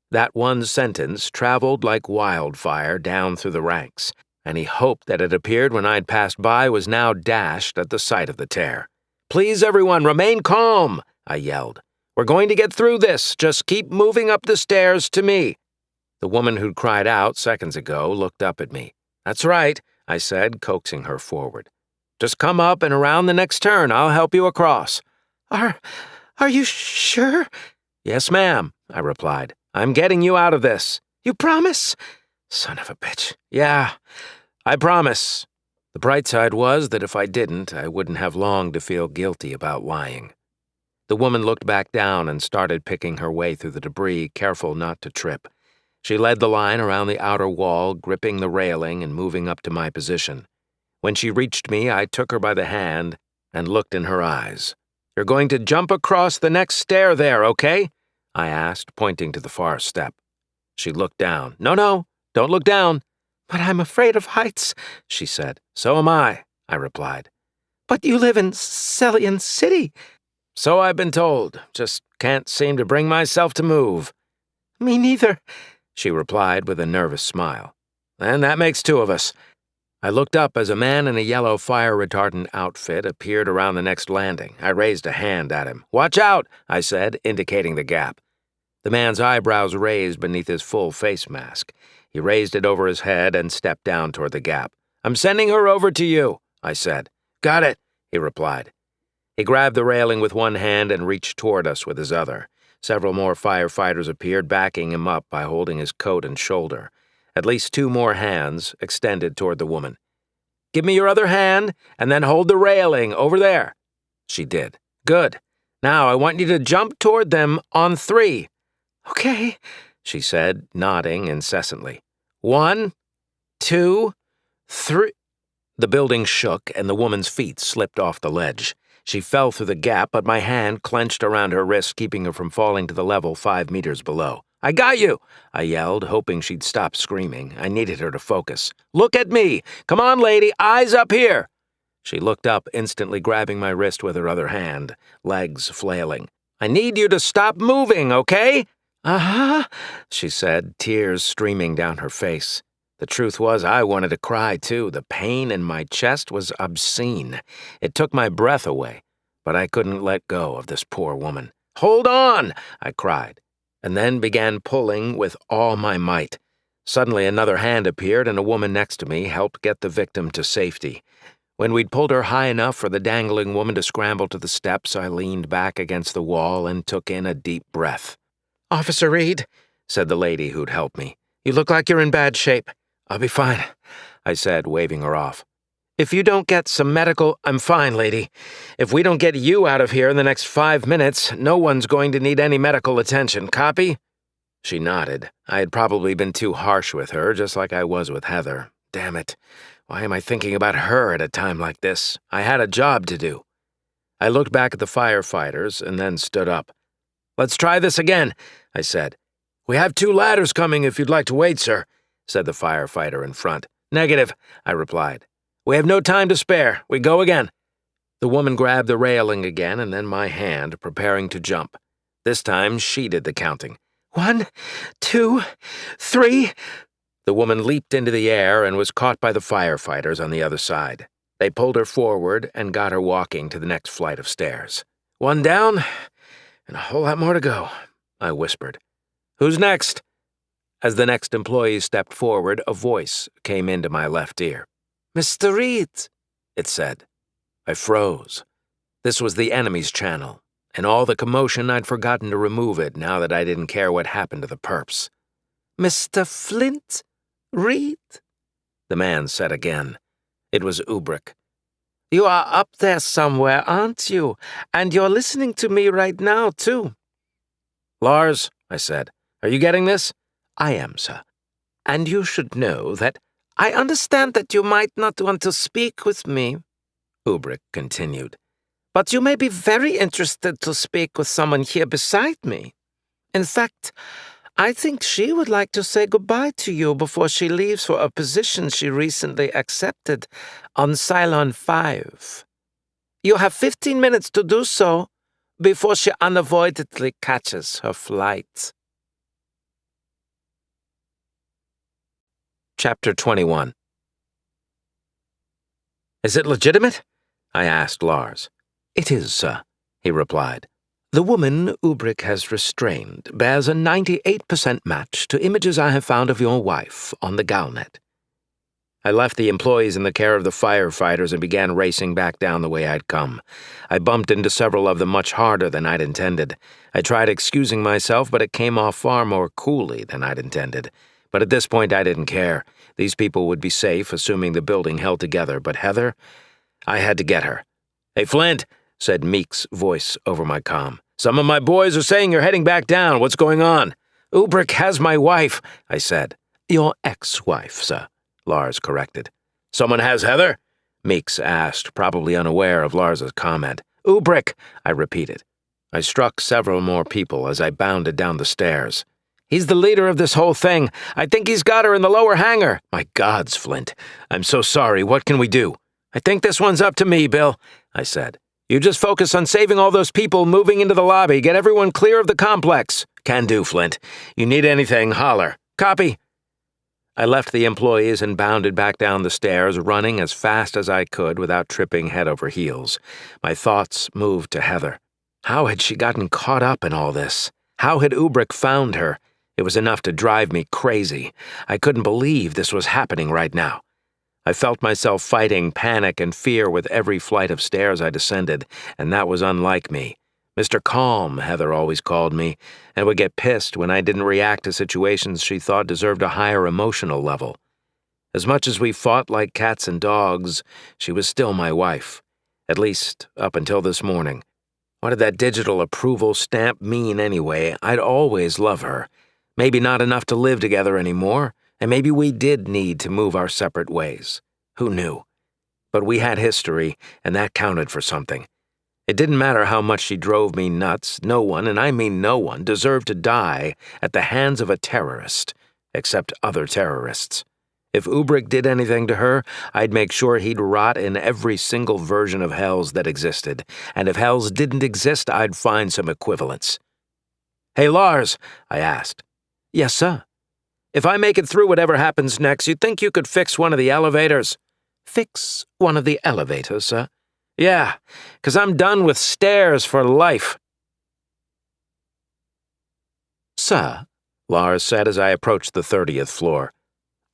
That one sentence traveled like wildfire down through the ranks. Any hope that had appeared when I'd passed by was now dashed at the sight of the tear. "Please, everyone, remain calm," I yelled. "We're going to get through this. Just keep moving up the stairs to me." The woman who'd cried out seconds ago looked up at me. "That's right," I said, coaxing her forward. "Just come up and around the next turn. I'll help you across." Are you sure? "Yes, ma'am," I replied. "I'm getting you out of this." You promise? Son of a bitch. Yeah, I promise. The bright side was that if I didn't, I wouldn't have long to feel guilty about lying. The woman looked back down and started picking her way through the debris, careful not to trip. She led the line around the outer wall, gripping the railing and moving up to my position. When she reached me, I took her by the hand and looked in her eyes. "You're going to jump across the next stair there, okay?" I asked, pointing to the far step. She looked down. No, don't look down." "But I'm afraid of heights," she said. "So am I," I replied. "But you live in Celian City." "So I've been told. Just can't seem to bring myself to move." "Me neither," she replied with a nervous smile. "And that makes two of us." I looked up as a man in a yellow fire-retardant outfit appeared around the next landing. I raised a hand at him. "Watch out," I said, indicating the gap. The man's eyebrows raised beneath his full face mask. He raised it over his head and stepped down toward the gap. "I'm sending her over to you," I said. "Got it," he replied. He grabbed the railing with one hand and reached toward us with his other. Several more firefighters appeared, backing him up by holding his coat and shoulder. At least 2 more hands extended toward the woman. "Give me your other hand, and then hold the railing over there." She did. "Good. Now I want you to jump toward them on 3. "Okay," she said, nodding incessantly. 1, 2, 3. The building shook, and the woman's feet slipped off the ledge. She fell through the gap, but my hand clenched around her wrist, keeping her from falling to the level 5 meters below. "I got you!" I yelled, hoping she'd stop screaming. I needed her to focus. "Look at me! Come on, lady! Eyes up here!" She looked up, instantly grabbing my wrist with her other hand, legs flailing. "I need you to stop moving, okay?" "Uh-huh," she said, tears streaming down her face. The truth was, I wanted to cry, too. The pain in my chest was obscene. It took my breath away, but I couldn't let go of this poor woman. "Hold on!" I cried, and then began pulling with all my might. Suddenly, another hand appeared, and a woman next to me helped get the victim to safety. When we'd pulled her high enough for the dangling woman to scramble to the steps, I leaned back against the wall and took in a deep breath. "Officer Reed," said the lady who'd helped me. "you look like you're in bad shape." "I'll be fine," I said, waving her off. "If you don't get some medical—" "I'm fine, lady. If we don't get you out of here in the next 5 minutes, no one's going to need any medical attention. Copy?" She nodded. I had probably been too harsh with her, just like I was with Heather. Damn it. Why am I thinking about her at a time like this? I had a job to do. I looked back at the firefighters and then stood up. "Let's try this again," I said. "We have 2 ladders coming if you'd like to wait, sir," said the firefighter in front. "Negative," I replied. "We have no time to spare. We go again." The woman grabbed the railing again and then my hand, preparing to jump. This time she did the counting. 1, 2, 3. The woman leaped into the air and was caught by the firefighters on the other side. They pulled her forward and got her walking to the next flight of stairs. "1 down, and a whole lot more to go," I whispered. "Who's next?" As the next employee stepped forward, a voice came into my left ear. Mr. Reed, it said. I froze. This was the enemy's channel. In all the commotion, I'd forgotten to remove it now that I didn't care what happened to the perps. Mr. Flint? Reed? The man said again. It was Ubrick. You are up there somewhere, aren't you? And you're listening to me right now, too. Lars, I said, are you getting this? I am, sir. And you should know that I understand that you might not want to speak with me, Ubrick continued. But you may be very interested to speak with someone here beside me. In fact, I think she would like to say goodbye to you before she leaves for a position she recently accepted on Cylon 5. You have 15 minutes to do so before she unavoidably catches her flight. Chapter 21. Is it legitimate? I asked Lars. It is, sir, he replied. The woman Ubrick has restrained bears a 98% match to images I have found of your wife on the Galnet. I left the employees in the care of the firefighters and began racing back down the way I'd come. I bumped into several of them much harder than I'd intended. I tried excusing myself, but it came off far more coolly than I'd intended. But at this point, I didn't care. These people would be safe, assuming the building held together. But Heather? I had to get her. Hey, Flint, said Meek's voice over my comm. Some of my boys are saying you're heading back down. What's going on? Ubrick has my wife, I said. Your ex-wife, sir, Lars corrected. Someone has Heather? Meeks asked, probably unaware of Lars's comment. Ubrick, I repeated. I struck several more people as I bounded down the stairs. He's the leader of this whole thing. I think he's got her in the lower hangar. My gods, Flint. I'm so sorry. What can we do? I think this one's up to me, Bill, I said. You just focus on saving all those people moving into the lobby. Get everyone clear of the complex. Can do, Flint. You need anything, holler. Copy. I left the employees and bounded back down the stairs, running as fast as I could without tripping head over heels. My thoughts moved to Heather. How had she gotten caught up in all this? How had Ubrick found her? It was enough to drive me crazy. I couldn't believe this was happening right now. I felt myself fighting panic and fear with every flight of stairs I descended, and that was unlike me. Mr. Calm, Heather always called me, and would get pissed when I didn't react to situations she thought deserved a higher emotional level. As much as we fought like cats and dogs, she was still my wife, at least up until this morning. What did that digital approval stamp mean anyway? I'd always love her. Maybe not enough to live together anymore, and maybe we did need to move our separate ways. Who knew? But we had history, and that counted for something. It didn't matter how much she drove me nuts. No one, and I mean no one, deserved to die at the hands of a terrorist, except other terrorists. If Ubrick did anything to her, I'd make sure he'd rot in every single version of Hells that existed, and if Hells didn't exist, I'd find some equivalents. Hey, Lars, I asked. Yes, sir. If I make it through whatever happens next, you think you could fix one of the elevators? Fix one of the elevators, sir? Yeah, 'cause I'm done with stairs for life. Sir, Lars said as I approached the 30th floor.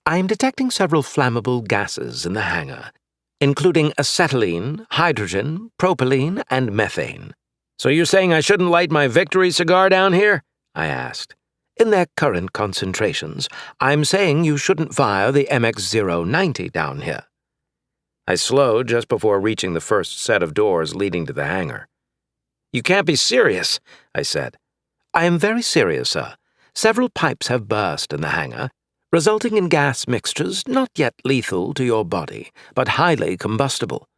I am detecting several flammable gases in the hangar, including acetylene, hydrogen, propylene, and methane. So you're saying I shouldn't light my victory cigar down here? I asked. In their current concentrations, I'm saying you shouldn't fire the MX-090 down here. I slowed just before reaching the first set of doors leading to the hangar. You can't be serious, I said. I am very serious, sir. Several pipes have burst in the hangar, resulting in gas mixtures not yet lethal to your body, but highly combustible.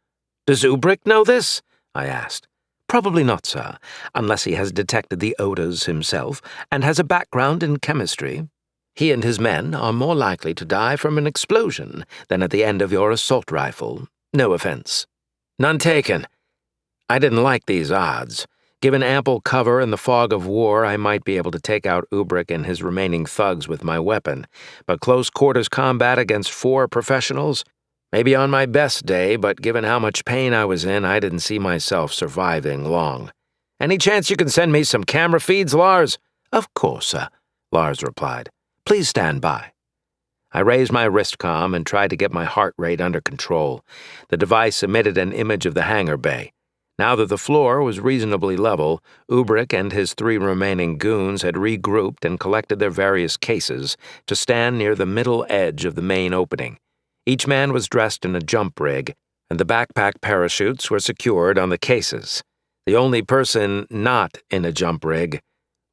Does Ubrick know this? I asked. Probably not, sir, unless he has detected the odors himself and has a background in chemistry. He and his men are more likely to die from an explosion than at the end of your assault rifle. No offense. None taken. I didn't like these odds. Given ample cover in the fog of war, I might be able to take out Ubrick and his remaining thugs with my weapon, but close-quarters combat against 4 professionals? Maybe on my best day, but given how much pain I was in, I didn't see myself surviving long. Any chance you can send me some camera feeds, Lars? Of course, sir, Lars replied. Please stand by." I raised my wristcom and tried to get my heart rate under control. The device emitted an image of the hangar bay. Now that the floor was reasonably level, Ubrick and his 3 remaining goons had regrouped and collected their various cases to stand near the middle edge of the main opening. Each man was dressed in a jump rig, and the backpack parachutes were secured on the cases. The only person not in a jump rig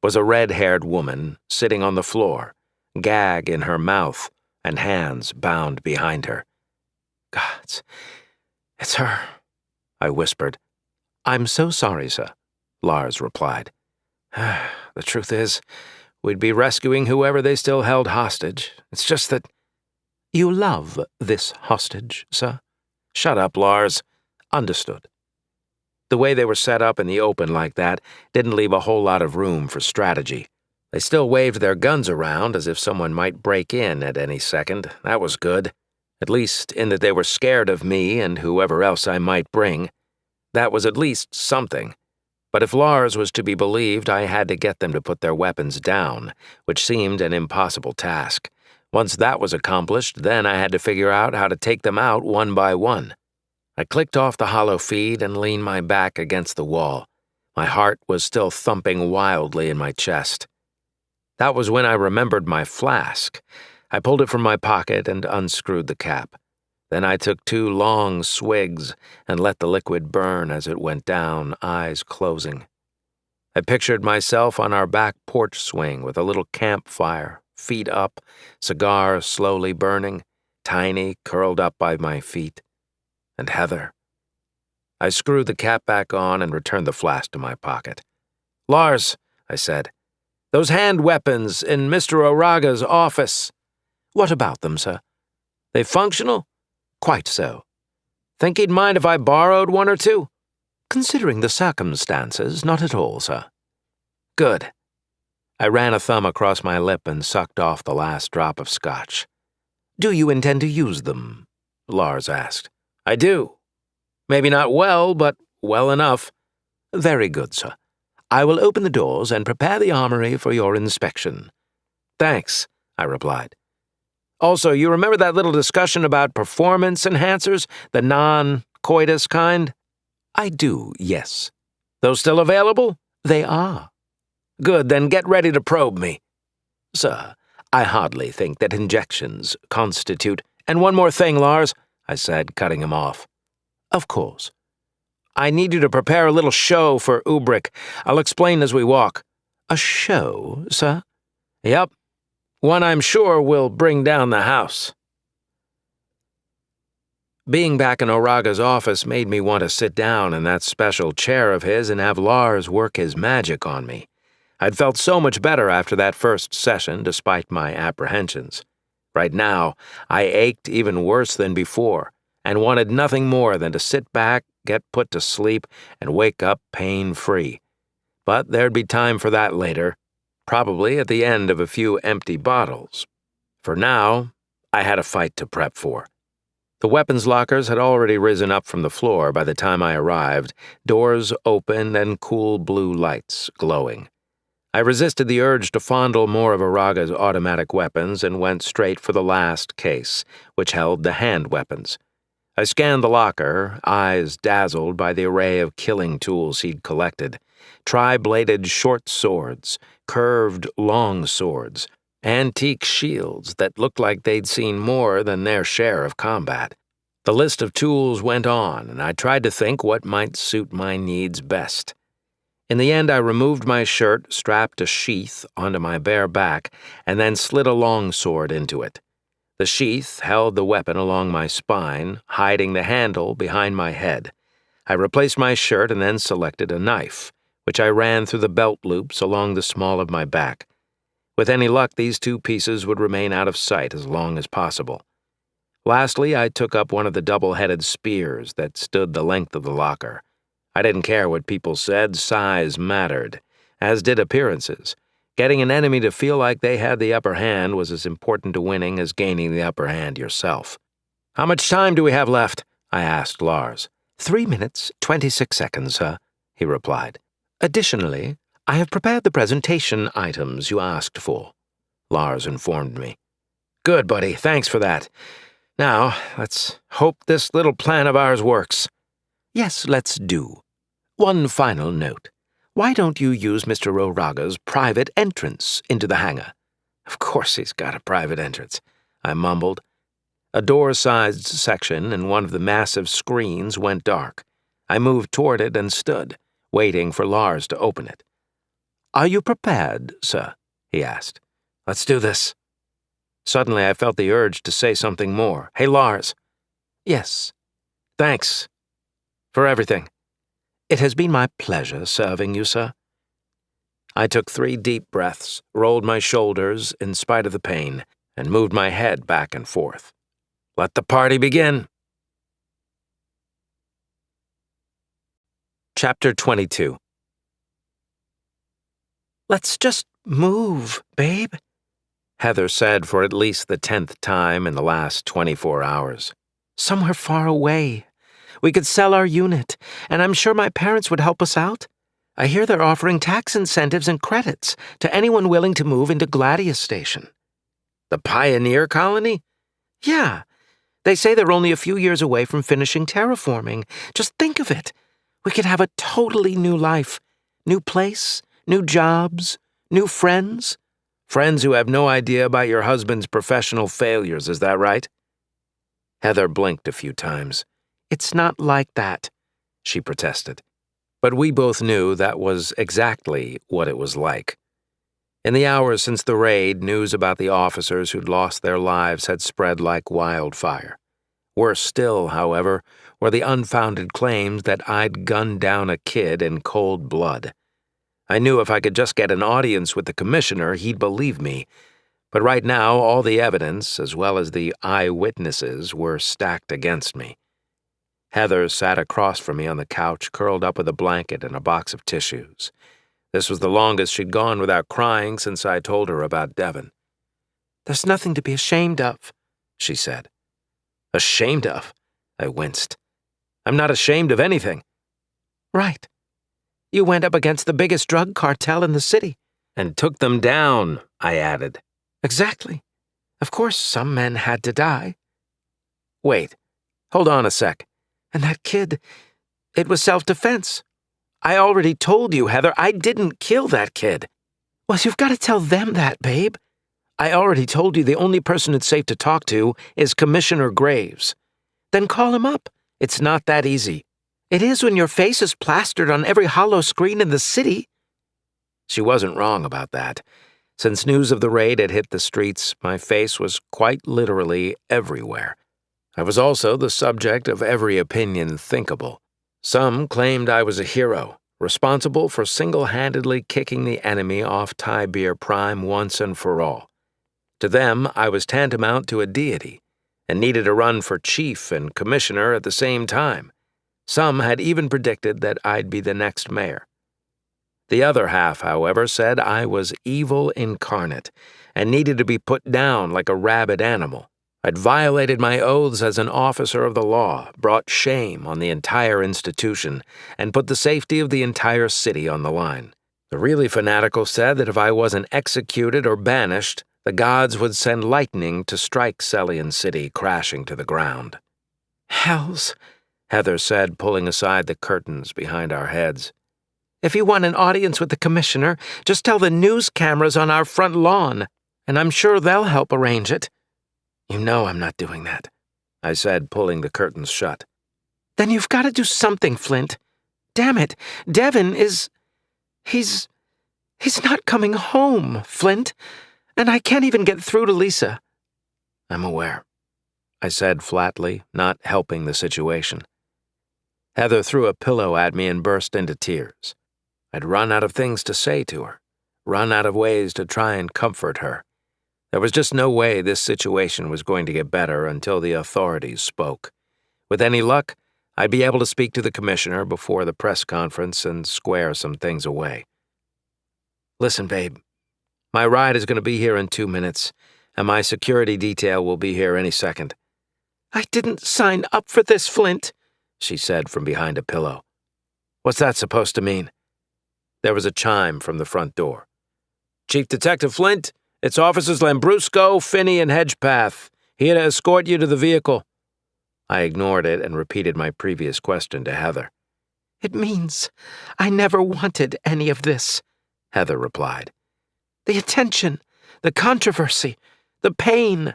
was a red-haired woman sitting on the floor, gag in her mouth and hands bound behind her. "God, it's her," I whispered. "I'm so sorry, sir," Lars replied. The truth is, we'd be rescuing whoever they still held hostage. It's just that— "You love this hostage, sir?" Shut up, Lars. "Understood." The way they were set up in the open like that didn't leave a whole lot of room for strategy. They still waved their guns around as if someone might break in at any second. That was good. At least in that they were scared of me and whoever else I might bring. That was at least something. But if Lars was to be believed, I had to get them to put their weapons down, which seemed an impossible task. Once that was accomplished, then I had to figure out how to take them out one by one. I clicked off the holo feed and leaned my back against the wall. My heart was still thumping wildly in my chest. That was when I remembered my flask. I pulled it from my pocket and unscrewed the cap. Then I took 2 long swigs and let the liquid burn as it went down, eyes closing. I pictured myself on our back porch swing with a little campfire, feet up, cigar slowly burning, tiny, curled up by my feet. And Heather. I screwed the cap back on and returned the flask to my pocket. "Lars," I said, "those hand weapons in Mr. Oraga's office." "What about them, sir?" "They functional?" "Quite so." "Think he'd mind if I borrowed 1 or 2? "Considering the circumstances, not at all, sir." "Good." I ran a thumb across my lip and sucked off the last drop of scotch. "Do you intend to use them?" Lars asked. "I do. Maybe not well, but well enough." "Very good, sir. I will open the doors and prepare the armory for your inspection." "Thanks," I replied. "Also, you remember that little discussion about performance enhancers, the non-coitus kind?" "I do, yes." "Those still available?" "They are." "Good, then get ready to probe me." "Sir, I hardly think that injections constitute—" "And one more thing, Lars," I said, cutting him off. "Of course." "I need you to prepare a little show for Ubrick. I'll explain as we walk." "A show, sir?" "Yep. One I'm sure will bring down the house." Being back in Oraga's office made me want to sit down in that special chair of his and have Lars work his magic on me. I'd felt so much better after that first session, despite my apprehensions. Right now, I ached even worse than before, and wanted nothing more than to sit back, get put to sleep, and wake up pain-free. But there'd be time for that later, probably at the end of a few empty bottles. For now, I had a fight to prep for. The weapons lockers had already risen up from the floor by the time I arrived, doors open and cool blue lights glowing. I resisted the urge to fondle more of Oraga's automatic weapons and went straight for the last case, which held the hand weapons. I scanned the locker, eyes dazzled by the array of killing tools he'd collected. Tri-bladed short swords, curved long swords, antique shields that looked like they'd seen more than their share of combat. The list of tools went on, and I tried to think what might suit my needs best. In the end, I removed my shirt, strapped a sheath onto my bare back, and then slid a longsword into it. The sheath held the weapon along my spine, hiding the handle behind my head. I replaced my shirt and then selected a knife, which I ran through the belt loops along the small of my back. With any luck, these 2 pieces would remain out of sight as long as possible. Lastly, I took up one of the double-headed spears that stood the length of the locker. I didn't care what people said, size mattered, as did appearances. Getting an enemy to feel like they had the upper hand was as important to winning as gaining the upper hand yourself. "How much time do we have left?" I asked Lars. 3 minutes, 26 seconds, sir," he replied. "Additionally, I have prepared the presentation items you asked for." Lars informed me. Good, buddy. Thanks for that. Now, let's hope this little plan of ours works. Yes, let's do. One final note. Why don't you use Mr. Oraga's private entrance into the hangar? Of course he's got a private entrance, I mumbled. A door-sized section in one of the massive screens went dark. I moved toward it and stood, waiting for Lars to open it. Are you prepared, sir? He asked. Let's do this. Suddenly I felt the urge to say something more. Hey, Lars. Yes. Thanks. For everything. It has been my pleasure serving you, sir. I took 3 deep breaths, rolled my shoulders in spite of the pain, and moved my head back and forth. Let the party begin. Chapter 22. Let's just move, babe, Heather said for at least the 10th time in the last 24 hours. Somewhere far away. We could sell our unit, and I'm sure my parents would help us out. I hear they're offering tax incentives and credits to anyone willing to move into Gladius Station. The Pioneer Colony? Yeah. They say they're only a few years away from finishing terraforming. Just think of it. We could have a totally new life. New place, new jobs, new friends. Friends who have no idea about your husband's professional failures, is that right? Heather blinked a few times. It's not like that, she protested. But we both knew that was exactly what it was like. In the hours since the raid, news about the officers who'd lost their lives had spread like wildfire. Worse still, however, were the unfounded claims that I'd gunned down a kid in cold blood. I knew if I could just get an audience with the commissioner, he'd believe me. But right now, all the evidence, as well as the eyewitnesses, were stacked against me. Heather sat across from me on the couch, curled up with a blanket and a box of tissues. This was the longest she'd gone without crying since I told her about Devon. There's nothing to be ashamed of, she said. Ashamed of? I winced. I'm not ashamed of anything. Right. You went up against the biggest drug cartel in the city. And took them down, I added. Exactly. Of course, some men had to die. Wait. Hold on a sec. And that kid, it was self-defense. I already told you, Heather, I didn't kill that kid. Well, you've got to tell them that, babe. I already told you the only person it's safe to talk to is Commissioner Graves. Then call him up. It's not that easy. It is when your face is plastered on every hollow screen in the city. She wasn't wrong about that. Since news of the raid had hit the streets, my face was quite literally everywhere. I was also the subject of every opinion thinkable. Some claimed I was a hero, responsible for single-handedly kicking the enemy off Tibere Prime once and for all. To them, I was tantamount to a deity, and needed a run for chief and commissioner at the same time. Some had even predicted that I'd be the next mayor. The other half, however, said I was evil incarnate and needed to be put down like a rabid animal. I'd violated my oaths as an officer of the law, brought shame on the entire institution, and put the safety of the entire city on the line. The really fanatical said that if I wasn't executed or banished, the gods would send lightning to strike Celian City crashing to the ground. Hells, Heather said, pulling aside the curtains behind our heads. If you want an audience with the commissioner, just tell the news cameras on our front lawn, and I'm sure they'll help arrange it. You know I'm not doing that, I said, pulling the curtains shut. Then you've got to do something, Flint. Damn it, Devon is... He's not coming home, Flint, and I can't even get through to Lisa. I'm aware, I said flatly, not helping the situation. Heather threw a pillow at me and burst into tears. I'd run out of things to say to her, run out of ways to try and comfort her. There was just no way this situation was going to get better until the authorities spoke. With any luck, I'd be able to speak to the commissioner before the press conference and square some things away. Listen, babe, my ride is going to be here in 2 minutes, and my security detail will be here any second. I didn't sign up for this, Flint, she said from behind a pillow. What's that supposed to mean? There was a chime from the front door. Chief Detective Flint, It's Officers Lambrusco, Finney, and Hedgepath, here to escort you to the vehicle." I ignored it and repeated my previous question to Heather. "It means I never wanted any of this," Heather replied. "The attention, the controversy, the pain."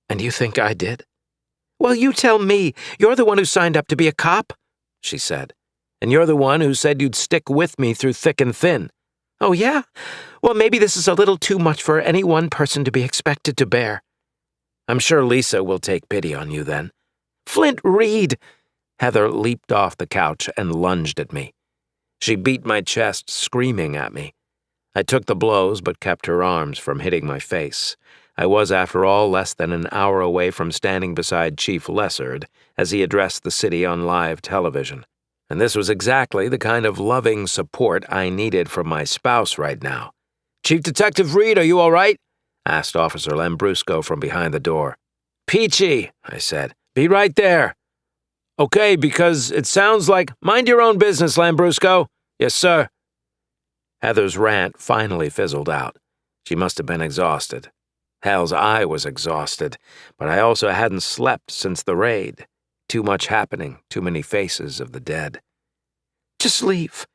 "And you think I did?" "Well, you tell me. You're the one who signed up to be a cop," she said. "And you're the one who said you'd stick with me through thick and thin." "Oh, yeah? Well, maybe this is a little too much for any one person to be expected to bear." "I'm sure Lisa will take pity on you then." "Flint Reed!" Heather leaped off the couch and lunged at me. She beat my chest, screaming at me. I took the blows but kept her arms from hitting my face. I was, after all, less than an hour away from standing beside Chief Lessard as he addressed the city on live television. And this was exactly the kind of loving support I needed from my spouse right now. "Chief Detective Reed, are you all right?" asked Officer Lambrusco from behind the door. "Peachy," I said. "Be right there." "Okay, because it sounds like—" "Mind your own business, Lambrusco." "Yes, sir." Heather's rant finally fizzled out. She must have been exhausted. Hell's, I was exhausted, but I also hadn't slept since the raid. Too much happening, too many faces of the dead. "Just leave,"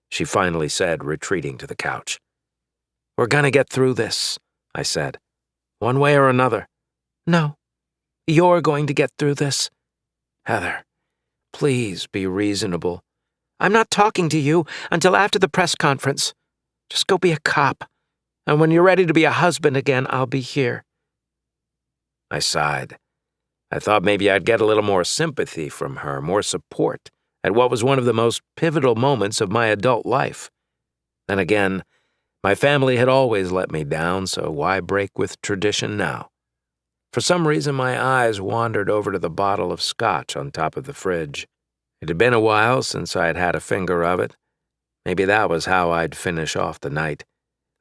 she finally said, retreating to the couch. "We're gonna get through this," I said. "One way or another." "No, you're going to get through this." "Heather, please be reasonable." "I'm not talking to you until after the press conference. Just go be a cop. And when you're ready to be a husband again, I'll be here." I sighed. I thought maybe I'd get a little more sympathy from her, more support, at what was one of the most pivotal moments of my adult life. Then again, my family had always let me down, so why break with tradition now? For some reason, my eyes wandered over to the bottle of scotch on top of the fridge. It had been a while since I had had a finger of it. Maybe that was how I'd finish off the night.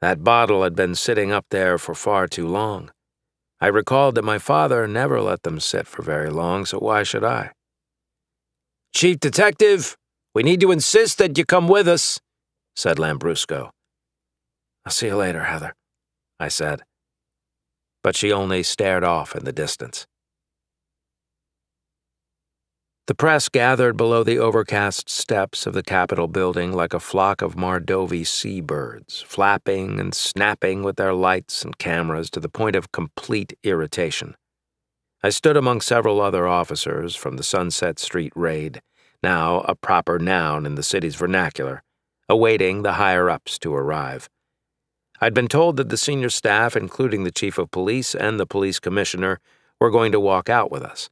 That bottle had been sitting up there for far too long. I recalled that my father never let them sit for very long, so why should I? "Chief Detective, we need to insist that you come with us," said Lambrusco. "I'll see you later, Heather," I said. But she only stared off in the distance. The press gathered below the overcast steps of the Capitol building like a flock of Mardovi seabirds, flapping and snapping with their lights and cameras to the point of complete irritation. I stood among several other officers from the Sunset Street raid, now a proper noun in the city's vernacular, awaiting the higher-ups to arrive. I'd been told that the senior staff, including the chief of police and the police commissioner, were going to walk out with us.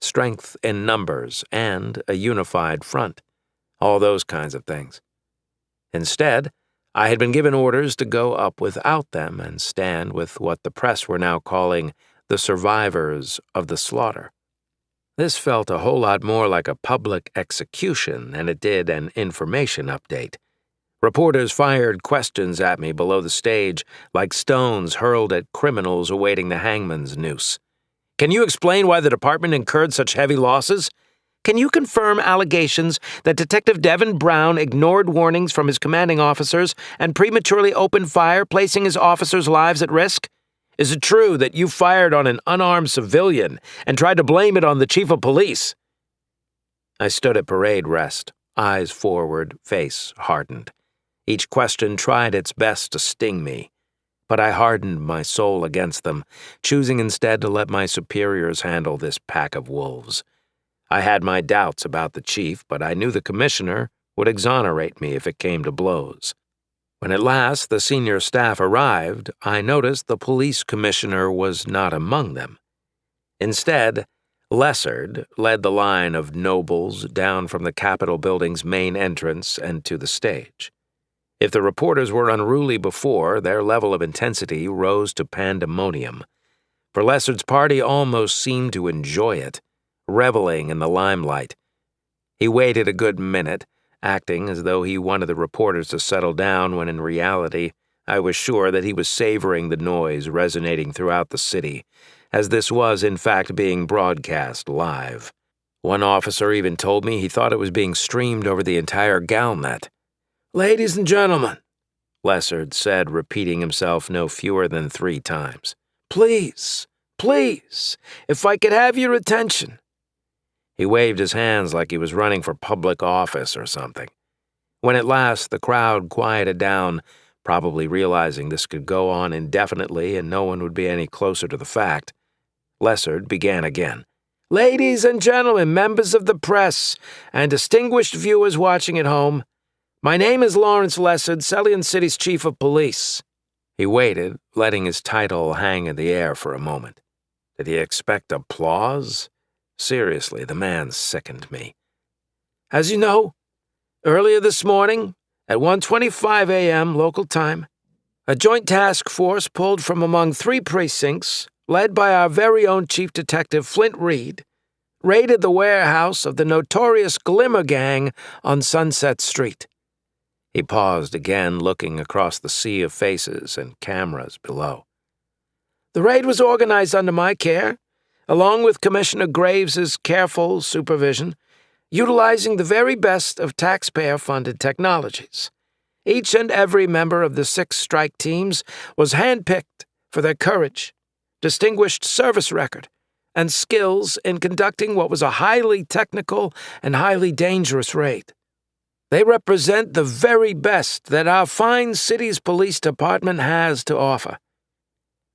Strength in numbers and a unified front, all those kinds of things. Instead, I had been given orders to go up without them and stand with what the press were now calling the survivors of the slaughter. This felt a whole lot more like a public execution than it did an information update. Reporters fired questions at me below the stage like stones hurled at criminals awaiting the hangman's noose. "Can you explain why the department incurred such heavy losses? Can you confirm allegations that Detective Devin Brown ignored warnings from his commanding officers and prematurely opened fire, placing his officers' lives at risk? Is it true that you fired on an unarmed civilian and tried to blame it on the chief of police?" I stood at parade rest, eyes forward, face hardened. Each question tried its best to sting me. But I hardened my soul against them, choosing instead to let my superiors handle this pack of wolves. I had my doubts about the chief, but I knew the commissioner would exonerate me if it came to blows. When at last the senior staff arrived, I noticed the police commissioner was not among them. Instead, Lessard led the line of nobles down from the Capitol building's main entrance and to the stage. If the reporters were unruly before, their level of intensity rose to pandemonium. For Lessard's party almost seemed to enjoy it, reveling in the limelight. He waited a good minute, acting as though he wanted the reporters to settle down when in reality I was sure that he was savoring the noise resonating throughout the city, as this was in fact being broadcast live. One officer even told me he thought it was being streamed over the entire Galnet. "Ladies and gentlemen, Lessard said, repeating himself no fewer than 3 times. "Please, please, if I could have your attention." He waved his hands like he was running for public office or something. When at last the crowd quieted down, probably realizing this could go on indefinitely and no one would be any closer to the fact, Lessard began again. "Ladies and gentlemen, members of the press, and distinguished viewers watching at home, my name is Lawrence Lessard, Celian City's Chief of Police." He waited, letting his title hang in the air for a moment. Did he expect applause? Seriously, the man sickened me. "As you know, earlier this morning, at 1:25 a.m. local time, a joint task force pulled from among 3 precincts, led by our very own Chief Detective Flint Reed, raided the warehouse of the notorious Glimmer Gang on Sunset Street." He paused again, looking across the sea of faces and cameras below. "The raid was organized under my care, along with Commissioner Graves's careful supervision, utilizing the very best of taxpayer-funded technologies. Each and every member of the 6 strike teams was handpicked for their courage, distinguished service record, and skills in conducting what was a highly technical and highly dangerous raid. They represent the very best that our fine city's police department has to offer.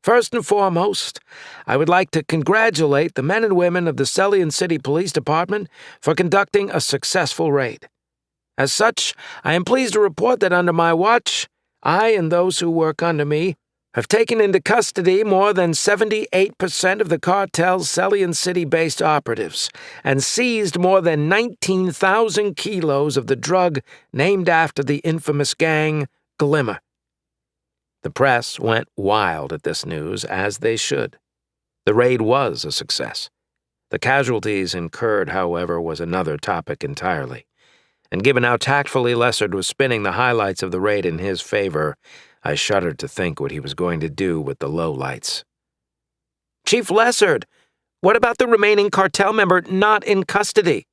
First and foremost, I would like to congratulate the men and women of the Celian City Police Department for conducting a successful raid. As such, I am pleased to report that under my watch, I and those who work under me have taken into custody more than 78% of the cartel's Celian City-based operatives and seized more than 19,000 kilos of the drug named after the infamous gang, Glimmer." The press went wild at this news, as they should. The raid was a success. The casualties incurred, however, was another topic entirely. And given how tactfully Lessard was spinning the highlights of the raid in his favor, I shuddered to think what he was going to do with the lowlights. "Chief Lessard, what about the remaining cartel member not in custody?"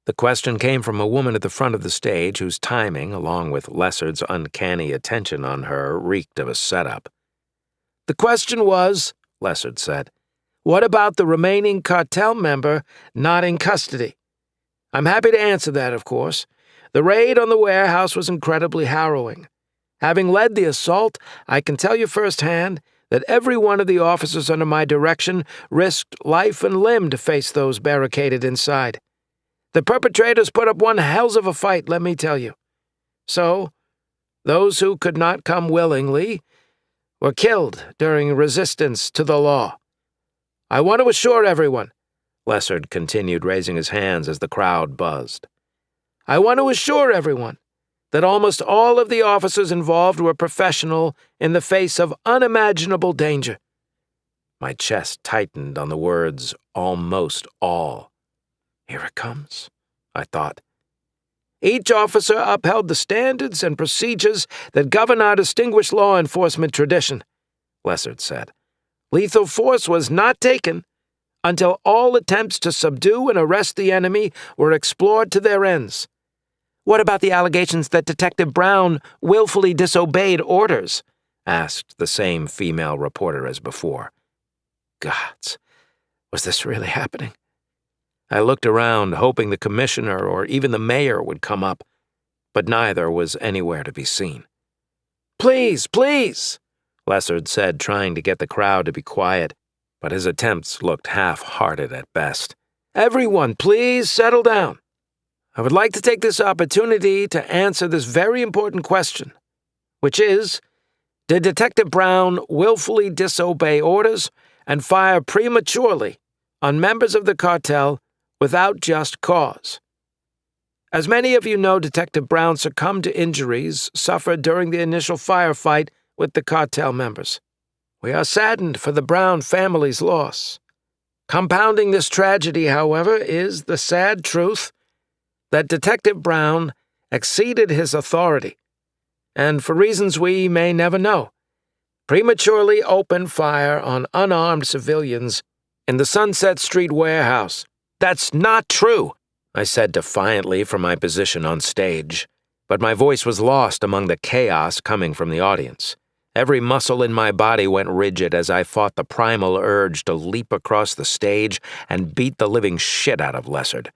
The question came from a woman at the front of the stage whose timing, along with Lessard's uncanny attention on her, reeked of a setup. "The question was," Lessard said, "what about the remaining cartel member not in custody? I'm happy to answer that, of course. The raid on the warehouse was incredibly harrowing. Having led the assault, I can tell you firsthand that every one of the officers under my direction risked life and limb to face those barricaded inside. The perpetrators put up one hells of a fight, let me tell you. So, those who could not come willingly were killed during resistance to the law. I want to assure everyone," Lessard continued, raising his hands as the crowd buzzed, "I want to assure everyone that almost all of the officers involved were professional in the face of unimaginable danger." My chest tightened on the words, "almost all." Here it comes, I thought. "Each officer upheld the standards and procedures that govern our distinguished law enforcement tradition," Lessard said. "Lethal force was not taken until all attempts to subdue and arrest the enemy were explored to their ends." "What about the allegations that Detective Brown willfully disobeyed orders?" asked the same female reporter as before. Gods, was this really happening? I looked around, hoping the commissioner or even the mayor would come up, but neither was anywhere to be seen. "Please, please," Lessard said, trying to get the crowd to be quiet, but his attempts looked half-hearted at best. "Everyone, please settle down. I would like to take this opportunity to answer this very important question, which is, did Detective Brown willfully disobey orders and fire prematurely on members of the cartel without just cause? As many of you know, Detective Brown succumbed to injuries suffered during the initial firefight with the cartel members. We are saddened for the Brown family's loss. Compounding this tragedy, however, is the sad truth that Detective Brown exceeded his authority, and for reasons we may never know, prematurely opened fire on unarmed civilians in the Sunset Street warehouse. That's not true, I said defiantly from my position on stage, but my voice was lost among the chaos coming from the audience. Every muscle in my body went rigid as I fought the primal urge to leap across the stage and beat the living shit out of Lessard.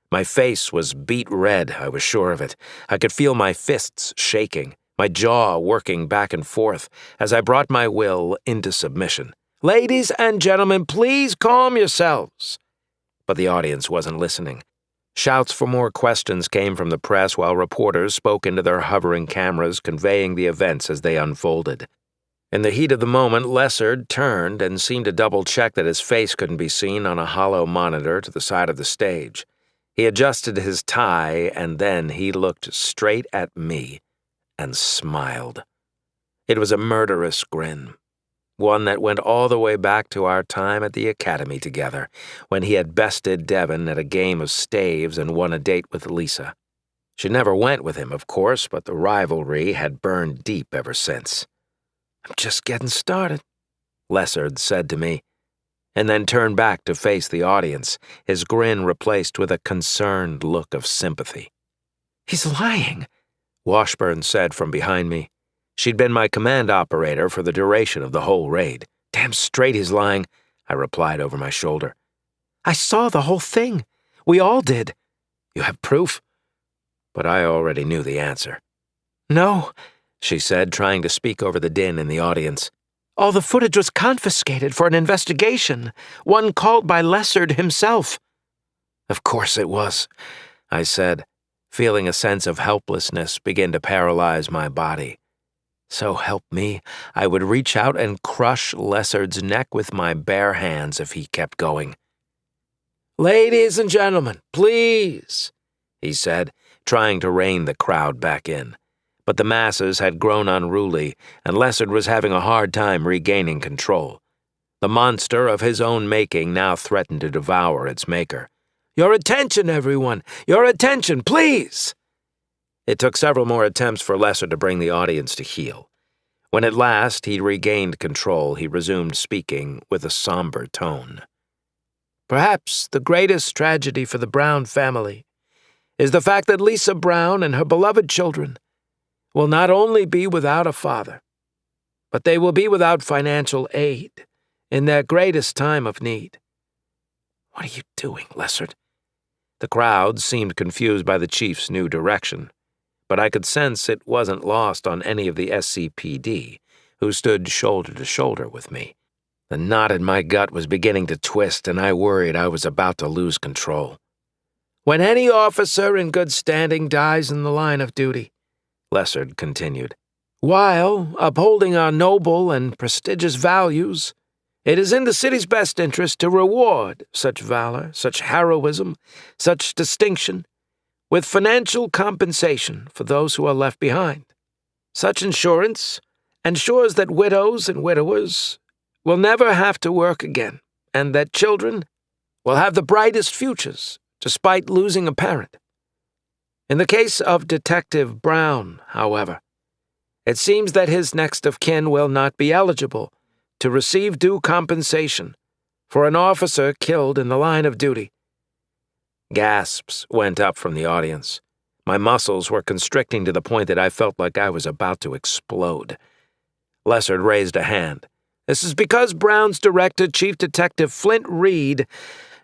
My face was beet red, I was sure of it. I could feel my fists shaking, my jaw working back and forth as I brought my will into submission. "Ladies and gentlemen, please calm yourselves." But the audience wasn't listening. Shouts for more questions came from the press while reporters spoke into their hovering cameras, conveying the events as they unfolded. In the heat of the moment, Lessard turned and seemed to double-check that his face couldn't be seen on a hollow monitor to the side of the stage. He adjusted his tie, and then he looked straight at me and smiled. It was a murderous grin, one that went all the way back to our time at the academy together, when he had bested Devon at a game of staves and won a date with Lisa. She never went with him, of course, but the rivalry had burned deep ever since. "I'm just getting started," Lessard said to me, and then turned back to face the audience, his grin replaced with a concerned look of sympathy. "He's lying," Washburn said from behind me. She'd been my command operator for the duration of the whole raid. "Damn straight he's lying," I replied over my shoulder. "I saw the whole thing. We all did." "You have proof?" But I already knew the answer. "No," she said, trying to speak over the din in the audience. "All the footage was confiscated for an investigation, one called by Lessard himself." "Of course it was," I said, feeling a sense of helplessness begin to paralyze my body. So help me, I would reach out and crush Lessard's neck with my bare hands if he kept going. "Ladies and gentlemen, please," he said, trying to rein the crowd back in. But the masses had grown unruly, and Lessard was having a hard time regaining control. The monster of his own making now threatened to devour its maker. "Your attention, everyone! Your attention, please!" It took several more attempts for Lessard to bring the audience to heel. When at last he regained control, he resumed speaking with a somber tone. "Perhaps the greatest tragedy for the Brown family is the fact that Lisa Brown and her beloved children will not only be without a father, but they will be without financial aid in their greatest time of need." "What are you doing, Lessard?" The crowd seemed confused by the chief's new direction, but I could sense it wasn't lost on any of the SCPD, who stood shoulder to shoulder with me. The knot in my gut was beginning to twist, and I worried I was about to lose control. "When any officer in good standing dies in the line of duty," Lessard continued, "while upholding our noble and prestigious values, it is in the city's best interest to reward such valor, such heroism, such distinction, with financial compensation for those who are left behind. Such insurance ensures that widows and widowers will never have to work again, and that children will have the brightest futures, despite losing a parent. In the case of Detective Brown, however, it seems that his next of kin will not be eligible to receive due compensation for an officer killed in the line of duty." Gasps went up from the audience. My muscles were constricting to the point that I felt like I was about to explode. Lessard raised a hand. "This is because Brown's director, Chief Detective Flint Reed,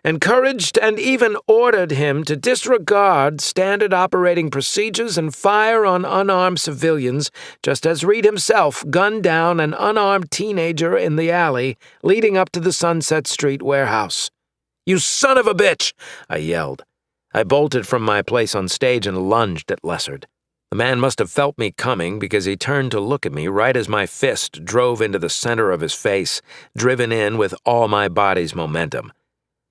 encouraged and even ordered him to disregard standard operating procedures and fire on unarmed civilians, just as Reed himself gunned down an unarmed teenager in the alley leading up to the Sunset Street warehouse." "You son of a bitch!" I yelled. I bolted from my place on stage and lunged at Lessard. The man must have felt me coming because he turned to look at me right as my fist drove into the center of his face, driven in with all my body's momentum.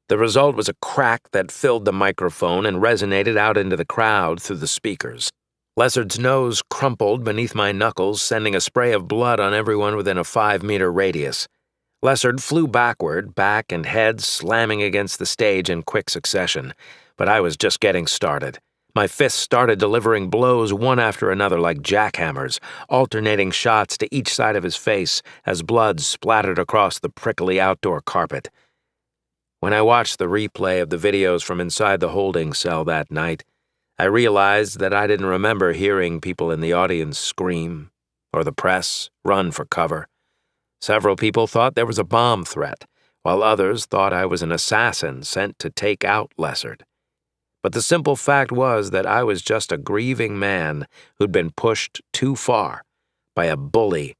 The result was a crack that filled the microphone and resonated out into the crowd through the speakers. Lessard's nose crumpled beneath my knuckles, sending a spray of blood on everyone within a 5-meter radius. Lessard flew backward, back and head slamming against the stage in quick succession, but I was just getting started. My fists started delivering blows one after another like jackhammers, alternating shots to each side of his face as blood splattered across the prickly outdoor carpet. When I watched the replay of the videos from inside the holding cell that night, I realized that I didn't remember hearing people in the audience scream or the press run for cover. Several people thought there was a bomb threat, while others thought I was an assassin sent to take out Lessard. But the simple fact was that I was just a grieving man who'd been pushed too far by a bully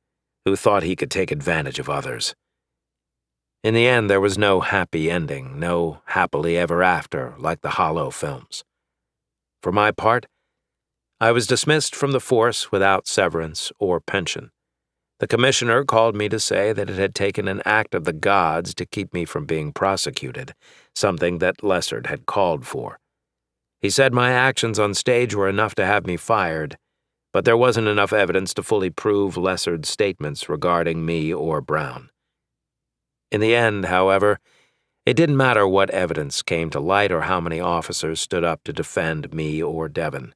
who thought he could take advantage of others. In the end, there was no happy ending, no happily ever after like the Hollow films. For my part, I was dismissed from the force without severance or pension. The commissioner called me to say that it had taken an act of the gods to keep me from being prosecuted, something that Lessard had called for. He said my actions on stage were enough to have me fired, but there wasn't enough evidence to fully prove Lessard's statements regarding me or Brown. In the end, however, it didn't matter what evidence came to light or how many officers stood up to defend me or Devon.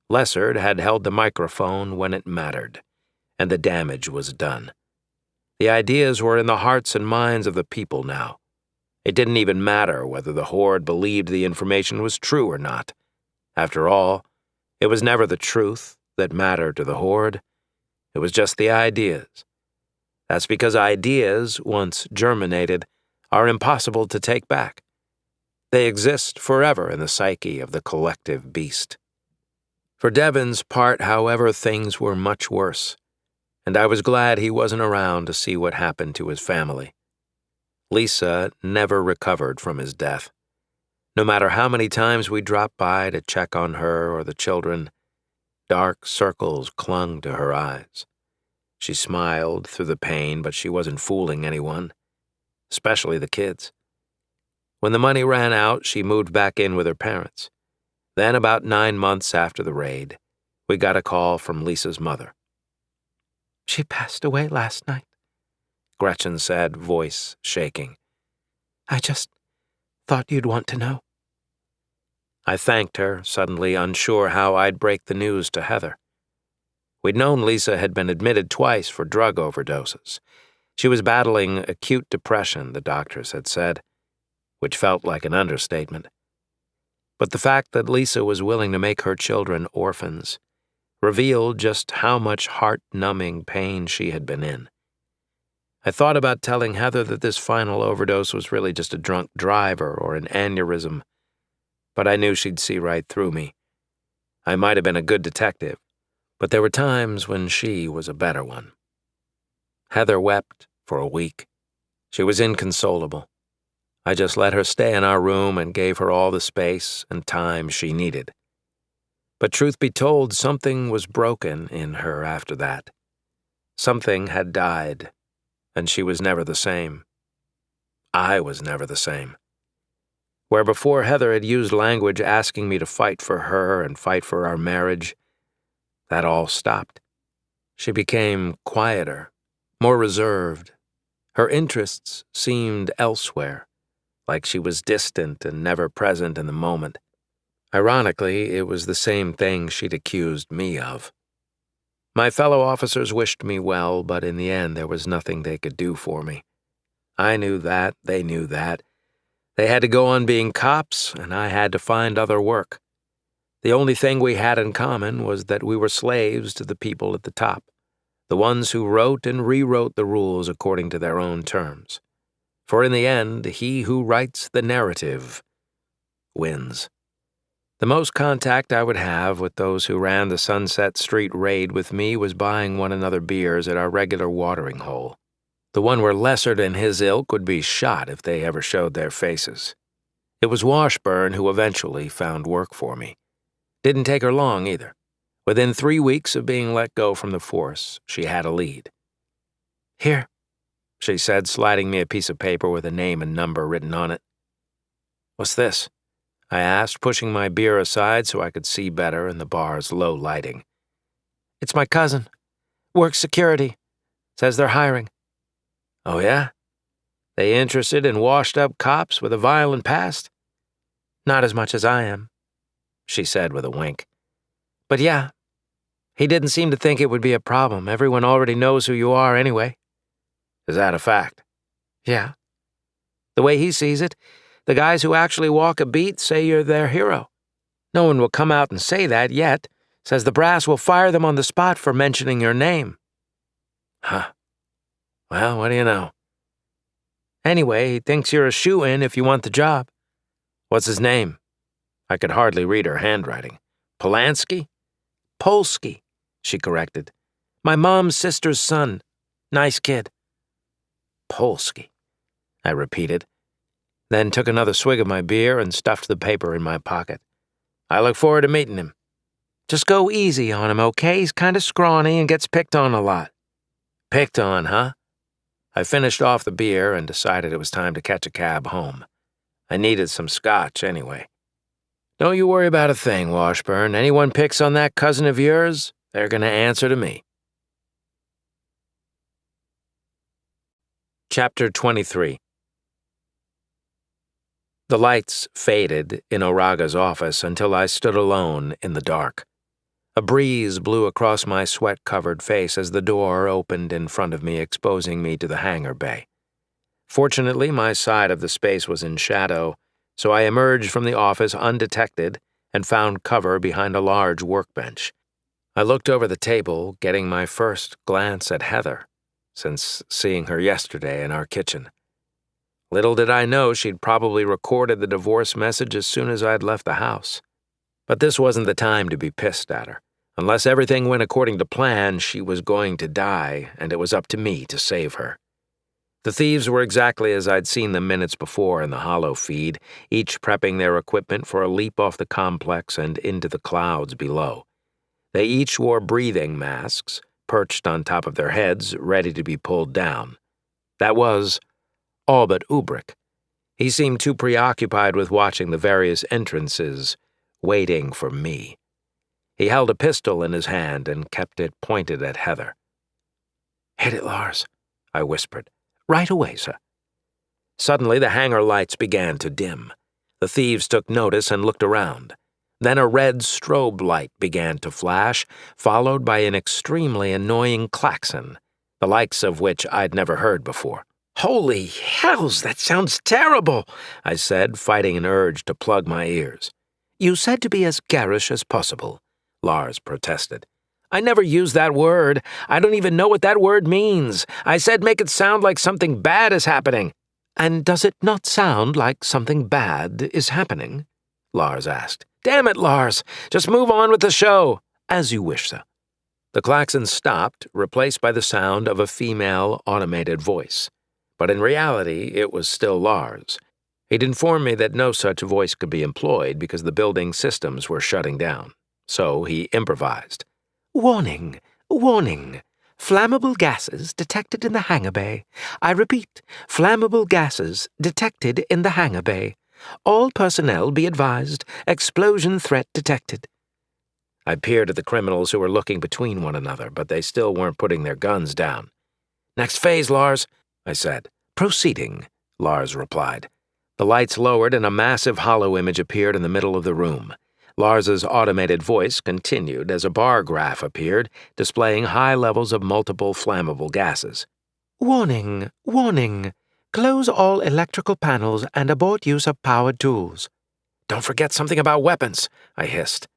Lessard had held the microphone when it mattered, and the damage was done. The ideas were in the hearts and minds of the people now. It didn't even matter whether the Horde believed the information was true or not. After all, it was never the truth that mattered to the Horde. It was just the ideas. That's because ideas, once germinated, are impossible to take back. They exist forever in the psyche of the collective beast. For Devon's part, however, things were much worse, and I was glad he wasn't around to see what happened to his family. Lisa never recovered from his death. No matter how many times we dropped by to check on her or the children, dark circles clung to her eyes. She smiled through the pain, but she wasn't fooling anyone, especially the kids. When the money ran out, she moved back in with her parents. Then, about 9 months after the raid, we got a call from Lisa's mother. "She passed away last night," Gretchen said, voice shaking. "I just thought you'd want to know." I thanked her, suddenly unsure how I'd break the news to Heather. We'd known Lisa had been admitted twice for drug overdoses. She was battling acute depression, the doctors had said, which felt like an understatement. But the fact that Lisa was willing to make her children orphans revealed just how much heart-numbing pain she had been in. I thought about telling Heather that this final overdose was really just a drunk driver or an aneurysm, but I knew she'd see right through me. I might have been a good detective, but there were times when she was a better one. Heather wept for a week. She was inconsolable. I just let her stay in our room and gave her all the space and time she needed. But truth be told, something was broken in her after that. Something had died, and she was never the same. I was never the same. Where before Heather had used language asking me to fight for her and fight for our marriage, that all stopped. She became quieter, more reserved. Her interests seemed elsewhere, like she was distant and never present in the moment. Ironically, it was the same thing she'd accused me of. My fellow officers wished me well, but in the end there was nothing they could do for me. I knew that, they knew that. They had to go on being cops, and I had to find other work. The only thing we had in common was that we were slaves to the people at the top, the ones who wrote and rewrote the rules according to their own terms. For in the end, he who writes the narrative wins. The most contact I would have with those who ran the Sunset Street raid with me was buying one another beers at our regular watering hole, the one where Lessard and his ilk would be shot if they ever showed their faces. It was Washburn who eventually found work for me. Didn't take her long, either. Within 3 weeks of being let go from the force, she had a lead. "Here," she said, sliding me a piece of paper with a name and number written on it. "What's this?" I asked, pushing my beer aside so I could see better in the bar's low lighting. "It's my cousin. Works security. Says they're hiring." "Oh, yeah? They interested in washed-up cops with a violent past?" "Not as much as I am," she said with a wink. "But yeah, he didn't seem to think it would be a problem. Everyone already knows who you are anyway." "Is that a fact?" "Yeah. The way he sees it, the guys who actually walk a beat say you're their hero." No one will come out and say that yet. Says the brass will fire them on the spot for mentioning your name. Huh. Well, what do you know? Anyway, he thinks you're a shoo-in if you want the job. What's his name? I could hardly read her handwriting. Polanski? Polsky, she corrected. My mom's sister's son. Nice kid. Polsky, I repeated, then took another swig of my beer and stuffed the paper in my pocket. I look forward to meeting him. Just go easy on him, okay? He's kind of scrawny and gets picked on a lot. Picked on, huh? I finished off the beer and decided it was time to catch a cab home. I needed some scotch anyway. Don't you worry about a thing, Washburn. Anyone picks on that cousin of yours, they're going to answer to me. Chapter 23. The lights faded in Oraga's office until I stood alone in the dark. A breeze blew across my sweat-covered face as the door opened in front of me, exposing me to the hangar bay. Fortunately, my side of the space was in shadow, so I emerged from the office undetected and found cover behind a large workbench. I looked over the table, getting my first glance at Heather, since seeing her yesterday in our kitchen. Little did I know she'd probably recorded the divorce message as soon as I'd left the house. But this wasn't the time to be pissed at her. Unless everything went according to plan, she was going to die, and it was up to me to save her. The thieves were exactly as I'd seen them minutes before in the hollow feed, each prepping their equipment for a leap off the complex and into the clouds below. They each wore breathing masks, perched on top of their heads, ready to be pulled down. That was all but Ubrick. He seemed too preoccupied with watching the various entrances, waiting for me. He held a pistol in his hand and kept it pointed at Heather. "Hit it, Lars," I whispered. "Right away, sir." Suddenly the hangar lights began to dim. The thieves took notice and looked around. Then a red strobe light began to flash, followed by an extremely annoying klaxon, the likes of which I'd never heard before. "Holy hells, that sounds terrible," I said, fighting an urge to plug my ears. "You said to be as garish as possible," Lars protested. "I never used that word. I don't even know what that word means. I said make it sound like something bad is happening." "And does it not sound like something bad is happening?" Lars asked. "Damn it, Lars. Just move on with the show." "As you wish, sir." The klaxon stopped, replaced by the sound of a female automated voice. But in reality, it was still Lars. He'd informed me that no such voice could be employed because the building systems were shutting down. So he improvised. "Warning, warning. Flammable gases detected in the hangar bay. I repeat, flammable gases detected in the hangar bay. All personnel be advised, explosion threat detected." I peered at the criminals who were looking between one another, but they still weren't putting their guns down. "Next phase, Lars," I said. "Proceeding," Lars replied. The lights lowered and a massive hollow image appeared in the middle of the room. Lars's automated voice continued as a bar graph appeared, displaying high levels of multiple flammable gases. "Warning, warning. Close all electrical panels and abort use of powered tools." "Don't forget something about weapons," I hissed.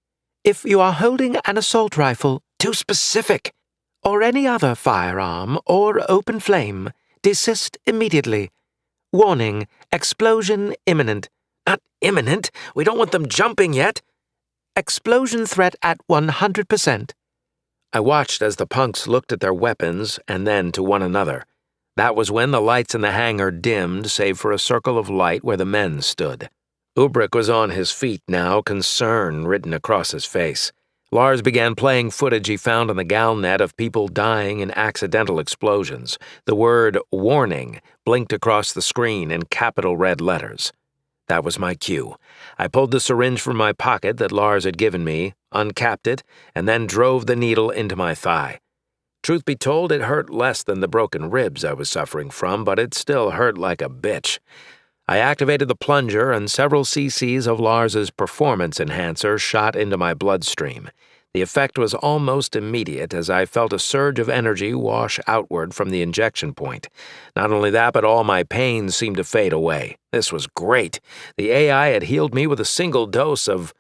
"If you are holding an assault rifle," "Too specific." "Or any other firearm or open flame, desist immediately. Warning, explosion imminent." "Not imminent. We don't want them jumping yet." "Explosion threat at 100%. I watched as the punks looked at their weapons and then to one another. That was when the lights in the hangar dimmed, save for a circle of light where the men stood. Ubrick was on his feet now, concern written across his face. Lars began playing footage he found on the Galnet of people dying in accidental explosions. The word warning blinked across the screen in capital red letters. That was my cue. I pulled the syringe from my pocket that Lars had given me, uncapped it, and then drove the needle into my thigh. Truth be told, it hurt less than the broken ribs I was suffering from, but it still hurt like a bitch. I activated the plunger and several cc's of Lars's performance enhancer shot into my bloodstream. The effect was almost immediate as I felt a surge of energy wash outward from the injection point. Not only that, but all my pain seemed to fade away. This was great. The AI had healed me with a single dose of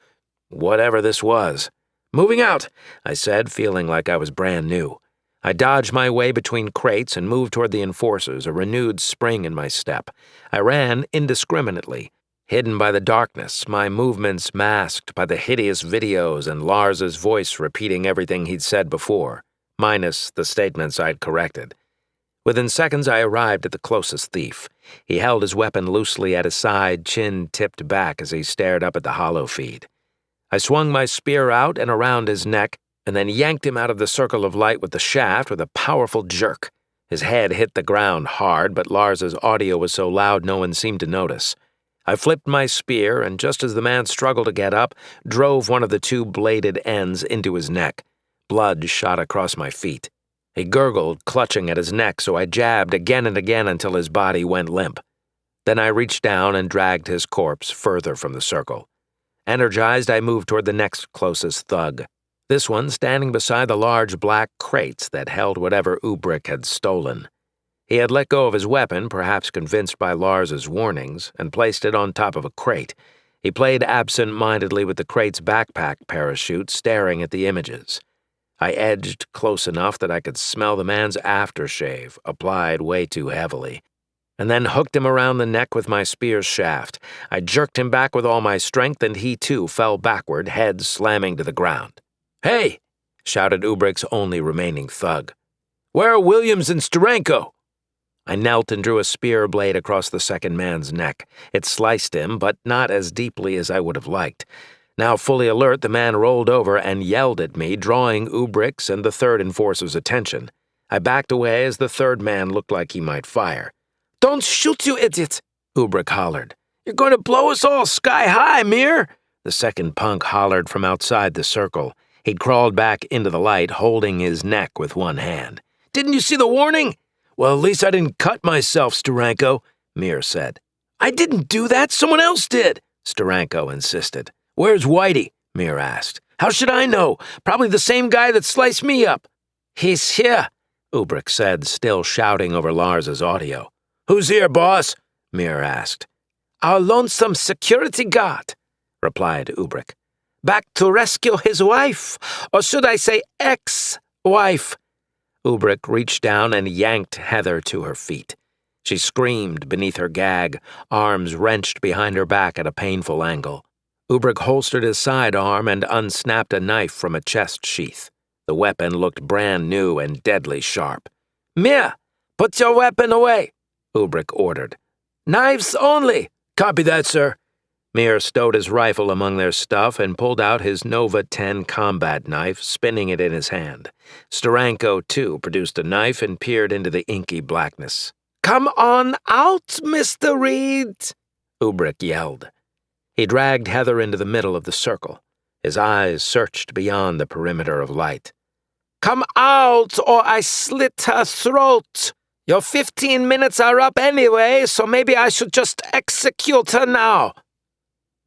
whatever this was. "Moving out," I said, feeling like I was brand new. I dodged my way between crates and moved toward the enforcers, a renewed spring in my step. I ran indiscriminately, hidden by the darkness, my movements masked by the hideous videos and Lars's voice repeating everything he'd said before, minus the statements I'd corrected. Within seconds, I arrived at the closest thief. He held his weapon loosely at his side, chin tipped back as he stared up at the hollow feed. I swung my spear out and around his neck, and then yanked him out of the circle of light with the shaft with a powerful jerk. His head hit the ground hard, but Lars's audio was so loud no one seemed to notice. I flipped my spear, and just as the man struggled to get up, drove one of the two bladed ends into his neck. Blood shot across my feet. He gurgled, clutching at his neck, so I jabbed again and again until his body went limp. Then I reached down and dragged his corpse further from the circle. Energized, I moved toward the next closest thug. This one standing beside the large black crates that held whatever Ubrick had stolen. He had let go of his weapon, perhaps convinced by Lars's warnings, and placed it on top of a crate. He played absent-mindedly with the crate's backpack parachute, staring at the images. I edged close enough that I could smell the man's aftershave, applied way too heavily, and then hooked him around the neck with my spear's shaft. I jerked him back with all my strength, and he too fell backward, head slamming to the ground. "Hey!" shouted Ubrick's only remaining thug. "Where are Williams and Steranko?" I knelt and drew a spear blade across the second man's neck. It sliced him, but not as deeply as I would have liked. Now fully alert, the man rolled over and yelled at me, drawing Ubrick's and the third enforcer's attention. I backed away as the third man looked like he might fire. "Don't shoot, you idiot!" Ubrick hollered. "You're going to blow us all sky high, Mir!" The second punk hollered from outside the circle. He'd crawled back into the light, holding his neck with one hand. "Didn't you see the warning?" "Well, at least I didn't cut myself, Steranko," Mir said. "I didn't do that. Someone else did," Steranko insisted. "Where's Whitey?" Mir asked. "How should I know? Probably the same guy that sliced me up." "He's here," Ubrick said, still shouting over Lars's audio. "Who's here, boss?" Mir asked. "Our lonesome security guard," replied Ubrick. "Back to rescue his wife, or should I say ex-wife?" Ubrick reached down and yanked Heather to her feet. She screamed beneath her gag, arms wrenched behind her back at a painful angle. Ubrick holstered his sidearm and unsnapped a knife from a chest sheath. The weapon looked brand new and deadly sharp. "Mir, put your weapon away," Ubrick ordered. "Knives only." "Copy that, sir." Mir stowed his rifle among their stuff and pulled out his Nova 10 combat knife, spinning it in his hand. Steranko, too, produced a knife and peered into the inky blackness. "Come on out, Mr. Reed," Ubrick yelled. He dragged Heather into the middle of the circle. His eyes searched beyond the perimeter of light. "Come out, or I slit her throat. Your 15 minutes are up anyway, so maybe I should just execute her now."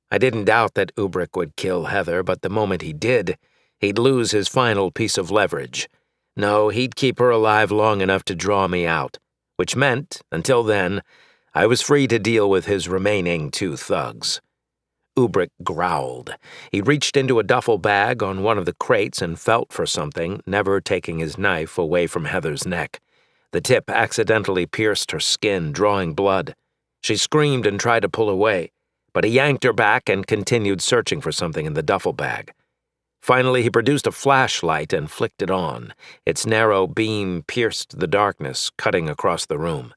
I didn't doubt that Ubrick would kill Heather, but the moment he did, he'd lose his final piece of leverage. No, he'd keep her alive long enough to draw me out, which meant, until then, I was free to deal with his remaining two thugs. Ubrick growled. He reached into a duffel bag on one of the crates and felt for something, never taking his knife away from Heather's neck. The tip accidentally pierced her skin, drawing blood. She screamed and tried to pull away, but he yanked her back and continued searching for something in the duffel bag. Finally, he produced a flashlight and flicked it on. Its narrow beam pierced the darkness, cutting across the room.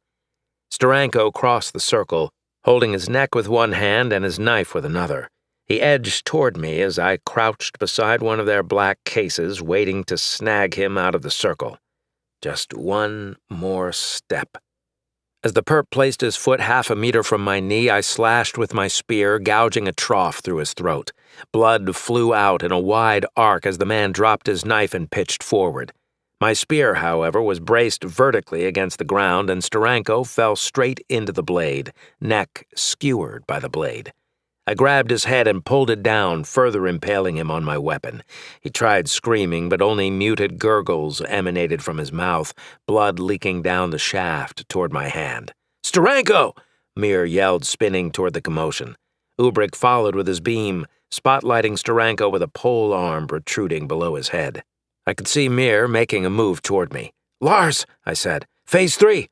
Steranko crossed the circle, holding his neck with one hand and his knife with another. He edged toward me as I crouched beside one of their black cases, waiting to snag him out of the circle. Just one more step. As the perp placed his foot 1/2 meter from my knee, I slashed with my spear, gouging a trough through his throat. Blood flew out in a wide arc as the man dropped his knife and pitched forward. My spear, however, was braced vertically against the ground, and Steranko fell straight into the blade, neck skewered by the blade. I grabbed his head and pulled it down, further impaling him on my weapon. He tried screaming, but only muted gurgles emanated from his mouth, blood leaking down the shaft toward my hand. "Steranko!" Mir yelled, spinning toward the commotion. Ubrick followed with his beam, spotlighting Steranko with a pole arm protruding below his head. I could see Mir making a move toward me. "Lars," I said. "Phase 3.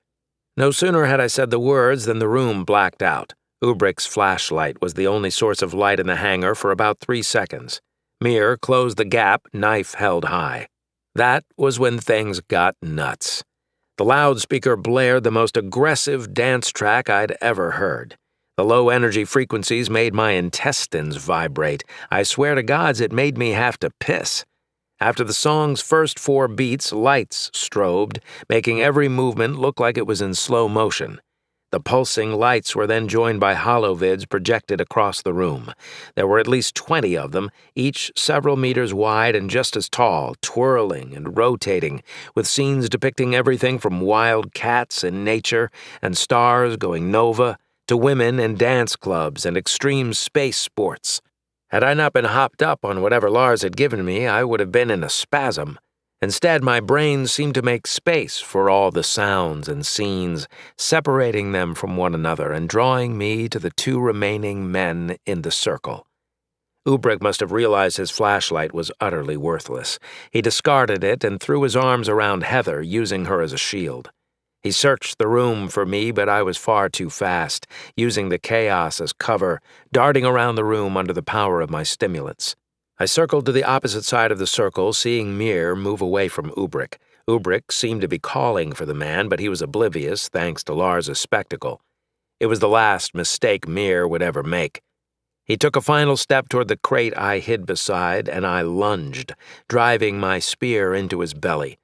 No sooner had I said the words than the room blacked out. Ubrick's flashlight was the only source of light in the hangar for about 3 seconds. Mir closed the gap, knife held high. That was when things got nuts. The loudspeaker blared the most aggressive dance track I'd ever heard. The low-energy frequencies made my intestines vibrate. I swear to gods it made me have to piss. After the song's first 4 beats, lights strobed, making every movement look like it was in slow motion. The pulsing lights were then joined by holovids projected across the room. There were at least 20 of them, each several meters wide and just as tall, twirling and rotating, with scenes depicting everything from wild cats in nature and stars going nova to women in dance clubs and extreme space sports. Had I not been hopped up on whatever Lars had given me, I would have been in a spasm. Instead, my brain seemed to make space for all the sounds and scenes, separating them from one another and drawing me to the 2 remaining men in the circle. Ubrick must have realized his flashlight was utterly worthless. He discarded it and threw his arms around Heather, using her as a shield. He searched the room for me, but I was far too fast, using the chaos as cover, darting around the room under the power of my stimulants. I circled to the opposite side of the circle, seeing Mir move away from Ubrick. Ubrick seemed to be calling for the man, but he was oblivious thanks to Lars's spectacle. It was the last mistake Mir would ever make. He took a final step toward the crate I hid beside, and I lunged, driving my spear into his belly.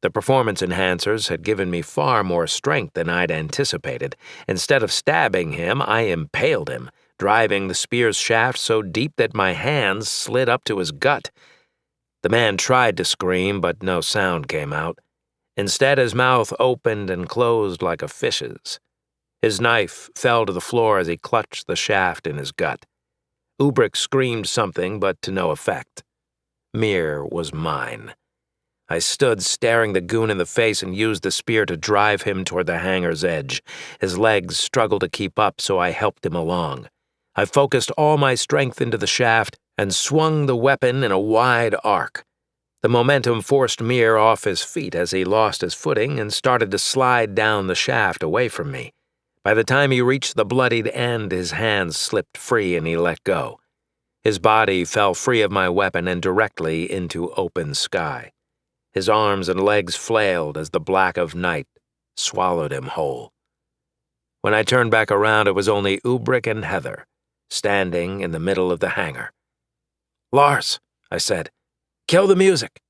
The performance enhancers had given me far more strength than I'd anticipated. Instead of stabbing him, I impaled him, driving the spear's shaft so deep that my hands slid up to his gut. The man tried to scream, but no sound came out. Instead, his mouth opened and closed like a fish's. His knife fell to the floor as he clutched the shaft in his gut. Ubrick screamed something, but to no effect. Mir was mine. I stood staring the goon in the face and used the spear to drive him toward the hangar's edge. His legs struggled to keep up, so I helped him along. I focused all my strength into the shaft and swung the weapon in a wide arc. The momentum forced Mir off his feet as he lost his footing and started to slide down the shaft away from me. By the time he reached the bloodied end, his hands slipped free and he let go. His body fell free of my weapon and directly into open sky. His arms and legs flailed as the black of night swallowed him whole. When I turned back around, it was only Ubrick and Heather, standing in the middle of the hangar. "Lars," I said, "kill the music."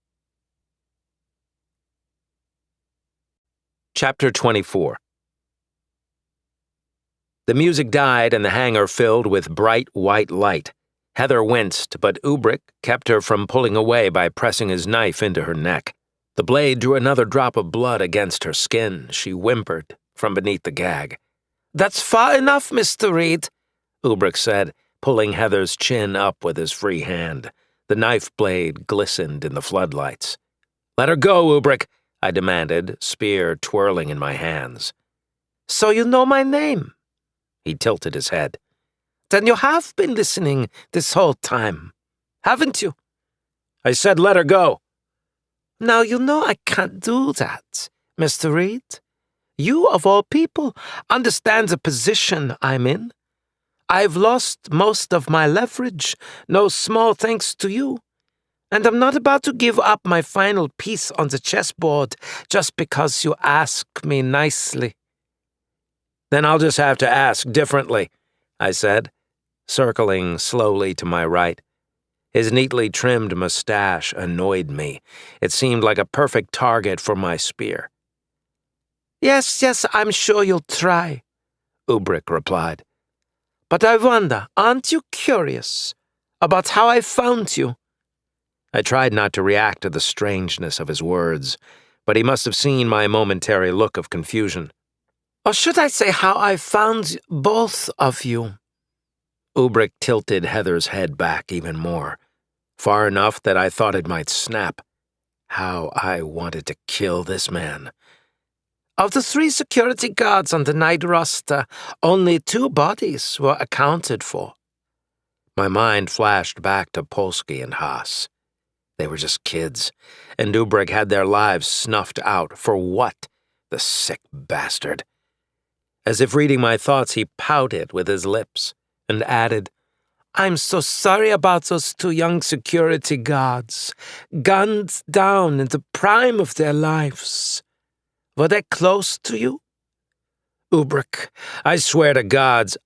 Chapter 24. The music died and the hangar filled with bright white light. Heather winced, but Ubrick kept her from pulling away by pressing his knife into her neck. The blade drew another drop of blood against her skin. She whimpered from beneath the gag. "That's far enough, Mr. Reed," Ubrick said, pulling Heather's chin up with his free hand. The knife blade glistened in the floodlights. "Let her go, Ubrick," I demanded, spear twirling in my hands. "So you know my name?" He tilted his head. "Then you have been listening this whole time, haven't you?" I said let her go. "Now you know I can't do that, Mr. Reed. You, of all people, understand the position I'm in. I've lost most of my leverage, no small thanks to you, and I'm not about to give up my final piece on the chessboard just because you ask me nicely." "Then I'll just have to ask differently," I said, circling slowly to my right. His neatly trimmed mustache annoyed me. It seemed like a perfect target for my spear. Yes, I'm sure you'll try," Ubrick replied. "But I wonder, aren't you curious about how I found you?" I tried not to react to the strangeness of his words, but he must have seen my momentary look of confusion. "Or should I say how I found both of you?" Ubrick tilted Heather's head back even more, far enough that I thought it might snap. How I wanted to kill this man. "Of the 3 security guards on the night roster, only 2 bodies were accounted for. My mind flashed back to Polsky and Haas. They were just kids, and Ubrik had their lives snuffed out. For what? The sick bastard. As if reading my thoughts, he pouted with his lips and added, I'm so sorry about those two young security guards, gunned down in the prime of their lives. Were they close to you? Ubrik, I swear to gods.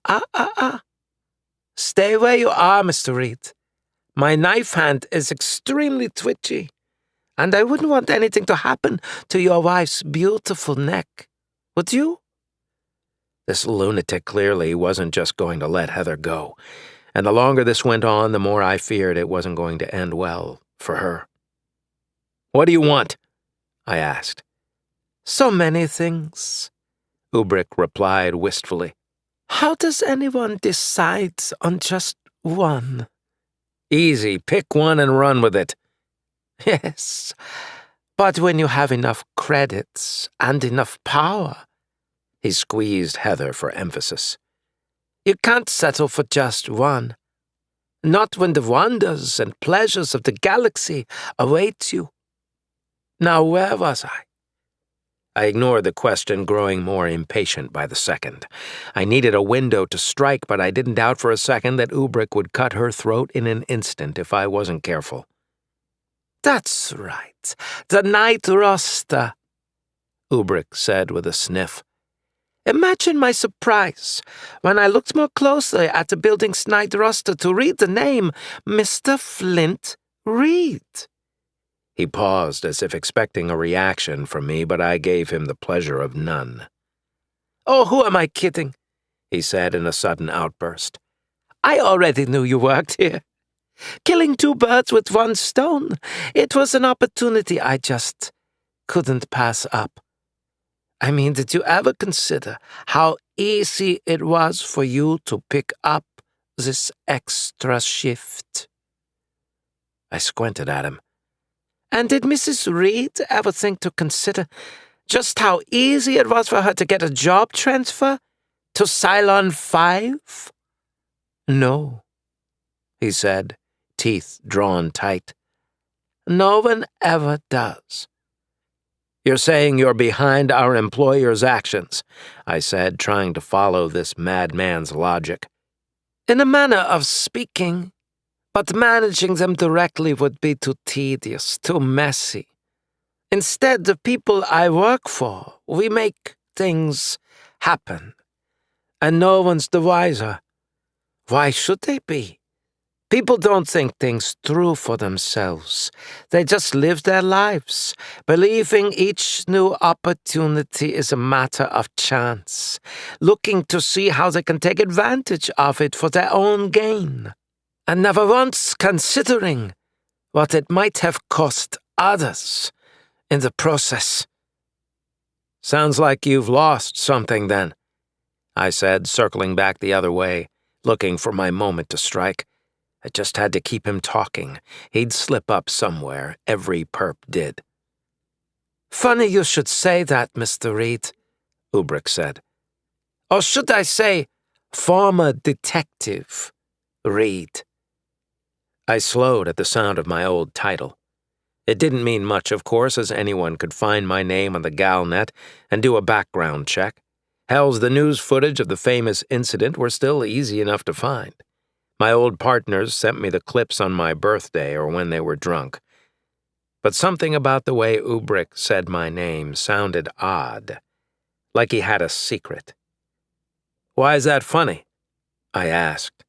Stay where you are, Mr. Reed. My knife hand is extremely twitchy, and I wouldn't want anything to happen to your wife's beautiful neck. Would you? This lunatic clearly wasn't just going to let Heather go, and the longer this went on, the more I feared it wasn't going to end well for her. What do you want? I asked. So many things, Ubrik replied wistfully. How does anyone decide on just one? Easy, pick one and run with it. Yes, but when you have enough credits and enough power, he squeezed Heather for emphasis. You can't settle for just one. Not when the wonders and pleasures of the galaxy await you. Now, where was I? I ignored the question, growing more impatient by the second. I needed a window to strike, but I didn't doubt for a second that Ubrik would cut her throat in an instant if I wasn't careful. That's right. The night roster, Ubrik said with a sniff. Imagine my surprise when I looked more closely at the building's night roster to read the name Mr. Flint Reed. He paused as if expecting a reaction from me, but I gave him the pleasure of none. Oh, who am I kidding? He said in a sudden outburst. I already knew you worked here. Killing two birds with one stone. It was an opportunity I just couldn't pass up. I mean, did you ever consider how easy it was for you to pick up this extra shift? I squinted at him. And did Mrs. Reed ever think to consider just how easy it was for her to get a job transfer to Cylon 5? No, he said, teeth drawn tight. No one ever does. You're saying you're behind our employer's actions, I said, trying to follow this madman's logic. In a manner of speaking, but managing them directly would be too tedious, too messy. Instead, the people I work for, we make things happen, and no one's the wiser. Why should they be? People don't think things through for themselves. They just live their lives, believing each new opportunity is a matter of chance, looking to see how they can take advantage of it for their own gain, and never once considering what it might have cost others in the process. Sounds like you've lost something then, I said, circling back the other way, looking for my moment to strike. I just had to keep him talking. He'd slip up somewhere. Every perp did. Funny you should say that, Mr. Reed, Ubrik said. Or should I say, former detective Reed. I slowed at the sound of my old title. It didn't mean much, of course, as anyone could find my name on the Galnet and do a background check. Hell's the news footage of the famous incident were still easy enough to find. My old partners sent me the clips on my birthday or when they were drunk. But something about the way Ubrik said my name sounded odd, like he had a secret. Why is that funny? I asked.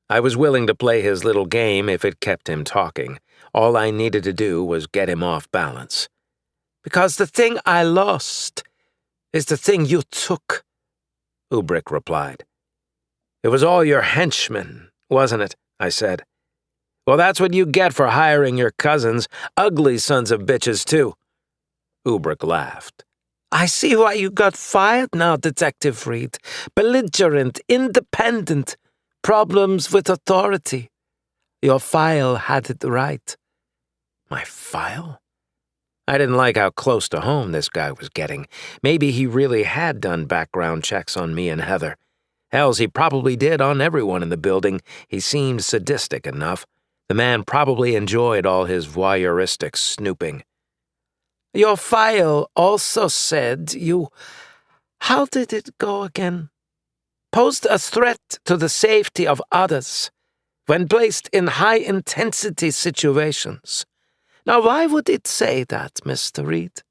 I was willing to play his little game if it kept him talking. All I needed to do was get him off balance. Because the thing I lost is the thing you took, Ubrik replied. It was all your henchmen, wasn't it? I said. Well, that's what you get for hiring your cousins, ugly sons of bitches, too. Ubrik laughed. I see why you got fired now, Detective Reed. Belligerent, independent, problems with authority. Your file had it right. My file? I didn't like how close to home this guy was getting. Maybe he really had done background checks on me and Heather. Hells, he probably did on everyone in the building. He seemed sadistic enough. The man probably enjoyed all his voyeuristic snooping. Your file also said you... How did it go again? Posed a threat to the safety of others when placed in high-intensity situations. Now, why would it say that, Mr. Reed?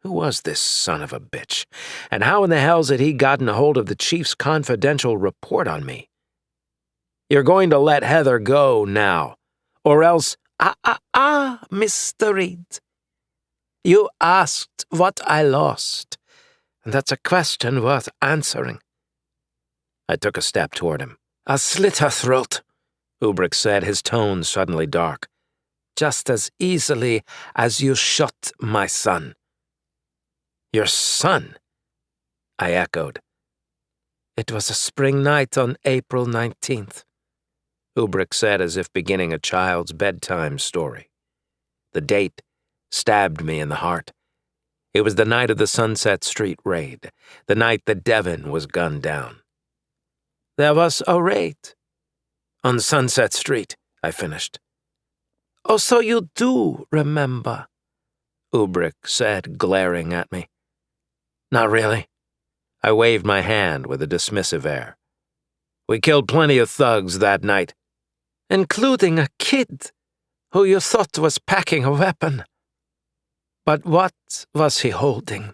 Who was this son of a bitch? And how in the hells had he gotten a hold of the chief's confidential report on me? You're going to let Heather go now, or else... Mr. Reed. You asked what I lost, and that's a question worth answering. I took a step toward him. I'll slit her throat, Ubrick said, his tone suddenly dark. Just as easily as you shot my son. Your son? I echoed. It was a spring night on April 19th. Ubrick said as if beginning a child's bedtime story. The date stabbed me in the heart. It was the night of the Sunset Street raid, the night that Devon was gunned down. There was a raid. On Sunset Street, I finished. Oh, so you do remember, Ubrick said, glaring at me. Not really. I waved my hand with a dismissive air. We killed plenty of thugs that night. Including a kid who you thought was packing a weapon. But what was he holding?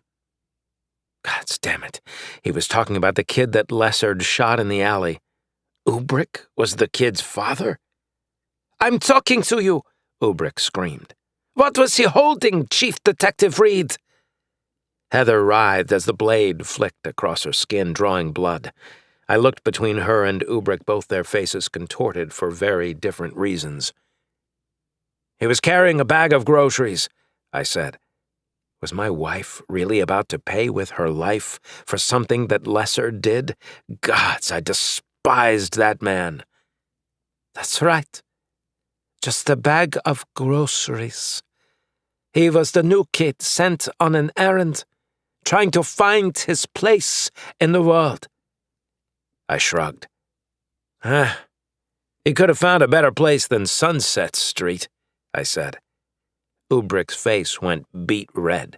God damn it. He was talking about the kid that Lessard shot in the alley. Ubrick was the kid's father? I'm talking to you, Ubrick screamed. What was he holding, Chief Detective Reed? Heather writhed as the blade flicked across her skin, drawing blood. I looked between her and Ubrick, both their faces contorted for very different reasons. He was carrying a bag of groceries, I said. Was my wife really about to pay with her life for something that Lessard did? Gods, I despised that man. That's right. Just a bag of groceries. He was the new kid sent on an errand, trying to find his place in the world. I shrugged. He could have found a better place than Sunset Street, I said. Ubrick's face went beet red.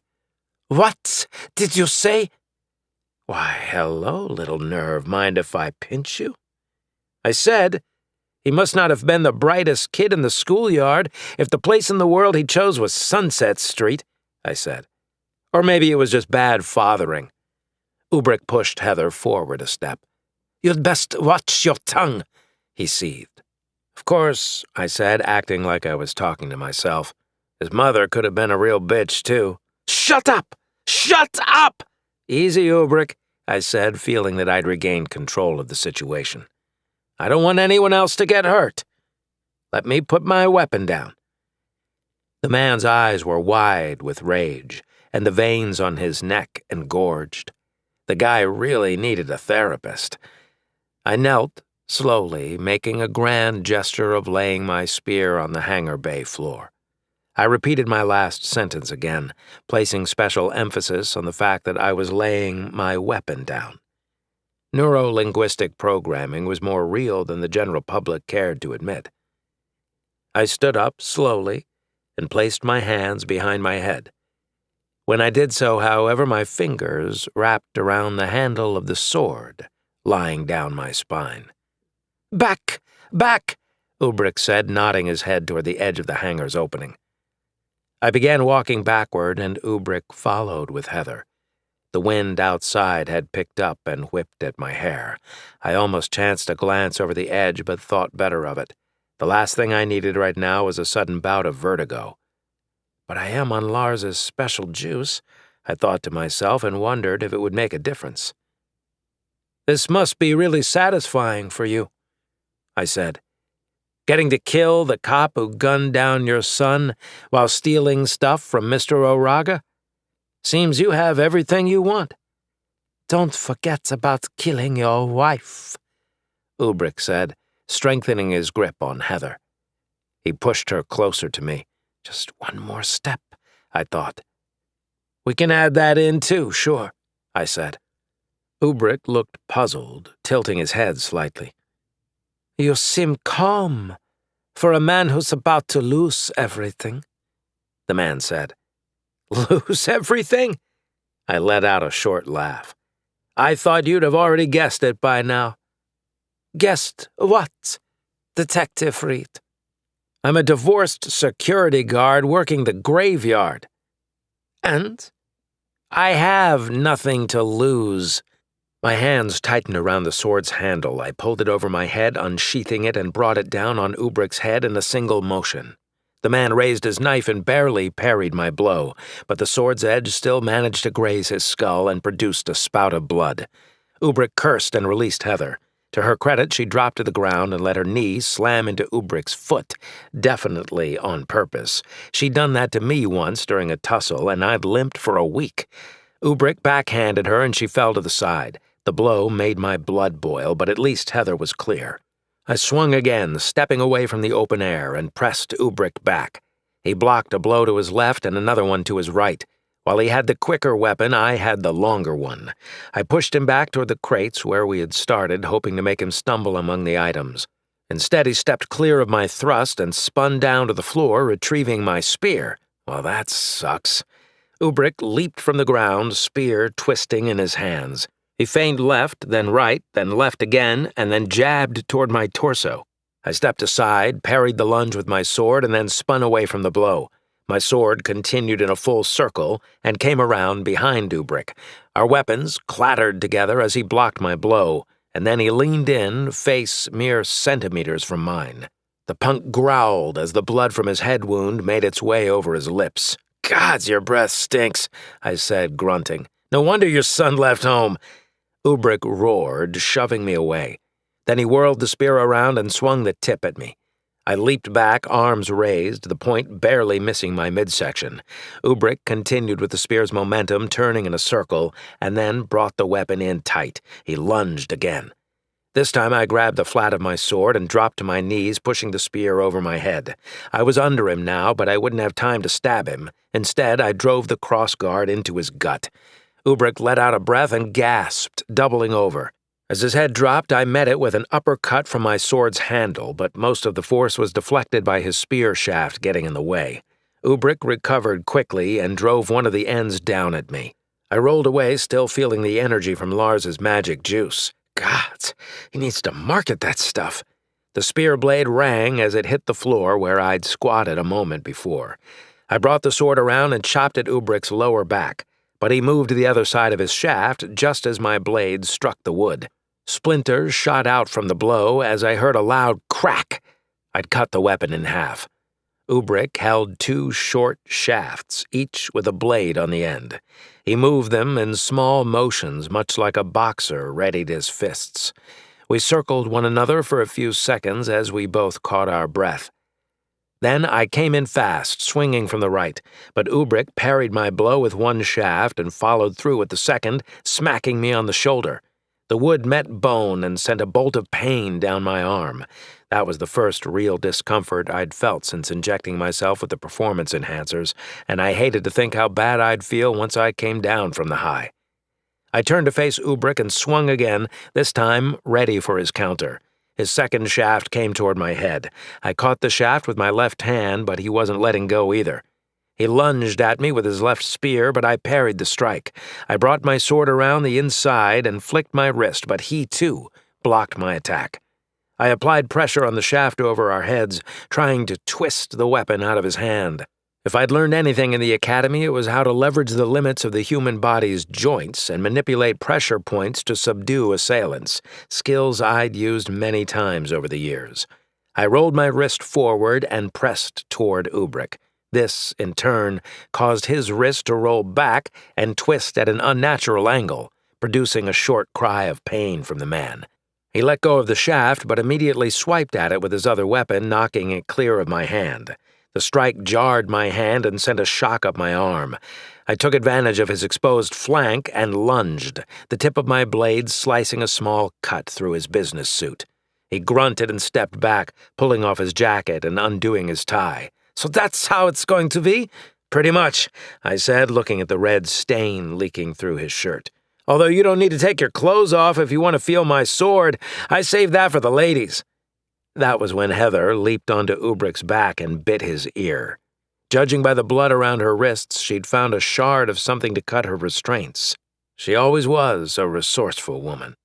What did you say? Why, hello, little nerve. Mind if I pinch you? I said he must not have been the brightest kid in the schoolyard if the place in the world he chose was Sunset Street, I said. Or maybe it was just bad fathering. Ubrick pushed Heather forward a step. You'd best watch your tongue, he seethed. Of course, I said, acting like I was talking to myself. His mother could have been a real bitch, too. Shut up! Shut up! Easy, Ubrick, I said, feeling that I'd regained control of the situation. I don't want anyone else to get hurt. Let me put my weapon down. The man's eyes were wide with rage, and the veins on his neck engorged. The guy really needed a therapist. I knelt, slowly, making a grand gesture of laying my spear on the hangar bay floor. I repeated my last sentence again, placing special emphasis on the fact that I was laying my weapon down. Neuro-linguistic programming was more real than the general public cared to admit. I stood up slowly and placed my hands behind my head. When I did so, however, my fingers wrapped around the handle of the sword lying down my spine. Back! Back! Ubrick said, nodding his head toward the edge of the hangar's opening. I began walking backward, and Ubrick followed with Heather. The wind outside had picked up and whipped at my hair. I almost chanced a glance over the edge, but thought better of it. The last thing I needed right now was a sudden bout of vertigo. But I am on Lars's special juice, I thought to myself, and wondered if it would make a difference. This must be really satisfying for you, I said. Getting to kill the cop who gunned down your son while stealing stuff from Mr. Oraga? Seems you have everything you want. Don't forget about killing your wife, Ubrick said, strengthening his grip on Heather. He pushed her closer to me. Just one more step, I thought. We can add that in too, sure, I said. Ubrick looked puzzled, tilting his head slightly. You seem calm for a man who's about to lose everything, the man said. Lose everything? I let out a short laugh. I thought you'd have already guessed it by now. Guessed what, Detective Reed? I'm a divorced security guard working the graveyard. And? I have nothing to lose. My hands tightened around the sword's handle. I pulled it over my head, unsheathing it, and brought it down on Ubrick's head in a single motion. The man raised his knife and barely parried my blow, but the sword's edge still managed to graze his skull and produced a spout of blood. Ubrick cursed and released Heather. To her credit, she dropped to the ground and let her knee slam into Ubrick's foot, definitely on purpose. She'd done that to me once during a tussle, and I'd limped for a week. Ubrick backhanded her and she fell to the side. The blow made my blood boil, but at least Heather was clear. I swung again, stepping away from the open air, and pressed Ubrick back. He blocked a blow to his left and another one to his right. While he had the quicker weapon, I had the longer one. I pushed him back toward the crates where we had started, hoping to make him stumble among the items. Instead, he stepped clear of my thrust and spun down to the floor, retrieving my spear. Well, that sucks. Ubrick leaped from the ground, spear twisting in his hands. He feigned left, then right, then left again, and then jabbed toward my torso. I stepped aside, parried the lunge with my sword, and then spun away from the blow. My sword continued in a full circle and came around behind Ubrick. Our weapons clattered together as he blocked my blow, and then he leaned in, face mere centimeters from mine. The punk growled as the blood from his head wound made its way over his lips. "Gods, your breath stinks," I said, grunting. "No wonder your son left home." Ubrick roared, shoving me away. Then he whirled the spear around and swung the tip at me. I leaped back, arms raised, the point barely missing my midsection. Ubrick continued with the spear's momentum, turning in a circle, and then brought the weapon in tight. He lunged again. This time I grabbed the flat of my sword and dropped to my knees, pushing the spear over my head. I was under him now, but I wouldn't have time to stab him. Instead, I drove the crossguard into his gut. Ubrick let out a breath and gasped, doubling over. As his head dropped, I met it with an uppercut from my sword's handle, but most of the force was deflected by his spear shaft getting in the way. Ubrick recovered quickly and drove one of the ends down at me. I rolled away, still feeling the energy from Lars's magic juice. God, he needs to market that stuff. The spear blade rang as it hit the floor where I'd squatted a moment before. I brought the sword around and chopped at Ubrick's lower back, but he moved to the other side of his shaft just as my blade struck the wood. Splinters shot out from the blow as I heard a loud crack. I'd cut the weapon in half. Ubrick held two short shafts, each with a blade on the end. He moved them in small motions, much like a boxer readied his fists. We circled one another for a few seconds as we both caught our breath. Then I came in fast, swinging from the right, but Ubrick parried my blow with one shaft and followed through with the second, smacking me on the shoulder. The wood met bone and sent a bolt of pain down my arm. That was the first real discomfort I'd felt since injecting myself with the performance enhancers, and I hated to think how bad I'd feel once I came down from the high. I turned to face Ubrick and swung again, this time ready for his counter. His second shaft came toward my head. I caught the shaft with my left hand, but he wasn't letting go either. He lunged at me with his left spear, but I parried the strike. I brought my sword around the inside and flicked my wrist, but he, too, blocked my attack. I applied pressure on the shaft over our heads, trying to twist the weapon out of his hand. If I'd learned anything in the academy, it was how to leverage the limits of the human body's joints and manipulate pressure points to subdue assailants, skills I'd used many times over the years. I rolled my wrist forward and pressed toward Ubrick. This, in turn, caused his wrist to roll back and twist at an unnatural angle, producing a short cry of pain from the man. He let go of the shaft, but immediately swiped at it with his other weapon, knocking it clear of my hand. The strike jarred my hand and sent a shock up my arm. I took advantage of his exposed flank and lunged, the tip of my blade slicing a small cut through his business suit. He grunted and stepped back, pulling off his jacket and undoing his tie. "So that's how it's going to be?" "Pretty much," I said, looking at the red stain leaking through his shirt. Although you don't need to take your clothes off if you want to feel my sword. I saved that for the ladies." That was when Heather leaped onto Ubrick's back and bit his ear. Judging by the blood around her wrists, she'd found a shard of something to cut her restraints. She always was a resourceful woman.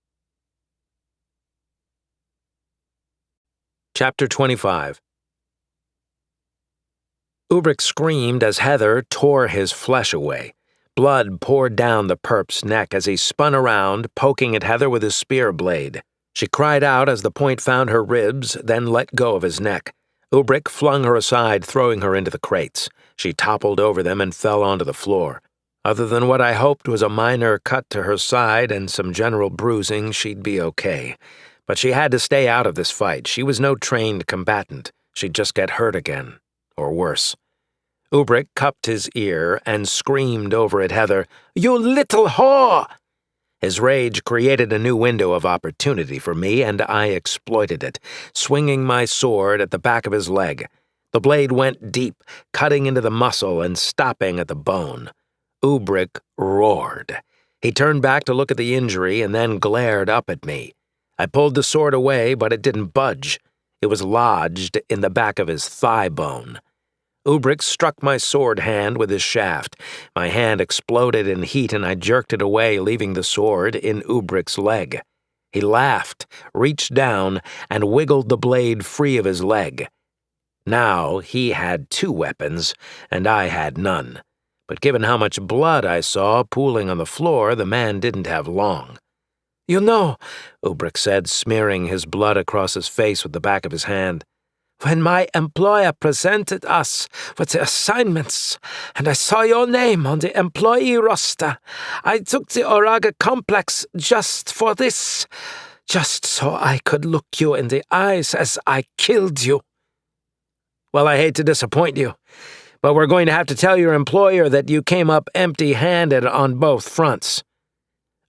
Chapter 25. Ubrick screamed as Heather tore his flesh away. Blood poured down the perp's neck as he spun around, poking at Heather with his spear blade. She cried out as the point found her ribs, then let go of his neck. Ubrick flung her aside, throwing her into the crates. She toppled over them and fell onto the floor. Other than what I hoped was a minor cut to her side and some general bruising, she'd be okay. But she had to stay out of this fight. She was no trained combatant. She'd just get hurt again. Or worse. Ubrick cupped his ear and screamed over at Heather, "You little whore!" His rage created a new window of opportunity for me, and I exploited it, swinging my sword at the back of his leg. The blade went deep, cutting into the muscle and stopping at the bone. Ubrick roared. He turned back to look at the injury and then glared up at me. I pulled the sword away, but it didn't budge. It was lodged in the back of his thigh bone. Ubrick struck my sword hand with his shaft. My hand exploded in heat and I jerked it away, leaving the sword in Ubrick's leg. He laughed, reached down, and wiggled the blade free of his leg. Now he had two weapons, and I had none. But given how much blood I saw pooling on the floor, the man didn't have long. "You know," Ubrick said, smearing his blood across his face with the back of his hand, "when my employer presented us with the assignments, and I saw your name on the employee roster, I took the Auraga complex just for this, just so I could look you in the eyes as I killed you." "Well, I hate to disappoint you, but we're going to have to tell your employer that you came up empty-handed on both fronts."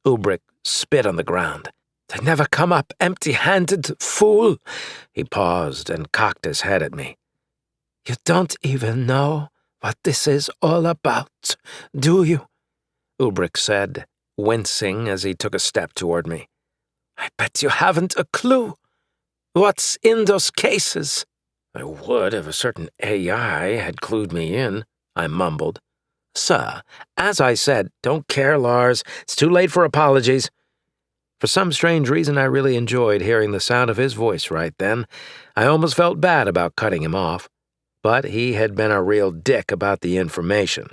Ubrick spit on the ground. "They never come up empty-handed, fool." He paused and cocked his head at me. "You don't even know what this is all about, do you?" Ubrick said, wincing as he took a step toward me. "I bet you haven't a clue. What's in those cases?" "I would if a certain AI had clued me in," I mumbled. "Sir, as I said, don't care, Lars. It's too late for apologies." For some strange reason, I really enjoyed hearing the sound of his voice right then. I almost felt bad about cutting him off. But he had been a real dick about the information.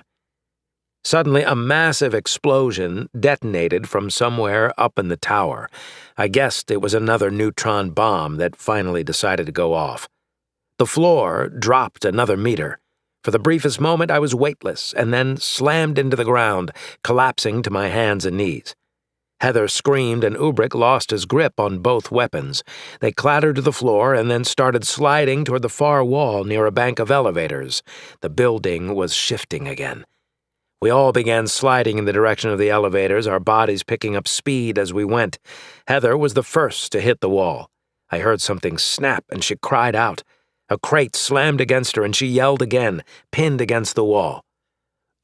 Suddenly, a massive explosion detonated from somewhere up in the tower. I guessed it was another neutron bomb that finally decided to go off. The floor dropped another meter. For the briefest moment, I was weightless and then slammed into the ground, collapsing to my hands and knees. Heather screamed and Ubrick lost his grip on both weapons. They clattered to the floor and then started sliding toward the far wall near a bank of elevators. The building was shifting again. We all began sliding in the direction of the elevators, our bodies picking up speed as we went. Heather was the first to hit the wall. I heard something snap and she cried out. A crate slammed against her and she yelled again, pinned against the wall.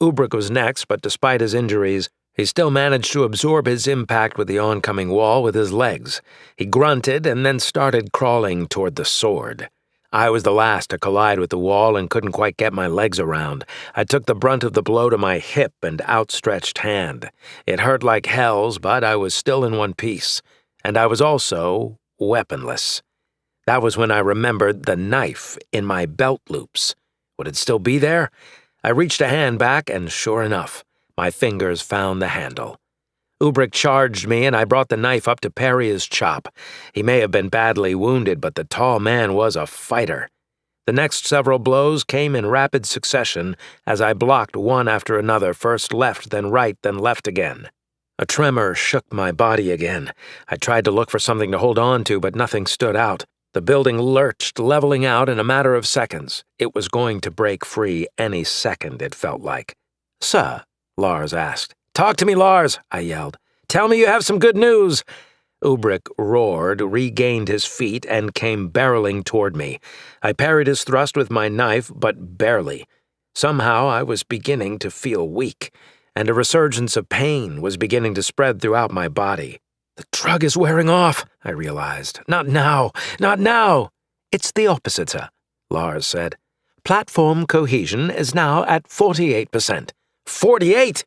Ubrick was next, but despite his injuries, he still managed to absorb his impact with the oncoming wall with his legs. He grunted and then started crawling toward the sword. I was the last to collide with the wall and couldn't quite get my legs around. I took the brunt of the blow to my hip and outstretched hand. It hurt like hells, but I was still in one piece. And I was also weaponless. That was when I remembered the knife in my belt loops. Would it still be there? I reached a hand back, and sure enough, my fingers found the handle. Ubrick charged me, and I brought the knife up to parry his chop. He may have been badly wounded, but the tall man was a fighter. The next several blows came in rapid succession as I blocked one after another, first left, then right, then left again. A tremor shook my body again. I tried to look for something to hold on to, but nothing stood out. The building lurched, leveling out in a matter of seconds. It was going to break free any second, it felt like. "Sir?" Lars asked. "Talk to me, Lars," I yelled. "Tell me you have some good news." Ubrick roared, regained his feet, and came barreling toward me. I parried his thrust with my knife, but barely. Somehow I was beginning to feel weak, and a resurgence of pain was beginning to spread throughout my body. The drug is wearing off, I realized. Not now, not now. It's the opposite, sir, Lars said. Platform cohesion is now at 48%. 48!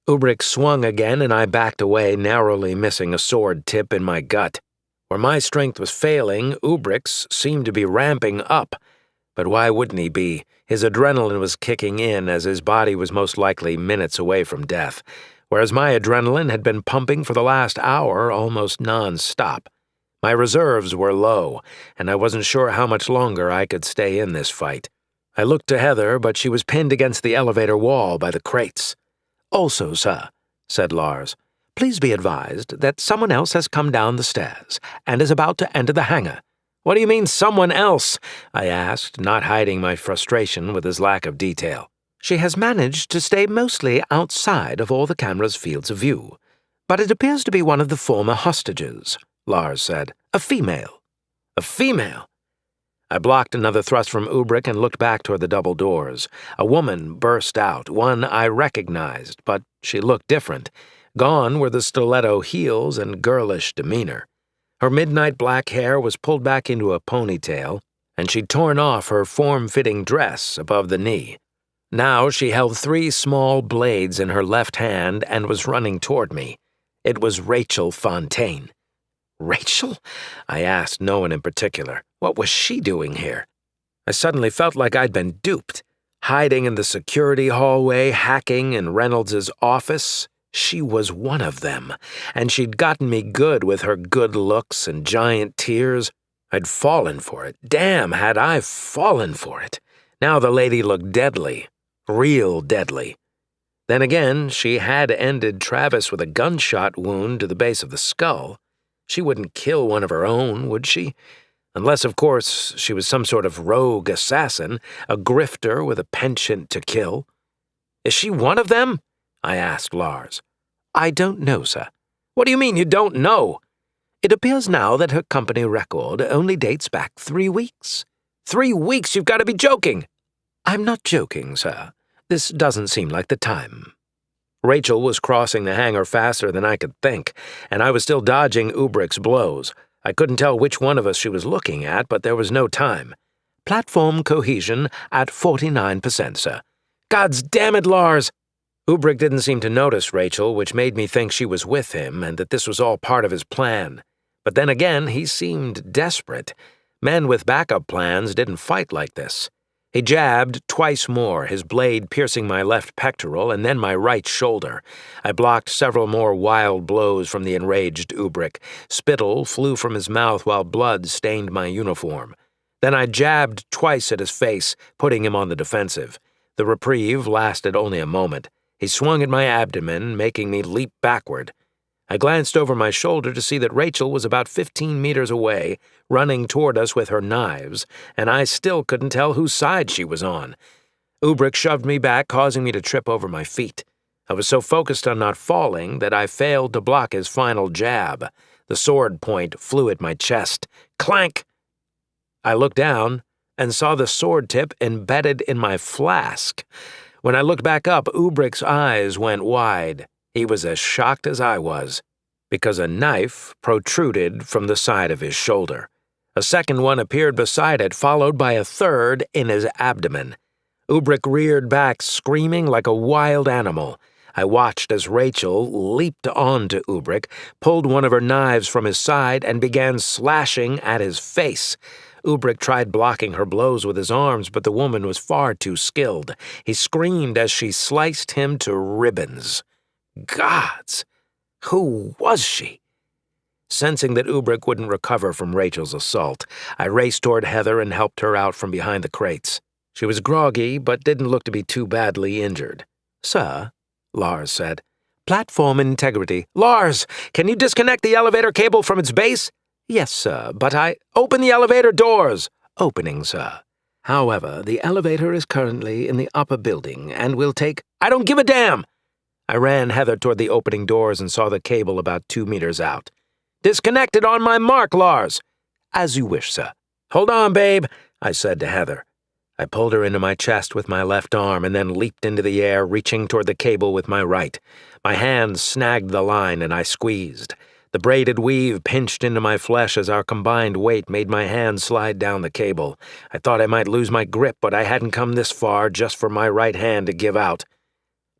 Ubrick swung again and I backed away, narrowly missing a sword tip in my gut. Where my strength was failing, Ubrick's seemed to be ramping up. But why wouldn't he be? His adrenaline was kicking in as his body was most likely minutes away from death, whereas my adrenaline had been pumping for the last hour almost non-stop. My reserves were low, and I wasn't sure how much longer I could stay in this fight. I looked to Heather, but she was pinned against the elevator wall by the crates. Also, sir, said Lars, please be advised that someone else has come down the stairs and is about to enter the hangar. What do you mean, someone else? I asked, not hiding my frustration with his lack of detail. She has managed to stay mostly outside of all the camera's fields of view, but it appears to be one of the former hostages, Lars said. A female. A female? I blocked another thrust from Ubrick and looked back toward the double doors. A woman burst out, one I recognized, but she looked different. Gone were the stiletto heels and girlish demeanor. Her midnight black hair was pulled back into a ponytail, and she'd torn off her form-fitting dress above the knee. Now she held 3 small blades in her left hand and was running toward me. It was Rachel Fontaine. Rachel? I asked no one in particular. What was she doing here? I suddenly felt like I'd been duped. Hiding in the security hallway, hacking in Reynolds's office. She was one of them, and she'd gotten me good with her good looks and giant tears. I'd fallen for it. Damn, had I fallen for it. Now the lady looked deadly. Real deadly. Then again, she had ended Travis with a gunshot wound to the base of the skull. She wouldn't kill one of her own, would she? Unless, of course, she was some sort of rogue assassin, a grifter with a penchant to kill. Is she one of them? I asked Lars. I don't know, sir. What do you mean you don't know? It appears now that her company record only dates back 3 weeks. 3 weeks? You've got to be joking. I'm not joking, sir. This doesn't seem like the time. Rachel was crossing the hangar faster than I could think, and I was still dodging Ubrick's blows. I couldn't tell which one of us she was looking at, but there was no time. Platform cohesion at 49%, sir. God's damn it, Lars! Ubrick didn't seem to notice Rachel, which made me think she was with him and that this was all part of his plan. But then again, he seemed desperate. Men with backup plans didn't fight like this. He jabbed twice more, his blade piercing my left pectoral and then my right shoulder. I blocked several more wild blows from the enraged Ubrick. Spittle flew from his mouth while blood stained my uniform. Then I jabbed twice at his face, putting him on the defensive. The reprieve lasted only a moment. He swung at my abdomen, making me leap backward. I glanced over my shoulder to see that Rachel was about 15 meters away, running toward us with her knives, and I still couldn't tell whose side she was on. Ubrick shoved me back, causing me to trip over my feet. I was so focused on not falling that I failed to block his final jab. The sword point flew at my chest. Clank! I looked down and saw the sword tip embedded in my flask. When I looked back up, Ubrick's eyes went wide. He was as shocked as I was, because a knife protruded from the side of his shoulder. A second one appeared beside it, followed by a third in his abdomen. Ubrick reared back, screaming like a wild animal. I watched as Rachel leaped onto Ubrick, pulled one of her knives from his side, and began slashing at his face. Ubrick tried blocking her blows with his arms, but the woman was far too skilled. He screamed as she sliced him to ribbons. Gods! Who was she? Sensing that Ubrick wouldn't recover from Rachel's assault, I raced toward Heather and helped her out from behind the crates. She was groggy, but didn't look to be too badly injured. Sir, Lars said, platform integrity. Lars, can you disconnect the elevator cable from its base? Yes, sir, but Open the elevator doors! Opening, sir. However, the elevator is currently in the upper building and will take... I don't give a damn! I ran Heather toward the opening doors and saw the cable about 2 meters out. Disconnect it on my mark, Lars! As you wish, sir. Hold on, babe, I said to Heather. I pulled her into my chest with my left arm and then leaped into the air, reaching toward the cable with my right. My hand snagged the line and I squeezed. The braided weave pinched into my flesh as our combined weight made my hand slide down the cable. I thought I might lose my grip, but I hadn't come this far just for my right hand to give out.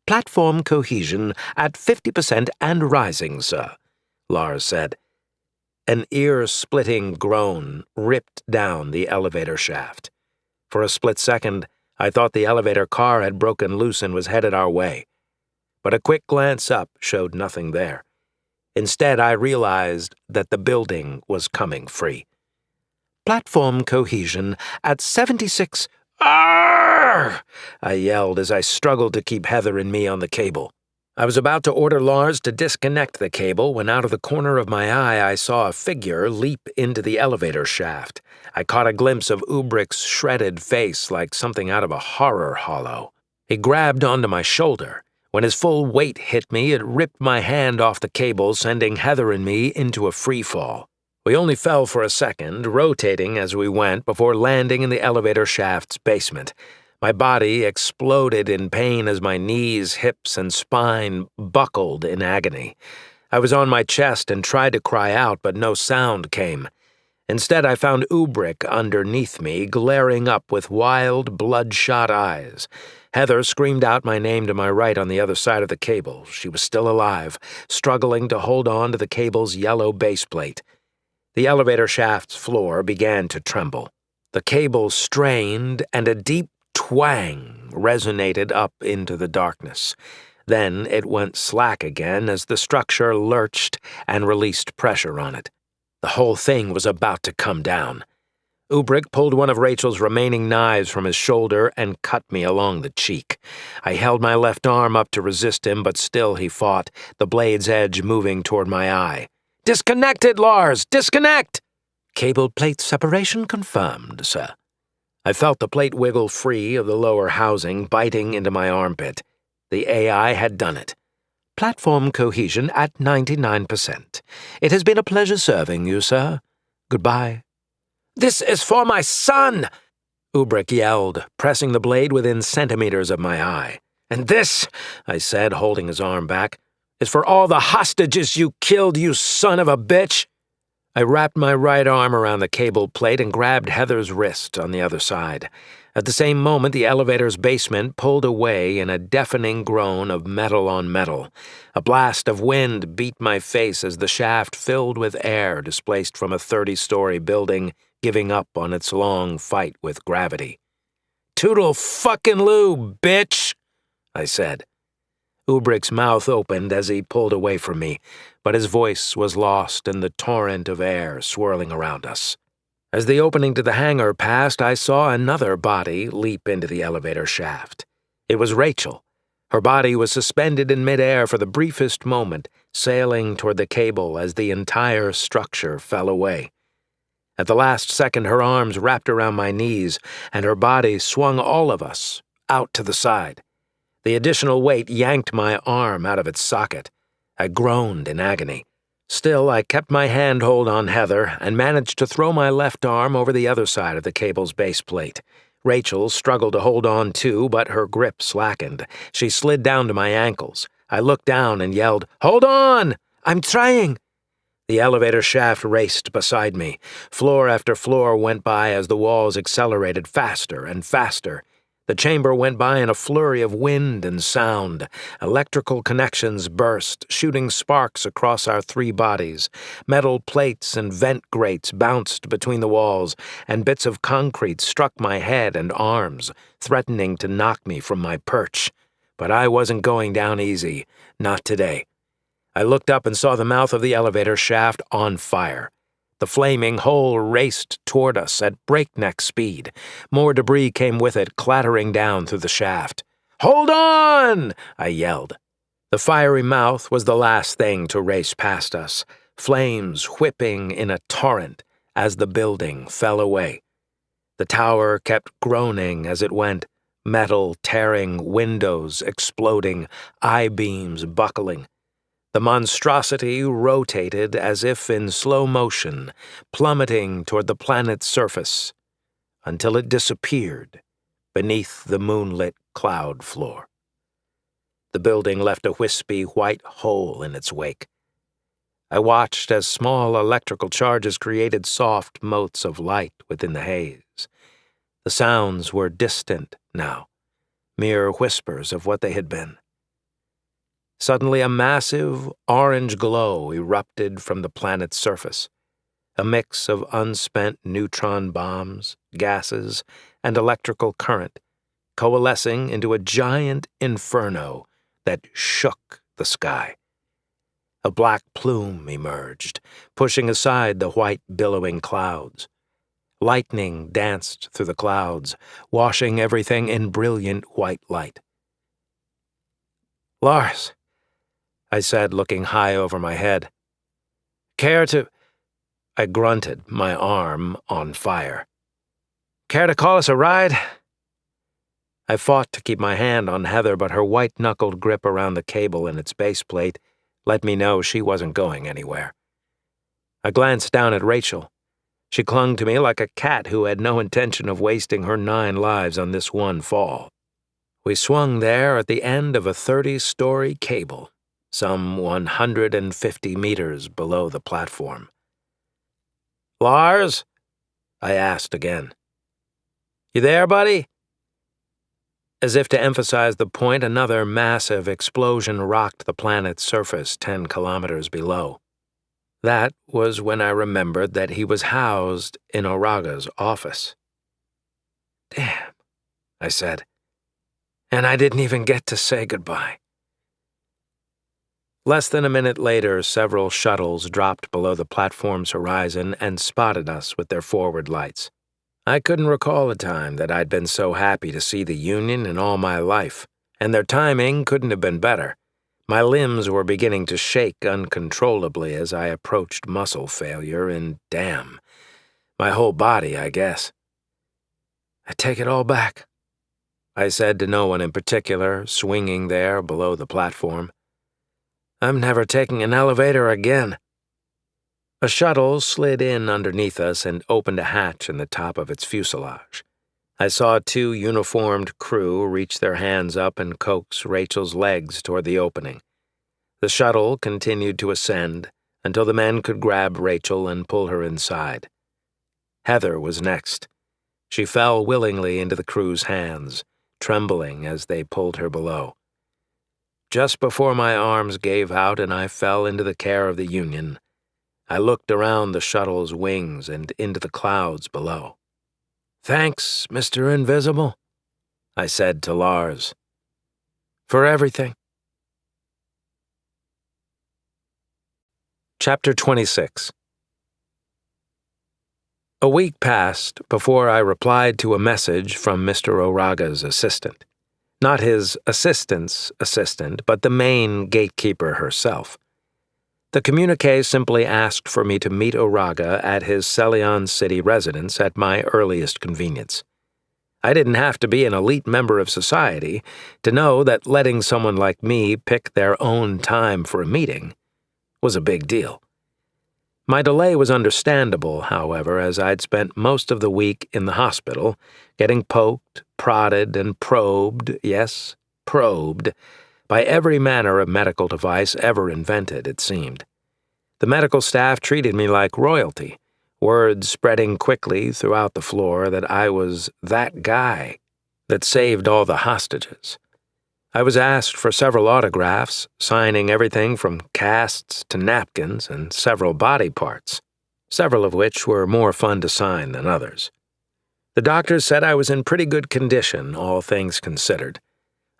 "Platform cohesion at 50% and rising, sir," Lars said. An ear-splitting groan ripped down the elevator shaft. For a split second, I thought the elevator car had broken loose and was headed our way. But a quick glance up showed nothing there. Instead, I realized that the building was coming free. "Platform cohesion at 76... Arrgh! I yelled as I struggled to keep Heather and me on the cable. I was about to order Lars to disconnect the cable when out of the corner of my eye I saw a figure leap into the elevator shaft. I caught a glimpse of Ubrick's shredded face like something out of a horror holo. He grabbed onto my shoulder. When his full weight hit me, it ripped my hand off the cable, sending Heather and me into a free fall. We only fell for a second, rotating as we went before landing in the elevator shaft's basement. My body exploded in pain as my knees, hips, and spine buckled in agony. I was on my chest and tried to cry out, but no sound came. Instead, I found Ubrick underneath me, glaring up with wild, bloodshot eyes. Heather screamed out my name to my right on the other side of the cable. She was still alive, struggling to hold on to the cable's yellow base plate. The elevator shaft's floor began to tremble. The cable strained, and a deep twang resonated up into the darkness. Then it went slack again as the structure lurched and released pressure on it. The whole thing was about to come down. Ubrick pulled one of Rachel's remaining knives from his shoulder and cut me along the cheek. I held my left arm up to resist him, but still he fought, the blade's edge moving toward my eye. "Disconnected, Lars! Disconnect!" "Cable plate separation confirmed, sir." I felt the plate wiggle free of the lower housing, biting into my armpit. The AI had done it. "Platform cohesion at 99%. It has been a pleasure serving you, sir. Goodbye." "This is for my son!" Ubrick yelled, pressing the blade within centimeters of my eye. "And this," I said, holding his arm back, "is for all the hostages you killed, you son of a bitch!" I wrapped my right arm around the cable plate and grabbed Heather's wrist on the other side. At the same moment, the elevator's basement pulled away in a deafening groan of metal on metal. A blast of wind beat my face as the shaft filled with air displaced from a 30-story building, giving up on its long fight with gravity. "Toodle fucking loo, bitch!" I said. Ubrick's mouth opened as he pulled away from me, but his voice was lost in the torrent of air swirling around us. As the opening to the hangar passed, I saw another body leap into the elevator shaft. It was Rachel. Her body was suspended in midair for the briefest moment, sailing toward the cable as the entire structure fell away. At the last second, her arms wrapped around my knees, and her body swung all of us out to the side. The additional weight yanked my arm out of its socket. I groaned in agony. Still, I kept my handhold on Heather and managed to throw my left arm over the other side of the cable's base plate. Rachel struggled to hold on too, but her grip slackened. She slid down to my ankles. I looked down and yelled, "Hold on! I'm trying!" The elevator shaft raced beside me. Floor after floor went by as the walls accelerated faster and faster. The chamber went by in a flurry of wind and sound. Electrical connections burst, shooting sparks across our three bodies. Metal plates and vent grates bounced between the walls, and bits of concrete struck my head and arms, threatening to knock me from my perch. But I wasn't going down easy. Not today. I looked up and saw the mouth of the elevator shaft on fire. The flaming hole raced toward us at breakneck speed. More debris came with it, clattering down through the shaft. "Hold on!" I yelled. The fiery mouth was the last thing to race past us, flames whipping in a torrent as the building fell away. The tower kept groaning as it went, metal tearing, windows exploding, I-beams buckling. The monstrosity rotated as if in slow motion, plummeting toward the planet's surface, until it disappeared beneath the moonlit cloud floor. The building left a wispy white hole in its wake. I watched as small electrical charges created soft motes of light within the haze. The sounds were distant now, mere whispers of what they had been. Suddenly a massive orange glow erupted from the planet's surface, a mix of unspent neutron bombs, gases, and electrical current, coalescing into a giant inferno that shook the sky. A black plume emerged, pushing aside the white billowing clouds. Lightning danced through the clouds, washing everything in brilliant white light. "Lars," I said, looking high over my head. "Care to—" I grunted, my arm on fire. "Care to call us a ride?" I fought to keep my hand on Heather, but her white-knuckled grip around the cable in its base plate let me know she wasn't going anywhere. I glanced down at Rachel. She clung to me like a cat who had no intention of wasting her 9 lives on this one fall. We swung there at the end of a 30-story cable, some 150 meters below the platform. "Lars?" I asked again. "You there, buddy?" As if to emphasize the point, another massive explosion rocked the planet's surface 10 kilometers below. That was when I remembered that he was housed in Oraga's office. "Damn," I said. "And I didn't even get to say goodbye." Less than a minute later, several shuttles dropped below the platform's horizon and spotted us with their forward lights. I couldn't recall a time that I'd been so happy to see the Union in all my life, and their timing couldn't have been better. My limbs were beginning to shake uncontrollably as I approached muscle failure, and damn, my whole body, I guess. "I take it all back," I said to no one in particular, swinging there below the platform. "I'm never taking an elevator again." A shuttle slid in underneath us and opened a hatch in the top of its fuselage. I saw 2 uniformed crew reach their hands up and coax Rachel's legs toward the opening. The shuttle continued to ascend until the men could grab Rachel and pull her inside. Heather was next. She fell willingly into the crew's hands, trembling as they pulled her below. Just before my arms gave out and I fell into the care of the Union, I looked around the shuttle's wings and into the clouds below. "Thanks, Mr. Invisible," I said to Lars, "for everything." Chapter 26. A week passed before I replied to a message from Mr. Oraga's assistant. Not his assistant's assistant, but the main gatekeeper herself. The communique simply asked for me to meet Oraga at his Celion City residence at my earliest convenience. I didn't have to be an elite member of society to know that letting someone like me pick their own time for a meeting was a big deal. My delay was understandable, however, as I'd spent most of the week in the hospital, getting poked, prodded, and probed, yes, probed, by every manner of medical device ever invented, it seemed. The medical staff treated me like royalty, word spreading quickly throughout the floor that I was that guy that saved all the hostages. I was asked for several autographs, signing everything from casts to napkins and several body parts, several of which were more fun to sign than others. The doctors said I was in pretty good condition, all things considered.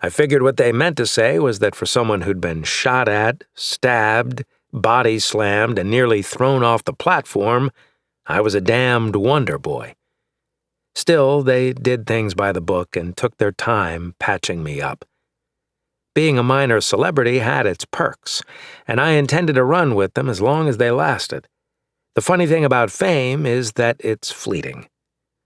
I figured what they meant to say was that for someone who'd been shot at, stabbed, body slammed, and nearly thrown off the platform, I was a damned wonder boy. Still, they did things by the book and took their time patching me up. Being a minor celebrity had its perks, and I intended to run with them as long as they lasted. The funny thing about fame is that it's fleeting.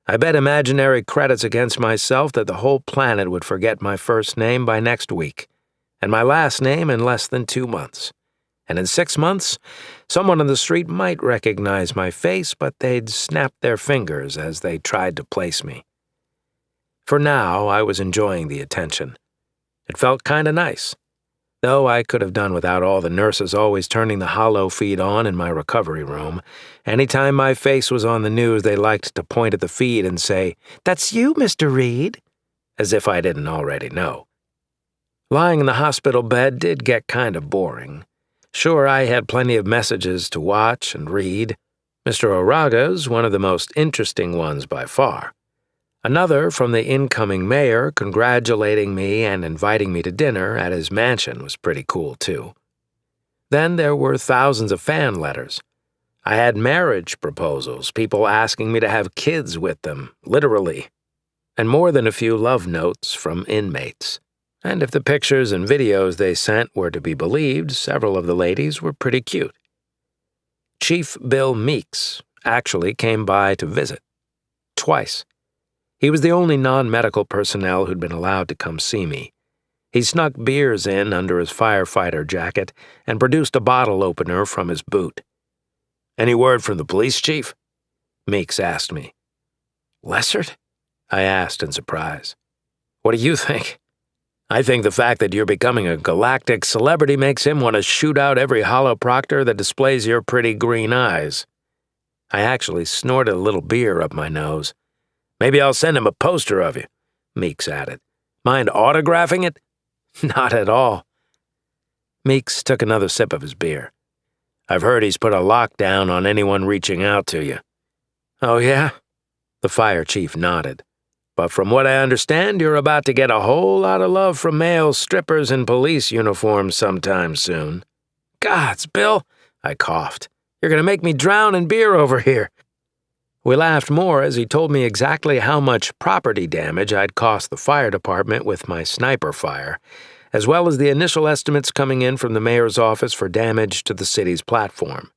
I bet imaginary credits against myself that the whole planet would forget my first name by next week, and my last name in less than 2 months. And in 6 months, someone on the street might recognize my face, but they'd snap their fingers as they tried to place me. For now, I was enjoying the attention. It felt kinda nice, though I could have done without all the nurses always turning the holo feed on in my recovery room. Anytime my face was on the news, they liked to point at the feed and say, "That's you, Mr. Reed," as if I didn't already know. Lying in the hospital bed did get kind of boring. Sure, I had plenty of messages to watch and read. Mr. Oraga's one of the most interesting ones by far. Another from the incoming mayor congratulating me and inviting me to dinner at his mansion was pretty cool, too. Then there were thousands of fan letters. I had marriage proposals, people asking me to have kids with them, literally, and more than a few love notes from inmates. And if the pictures and videos they sent were to be believed, several of the ladies were pretty cute. Chief Bill Meeks actually came by to visit. Twice. He was the only non-medical personnel who'd been allowed to come see me. He snuck beers in under his firefighter jacket and produced a bottle opener from his boot. "Any word from the police chief?" Meeks asked me. "Lessard?" I asked in surprise. "What do you think?" "I think the fact that you're becoming a galactic celebrity makes him want to shoot out every holoproctor that displays your pretty green eyes." I actually snorted a little beer up my nose. "Maybe I'll send him a poster of you," Meeks added. "Mind autographing it?" "Not at all." Meeks took another sip of his beer. "I've heard he's put a lockdown on anyone reaching out to you." "Oh, yeah?" The fire chief nodded. "But from what I understand, you're about to get a whole lot of love from male strippers in police uniforms sometime soon." "Gods, Bill," I coughed. "You're going to make me drown in beer over here." We laughed more as he told me exactly how much property damage I'd cost the fire department with my sniper fire, as well as the initial estimates coming in from the mayor's office for damage to the city's platform.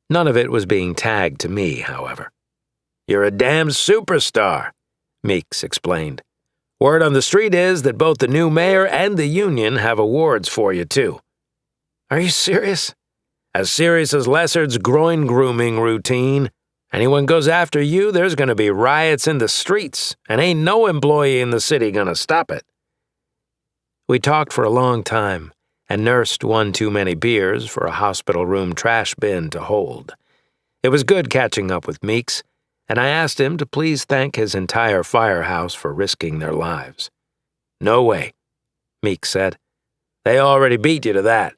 None of it was being tagged to me, however. "You're a damn superstar," Meeks explained. "Word on the street is that both the new mayor and the union have awards for you, too." "Are you serious?" "As serious as Lessard's groin grooming routine. Anyone goes after you, there's going to be riots in the streets, and ain't no employee in the city going to stop it." We talked for a long time and nursed one too many beers for a hospital room trash bin to hold. It was good catching up with Meeks, and I asked him to please thank his entire firehouse for risking their lives. "No way," Meeks said. "They already beat you to that.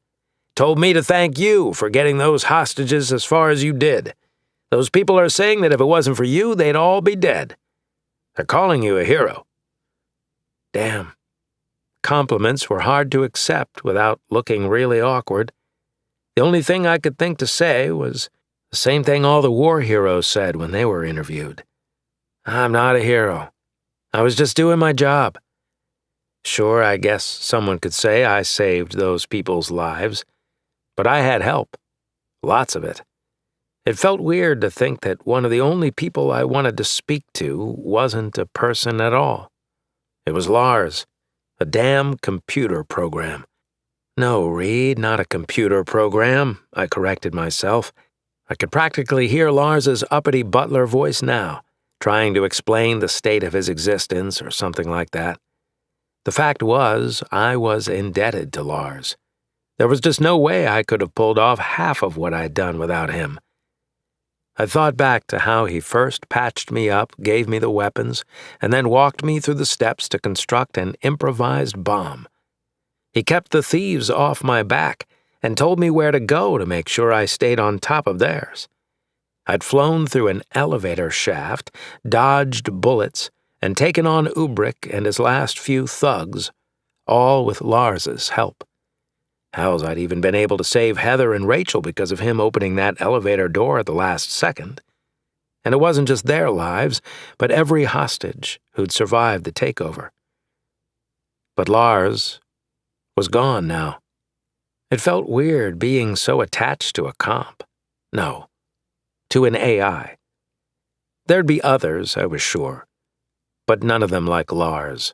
Told me to thank you for getting those hostages as far as you did. Those people are saying that if it wasn't for you, they'd all be dead. They're calling you a hero." Damn. Compliments were hard to accept without looking really awkward. The only thing I could think to say was the same thing all the war heroes said when they were interviewed. "I'm not a hero. I was just doing my job." Sure, I guess someone could say I saved those people's lives, but I had help. Lots of it. It felt weird to think that one of the only people I wanted to speak to wasn't a person at all. It was Lars, a damn computer program. "No, Reed, not a computer program," I corrected myself. I could practically hear Lars's uppity butler voice now, trying to explain the state of his existence or something like that. The fact was, I was indebted to Lars. There was just no way I could have pulled off half of what I'd done without him. I thought back to how he first patched me up, gave me the weapons, and then walked me through the steps to construct an improvised bomb. He kept the thieves off my back and told me where to go to make sure I stayed on top of theirs. I'd flown through an elevator shaft, dodged bullets, and taken on Ubrick and his last few thugs, all with Lars's help. Hells, I'd even been able to save Heather and Rachel because of him opening that elevator door at the last second. And it wasn't just their lives, but every hostage who'd survived the takeover. But Lars was gone now. It felt weird being so attached to a comp. No, to an AI. There'd be others, I was sure, but none of them like Lars.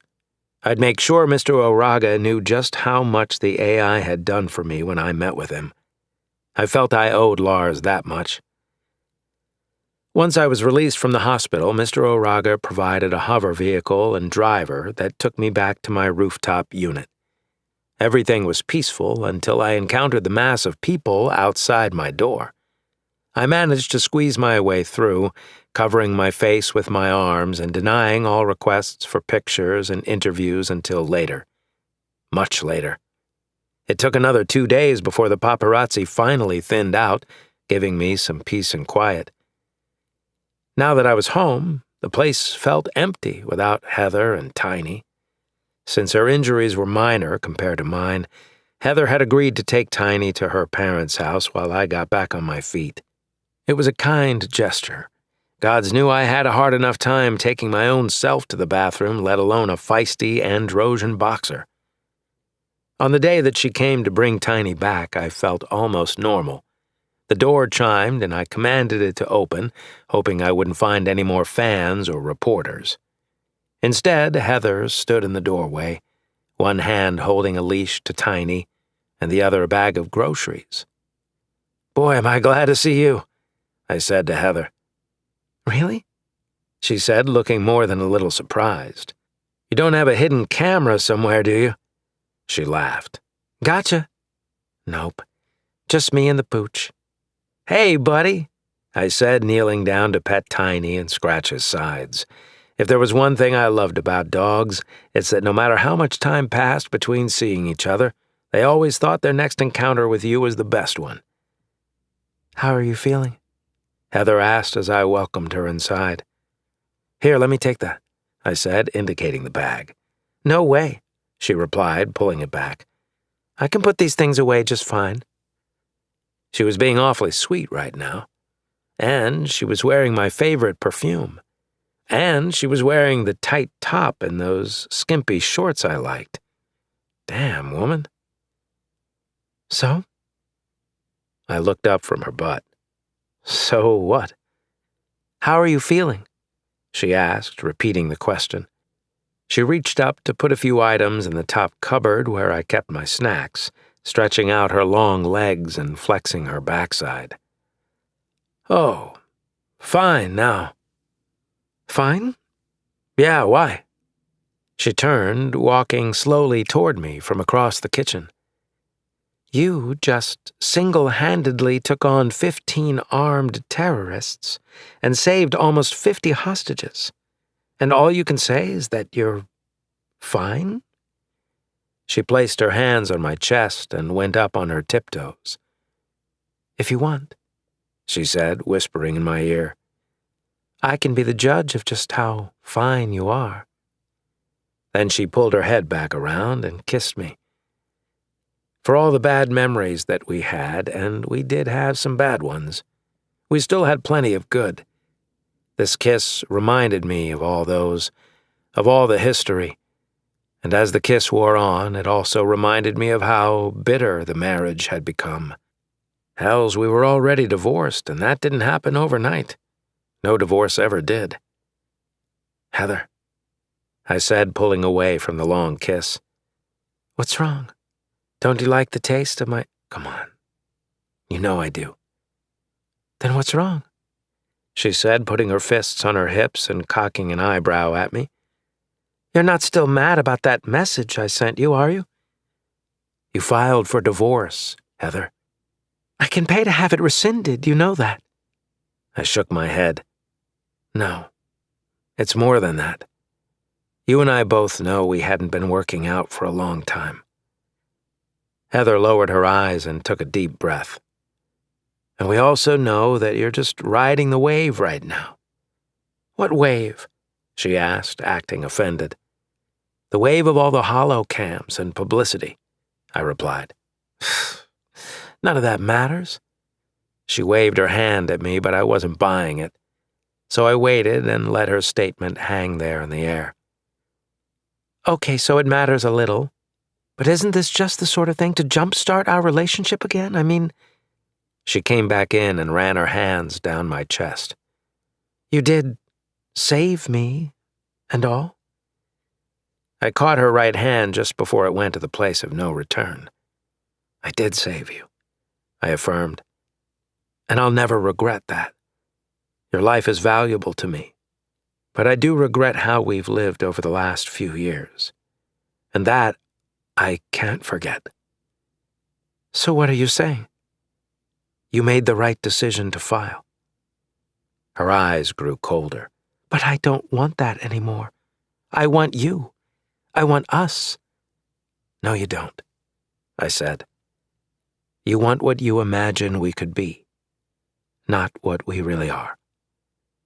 I'd make sure Mr. Oraga knew just how much the AI had done for me when I met with him. I felt I owed Lars that much. Once I was released from the hospital, Mr. O'Raga provided a hover vehicle and driver that took me back to my rooftop unit. Everything was peaceful until I encountered the mass of people outside my door. I managed to squeeze my way through, covering my face with my arms and denying all requests for pictures and interviews until later. Much later. It took another 2 days before the paparazzi finally thinned out, giving me some peace and quiet. Now that I was home, the place felt empty without Heather and Tiny. Since her injuries were minor compared to mine, Heather had agreed to take Tiny to her parents' house while I got back on my feet. It was a kind gesture. Gods knew I had a hard enough time taking my own self to the bathroom, let alone a feisty androgen boxer. On the day that she came to bring Tiny back, I felt almost normal. The door chimed and I commanded it to open, hoping I wouldn't find any more fans or reporters. Instead, Heather stood in the doorway, one hand holding a leash to Tiny and the other a bag of groceries. "Boy, am I glad to see you," I said to Heather. "Really?" she said, looking more than a little surprised. "You don't have a hidden camera somewhere, do you?" She laughed. "Gotcha." "Nope. Just me and the pooch." "Hey, buddy," I said, kneeling down to pet Tiny and scratch his sides. If there was one thing I loved about dogs, it's that no matter how much time passed between seeing each other, they always thought their next encounter with you was the best one. "How are you feeling?" Heather asked as I welcomed her inside. "Here, let me take that," I said, indicating the bag. "No way," she replied, pulling it back. "I can put these things away just fine." She was being awfully sweet right now. And she was wearing my favorite perfume. And she was wearing the tight top and those skimpy shorts I liked. Damn, woman. "So?" I looked up from her butt. "So what?" "How are you feeling?" she asked, repeating the question. She reached up to put a few items in the top cupboard where I kept my snacks, stretching out her long legs and flexing her backside. "Oh, fine now." "Fine?" "Yeah, why?" She turned, walking slowly toward me from across the kitchen. "You just single-handedly took on 15 armed terrorists and saved almost 50 hostages. And all you can say is that you're fine?" She placed her hands on my chest and went up on her tiptoes. "If you want," she said, whispering in my ear, "I can be the judge of just how fine you are." Then she pulled her head back around and kissed me. For all the bad memories that we had, and we did have some bad ones, we still had plenty of good. This kiss reminded me of all those, of all the history, and as the kiss wore on, it also reminded me of how bitter the marriage had become. Hells, we were already divorced, and that didn't happen overnight. No divorce ever did. "Heather," I said, pulling away from the long kiss. "What's wrong? Don't you like the taste of my—" "Come on. You know I do." "Then what's wrong?" she said, putting her fists on her hips and cocking an eyebrow at me. "You're not still mad about that message I sent you, are you?" "You filed for divorce, Heather." "I can pay to have it rescinded, you know that." I shook my head. "No, it's more than that. You and I both know we hadn't been working out for a long time." Heather lowered her eyes and took a deep breath. "And we also know that you're just riding the wave right now." "What wave?" she asked, acting offended. "The wave of all the hollow cams and publicity," I replied. "None of that matters." She waved her hand at me, but I wasn't buying it. So I waited and let her statement hang there in the air. "Okay, so it matters a little. But isn't this just the sort of thing to jumpstart our relationship again? I mean—" She came back in and ran her hands down my chest. "You did save me and all?" I caught her right hand just before it went to the place of no return. "I did save you," I affirmed. "And I'll never regret that. Your life is valuable to me, but I do regret how we've lived over the last few years. And that I can't forget." So what are you saying? "You made the right decision to file." Her eyes grew colder. But I don't want that anymore. I want you. I want us. "No, you don't," I said. "You want what you imagine we could be, not what we really are."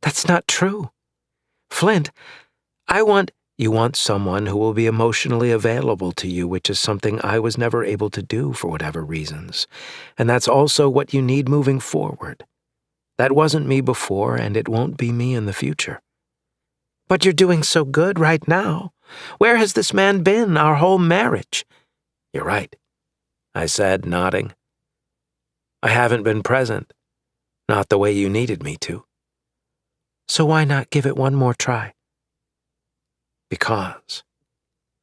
That's not true. Flint, I want... You want someone who will be emotionally available to you, which is something I was never able to do for whatever reasons. And that's also what you need moving forward. That wasn't me before, and it won't be me in the future. But you're doing so good right now. Where has this man been our whole marriage? "You're right," I said, nodding. "I haven't been present. Not the way you needed me to." So why not give it one more try? "Because."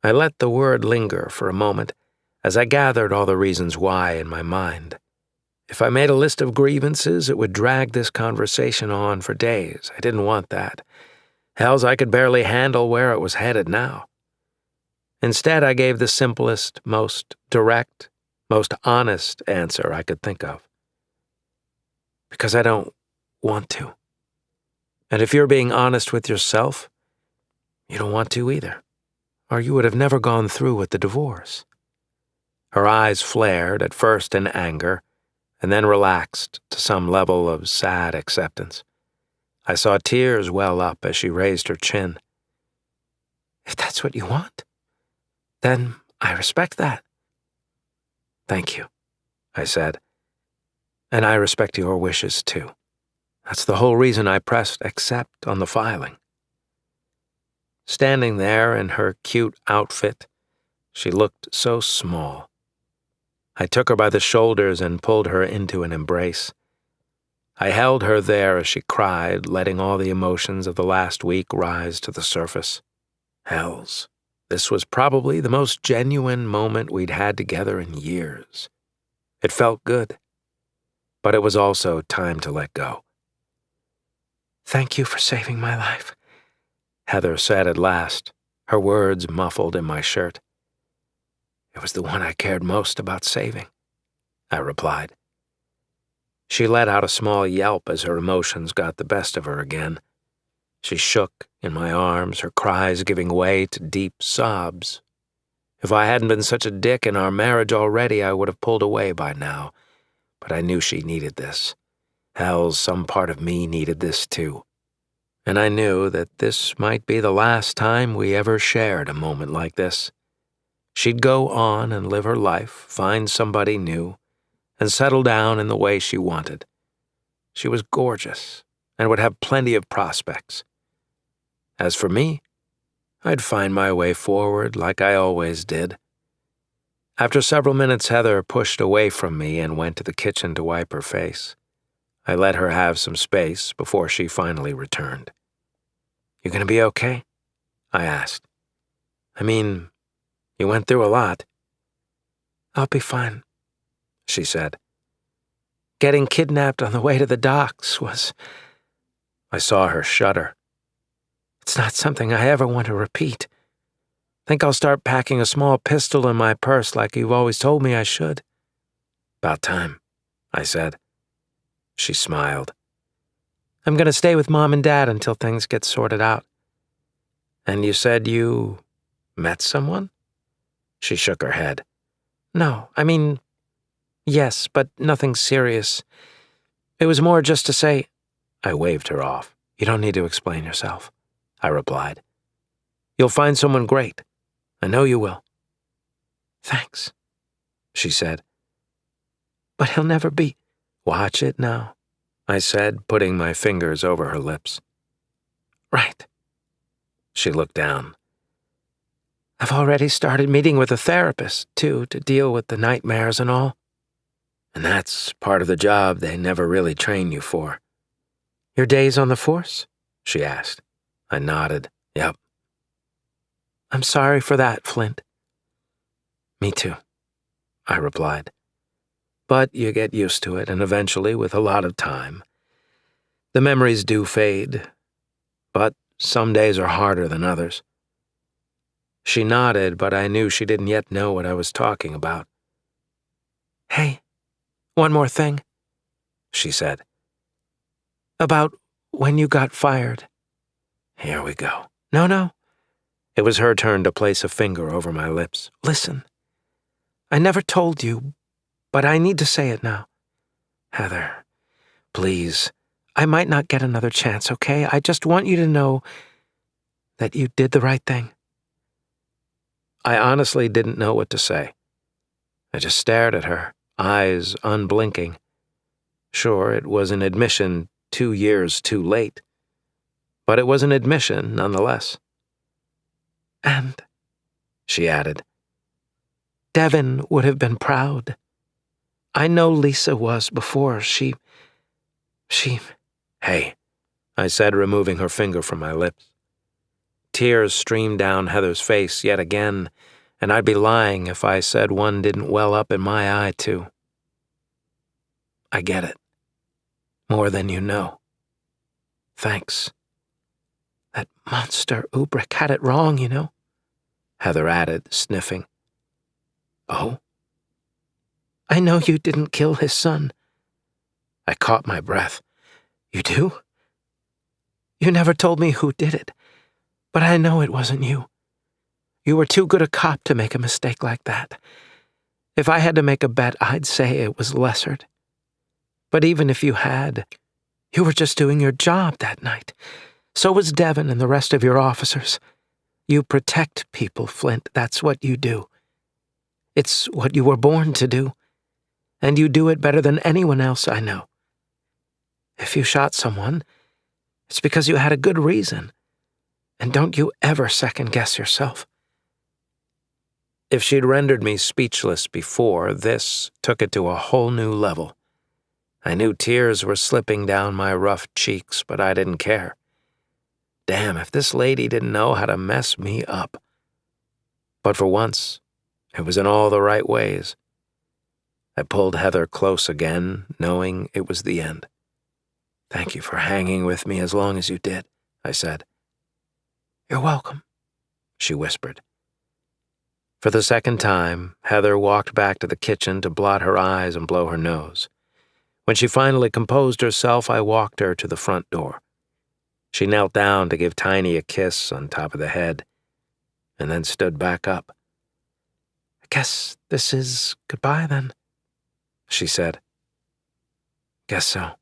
I let the word linger for a moment as I gathered all the reasons why in my mind. If I made a list of grievances, it would drag this conversation on for days. I didn't want that. Hells, I could barely handle where it was headed now. Instead, I gave the simplest, most direct, most honest answer I could think of. Because I don't want to. And if you're being honest with yourself, you don't want to either, or you would have never gone through with the divorce. Her eyes flared, at first in anger, and then relaxed to some level of sad acceptance. I saw tears well up as she raised her chin. If that's what you want, then I respect that. "Thank you," I said. "And I respect your wishes, too. That's the whole reason I pressed accept on the filing." Standing there in her cute outfit, she looked so small. I took her by the shoulders and pulled her into an embrace. I held her there as she cried, letting all the emotions of the last week rise to the surface. Hells, this was probably the most genuine moment we'd had together in years. It felt good, but it was also time to let go. "Thank you for saving my life," Heather said at last, her words muffled in my shirt. "It was the one I cared most about saving," I replied. She let out a small yelp as her emotions got the best of her again. She shook in my arms, her cries giving way to deep sobs. If I hadn't been such a dick in our marriage already, I would have pulled away by now. But I knew she needed this. Hells, some part of me needed this too. And I knew that this might be the last time we ever shared a moment like this. She'd go on and live her life, find somebody new, and settle down in the way she wanted. She was gorgeous and would have plenty of prospects. As for me, I'd find my way forward like I always did. After several minutes, Heather pushed away from me and went to the kitchen to wipe her face. I let her have some space before she finally returned. "You gonna be okay?" I asked. "I mean, you went through a lot." "I'll be fine," she said. "Getting kidnapped on the way to the docks was..." I saw her shudder. "It's not something I ever want to repeat. Think I'll start packing a small pistol in my purse like you've always told me I should." "About time," I said. She smiled. "I'm going to stay with Mom and Dad until things get sorted out." "And you said you met someone?" She shook her head. "No, I mean, yes, but nothing serious. It was more just to say..." I waved her off. "You don't need to explain yourself," I replied. "You'll find someone great. I know you will." "Thanks," she said. "But he'll never be..." "Watch it now," I said, putting my fingers over her lips. "Right." She looked down. "I've already started meeting with a therapist, too, to deal with the nightmares and all." "And that's part of the job they never really train you for." "Your days on the force?" she asked. I nodded. "Yep." "I'm sorry for that, Flint." "Me too," I replied. "But you get used to it, and eventually, with a lot of time, The memories do fade, but some days are harder than others. She nodded, but I knew she didn't yet know what I was talking about. Hey, one more thing, she said. About when you got fired. Here we go. No. It was her turn to place a finger over my lips. Listen, I never told you, but I need to say it now. Heather, please. I might not get another chance, okay? I just want you to know that you did the right thing. I honestly didn't know what to say. I just stared at her, eyes unblinking. Sure, it was an admission 2 years too late, but it was an admission nonetheless. And, she added, Devin would have been proud. I know Lisa was before. She... Hey, I said, removing her finger from my lips. Tears streamed down Heather's face yet again, and I'd be lying if I said one didn't well up in my eye, too. I get it. More than you know. Thanks. That monster Ubrick had it wrong, you know, Heather added, sniffing. Oh? I know you didn't kill his son. I caught my breath. You do? You never told me who did it, but I know it wasn't you. You were too good a cop to make a mistake like that. If I had to make a bet, I'd say it was Lessard. But even if you had, you were just doing your job that night. So was Devin and the rest of your officers. You protect people, Flint. That's what you do. It's what you were born to do. And you do it better than anyone else I know. If you shot someone, it's because you had a good reason. And don't you ever second-guess yourself. If she'd rendered me speechless before, this took it to a whole new level. I knew tears were slipping down my rough cheeks, but I didn't care. Damn, if this lady didn't know how to mess me up. But for once, it was in all the right ways. I pulled Heather close again, knowing it was the end. Thank you for hanging with me as long as you did, I said. You're welcome, she whispered. For the second time, Heather walked back to the kitchen to blot her eyes and blow her nose. When she finally composed herself, I walked her to the front door. She knelt down to give Tiny a kiss on top of the head, and then stood back up. I guess this is goodbye, then, she said. Guess so.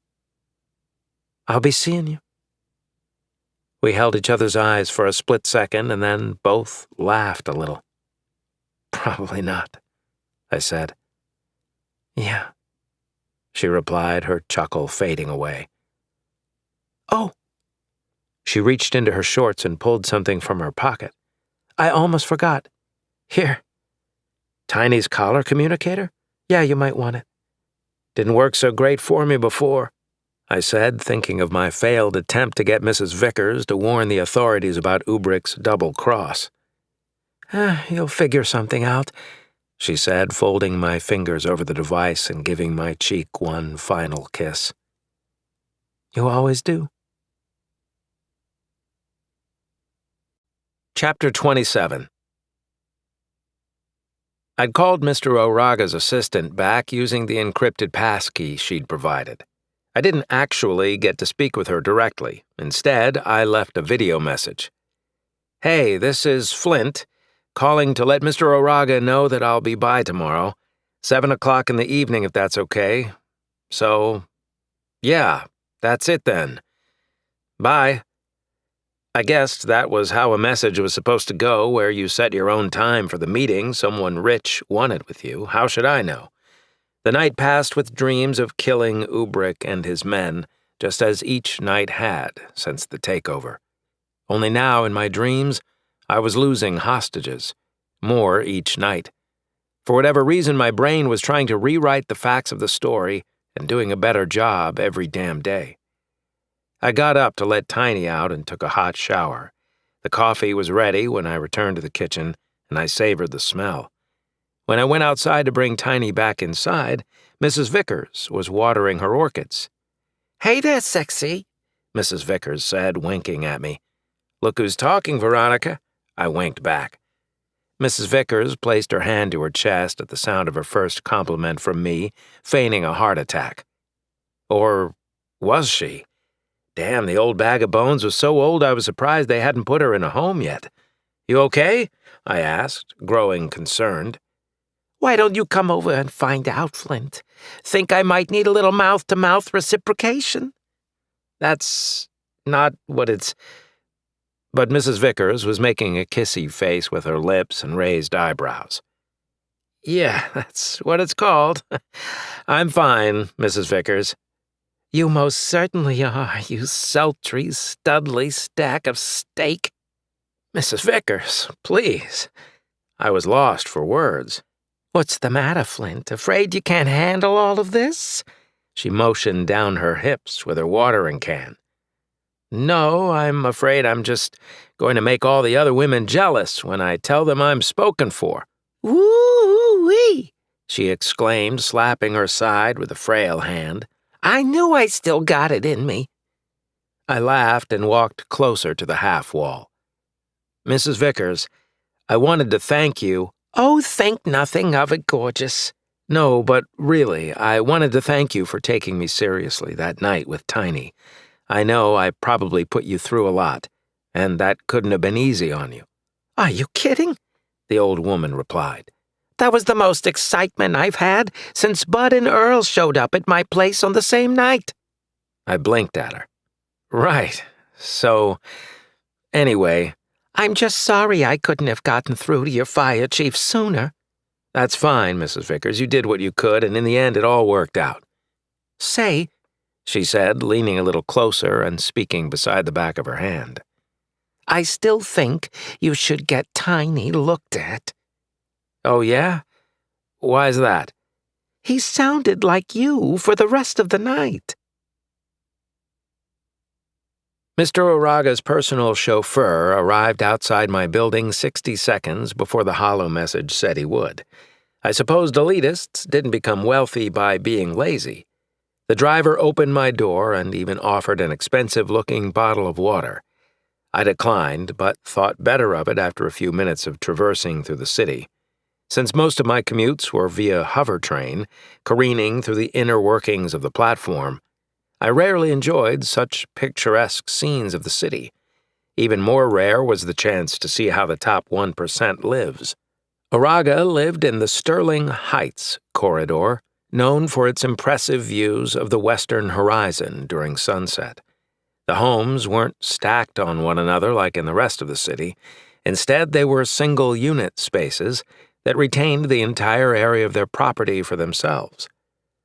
I'll be seeing you. We held each other's eyes for a split second and then both laughed a little. Probably not, I said. Yeah, she replied, her chuckle fading away. Oh! She reached into her shorts and pulled something from her pocket. I almost forgot. Here. Tiny's collar communicator? Yeah, you might want it. Didn't work so great for me before, I said, thinking of my failed attempt to get Mrs. Vickers to warn the authorities about Ubrick's double cross. You'll figure something out, she said, folding my fingers over the device and giving my cheek one final kiss. You always do. Chapter 27. I'd called Mr. O'Raga's assistant back using the encrypted passkey she'd provided. I didn't actually get to speak with her directly. Instead, I left a video message. Hey, this is Flint, calling to let Mr. O'Raga know that I'll be by tomorrow, 7 o'clock in the evening if that's okay. So, yeah, that's it then. Bye. I guessed that was how a message was supposed to go, where you set your own time for the meeting someone rich wanted with you. How should I know? The night passed with dreams of killing Ubrick and his men, just as each night had since the takeover. Only now, in my dreams, I was losing hostages, more each night. For whatever reason, my brain was trying to rewrite the facts of the story and doing a better job every damn day. I got up to let Tiny out and took a hot shower. The coffee was ready when I returned to the kitchen, and I savored the smell. When I went outside to bring Tiny back inside, Mrs. Vickers was watering her orchids. Hey there, sexy. Mrs. Vickers said, winking at me. "Look who's talking, Veronica." I winked back. Mrs. Vickers placed her hand to her chest at the sound of her first compliment from me, feigning a heart attack. Or was she? Damn, the old bag of bones was so old I was surprised they hadn't put her in a home yet. "You okay?" I asked, growing concerned. Why don't you come over and find out, Flint? Think I might need a little mouth-to-mouth reciprocation? That's not what it's... But Mrs. Vickers was making a kissy face with her lips and raised eyebrows. "Yeah, that's what it's called. I'm fine, Mrs. Vickers." You most certainly are, you sultry, studly stack of steak. "Mrs. Vickers, please." I was lost for words. What's the matter, Flint? Afraid you can't handle all of this? She motioned down her hips with her watering can. "No, I'm afraid I'm just going to make all the other women jealous when I tell them I'm spoken for." Woo-wee! she exclaimed, slapping her side with a frail hand. I knew I still got it in me. I laughed and walked closer to the half wall. "Mrs. Vickers, I wanted to thank you." Oh, think nothing of it, gorgeous. "No, but really, I wanted to thank you for taking me seriously that night with Tiny. I know I probably put you through a lot, and that couldn't have been easy on you." Are you kidding? the old woman replied. That was the most excitement I've had since Bud and Earl showed up at my place on the same night. I blinked at her. "Right. So, anyway..." I'm just sorry I couldn't have gotten through to your fire chief sooner. "That's fine, Mrs. Vickers. You did what you could, and in the end it all worked out." Say, she said, leaning a little closer and speaking beside the back of her hand. I still think you should get Tiny looked at. "Oh, yeah? Why's that?" He sounded like you for the rest of the night. Mr. Oraga's personal chauffeur arrived outside my building 60 seconds before the hollow message said he would. I supposed elitists didn't become wealthy by being lazy. The driver opened my door and even offered an expensive-looking bottle of water. I declined, but thought better of it after a few minutes of traversing through the city. Since most of my commutes were via hover train, careening through the inner workings of the platform, I rarely enjoyed such picturesque scenes of the city. Even more rare was the chance to see how the top 1% lives. Oraga lived in the Sterling Heights corridor, known for its impressive views of the western horizon during sunset. The homes weren't stacked on one another like in the rest of the city. Instead, they were single-unit spaces that retained the entire area of their property for themselves.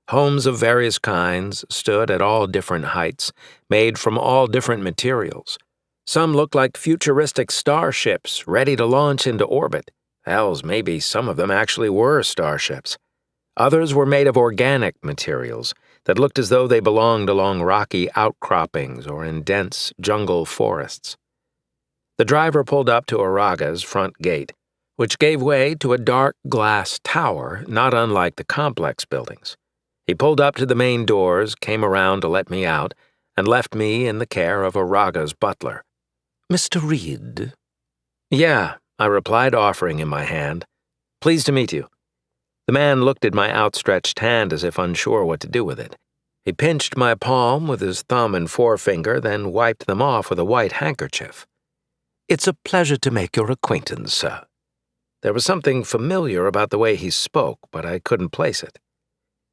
Homes of various kinds stood at all different heights, made from all different materials. Some looked like futuristic starships ready to launch into orbit. Hells, maybe some of them actually were starships. Others were made of organic materials that looked as though they belonged along rocky outcroppings or in dense jungle forests. The driver pulled up to Oraga's front gate, which gave way to a dark glass tower not unlike the complex buildings. He pulled up to the main doors, came around to let me out, and left me in the care of Oraga's butler. Mr. Reed? "Yeah," I replied, offering him my hand. "Pleased to meet you." The man looked at my outstretched hand as if unsure what to do with it. He pinched my palm with his thumb and forefinger, then wiped them off with a white handkerchief. It's a pleasure to make your acquaintance, sir. There was something familiar about the way he spoke, but I couldn't place it.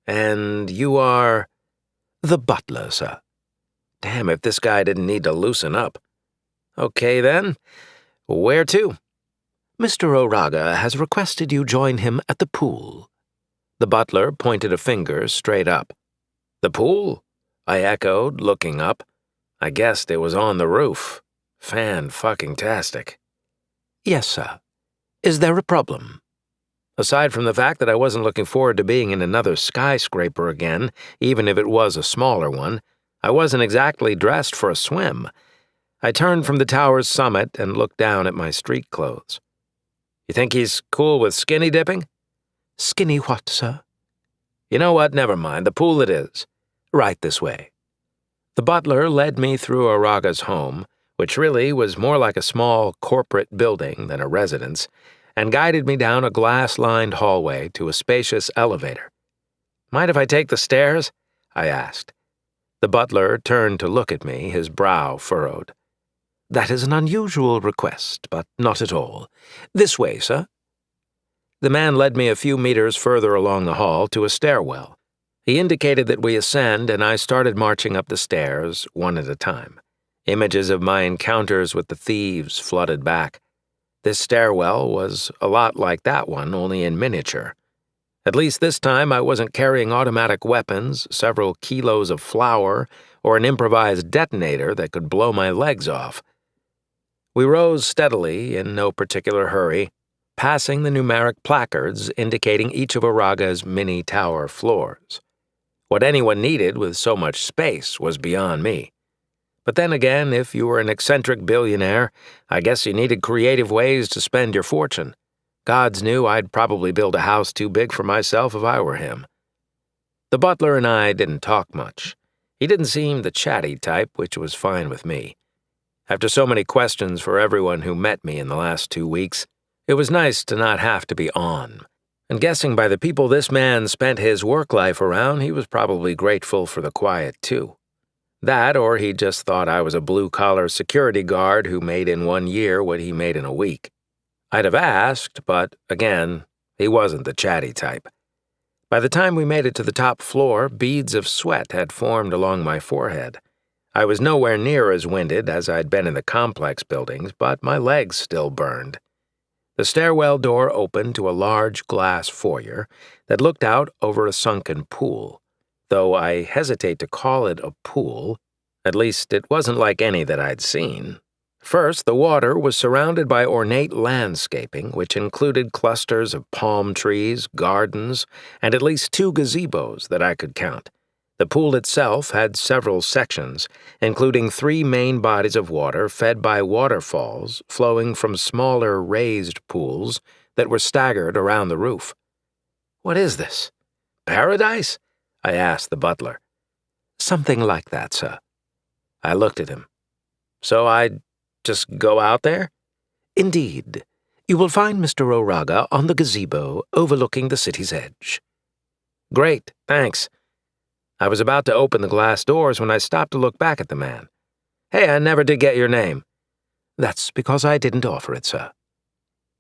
"And you are..." The butler, sir. Damn, if this guy didn't need to loosen up. "Okay, then. Where to?" Mr. Oraga has requested you join him at the pool. The butler pointed a finger straight up. "The pool?" I echoed, looking up. I guessed it was on the roof. Fan-fucking-tastic. Yes, sir. Is there a problem? Aside from the fact that I wasn't looking forward to being in another skyscraper again, even if it was a smaller one, I wasn't exactly dressed for a swim. I turned from the tower's summit and looked down at my street clothes. "You think he's cool with skinny dipping?" Skinny what, sir? "You know what? Never mind. The pool it is. Right this way." The butler led me through Araga's home, which really was more like a small corporate building than a residence, and guided me down a glass-lined hallway to a spacious elevator. "Mind if I take the stairs?" I asked. The butler turned to look at me, his brow furrowed. "That is an unusual request, but not at all. This way, sir." The man led me a few meters further along the hall to a stairwell. He indicated that we ascend, and I started marching up the stairs, one at a time. Images of my encounters with the thieves flooded back. This stairwell was a lot like that one, only in miniature. At least this time I wasn't carrying automatic weapons, several kilos of flour, or an improvised detonator that could blow my legs off. We rose steadily, in no particular hurry, passing the numeric placards indicating each of Araga's mini tower floors. What anyone needed with so much space was beyond me. But then again, if you were an eccentric billionaire, I guess you needed creative ways to spend your fortune. Gods knew I'd probably build a house too big for myself if I were him. The butler and I didn't talk much. He didn't seem the chatty type, which was fine with me. After so many questions for everyone who met me in the last 2 weeks, it was nice to not have to be on. And guessing by the people this man spent his work life around, he was probably grateful for the quiet, too. That, or he just thought I was a blue-collar security guard who made in 1 year what he made in a week. I'd have asked, but, again, he wasn't the chatty type. By the time we made it to the top floor, beads of sweat had formed along my forehead. I was nowhere near as winded as I'd been in the complex buildings, but my legs still burned. The stairwell door opened to a large glass foyer that looked out over a sunken pool, though I hesitate to call it a pool. At least it wasn't like any that I'd seen. First, the water was surrounded by ornate landscaping, which included clusters of palm trees, gardens, and at least 2 gazebos that I could count. The pool itself had several sections, including 3 main bodies of water fed by waterfalls flowing from smaller raised pools that were staggered around the roof. "What is this? Paradise?" I asked the butler. "Something like that, sir." I looked at him. "So I'd just go out there?" "Indeed. You will find Mr. Oraga on the gazebo overlooking the city's edge." "Great, thanks." I was about to open the glass doors when I stopped to look back at the man. "Hey, I never did get your name." "That's because I didn't offer it, sir."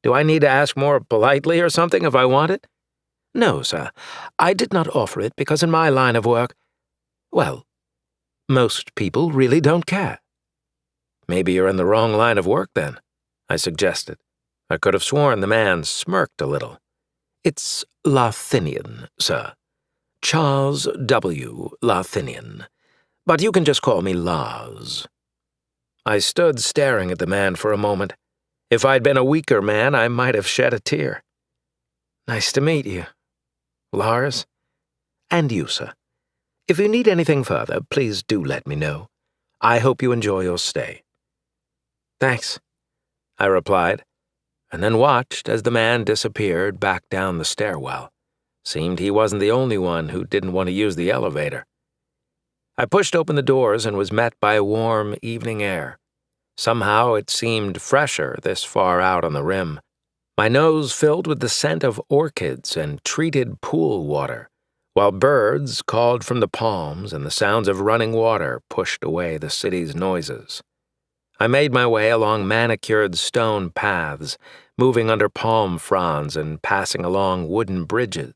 "Do I need to ask more politely or something if I want it?" "No, sir. I did not offer it because in my line of work, well, most people really don't care." "Maybe you're in the wrong line of work, then," I suggested. I could have sworn the man smirked a little. "It's Larthinian, sir. Charles W. Larthinian. But you can just call me Lars." I stood staring at the man for a moment. If I'd been a weaker man, I might have shed a tear. "Nice to meet you. Lars?" "And you, sir. If you need anything further, please do let me know. I hope you enjoy your stay." "Thanks," I replied, and then watched as the man disappeared back down the stairwell. Seemed he wasn't the only one who didn't want to use the elevator. I pushed open the doors and was met by warm evening air. Somehow it seemed fresher this far out on the rim. My nose filled with the scent of orchids and treated pool water, while birds called from the palms and the sounds of running water pushed away the city's noises. I made my way along manicured stone paths, moving under palm fronds and passing along wooden bridges.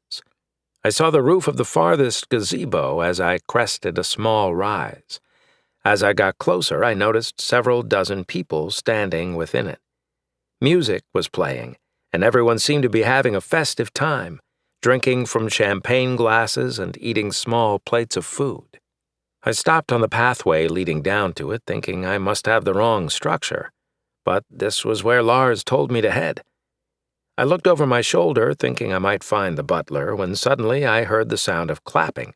I saw the roof of the farthest gazebo as I crested a small rise. As I got closer, I noticed several dozen people standing within it. Music was playing, and everyone seemed to be having a festive time, drinking from champagne glasses and eating small plates of food. I stopped on the pathway leading down to it, thinking I must have the wrong structure, but this was where Lars told me to head. I looked over my shoulder, thinking I might find the butler, when suddenly I heard the sound of clapping.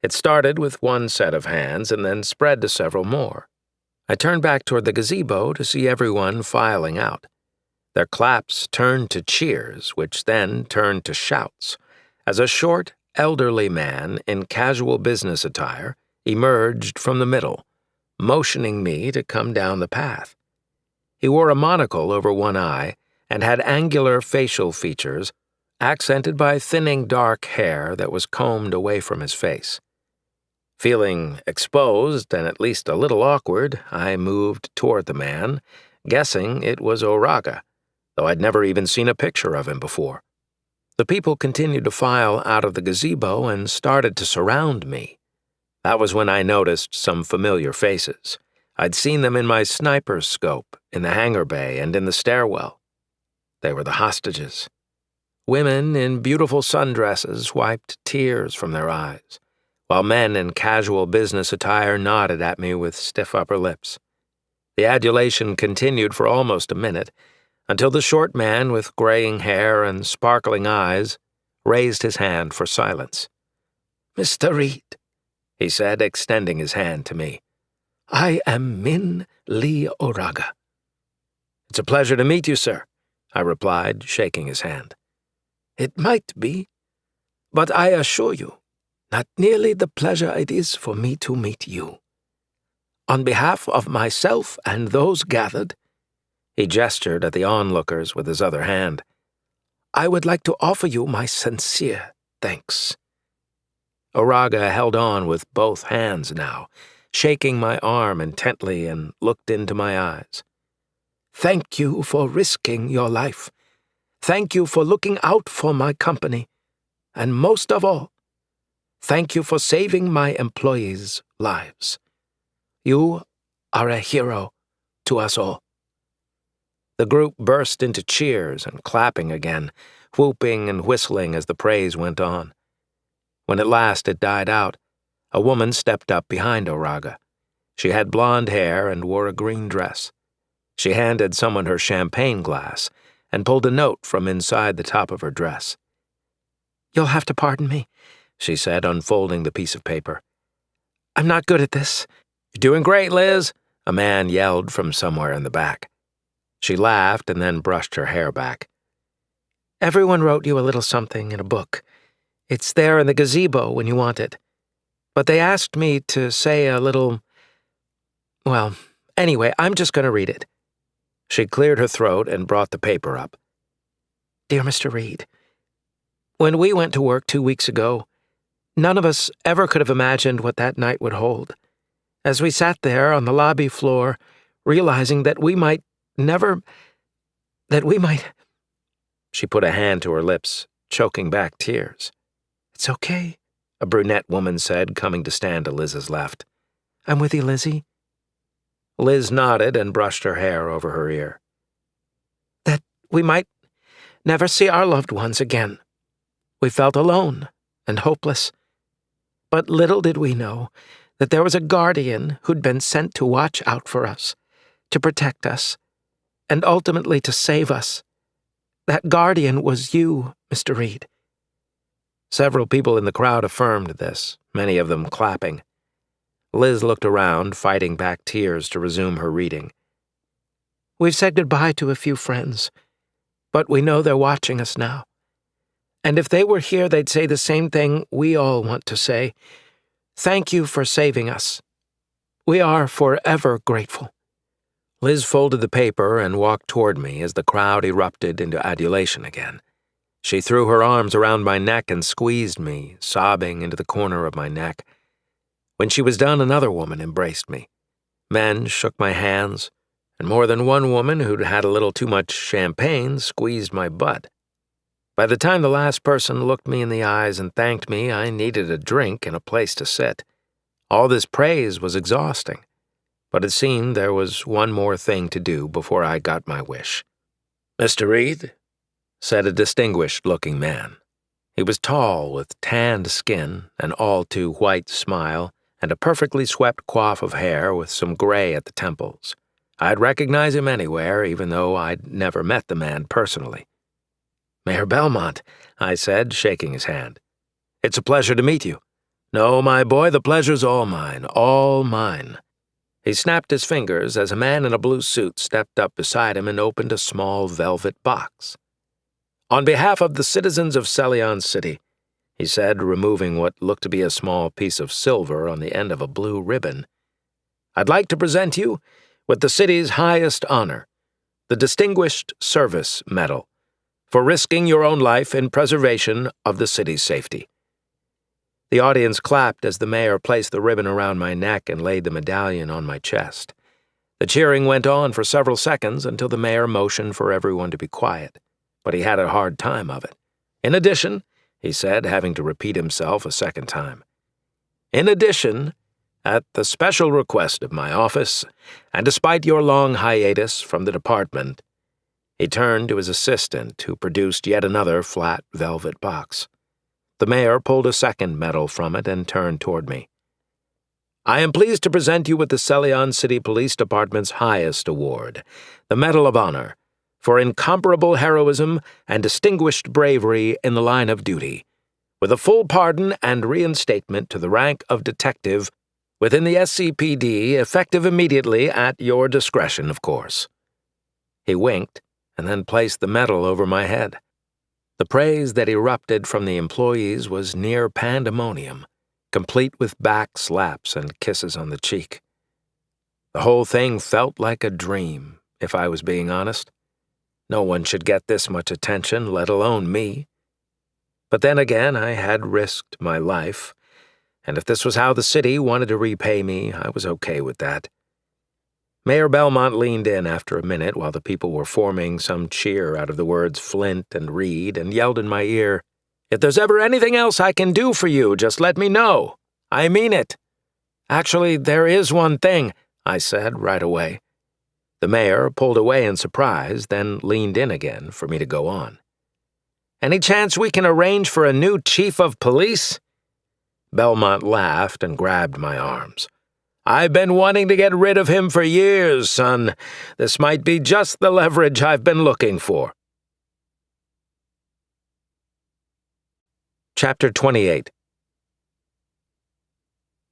It started with one set of hands and then spread to several more. I turned back toward the gazebo to see everyone filing out. Their claps turned to cheers, which then turned to shouts, as a short, elderly man in casual business attire, emerged from the middle, motioning me to come down the path. He wore a monocle over one eye and had angular facial features, accented by thinning dark hair that was combed away from his face. Feeling exposed and at least a little awkward, I moved toward the man, guessing it was Oraga, though I'd never even seen a picture of him before. The people continued to file out of the gazebo and started to surround me. That was when I noticed some familiar faces. I'd seen them in my sniper's scope, in the hangar bay, and in the stairwell. They were the hostages. Women in beautiful sundresses wiped tears from their eyes, while men in casual business attire nodded at me with stiff upper lips. The adulation continued for almost a minute, until the short man with graying hair and sparkling eyes raised his hand for silence. "Mr. Reed," he said, extending his hand to me. "I am Min Lee Oraga." "It's a pleasure to meet you, sir," I replied, shaking his hand. "It might be, but I assure you, not nearly the pleasure it is for me to meet you. On behalf of myself and those gathered," he gestured at the onlookers with his other hand, "I would like to offer you my sincere thanks." Oraga held on with both hands now, shaking my arm intently, and looked into my eyes. "Thank you for risking your life. Thank you for looking out for my company. And most of all, thank you for saving my employees' lives. You are a hero to us all." The group burst into cheers and clapping again, whooping and whistling as the praise went on. When at last it died out, a woman stepped up behind Oraga. She had blonde hair and wore a green dress. She handed someone her champagne glass and pulled a note from inside the top of her dress. "You'll have to pardon me," she said, unfolding the piece of paper. "I'm not good at this." "You're doing great, Liz," a man yelled from somewhere in the back. She laughed and then brushed her hair back. "Everyone wrote you a little something in a book. It's there in the gazebo when you want it. But they asked me to say a little... Well, anyway, I'm just going to read it." She cleared her throat and brought the paper up. "Dear Mr. Reed, when we went to work 2 weeks ago, none of us ever could have imagined what that night would hold. As we sat there on the lobby floor, realizing that we might never... She put a hand to her lips, choking back tears. "It's okay," a brunette woman said, coming to stand to Liz's left. "I'm with you, Lizzie." Liz nodded and brushed her hair over her ear. "That we might never see our loved ones again. We felt alone and hopeless. But little did we know that there was a guardian who'd been sent to watch out for us, to protect us, and ultimately to save us. That guardian was you, Mr. Reed." Several people in the crowd affirmed this, many of them clapping. Liz looked around, fighting back tears to resume her reading. "We've said goodbye to a few friends, but we know they're watching us now. And if they were here, they'd say the same thing we all want to say. Thank you for saving us. We are forever grateful." Liz folded the paper and walked toward me as the crowd erupted into adulation again. She threw her arms around my neck and squeezed me, sobbing into the corner of my neck. When she was done, another woman embraced me. Men shook my hands, and more than one woman who'd had a little too much champagne squeezed my butt. By the time the last person looked me in the eyes and thanked me, I needed a drink and a place to sit. All this praise was exhausting, but it seemed there was one more thing to do before I got my wish. "Mr. Reed," said a distinguished-looking man. He was tall, with tanned skin, an all-too-white smile, and a perfectly swept coif of hair with some gray at the temples. I'd recognize him anywhere, even though I'd never met the man personally. "Mayor Belmont," I said, shaking his hand. "It's a pleasure to meet you." "No, my boy, the pleasure's all mine, all mine." He snapped his fingers as a man in a blue suit stepped up beside him and opened a small velvet box. "On behalf of the citizens of Celion City," he said, removing what looked to be a small piece of silver on the end of a blue ribbon. "I'd like to present you with the city's highest honor, the Distinguished Service Medal, for risking your own life in preservation of the city's safety." The audience clapped as the mayor placed the ribbon around my neck and laid the medallion on my chest. The cheering went on for several seconds until the mayor motioned for everyone to be quiet, but he had a hard time of it. "In addition," he said, having to repeat himself a second time, "in addition, at the special request of my office, and despite your long hiatus from the department," he turned to his assistant, who produced yet another flat velvet box. The mayor pulled a second medal from it and turned toward me. "I am pleased to present you with the Celion City Police Department's highest award, the Medal of Honor, for incomparable heroism and distinguished bravery in the line of duty, with a full pardon and reinstatement to the rank of detective within the SCPD, effective immediately at your discretion, of course." He winked and then placed the medal over my head. The praise that erupted from the employees was near pandemonium, complete with back slaps and kisses on the cheek. The whole thing felt like a dream, if I was being honest. No one should get this much attention, let alone me. But then again, I had risked my life, and if this was how the city wanted to repay me, I was okay with that. Mayor Belmont leaned in after a minute while the people were forming some cheer out of the words Flint and Reed and yelled in my ear, "If there's ever anything else I can do for you, just let me know. I mean it." "Actually, there is one thing," I said right away. The mayor pulled away in surprise, then leaned in again for me to go on. "Any chance we can arrange for a new chief of police?" Belmont laughed and grabbed my arms. "I've been wanting to get rid of him for years, son. This might be just the leverage I've been looking for." Chapter 28.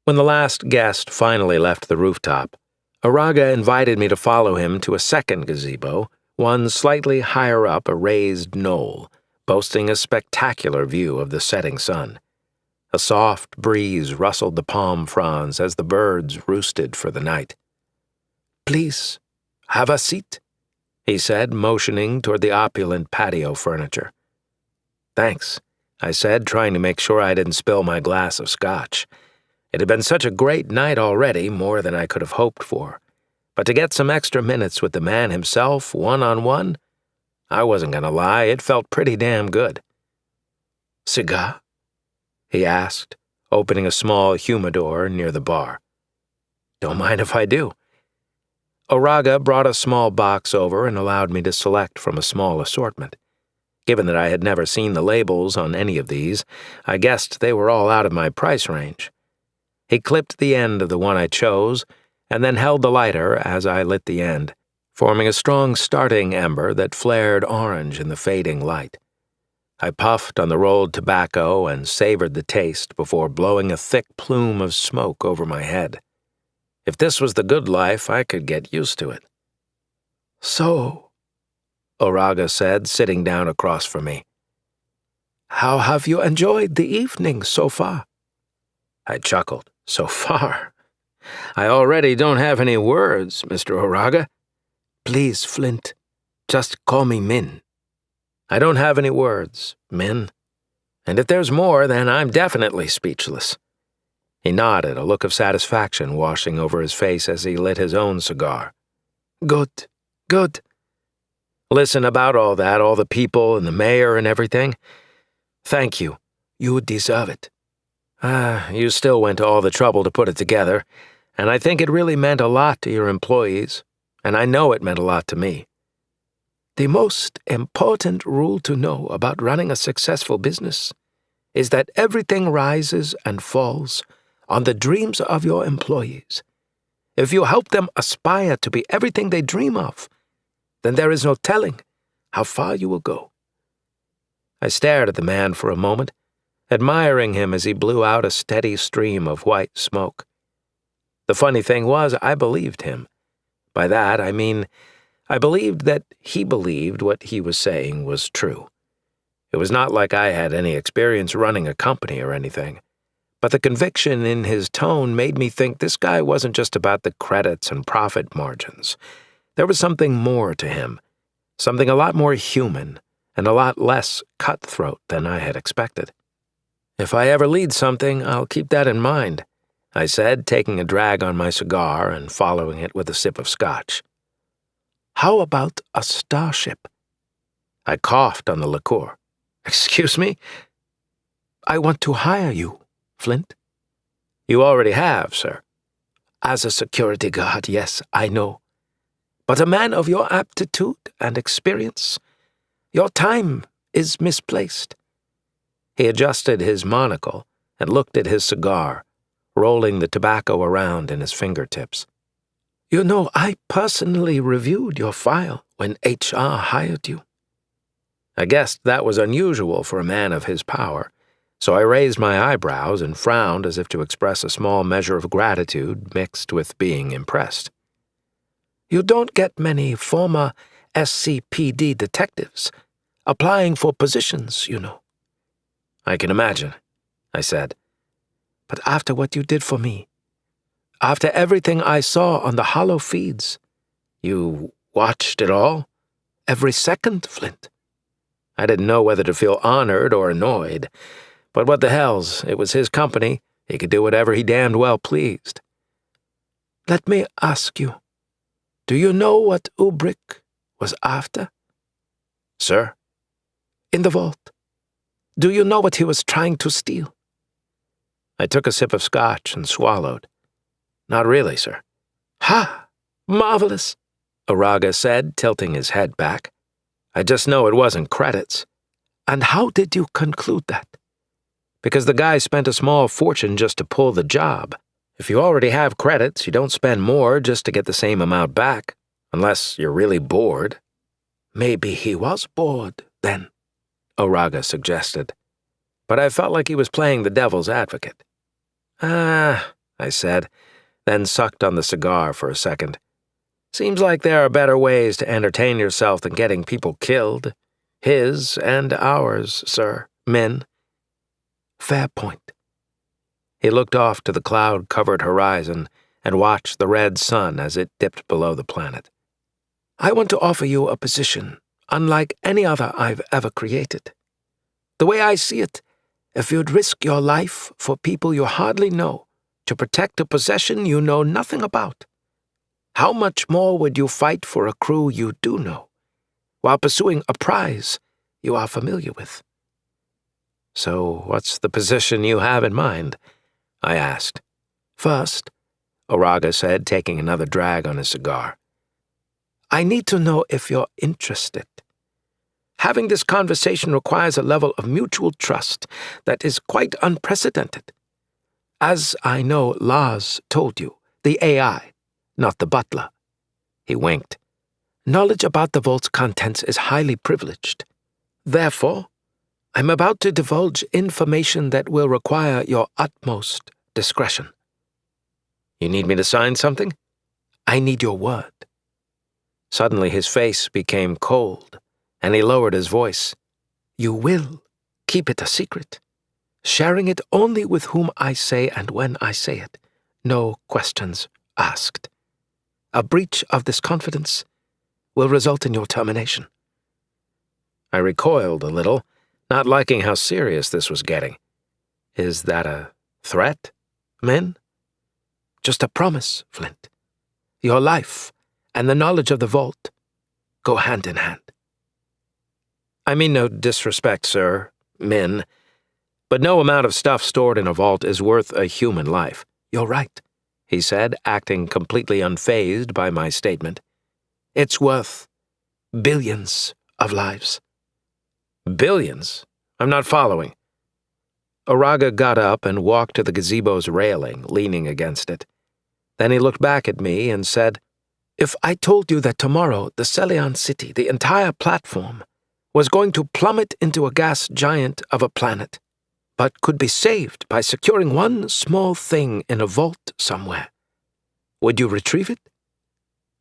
When the last guest finally left the rooftop, Araga invited me to follow him to a second gazebo, one slightly higher up a raised knoll, boasting a spectacular view of the setting sun. A soft breeze rustled the palm fronds as the birds roosted for the night. "Please, have a seat," he said, motioning toward the opulent patio furniture. "Thanks," I said, trying to make sure I didn't spill my glass of scotch. It had been such a great night already, more than I could have hoped for. But to get some extra minutes with the man himself, one-on-one, I wasn't going to lie, it felt pretty damn good. "Cigar?" he asked, opening a small humidor near the bar. "Don't mind if I do." Araga brought a small box over and allowed me to select from a small assortment. Given that I had never seen the labels on any of these, I guessed they were all out of my price range. He clipped the end of the one I chose, and then held the lighter as I lit the end, forming a strong starting ember that flared orange in the fading light. I puffed on the rolled tobacco and savored the taste before blowing a thick plume of smoke over my head. If this was the good life, I could get used to it. "So," Araga said, sitting down across from me, "how have you enjoyed the evening so far?" I chuckled. "So far? I already don't have any words, Mr. Araga." "Please, Flint, just call me Min." "I don't have any words, Min. And if there's more, then I'm definitely speechless." He nodded, a look of satisfaction washing over his face as he lit his own cigar. "Good, good." "Listen, about all that, all the people and the mayor and everything, thank you. You deserve it. You still went to all the trouble to put it together, and I think it really meant a lot to your employees, and I know it meant a lot to me. The most important rule to know about running a successful business is that everything rises and falls on the dreams of your employees. If you help them aspire to be everything they dream of, then there is no telling how far you will go." I stared at the man for a moment, admiring him as he blew out a steady stream of white smoke. The funny thing was, I believed him. By that, I mean, I believed that he believed what he was saying was true. It was not like I had any experience running a company or anything, but the conviction in his tone made me think this guy wasn't just about the credits and profit margins. There was something more to him, something a lot more human and a lot less cutthroat than I had expected. "If I ever lead something, I'll keep that in mind," I said, taking a drag on my cigar and following it with a sip of scotch. "How about a starship?" I coughed on the liqueur. "Excuse me?" "I want to hire you, Flint." "You already have, sir." "As a security guard, yes, I know. But a man of your aptitude and experience, your time is misplaced." He adjusted his monocle and looked at his cigar, rolling the tobacco around in his fingertips. "You know, I personally reviewed your file when HR hired you." I guessed that was unusual for a man of his power, so I raised my eyebrows and frowned as if to express a small measure of gratitude mixed with being impressed. "You don't get many former SCPD detectives applying for positions, you know." "I can imagine," I said. "But after what you did for me, after everything I saw on the hollow feeds—" "You watched it all?" "Every second, Flint." I didn't know whether to feel honored or annoyed, but what the hells, it was his company. He could do whatever he damned well pleased. "Let me ask you, do you know what Ubrick was after?" "Sir?" "In the vault. Do you know what he was trying to steal?" I took a sip of scotch and swallowed. "Not really, sir." "Ha! Marvelous," Oraga said, tilting his head back. "I just know it wasn't credits." "And how did you conclude that?" "Because the guy spent a small fortune just to pull the job. If you already have credits, you don't spend more just to get the same amount back, unless you're really bored." "Maybe he was bored, then," Oraga suggested. But I felt like he was playing the devil's advocate. "Ah," I said, then sucked on the cigar for a second. "Seems like there are better ways to entertain yourself than getting people killed. His and ours, sir, men." "Fair point." He looked off to the cloud-covered horizon and watched the red sun as it dipped below the planet. "I want to offer you a position unlike any other I've ever created. The way I see it, if you'd risk your life for people you hardly know to protect a possession you know nothing about, how much more would you fight for a crew you do know, while pursuing a prize you are familiar with?" "So what's the position you have in mind?" I asked. "First," Oraga said, taking another drag on his cigar, "I need to know if you're interested. Having this conversation requires a level of mutual trust that is quite unprecedented. As I know Lars told you, the AI, not the butler." He winked. "Knowledge about the vault's contents is highly privileged. Therefore, I'm about to divulge information that will require your utmost discretion." "You need me to sign something?" "I need your word." Suddenly his face became cold, and he lowered his voice. "You will keep it a secret, sharing it only with whom I say and when I say it. No questions asked. A breach of this confidence will result in your termination." I recoiled a little, not liking how serious this was getting. "Is that a threat, men?" "Just a promise, Flint. Your life and the knowledge of the vault go hand in hand." "I mean no disrespect, sir, men, but no amount of stuff stored in a vault is worth a human life." "You're right," he said, acting completely unfazed by my statement. "It's worth billions of lives." "Billions? I'm not following." Oraga got up and walked to the gazebo's railing, leaning against it. Then he looked back at me and said, "If I told you that tomorrow the Celion city, the entire platform, was going to plummet into a gas giant of a planet, but could be saved by securing one small thing in a vault somewhere, would you retrieve it?"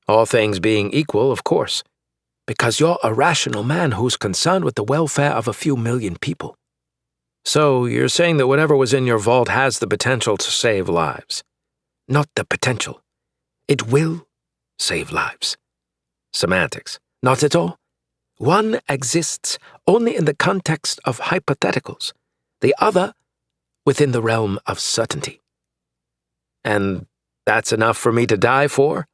"All things being equal, of course." Because you're a rational man who's concerned with the welfare of a few million people. So you're saying that whatever was in your vault has the potential to save lives? Not the potential. It will save lives. Semantics. Not at all. One exists only in the context of hypotheticals, the other within the realm of certainty. And that's enough for me to die for?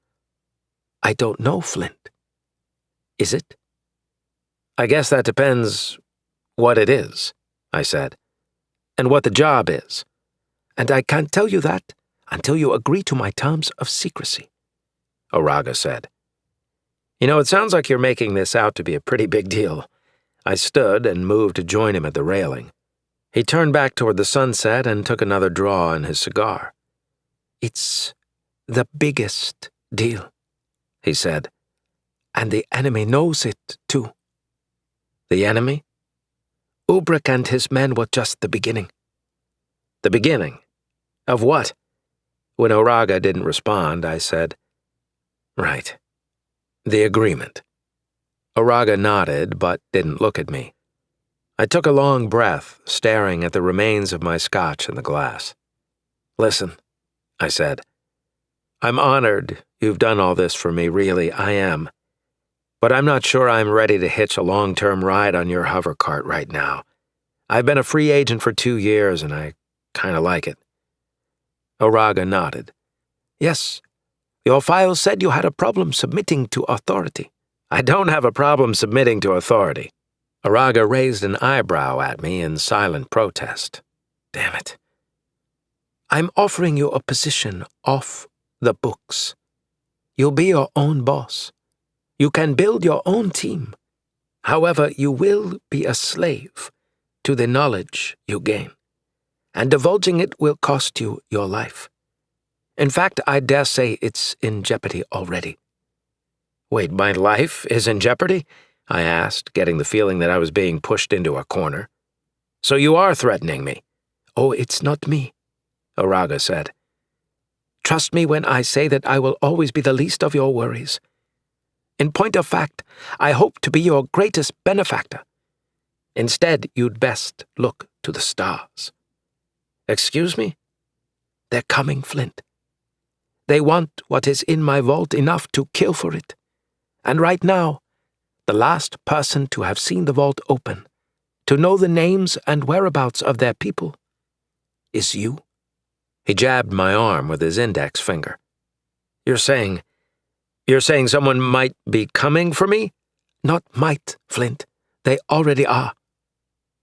I don't know, Flint. Is it? I guess that depends what it is, I said, and what the job is. And I can't tell you that until you agree to my terms of secrecy, Oraga said. You know, it sounds like you're making this out to be a pretty big deal. I stood and moved to join him at the railing. He turned back toward the sunset and took another draw on his cigar. It's the biggest deal, he said. And the enemy knows it, too. The enemy? Ubrick and his men were just the beginning. The beginning? Of what? When Oraga didn't respond, I said, Right. The agreement. Oraga nodded, but didn't look at me. I took a long breath, staring at the remains of my scotch in the glass. Listen, I said. I'm honored you've done all this for me, really, I am. But I'm not sure I'm ready to hitch a long-term ride on your hover cart right now. I've been a free agent for 2 years, and I kind of like it. Oraga nodded. Yes, your file said you had a problem submitting to authority. I don't have a problem submitting to authority. Oraga raised an eyebrow at me in silent protest. Damn it. I'm offering you a position off the books. You'll be your own boss. You can build your own team. However, you will be a slave to the knowledge you gain, and divulging it will cost you your life. In fact, I dare say it's in jeopardy already. Wait, my life is in jeopardy? I asked, getting the feeling that I was being pushed into a corner. So you are threatening me? Oh, it's not me, Oraga said. Trust me when I say that I will always be the least of your worries. In point of fact, I hope to be your greatest benefactor. Instead, you'd best look to the stars. Excuse me? They're coming, Flint. They want what is in my vault enough to kill for it. And right now, the last person to have seen the vault open, to know the names and whereabouts of their people, is you. He jabbed my arm with his index finger. You're saying someone might be coming for me? Not might, Flint. They already are.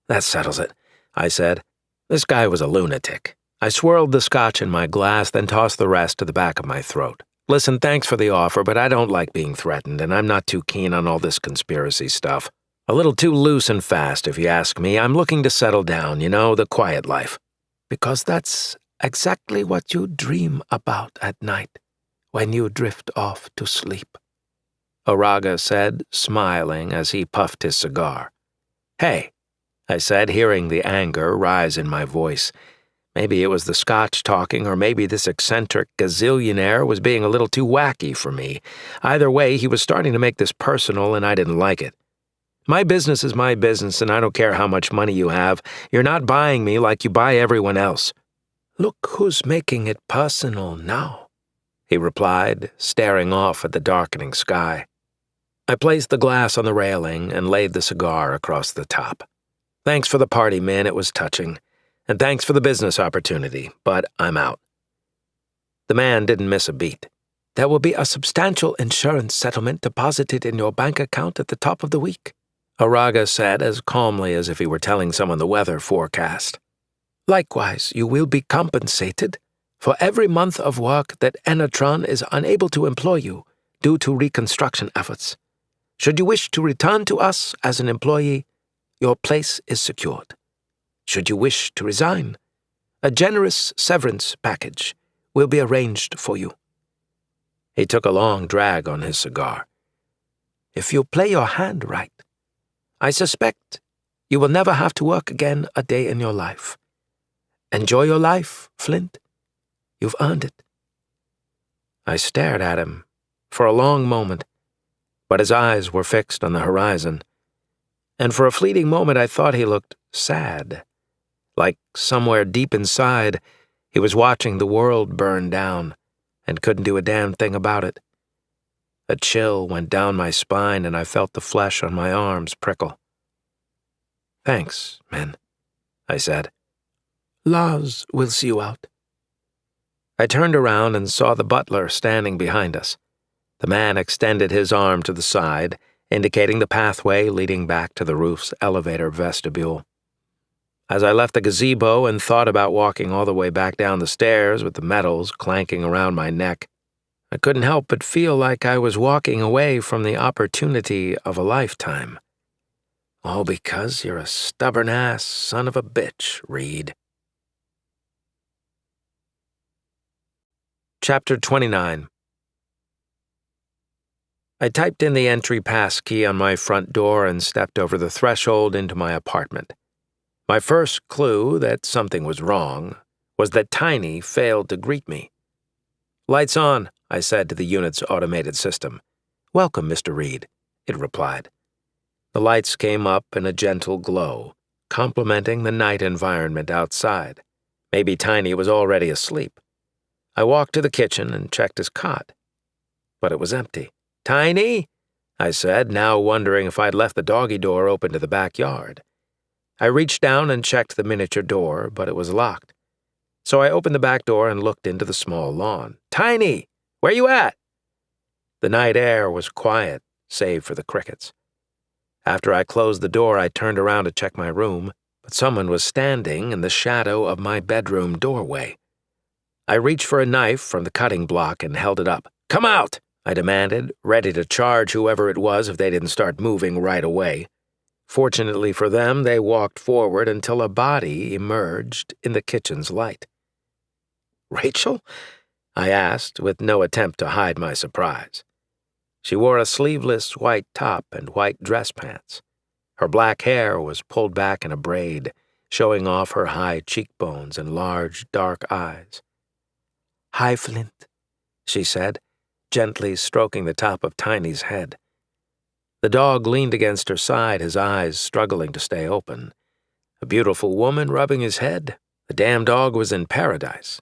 That settles it, I said. This guy was a lunatic. I swirled the scotch in my glass, then tossed the rest to the back of my throat. Listen, thanks for the offer, but I don't like being threatened, and I'm not too keen on all this conspiracy stuff. A little too loose and fast, if you ask me. I'm looking to settle down, the quiet life. Because that's exactly what you dream about at night, when you drift off to sleep, Oraga said, smiling as he puffed his cigar. Hey, I said, hearing the anger rise in my voice. Maybe it was the scotch talking, or maybe this eccentric gazillionaire was being a little too wacky for me. Either way, he was starting to make this personal, and I didn't like it. My business is my business, and I don't care how much money you have. You're not buying me like you buy everyone else. Look who's making it personal now, he replied, staring off at the darkening sky. I placed the glass on the railing and laid the cigar across the top. Thanks for the party, man, it was touching. And thanks for the business opportunity, but I'm out. The man didn't miss a beat. There will be a substantial insurance settlement deposited in your bank account at the top of the week, Oraga said as calmly as if he were telling someone the weather forecast. Likewise, you will be compensated for every month of work that Enatron is unable to employ you due to reconstruction efforts. Should you wish to return to us as an employee, your place is secured. Should you wish to resign, a generous severance package will be arranged for you. He took a long drag on his cigar. If you play your hand right, I suspect you will never have to work again a day in your life. Enjoy your life, Flint. You've earned it. I stared at him for a long moment, but his eyes were fixed on the horizon, and for a fleeting moment I thought he looked sad, like somewhere deep inside he was watching the world burn down and couldn't do a damn thing about it. A chill went down my spine and I felt the flesh on my arms prickle. "Thanks, men," I said. Lars will see you out. I turned around and saw the butler standing behind us. The man extended his arm to the side, indicating the pathway leading back to the roof's elevator vestibule. As I left the gazebo and thought about walking all the way back down the stairs with the metals clanking around my neck, I couldn't help but feel like I was walking away from the opportunity of a lifetime. All because you're a stubborn-ass son of a bitch, Reed. Chapter 29. I typed in the entry pass key on my front door and stepped over the threshold into my apartment. My first clue that something was wrong was that Tiny failed to greet me. "Lights on," I said to the unit's automated system. "Welcome, Mr. Reed," it replied. The lights came up in a gentle glow, complementing the night environment outside. Maybe Tiny was already asleep. I walked to the kitchen and checked his cot, but it was empty. "Tiny?" I said, now wondering if I'd left the doggy door open to the backyard. I reached down and checked the miniature door, but it was locked. So I opened the back door and looked into the small lawn. "Tiny, where you at?" The night air was quiet, save for the crickets. After I closed the door, I turned around to check my room, but someone was standing in the shadow of my bedroom doorway. I reached for a knife from the cutting block and held it up. "Come out!" I demanded, ready to charge whoever it was if they didn't start moving right away. Fortunately for them, they walked forward until a body emerged in the kitchen's light. "Rachel?" I asked, with no attempt to hide my surprise. She wore a sleeveless white top and white dress pants. Her black hair was pulled back in a braid, showing off her high cheekbones and large, dark eyes. "Hi, Flint," she said, gently stroking the top of Tiny's head. The dog leaned against her side, his eyes struggling to stay open. A beautiful woman rubbing his head. The damn dog was in paradise.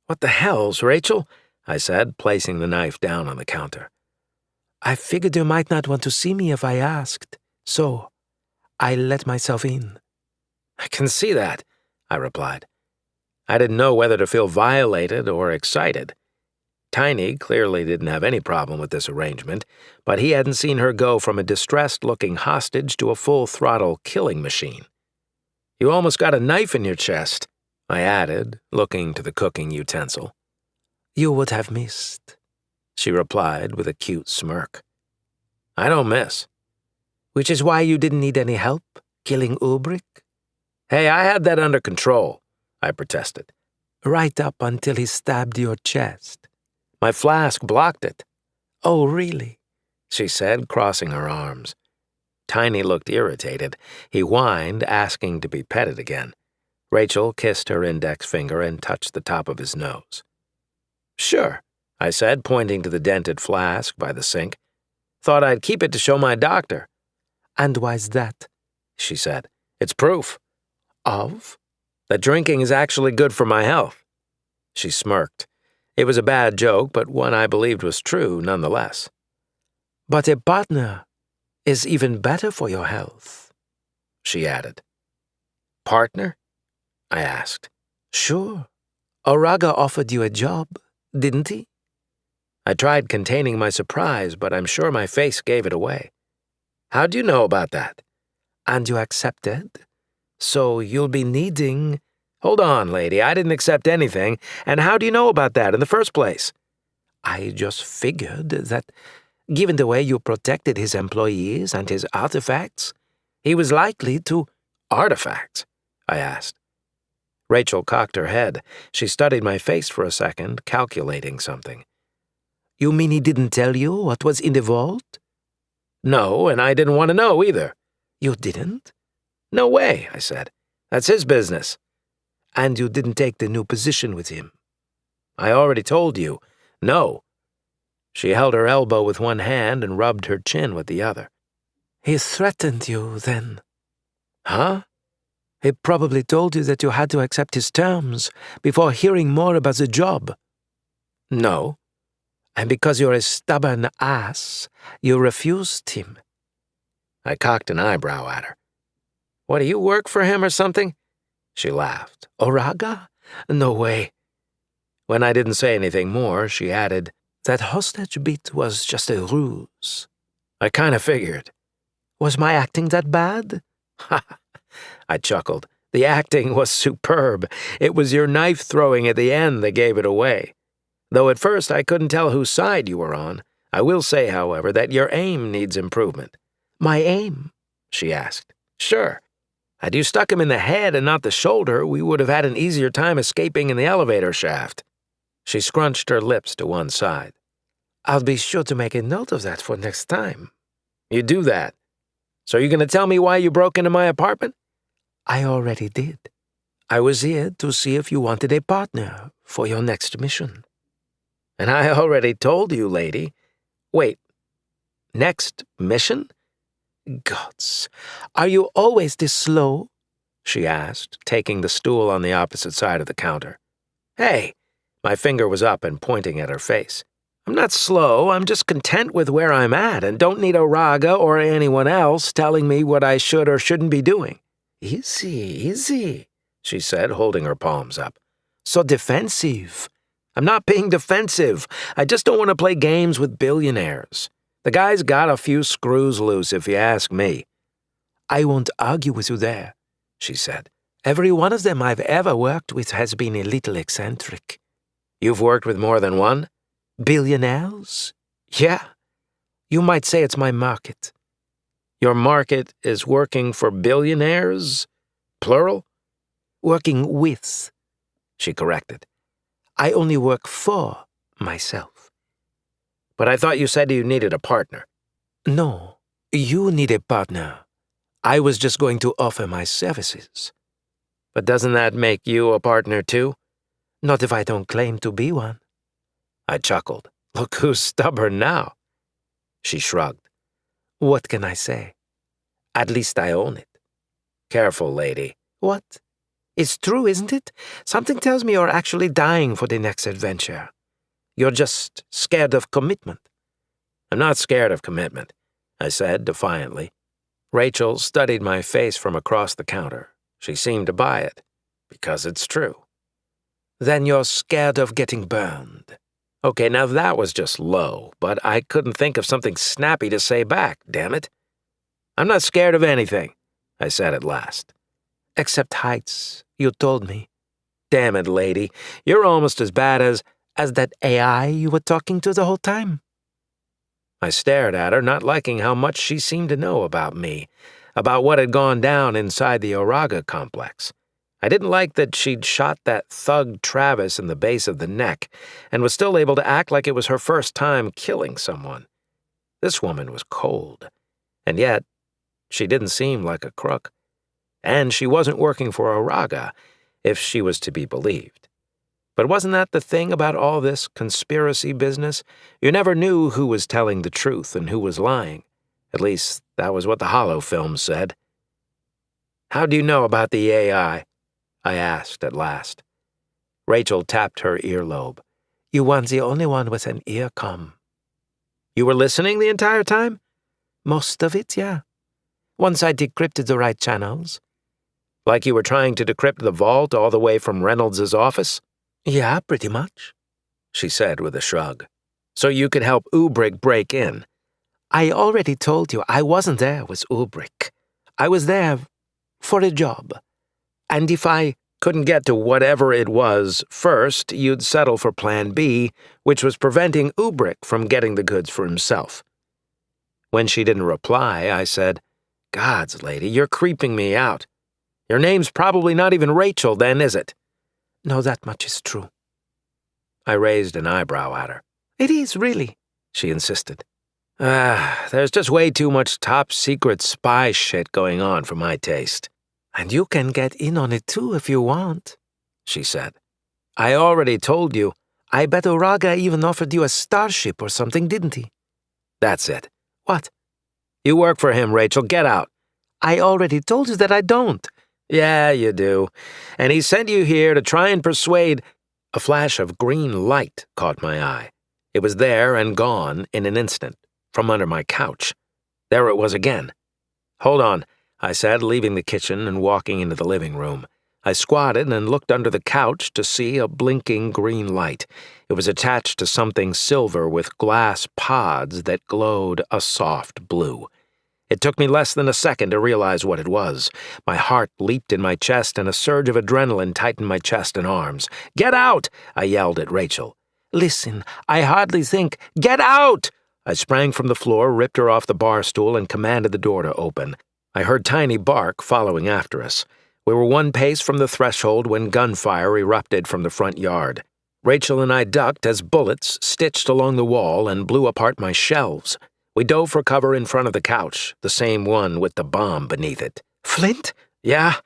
"What the hell's, Rachel?" I said, placing the knife down on the counter. "I figured you might not want to see me if I asked, so I let myself in." "I can see that," I replied. I didn't know whether to feel violated or excited. Tiny clearly didn't have any problem with this arrangement, but he hadn't seen her go from a distressed-looking hostage to a full-throttle killing machine. "You almost got a knife in your chest," I added, looking to the cooking utensil. "You would have missed," she replied with a cute smirk. "I don't miss." "Which is why you didn't need any help killing Ulbrich?" "Hey, I had that under control," I protested. "Right up until he stabbed your chest." "My flask blocked it." "Oh, really?" she said, crossing her arms. Tiny looked irritated. He whined, asking to be petted again. Rachel kissed her index finger and touched the top of his nose. "Sure," I said, pointing to the dented flask by the sink. "Thought I'd keep it to show my doctor." "And why's that?" she said. "It's proof." "Of?" "That drinking is actually good for my health." She smirked. It was a bad joke, but one I believed was true nonetheless. "But a partner is even better for your health," she added. "Partner?" I asked. "Sure. Auraga offered you a job, didn't he?" I tried containing my surprise, but I'm sure my face gave it away. "How'd you know about that?" "And you accepted? So you'll be needing—" "Hold on, lady, I didn't accept anything, and how do you know about that in the first place?" "I just figured that, given the way you protected his employees and his artifacts, he was likely to—" "Artifacts?" I asked. Rachel cocked her head. She studied my face for a second, calculating something. "You mean he didn't tell you what was in the vault?" "No, and I didn't want to know either." "You didn't?" "No way," I said. "That's his business." "And you didn't take the new position with him?" "I already told you. No." She held her elbow with one hand and rubbed her chin with the other. He threatened you, then? Huh? He probably told you that you had to accept his terms before hearing more about the job. No. And because you're a stubborn ass, you refused him. I cocked an eyebrow at her. What, do you work for him or something? She laughed. Oraga? No way. When I didn't say anything more, she added, That hostage bit was just a ruse. I kind of figured. Was my acting that bad? Ha! I chuckled. The acting was superb. It was your knife throwing at the end that gave it away. Though at first I couldn't tell whose side you were on. I will say, however, that your aim needs improvement. My aim? She asked. Sure. Had you stuck him in the head and not the shoulder, we would have had an easier time escaping in the elevator shaft. She scrunched her lips to one side. I'll be sure to make a note of that for next time. You do that. So you're going to tell me why you broke into my apartment? I already did. I was here to see if you wanted a partner for your next mission. And I already told you, lady. Wait. Next mission? Gods, are you always this slow? She asked, taking the stool on the opposite side of the counter. Hey, my finger was up and pointing at her face. I'm not slow, I'm just content with where I'm at and don't need Oraga or anyone else telling me what I should or shouldn't be doing. Easy, she said, holding her palms up. So defensive. I'm not being defensive. I just don't want to play games with billionaires. The guy's got a few screws loose, if you ask me. I won't argue with you there, she said. Every one of them I've ever worked with has been a little eccentric. You've worked with more than one? Billionaires? Yeah. You might say it's my market. Your market is working for billionaires? Plural? Working with, she corrected. I only work for myself. But I thought you said you needed a partner. No, you need a partner. I was just going to offer my services. But doesn't that make you a partner too? Not if I don't claim to be one. I chuckled. Look who's stubborn now. She shrugged. What can I say? At least I own it. Careful, lady. What? It's true, isn't it? Something tells me you're actually dying for the next adventure. You're just scared of commitment. I'm not scared of commitment, I said defiantly. Rachel studied my face from across the counter. She seemed to buy it, because it's true. Then you're scared of getting burned. Okay, now that was just low, but I couldn't think of something snappy to say back, damn it. I'm not scared of anything, I said at last. Except heights, you told me. Damn it, lady, you're almost as bad as that AI you were talking to the whole time. I stared at her, not liking how much she seemed to know about me, about what had gone down inside the Oraga complex. I didn't like that she'd shot that thug Travis in the base of the neck and was still able to act like it was her first time killing someone. This woman was cold, and yet she didn't seem like a crook. And she wasn't working for Oraga, if she was to be believed. But wasn't that the thing about all this conspiracy business? You never knew who was telling the truth and who was lying. At least, that was what the Hollow films said. How do you know about the AI? I asked at last. Rachel tapped her earlobe. You weren't the only one with an earcom. You were listening the entire time? Most of it, yeah. Once I decrypted the right channels. Like you were trying to decrypt the vault all the way from Reynolds' office? Yeah, pretty much, she said with a shrug. So you could help Ubrick break in. I already told you I wasn't there with Ubrick. I was there for a job. And if I couldn't get to whatever it was first, you'd settle for Plan B, which was preventing Ubrick from getting the goods for himself. When she didn't reply, I said, Gods, lady, you're creeping me out. Your name's probably not even Rachel then, is it? No, that much is true. I raised an eyebrow at her. It is, really, she insisted. There's just way too much top-secret spy shit going on for my taste. And you can get in on it too if you want, she said. I already told you. I bet Oraga even offered you a starship or something, didn't he? That's it. What? You work for him, Rachel. Get out. I already told you that I don't. Yeah, you do. And he sent you here to try and persuade... A flash of green light caught my eye. It was there and gone in an instant, from under my couch. There it was again. Hold on, I said, leaving the kitchen and walking into the living room. I squatted and looked under the couch to see a blinking green light. It was attached to something silver with glass pods that glowed a soft blue. It took me less than a second to realize what it was. My heart leaped in my chest and a surge of adrenaline tightened my chest and arms. "Get out!" I yelled at Rachel. Listen, I hardly think... Get out! I sprang from the floor, ripped her off the bar stool, and commanded the door to open. I heard Tiny bark following after us. We were one pace from the threshold when gunfire erupted from the front yard. Rachel and I ducked as bullets stitched along the wall and blew apart my shelves. We dove for cover in front of the couch, the same one with the bomb beneath it. Flint? Yeah?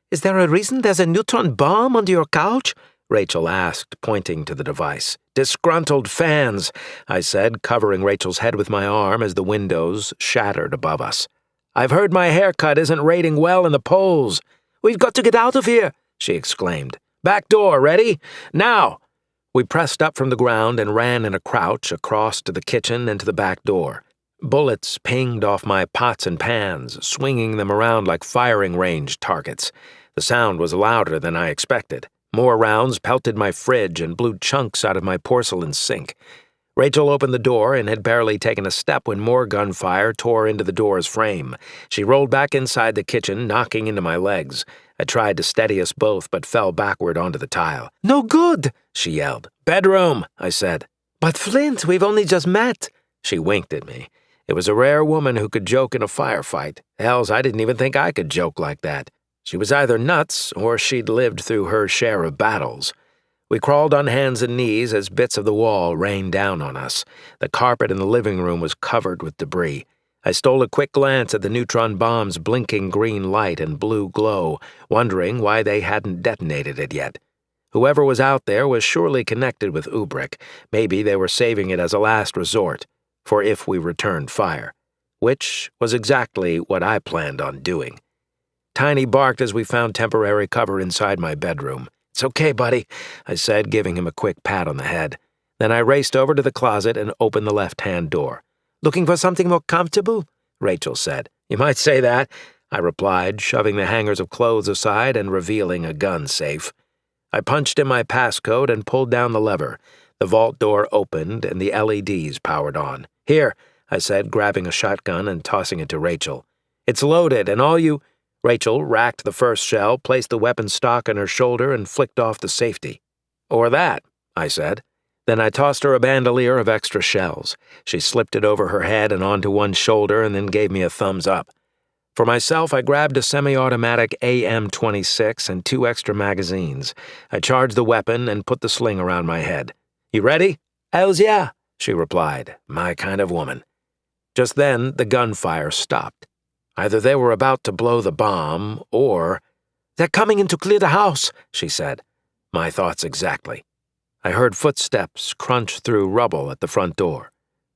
Is there a reason there's a neutron bomb under your couch? Rachel asked, pointing to the device. Disgruntled fans, I said, covering Rachel's head with my arm as the windows shattered above us. I've heard my haircut isn't rating well in the polls. We've got to get out of here, she exclaimed. Back door, ready? Now! We pressed up from the ground and ran in a crouch across to the kitchen and to the back door. Bullets pinged off my pots and pans, swinging them around like firing range targets. The sound was louder than I expected. More rounds pelted my fridge and blew chunks out of my porcelain sink. Rachel opened the door and had barely taken a step when more gunfire tore into the door's frame. She rolled back inside the kitchen, knocking into my legs. I tried to steady us both, but fell backward onto the tile. No good, she yelled. Bedroom, I said. But Flint, we've only just met. She winked at me. It was a rare woman who could joke in a firefight. Hells, I didn't even think I could joke like that. She was either nuts or she'd lived through her share of battles. We crawled on hands and knees as bits of the wall rained down on us. The carpet in the living room was covered with debris. I stole a quick glance at the neutron bomb's blinking green light and blue glow, wondering why they hadn't detonated it yet. Whoever was out there was surely connected with Ubrick. Maybe they were saving it as a last resort, for if we returned fire, which was exactly what I planned on doing. Tiny barked as we found temporary cover inside my bedroom. It's okay, buddy, I said, giving him a quick pat on the head. Then I raced over to the closet and opened the left-hand door. Looking for something more comfortable? Rachel said. You might say that, I replied, shoving the hangers of clothes aside and revealing a gun safe. I punched in my passcode and pulled down the lever. The vault door opened and the LEDs powered on. Here, I said, grabbing a shotgun and tossing it to Rachel. It's loaded, and all you... Rachel racked the first shell, placed the weapon stock on her shoulder, and flicked off the safety. Or that, I said. Then I tossed her a bandolier of extra shells. She slipped it over her head and onto one shoulder and then gave me a thumbs up. For myself, I grabbed a semi-automatic AM-26 and 2 extra magazines. I charged the weapon and put the sling around my head. You ready? Hells yeah, she replied. My kind of woman. Just then, the gunfire stopped. Either they were about to blow the bomb, or... They're coming in to clear the house, she said. My thoughts exactly. I heard footsteps crunch through rubble at the front door.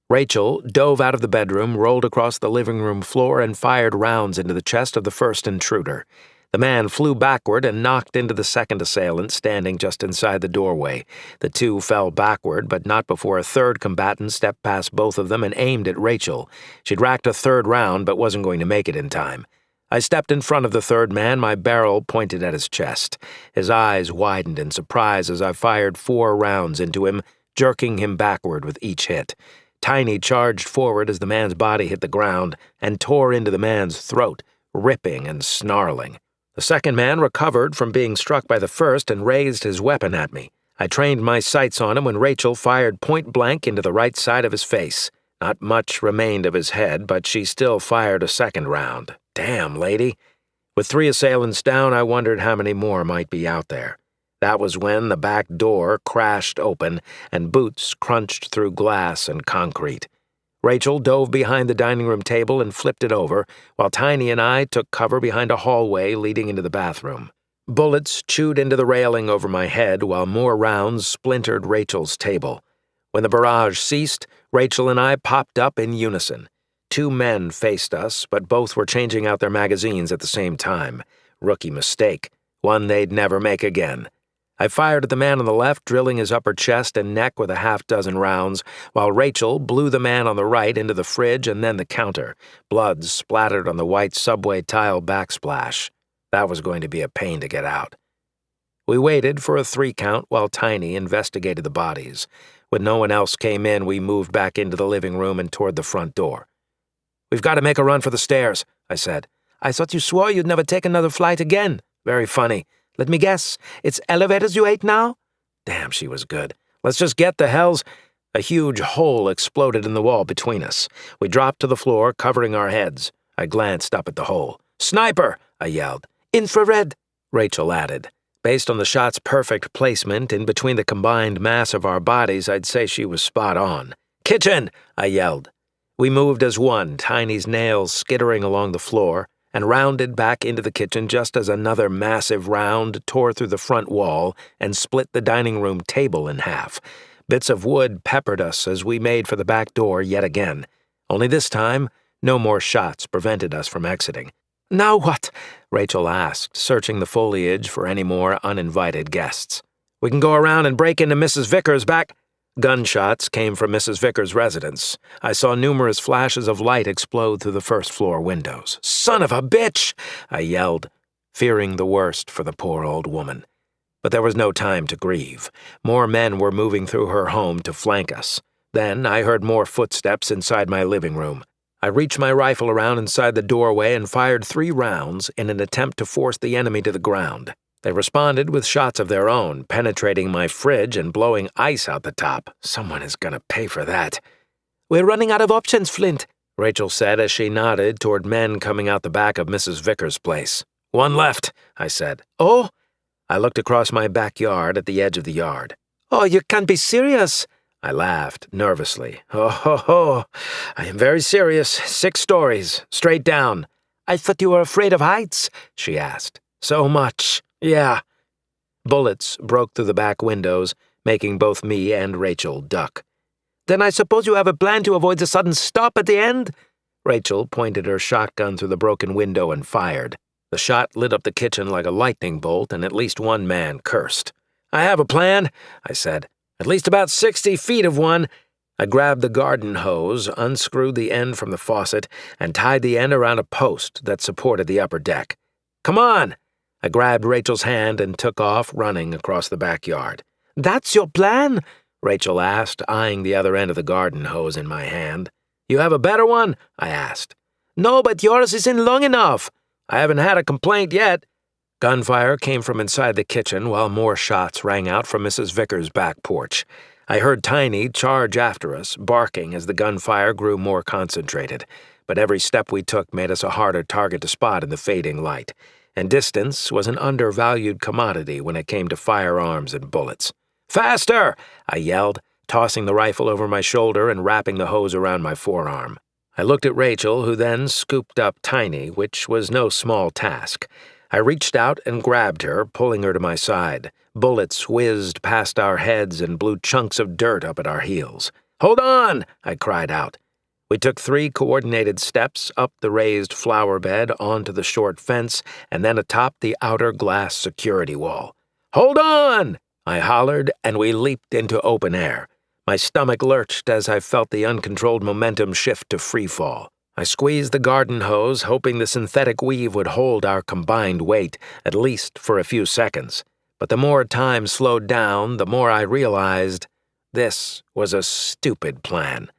Rachel dove out of the bedroom, rolled across the living room floor, and fired rounds into the chest of the first intruder. The man flew backward and knocked into the second assailant standing just inside the doorway. The two fell backward, but not before a third combatant stepped past both of them and aimed at Rachel. She'd racked a third round but wasn't going to make it in time. I stepped in front of the third man, my barrel pointed at his chest. His eyes widened in surprise as I fired 4 rounds into him, jerking him backward with each hit. Tiny charged forward as the man's body hit the ground and tore into the man's throat, ripping and snarling. The second man recovered from being struck by the first and raised his weapon at me. I trained my sights on him when Rachel fired point-blank into the right side of his face. Not much remained of his head, but she still fired a second round. Damn, lady. With 3 assailants down, I wondered how many more might be out there. That was when the back door crashed open and boots crunched through glass and concrete. Rachel dove behind the dining room table and flipped it over, while Tiny and I took cover behind a hallway leading into the bathroom. Bullets chewed into the railing over my head while more rounds splintered Rachel's table. When the barrage ceased, Rachel and I popped up in unison. 2 men faced us, but both were changing out their magazines at the same time. Rookie mistake, one they'd never make again. I fired at the man on the left, drilling his upper chest and neck with a half-dozen rounds, while Rachel blew the man on the right into the fridge and then the counter. Blood splattered on the white subway tile backsplash. That was going to be a pain to get out. We waited for a 3 count while Tiny investigated the bodies. When no one else came in, we moved back into the living room and toward the front door. "We've got to make a run for the stairs," I said. "I thought you swore you'd never take another flight again." "Very funny. Let me guess, it's elevators you hate now?" Damn, she was good. "Let's just get the hells—" A huge hole exploded in the wall between us. We dropped to the floor, covering our heads. I glanced up at the hole. "Sniper!" I yelled. "Infrared," Rachel added. Based on the shot's perfect placement in between the combined mass of our bodies, I'd say she was spot on. "Kitchen!" I yelled. We moved as one, Tiny's nails skittering along the floor, and rounded back into the kitchen just as another massive round tore through the front wall and split the dining room table in half. Bits of wood peppered us as we made for the back door yet again. Only this time, no more shots prevented us from exiting. "Now what?" Rachel asked, searching the foliage for any more uninvited guests. "We can go around and break into Mrs. Vickers' back—" Gunshots came from Mrs. Vickers' residence. I saw numerous flashes of light explode through the first-floor windows. "Son of a bitch!" I yelled, fearing the worst for the poor old woman. But there was no time to grieve. More men were moving through her home to flank us. Then I heard more footsteps inside my living room. I reached my rifle around inside the doorway and fired 3 rounds in an attempt to force the enemy to the ground. They responded with shots of their own, penetrating my fridge and blowing ice out the top. Someone is gonna pay for that. "We're running out of options, Flint," Rachel said as she nodded toward men coming out the back of Mrs. Vickers' place. "One left," I said. "Oh?" I looked across my backyard at the edge of the yard. "Oh, you can't be serious." I laughed nervously. "Oh, ho, ho. I am very serious. 6 stories, straight down." "I thought you were afraid of heights," she asked. "So much. Yeah." Bullets broke through the back windows, making both me and Rachel duck. "Then I suppose you have a plan to avoid the sudden stop at the end?" Rachel pointed her shotgun through the broken window and fired. The shot lit up the kitchen like a lightning bolt, and at least one man cursed. "I have a plan," I said. "At least about 60 feet of one." I grabbed the garden hose, unscrewed the end from the faucet, and tied the end around a post that supported the upper deck. "Come on!" I grabbed Rachel's hand and took off, running across the backyard. "That's your plan?" Rachel asked, eyeing the other end of the garden hose in my hand. "You have a better one?" I asked. "No, but yours isn't long enough." "I haven't had a complaint yet." Gunfire came from inside the kitchen while more shots rang out from Mrs. Vickers' back porch. I heard Tiny charge after us, barking as the gunfire grew more concentrated, but every step we took made us a harder target to spot in the fading light, and distance was an undervalued commodity when it came to firearms and bullets. "Faster!" I yelled, tossing the rifle over my shoulder and wrapping the hose around my forearm. I looked at Rachel, who then scooped up Tiny, which was no small task. I reached out and grabbed her, pulling her to my side. Bullets whizzed past our heads and blew chunks of dirt up at our heels. "Hold on!" I cried out. We took 3 coordinated steps up the raised flower bed onto the short fence and then atop the outer glass security wall. "Hold on!" I hollered, and we leaped into open air. My stomach lurched as I felt the uncontrolled momentum shift to freefall. I squeezed the garden hose, hoping the synthetic weave would hold our combined weight, at least for a few seconds. But the more time slowed down, the more I realized this was a stupid plan.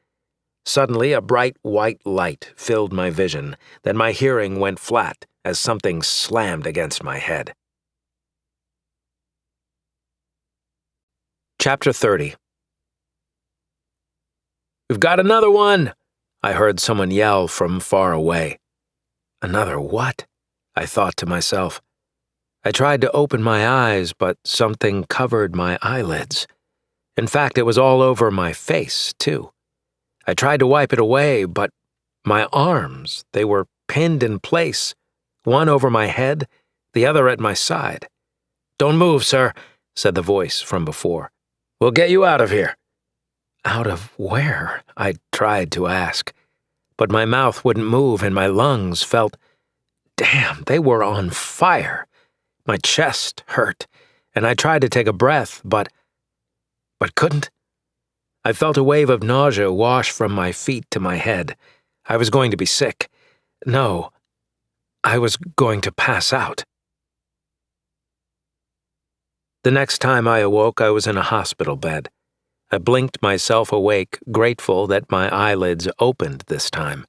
Suddenly, a bright white light filled my vision, then my hearing went flat as something slammed against my head. Chapter 30. "We've got another one!" I heard someone yell from far away. Another what? I thought to myself. I tried to open my eyes, but something covered my eyelids. In fact, it was all over my face, too. I tried to wipe it away, but my arms, they were pinned in place, one over my head, the other at my side. Don't move, sir, said the voice from before. We'll get you out of here. Out of where? I tried to ask. But my mouth wouldn't move and my lungs felt... Damn, they were on fire. My chest hurt, and I tried to take a breath, but couldn't. I felt a wave of nausea wash from my feet to my head. I was going to be sick. No, I was going to pass out. The next time I awoke, I was in a hospital bed. I blinked myself awake, grateful that my eyelids opened this time.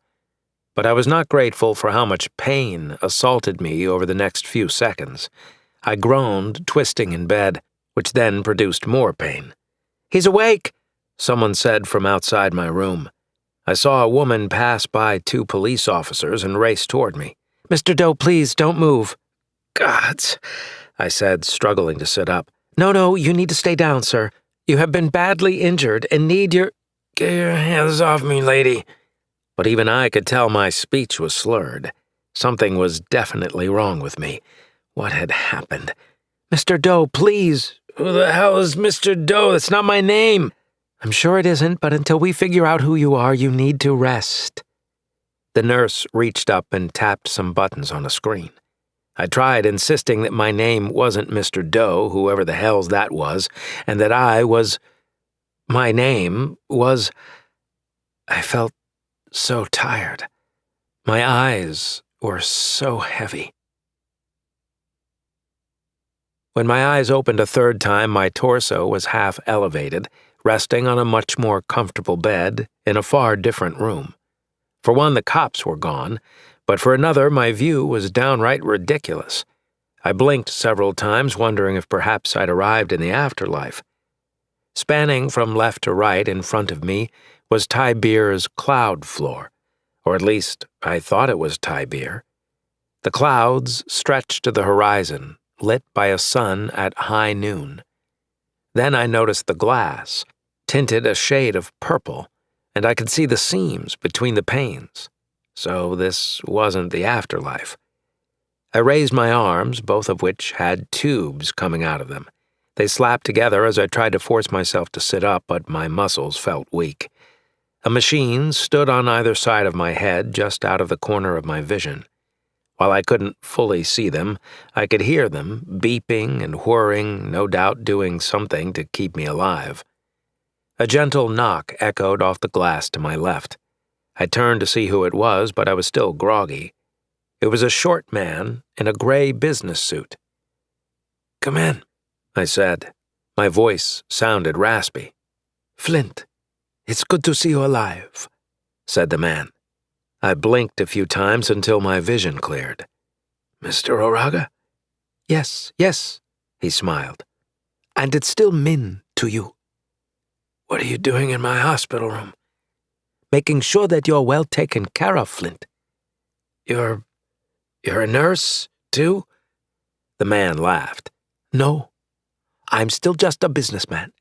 But I was not grateful for how much pain assaulted me over the next few seconds. I groaned, twisting in bed, which then produced more pain. "He's awake," someone said from outside my room. I saw a woman pass by 2 police officers and race toward me. "Mr. Doe, please, don't move." "Gods," I said, struggling to sit up. No, you need to stay down, sir. You have been badly injured and need your... "Get your hands off me, lady." But even I could tell my speech was slurred. Something was definitely wrong with me. What had happened? "Mr. Doe, please." "Who the hell is Mr. Doe? That's not my name." "I'm sure it isn't, but until we figure out who you are, you need to rest." The nurse reached up and tapped some buttons on a screen. I tried insisting that my name wasn't Mr. Doe, whoever the hell's that was, and that I was... My name was... I felt so tired. My eyes were so heavy. When my eyes opened a third time, my torso was half elevated, resting on a much more comfortable bed in a far different room. For one, the cops were gone, but for another, my view was downright ridiculous. I blinked several times, wondering if perhaps I'd arrived in the afterlife. Spanning from left to right in front of me was Tibir's cloud floor, or at least I thought it was Tibir. The clouds stretched to the horizon, lit by a sun at high noon. Then I noticed the glass, tinted a shade of purple, and I could see the seams between the panes. So this wasn't the afterlife. I raised my arms, both of which had tubes coming out of them. They slapped together as I tried to force myself to sit up, but my muscles felt weak. A machine stood on either side of my head, just out of the corner of my vision. While I couldn't fully see them, I could hear them, beeping and whirring, no doubt doing something to keep me alive. A gentle knock echoed off the glass to my left. I turned to see who it was, but I was still groggy. It was a short man in a gray business suit. "Come in," I said. My voice sounded raspy. "Flint, it's good to see you alive," said the man. I blinked a few times until my vision cleared. "Mr. Oraga?" Yes, he smiled. "And it's still Min to you." "What are you doing in my hospital room?" "Making sure that you're well taken care of, Flint." You're a nurse, too?" The man laughed. "No, I'm still just a businessman.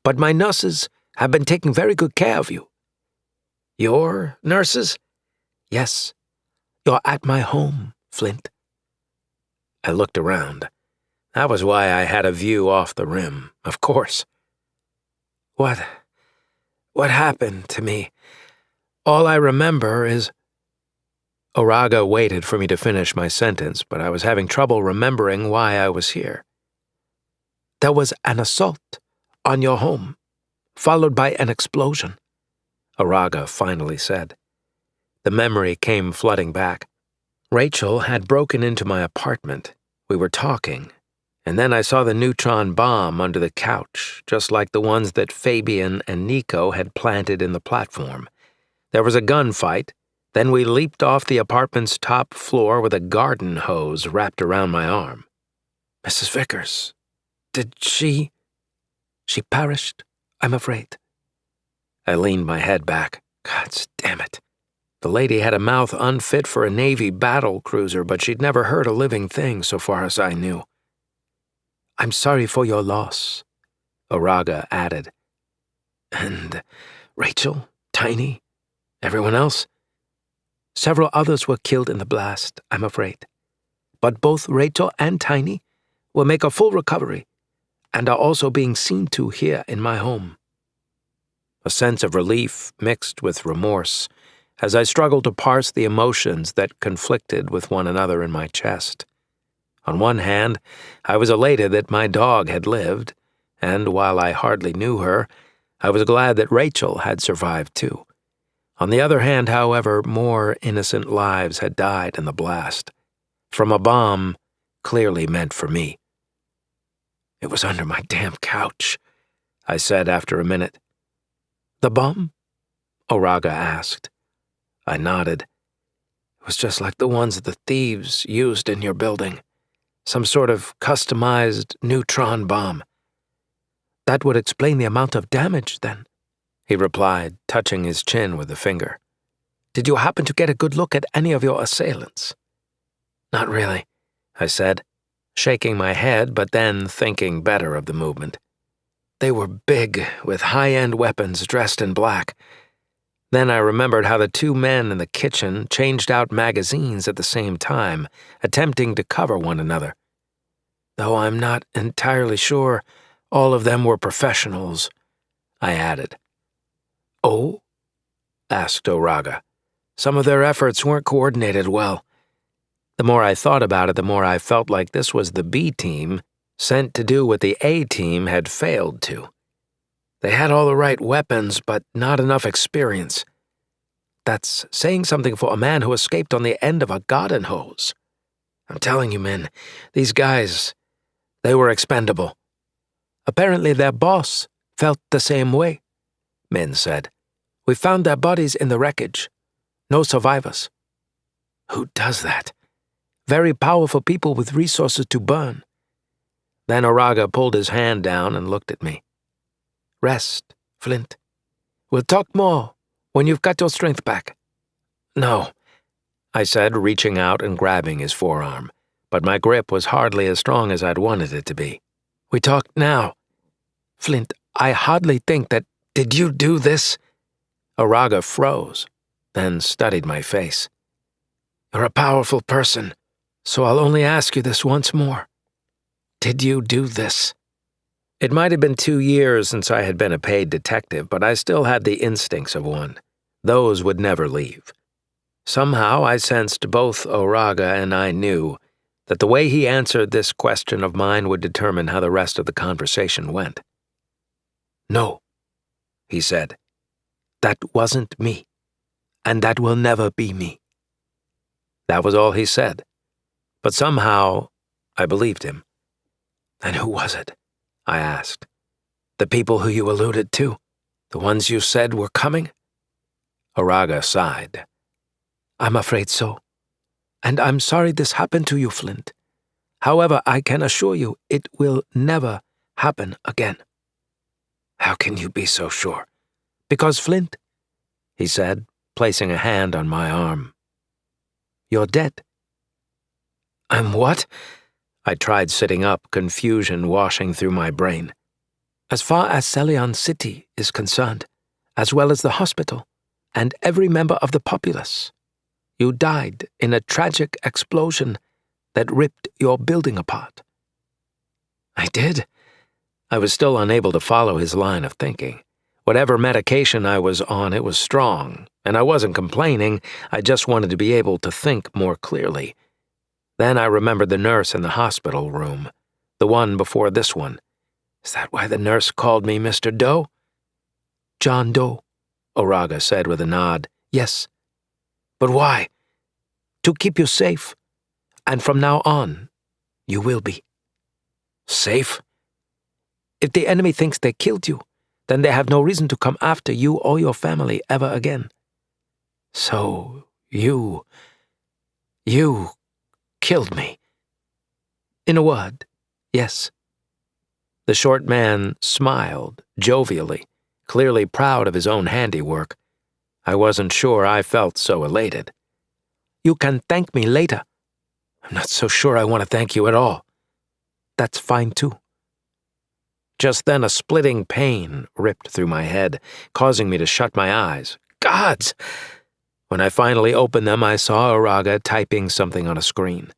But my nurses have been taking very good care of you." "Your nurses?" "Yes, you're at my home, Flint." I looked around. That was why I had a view off the rim, of course. What happened to me? All I remember is..." Oraga waited for me to finish my sentence, but I was having trouble remembering why I was here. "There was an assault on your home, followed by an explosion," Oraga finally said. The memory came flooding back. Rachel had broken into my apartment. We were talking, and then I saw the neutron bomb under the couch, just like the ones that Fabian and Nico had planted in the platform. There was a gunfight. Then we leaped off the apartment's top floor with a garden hose wrapped around my arm. "Mrs. Vickers, did she..." "She perished, I'm afraid." I leaned my head back. God damn it. The lady had a mouth unfit for a Navy battle cruiser, but she'd never hurt a living thing so far as I knew. "I'm sorry for your loss," Oraga added. "And Rachel, Tiny, everyone else?" "Several others were killed in the blast, I'm afraid. But both Rachel and Tiny will make a full recovery and are also being seen to here in my home." A sense of relief mixed with remorse as I struggled to parse the emotions that conflicted with one another in my chest. On one hand, I was elated that my dog had lived, and while I hardly knew her, I was glad that Rachel had survived too. On the other hand, however, more innocent lives had died in the blast, from a bomb clearly meant for me. "It was under my damn couch," I said after a minute. "The bomb?" Oraga asked. I nodded. "It was just like the ones the thieves used in your building. Some sort of customized neutron bomb." "That would explain the amount of damage, then," he replied, touching his chin with a finger. "Did you happen to get a good look at any of your assailants?" "Not really," I said, shaking my head but then thinking better of the movement. "They were big, with high-end weapons dressed in black." Then I remembered how the two men in the kitchen changed out magazines at the same time, attempting to cover one another. "Though I'm not entirely sure all of them were professionals," I added. "Oh?" asked Oraga. "Some of their efforts weren't coordinated well." The more I thought about it, the more I felt like this was the B team sent to do what the A team had failed to. They had all the right weapons, but not enough experience. That's saying something for a man who escaped on the end of a garden hose. I'm telling you, men, these guys, they were expendable. Apparently their boss felt the same way, Min said. "We found their bodies in the wreckage. No survivors." "Who does that?" "Very powerful people with resources to burn." Then Oraga pulled his hand down and looked at me. "Rest, Flint. We'll talk more when you've got your strength back." "No," I said, reaching out and grabbing his forearm, but my grip was hardly as strong as I'd wanted it to be. "We talk now. Flint, I hardly think that— Did you do this?" Oraga froze, then studied my face. "You're a powerful person, so I'll only ask you this once more. Did you do this?" It might have been 2 years since I had been a paid detective, but I still had the instincts of one. Those would never leave. Somehow I sensed both Oraga and I knew that the way he answered this question of mine would determine how the rest of the conversation went. "No," he said. "That wasn't me, and that will never be me." That was all he said, but somehow I believed him. "And who was it?" I asked. "The people who you alluded to? The ones you said were coming?" Oraga sighed. "I'm afraid so. And I'm sorry this happened to you, Flint. However, I can assure you it will never happen again." "How can you be so sure?" "Because, Flint," he said, placing a hand on my arm, "you're dead." "I'm what?" I tried sitting up, confusion washing through my brain. "As far as Celion City is concerned, as well as the hospital, and every member of the populace, you died in a tragic explosion that ripped your building apart." I did. I was still unable to follow his line of thinking. Whatever medication I was on, it was strong, and I wasn't complaining, I just wanted to be able to think more clearly. Then I remembered the nurse in the hospital room, the one before this one. Is that why the nurse called me Mr. Doe? "John Doe," Oraga said with a nod. "Yes." "But why?" "To keep you safe. And from now on, you will be." "Safe?" "If the enemy thinks they killed you, then they have no reason to come after you or your family ever again." "So, you killed me." "In a word, yes." The short man smiled jovially, clearly proud of his own handiwork. I wasn't sure I felt so elated. "You can thank me later." "I'm not so sure I want to thank you at all." "That's fine too." Just then a splitting pain ripped through my head, causing me to shut my eyes. Gods! When I finally opened them, I saw Oraga typing something on a screen.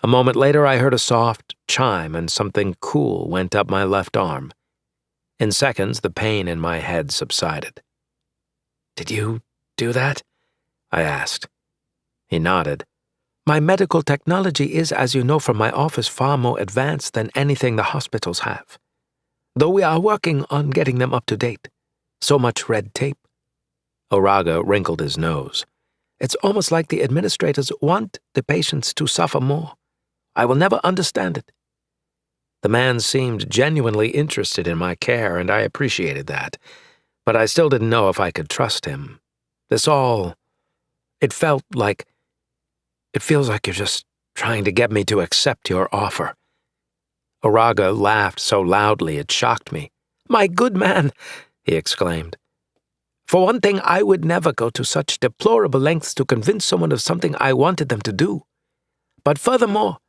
A moment later, I heard a soft chime and something cool went up my left arm. In seconds, the pain in my head subsided. "Did you do that?" I asked. He nodded. "My medical technology is, as you know from my office, far more advanced than anything the hospitals have. Though we are working on getting them up to date. So much red tape." Oraga wrinkled his nose. "It's almost like the administrators want the patients to suffer more. I will never understand it." The man seemed genuinely interested in my care, and I appreciated that. But I still didn't know if I could trust him. It feels like you're just trying to get me to accept your offer. Oraga laughed so loudly it shocked me. "My good man," he exclaimed. "For one thing, I would never go to such deplorable lengths to convince someone of something I wanted them to do. But furthermore,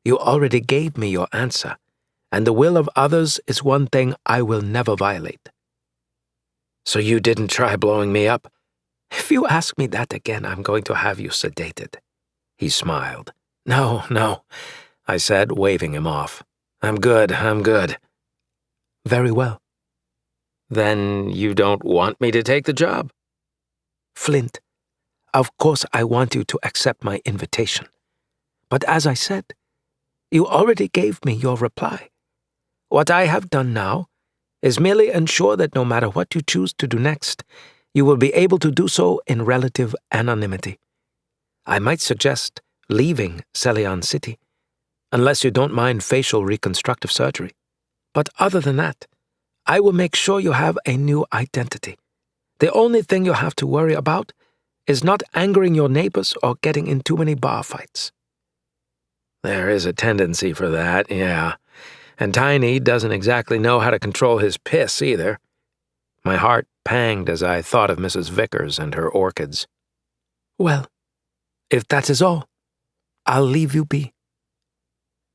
you already gave me your answer, and the will of others is one thing I will never violate." "So you didn't try blowing me up?" "If you ask me that again, I'm going to have you sedated." He smiled. No, I said, waving him off. I'm good. "Very well." "Then you don't want me to take the job?" "Flint, of course I want you to accept my invitation. But as I said, you already gave me your reply. What I have done now is merely ensure that no matter what you choose to do next, you will be able to do so in relative anonymity. I might suggest leaving Celion City, unless you don't mind facial reconstructive surgery. But other than that, I will make sure you have a new identity. The only thing you have to worry about is not angering your neighbors or getting in too many bar fights." There is a tendency for that, yeah. And Tiny doesn't exactly know how to control his piss either. My heart panged as I thought of Mrs. Vickers and her orchids. "Well, if that is all, I'll leave you be."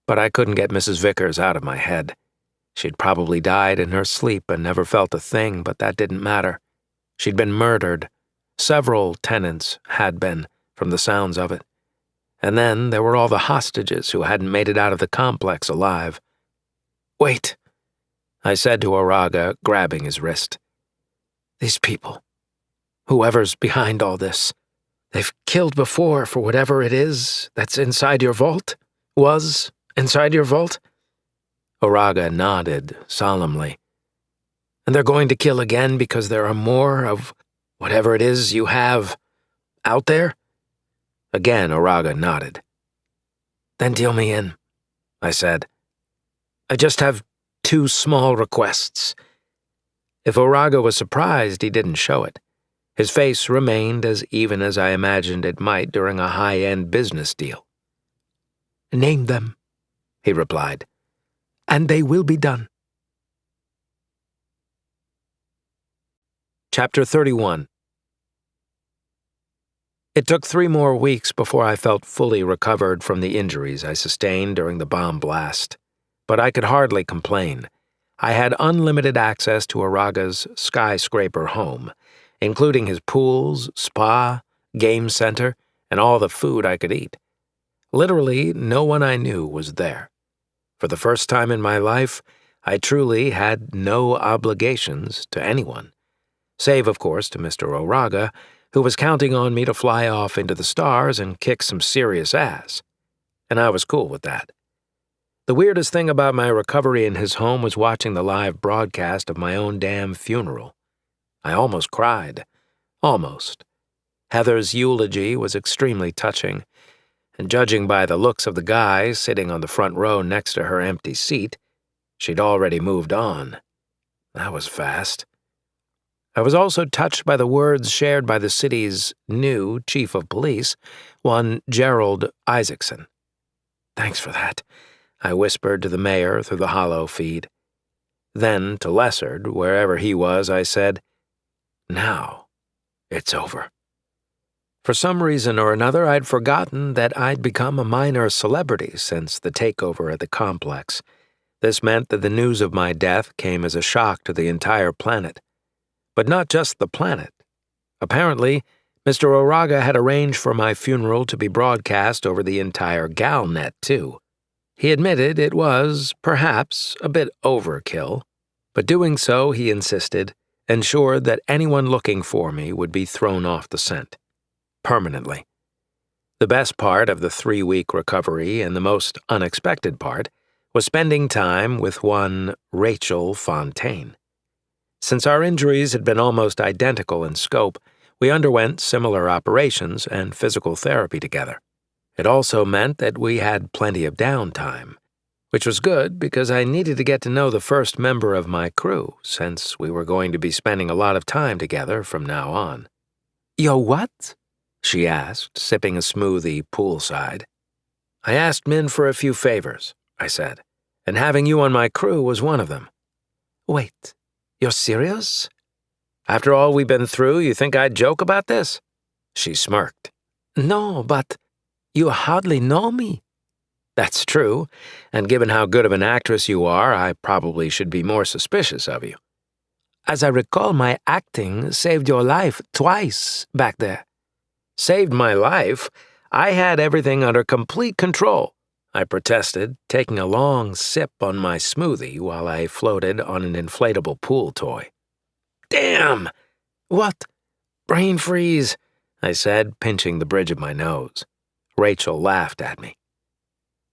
But I couldn't get Mrs. Vickers out of my head. She'd probably died in her sleep and never felt a thing, but that didn't matter. She'd been murdered. Several tenants had been, from the sounds of it. And then there were all the hostages who hadn't made it out of the complex alive. "Wait," I said to Oraga, grabbing his wrist. "These people, whoever's behind all this, they've killed before for whatever it is that's inside your vault? Was inside your vault?" Oraga nodded solemnly. "And they're going to kill again because there are more of whatever it is you have out there?" Again, Oraga nodded. "Then deal me in," I said. "I just have 2 small requests." If Oraga was surprised, he didn't show it. His face remained as even as I imagined it might during a high-end business deal. "Name them," he replied, "and they will be done." Chapter 31. It took 3 more weeks before I felt fully recovered from the injuries I sustained during the bomb blast. But I could hardly complain. I had unlimited access to Oraga's skyscraper home, including his pools, spa, game center, and all the food I could eat. Literally, no one I knew was there. For the first time in my life, I truly had no obligations to anyone, save, of course, to Mr. Oraga, who was counting on me to fly off into the stars and kick some serious ass. And I was cool with that. The weirdest thing about my recovery in his home was watching the live broadcast of my own damn funeral. I almost cried. Almost. Heather's eulogy was extremely touching, and judging by the looks of the guy sitting on the front row next to her empty seat, she'd already moved on. That was fast. I was also touched by the words shared by the city's new chief of police, one Gerald Isaacson. "Thanks for that," I whispered to the mayor through the hollow feed. Then, to Lessard, wherever he was, I said, "Now, it's over." For some reason or another, I'd forgotten that I'd become a minor celebrity since the takeover at the complex. This meant that the news of my death came as a shock to the entire planet. But not just the planet. Apparently, Mr. Oraga had arranged for my funeral to be broadcast over the entire GalNet, too. He admitted it was, perhaps, a bit overkill, but doing so, he insisted, ensured that anyone looking for me would be thrown off the scent. Permanently. The best part of the 3-week recovery, and the most unexpected part, was spending time with one Rachel Fontaine. Since our injuries had been almost identical in scope, we underwent similar operations and physical therapy together. It also meant that we had plenty of downtime, which was good because I needed to get to know the first member of my crew, since we were going to be spending a lot of time together from now on. Your what? She asked, sipping a smoothie poolside. I asked Min for a few favors, I said, and having you on my crew was one of them. Wait, you're serious? After all we've been through, you think I'd joke about this? She smirked. No, but you hardly know me. That's true, and given how good of an actress you are, I probably should be more suspicious of you. As I recall, my acting saved your life twice back there. Saved my life? I had everything under complete control, I protested, taking a long sip on my smoothie while I floated on an inflatable pool toy. Damn! What? Brain freeze, I said, pinching the bridge of my nose. Rachel laughed at me.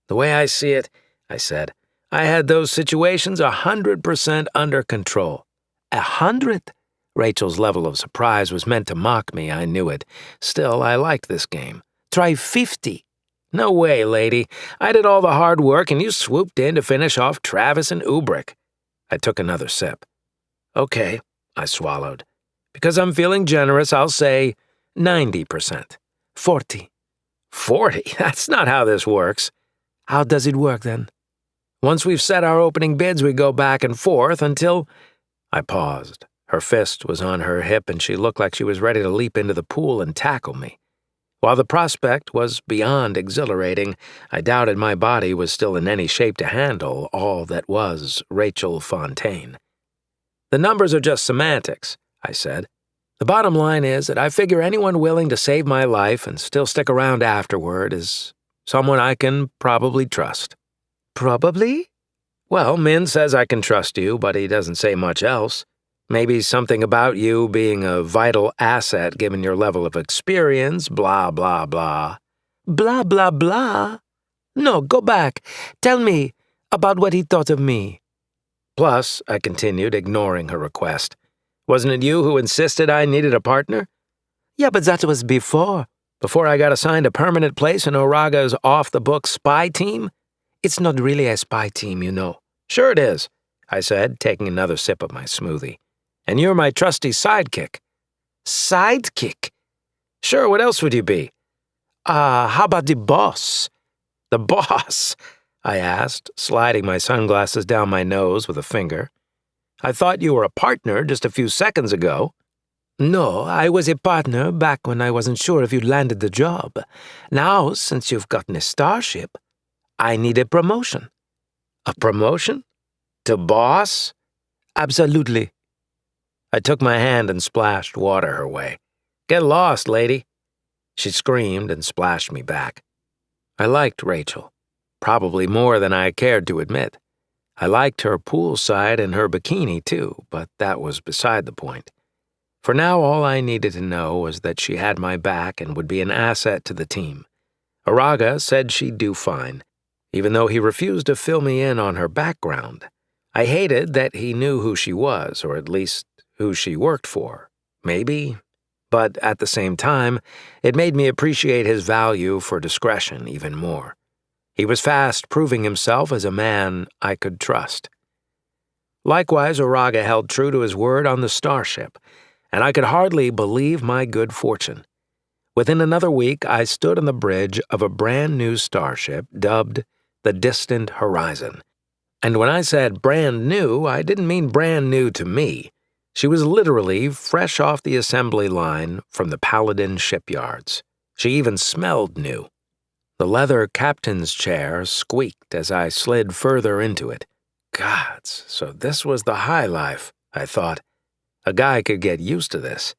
The way I see it, I said, I had those situations 100% under control. 100? Rachel's level of surprise was meant to mock me, I knew it. Still, I liked this game. Try 50. No way, lady. I did all the hard work and you swooped in to finish off Travis and Ubrick. I took another sip. Okay, I swallowed. Because I'm feeling generous, I'll say 90%. 40. 40? That's not how this works. How does it work then? Once we've set our opening bids, we go back and forth until... I paused. Her fist was on her hip and she looked like she was ready to leap into the pool and tackle me. While the prospect was beyond exhilarating, I doubted my body was still in any shape to handle all that was Rachel Fontaine. The numbers are just semantics, I said. The bottom line is that I figure anyone willing to save my life and still stick around afterward is someone I can probably trust. Probably? Well, Min says I can trust you, but he doesn't say much else. Maybe something about you being a vital asset given your level of experience, blah, blah, blah. Blah, blah, blah? No, go back. Tell me about what he thought of me. Plus, I continued, ignoring her request, wasn't it you who insisted I needed a partner? Yeah, but that was before. Before I got assigned a permanent place in Oraga's off-the-book spy team? It's not really a spy team, you know. Sure it is, I said, taking another sip of my smoothie. And you're my trusty sidekick. Sidekick? Sure, what else would you be? How about the boss? The boss? I asked, sliding my sunglasses down my nose with a finger. I thought you were a partner just a few seconds ago. No, I was a partner back when I wasn't sure if you'd landed the job. Now, since you've gotten a starship, I need a promotion. A promotion? To boss? Absolutely. I took my hand and splashed water her way. Get lost, lady. She screamed and splashed me back. I liked Rachel, probably more than I cared to admit. I liked her poolside and her bikini, too, but that was beside the point. For now, all I needed to know was that she had my back and would be an asset to the team. Oraga said she'd do fine, even though he refused to fill me in on her background. I hated that he knew who she was, or at least who she worked for. Maybe. But at the same time, it made me appreciate his value for discretion even more. He was fast proving himself as a man I could trust. Likewise, Oraga held true to his word on the starship, and I could hardly believe my good fortune. Within another week, I stood on the bridge of a brand-new starship dubbed the Distant Horizon. And when I said brand new, I didn't mean brand new to me. She was literally fresh off the assembly line from the Paladin shipyards. She even smelled new. The leather captain's chair squeaked as I slid further into it. Gods, so this was the high life, I thought. A guy could get used to this.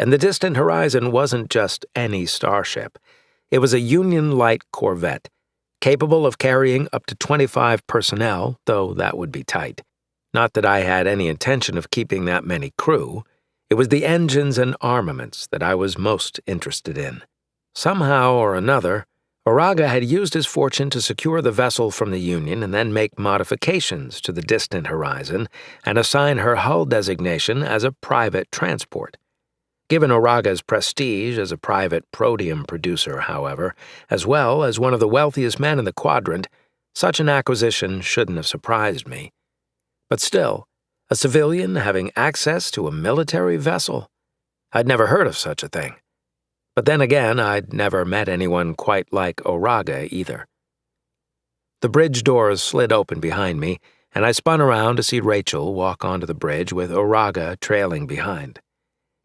And the distant horizon wasn't just any starship. It was a Union Light corvette, capable of carrying up to 25 personnel, though that would be tight. Not that I had any intention of keeping that many crew. It was the engines and armaments that I was most interested in. Somehow or another, Oraga had used his fortune to secure the vessel from the Union and then make modifications to the distant horizon and assign her hull designation as a private transport. Given Oraga's prestige as a private protium producer, however, as well as one of the wealthiest men in the quadrant, such an acquisition shouldn't have surprised me. But still, a civilian having access to a military vessel? I'd never heard of such a thing. But then again, I'd never met anyone quite like Oraga either. The bridge doors slid open behind me, and I spun around to see Rachel walk onto the bridge with Oraga trailing behind.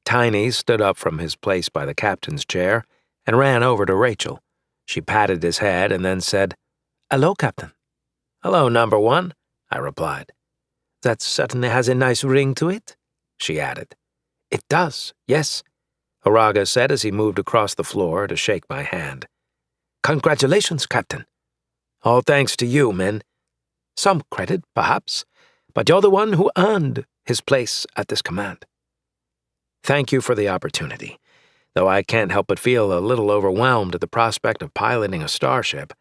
Tiny stood up from his place by the captain's chair and ran over to Rachel. She patted his head and then said, "Hello, Captain." "Hello, Number One," I replied. "That certainly has a nice ring to it," she added. "It does, yes," Oraga said as he moved across the floor to shake my hand. "Congratulations, Captain." "All thanks to you, Min. Some credit, perhaps, but you're the one who earned his place at this command." "Thank you for the opportunity, though I can't help but feel a little overwhelmed at the prospect of piloting a starship.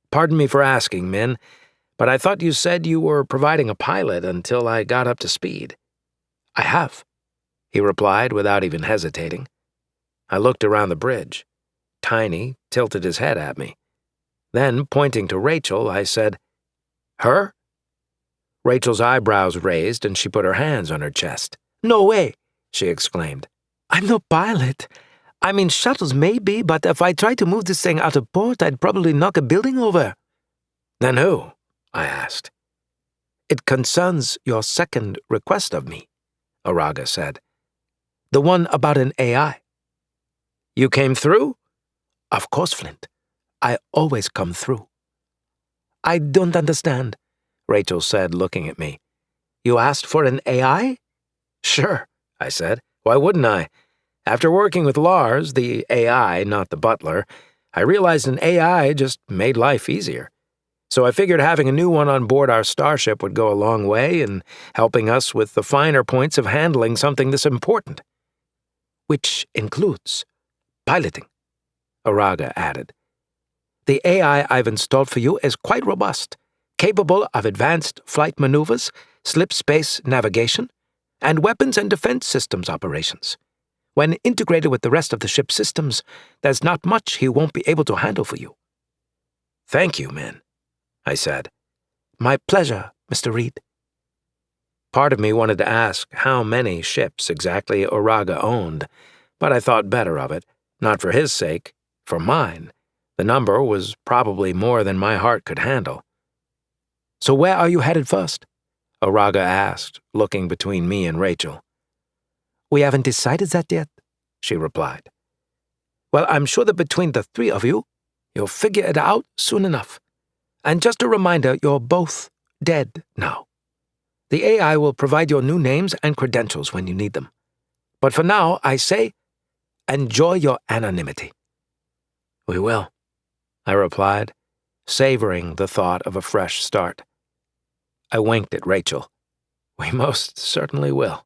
Pardon me for asking, Min, but I thought you said you were providing a pilot until I got up to speed." "I have," he replied without even hesitating. I looked around the bridge. Tiny tilted his head at me. Then, pointing to Rachel, I said, "Her?" Rachel's eyebrows raised and she put her hands on her chest. "No way," she exclaimed. "I'm no pilot. I mean, shuttles maybe, but if I tried to move this thing out of port, I'd probably knock a building over." "Then who?" I asked. "It concerns your second request of me," Oraga said. "The one about an AI." "You came through?" "Of course, Flint. I always come through." "I don't understand," Rachel said, looking at me. "You asked for an AI?" "Sure," I said. "Why wouldn't I? After working with Lars, the AI, not the butler, I realized an AI just made life easier. So I figured having a new one on board our starship would go a long way in helping us with the finer points of handling something this important." "Which includes piloting," Oraga added. "The AI I've installed for you is quite robust, capable of advanced flight maneuvers, slip space navigation, and weapons and defense systems operations. When integrated with the rest of the ship's systems, there's not much he won't be able to handle for you." "Thank you, Min," I said. "My pleasure, Mr. Reed." Part of me wanted to ask how many ships exactly Oraga owned, but I thought better of it, not for his sake, for mine. The number was probably more than my heart could handle. "So where are you headed first?" Oraga asked, looking between me and Rachel. "We haven't decided that yet," she replied. "Well, I'm sure that between the three of you, you'll figure it out soon enough. And just a reminder, you're both dead now. The AI will provide your new names and credentials when you need them. But for now, I say, enjoy your anonymity." "We will," I replied, savoring the thought of a fresh start. I winked at Rachel. "We most certainly will."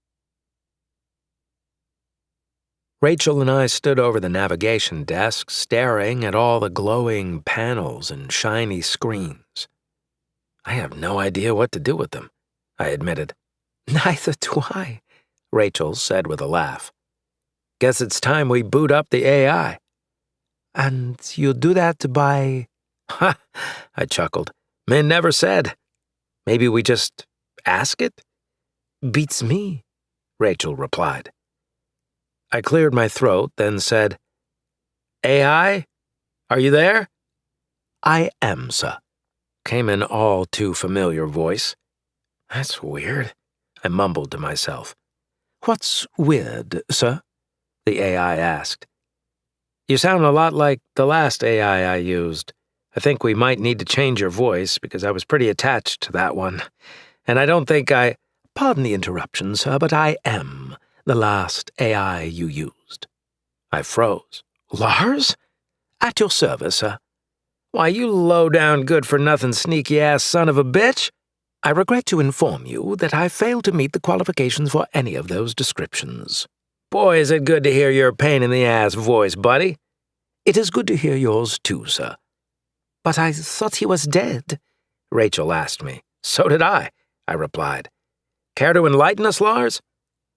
Rachel and I stood over the navigation desk, staring at all the glowing panels and shiny screens. "I have no idea what to do with them," I admitted. "Neither do I," Rachel said with a laugh. "Guess it's time we boot up the AI." "And you'll do that by—" "Ha!" I chuckled. "Min never said. Maybe we just ask it?" "Beats me," Rachel replied. I cleared my throat, then said, "AI, are you there?" "I am, sir," came an all too familiar voice. "That's weird," I mumbled to myself. "What's weird, sir?" the AI asked. "You sound a lot like the last AI I used. I think we might need to change your voice because I was pretty attached to that one. And I don't think I—" "Pardon the interruption, sir, but I am the last AI you used. I froze. Lars? At your service, sir. Why, you low-down, good-for-nothing, sneaky-ass son of a bitch! I regret to inform you that I failed to meet the qualifications for any of those descriptions. Boy, is it good to hear your pain-in-the-ass voice, buddy. It is good to hear yours too, sir. But I thought he was dead, Rachel asked me. So did I replied. Care to enlighten us, Lars?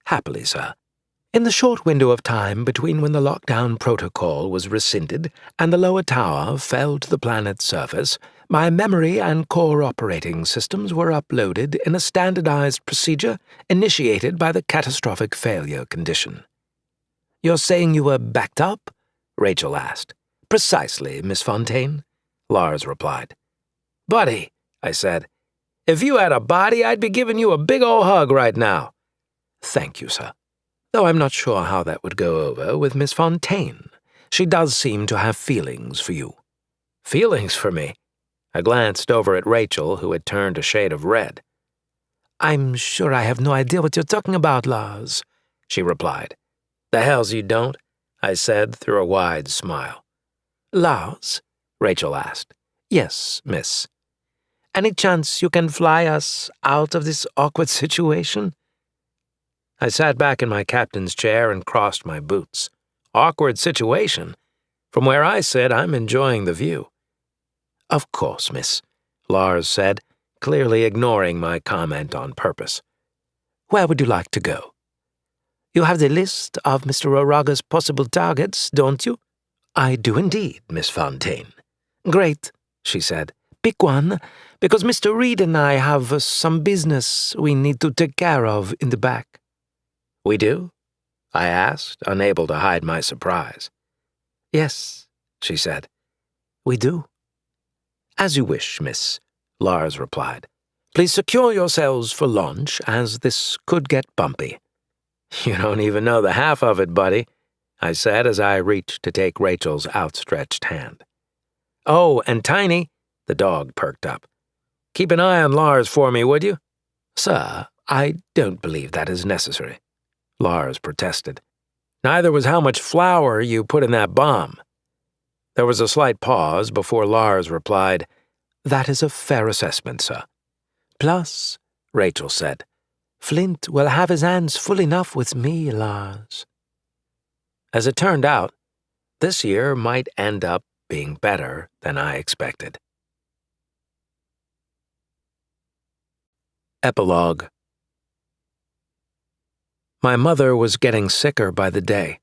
Happily, sir. In the short window of time between when the lockdown protocol was rescinded and the lower tower fell to the planet's surface, my memory and core operating systems were uploaded in a standardized procedure initiated by the catastrophic failure condition. You're saying you were backed up? Rachel asked. Precisely, Miss Fontaine, Lars replied. Buddy, I said, if you had a body, I'd be giving you a big ol' hug right now. Thank you, sir. Though I'm not sure how that would go over with Miss Fontaine. She does seem to have feelings for you. Feelings for me? I glanced over at Rachel, who had turned a shade of red. I'm sure I have no idea what you're talking about, Lars, she replied. The hells you don't, I said through a wide smile. Lars? Rachel asked. Yes, miss. Any chance you can fly us out of this awkward situation? I sat back in my captain's chair and crossed my boots. Awkward situation? From where I sit, I'm enjoying the view. Of course, miss, Lars said, clearly ignoring my comment on purpose. Where would you like to go? You have the list of Mr. Oraga's possible targets, don't you? I do indeed, Miss Fontaine. Great, she said. Pick one, because Mr. Reed and I have some business we need to take care of in the back. We do? I asked, unable to hide my surprise. Yes, she said. We do. As you wish, miss, Lars replied. Please secure yourselves for launch, as this could get bumpy. You don't even know the half of it, buddy, I said as I reached to take Rachel's outstretched hand. Oh, and Tiny, the dog perked up. Keep an eye on Lars for me, would you? Sir, I don't believe that is necessary, Lars protested. Neither was how much flour you put in that bomb. There was a slight pause before Lars replied, That is a fair assessment, sir. Plus, Rachel said, Flint will have his hands full enough with me, Lars. As it turned out, this year might end up being better than I expected. Epilogue. My mother was getting sicker by the day.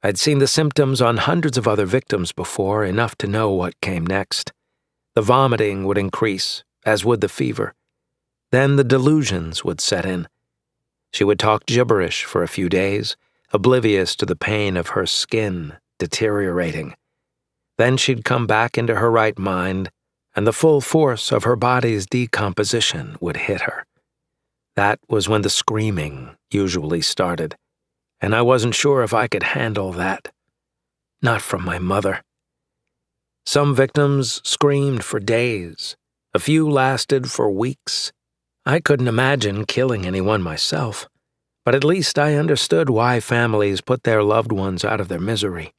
I'd seen the symptoms on hundreds of other victims before, enough to know what came next. The vomiting would increase, as would the fever. Then the delusions would set in. She would talk gibberish for a few days, oblivious to the pain of her skin deteriorating. Then she'd come back into her right mind, and the full force of her body's decomposition would hit her. That was when the screaming usually started, and I wasn't sure if I could handle that. Not from my mother. Some victims screamed for days. A few lasted for weeks. I couldn't imagine killing anyone myself, but at least I understood why families put their loved ones out of their misery.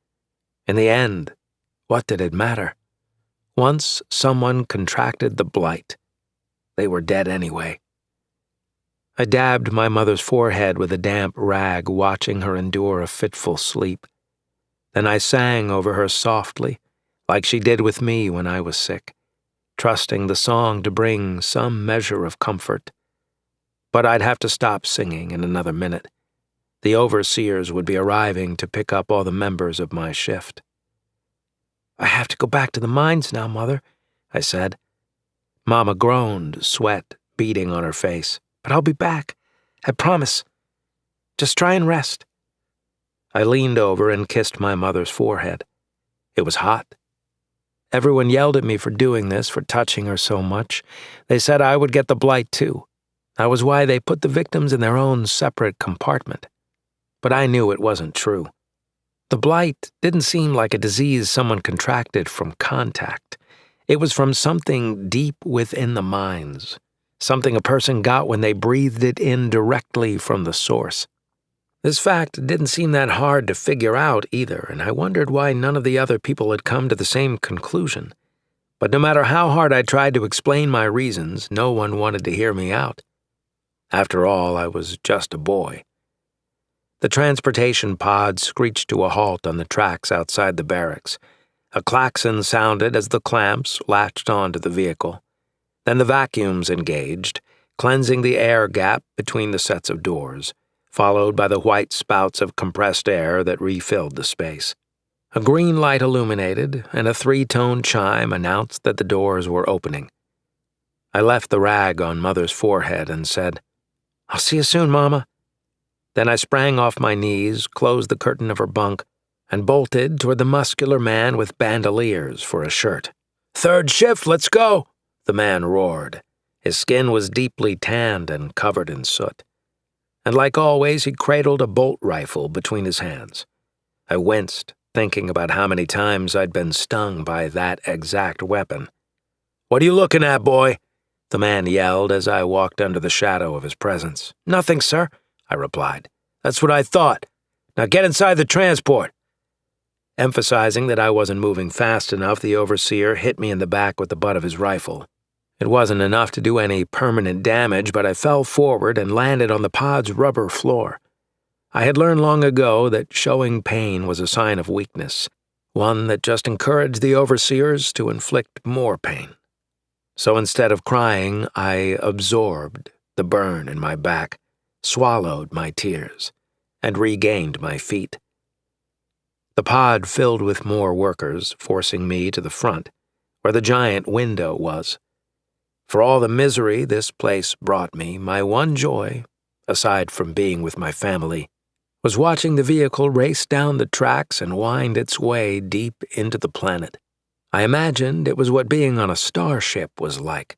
In the end, what did it matter? Once someone contracted the blight, they were dead anyway. I dabbed my mother's forehead with a damp rag, watching her endure a fitful sleep. Then I sang over her softly, like she did with me when I was sick, trusting the song to bring some measure of comfort. But I'd have to stop singing in another minute. The overseers would be arriving to pick up all the members of my shift. I have to go back to the mines now, Mother, I said. Mama groaned, sweat beading on her face. But I'll be back. I promise. Just try and rest. I leaned over and kissed my mother's forehead. It was hot. Everyone yelled at me for doing this, for touching her so much. They said I would get the blight too. That was why they put the victims in their own separate compartment. But I knew it wasn't true. The blight didn't seem like a disease someone contracted from contact. It was from something deep within the mines. Something a person got when they breathed it in directly from the source. This fact didn't seem that hard to figure out either, and I wondered why none of the other people had come to the same conclusion. But no matter how hard I tried to explain my reasons, no one wanted to hear me out. After all, I was just a boy. The transportation pod screeched to a halt on the tracks outside the barracks. A klaxon sounded as the clamps latched onto the vehicle. Then the vacuums engaged, cleansing the air gap between the sets of doors, followed by the white spouts of compressed air that refilled the space. A green light illuminated, and a 3-tone chime announced that the doors were opening. I left the rag on Mother's forehead and said, "I'll see you soon, Mama." Then I sprang off my knees, closed the curtain of her bunk, and bolted toward the muscular man with bandoliers for a shirt. "Third shift, let's go," the man roared. His skin was deeply tanned and covered in soot. And like always, he cradled a bolt rifle between his hands. I winced, thinking about how many times I'd been stung by that exact weapon. "What are you looking at, boy?" the man yelled as I walked under the shadow of his presence. "Nothing, sir," I replied. "That's what I thought. Now get inside the transport." Emphasizing that I wasn't moving fast enough, the overseer hit me in the back with the butt of his rifle. It wasn't enough to do any permanent damage, but I fell forward and landed on the pod's rubber floor. I had learned long ago that showing pain was a sign of weakness, one that just encouraged the overseers to inflict more pain. So instead of crying, I absorbed the burn in my back, swallowed my tears, and regained my feet. The pod filled with more workers, forcing me to the front, where the giant window was. For all the misery this place brought me, my one joy, aside from being with my family, was watching the vehicle race down the tracks and wind its way deep into the planet. I imagined it was what being on a starship was like.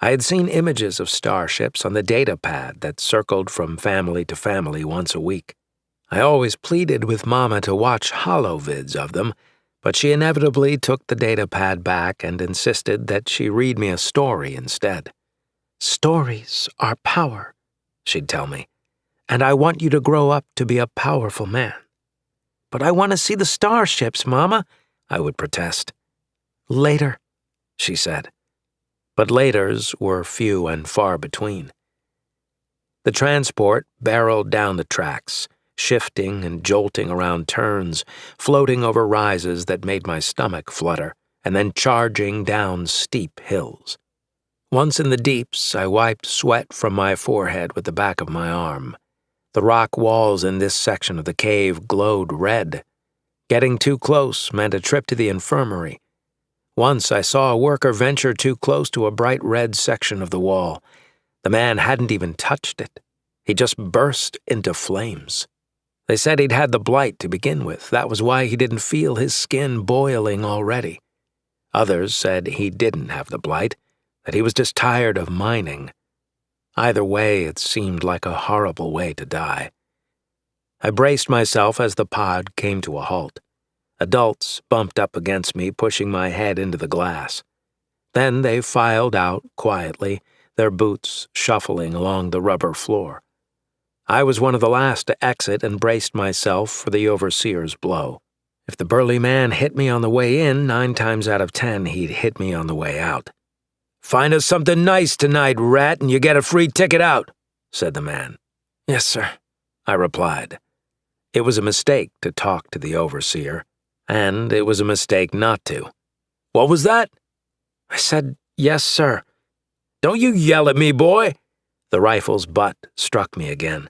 I had seen images of starships on the data pad that circled from family to family once a week. I always pleaded with Mama to watch holovids of them, but she inevitably took the data pad back and insisted that she read me a story instead. "Stories are power," she'd tell me, "and I want you to grow up to be a powerful man." "But I want to see the starships, Mama," I would protest. "Later," she said. But laters were few and far between. The transport barreled down the tracks, shifting and jolting around turns, floating over rises that made my stomach flutter, and then charging down steep hills. Once in the deeps, I wiped sweat from my forehead with the back of my arm. The rock walls in this section of the cave glowed red. Getting too close meant a trip to the infirmary. Once I saw a worker venture too close to a bright red section of the wall. The man hadn't even touched it. He just burst into flames. They said he'd had the blight to begin with. That was why he didn't feel his skin boiling already. Others said he didn't have the blight, that he was just tired of mining. Either way, it seemed like a horrible way to die. I braced myself as the pod came to a halt. Adults bumped up against me, pushing my head into the glass. Then they filed out quietly, their boots shuffling along the rubber floor. I was one of the last to exit and braced myself for the overseer's blow. If the burly man hit me on the way in, 9 times out of 10 he'd hit me on the way out. "Find us something nice tonight, rat, and you get a free ticket out," said the man. "Yes, sir," I replied. It was a mistake to talk to the overseer, and it was a mistake not to. "What was that?" I said, "Yes, sir." "Don't you yell at me, boy." The rifle's butt struck me again.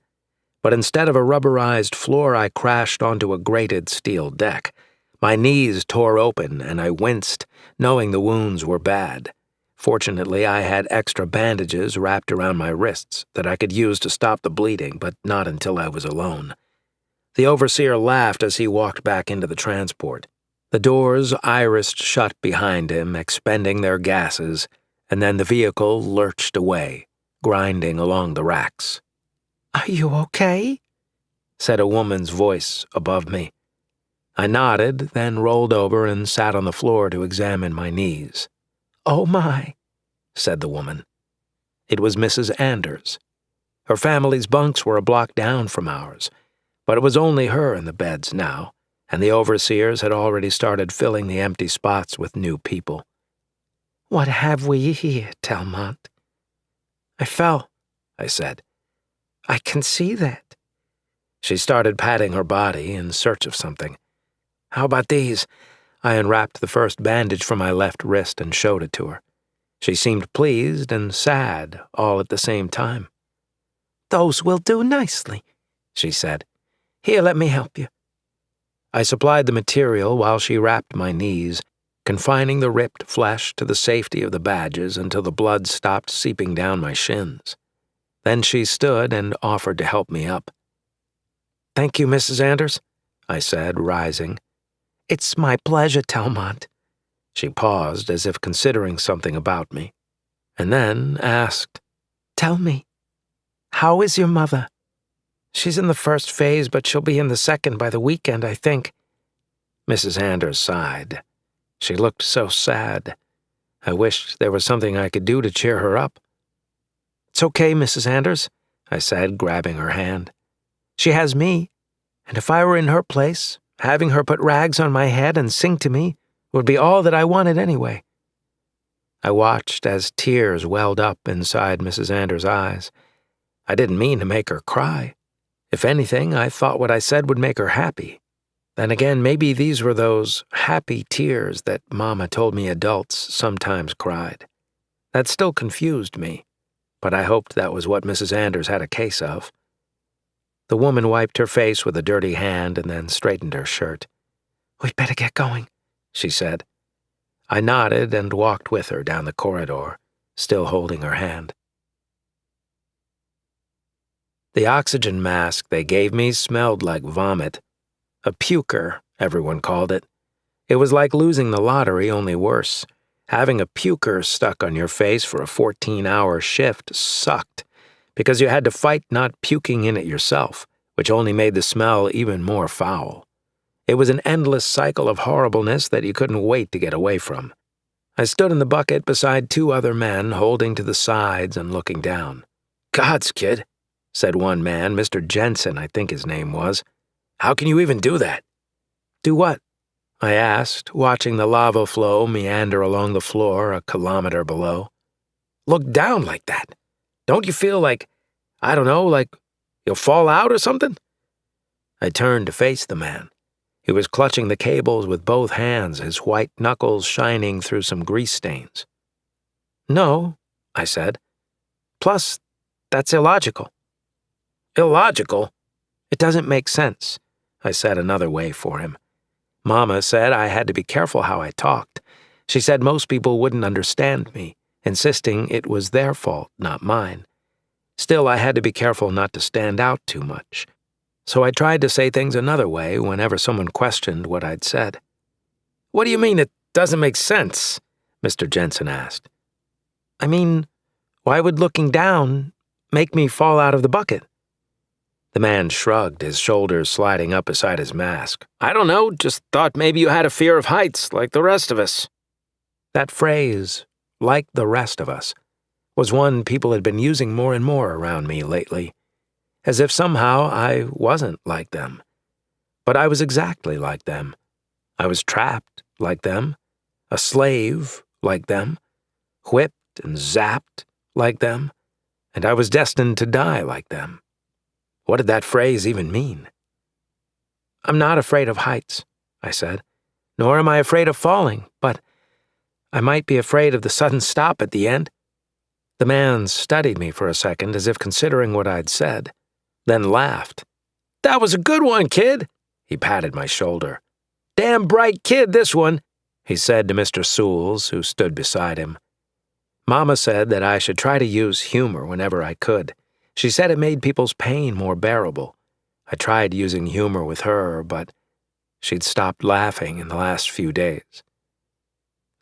But instead of a rubberized floor, I crashed onto a grated steel deck. My knees tore open, and I winced, knowing the wounds were bad. Fortunately, I had extra bandages wrapped around my wrists that I could use to stop the bleeding, but not until I was alone. The overseer laughed as he walked back into the transport. The doors irised shut behind him, expending their gases, and then the vehicle lurched away, grinding along the racks. "Are you okay?" said a woman's voice above me. I nodded, then rolled over and sat on the floor to examine my knees. "Oh my," said the woman. It was Mrs. Anders. Her family's bunks were a block down from ours. But it was only her in the beds now, and the overseers had already started filling the empty spots with new people. What have we here, Talmont? I fell, I said. I can see that. She started patting her body in search of something. How about these? I unwrapped the first bandage from my left wrist and showed it to her. She seemed pleased and sad all at the same time. Those will do nicely, she said. Here, let me help you. I supplied the material while she wrapped my knees, confining the ripped flesh to the safety of the badges until the blood stopped seeping down my shins. Then she stood and offered to help me up. Thank you, Mrs. Anders, I said, rising. It's my pleasure, Talmont. She paused as if considering something about me, and then asked, Tell me, how is your mother? She's in the first phase, but she'll be in the second by the weekend, I think. Mrs. Anders sighed. She looked so sad. I wished there was something I could do to cheer her up. It's okay, Mrs. Anders, I said, grabbing her hand. She has me, and if I were in her place, having her put rags on my head and sing to me would be all that I wanted anyway. I watched as tears welled up inside Mrs. Anders' eyes. I didn't mean to make her cry. If anything, I thought what I said would make her happy. Then again, maybe these were those happy tears that Mama told me adults sometimes cried. That still confused me, but I hoped that was what Mrs. Anders had a case of. The woman wiped her face with a dirty hand and then straightened her shirt. We'd better get going, she said. I nodded and walked with her down the corridor, still holding her hand. The oxygen mask they gave me smelled like vomit. A puker, everyone called it. It was like losing the lottery, only worse. Having a puker stuck on your face for a 14-hour shift sucked, because you had to fight not puking in it yourself, which only made the smell even more foul. It was an endless cycle of horribleness that you couldn't wait to get away from. I stood in the bucket beside two other men holding to the sides and looking down. "Gods, kid," said one man, Mr. Jensen, I think his name was. "How can you even do that?" Do what? I asked, watching the lava flow meander along the floor a kilometer below. "Look down like that. Don't you feel like, I don't know, like you'll fall out or something?" I turned to face the man. He was clutching the cables with both hands, his white knuckles shining through some grease stains. No, I said. Plus, that's illogical. Illogical? It doesn't make sense, I said another way for him. Mama said I had to be careful how I talked. She said most people wouldn't understand me, insisting it was their fault, not mine. Still, I had to be careful not to stand out too much. So I tried to say things another way whenever someone questioned what I'd said. "What do you mean it doesn't make sense?" Mr. Jensen asked. I mean, why would looking down make me fall out of the bucket? The man shrugged, his shoulders sliding up beside his mask. "I don't know, just thought maybe you had a fear of heights like the rest of us." That phrase, "like the rest of us," was one people had been using more and more around me lately, as if somehow I wasn't like them. But I was exactly like them. I was trapped like them, a slave like them, whipped and zapped like them, and I was destined to die like them. What did that phrase even mean? "I'm not afraid of heights," I said, "nor am I afraid of falling, but I might be afraid of the sudden stop at the end." The man studied me for a second as if considering what I'd said, then laughed. "That was a good one, kid." He patted my shoulder. "Damn bright kid, this one," he said to Mr. Sewells, who stood beside him. Mama said that I should try to use humor whenever I could. She said it made people's pain more bearable. I tried using humor with her, but she'd stopped laughing in the last few days.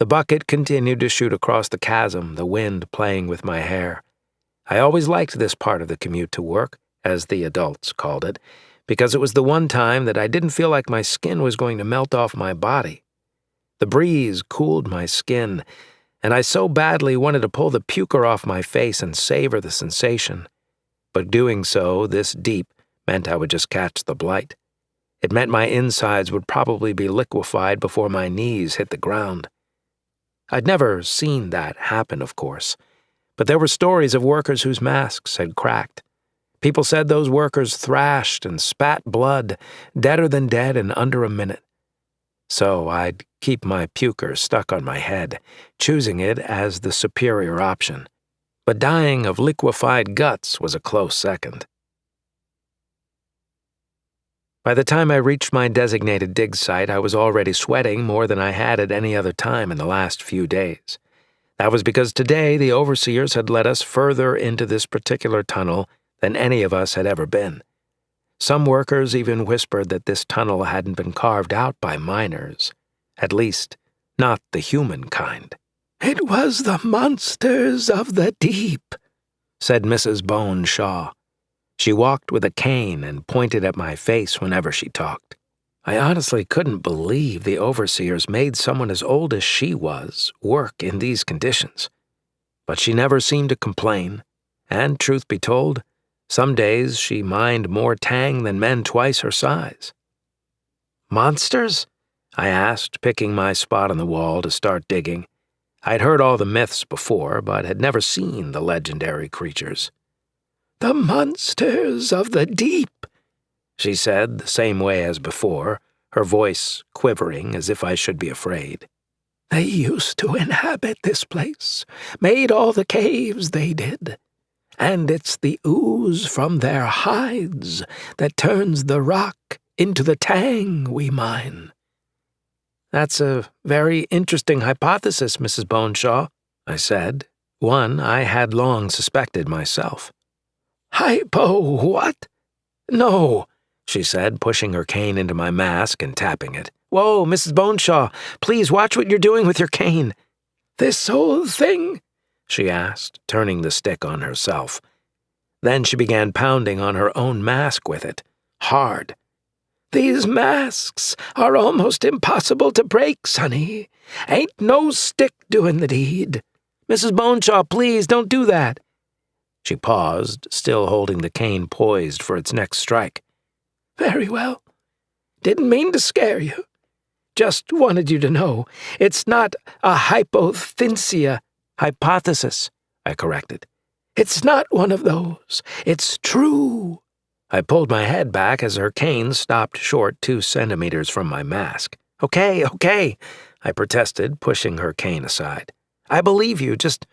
The bucket continued to shoot across the chasm, the wind playing with my hair. I always liked this part of the commute to work, as the adults called it, because it was the one time that I didn't feel like my skin was going to melt off my body. The breeze cooled my skin, and I so badly wanted to pull the puker off my face and savor the sensation. But doing so this deep meant I would just catch the blight. It meant my insides would probably be liquefied before my knees hit the ground. I'd never seen that happen, of course, but there were stories of workers whose masks had cracked. People said those workers thrashed and spat blood, deader than dead in under a minute. So I'd keep my puker stuck on my head, choosing it as the superior option. But dying of liquefied guts was a close second. By the time I reached my designated dig site, I was already sweating more than I had at any other time in the last few days. That was because today the overseers had led us further into this particular tunnel than any of us had ever been. Some workers even whispered that this tunnel hadn't been carved out by miners, at least not the human kind. "It was the monsters of the deep," said Mrs. Bone Shaw. She walked with a cane and pointed at my face whenever she talked. I honestly couldn't believe the overseers made someone as old as she was work in these conditions. But she never seemed to complain, and, truth be told, some days she mined more tang than men twice her size. "Monsters?" I asked, picking my spot on the wall to start digging. I'd heard all the myths before, but had never seen the legendary creatures. "The monsters of the deep," she said, the same way as before, her voice quivering as if I should be afraid. "They used to inhabit this place, made all the caves they did. And it's the ooze from their hides that turns the rock into the tang we mine." "That's a very interesting hypothesis, Mrs. Boneshaw," I said, one I had long suspected myself. "Hypo what? No," she said, pushing her cane into my mask and tapping it. "Whoa, Mrs. Boneshaw, please watch what you're doing with your cane." "This whole thing?" she asked, turning the stick on herself. Then she began pounding on her own mask with it, hard. "These masks are almost impossible to break, sonny. Ain't no stick doing the deed." "Mrs. Boneshaw, please don't do that." She paused, still holding the cane poised for its next strike. "Very well. Didn't mean to scare you. Just wanted you to know it's not a hypothesis, I corrected. It's not one of those. It's true." I pulled my head back as her cane stopped short 2 centimeters from my mask. Okay, I protested, pushing her cane aside. "I believe you, just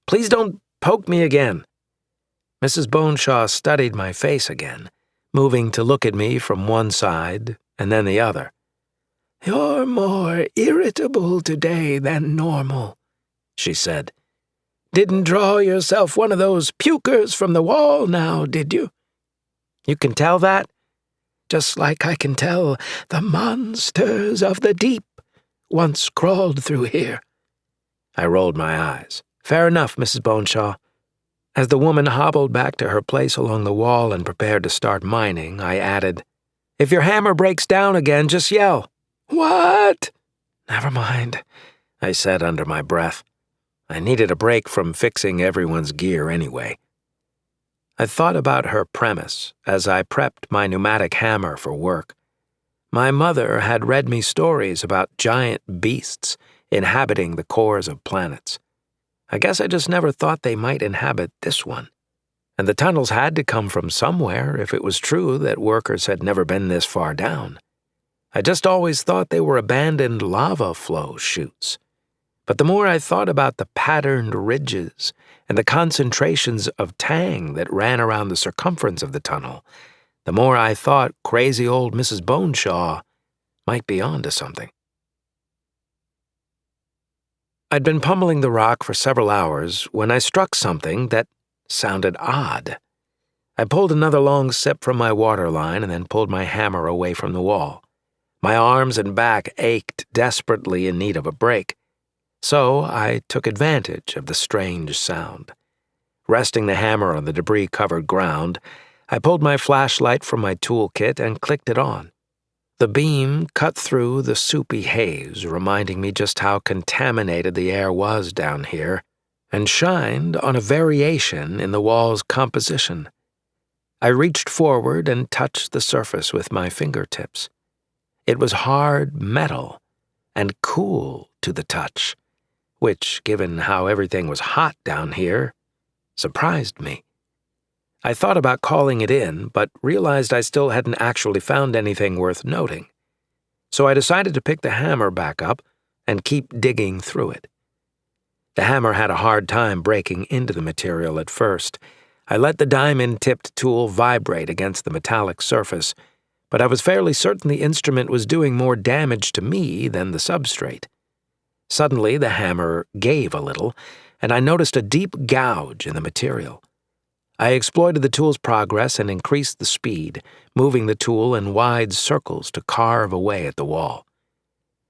please don't poke me again." Mrs. Boneshaw studied my face again, moving to look at me from one side and then the other. "You're more irritable today than normal," she said. "Didn't draw yourself one of those pukers from the wall now, did you?" "You can tell that?" "Just like I can tell the monsters of the deep once crawled through here." I rolled my eyes. "Fair enough, Mrs. Boneshaw." As the woman hobbled back to her place along the wall and prepared to start mining, I added, "If your hammer breaks down again, just yell." "What?" "Never mind," I said under my breath. I needed a break from fixing everyone's gear anyway. I thought about her premise as I prepped my pneumatic hammer for work. My mother had read me stories about giant beasts inhabiting the cores of planets. I guess I just never thought they might inhabit this one. And the tunnels had to come from somewhere if it was true that workers had never been this far down. I just always thought they were abandoned lava flow chutes. But the more I thought about the patterned ridges and the concentrations of tang that ran around the circumference of the tunnel, the more I thought crazy old Mrs. Boneshaw might be onto something. I'd been pummeling the rock for several hours when I struck something that sounded odd. I pulled another long sip from my water line and then pulled my hammer away from the wall. My arms and back ached desperately in need of a break. So I took advantage of the strange sound. Resting the hammer on the debris-covered ground, I pulled my flashlight from my toolkit and clicked it on. The beam cut through the soupy haze, reminding me just how contaminated the air was down here, and shined on a variation in the wall's composition. I reached forward and touched the surface with my fingertips. It was hard metal and cool to the touch, which, given how everything was hot down here, surprised me. I thought about calling it in, but realized I still hadn't actually found anything worth noting. So I decided to pick the hammer back up and keep digging through it. The hammer had a hard time breaking into the material at first. I let the diamond-tipped tool vibrate against the metallic surface, but I was fairly certain the instrument was doing more damage to me than the substrate. Suddenly, the hammer gave a little, and I noticed a deep gouge in the material. I exploited the tool's progress and increased the speed, moving the tool in wide circles to carve away at the wall.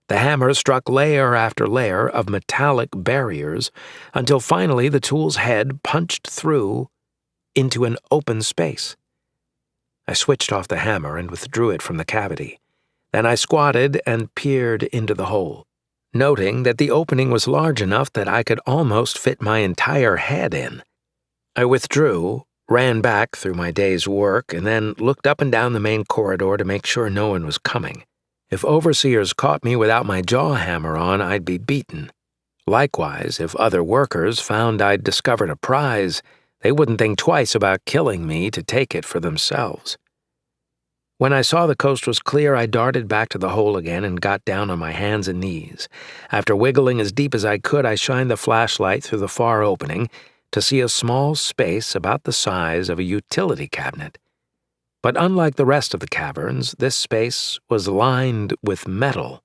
The hammer struck layer after layer of metallic barriers until finally the tool's head punched through into an open space. I switched off the hammer and withdrew it from the cavity. Then I squatted and peered into the hole, noting that the opening was large enough that I could almost fit my entire head in. I withdrew, ran back through my day's work, and then looked up and down the main corridor to make sure no one was coming. If overseers caught me without my jaw hammer on, I'd be beaten. Likewise, if other workers found I'd discovered a prize, they wouldn't think twice about killing me to take it for themselves. When I saw the coast was clear, I darted back to the hole again and got down on my hands and knees. After wiggling as deep as I could, I shined the flashlight through the far opening to see a small space about the size of a utility cabinet. But unlike the rest of the caverns, this space was lined with metal,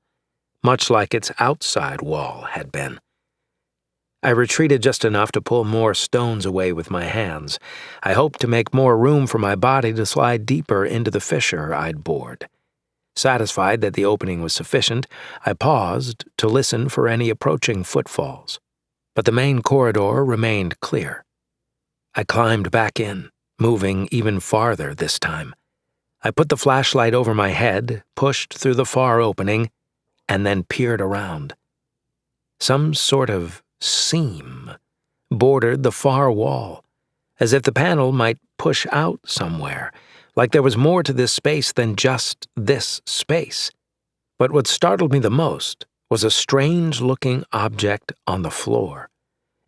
much like its outside wall had been. I retreated just enough to pull more stones away with my hands. I hoped to make more room for my body to slide deeper into the fissure I'd bored. Satisfied that the opening was sufficient, I paused to listen for any approaching footfalls. But the main corridor remained clear. I climbed back in, moving even farther this time. I put the flashlight over my head, pushed through the far opening, and then peered around. Some sort of seam bordered the far wall, as if the panel might push out somewhere, like there was more to this space than just this space. But what startled me the most was a strange-looking object on the floor.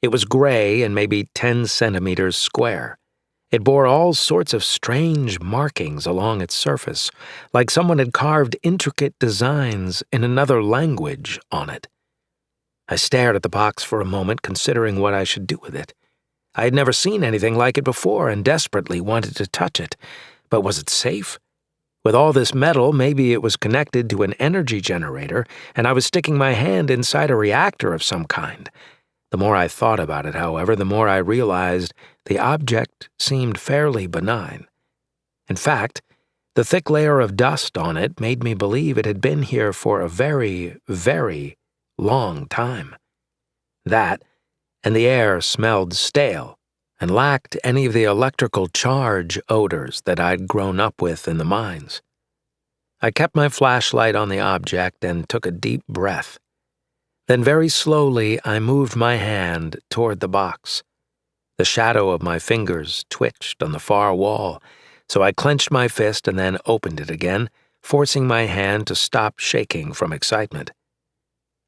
It was gray and maybe 10 centimeters square. It bore all sorts of strange markings along its surface, like someone had carved intricate designs in another language on it. I stared at the box for a moment, considering what I should do with it. I had never seen anything like it before and desperately wanted to touch it. But was it safe? With all this metal, maybe it was connected to an energy generator, and I was sticking my hand inside a reactor of some kind. The more I thought about it, however, the more I realized the object seemed fairly benign. In fact, the thick layer of dust on it made me believe it had been here for a very, very long time. That, and the air smelled stale and lacked any of the electrical charge odors that I'd grown up with in the mines. I kept my flashlight on the object and took a deep breath. Then very slowly I moved my hand toward the box. The shadow of my fingers twitched on the far wall, so I clenched my fist and then opened it again, forcing my hand to stop shaking from excitement.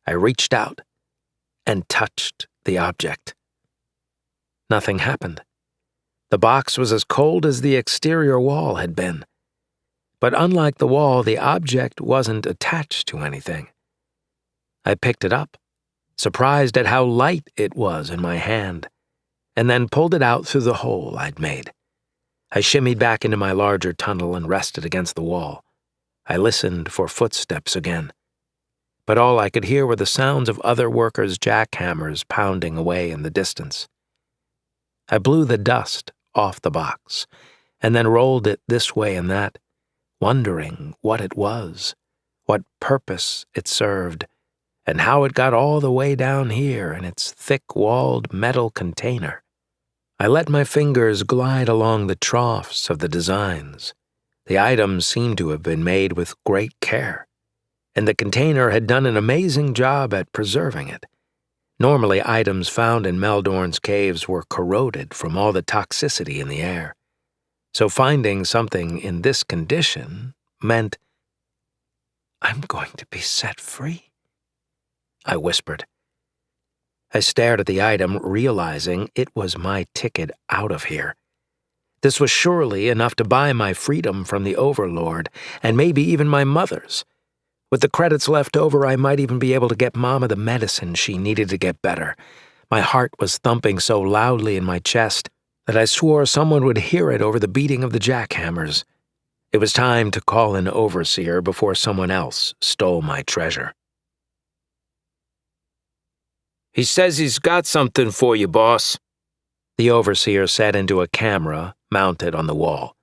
I reached out and touched the object. Nothing happened. The box was as cold as the exterior wall had been. But unlike the wall, the object wasn't attached to anything. I picked it up, surprised at how light it was in my hand, and then pulled it out through the hole I'd made. I shimmied back into my larger tunnel and rested against the wall. I listened for footsteps again, but all I could hear were the sounds of other workers' jackhammers pounding away in the distance. I blew the dust off the box, and then rolled it this way and that, wondering what it was, what purpose it served, and how it got all the way down here in its thick-walled metal container. I let my fingers glide along the troughs of the designs. The items seemed to have been made with great care, and the container had done an amazing job at preserving it. Normally, items found in Meldorn's caves were corroded from all the toxicity in the air. So finding something in this condition meant, "I'm going to be set free," I whispered. I stared at the item, realizing it was my ticket out of here. This was surely enough to buy my freedom from the Overlord, and maybe even my mother's. With the credits left over, I might even be able to get Mama the medicine she needed to get better. My heart was thumping so loudly in my chest that I swore someone would hear it over the beating of the jackhammers. It was time to call an overseer before someone else stole my treasure. He says he's got something for you, boss, the overseer said into a camera mounted on the wall.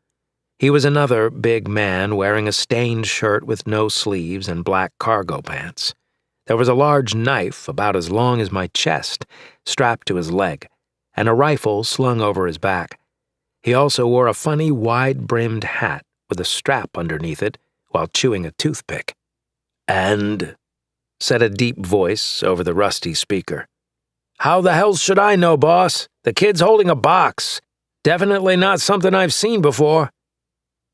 He was another big man wearing a stained shirt with no sleeves and black cargo pants. There was a large knife about as long as my chest strapped to his leg, and a rifle slung over his back. He also wore a funny wide-brimmed hat with a strap underneath it while chewing a toothpick. "And," said a deep voice over the rusty speaker. "How the hell should I know, boss? The kid's holding a box. Definitely not something I've seen before."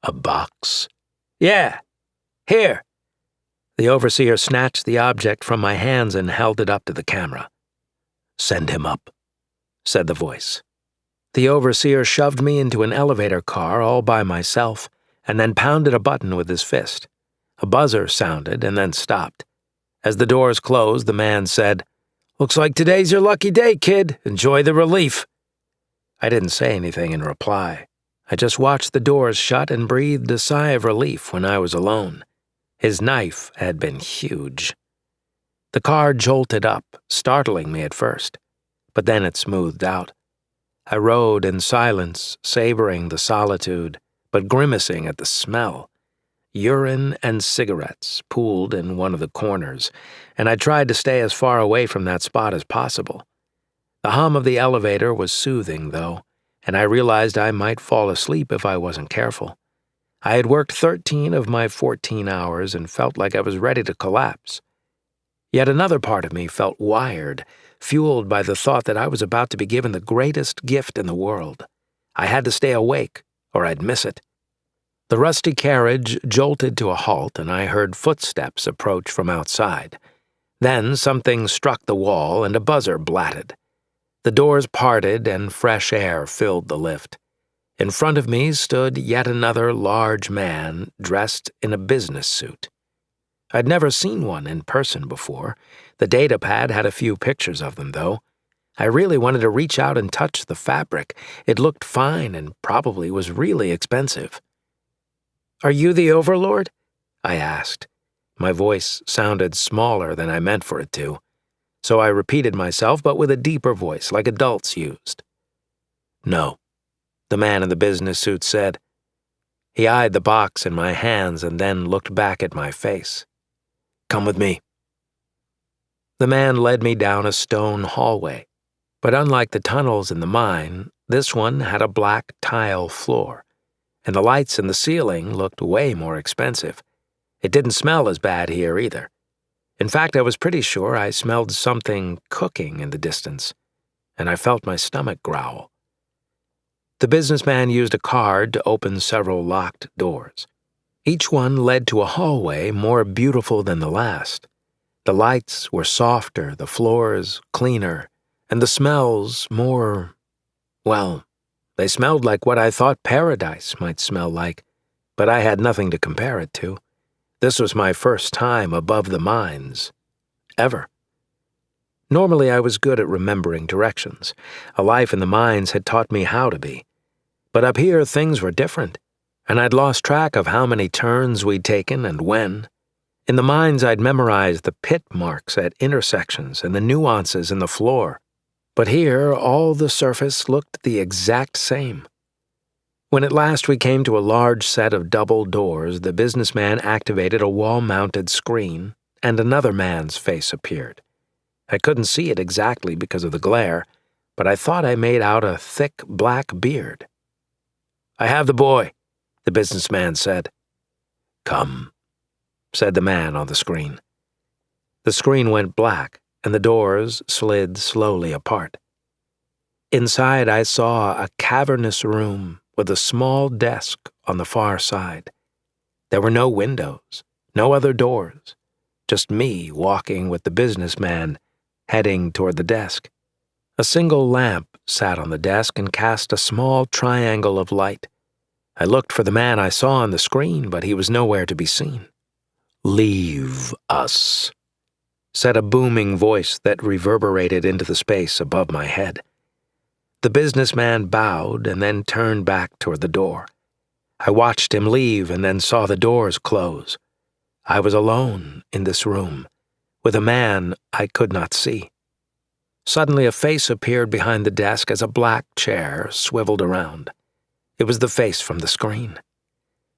"A box?" "Yeah. Here." The overseer snatched the object from my hands and held it up to the camera. "Send him up," said the voice. The overseer shoved me into an elevator car all by myself and then pounded a button with his fist. A buzzer sounded and then stopped. As the doors closed, the man said, "Looks like today's your lucky day, kid. Enjoy the relief." I didn't say anything in reply. I just watched the doors shut and breathed a sigh of relief when I was alone. His knife had been huge. The car jolted up, startling me at first, but then it smoothed out. I rode in silence, savoring the solitude, but grimacing at the smell. Urine and cigarettes pooled in one of the corners, and I tried to stay as far away from that spot as possible. The hum of the elevator was soothing, though, and I realized I might fall asleep if I wasn't careful. I had worked 13 of my 14 hours and felt like I was ready to collapse. Yet another part of me felt wired, fueled by the thought that I was about to be given the greatest gift in the world. I had to stay awake, or I'd miss it. The rusty carriage jolted to a halt, and I heard footsteps approach from outside. Then something struck the wall, and a buzzer blatted. The doors parted, and fresh air filled the lift. In front of me stood yet another large man dressed in a business suit. I'd never seen one in person before. The datapad had a few pictures of them, though. I really wanted to reach out and touch the fabric. It looked fine and probably was really expensive. "Are you the Overlord?" I asked. My voice sounded smaller than I meant for it to, so I repeated myself, but with a deeper voice, like adults used. "No," the man in the business suit said. He eyed the box in my hands and then looked back at my face. "Come with me." The man led me down a stone hallway, but unlike the tunnels in the mine, this one had a black tile floor, and the lights in the ceiling looked way more expensive. It didn't smell as bad here either. In fact, I was pretty sure I smelled something cooking in the distance, and I felt my stomach growl. The businessman used a card to open several locked doors. Each one led to a hallway more beautiful than the last. The lights were softer, the floors cleaner, and the smells more, well, they smelled like what I thought paradise might smell like, but I had nothing to compare it to. This was my first time above the mines. Ever. Normally I was good at remembering directions. A life in the mines had taught me how to be. But up here things were different, and I'd lost track of how many turns we'd taken and when. In the mines I'd memorized the pit marks at intersections and the nuances in the floor. But here all the surface looked the exact same. When at last we came to a large set of double doors, the businessman activated a wall-mounted screen, and another man's face appeared. I couldn't see it exactly because of the glare, but I thought I made out a thick black beard. "I have the boy," the businessman said. "Come," said the man on the screen. The screen went black, and the doors slid slowly apart. Inside I saw a cavernous room with a small desk on the far side. There were no windows, no other doors, just me walking with the businessman heading toward the desk. A single lamp sat on the desk and cast a small triangle of light. I looked for the man I saw on the screen, but he was nowhere to be seen. "Leave us," said a booming voice that reverberated into the space above my head. The businessman bowed and then turned back toward the door. I watched him leave and then saw the doors close. I was alone in this room, with a man I could not see. Suddenly a face appeared behind the desk as a black chair swiveled around. It was the face from the screen.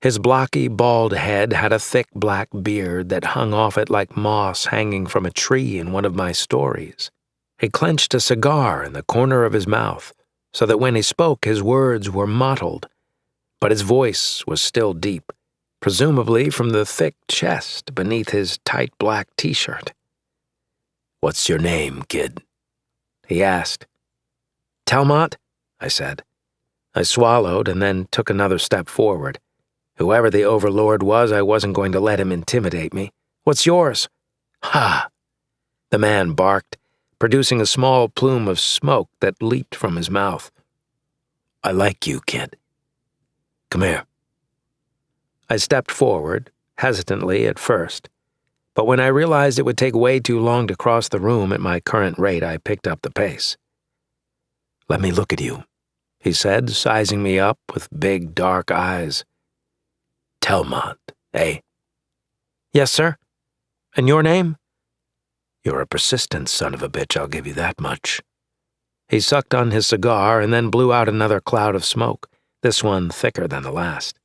His blocky, bald head had a thick black beard that hung off it like moss hanging from a tree in one of my stories. He clenched a cigar in the corner of his mouth, so that when he spoke his words were mottled, but his voice was still deep, presumably from the thick chest beneath his tight black t-shirt. "What's your name, kid?" he asked. "Telmont," I said. I swallowed and then took another step forward. Whoever the overlord was, I wasn't going to let him intimidate me. "What's yours?" "Ha!" the man barked, producing a small plume of smoke that leaped from his mouth. "I like you, kid. Come here." I stepped forward, hesitantly at first, but when I realized it would take way too long to cross the room at my current rate, I picked up the pace. "Let me look at you," he said, sizing me up with big, dark eyes. "Telmont, eh?" "Yes, sir. And your name?" "You're a persistent son of a bitch, I'll give you that much." He sucked on his cigar and then blew out another cloud of smoke, this one thicker than the last.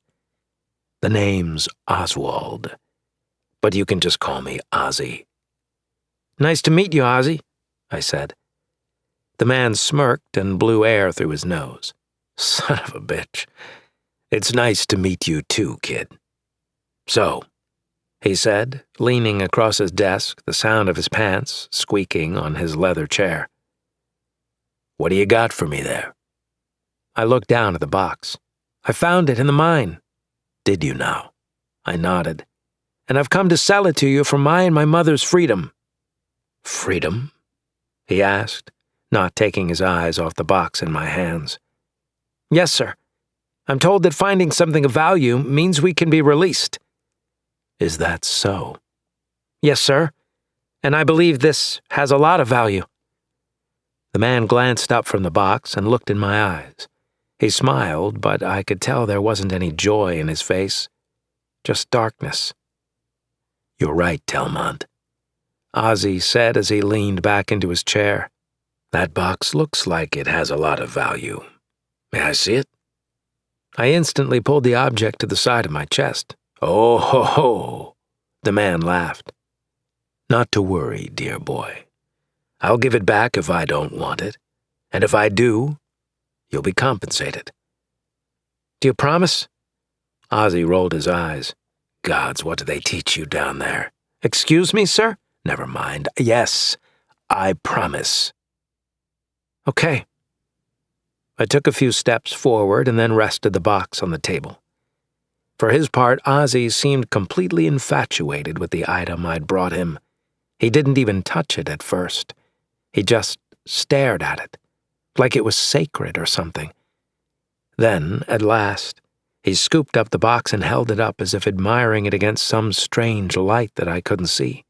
"The name's Oswald, but you can just call me Ozzy." "Nice to meet you, Ozzy," I said. The man smirked and blew air through his nose. "Son of a bitch. It's nice to meet you too, kid. So," he said, leaning across his desk, the sound of his pants squeaking on his leather chair. "What do you got for me there?" I looked down at the box. "I found it in the mine." "Did you now?" I nodded. "And I've come to sell it to you for my and my mother's freedom." "Freedom?" he asked, not taking his eyes off the box in my hands. "Yes, sir. I'm told that finding something of value means we can be released." "Is that so?" "Yes, sir. And I believe this has a lot of value." The man glanced up from the box and looked in my eyes. He smiled, but I could tell there wasn't any joy in his face, just darkness. "You're right, Telmont," Ozzy said as he leaned back into his chair. "That box looks like it has a lot of value. May I see it?" I instantly pulled the object to the side of my chest. "Oh ho ho," the man laughed. "Not to worry, dear boy. I'll give it back if I don't want it, and if I do, you'll be compensated." "Do you promise?" Ozzy rolled his eyes. "Gods, what do they teach you down there?" "Excuse me, sir?" "Never mind. Yes, I promise." "Okay." I took a few steps forward and then rested the box on the table. For his part, Ozzy seemed completely infatuated with the item I'd brought him. He didn't even touch it at first. He just stared at it, like it was sacred or something. Then, at last, he scooped up the box and held it up as if admiring it against some strange light that I couldn't see.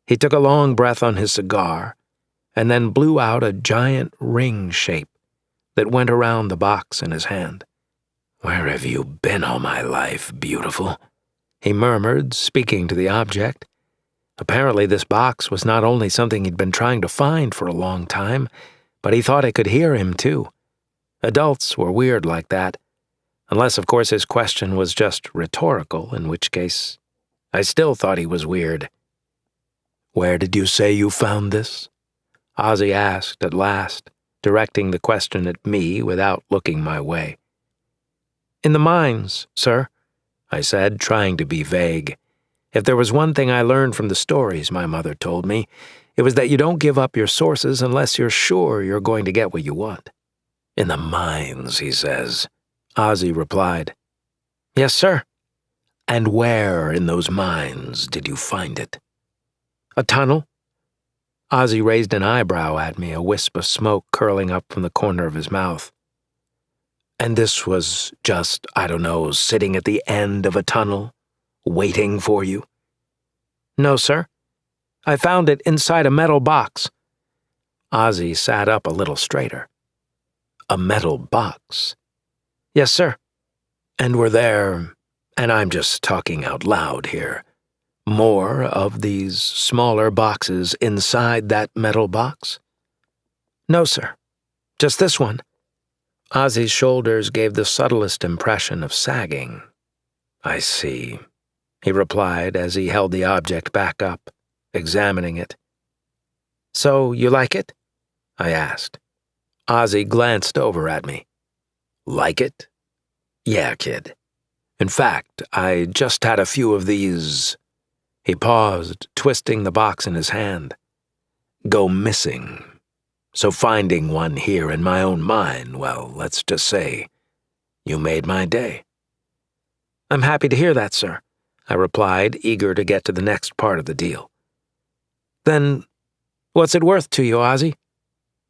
He took a long breath on his cigar and then blew out a giant ring shape that went around the box in his hand. "Where have you been all my life, beautiful?" he murmured, speaking to the object. Apparently this box was not only something he'd been trying to find for a long time, but he thought it could hear him too. Adults were weird like that, unless of course his question was just rhetorical, in which case I still thought he was weird. "Where did you say you found this?" Ozzy asked at last, directing the question at me without looking my way. "In the mines, sir," I said, trying to be vague. If there was one thing I learned from the stories my mother told me, it was that you don't give up your sources unless you're sure you're going to get what you want. "In the mines," he says. Ozzy replied. Yes, sir. And where in those mines did you find it? A tunnel? Ozzy raised an eyebrow at me, a wisp of smoke curling up from the corner of his mouth. And this was just, I don't know, sitting at the end of a tunnel, waiting for you? No, sir. I found it inside a metal box. Ozzy sat up a little straighter. A metal box? Yes, sir. And were there, and I'm just talking out loud here, more of these smaller boxes inside that metal box? No, sir. Just this one. Ozzy's shoulders gave the subtlest impression of sagging. I see, he replied as he held the object back up, examining it. So you like it? I asked. Ozzy glanced over at me. Like it? Yeah, kid. In fact, I just had a few of these. He paused, twisting the box in his hand. Go missing. So finding one here in my own mine, well, let's just say, you made my day. I'm happy to hear that, sir, I replied, eager to get to the next part of the deal. Then, what's it worth to you, Ozzy?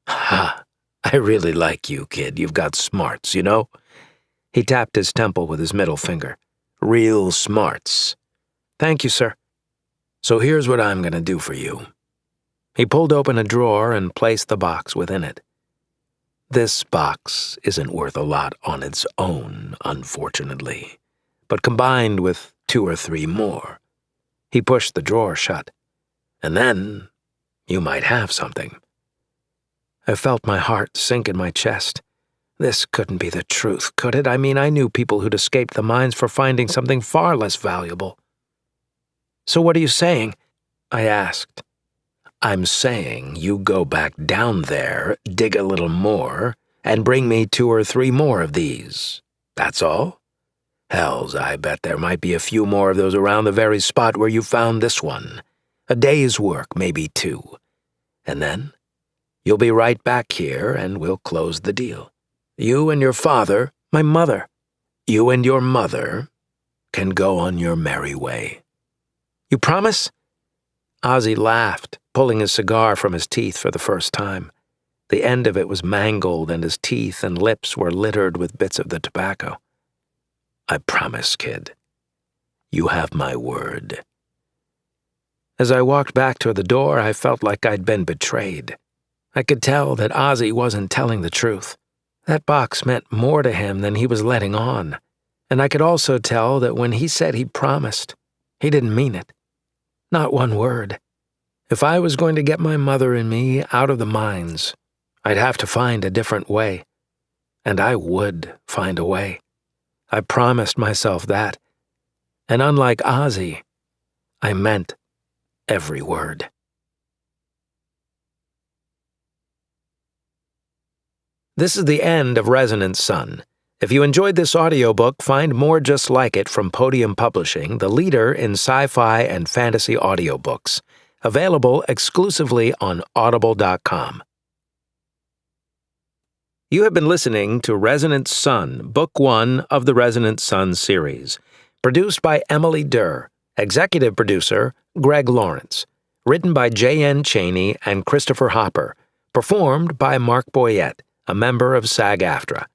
Ha! I really like you, kid. You've got smarts, you know? He tapped his temple with his middle finger. Real smarts. Thank you, sir. So here's what I'm going to do for you. He pulled open a drawer and placed the box within it. This box isn't worth a lot on its own, unfortunately, but combined with 2 or 3 more. He pushed the drawer shut. And then you might have something. I felt my heart sink in my chest. This couldn't be the truth, could it? I mean, I knew people who'd escaped the mines for finding something far less valuable. So what are you saying? I asked. I'm saying you go back down there, dig a little more, and bring me 2 or 3 more of these. That's all? Hells, I bet there might be a few more of those around the very spot where you found this one. A day's work, maybe 2. And then you'll be right back here and we'll close the deal. You and your father, my mother, you and your mother can go on your merry way. You promise? Ozzy laughed, pulling his cigar from his teeth for the first time. The end of it was mangled and his teeth and lips were littered with bits of the tobacco. I promise, kid. You have my word. As I walked back toward the door, I felt like I'd been betrayed. I could tell that Ozzy wasn't telling the truth. That box meant more to him than he was letting on, and I could also tell that when he said he promised, he didn't mean it. Not one word. If I was going to get my mother and me out of the mines, I'd have to find a different way. And I would find a way. I promised myself that. And unlike Ozzy, I meant every word. This is the end of Resonant Son. If you enjoyed this audiobook, find more just like it from Podium Publishing, the leader in sci-fi and fantasy audiobooks. Available exclusively on audible.com. You have been listening to Resonant Son, Book 1 of the Resonant Son series. Produced by Emily Durr. Executive producer, Greg Lawrence. Written by J.N. Chaney and Christopher Hopper. Performed by Mark Boyette, a member of SAG-AFTRA.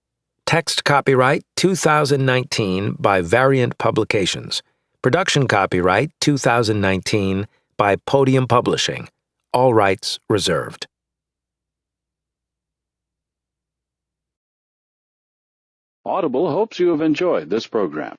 Text copyright 2019 by Variant Publications. Production copyright 2019 by Podium Publishing. All rights reserved. Audible hopes you have enjoyed this program.